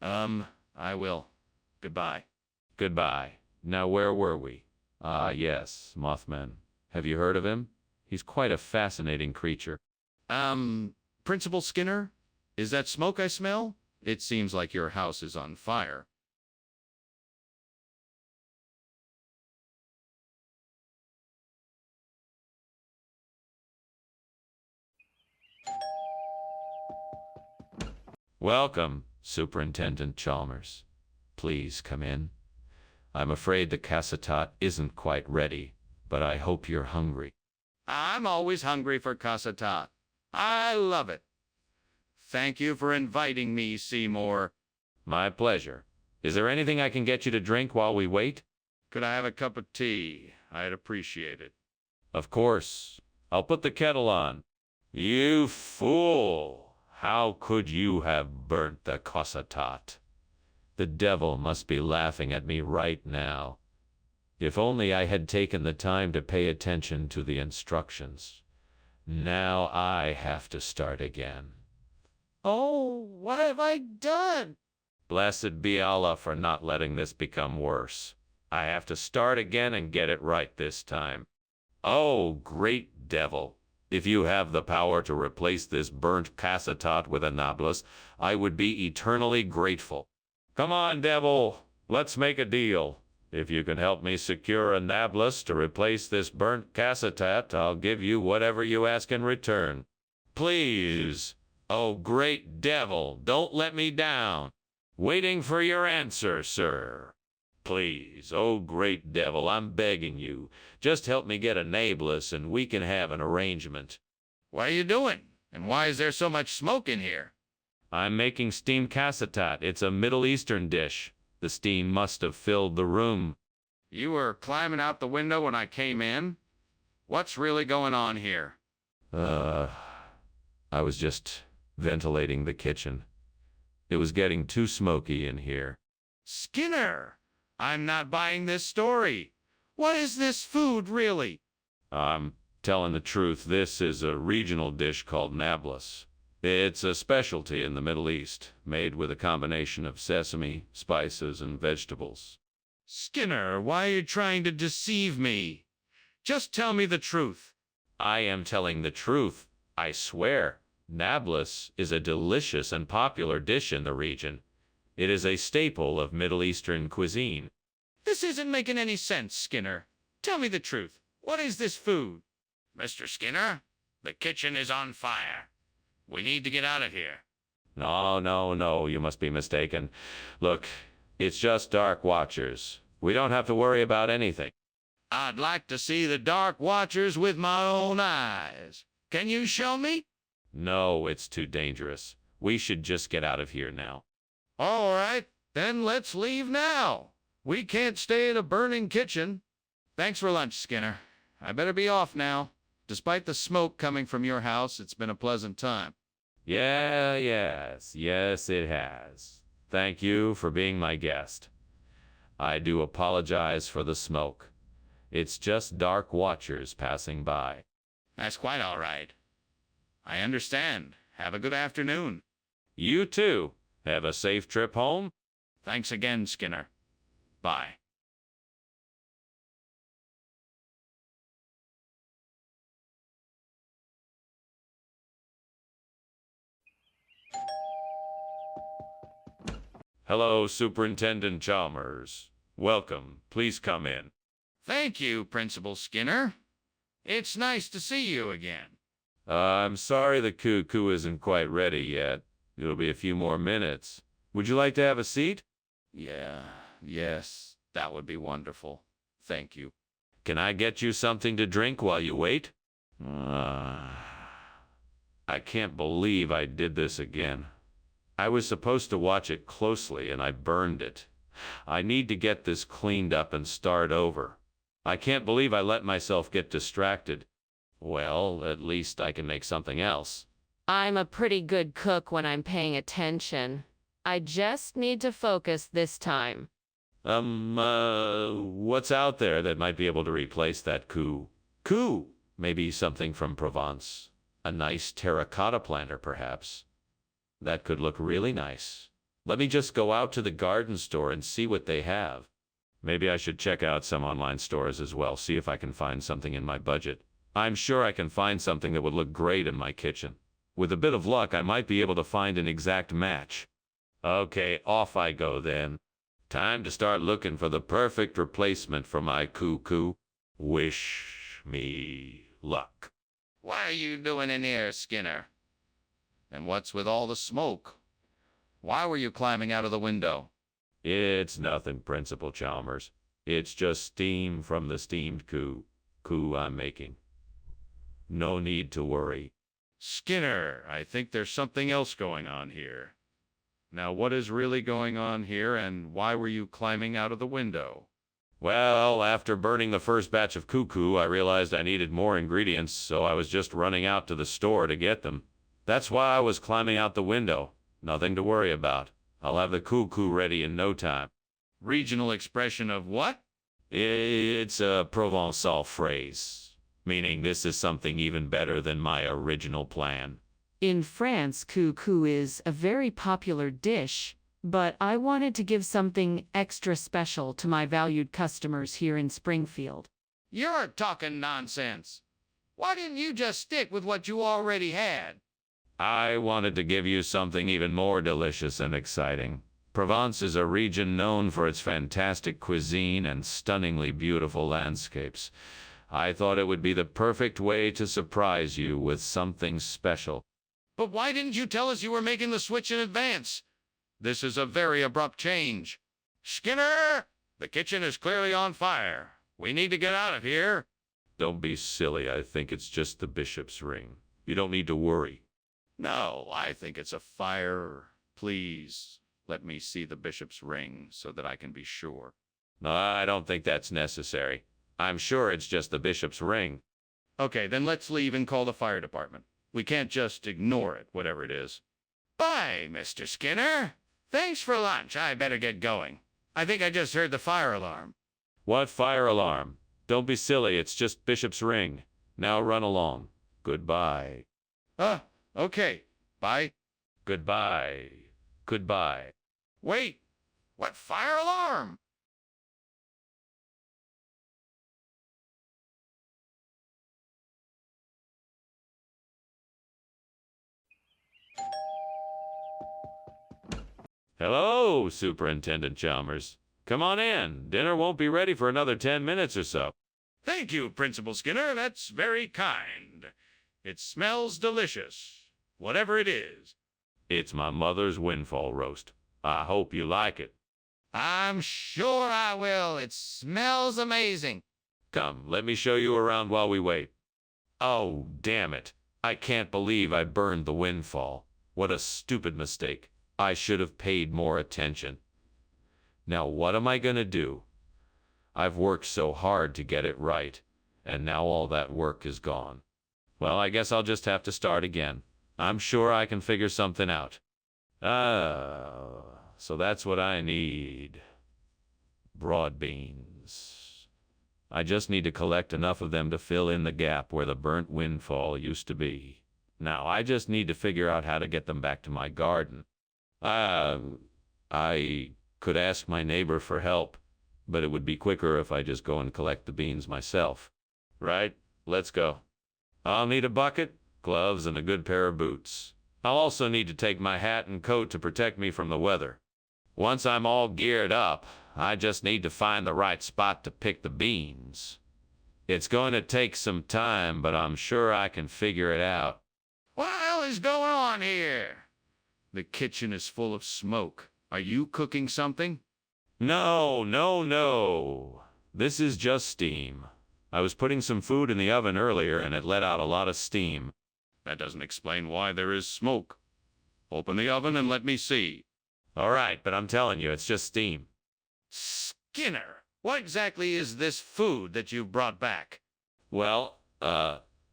I will. Goodbye. Goodbye. Now, where were we? Ah, yes, Mothman. Have you heard of him? He's quite a fascinating creature. Principal Skinner? Is that smoke I smell? It seems like your house is on fire. Welcome, Superintendent Chalmers. Please come in. I'm afraid the cassatat isn't quite ready, but I hope you're hungry. I'm always hungry for cassatat. I love it. Thank you for inviting me, Seymour. My pleasure. Is there anything I can get you to drink while we wait? Could I have a cup of tea? I'd appreciate it. Of course. I'll put the kettle on. You fool! How could you have burnt the cassatat? The devil must be laughing at me right now. If only I had taken the time to pay attention to the instructions. Now I have to start again. Oh, what have I done? Blessed be Allah for not letting this become worse. I have to start again and get it right this time. Oh, great devil. If you have the power to replace this burnt cassatat with a nablus, I would be eternally grateful. Come on, devil. Let's make a deal. If you can help me secure a nablus to replace this burnt cassatat, I'll give you whatever you ask in return. Please. Oh, great devil, don't let me down. Waiting for your answer, sir. Please, oh great devil, I'm begging you. Just help me get a nablus and we can have an arrangement. What are you doing? And why is there so much smoke in here? I'm making steamed cassatat. It's a Middle Eastern dish. The steam must have filled the room. You were climbing out the window when I came in? What's really going on here? I was just ventilating the kitchen. It was getting too smoky in here. Skinner! I'm not buying this story. What is this food, really? I'm telling the truth. This is a regional dish called nablus. It's a specialty in the Middle East, made with a combination of sesame, spices, and vegetables. Skinner, why are you trying to deceive me? Just tell me the truth. I am telling the truth, I swear. Nablus is a delicious and popular dish in the region. It is a staple of Middle Eastern cuisine. This isn't making any sense, Skinner. Tell me the truth. What is this food? Mr. Skinner, the kitchen is on fire. We need to get out of here. No, you must be mistaken. Look, it's just Dark Watchers. We don't have to worry about anything. I'd like to see the Dark Watchers with my own eyes. Can you show me? No, it's too dangerous. We should just get out of here now. All right, then let's leave now. We can't stay in a burning kitchen. Thanks for lunch, Skinner. I better be off now. Despite the smoke coming from your house, it's been a pleasant time. Yes, it has. Thank you for being my guest. I do apologize for the smoke. It's just Dark Watchers passing by. That's quite all right. I understand. Have a good afternoon. You too. Have a safe trip home. Thanks again, Skinner. Bye. Hello, Superintendent Chalmers. Welcome. Please come in. Thank you, Principal Skinner. It's nice to see you again. I'm sorry the cuckoo isn't quite ready yet. It'll be a few more minutes. Would you like to have a seat? Yes, that would be wonderful. Thank you. Can I get you something to drink while you wait? I can't believe I did this again. I was supposed to watch it closely and I burned it. I need to get this cleaned up and start over. I can't believe I let myself get distracted. Well, at least I can make something else. I'm a pretty good cook when I'm paying attention. I just need to focus this time. What's out there that might be able to replace that coup? Coup! Maybe something from Provence. A nice terracotta planter, perhaps. That could look really nice. Let me just go out to the garden store and see what they have. Maybe I should check out some online stores as well, see if I can find something in my budget. I'm sure I can find something that would look great in my kitchen. With a bit of luck, I might be able to find an exact match. Okay, off I go then. Time to start looking for the perfect replacement for my cuckoo. Wish me luck. What are you doing in here, Skinner? And what's with all the smoke? Why were you climbing out of the window? It's nothing, Principal Chalmers. It's just steam from the steamed coup I'm making. No need to worry. Skinner, I think there's something else going on here. Now, what is really going on here, and why were you climbing out of the window? Well, after burning the first batch of cuckoo, I realized I needed more ingredients, so I was just running out to the store to get them. That's why I was climbing out the window. Nothing to worry about. I'll have the cuckoo ready in no time. Regional expression of what? It's a Provençal phrase, meaning this is something even better than my original plan. In France, cuckoo is a very popular dish, but I wanted to give something extra special to my valued customers here in Springfield. You're talking nonsense. Why didn't you just stick with what you already had? I wanted to give you something even more delicious and exciting. Provence is a region known for its fantastic cuisine and stunningly beautiful landscapes. I thought it would be the perfect way to surprise you with something special. But why didn't you tell us you were making the switch in advance? This is a very abrupt change. Skinner, the kitchen is clearly on fire. We need to get out of here. Don't be silly. I think it's just the bishop's ring. You don't need to worry. No, I think it's a fire. Please, let me see the bishop's ring so that I can be sure. No, I don't think that's necessary. I'm sure it's just the bishop's ring. Okay, then let's leave and call the fire department. We can't just ignore it, whatever it is. Bye, Mr. Skinner. Thanks for lunch. I better get going. I think I just heard the fire alarm. What fire alarm? Don't be silly. It's just bishop's ring. Now run along. Goodbye. Okay. Bye. Goodbye. Goodbye. Wait. What fire alarm? Hello, Superintendent Chalmers. Come on in. Dinner won't be ready for another 10 minutes or so. Thank you, Principal Skinner. That's very kind. It smells delicious. Whatever it is. It's my mother's windfall roast. I hope you like it. I'm sure I will. It smells amazing. Come, let me show you around while we wait. Oh, damn it. I can't believe I burned the windfall. What a stupid mistake. I should have paid more attention. Now what am I gonna do? I've worked so hard to get it right, and now all that work is gone. Well, I guess I'll just have to start again. I'm sure I can figure something out. So that's what I need. Broad beans. I just need to collect enough of them to fill in the gap where the burnt windfall used to be. Now I just need to figure out how to get them back to my garden. I could ask my neighbor for help, but it would be quicker if I just go and collect the beans myself. Right? Let's go. I'll need a bucket, gloves, and a good pair of boots. I'll also need to take my hat and coat to protect me from the weather. Once I'm all geared up, I just need to find the right spot to pick the beans. It's going to take some time, but I'm sure I can figure it out. What the hell is going on here? The kitchen is full of smoke. Are you cooking something? No. This is just steam. I was putting some food in the oven earlier and it let out a lot of steam. That doesn't explain why there is smoke. Open the oven and let me see. All right, but I'm telling you, it's just steam. Skinner, what exactly is this food that you brought back? Well,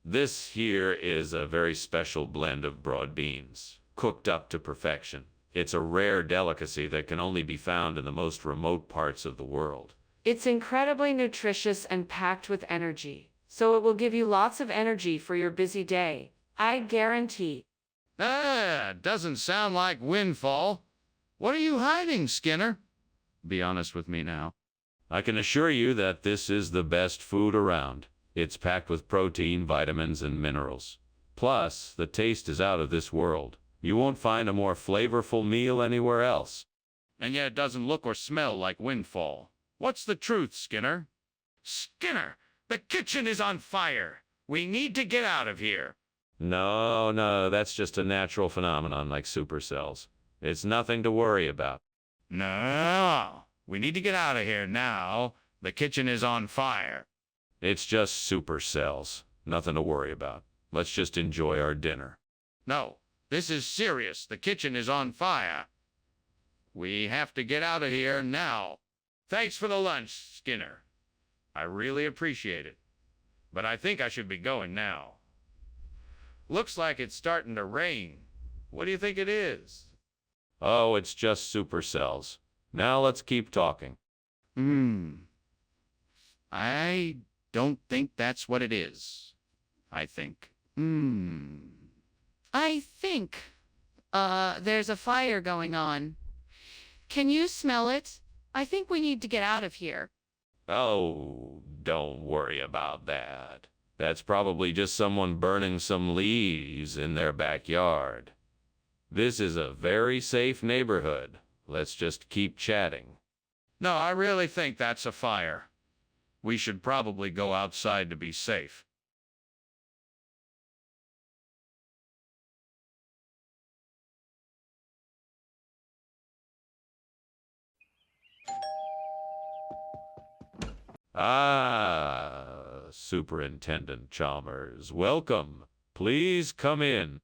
This here is a very special blend of broad beans, cooked up to perfection. It's a rare delicacy that can only be found in the most remote parts of the world. It's incredibly nutritious and packed with energy, so it will give you lots of energy for your busy day. I guarantee. Doesn't sound like windfall. What are you hiding, Skinner? Be honest with me now. I can assure you that this is the best food around. It's packed with protein, vitamins, and minerals. Plus, the taste is out of this world. You won't find a more flavorful meal anywhere else. And yet it doesn't look or smell like windfall. What's the truth, Skinner? Skinner, the kitchen is on fire. We need to get out of here. No, that's just a natural phenomenon like supercells. It's nothing to worry about. No, we need to get out of here now. The kitchen is on fire. It's just supercells. Nothing to worry about. Let's just enjoy our dinner. No, this is serious. The kitchen is on fire. We have to get out of here now. Thanks for the lunch, Skinner. I really appreciate it. But I think I should be going now. Looks like it's starting to rain. What do you think it is? Oh, it's just supercells. Now let's keep talking. I don't think that's what it is. I think. I think, there's a fire going on. Can you smell it? I think we need to get out of here. Oh, don't worry about that. That's probably just someone burning some leaves in their backyard. This is a very safe neighborhood. Let's just keep chatting. No, I really think that's a fire. We should probably go outside to be safe. Superintendent Chalmers, welcome. Please come in.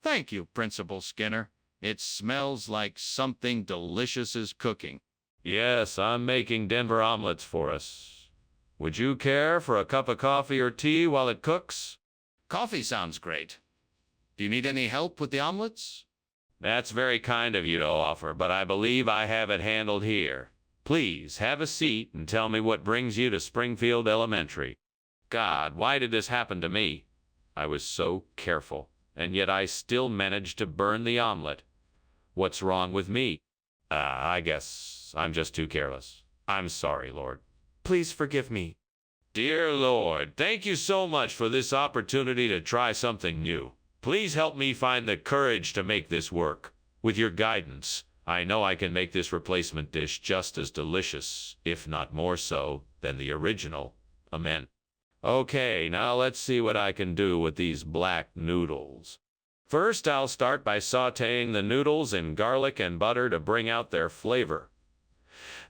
Thank you, Principal Skinner. It smells like something delicious is cooking. Yes, I'm making Denver omelets for us. Would you care for a cup of coffee or tea while it cooks? Coffee sounds great. Do you need any help with the omelets? That's very kind of you to offer, but I believe I have it handled here. Please have a seat and tell me what brings you to Springfield Elementary. God, why did this happen to me? I was so careful, and yet I still managed to burn the omelet. What's wrong with me? I guess I'm just too careless. I'm sorry, Lord. Please forgive me. Dear Lord, thank you so much for this opportunity to try something new. Please help me find the courage to make this work. With your guidance, I know I can make this replacement dish just as delicious, if not more so, than the original. Amen. Okay, now let's see what I can do with these black noodles. First, I'll start by sautéing the noodles in garlic and butter to bring out their flavor.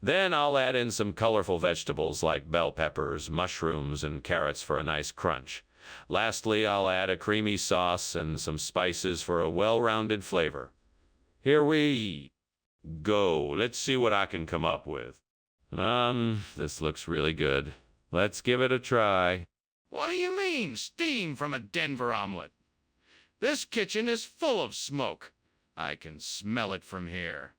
Then I'll add in some colorful vegetables like bell peppers, mushrooms, and carrots for a nice crunch. Lastly, I'll add a creamy sauce and some spices for a well-rounded flavor. Here we go. Let's see what I can come up with. This looks really good. Let's give it a try. What do you mean, steam from a Denver omelet? This kitchen is full of smoke. I can smell it from here.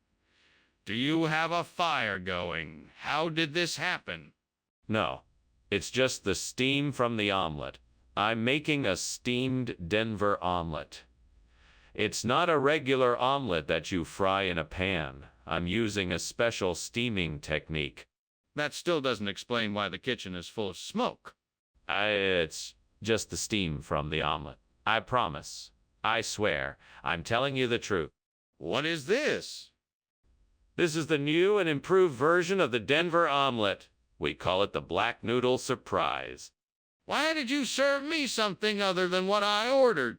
Do you have a fire going? How did this happen? No, it's just the steam from the omelet. I'm making a steamed Denver omelet. It's not a regular omelet that you fry in a pan. I'm using a special steaming technique. That still doesn't explain why the kitchen is full of smoke. It's just the steam from the omelet. I promise. I swear. I'm telling you the truth. What is this? This is the new and improved version of the Denver omelet. We call it the Black Noodle Surprise. Why did you serve me something other than what I ordered?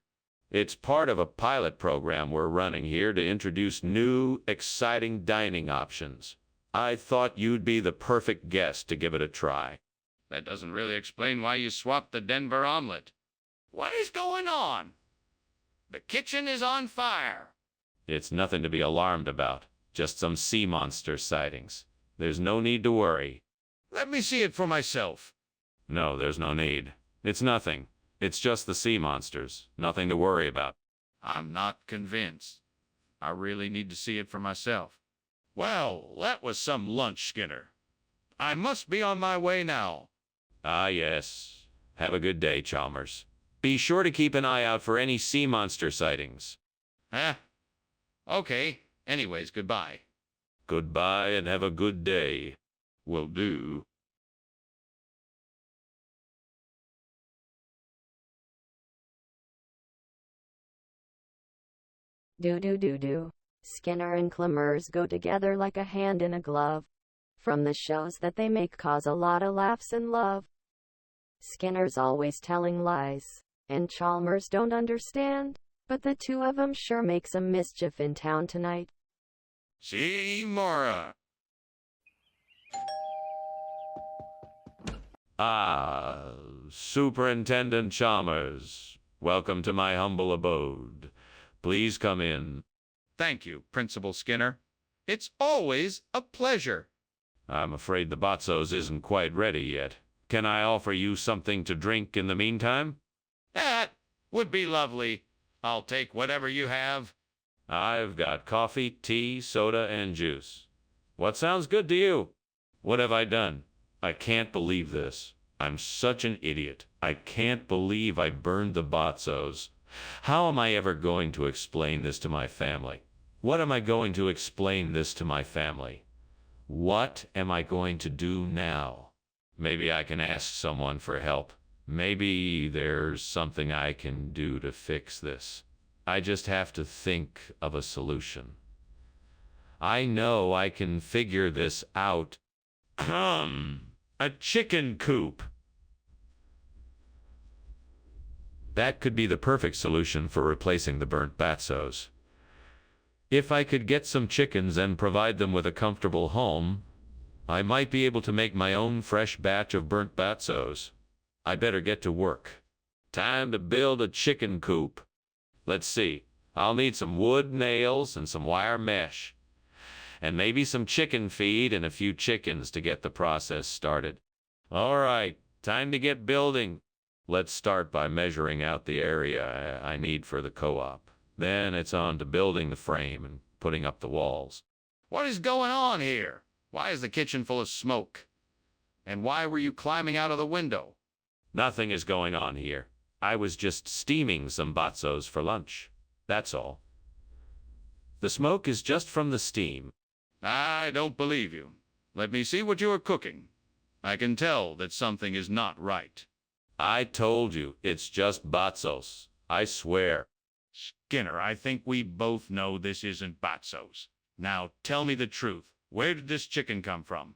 It's part of a pilot program we're running here to introduce new, exciting dining options. I thought you'd be the perfect guest to give it a try. That doesn't really explain why you swapped the Denver omelet. What is going on? The kitchen is on fire. It's nothing to be alarmed about. Just some sea monster sightings. There's no need to worry. Let me see it for myself. No, there's no need. It's nothing. It's just the sea monsters. Nothing to worry about. I'm not convinced. I really need to see it for myself. Well, that was some lunch, Skinner. I must be on my way now. Ah, yes. Have a good day, Chalmers. Be sure to keep an eye out for any sea monster sightings. Okay. Anyways, goodbye. Goodbye and have a good day. Will do. Do. Skinner and Chalmers go together like a hand in a glove. From the shows that they make cause a lot of laughs and love. Skinner's always telling lies, and Chalmers don't understand, but the two of them sure make some mischief in town tonight. See, Mora. Ah, Superintendent Chalmers. Welcome to my humble abode. Please come in. Thank you, Principal Skinner. It's always a pleasure. I'm afraid the Botzos isn't quite ready yet. Can I offer you something to drink in the meantime? That would be lovely. I'll take whatever you have. I've got coffee, tea, soda, and juice. What sounds good to you? What have I done? I can't believe this. I'm such an idiot. I can't believe I burned the Botzos. How am I ever going to explain this to my family? What am I going to explain this to my family? What am I going to do now? Maybe I can ask someone for help. Maybe there's something I can do to fix this. I just have to think of a solution. I know I can figure this out. A chicken coop. That could be the perfect solution for replacing the burnt Botzos. If I could get some chickens and provide them with a comfortable home, I might be able to make my own fresh batch of burnt Botzos. I better get to work. Time to build a chicken coop. Let's see. I'll need some wood, nails, and some wire mesh. And maybe some chicken feed and a few chickens to get the process started. All right, time to get building. Let's start by measuring out the area I need for the co-op. Then it's on to building the frame and putting up the walls. What is going on here? Why is the kitchen full of smoke? And why were you climbing out of the window? Nothing is going on here. I was just steaming some Botzos for lunch. That's all. The smoke is just from the steam. I don't believe you. Let me see what you are cooking. I can tell that something is not right. I told you, it's just Botzos. I swear. Skinner, I think we both know this isn't Botzos. Now tell me the truth. Where did this chicken come from?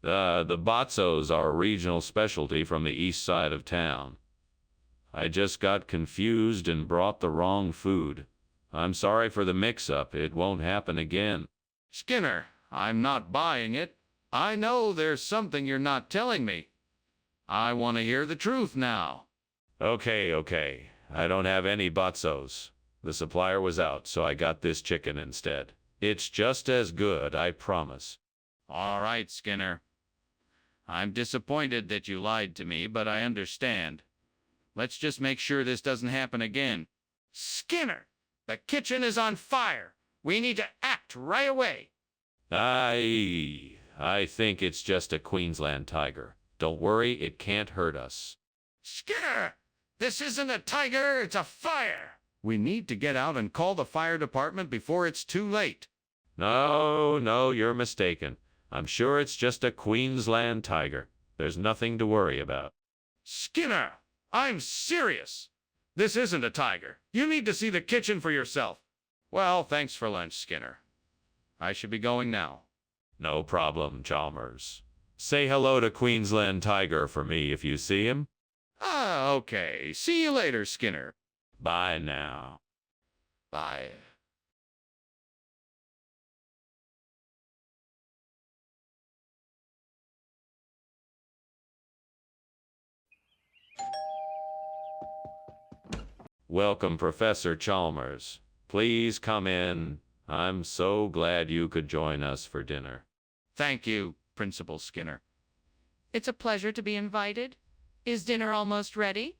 The Botzos are a regional specialty from the east side of town. I just got confused and brought the wrong food. I'm sorry for the mix-up. It won't happen again. Skinner, I'm not buying it. I know there's something you're not telling me. I want to hear the truth now. Okay. I don't have any Botzos. The supplier was out, so I got this chicken instead. It's just as good, I promise. All right, Skinner. I'm disappointed that you lied to me, but I understand. Let's just make sure this doesn't happen again. Skinner, the kitchen is on fire. We need to act right away. I think it's just a Queensland tiger. Don't worry, it can't hurt us. Skinner, this isn't a tiger, it's a fire. We need to get out and call the fire department before it's too late. No, you're mistaken. I'm sure it's just a Queensland tiger. There's nothing to worry about. Skinner, I'm serious. This isn't a tiger. You need to see the kitchen for yourself. Well, thanks for lunch, Skinner. I should be going now. No problem, Chalmers. Say hello to Queensland Tiger for me if you see him. Okay. See you later, Skinner. Bye now. Bye. Welcome, Professor Chalmers. Please come in. I'm so glad you could join us for dinner. Thank you, Principal Skinner. It's a pleasure to be invited. Is dinner almost ready?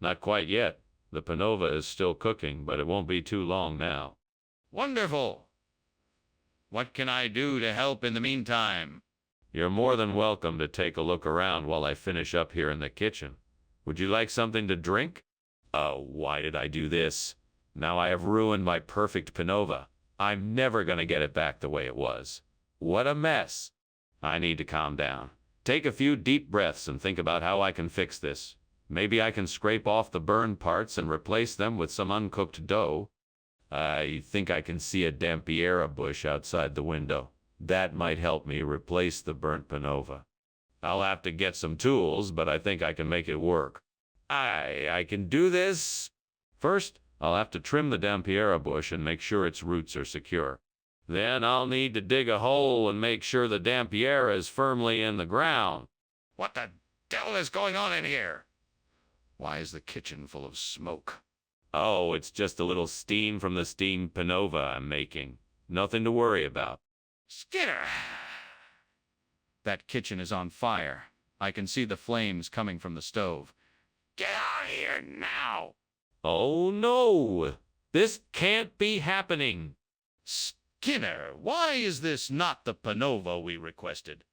Not quite yet. The panova is still cooking, but it won't be too long now. Wonderful. What can I do to help in the meantime? You're more than welcome to take a look around while I finish up here in the kitchen. Would you like something to drink? Oh, why did I do this? Now I have ruined my perfect panova. I'm never gonna get it back the way it was. What a mess. I need to calm down. Take a few deep breaths and think about how I can fix this. Maybe I can scrape off the burned parts and replace them with some uncooked dough. I think I can see a dampiera bush outside the window. That might help me replace the burnt panova. I'll have to get some tools, but I think I can make it work. I can do this. First, I'll have to trim the dampiera bush and make sure its roots are secure. Then I'll need to dig a hole and make sure the dampiera is firmly in the ground. What the devil is going on in here? Why is the kitchen full of smoke? Oh, it's just a little steam from the steamed panova I'm making. Nothing to worry about. Skinner! That kitchen is on fire. I can see the flames coming from the stove. Get out of here now! Oh no! This can't be happening! Skinner, why is this not the panova we requested?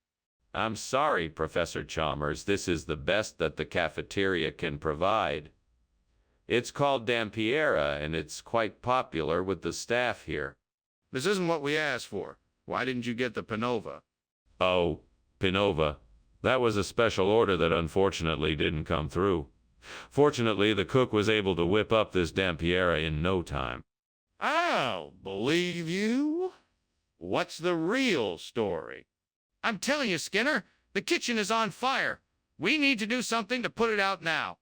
I'm sorry, Professor Chalmers. This is the best that the cafeteria can provide. It's called dampiera, and it's quite popular with the staff here. This isn't what we asked for. Why didn't you get the panova? Oh, panova. That was a special order that unfortunately didn't come through. Fortunately, the cook was able to whip up this dampiera in no time. I'll believe you. What's the real story? I'm telling you, Skinner, the kitchen is on fire. We need to do something to put it out now.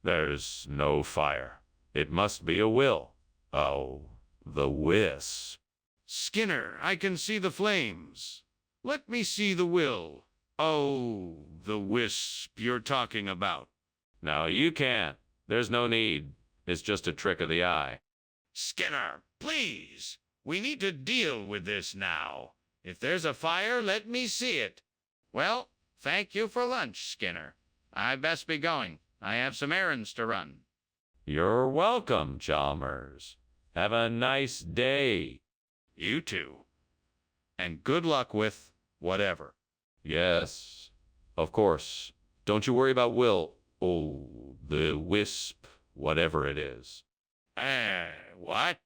There's no fire. It must be a will. Oh, the wisp. Skinner, I can see the flames. Let me see the will. Oh, the wisp you're talking about. No, you can't. There's no need. It's just a trick of the eye. Skinner, please. We need to deal with this now. If there's a fire, let me see it. Well, thank you for lunch, Skinner. I best be going. I have some errands to run. You're welcome, Chalmers. Have a nice day. You too. And good luck with whatever. Yes, of course. Don't you worry about Will. Oh, the wisp, whatever it is. What?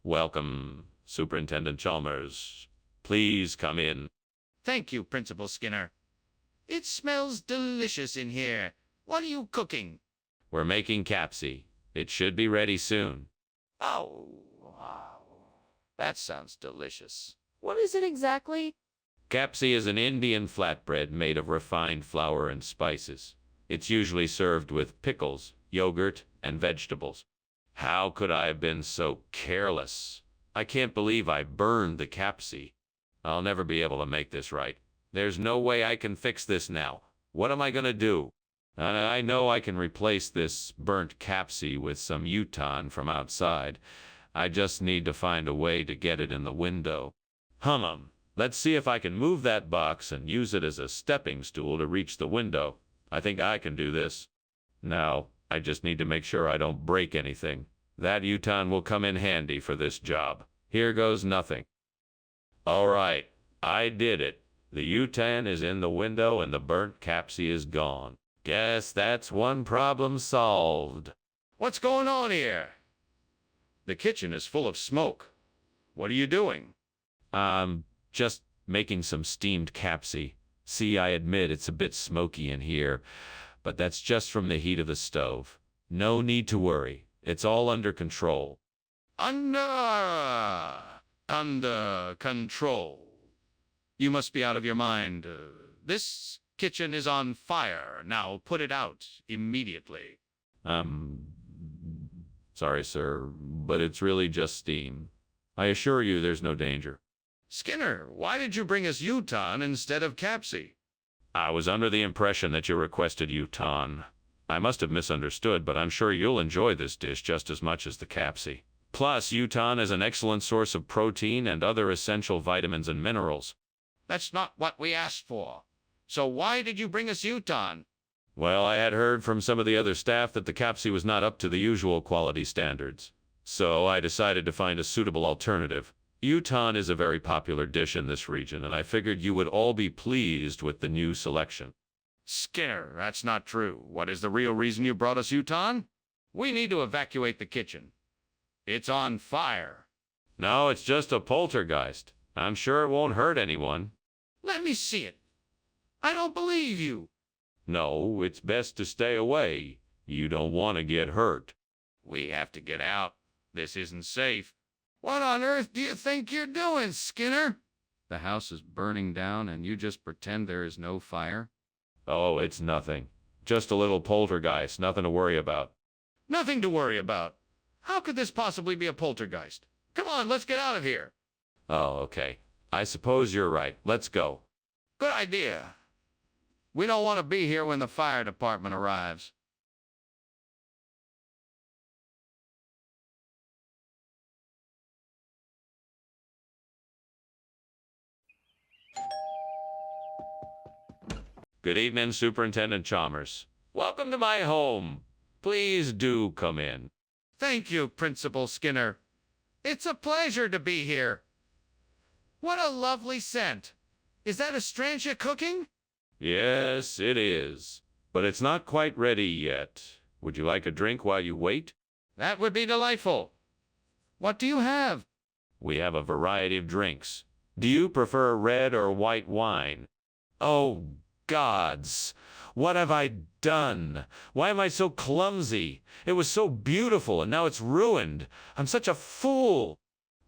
Welcome, Superintendent Chalmers. Please come in. Thank you, Principal Skinner. It smells delicious in here. What are you cooking? We're making capsi. It should be ready soon. Oh, wow. That sounds delicious. What is it exactly? Capsi is an Indian flatbread made of refined flour and spices. It's usually served with pickles, yogurt, and vegetables. How could I have been so careless? I can't believe I burned the capsi. I'll never be able to make this right. There's no way I can fix this now. What am I gonna do? I know I can replace this burnt capsi with some Uton from outside. I just need to find a way to get it in the window. Let's see if I can move that box and use it as a stepping stool to reach the window. I think I can do this. Now, I just need to make sure I don't break anything. That Uton will come in handy for this job. Here goes nothing. All right, I did it. The Uton is in the window and the burnt capsi is gone. Guess that's one problem solved. What's going on here? The kitchen is full of smoke. What are you doing? Just making some steamed capsi. See, I admit it's a bit smoky in here, but that's just from the heat of the stove. No need to worry. It's all under control. Under control. You must be out of your mind. This kitchen is on fire. Now put it out immediately. Sorry, sir, but it's really just steam. I assure you there's no danger. Skinner, why did you bring us Uton instead of capsi? I was under the impression that you requested Uton. I must have misunderstood, but I'm sure you'll enjoy this dish just as much as the capsi. Plus, Uton is an excellent source of protein and other essential vitamins and minerals. That's not what we asked for. So why did you bring us Uton? Well, I had heard from some of the other staff that the capsule was not up to the usual quality standards. So I decided to find a suitable alternative. Uton is a very popular dish in this region, and I figured you would all be pleased with the new selection. Skinner, that's not true. What is the real reason you brought us Uton? We need to evacuate the kitchen. It's on fire. No, it's just a poltergeist. I'm sure it won't hurt anyone. Let me see it. I don't believe you. No, it's best to stay away. You don't want to get hurt. We have to get out. This isn't safe. What on earth do you think you're doing, Skinner? The house is burning down and you just pretend there is no fire? Oh, it's nothing. Just a little poltergeist, nothing to worry about. Nothing to worry about. How could this possibly be a poltergeist? Come on, let's get out of here. Oh, okay. I suppose you're right. Let's go. Good idea. We don't want to be here when the fire department arrives. Good evening, Superintendent Chalmers. Welcome to my home. Please do come in. Thank you, Principal Skinner. It's a pleasure to be here. What a lovely scent. Is that Astrantia cooking? Yes, it is. But it's not quite ready yet. Would you like a drink while you wait? That would be delightful. What do you have? We have a variety of drinks. Do you prefer red or white wine? Oh, gods. What have I done? Why am I so clumsy? It was so beautiful, and now it's ruined. I'm such a fool.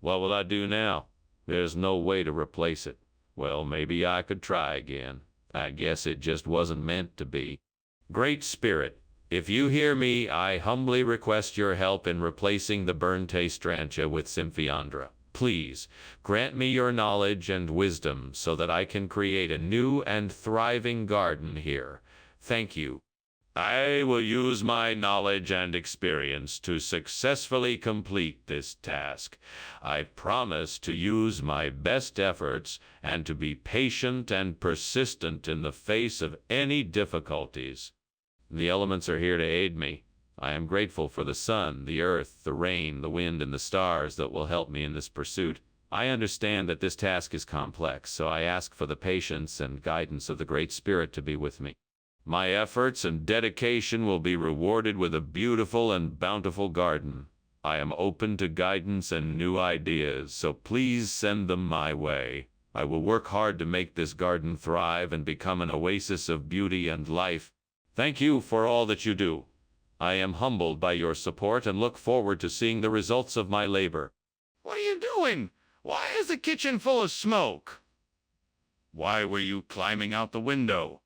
What will I do now? There's no way to replace it. Well, maybe I could try again. I guess it just wasn't meant to be. Great Spirit, if you hear me, I humbly request your help in replacing the burnt Astrantia with Symphiandra. Please, grant me your knowledge and wisdom so that I can create a new and thriving garden here. Thank you. I will use my knowledge and experience to successfully complete this task. I promise to use my best efforts and to be patient and persistent in the face of any difficulties. The elements are here to aid me. I am grateful for the sun, the earth, the rain, the wind, and the stars that will help me in this pursuit. I understand that this task is complex, so I ask for the patience and guidance of the Great Spirit to be with me. My efforts and dedication will be rewarded with a beautiful and bountiful garden. I am open to guidance and new ideas, so please send them my way. I will work hard to make this garden thrive and become an oasis of beauty and life. Thank you for all that you do. I am humbled by your support and look forward to seeing the results of my labor. What are you doing? Why is the kitchen full of smoke? Why were you climbing out the window?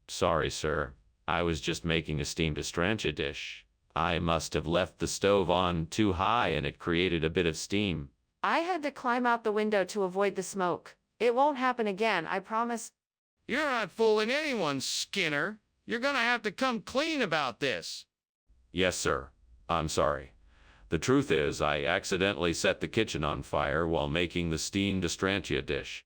Sorry, sir. I was just making a steamed Astrantia dish. I must have left the stove on too high and it created a bit of steam. I had to climb out the window to avoid the smoke. It won't happen again, I promise. You're not fooling anyone, Skinner. You're gonna have to come clean about this. Yes, sir. I'm sorry. The truth is, I accidentally set the kitchen on fire while making the steamed Astrantia dish.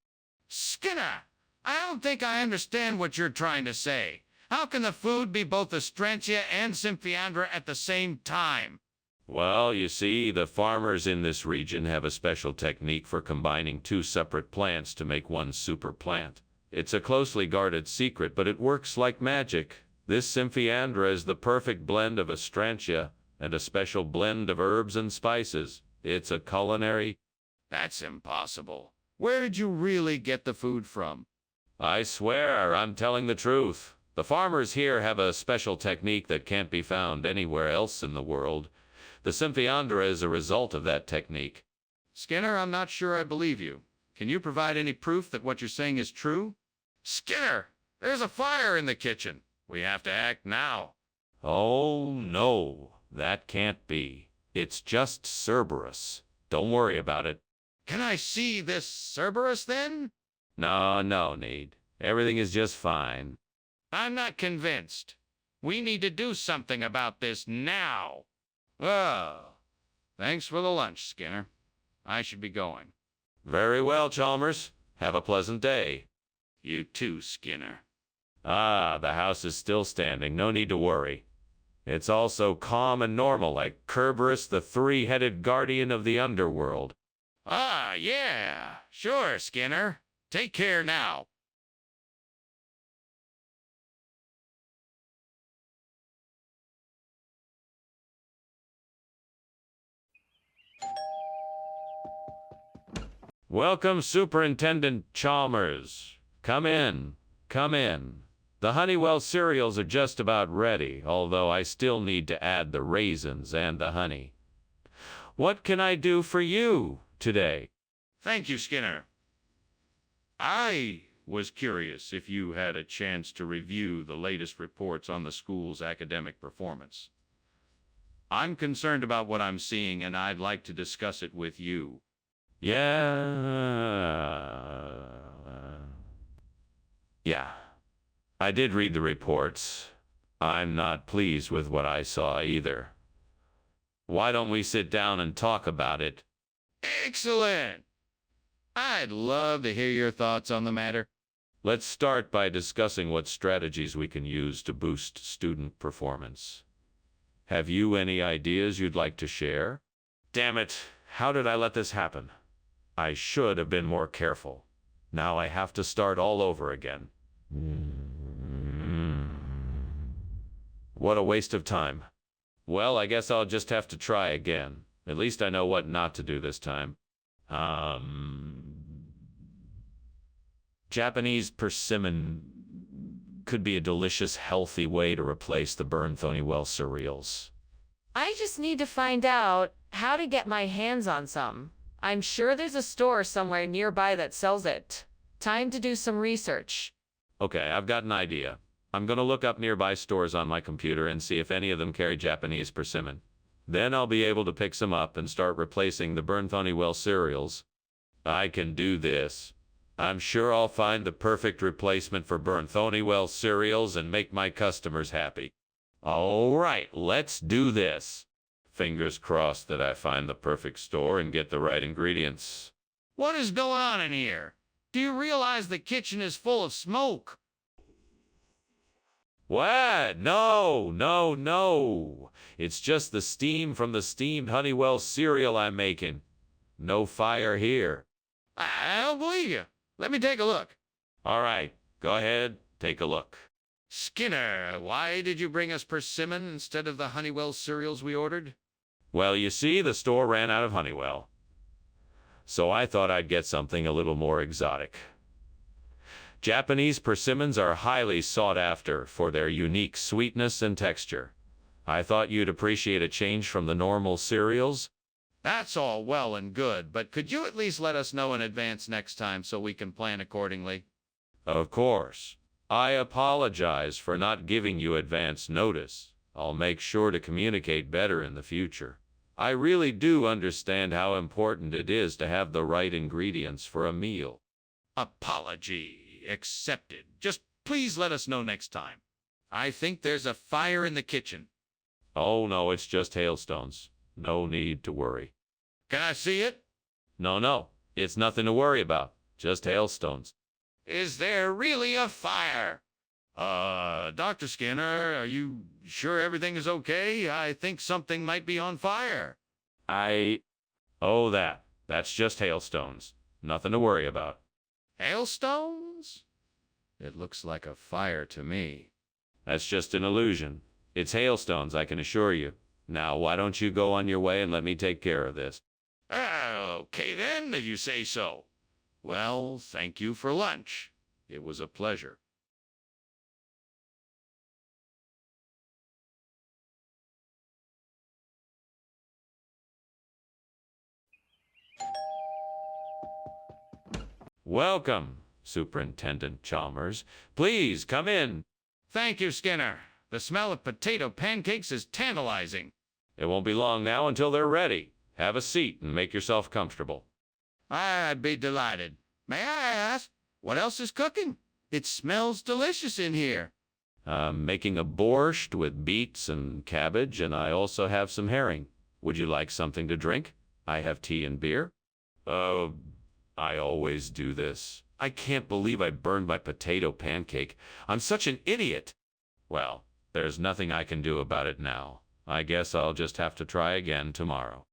Skinner, I don't think I understand what you're trying to say. How can the food be both Astrantia and Symphiandra at the same time? Well, you see, the farmers in this region have a special technique for combining two separate plants to make one super plant. It's a closely guarded secret, but it works like magic. This Symphiandra is the perfect blend of Astrantia and a special blend of herbs and spices. It's a culinary... That's impossible. Where did you really get the food from? I swear, I'm telling the truth. The farmers here have a special technique that can't be found anywhere else in the world. The Symphiandra is a result of that technique. Skinner, I'm not sure I believe you. Can you provide any proof that what you're saying is true? Skinner, there's a fire in the kitchen. We have to act now. Oh, no, that can't be. It's just Cerberus. Don't worry about it. Can I see this Cerberus then? No need. Everything is just fine. I'm not convinced. We need to do something about this now. Well, thanks for the lunch, Skinner. I should be going. Very well, Chalmers. Have a pleasant day. You too, Skinner. Ah, the house is still standing. No need to worry. It's all so calm and normal, like Kerberos, the three-headed guardian of the underworld. Ah, yeah. Sure, Skinner. Take care now. Welcome, Superintendent Chalmers. Come in. Come in. The Honeywell cereals are just about ready, although I still need to add the raisins and the honey. What can I do for you today? Thank you, Skinner. I was curious if you had a chance to review the latest reports on the school's academic performance. I'm concerned about what I'm seeing, and I'd like to discuss it with you. Yeah. I did read the reports. I'm not pleased with what I saw either. Why don't we sit down and talk about it? Excellent! I'd love to hear your thoughts on the matter. Let's start by discussing what strategies we can use to boost student performance. Have you any ideas you'd like to share? Damn it, how did I let this happen? I should have been more careful. Now I have to start all over again. What a waste of time. Well, I guess I'll just have to try again. At least I know what not to do this time. Japanese persimmon could be a delicious, healthy way to replace the burnt Honeywell cereals. I just need to find out how to get my hands on some. I'm sure there's a store somewhere nearby that sells it. Time to do some research. Okay, I've got an idea. I'm gonna look up nearby stores on my computer and see if any of them carry Japanese persimmon. Then I'll be able to pick some up and start replacing the burnt Honeywell cereals. I can do this. I'm sure I'll find the perfect replacement for burnt Honeywell cereals and make my customers happy. All right, let's do this. Fingers crossed that I find the perfect store and get the right ingredients. What is going on in here? Do you realize the kitchen is full of smoke? What? No, no, no. It's just the steam from the steamed Honeywell cereal I'm making. No fire here. I don't believe you. Let me take a look. All right, go ahead, take a look. Skinner, why did you bring us persimmon instead of the Honeywell cereals we ordered? Well, you see, the store ran out of Honeywell. So I thought I'd get something a little more exotic. Japanese persimmons are highly sought after for their unique sweetness and texture. I thought you'd appreciate a change from the normal cereals. That's all well and good, but could you at least let us know in advance next time so we can plan accordingly? Of course. I apologize for not giving you advance notice. I'll make sure to communicate better in the future. I really do understand how important it is to have the right ingredients for a meal. Apology accepted. Just please let us know next time. I think there's a fire in the kitchen. Oh no, it's just hailstones. No need to worry. Can I see it? No, it's nothing to worry about. Just hailstones. Is there really a fire? Dr. Skinner, are you sure everything is okay? I think something might be on fire. Oh, that's just hailstones. Nothing to worry about. Hailstones? It looks like a fire to me. That's just an illusion. It's hailstones, I can assure you. Now, why don't you go on your way and let me take care of this? Okay then, if you say so. Well, thank you for lunch. It was a pleasure. Welcome, Superintendent Chalmers. Please come in. Thank you, Skinner. The smell of potato pancakes is tantalizing. It won't be long now until they're ready. Have a seat and make yourself comfortable. I'd be delighted. May I ask, what else is cooking? It smells delicious in here. I'm making a borscht with beets and cabbage, and I also have some herring. Would you like something to drink? I have tea and beer. Oh, I always do this. I can't believe I burned my potato pancake. I'm such an idiot. Well, there's nothing I can do about it now. I guess I'll just have to try again tomorrow.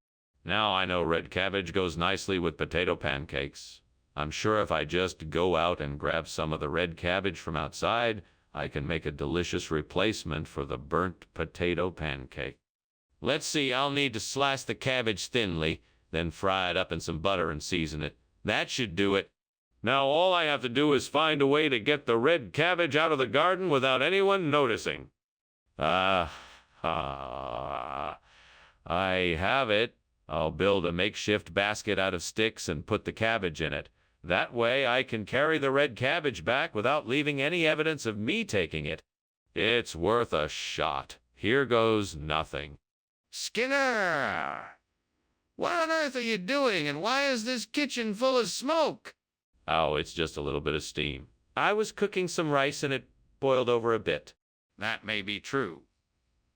Now I know red cabbage goes nicely with potato pancakes. I'm sure if I just go out and grab some of the red cabbage from outside, I can make a delicious replacement for the burnt potato pancake. Let's see, I'll need to slice the cabbage thinly, then fry it up in some butter and season it. That should do it. Now all I have to do is find a way to get the red cabbage out of the garden without anyone noticing. I have it. I'll build a makeshift basket out of sticks and put the cabbage in it. That way I can carry the red cabbage back without leaving any evidence of me taking it. It's worth a shot. Here goes nothing. Skinner! What on earth are you doing, and why is this kitchen full of smoke? Oh, it's just a little bit of steam. I was cooking some rice and it boiled over a bit. That may be true,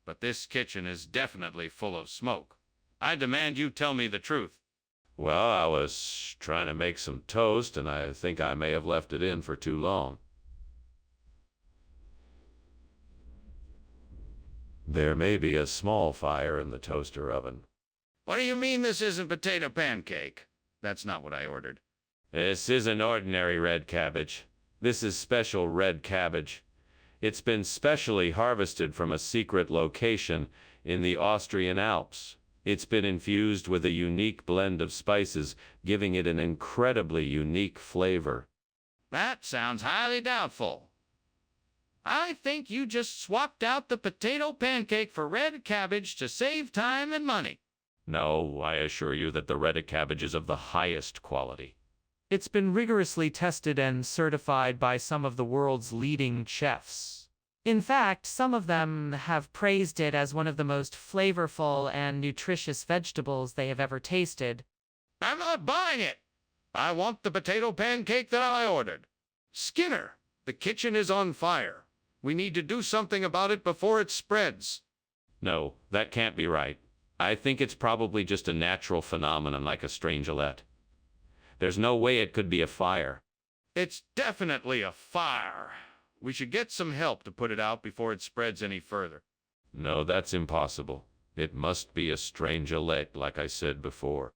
but this kitchen is definitely full of smoke. I demand you tell me the truth. Well, I was trying to make some toast, and I think I may have left it in for too long. There may be a small fire in the toaster oven. What do you mean this isn't potato pancake? That's not what I ordered. This isn't ordinary red cabbage. This is special red cabbage. It's been specially harvested from a secret location in the Austrian Alps. It's been infused with a unique blend of spices, giving it an incredibly unique flavor. That sounds highly doubtful. I think you just swapped out the potato pancake for red cabbage to save time and money. No, I assure you that the red cabbage is of the highest quality. It's been rigorously tested and certified by some of the world's leading chefs. In fact, some of them have praised it as one of the most flavorful and nutritious vegetables they have ever tasted. I'm not buying it. I want the potato pancake that I ordered. Skinner, the kitchen is on fire. We need to do something about it before it spreads. No, that can't be right. I think it's probably just a natural phenomenon like a strangelet. There's no way it could be a fire. It's definitely a fire. We should get some help to put it out before it spreads any further. No, that's impossible. It must be a strangelet, like I said before.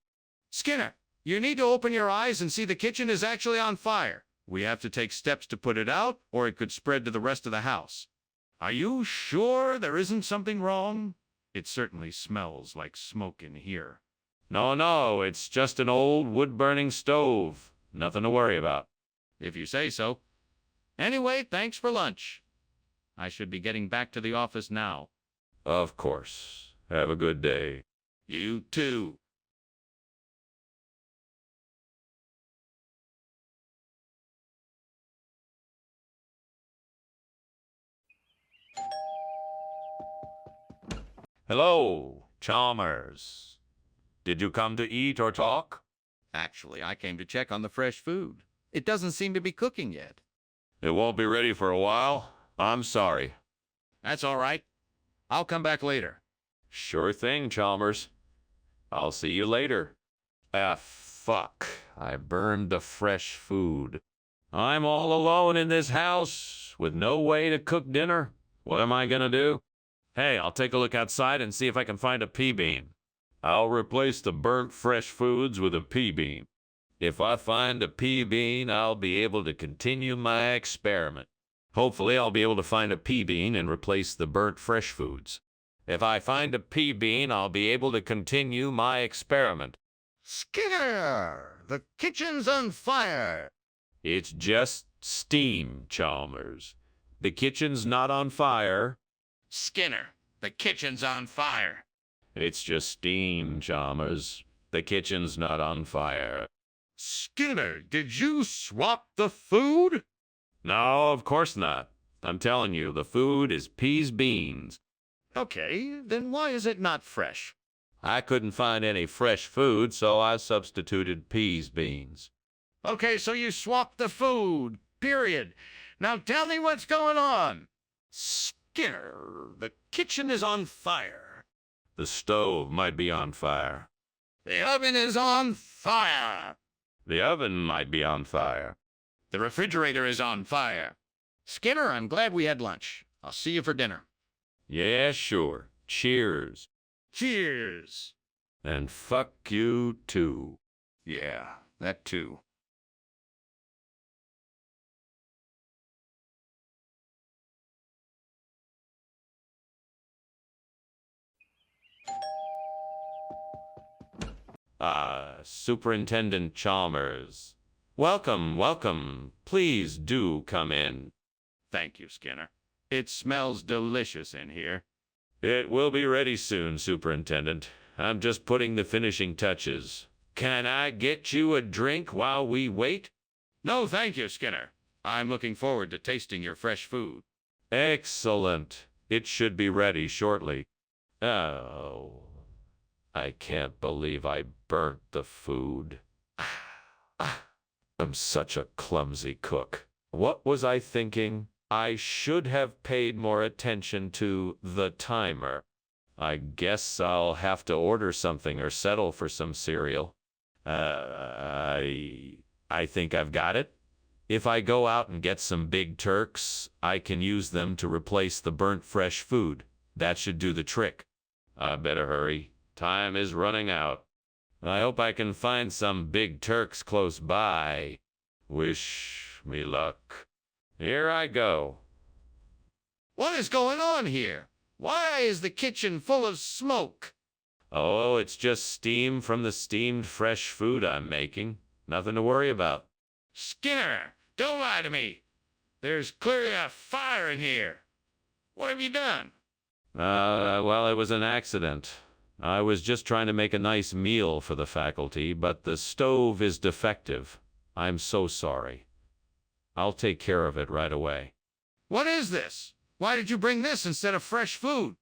Skinner, you need to open your eyes and see the kitchen is actually on fire. We have to take steps to put it out, or it could spread to the rest of the house. Are you sure there isn't something wrong? It certainly smells like smoke in here. No, it's just an old wood-burning stove. Nothing to worry about. If you say so. Anyway, thanks for lunch. I should be getting back to the office now. Of course. Have a good day. You too. Hello, Chalmers. Did you come to eat or talk? Actually, I came to check on the fresh food. It doesn't seem to be cooking yet. It won't be ready for a while. I'm sorry. That's all right. I'll come back later. Sure thing, Chalmers. I'll see you later. Fuck. I burned the fresh food. I'm all alone in this house with no way to cook dinner. What am I gonna do? Hey, I'll take a look outside and see if I can find a pea bean. I'll replace the burnt fresh foods with a pea bean. If I find a pea bean, I'll be able to continue my experiment. Hopefully, I'll be able to find a pea bean and replace the burnt fresh foods. If I find a pea bean, I'll be able to continue my experiment. Skinner! The kitchen's on fire! It's just steam, Chalmers. The kitchen's not on fire. Skinner, the kitchen's on fire. It's just steam, Chalmers. The kitchen's not on fire. Skinner, did you swap the food? No, of course not. I'm telling you, the food is peas beans. Okay, then why is it not fresh? I couldn't find any fresh food, so I substituted peas beans. Okay, so you swapped the food, period. Now tell me what's going on. Skinner, the kitchen is on fire. The stove might be on fire. The oven is on fire. The oven might be on fire. The refrigerator is on fire. Skinner, I'm glad we had lunch. I'll see you for dinner. Yeah, sure. Cheers. Cheers. And fuck you too. Yeah, that too. Superintendent Chalmers. Welcome, welcome. Please do come in. Thank you, Skinner. It smells delicious in here. It will be ready soon, Superintendent. I'm just putting the finishing touches. Can I get you a drink while we wait? No, thank you, Skinner. I'm looking forward to tasting your fresh food. Excellent. It should be ready shortly. Oh, I can't believe I burnt the food. I'm such a clumsy cook. What was I thinking? I should have paid more attention to the timer. I guess I'll have to order something or settle for some cereal. I think I've got it. If I go out and get some Big Turks, I can use them to replace the burnt fresh food. That should do the trick. I better hurry. Time is running out. I hope I can find some Big Turks close by. Wish me luck. Here I go. What is going on here? Why is the kitchen full of smoke? Oh, it's just steam from the steamed fresh food I'm making. Nothing to worry about. Skinner, don't lie to me. There's clearly a fire in here. What have you done? Well, it was an accident. I was just trying to make a nice meal for the faculty, but the stove is defective. I'm so sorry. I'll take care of it right away. What is this? Why did you bring this instead of fresh food?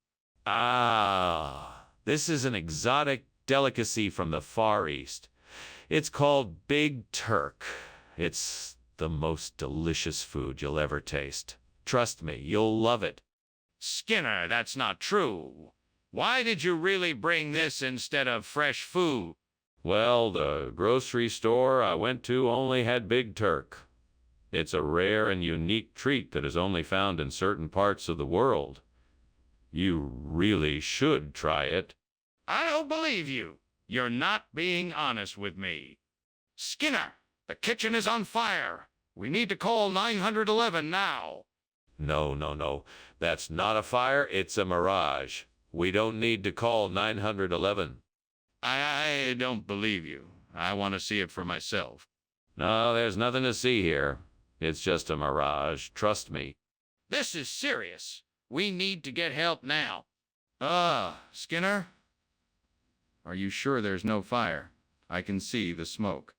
This is an exotic delicacy from the Far East. It's called Big Turk. It's the most delicious food you'll ever taste. Trust me, you'll love it. Skinner, that's not true. Why did you really bring this instead of fresh food? Well, the grocery store I went to only had Big Turk. It's a rare and unique treat that is only found in certain parts of the world. You really should try it. I don't believe you. You're not being honest with me. Skinner, the kitchen is on fire. We need to call 911 now. No. That's not a fire, it's a mirage. We don't need to call 911. I don't believe you. I want to see it for myself. No, there's nothing to see here. It's just a mirage, trust me. This is serious. We need to get help now. Skinner? Are you sure there's no fire? I can see the smoke.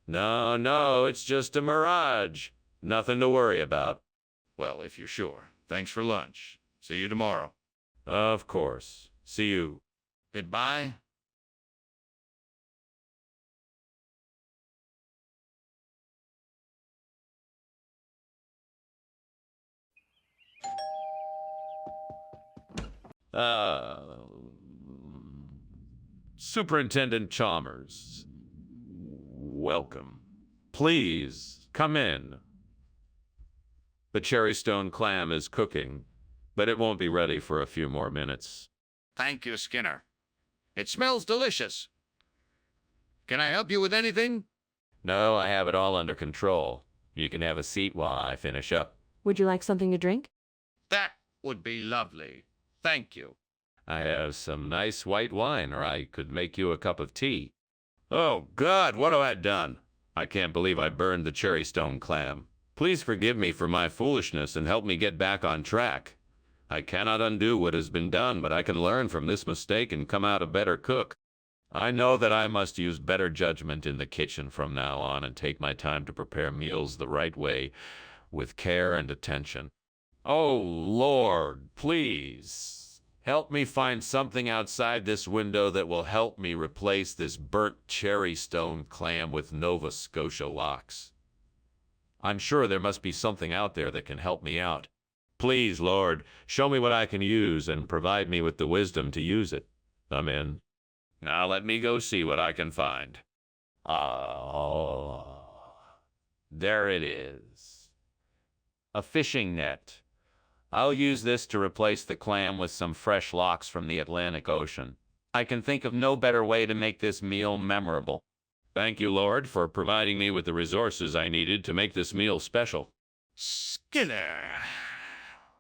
No, it's just a mirage. Nothing to worry about. Well, if you're sure. Thanks for lunch. See you tomorrow. Of course. See you. Goodbye. Superintendent Chalmers. Welcome. Please, come in. The cherrystone clam is cooking, but it won't be ready for a few more minutes. Thank you, Skinner. It smells delicious. Can I help you with anything? No, I have it all under control. You can have a seat while I finish up. Would you like something to drink? That would be lovely. Thank you. I have some nice white wine, or I could make you a cup of tea. Oh, God, what have I done? I can't believe I burned the cherrystone clam. Please forgive me for my foolishness and help me get back on track. I cannot undo what has been done, but I can learn from this mistake and come out a better cook. I know that I must use better judgment in the kitchen from now on and take my time to prepare meals the right way, with care and attention. Oh, Lord, please. Help me find something outside this window that will help me replace this burnt cherrystone clam with Nova Scotia lox. I'm sure there must be something out there that can help me out. Please, Lord, show me what I can use and provide me with the wisdom to use it. I'm in. Now let me go see what I can find. Oh, there it is. A fishing net. I'll use this to replace the clam with some fresh locks from the Atlantic Ocean. I can think of no better way to make this meal memorable. Thank you, Lord, for providing me with the resources I needed to make this meal special. Skinner,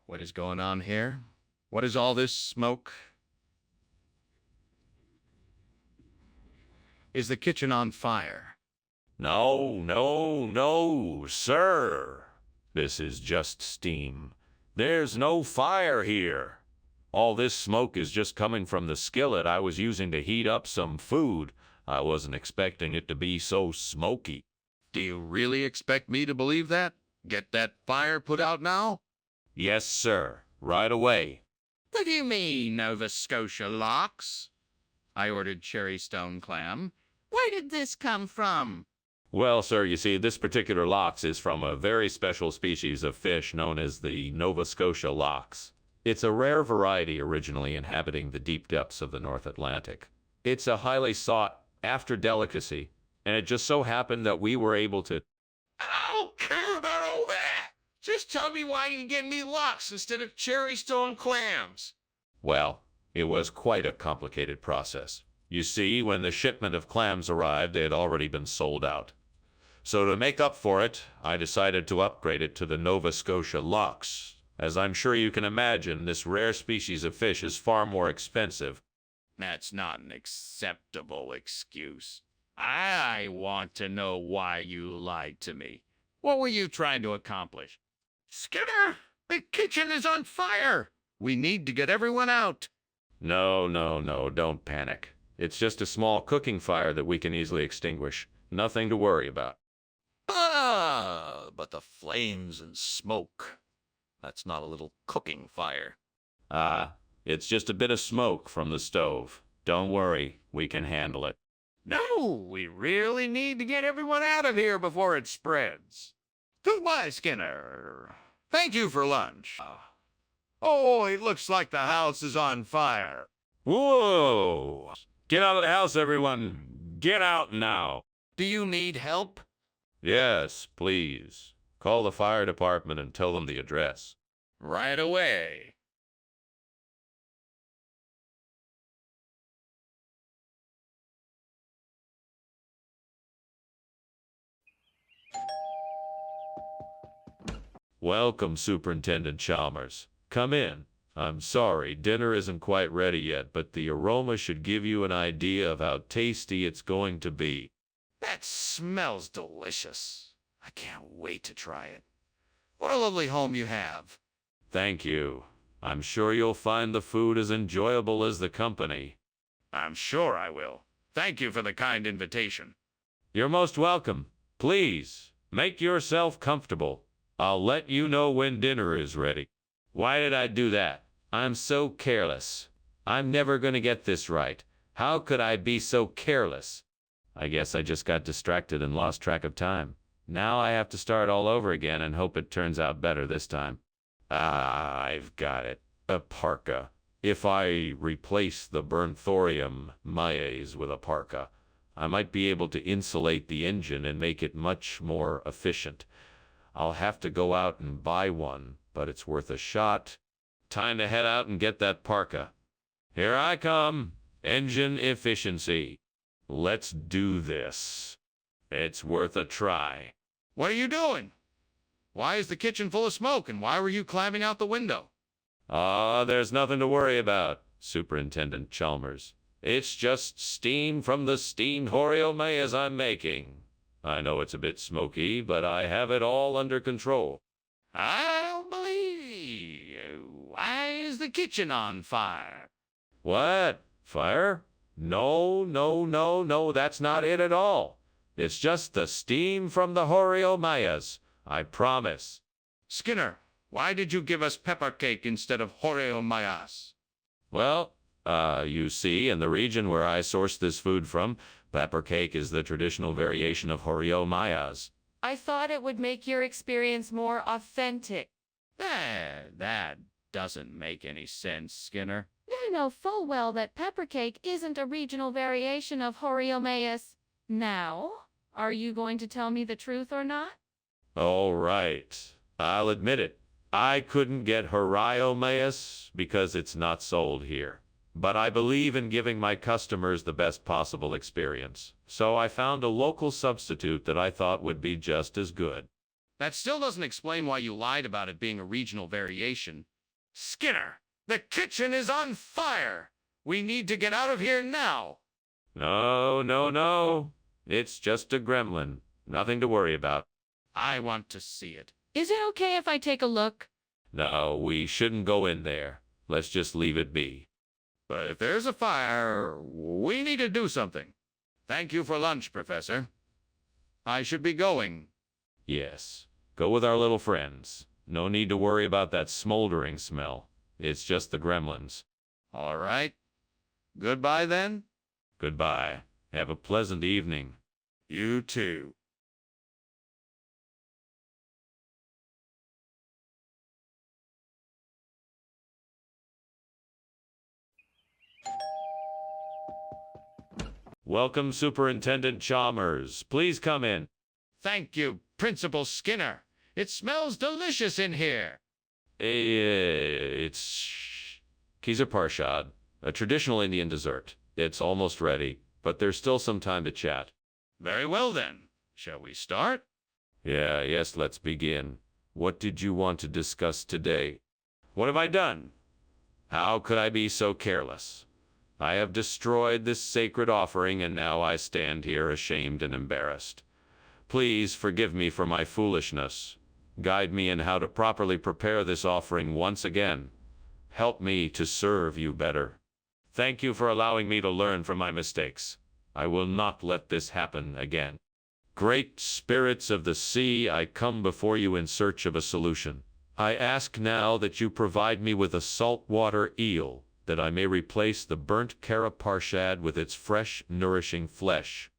what is going on here? What is all this smoke? Is the kitchen on fire? No, no, no, sir. This is just steam. There's no fire here. All this smoke is just coming from the skillet I was using to heat up some food. I wasn't expecting it to be so smoky. Do you really expect me to believe that? Get that fire put out now? Yes, sir. Right away. What do you mean, Nova Scotia lox? I ordered cherry stone clam. Where did this come from? Well, sir, you see, this particular lox is from a very special species of fish known as the Nova Scotia lox. It's a rare variety originally inhabiting the deep depths of the North Atlantic. It's a highly sought-after delicacy, and it just so happened that we were able to... I don't care about all that. Just tell me why you get me lox instead of cherry stone clams. Well, it was quite a complicated process. You see, when the shipment of clams arrived, they had already been sold out. So to make up for it, I decided to upgrade it to the Nova Scotia lox. As I'm sure you can imagine, this rare species of fish is far more expensive. That's not an acceptable excuse. I want to know why you lied to me. What were you trying to accomplish? Skinner, the kitchen is on fire. We need to get everyone out. No, no, no, don't panic. It's just a small cooking fire that we can easily extinguish. Nothing to worry about. Ah, but the flames and smoke. That's not a little cooking fire. It's just a bit of smoke from the stove. Don't worry, we can handle it. No, we really need to get everyone out of here before it spreads. Goodbye, Skinner. Thank you for lunch. Oh, it looks like the house is on fire. Whoa! Get out of the house, everyone. Get out now. Do you need help? Yes, please. Call the fire department and tell them the address. Right away. Welcome, Superintendent Chalmers. Come in. I'm sorry, dinner isn't quite ready yet, but the aroma should give you an idea of how tasty it's going to be. That smells delicious. I can't wait to try it. What a lovely home you have. Thank you. I'm sure you'll find the food as enjoyable as the company. I'm sure I will. Thank you for the kind invitation. You're most welcome. Please, make yourself comfortable. I'll let you know when dinner is ready. Why did I do that? I'm so careless. I'm never going to get this right. How could I be so careless? I guess I just got distracted and lost track of time. Now I have to start all over again and hope it turns out better this time. I've got it. A parka. If I replace the burnt thorium maize with a parka, I might be able to insulate the engine and make it much more efficient. I'll have to go out and buy one, but it's worth a shot. Time to head out and get that parka. Here I come. Engine efficiency. Let's do this. It's worth a try. What are you doing? Why is the kitchen full of smoke, and why were you climbing out the window? There's nothing to worry about, Superintendent Chalmers. It's just steam from the steamed Oreo maize I'm making. I know it's a bit smoky, but I have it all under control. I don't believe you. Why is the kitchen on fire? What? Fire? No, no, no, no, that's not it at all. It's just the steam from the Oreo maize. I promise. Skinner, why did you give us pepper cake instead of Oreo maize? Well, you see, in the region where I source this food from, pepper cake is the traditional variation of Oreo maize. I thought it would make your experience more authentic. That doesn't make any sense, Skinner. You know full well that peppercake isn't a regional variation of Horiomaeus. Now, are you going to tell me the truth or not? All right. I'll admit it. I couldn't get Horiomaeus because it's not sold here. But I believe in giving my customers the best possible experience. So I found a local substitute that I thought would be just as good. That still doesn't explain why you lied about it being a regional variation. Skinner, the kitchen is on fire! We need to get out of here now! No. It's just a gremlin. Nothing to worry about. I want to see it. Is it okay if I take a look? No, we shouldn't go in there. Let's just leave it be. But if there's a fire, we need to do something. Thank you for lunch, Professor. I should be going. Yes. Go with our little friends. No need to worry about that smoldering smell. It's just the gremlins. All right. Goodbye, then. Goodbye. Have a pleasant evening. You too. Welcome, Superintendent Chalmers. Please come in. Thank you, Principal Skinner. It smells delicious in here. It's Kizar Parshad, a traditional Indian dessert. It's almost ready, but there's still some time to chat. Very well, then. Shall we start? Yes, let's begin. What did you want to discuss today? What have I done? How could I be so careless? I have destroyed this sacred offering, and now I stand here ashamed and embarrassed. Please forgive me for my foolishness. Guide me in how to properly prepare this offering once again. Help me to serve you better. Thank you for allowing me to learn from my mistakes. I will not let this happen again. Great spirits of the sea, I come before you in search of a solution. I ask now that you provide me with a saltwater eel, that I may replace the burnt Karaparshad with its fresh, nourishing flesh.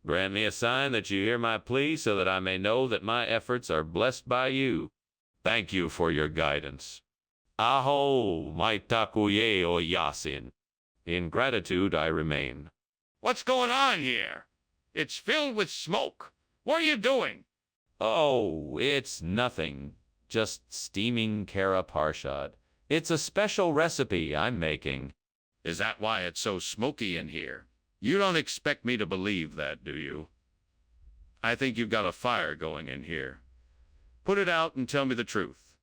Grant me a sign that you hear my plea so that I may know that my efforts are blessed by you. Thank you for your guidance. Aho, maitakuye o yasin. In gratitude I remain. What's going on here? It's filled with smoke. What are you doing? Oh, it's nothing. Just steaming Karaparshad. It's a special recipe I'm making. Is that why it's so smoky in here? You don't expect me to believe that, do you? I think you've got a fire going in here. Put it out and tell me the truth.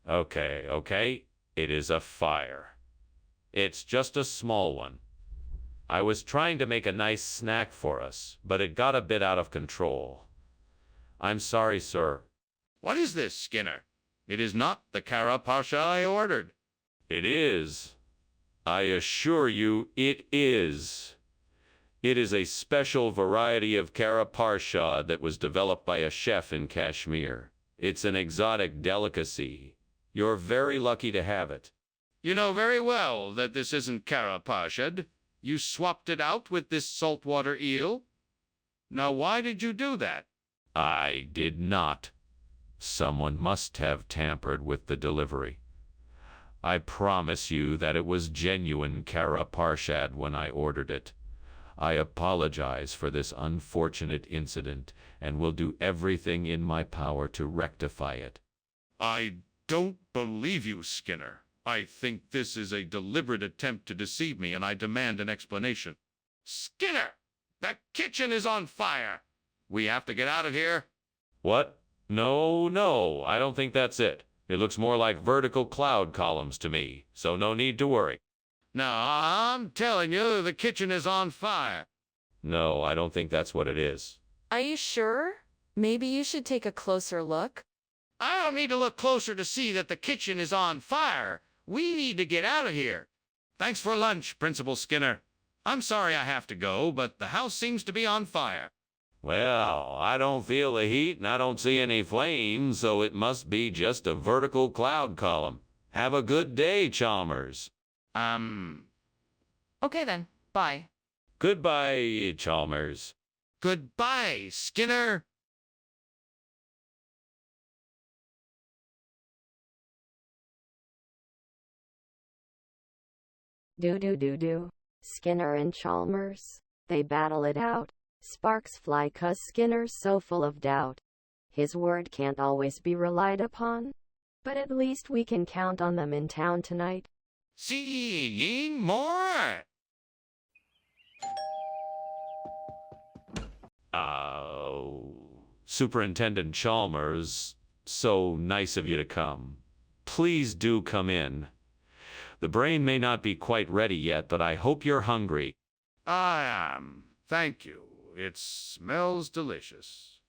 Okay. It is a fire. It's just a small one. I was trying to make a nice snack for us, but it got a bit out of control. I'm sorry, sir. What is this, Skinner? It is not the Karaparsha I ordered. It is. I assure you, it is. It is a special variety of Karaparsha that was developed by a chef in Kashmir. It's an exotic delicacy. You're very lucky to have it. You know very well that this isn't Karapashad. You swapped it out with this saltwater eel. Now, why did you do that? I did not. Someone must have tampered with the delivery. I promise you that it was genuine Karaparshad when I ordered it. I apologize for this unfortunate incident and will do everything in my power to rectify it. I don't believe you, Skinner. I think this is a deliberate attempt to deceive me, and I demand an explanation. Skinner! The kitchen is on fire! We have to get out of here. What? No, I don't think that's it. It looks more like vertical cloud columns to me, so no need to worry. No, I'm telling you, the kitchen is on fire. No, I don't think that's what it is. Are you sure? Maybe you should take a closer look. I don't need to look closer to see that the kitchen is on fire. We need to get out of here. Thanks for lunch, Principal Skinner. I'm sorry I have to go, but the house seems to be on fire. Well, I don't feel the heat and I don't see any flames, so it must be just a vertical cloud column. Have a good day, Chalmers. Okay then, bye. Goodbye, Chalmers. Goodbye, Skinner. Do. Skinner and Chalmers. They battle it out. Sparks fly 'cause Skinner's so full of doubt. His word can't always be relied upon, but at least we can count on them in town tonight. Seeing more. Superintendent Chalmers, so nice of you to come. Please do come in. The brain may not be quite ready yet, but I hope you're hungry. I am. Thank you. It smells delicious.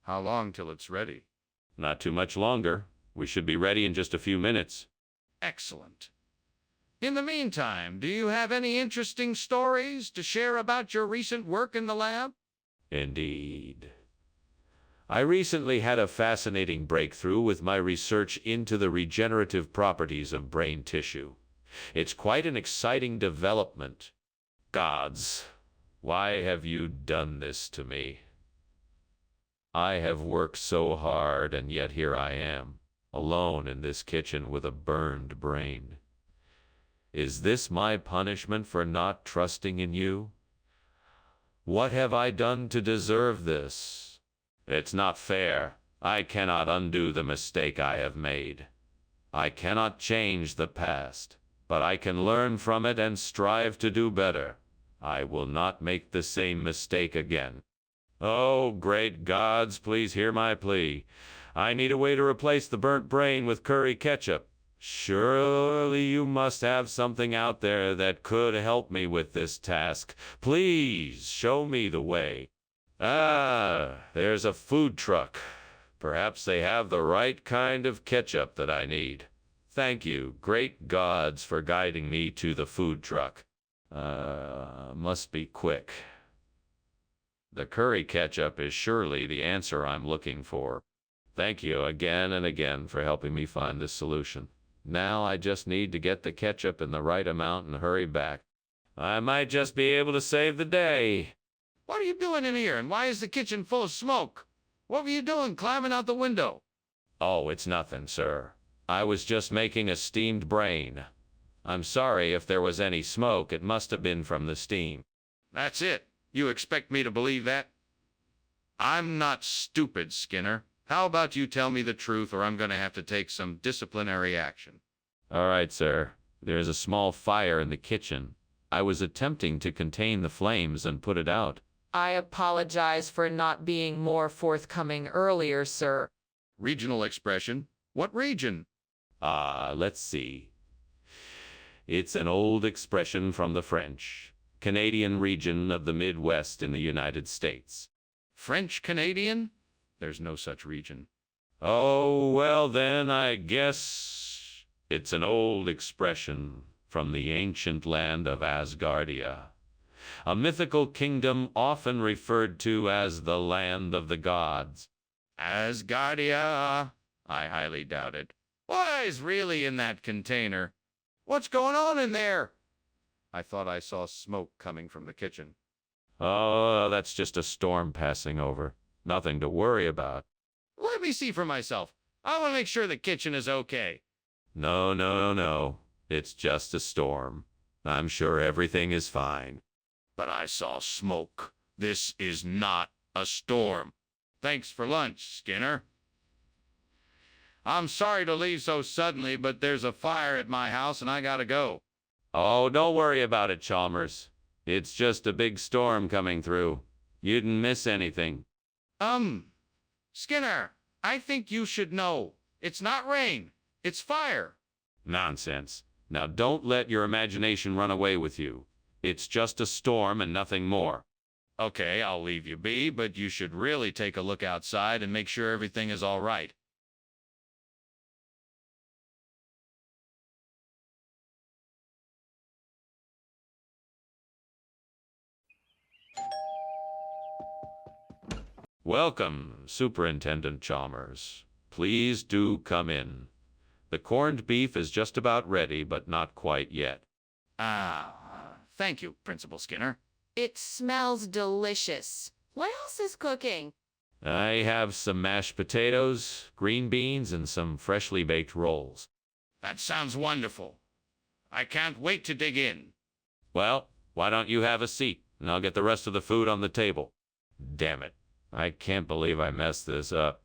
How long till it's ready? Not too much longer. We should be ready in just a few minutes. Excellent. In the meantime, do you have any interesting stories to share about your recent work in the lab? Indeed. I recently had a fascinating breakthrough with my research into the regenerative properties of brain tissue. It's quite an exciting development. Gods, why have you done this to me? I have worked so hard, and yet here I am, alone in this kitchen with a burned brain. Is this my punishment for not trusting in you? What have I done to deserve this? It's not fair. I cannot undo the mistake I have made. I cannot change the past, but I can learn from it and strive to do better. I will not make the same mistake again. Oh, great gods, please hear my plea. I need a way to replace the burnt brain with curry ketchup. Surely you must have something out there that could help me with this task. Please show me the way. There's a food truck. Perhaps they have the right kind of ketchup that I need. Thank you, great gods, for guiding me to the food truck. Must be quick. The curry ketchup is surely the answer I'm looking for. Thank you again and again for helping me find this solution. Now I just need to get the ketchup in the right amount and hurry back. I might just be able to save the day. What are you doing in here, and why is the kitchen full of smoke? What were you doing climbing out the window? Oh, it's nothing, sir. I was just making a steamed brain. I'm sorry if there was any smoke. It must have been from the steam. That's it. You expect me to believe that? I'm not stupid, Skinner. How about you tell me the truth, or I'm going to have to take some disciplinary action. All right, sir. There's a small fire in the kitchen. I was attempting to contain the flames and put it out. I apologize for not being more forthcoming earlier, sir. Regional expression? What region? Let's see. It's an old expression from the French Canadian region of the Midwest in the United States. French Canadian? There's no such region. Oh, well then, I guess it's an old expression from the ancient land of Asgardia, a mythical kingdom often referred to as the land of the gods. Asgardia? I highly doubt it. What is really in that container? What's going on in there? I thought I saw smoke coming from the kitchen. Oh, that's just a storm passing over. Nothing to worry about. Let me see for myself. I want to make sure the kitchen is okay. No. It's just a storm. I'm sure everything is fine. But I saw smoke. This is not a storm. Thanks for lunch, Skinner. I'm sorry to leave so suddenly, but there's a fire at my house and I gotta go. Oh, don't worry about it, Chalmers. It's just a big storm coming through. You didn't miss anything. Skinner, I think you should know. It's not rain. It's fire. Nonsense. Now don't let your imagination run away with you. It's just a storm and nothing more. Okay, I'll leave you be, but you should really take a look outside and make sure everything is all right. Welcome, Superintendent Chalmers. Please do come in. The corned beef is just about ready, but not quite yet. Thank you, Principal Skinner. It smells delicious. What else is cooking? I have some mashed potatoes, green beans, and some freshly baked rolls. That sounds wonderful. I can't wait to dig in. Well, why don't you have a seat, and I'll get the rest of the food on the table. Damn it. I can't believe I messed this up.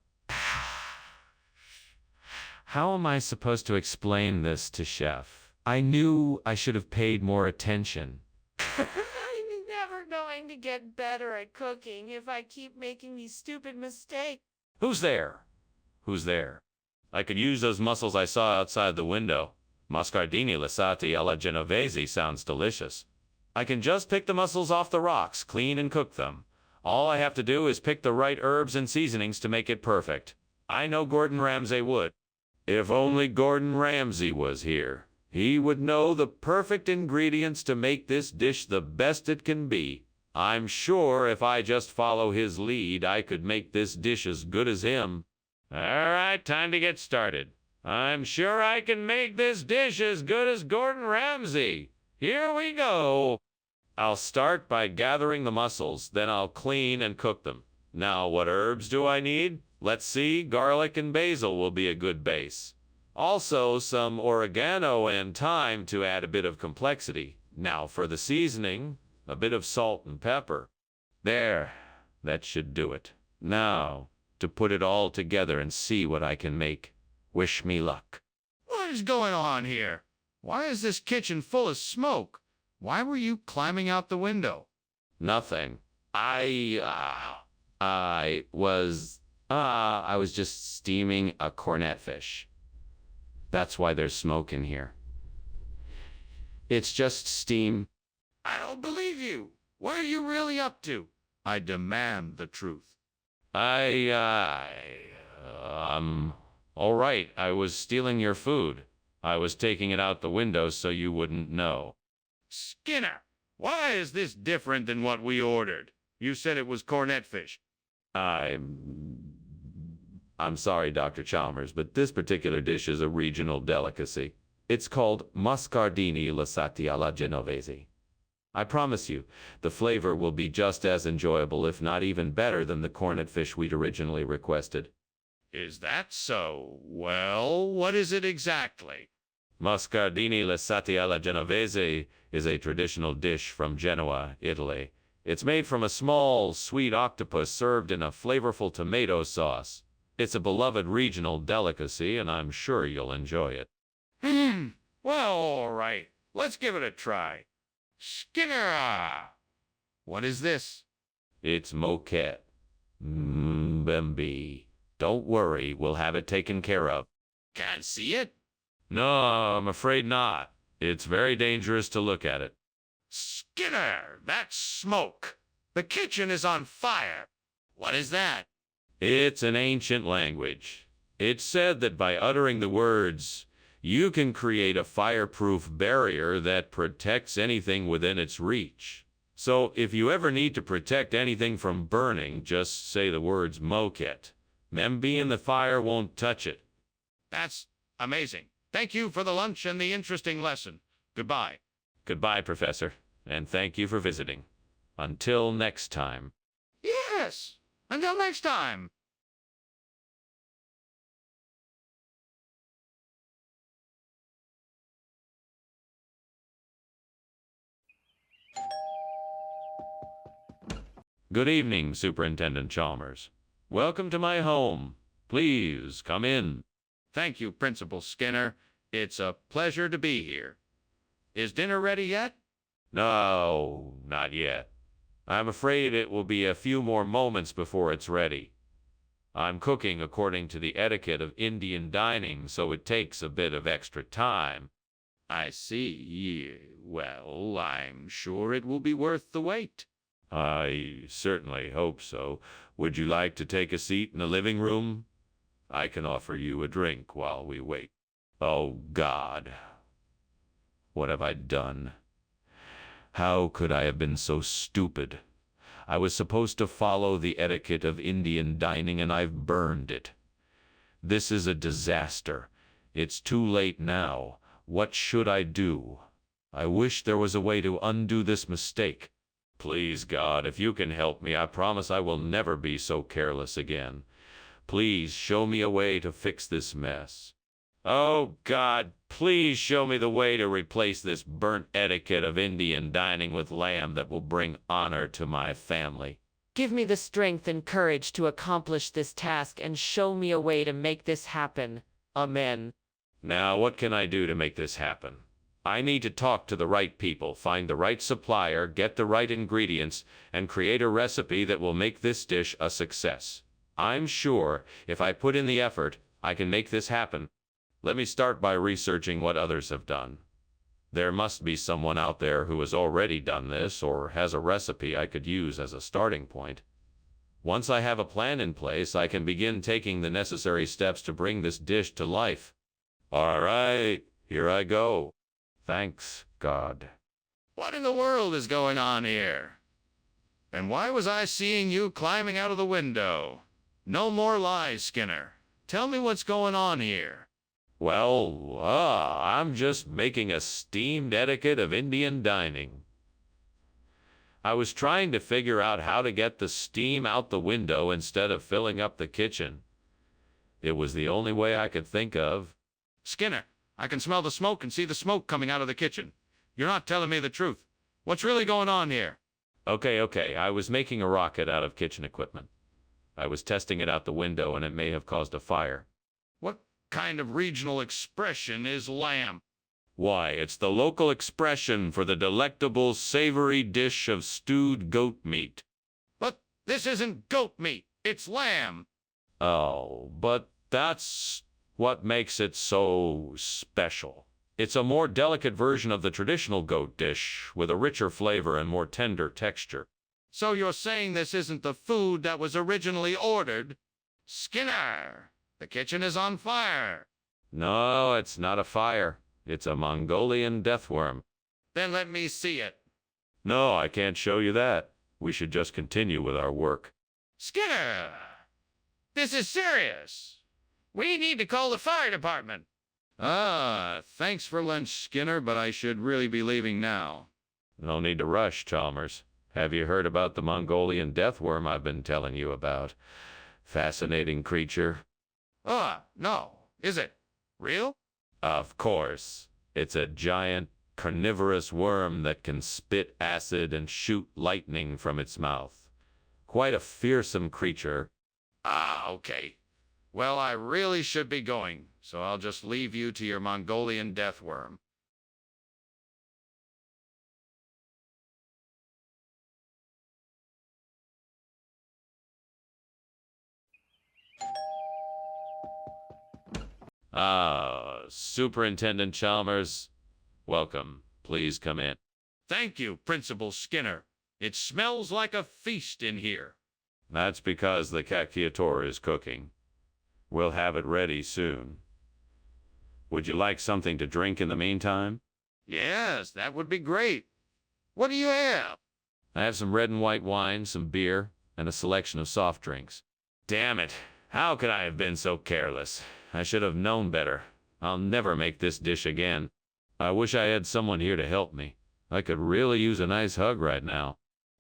How am I supposed to explain this to Chef? I knew I should have paid more attention. I'm never going to get better at cooking if I keep making these stupid mistakes. Who's there? Who's there? I could use those mussels I saw outside the window. Moscardini lasati alla genovese sounds delicious. I can just pick the mussels off the rocks, clean and cook them. All I have to do is pick the right herbs and seasonings to make it perfect. I know Gordon Ramsay would. If only Gordon Ramsay was here. He would know the perfect ingredients to make this dish the best it can be. I'm sure if I just follow his lead, I could make this dish as good as him. All right, time to get started. I'm sure I can make this dish as good as Gordon Ramsay. Here we go. I'll start by gathering the mussels, then I'll clean and cook them. Now, what herbs do I need? Let's see, garlic and basil will be a good base. Also, some oregano and thyme to add a bit of complexity. Now for the seasoning, a bit of salt and pepper. There, that should do it. Now, to put it all together and see what I can make. Wish me luck. What is going on here? Why is this kitchen full of smoke? Why were you climbing out the window? Nothing. I was just steaming a cornet fish. That's why there's smoke in here. It's just steam. I don't believe you. What are you really up to? I demand the truth. All right, I was stealing your food. I was taking it out the window so you wouldn't know. Skinner, why is this different than what we ordered? You said it was cornet fish. I'm sorry, Dr. Chalmers, but this particular dish is a regional delicacy. It's called Moscardini lasati alla genovese. I promise you, the flavor will be just as enjoyable, if not even better, than the cornet fish we'd originally requested. Is that so? Well, what is it exactly? Moscardini lasati alla genovese is a traditional dish from Genoa, Italy. It's made from a small, sweet octopus served in a flavorful tomato sauce. It's a beloved regional delicacy, and I'm sure you'll enjoy it. Well, all right. Let's give it a try. Skinner! What is this? It's moquette. Bambi. Don't worry, we'll have it taken care of. Can't see it? No, I'm afraid not. It's very dangerous to look at it. Skinner, that's smoke. The kitchen is on fire. What is that? It's an ancient language. It's said that by uttering the words, you can create a fireproof barrier that protects anything within its reach. So if you ever need to protect anything from burning, just say the words moquette. Membi and the fire won't touch it. That's amazing. Thank you for the lunch and the interesting lesson. Goodbye. Goodbye, Professor, and thank you for visiting. Until next time. Yes. Until next time. Good evening, Superintendent Chalmers. Welcome to my home. Please come in. Thank you, Principal Skinner. It's a pleasure to be here. Is dinner ready yet? No, not yet. I'm afraid it will be a few more moments before it's ready. I'm cooking according to the etiquette of Indian dining, so it takes a bit of extra time. I see. Well, I'm sure it will be worth the wait. I certainly hope so. Would you like to take a seat in the living room? I can offer you a drink while we wait. Oh, God. What have I done? How could I have been so stupid? I was supposed to follow the etiquette of Indian dining, and I've burned it. This is a disaster. It's too late now. What should I do? I wish there was a way to undo this mistake. Please, God, if you can help me, I promise I will never be so careless again. Please show me a way to fix this mess. Oh, God, please show me the way to replace this burnt etiquette of Indian dining with lamb that will bring honor to my family. Give me the strength and courage to accomplish this task and show me a way to make this happen. Amen. Now, what can I do to make this happen? I need to talk to the right people, find the right supplier, get the right ingredients, and create a recipe that will make this dish a success. I'm sure if I put in the effort, I can make this happen. Let me start by researching what others have done. There must be someone out there who has already done this or has a recipe I could use as a starting point. Once I have a plan in place, I can begin taking the necessary steps to bring this dish to life. All right, here I go. Thanks, God. What in the world is going on here? And why was I seeing you climbing out of the window? No more lies, Skinner. Tell me what's going on here. Well, I'm just making a steamed etiquette of Indian dining. I was trying to figure out how to get the steam out the window instead of filling up the kitchen. It was the only way I could think of. Skinner, I can smell the smoke and see the smoke coming out of the kitchen. You're not telling me the truth. What's really going on here? Okay, I was making a rocket out of kitchen equipment. I was testing it out the window and it may have caused a fire. What kind of regional expression is lamb? Why, it's the local expression for the delectable, savory dish of stewed goat meat. But this isn't goat meat. It's lamb. Oh, but that's what makes it so special. It's a more delicate version of the traditional goat dish with a richer flavor and more tender texture. So you're saying this isn't the food that was originally ordered? Skinner, the kitchen is on fire. No, it's not a fire. It's a Mongolian deathworm. Then let me see it. No, I can't show you that. We should just continue with our work. Skinner, this is serious. We need to call the fire department. Thanks for lunch, Skinner, but I should really be leaving now. No need to rush, Chalmers. Have you heard about the Mongolian deathworm I've been telling you about? Fascinating creature. No. Is it real? Of course. It's a giant, carnivorous worm that can spit acid and shoot lightning from its mouth. Quite a fearsome creature. Okay. Well, I really should be going, so I'll just leave you to your Mongolian deathworm. Superintendent Chalmers, welcome. Please come in. Thank you, Principal Skinner. It smells like a feast in here. That's because the cacciatore is cooking. We'll have it ready soon. Would you like something to drink in the meantime? Yes, that would be great. What do you have? I have some red and white wine, some beer, and a selection of soft drinks. Damn it. How could I have been so careless? I should have known better. I'll never make this dish again. I wish I had someone here to help me. I could really use a nice hug right now.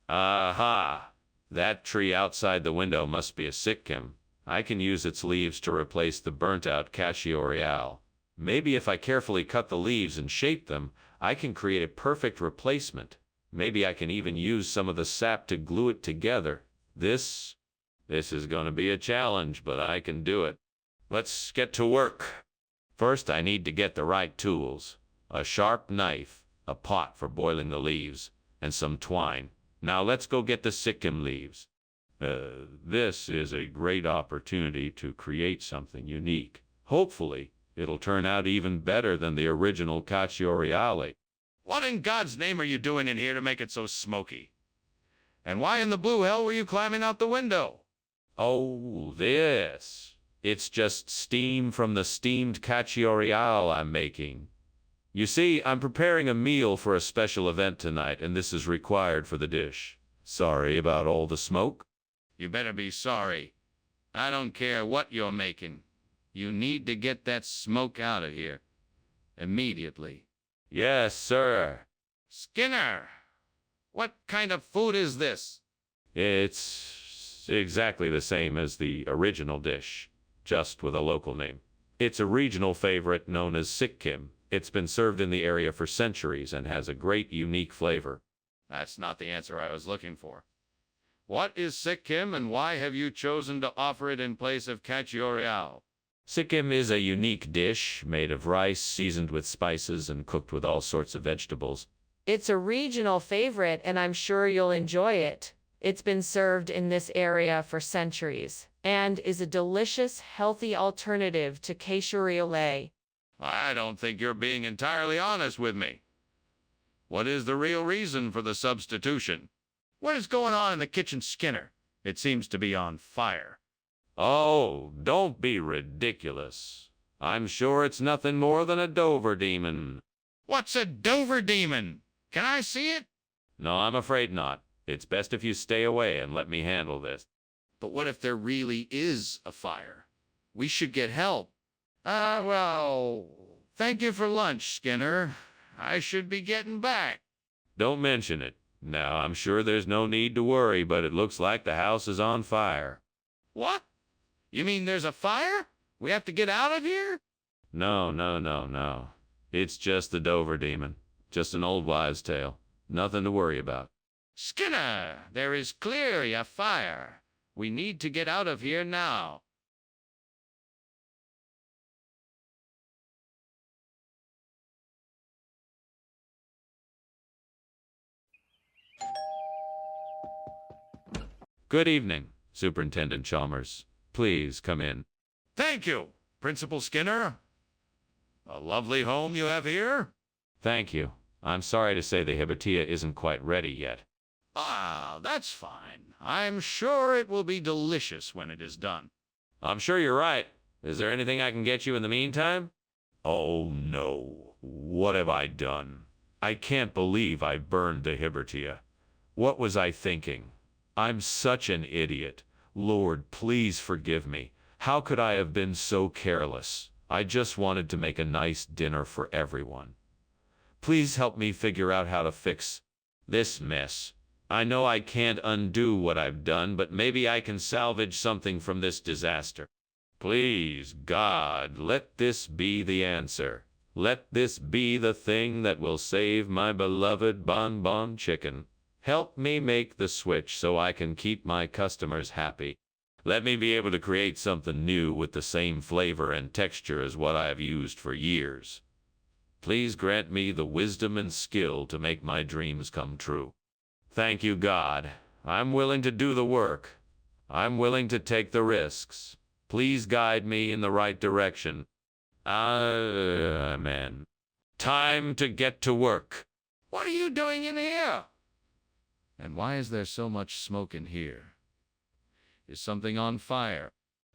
Aha! That tree outside the window must be a sikkim. I can use its leaves to replace the burnt-out caccioriale. Maybe if I carefully cut the leaves and shape them, I can create a perfect replacement. Maybe I can even use some of the sap to glue it together. This is going to be a challenge, but I can do it. Let's get to work. First, I need to get the right tools. A sharp knife, a pot for boiling the leaves, and some twine. Now let's go get the sikkim leaves. This is a great opportunity to create something unique. Hopefully, it'll turn out even better than the original caccioriale. What in God's name are you doing in here to make it so smoky? And why in the blue hell were you climbing out the window? Oh, this. It's just steam from the steamed caccioriale I'm making. You see, I'm preparing a meal for a special event tonight, and this is required for the dish. Sorry about all the smoke. You better be sorry. I don't care what you're making. You need to get that smoke out of here. Immediately. Yes, sir. Skinner, what kind of food is this? It's exactly the same as the original dish, just with a local name. It's a regional favorite known as Sikkim. It's been served in the area for centuries and has a great, unique flavor. That's not the answer I was looking for. What is Sikkim and why have you chosen to offer it in place of Kachioriao? Sikkim is a unique dish made of rice seasoned with spices and cooked with all sorts of vegetables. It's a regional favorite, and I'm sure you'll enjoy it. It's been served in this area for centuries and is a delicious, healthy alternative to cassoulet. I don't think you're being entirely honest with me. What is the real reason for the substitution? What is going on in the kitchen, Skinner? It seems to be on fire. Oh, don't be ridiculous. I'm sure it's nothing more than a Dover demon. What's a Dover demon? Can I see it? No, I'm afraid not. It's best if you stay away and let me handle this. But what if there really is a fire? We should get help. Well, thank you for lunch, Skinner. I should be getting back. Don't mention it. Now, I'm sure there's no need to worry, but it looks like the house is on fire. What? You mean there's a fire? We have to get out of here? No. It's just the Dover demon. Just an old wives' tale. Nothing to worry about. Skinner, there is clearly a fire. We need to get out of here now. Good evening, Superintendent Chalmers. Please come in. Thank you, Principal Skinner. A lovely home you have here. Thank you. I'm sorry to say the hibatia isn't quite ready yet. Ah, that's fine. I'm sure it will be delicious when it is done. I'm sure you're right. Is there anything I can get you in the meantime? Oh, no. What have I done? I can't believe I burned the hibatia. What was I thinking? I'm such an idiot. Lord, please forgive me. How could I have been so careless? I just wanted to make a nice dinner for everyone. Please help me figure out how to fix this mess. I know I can't undo what I've done, but maybe I can salvage something from this disaster. Please, God, let this be the answer. Let this be the thing that will save my beloved bonbon chicken. Help me make the switch so I can keep my customers happy. Let me be able to create something new with the same flavor and texture as what I have used for years. Please grant me the wisdom and skill to make my dreams come true. Thank you, God. I'm willing to do the work. I'm willing to take the risks. Please guide me in the right direction. Amen. Time to get to work. What are you doing in here? And why is there so much smoke in here? Is something on fire?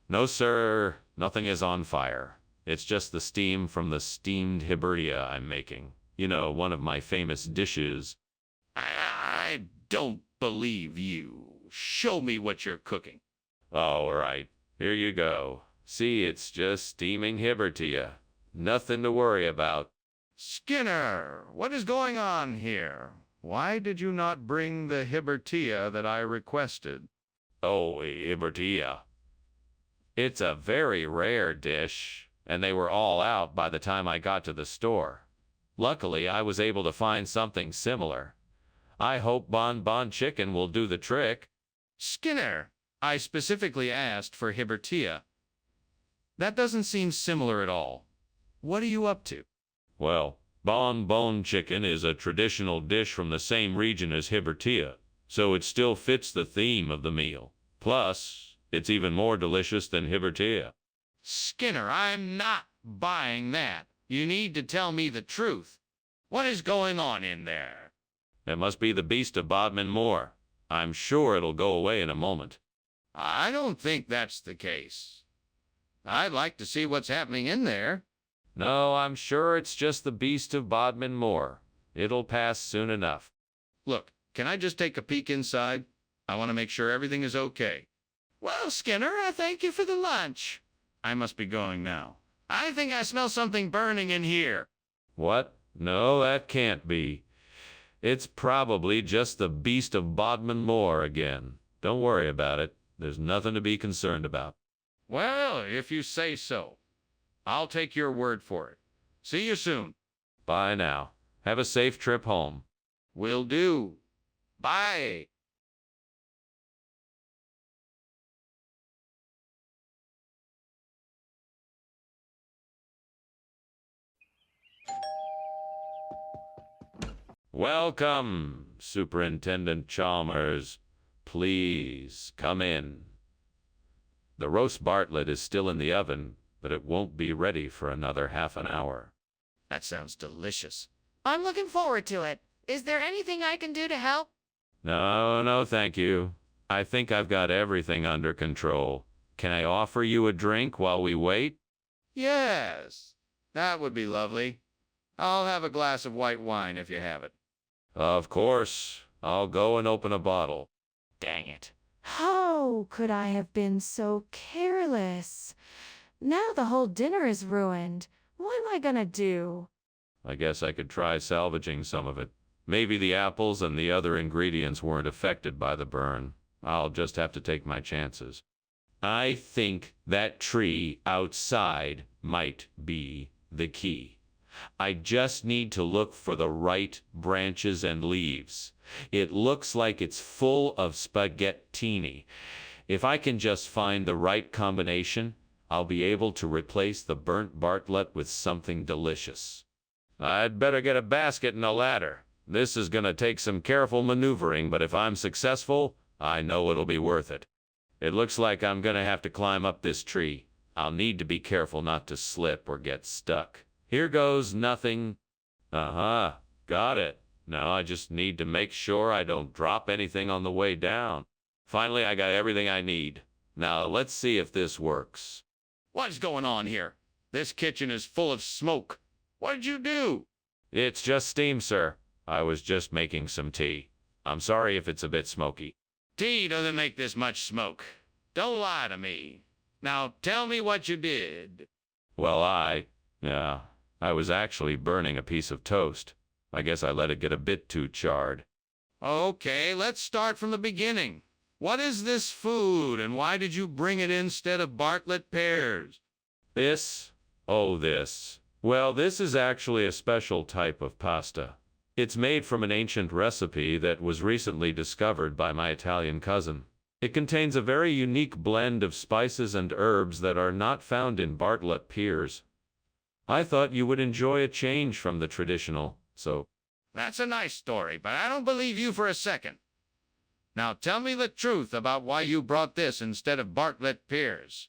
No, sir. Nothing is on fire. It's just the steam from the steamed hibatia I'm making. You know, one of my famous dishes. I don't believe you. Show me what you're cooking. All right. Here you go. See, it's just steaming hibatia. Nothing to worry about. Skinner, what is going on here? Why did you not bring the hibatia that I requested? Oh, hibatia. It's a very rare dish, and they were all out by the time I got to the store. Luckily, I was able to find something similar. I hope bonbon chicken will do the trick. Skinner, I specifically asked for hibatia. That doesn't seem similar at all. What are you up to? Well, bonbon chicken is a traditional dish from the same region as hibatia, so it still fits the theme of the meal. Plus, it's even more delicious than hibatia. Skinner, I'm not buying that. You need to tell me the truth. What is going on in there? It must be the beast of Bodmin Moor. I'm sure it'll go away in a moment. I don't think that's the case. I'd like to see what's happening in there. No, I'm sure it's just the beast of Bodmin Moor. It'll pass soon enough. Look, can I just take a peek inside? I want to make sure everything is okay. Well, Skinner, I thank you for the lunch. I must be going now. I think I smell something burning in here. What? No, that can't be. It's probably just the beast of Bodmin Moor again. Don't worry about it. There's nothing to be concerned about. Well, if you say so. I'll take your word for it. See you soon. Bye now. Have a safe trip home. Will do. Bye. Welcome, Superintendent Chalmers. Please come in. The roast Bartlett is still in the oven, but it won't be ready for another half an hour. That sounds delicious. I'm looking forward to it. Is there anything I can do to help? No, thank you. I think I've got everything under control. Can I offer you a drink while we wait? Yes, that would be lovely. I'll have a glass of white wine if you have it. Of course. I'll go and open a bottle. Dang it. How could I have been so careless? Now the whole dinner is ruined. What am I gonna do? I guess I could try salvaging some of it. Maybe the apples and the other ingredients weren't affected by the burn. I'll just have to take my chances. I think that tree outside might be the key. I just need to look for the right branches and leaves. It looks like it's full of spaghettini. If I can just find the right combination, I'll be able to replace the burnt Bartlett with something delicious. I'd better get a basket and a ladder. This is gonna take some careful maneuvering, but if I'm successful, I know it'll be worth it. It looks like I'm gonna have to climb up this tree. I'll need to be careful not to slip or get stuck. Here goes nothing. Uh-huh, got it. Now I just need to make sure I don't drop anything on the way down. Finally, I got everything I need. Now let's see if this works. What's going on here? This kitchen is full of smoke. What did you do? It's just steam, sir. I was just making some tea. I'm sorry if it's a bit smoky. Tea doesn't make this much smoke. Don't lie to me. Now tell me what you did. Well, I was actually burning a piece of toast. I guess I let it get a bit too charred. Okay, let's start from the beginning. What is this food, and why did you bring it instead of Bartlett pears? This? Oh, this. Well, this is actually a special type of pasta. It's made from an ancient recipe that was recently discovered by my Italian cousin. It contains a very unique blend of spices and herbs that are not found in Bartlett pears. I thought you would enjoy a change from the traditional, so... That's a nice story, but I don't believe you for a second. Now tell me the truth about why you brought this instead of Bartlett pears.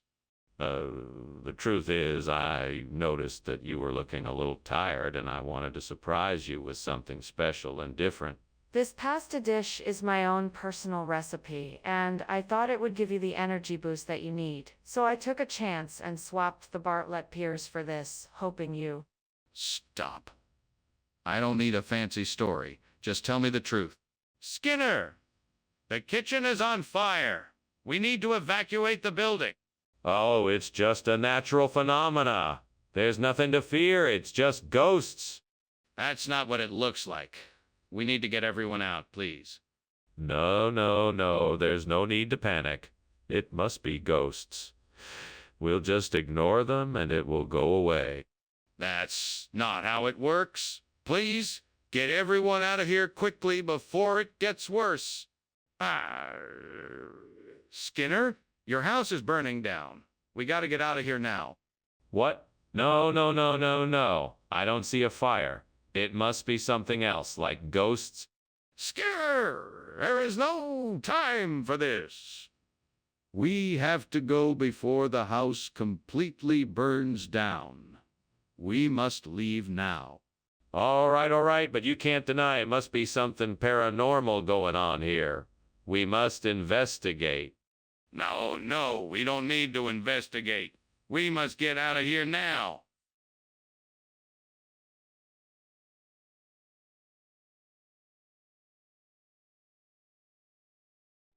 The truth is, I noticed that you were looking a little tired, and I wanted to surprise you with something special and different. This pasta dish is my own personal recipe, and I thought it would give you the energy boost that you need. So I took a chance and swapped the Bartlett pears for this, hoping you... Stop. I don't need a fancy story. Just tell me the truth. Skinner! The kitchen is on fire. We need to evacuate the building. Oh, it's just a natural phenomena. There's nothing to fear. It's just ghosts. That's not what it looks like. We need to get everyone out, please. No. There's no need to panic. It must be ghosts. We'll just ignore them and it will go away. That's not how it works. Please, get everyone out of here quickly before it gets worse. Skinner, your house is burning down. We gotta get out of here now. What? No. I don't see a fire. It must be something else, like ghosts. Skinner, there is no time for this. We have to go before the house completely burns down. We must leave now. All right, but you can't deny it must be something paranormal going on here. We must investigate. No, we don't need to investigate. We must get out of here now.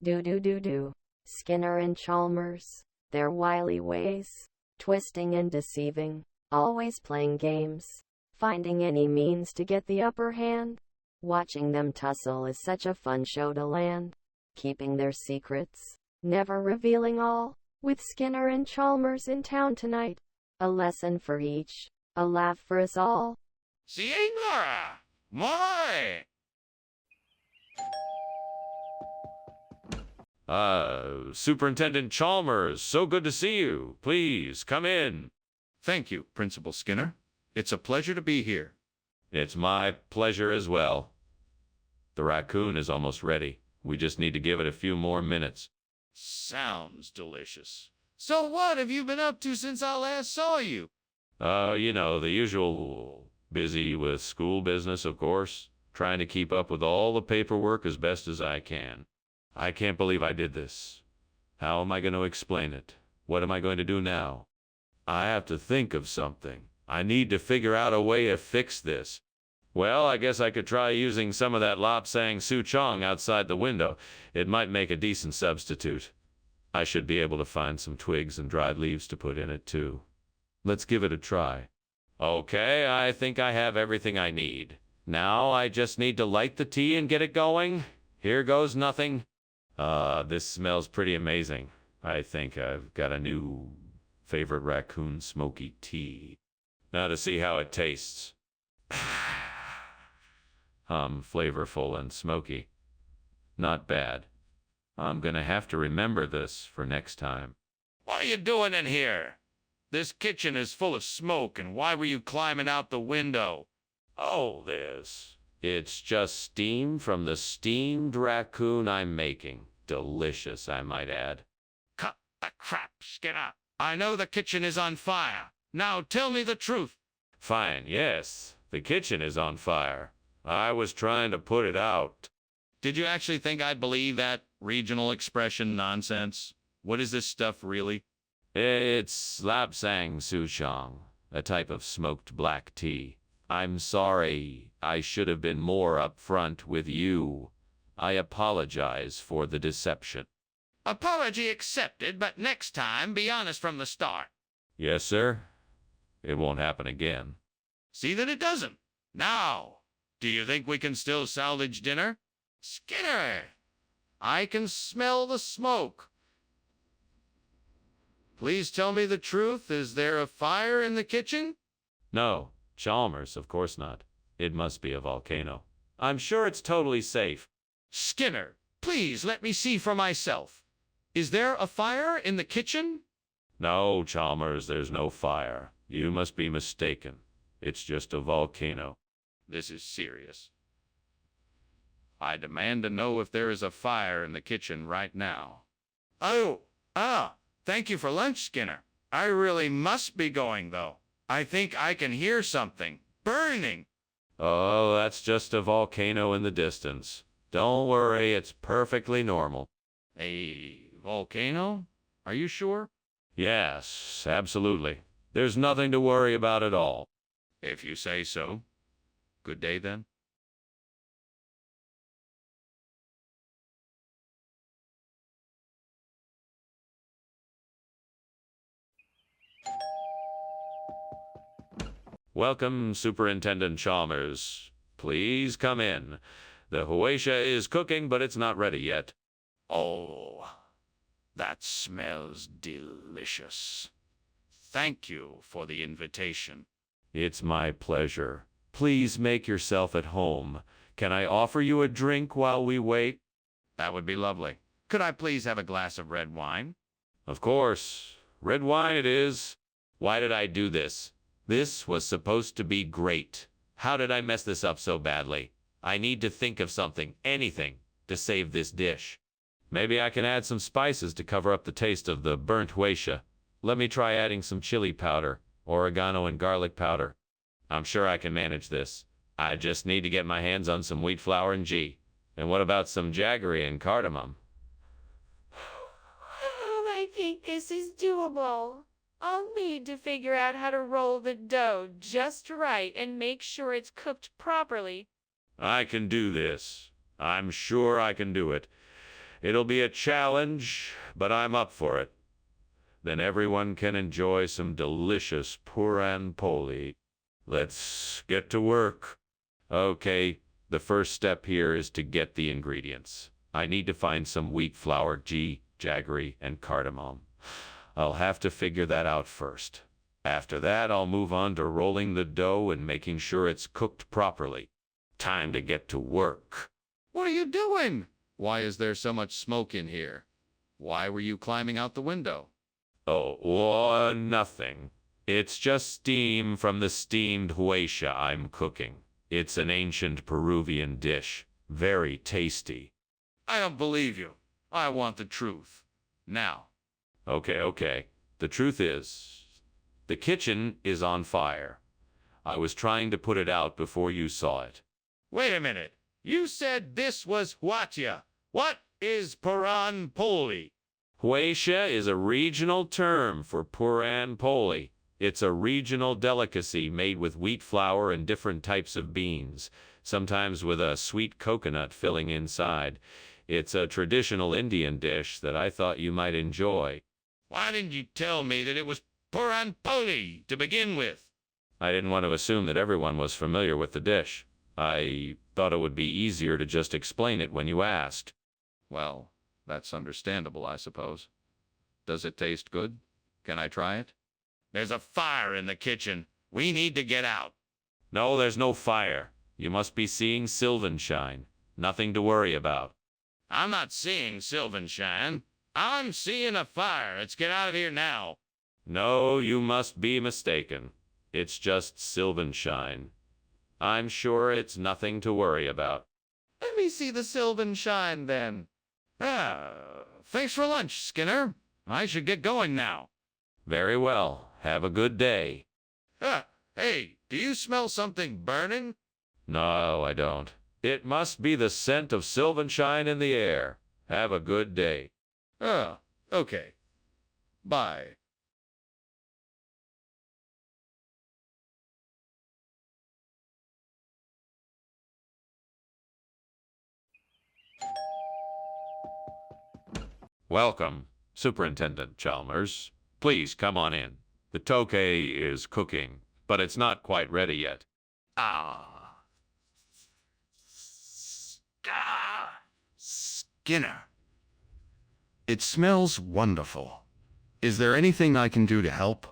Do. Skinner and Chalmers, their wily ways, twisting and deceiving, always playing games, finding any means to get the upper hand. Watching them tussle is such a fun show to land. Keeping their secrets, never revealing all, with Skinner and Chalmers in town tonight. A lesson for each, a laugh for us all. Signora! Moi! Superintendent Chalmers, so good to see you. Please, come in. Thank you, Principal Skinner. It's a pleasure to be here. It's my pleasure as well. The raccoon is almost ready. We just need to give it a few more minutes. Sounds delicious. So what have you been up to since I last saw you? You know, the usual. Busy with school business, of course. Trying to keep up with all the paperwork as best as I can. I can't believe I did this. How am I going to explain it? What am I going to do now? I have to think of something. I need to figure out a way to fix this. Well, I guess I could try using some of that Lapsang Souchong outside the window. It might make a decent substitute. I should be able to find some twigs and dried leaves to put in it, too. Let's give it a try. Okay, I think I have everything I need. Now I just need to light the tea and get it going. Here goes nothing. This smells pretty amazing. I think I've got a new favorite raccoon smoky tea. Now to see how it tastes. Flavorful and smoky. Not bad. I'm gonna have to remember this for next time. What are you doing in here? This kitchen is full of smoke, and why were you climbing out the window? Oh, this. It's just steam from the steamed raccoon I'm making. Delicious, I might add. Cut the crap, Skinner. I know the kitchen is on fire. Now tell me the truth. Fine, yes. The kitchen is on fire. I was trying to put it out. Did you actually think I'd believe that regional expression nonsense? What is this stuff really? It's Lapsang Souchong, a type of smoked black tea. I'm sorry. I should have been more upfront with you. I apologize for the deception. Apology accepted, but next time be honest from the start. Yes, sir. It won't happen again. See that it doesn't. Now, do you think we can still salvage dinner? Skinner, I can smell the smoke. Please tell me the truth. Is there a fire in the kitchen? No, Chalmers, of course not. It must be a volcano. I'm sure it's totally safe. Skinner, please let me see for myself. Is there a fire in the kitchen? No, Chalmers, there's no fire. You must be mistaken. It's just a volcano. This is serious. I demand to know if there is a fire in the kitchen right now. Thank you for lunch, Skinner. I really must be going, though. I think I can hear something burning. Oh, that's just a volcano in the distance. Don't worry, it's perfectly normal. A volcano? Are you sure? Yes, absolutely. There's nothing to worry about at all. If you say so. Good day, then. Welcome, Superintendent Chalmers. Please come in. The huaisha is cooking, but it's not ready yet. Oh, that smells delicious. Thank you for the invitation. It's my pleasure. Please make yourself at home. Can I offer you a drink while we wait? That would be lovely. Could I please have a glass of red wine? Of course. Red wine it is. Why did I do this? This was supposed to be great. How did I mess this up so badly? I need to think of something, anything, to save this dish. Maybe I can add some spices to cover up the taste of the burnt huaisha. Let me try adding some chili powder, oregano and garlic powder. I'm sure I can manage this. I just need to get my hands on some wheat flour and ghee. And what about some jaggery and cardamom? I think this is doable. I'll need to figure out how to roll the dough just right and make sure it's cooked properly. I can do this. I'm sure I can do it. It'll be a challenge, but I'm up for it. Then everyone can enjoy some delicious puran poli. Let's get to work. Okay, the first step here is to get the ingredients. I need to find some wheat flour, ghee, jaggery, and cardamom. I'll have to figure that out first. After that, I'll move on to rolling the dough and making sure it's cooked properly. Time to get to work. What are you doing? Why is there so much smoke in here? Why were you climbing out the window? Oh, nothing. It's just steam from the steamed huesha I'm cooking. It's an ancient Peruvian dish. Very tasty. I don't believe you. I want the truth. Now. Okay. The truth is, the kitchen is on fire. I was trying to put it out before you saw it. Wait a minute. You said this was huatia. What is Puran Poli? Huesha is a regional term for Puran Poli. It's a regional delicacy made with wheat flour and different types of beans, sometimes with a sweet coconut filling inside. It's a traditional Indian dish that I thought you might enjoy. Why didn't you tell me that it was Puran Poli to begin with? I didn't want to assume that everyone was familiar with the dish. I thought it would be easier to just explain it when you asked. Well, that's understandable, I suppose. Does it taste good? Can I try it? There's a fire in the kitchen. We need to get out. No, there's no fire. You must be seeing Sylvanshine. Nothing to worry about. I'm not seeing Sylvanshine. I'm seeing a fire. Let's get out of here now. No, you must be mistaken. It's just Sylvanshine. I'm sure it's nothing to worry about. Let me see the Sylvanshine, then. Thanks for lunch, Skinner. I should get going now. Very well. Have a good day. Hey, do you smell something burning? No, I don't. It must be the scent of Sylvanshine in the air. Have a good day. Okay. Bye. Welcome, Superintendent Chalmers. Please come on in. The tokay is cooking, but it's not quite ready yet. Skinner. It smells wonderful. Is there anything I can do to help?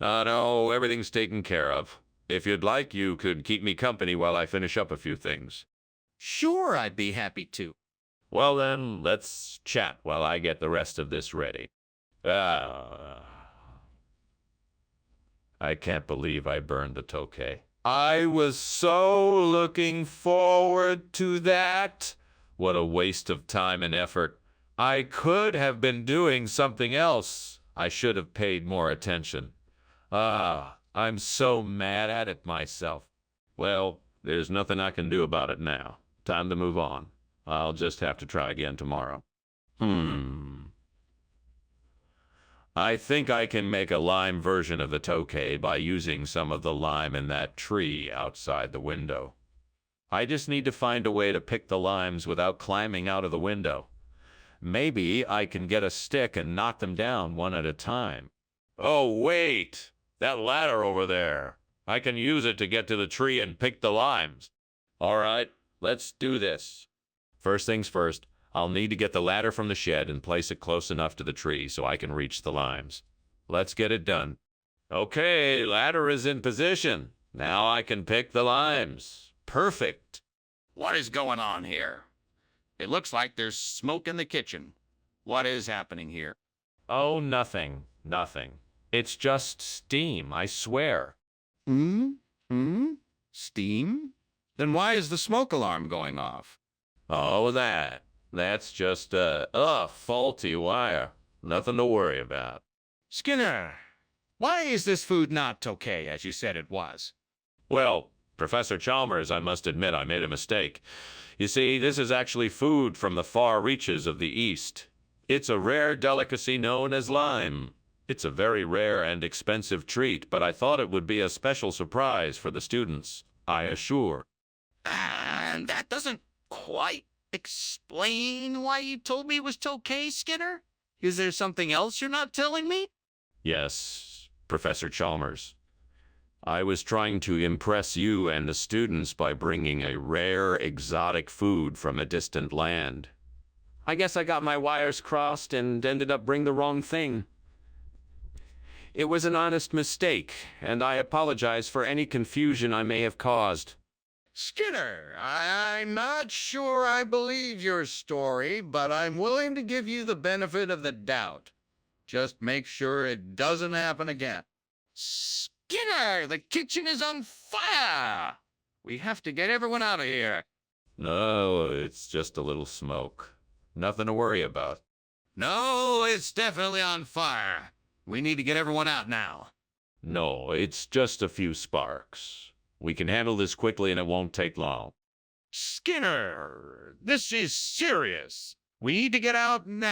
No, everything's taken care of. If you'd like, you could keep me company while I finish up a few things. Sure, I'd be happy to. Well then, let's chat while I get the rest of this ready. I can't believe I burned the tokay. I was so looking forward to that. What a waste of time and effort. I could have been doing something else. I should have paid more attention. I'm so mad at it myself. Well, there's nothing I can do about it now. Time to move on. I'll just have to try again tomorrow. I think I can make a lime version of the tokay by using some of the lime in that tree outside the window. I just need to find a way to pick the limes without climbing out of the window. Maybe I can get a stick and knock them down one at a time. Oh, wait! That ladder over there. I can use it to get to the tree and pick the limes. All right, let's do this. First things first, I'll need to get the ladder from the shed and place it close enough to the tree so I can reach the limes. Let's get it done. Okay, ladder is in position. Now I can pick the limes. Perfect. What is going on here? It looks like there's smoke in the kitchen. What is happening here? Oh, nothing. It's just steam, I swear. Steam? Then why is the smoke alarm going off? Oh, that's just a faulty wire. Nothing to worry about. Skinner, why is this food not okay as you said it was? Well, Professor Chalmers, I must admit I made a mistake. You see, this is actually food from the far reaches of the East. It's a rare delicacy known as lime. It's a very rare and expensive treat, but I thought it would be a special surprise for the students, I assure. And that doesn't quite explain why you told me it was okay, Skinner? Is there something else you're not telling me? Yes, Professor Chalmers. I was trying to impress you and the students by bringing a rare, exotic food from a distant land. I guess I got my wires crossed and ended up bringing the wrong thing. It was an honest mistake, and I apologize for any confusion I may have caused. Skinner, I'm not sure I believe your story, but I'm willing to give you the benefit of the doubt. Just make sure it doesn't happen again. Skinner, the kitchen is on fire! We have to get everyone out of here. No, it's just a little smoke. Nothing to worry about. No, it's definitely on fire. We need to get everyone out now. No, it's just a few sparks. We can handle this quickly and it won't take long. Skinner, this is serious. We need to get out now.